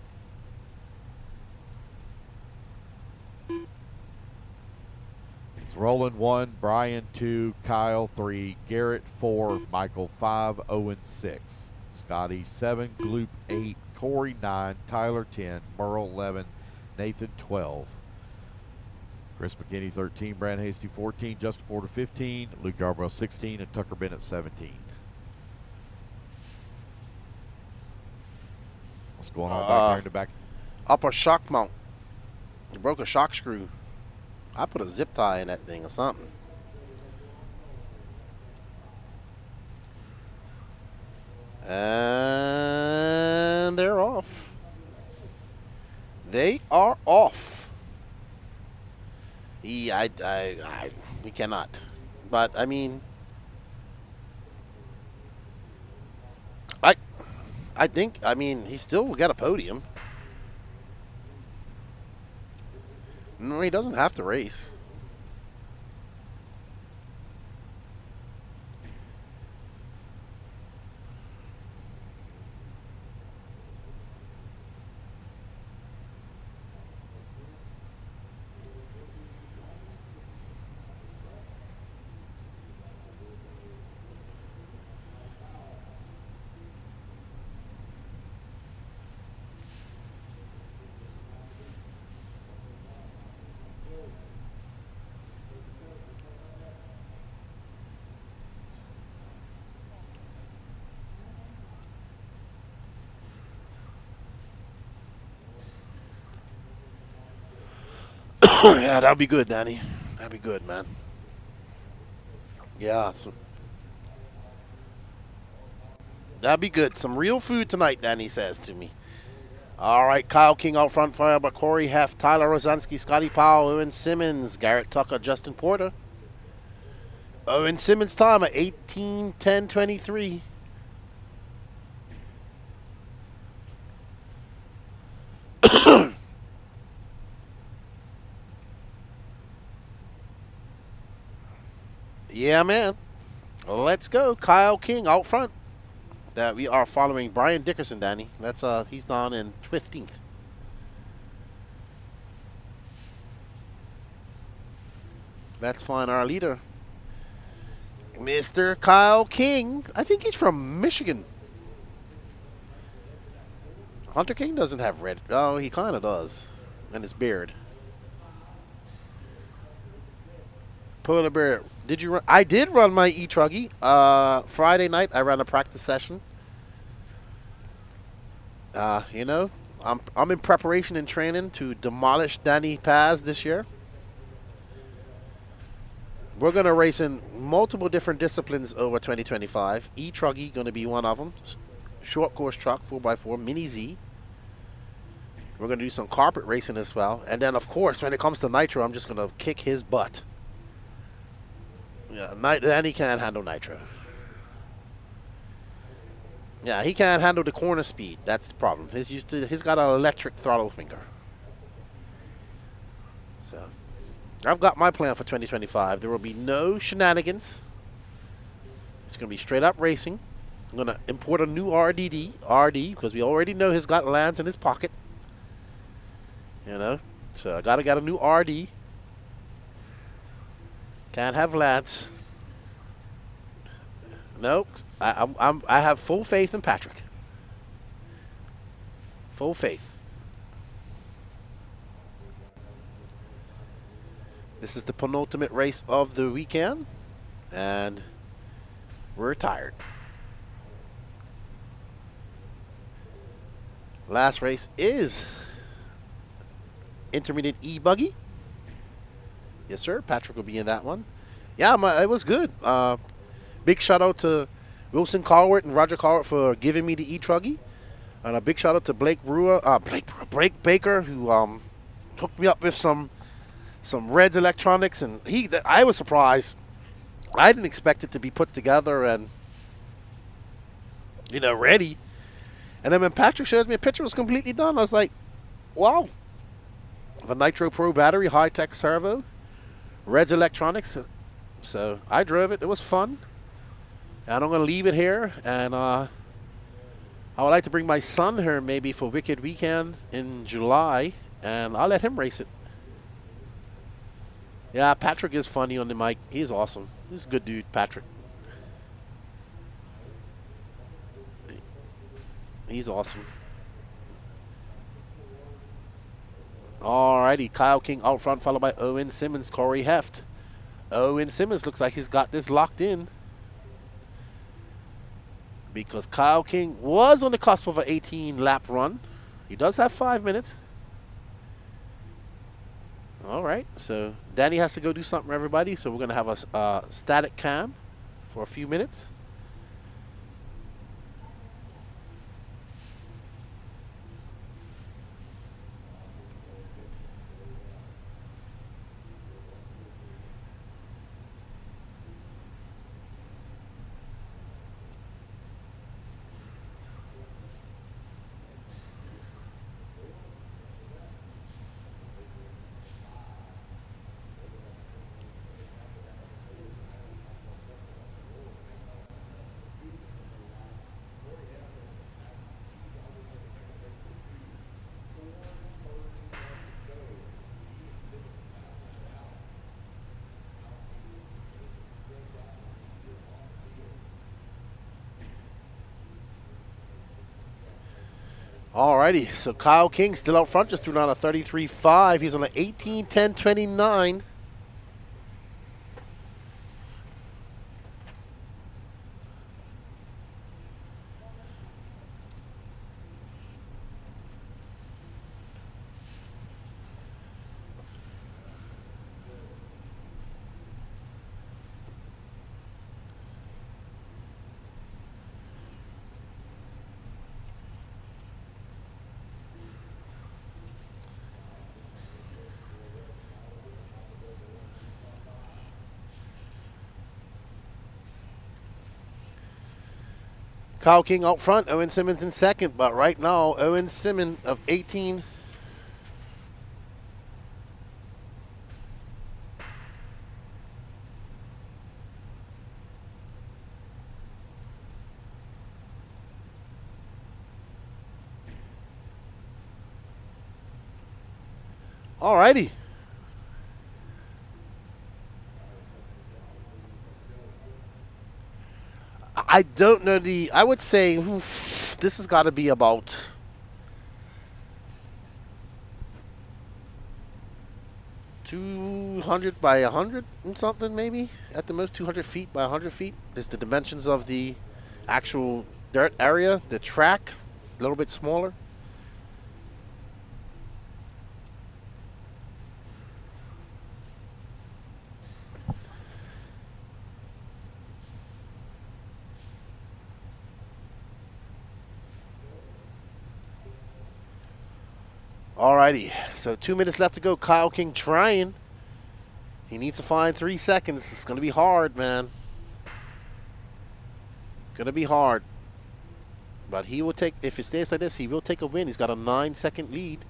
It's Roland 1, Brian 2, Kyle 3, Garrett 4, Michael 5, Owen 6, Scotty 7, Gloop 8, Corey 9, Tyler 10, Merle 11, Nathan 12. Chris McKinney 13, Brad Hasty 14, Justin Porter 15, Luke Yarbrough 16, and Tucker Bennett 17. What's going on back there in the back? Upper shock mount. You broke a shock screw. I put a zip tie in that thing or something. And they're off. They are off. We cannot. But I mean, I think he still got a podium. No, he doesn't have to race. Yeah, that'll be good, Danny. That'll be good, man. Yeah. That'll be good. Some real food tonight, Danny says to me. All right, Kyle King out front, followed by Corey Heft, Tyler Rosansky, Scotty Powell, Owen Simmons, Garrett Tucker, Justin Porter. Owen Simmons' time at 18:10:23. Yeah, man. Let's go. Kyle King out front. That we are following Brian Dickerson, Danny. That's he's down in 15th. Let's find our leader. Mr. Kyle King. I think he's from Michigan. Hunter King doesn't have red. Oh, he kind of does. And his beard. Polar Bear, did you run? I did run my e-truggy. Friday night, I ran a practice session. You know, I'm in preparation and training to demolish Danny Paz this year. We're going to race in multiple different disciplines over 2025. E-truggy going to be one of them. Short course truck, 4x4, mini Z. We're going to do some carpet racing as well. And then, of course, when it comes to nitro, I'm just going to kick his butt. Yeah, Danny can't handle nitro. Yeah, he can't handle the corner speed. That's the problem. He's got an electric throttle finger. So, I've got my plan for 2025. There will be no shenanigans. It's going to be straight up racing. I'm going to import a new RD, because we already know he's got lands in his pocket. You know, so I got to get a new RD. Can't have Lance. Nope. I have full faith in Patrick. Full faith. This is the penultimate race of the weekend, and we're tired. Last race is intermediate ebuggy. Yes, sir. Patrick will be in that one. Yeah, it was good. Big shout out to Wilson Colwart and Roger Colwart for giving me the e-truggy. And a big shout out to Blake Baker, who hooked me up with some Reds electronics. And I was surprised. I didn't expect it to be put together and, you know, ready. And then when Patrick shows me a picture, it was completely done. I was like, wow. The Nitro Pro battery, high-tech servo, Reds electronics. So I drove it. It was fun. And I'm going to leave it here. And I would like to bring my son here maybe for Wicked Weekend in July. And I'll let him race it. Yeah, Patrick is funny on the mic. He's awesome. He's a good dude, Patrick. He's awesome. Alrighty, Kyle King out front, followed by Owen Simmons, Corey Heft. Owen Simmons looks like he's got this locked in, because Kyle King was on the cusp of an 18-lap run. He does have 5 minutes. All right, so Danny has to go do something, everybody. So we're going to have a static cam for a few minutes. Alrighty, so Kyle King still out front, just threw down a 33.5. He's on an 18:10.29. Kyle King out front, Owen Simmons in second, but right now, Owen Simmons of 18. Alrighty. I don't know I would say this has got to be about 200 by 100 and something, maybe. At the most 200 feet by 100 feet. Is the dimensions of the actual dirt area. The track, a little bit smaller. Alrighty, so 2 minutes left to go. Kyle King trying. He needs to find 3 seconds. It's going to be hard, man. Going to be hard. But he will take, if it stays like this, he will take a win. He's got a 9-second lead.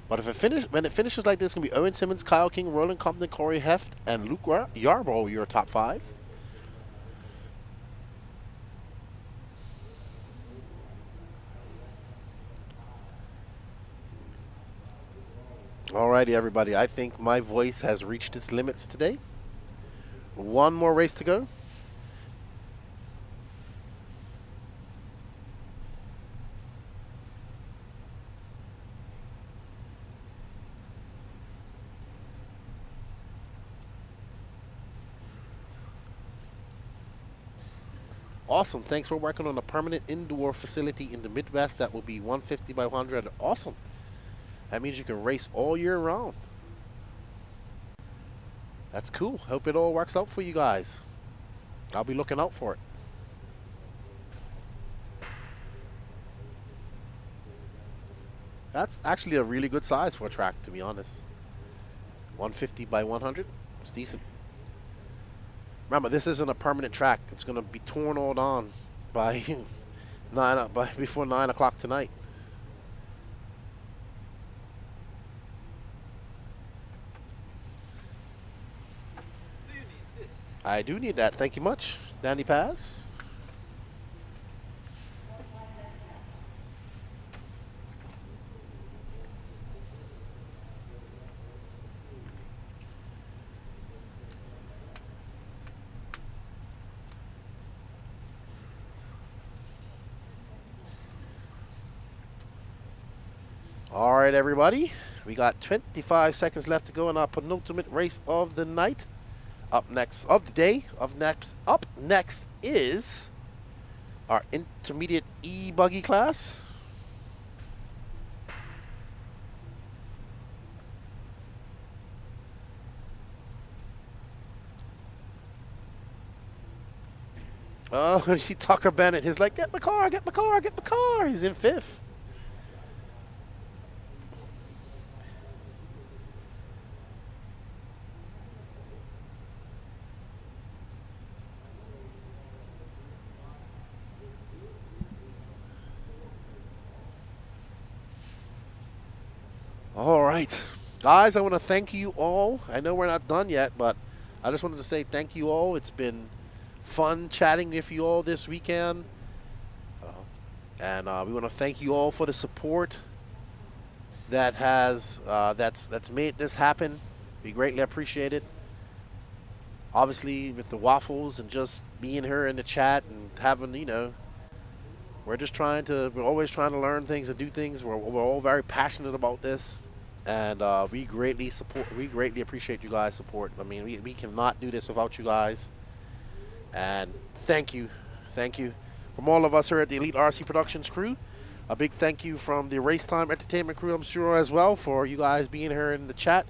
But if when it finishes like this, it's going to be Owen Simmons, Kyle King, Roland Compton, Corey Heft, and Luke Yarbrough, your top 5. Alrighty, everybody. I think my voice has reached its limits today. One more race to go. Awesome. Thanks for working on a permanent indoor facility in the Midwest that will be 150 by 100. Awesome. That means you can race all year round. That's cool. Hope it all works out for you guys. I'll be looking out for it. That's actually a really good size for a track, to be honest. 150 by 100. It's decent. Remember, this isn't a permanent track. It's going to be torn all down by before 9 o'clock tonight. I do need that. Thank you much, Danny Paz. All right, everybody. We got 25 seconds left to go in our penultimate race of the night. Up next, of the day, up next is our intermediate ebuggy class. Oh, you see Tucker Bennett. He's like, get my car, get my car, get my car. He's in 5th. All right. Guys, I want to thank you all. I know we're not done yet, but I just wanted to say thank you all. It's been fun chatting with you all this weekend. And we want to thank you all for the support that has that's made this happen. We greatly appreciate it. Obviously, with the Waffles and just being here in the chat and having, you know, we're always trying to learn things and do things. We're all very passionate about this. And we greatly appreciate you guys' support. I mean, we cannot do this without you guys. And thank you. From all of us here at the Elite RC Productions crew, a big thank you from the Race Time Entertainment crew, I'm sure, as well, for you guys being here in the chat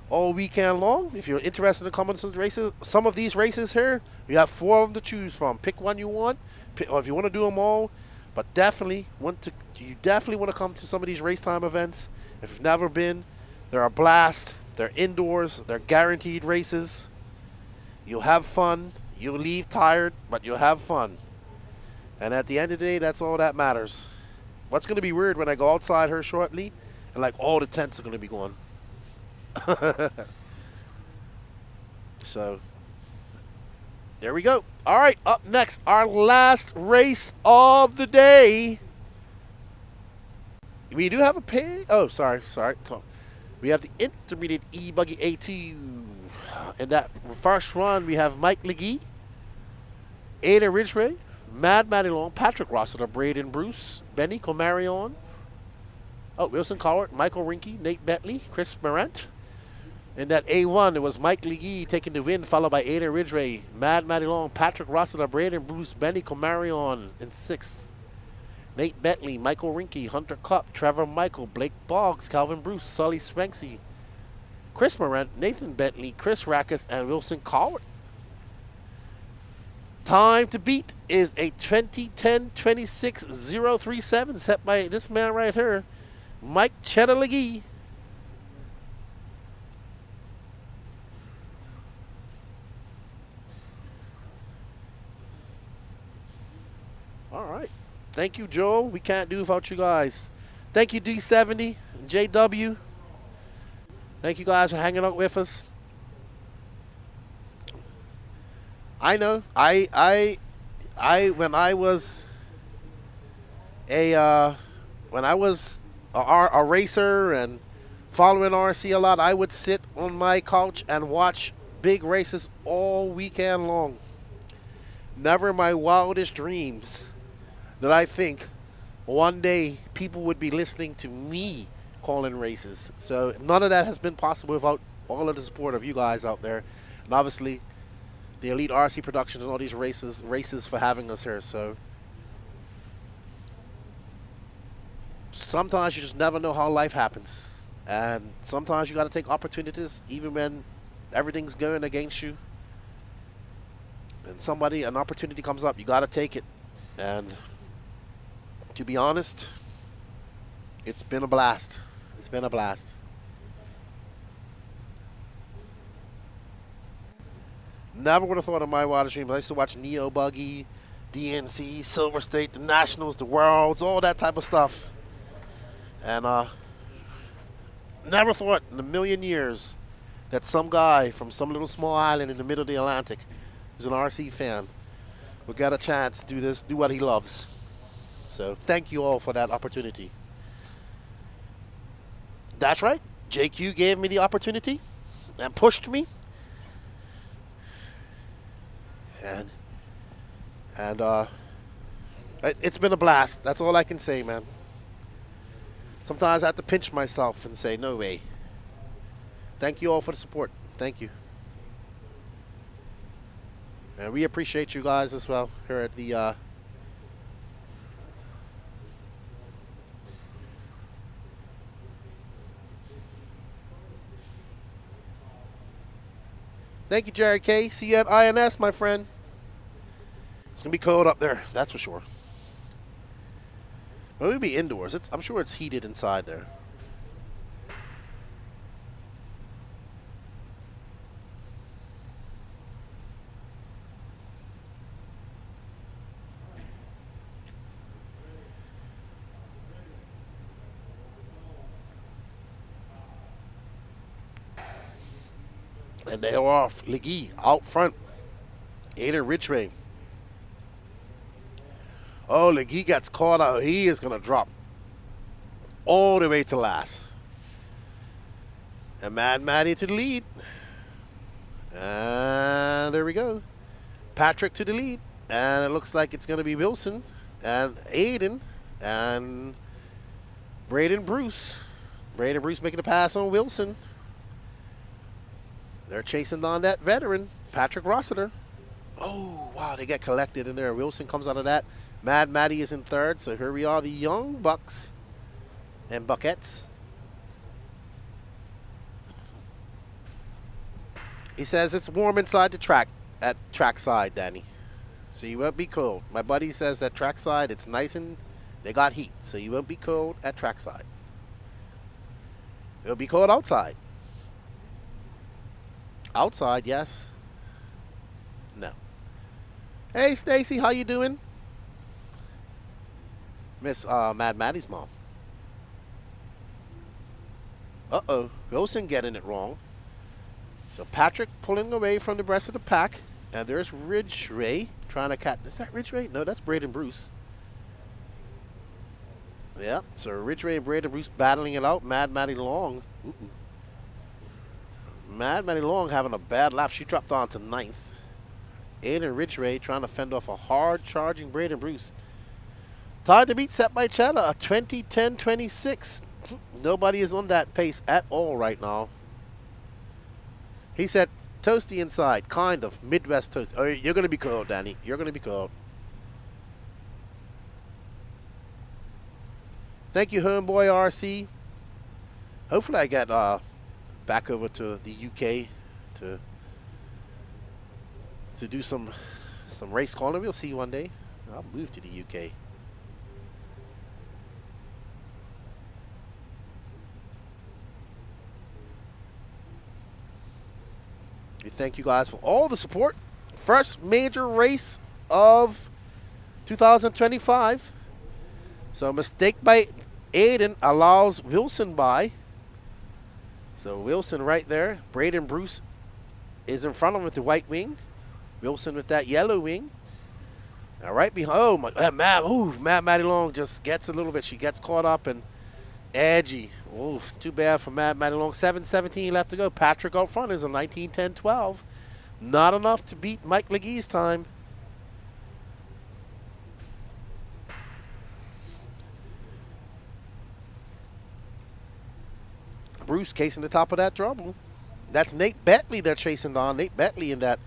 all weekend long. If you're interested in coming to the races, some of these races here, we have 4 of them to choose from. Pick one you want, or if you want to do them all. But you definitely want to come to some of these Race Time events. If you've never been, they're a blast. They're indoors. They're guaranteed races. You'll have fun. You'll leave tired, but you'll have fun. And at the end of the day, that's all that matters. What's going to be weird when I go outside here shortly, and like all the tents are going to be gone. So, there we go. All right, up next, our last race of the day. We do have a pay. Oh, sorry. We have the intermediate ebuggy A2. In that first run, we have Mike Legee, Ada Ridgway, Mad Matty Long, Patrick Rossiter, Braden Bruce, Benny Comarion, Wilson Cowart, Michael Rinke, Nate Bentley, Chris Morant. In that A1, it was Mike Legee taking the win, followed by Ada Ridgway, Mad Matty Long, Patrick Rossiter, Braden Bruce, Benny Comarion in 6th. Nate Bentley, Michael Rinke, Hunter Cup, Trevor Michael, Blake Boggs, Calvin Bruce, Sully Swanksy, Chris Morant, Nathan Bentley, Chris Rackus, and Wilson Cowart. Time to beat is a 20:10:26:037 set by this man right here, Mike Cheddar Legee. All right. Thank you, Joel. We can't do without you guys. Thank you, D70, JW. Thank you guys for hanging out with us. I know. When I was a racer and following RC a lot, I would sit on my couch and watch big races all weekend long. Never in my wildest dreams that I think one day people would be listening to me calling races. So none of that has been possible without all of the support of you guys out there. And obviously the Elite RC Productions and all these races for having us here. So sometimes you just never know how life happens. And sometimes you got to take opportunities even when everything's going against you. And an opportunity comes up, you got to take it. And to be honest, it's been a blast. It's been a blast. Never would have thought of my wildest dreams. I used to watch Neo Buggy, DNC, Silver State, the Nationals, the Worlds, all that type of stuff. And never thought in a million years that some guy from some little small island in the middle of the Atlantic who's an RC fan would get a chance to do what he loves. So thank you all for that opportunity. That's right. JQ gave me the opportunity and pushed me. And it's been a blast. That's all I can say, man. Sometimes I have to pinch myself and say, no way. Thank you all for the support. Thank you. And we appreciate you guys as well here at the Thank you, Jerry K. See you at INS, my friend. It's going to be cold up there, that's for sure. Well, we'll be indoors. I'm sure it's heated inside there. And they are off. Legee out front. Aiden Ridgway. Oh, Legee gets caught out. He is going to drop all the way to last. And Mad Matty to the lead. And there we go. Patrick to the lead. And it looks like it's going to be Wilson and Aiden and Braden Bruce. Braden Bruce making a pass on Wilson. They're chasing down that veteran, Patrick Rossiter. Oh, wow, they get collected in there. Wilson comes out of that. Mad Matty is in third, so here we are, the young Bucks and Buckettes. He says it's warm inside the track, at trackside, Danny. So you won't be cold. My buddy says at trackside it's nice and they got heat, so you won't be cold at trackside. It'll be cold outside. Outside, yes. No. Hey, Stacy, how you doing? Miss Mad Matty's mom. Uh-oh. Wilson getting it wrong. So Patrick pulling away from the rest of the pack. And there's Ridgway trying to catch. Is that Ridgway? No, that's Braden Bruce. Yeah, so Ridgway and Braden Bruce battling it out. Mad Matty Long. Ooh. Mad Matty Long having a bad lap. She dropped on to 9th. Aiden Ridgway trying to fend off a hard-charging Braden Bruce. Time to beat set by Cheddar, a 20-10-26. Nobody is on that pace at all right now. He said, toasty inside, kind of, Midwest toast. Oh, you're going to be cold, Danny. You're going to be cold. Thank you, Homeboy RC. Hopefully I get back over to the UK to do some race calling. We'll see you one day. I'll move to the UK. We thank you guys for all the support. First major race of 2025. So mistake by Aiden allows Wilson by. So Wilson right there. Braden Bruce is in front of him with the white wing. Wilson with that yellow wing. Now right behind, oh my, Mad Matty Long just gets a little bit. She gets caught up and edgy. Oh, too bad for Mad Matty Long. 7:17 left to go. Patrick out front is a 19-10-12. Not enough to beat Mike Legee's time. Bruce casing the top of that trouble. That's Nate Betley they're chasing down. Nate Betley in that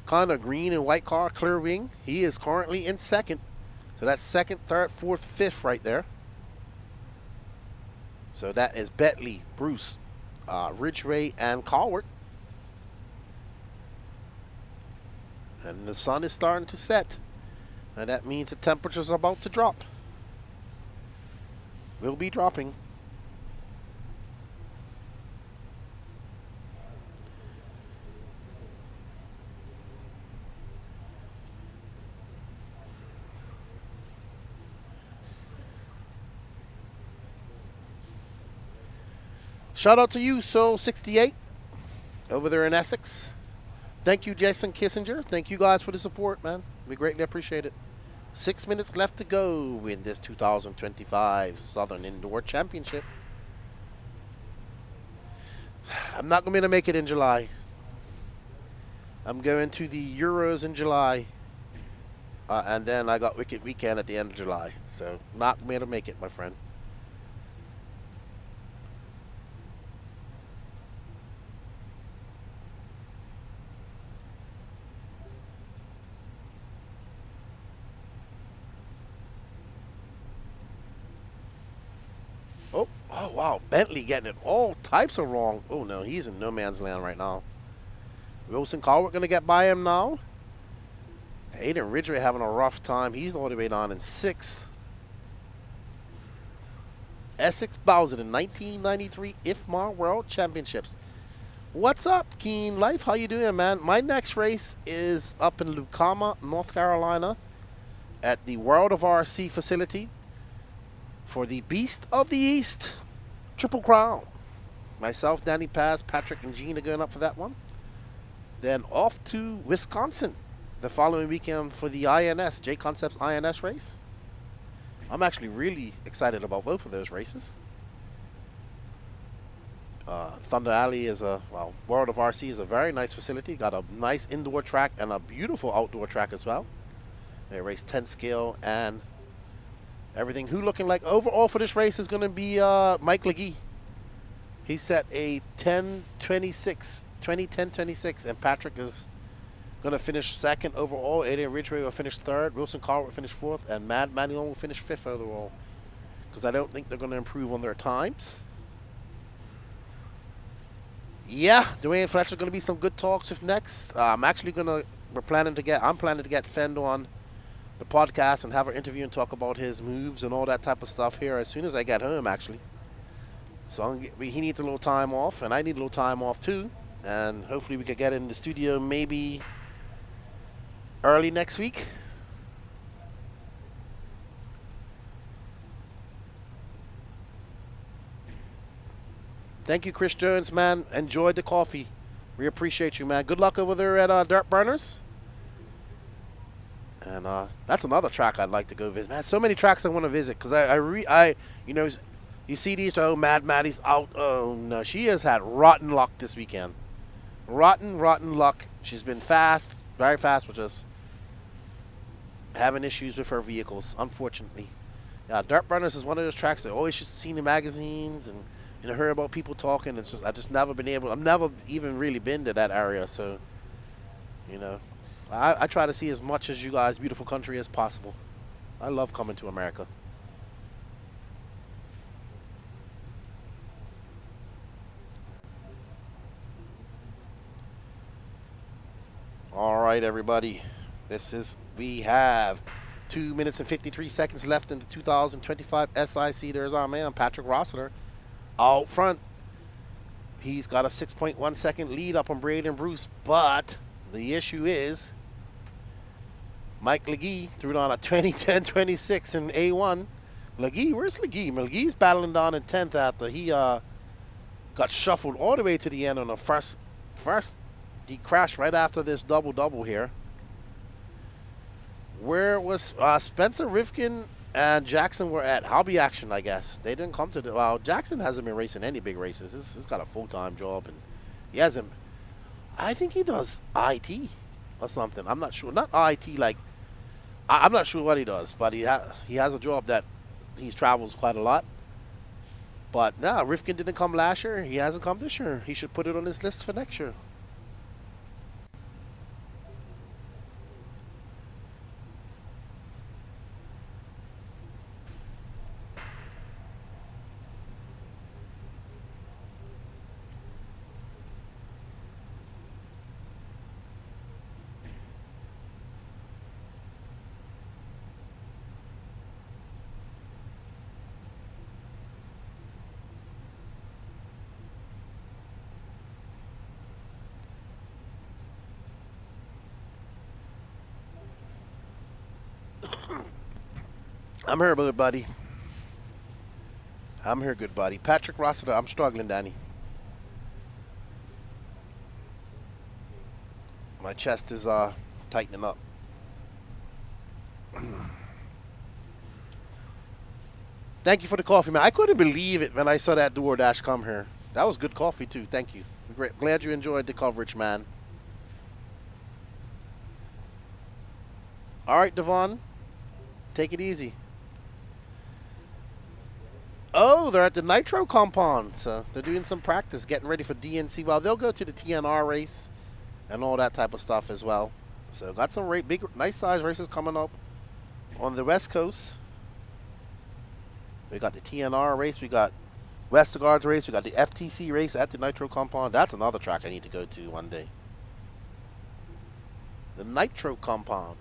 kind of green and white car, clear wing. He is currently in second. So that's second, third, fourth, fifth right there. So that is Betley, Bruce, Ridgway, and Colwart. And the sun is starting to set. And that means the temperatures are about to drop. Will be dropping. Shout out to you, Soul68, over there in Essex. Thank you, Jason Kissinger. Thank you guys for the support, man. We greatly appreciate it. 6 minutes left to go in this 2025 Southern Indoor Championship. I'm not going to make it in July. I'm going to the Euros in July. And then I got Wicked Weekend at the end of July. So not going to make it, my friend. Oh, wow. Bentley getting it all types of wrong. Oh, no. He's in no man's land right now. Wilson Colbert going to get by him now. Aiden Ridgway having a rough time. He's all the way down in 6th. Essex Bowser, the 1993 IFMAR World Championships. What's up, Keen Life? How you doing, man? My next race is up in Lucama, North Carolina, at the World of RC facility for the Beast of the East Triple Crown. Myself, Danny Paz, Patrick, and Gene are going up for that one. Then off to Wisconsin the following weekend for the INS, J Concepts INS race. I'm actually really excited about both of those races. Thunder Alley is World of RC is a very nice facility. Got a nice indoor track and a beautiful outdoor track as well. They race 10 scale and everything. Who looking like overall for this race is going to be Mike Legee. He set a 20-10-26, and Patrick is going to finish 2nd overall. Aiden Ridgway will finish 3rd. Wilson Carr will finish 4th, and Mad Manuel will finish 5th overall. Because I don't think they're going to improve on their times. Yeah, Dwayne Fletcher going to be some good talks with next. I'm planning to get Fend on the podcast and have an interview and talk about his moves and all that type of stuff here as soon as I get home, actually. So he needs a little time off, and I need a little time off too. And hopefully we could get in the studio maybe early next week. Thank you, Chris Jones, man. Enjoyed the coffee. We appreciate you, man. Good luck over there at Dirt Burners. And that's another track I'd like to go visit. Man, so many tracks I want to visit because you see these, Mad Maddie's out. Oh, no. She has had rotten luck this weekend. Rotten luck. She's been fast, very fast, but just having issues with her vehicles, unfortunately. Yeah, Dirt Burners is one of those tracks that always just seen in magazines and heard about people talking. It's just I've never even really been to that area, so I try to see as much as you guys' beautiful country as possible. I love coming to America. All right, everybody. We have 2 minutes and 53 seconds left in the 2025 SIC. There's our man, Patrick Rossiter, out front. He's got a 6.1 second lead up on Braden Bruce, but the issue is Mike Legee threw down a 20-10-26 in A1. Legee, where's Legee? Legee's battling down in 10th after he got shuffled all the way to the end on the first. He crashed right after this double here. Where was Spencer Rifkin and Jackson were at Hobby Action, I guess. They didn't come to Jackson hasn't been racing any big races. He's got a full-time job, and he hasn't. I think he does IT or something. I'm not sure. Not IT, like, I'm not sure what he does, but he has a job that he travels quite a lot. But, Rifkin didn't come last year. He hasn't come this year. He should put it on his list for next year. I'm here, good buddy. Patrick Rossiter, I'm struggling, Danny. My chest is tightening up. Thank you for the coffee, man. I couldn't believe it when I saw that DoorDash come here. That was good coffee, too. Thank you. Great. Glad you enjoyed the coverage, man. All right, Devon. Take it easy. Oh, they're at the Nitro compound. So they're doing some practice, getting ready for DNC. Well, they'll go to the TNR race and all that type of stuff as well. So got some big, nice size races coming up on the West Coast. We got the TNR race. We got Westergaard's race. We got the FTC race at the Nitro Compound. That's another track I need to go to one day. The Nitro Compound.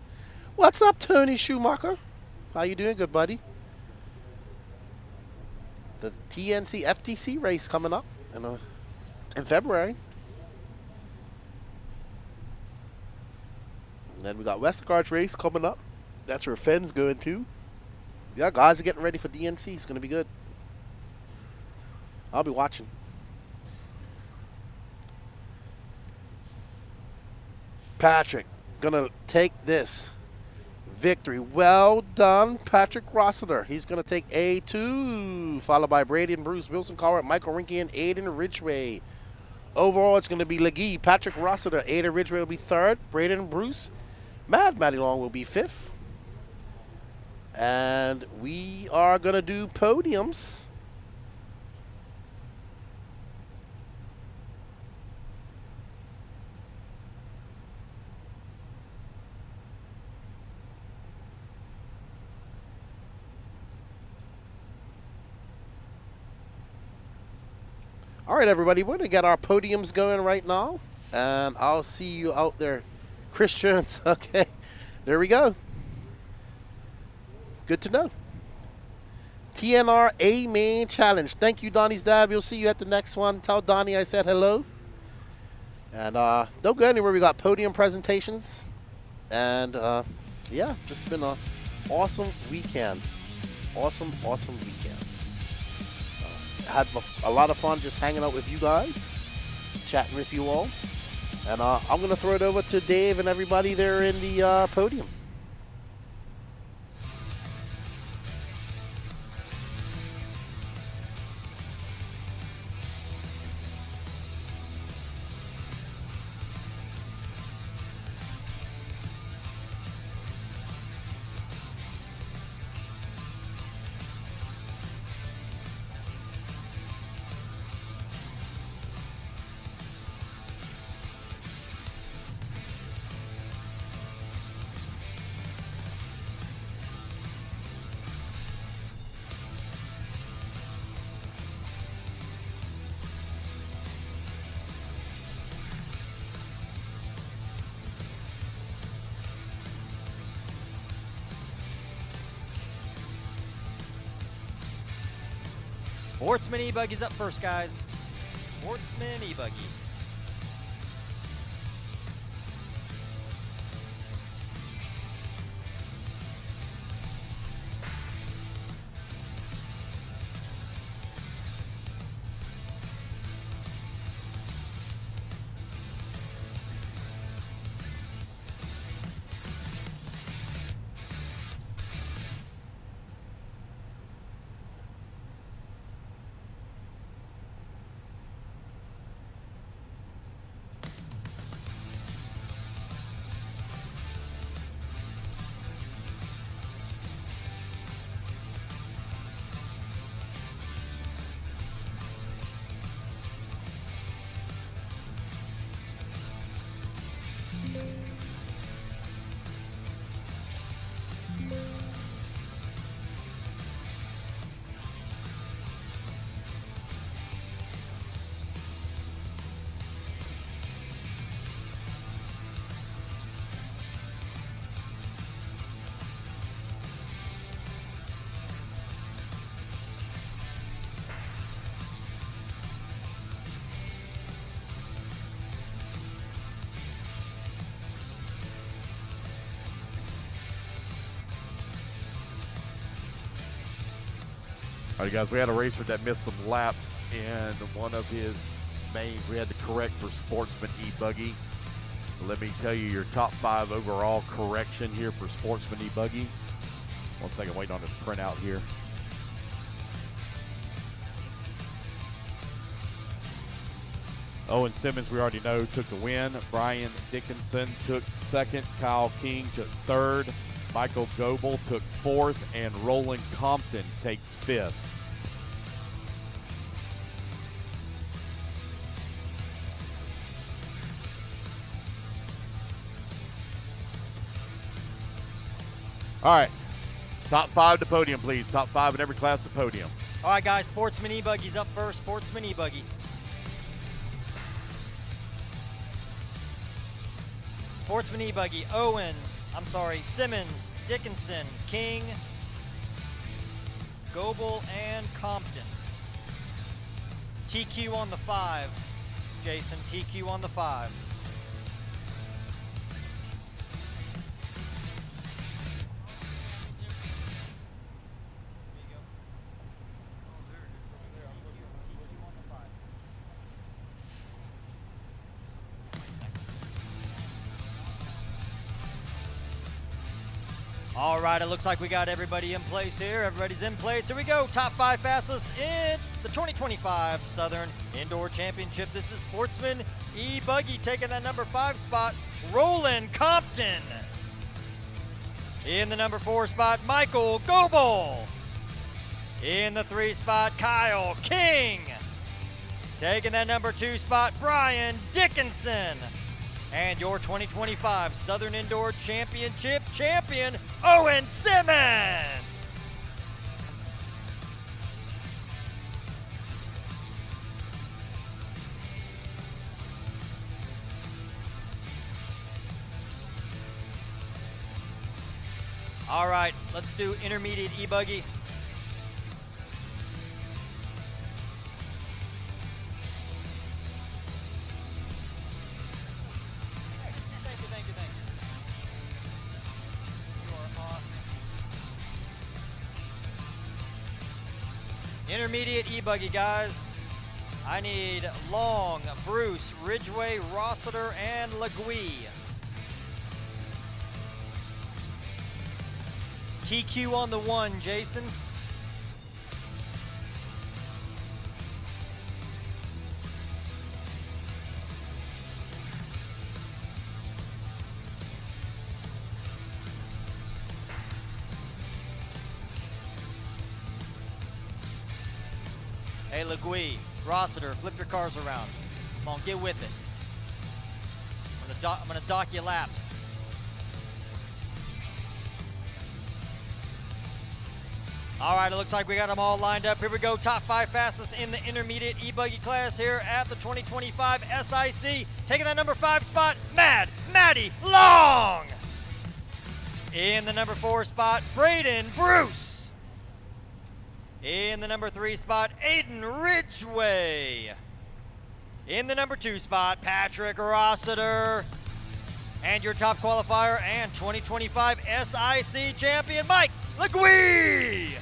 What's up, Tony Schumacher? How you doing, good buddy? The TNC FTC race coming up in February. And then we got Westergaard's race coming up. That's where Fenn's going to. Yeah, guys are getting ready for DNC. It's going to be good. I'll be watching. Patrick, going to take this victory. Well done, Patrick Rossiter. He's going to take A2, followed by Brady and Bruce, Wilson Collier, Michael Rinke, and Aiden Ridgway. Overall, it's going to be Legee, Patrick Rossiter, Aiden Ridgway will be third, Brady and Bruce, Matty Long will be fifth. And we are going to do podiums. All right, everybody, we're going to get our podiums going right now. And I'll see you out there. Chris Jones, okay. There we go. Good to know. TNR A Main Challenge. Thank you, Donnie's dad. We'll see you at the next one. Tell Donnie I said hello. And don't go anywhere. We got podium presentations. And, yeah, just been an awesome weekend. Awesome weekend. Had a lot of fun just hanging out with you guys, chatting with you all. And I'm going to throw it over to Dave and everybody there in the podium. Sportsman ebuggy's up first, guys. Sportsman ebuggy. All right, guys, we had a racer that missed some laps in one of his mains. We had to correct for Sportsman ebuggy. Let me tell you your top 5 overall correction here for Sportsman ebuggy. 1 second, waiting on his printout here. Owen Simmons, we already know, took the win. Brian Dickinson took second. Kyle King took third. Michael Goebel took fourth. And Roland Compton takes fifth. All right. Top 5 to podium, please. Top 5 in every class to podium. All right, guys, Sportsman ebuggy's up first. Sportsman ebuggy. Sportsman ebuggy, Simmons, Dickinson, King, Goebel, and Compton. TQ on the 5, Jason, TQ on the 5. All right, it looks like we got everybody in place here. Everybody's in place. Here we go. Top 5 fastest in the 2025 Southern Indoor Championship. This is Sportsman ebuggy taking that number 5 spot. Roland Compton. In the number 4 spot, Michael Goebel. In the 3 spot, Kyle King. Taking that number 2 spot, Brian Dickinson. And your 2025 Southern Indoor Championship champion, Owen Simmons. All right, let's do intermediate ebuggy. Thank you. You are awesome. Intermediate ebuggy, guys. I need Long, Bruce, Ridgway, Rossiter, and Legui. TQ on the 1, Jason. Hey, Legui, Rossiter, flip your cars around. Come on, get with it. I'm gonna dock you laps. All right, it looks like we got them all lined up. Here we go, top 5 fastest in the intermediate ebuggy class here at the 2025 SIC. Taking that number 5 spot, Maddie Long. In the number 4 spot, Braden Bruce. In the number 3 spot, Aiden Ridgway. In the number 2 spot, Patrick Rossiter. And your top qualifier and 2025 SIC champion, Mike Legui.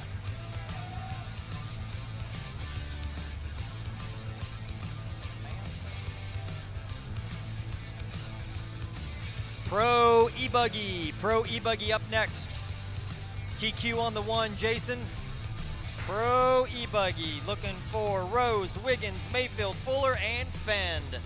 Pro ebuggy up next. TQ on the 1, Jason. Pro ebuggy looking for Rose, Wiggins, Mayfield, Fuller, and Fend.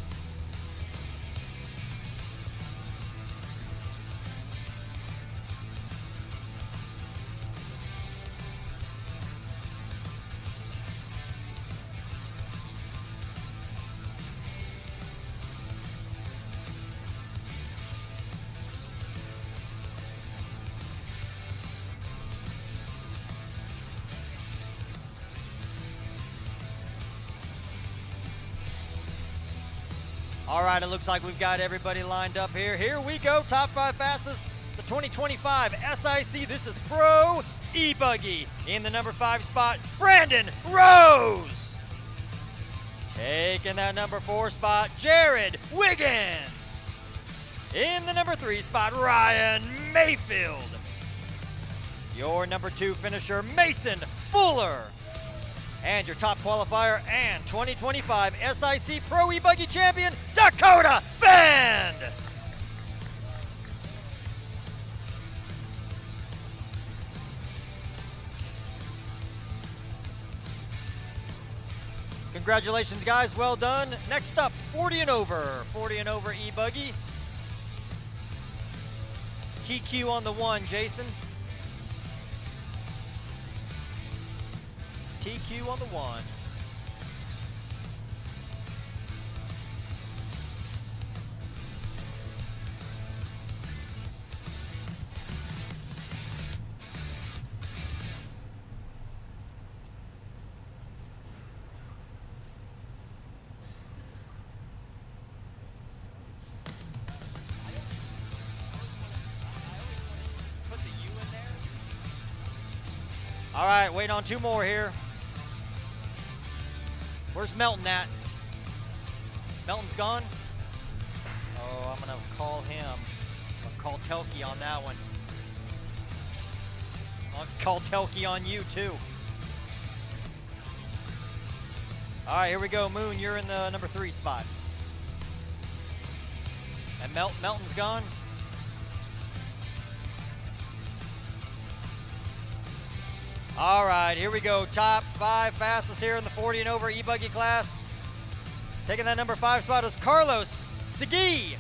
All right, it looks like we've got everybody lined up here. Here we go, top 5 fastest, the 2025 SIC. This is Pro ebuggy. In the number 5 spot, Brandon Rose. Taking that number 4 spot, Jared Wiggins. In the number 3 spot, Ryan Mayfield. Your number 2 finisher, Mason Fuller. And your top qualifier and 2025 SIC Pro ebuggy champion, Dakota Fend. Congratulations, guys. Well done. Next up, 40 and over. 40 and over ebuggy. TQ on the 1, Jason. TQ on the 1. All right, waiting on 2 more here. Where's Melton at? Melton's gone? Oh, I'm going to call him. I'm going to call Telke on that one. I'll call Telke on you, too. All right, here we go. Moon, you're in the number 3 spot. And Melton's gone. All right, here we go. Top 5 fastest here in the 40 and over ebuggy class. Taking that number 5 spot is Carlos Segui.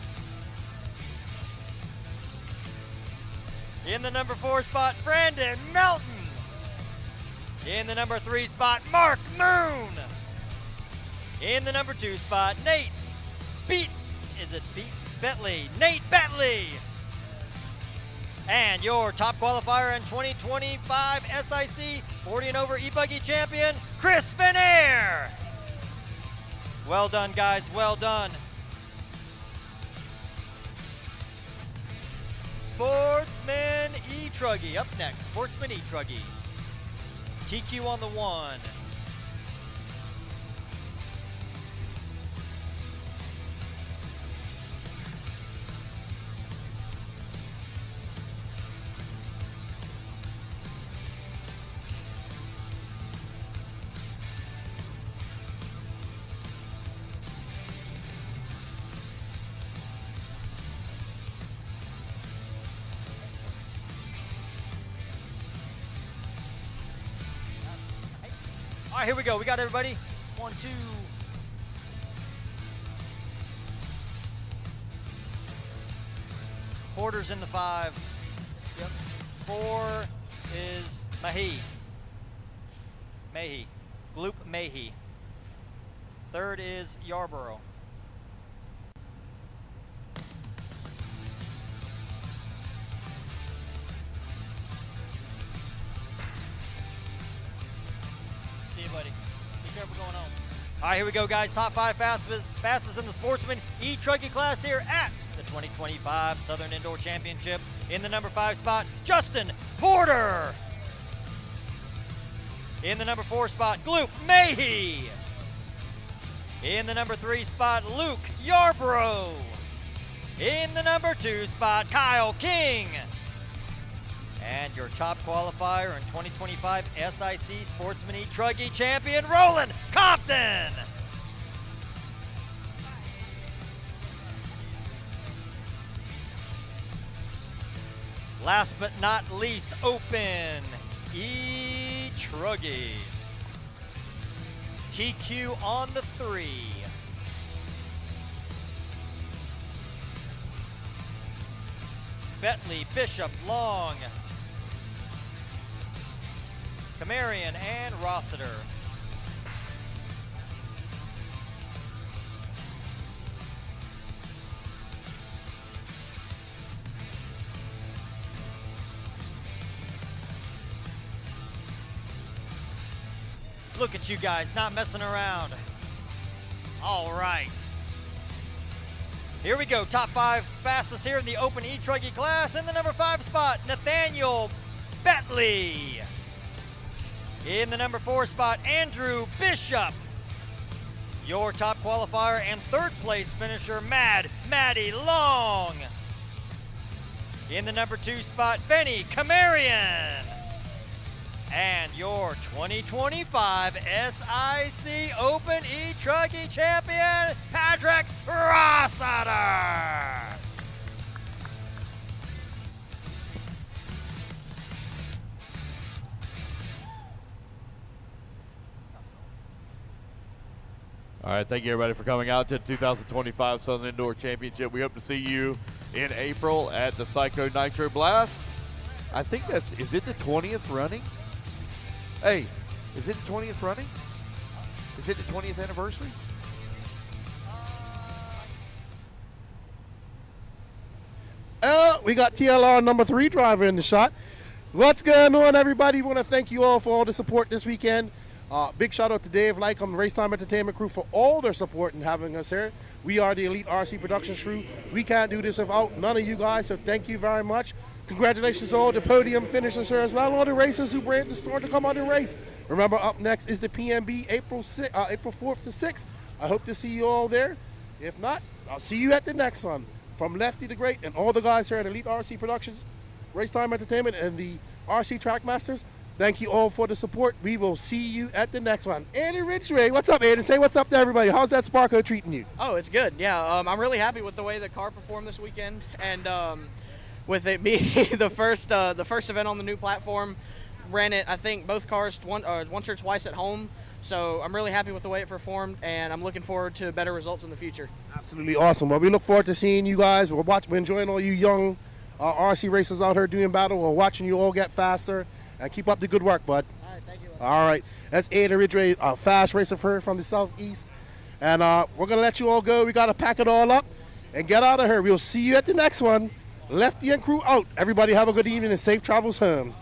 In the number 4 spot, Brandon Melton. In the number 3 spot, Mark Moon. In the number 2 spot, Nate Betley. Nate Betley. And your top qualifier in 2025 SIC 40 and over ebuggy champion, Chris Venair. Well done, guys. Well done. Sportsman E-Truggy up next. Sportsman E-Truggy. TQ on the 1. All right, here we go. We got everybody. 1, 2. Porter's in the 5. Yep. 4 is Mahi. Gloop Mahi. 3rd is Yarborough. See you, buddy. Be careful going home. All right, here we go, guys. Top 5 fastest in the Sportsman E-Truggy class here at the 2025 Southern Indoor Championship. In the number 5 spot, Justin Porter. In the number 4 spot, Gloop Mahi. In the number 3 spot, Luke Yarbrough. In the number 2 spot, Kyle King. And your top qualifier in 2025 SIC Sportsman E-Truggy champion, Roland Compton. Last but not least, Open E-Truggy. TQ on the 3. Betley, Bishop, Long, Camarian, and Rossiter. Look at you guys, not messing around. All right. Here we go, top 5 fastest here in the Open E-Truggy class. In the number 5 spot, Nathaniel Betley. In the number 4 spot, Andrew Bishop. Your top qualifier and 3rd place finisher, Maddie Long. In the number 2 spot, Benny Camarian. And your 2025 SIC Open E-Truggy champion, Patrick Rossiter. All right, thank you everybody for coming out to the 2025 Southern Indoor Championship. We hope to see you in April at the Psycho Nitro Blast. I think is it the 20th running? Hey, is it the 20th running? Is it the 20th anniversary? We got TLR number 3 driver in the shot. What's going on, everybody? We want to thank you all for all the support this weekend. Big shout out to Dave Lycom, Race Time Entertainment crew for all their support in having us here. We are the Elite RC Productions crew. We can't do this without none of you guys, so thank you very much. Congratulations to all the podium finishers here as well, all the racers who braved the storm to come out and race. Remember, up next is the PNB April 4th to 6th. I hope to see you all there. If not, I'll see you at the next one. From Lefty the Great and all the guys here at Elite RC Productions, Race Time Entertainment, and the RC Trackmasters, thank you all for the support. We will see you at the next one. Andy Ridgway, what's up, Andy? Say what's up to everybody. How's that Sparko treating you? Oh, it's good. Yeah, I'm really happy with the way the car performed this weekend, and with it being the first event on the new platform, ran it, I think, both cars once or twice at home. So I'm really happy with the way it performed, and I'm looking forward to better results in the future. Absolutely awesome. Well, we look forward to seeing you guys. We're enjoying all you young RC racers out here doing battle. We're watching you all get faster, and keep up the good work, bud. All right, thank you. All right, that's Aiden Ridgway, a fast racer from the Southeast, and we're gonna let you all go. We gotta pack it all up and get out of here. We'll see you at the next one. Lefty and crew out. Everybody have a good evening and safe travels home.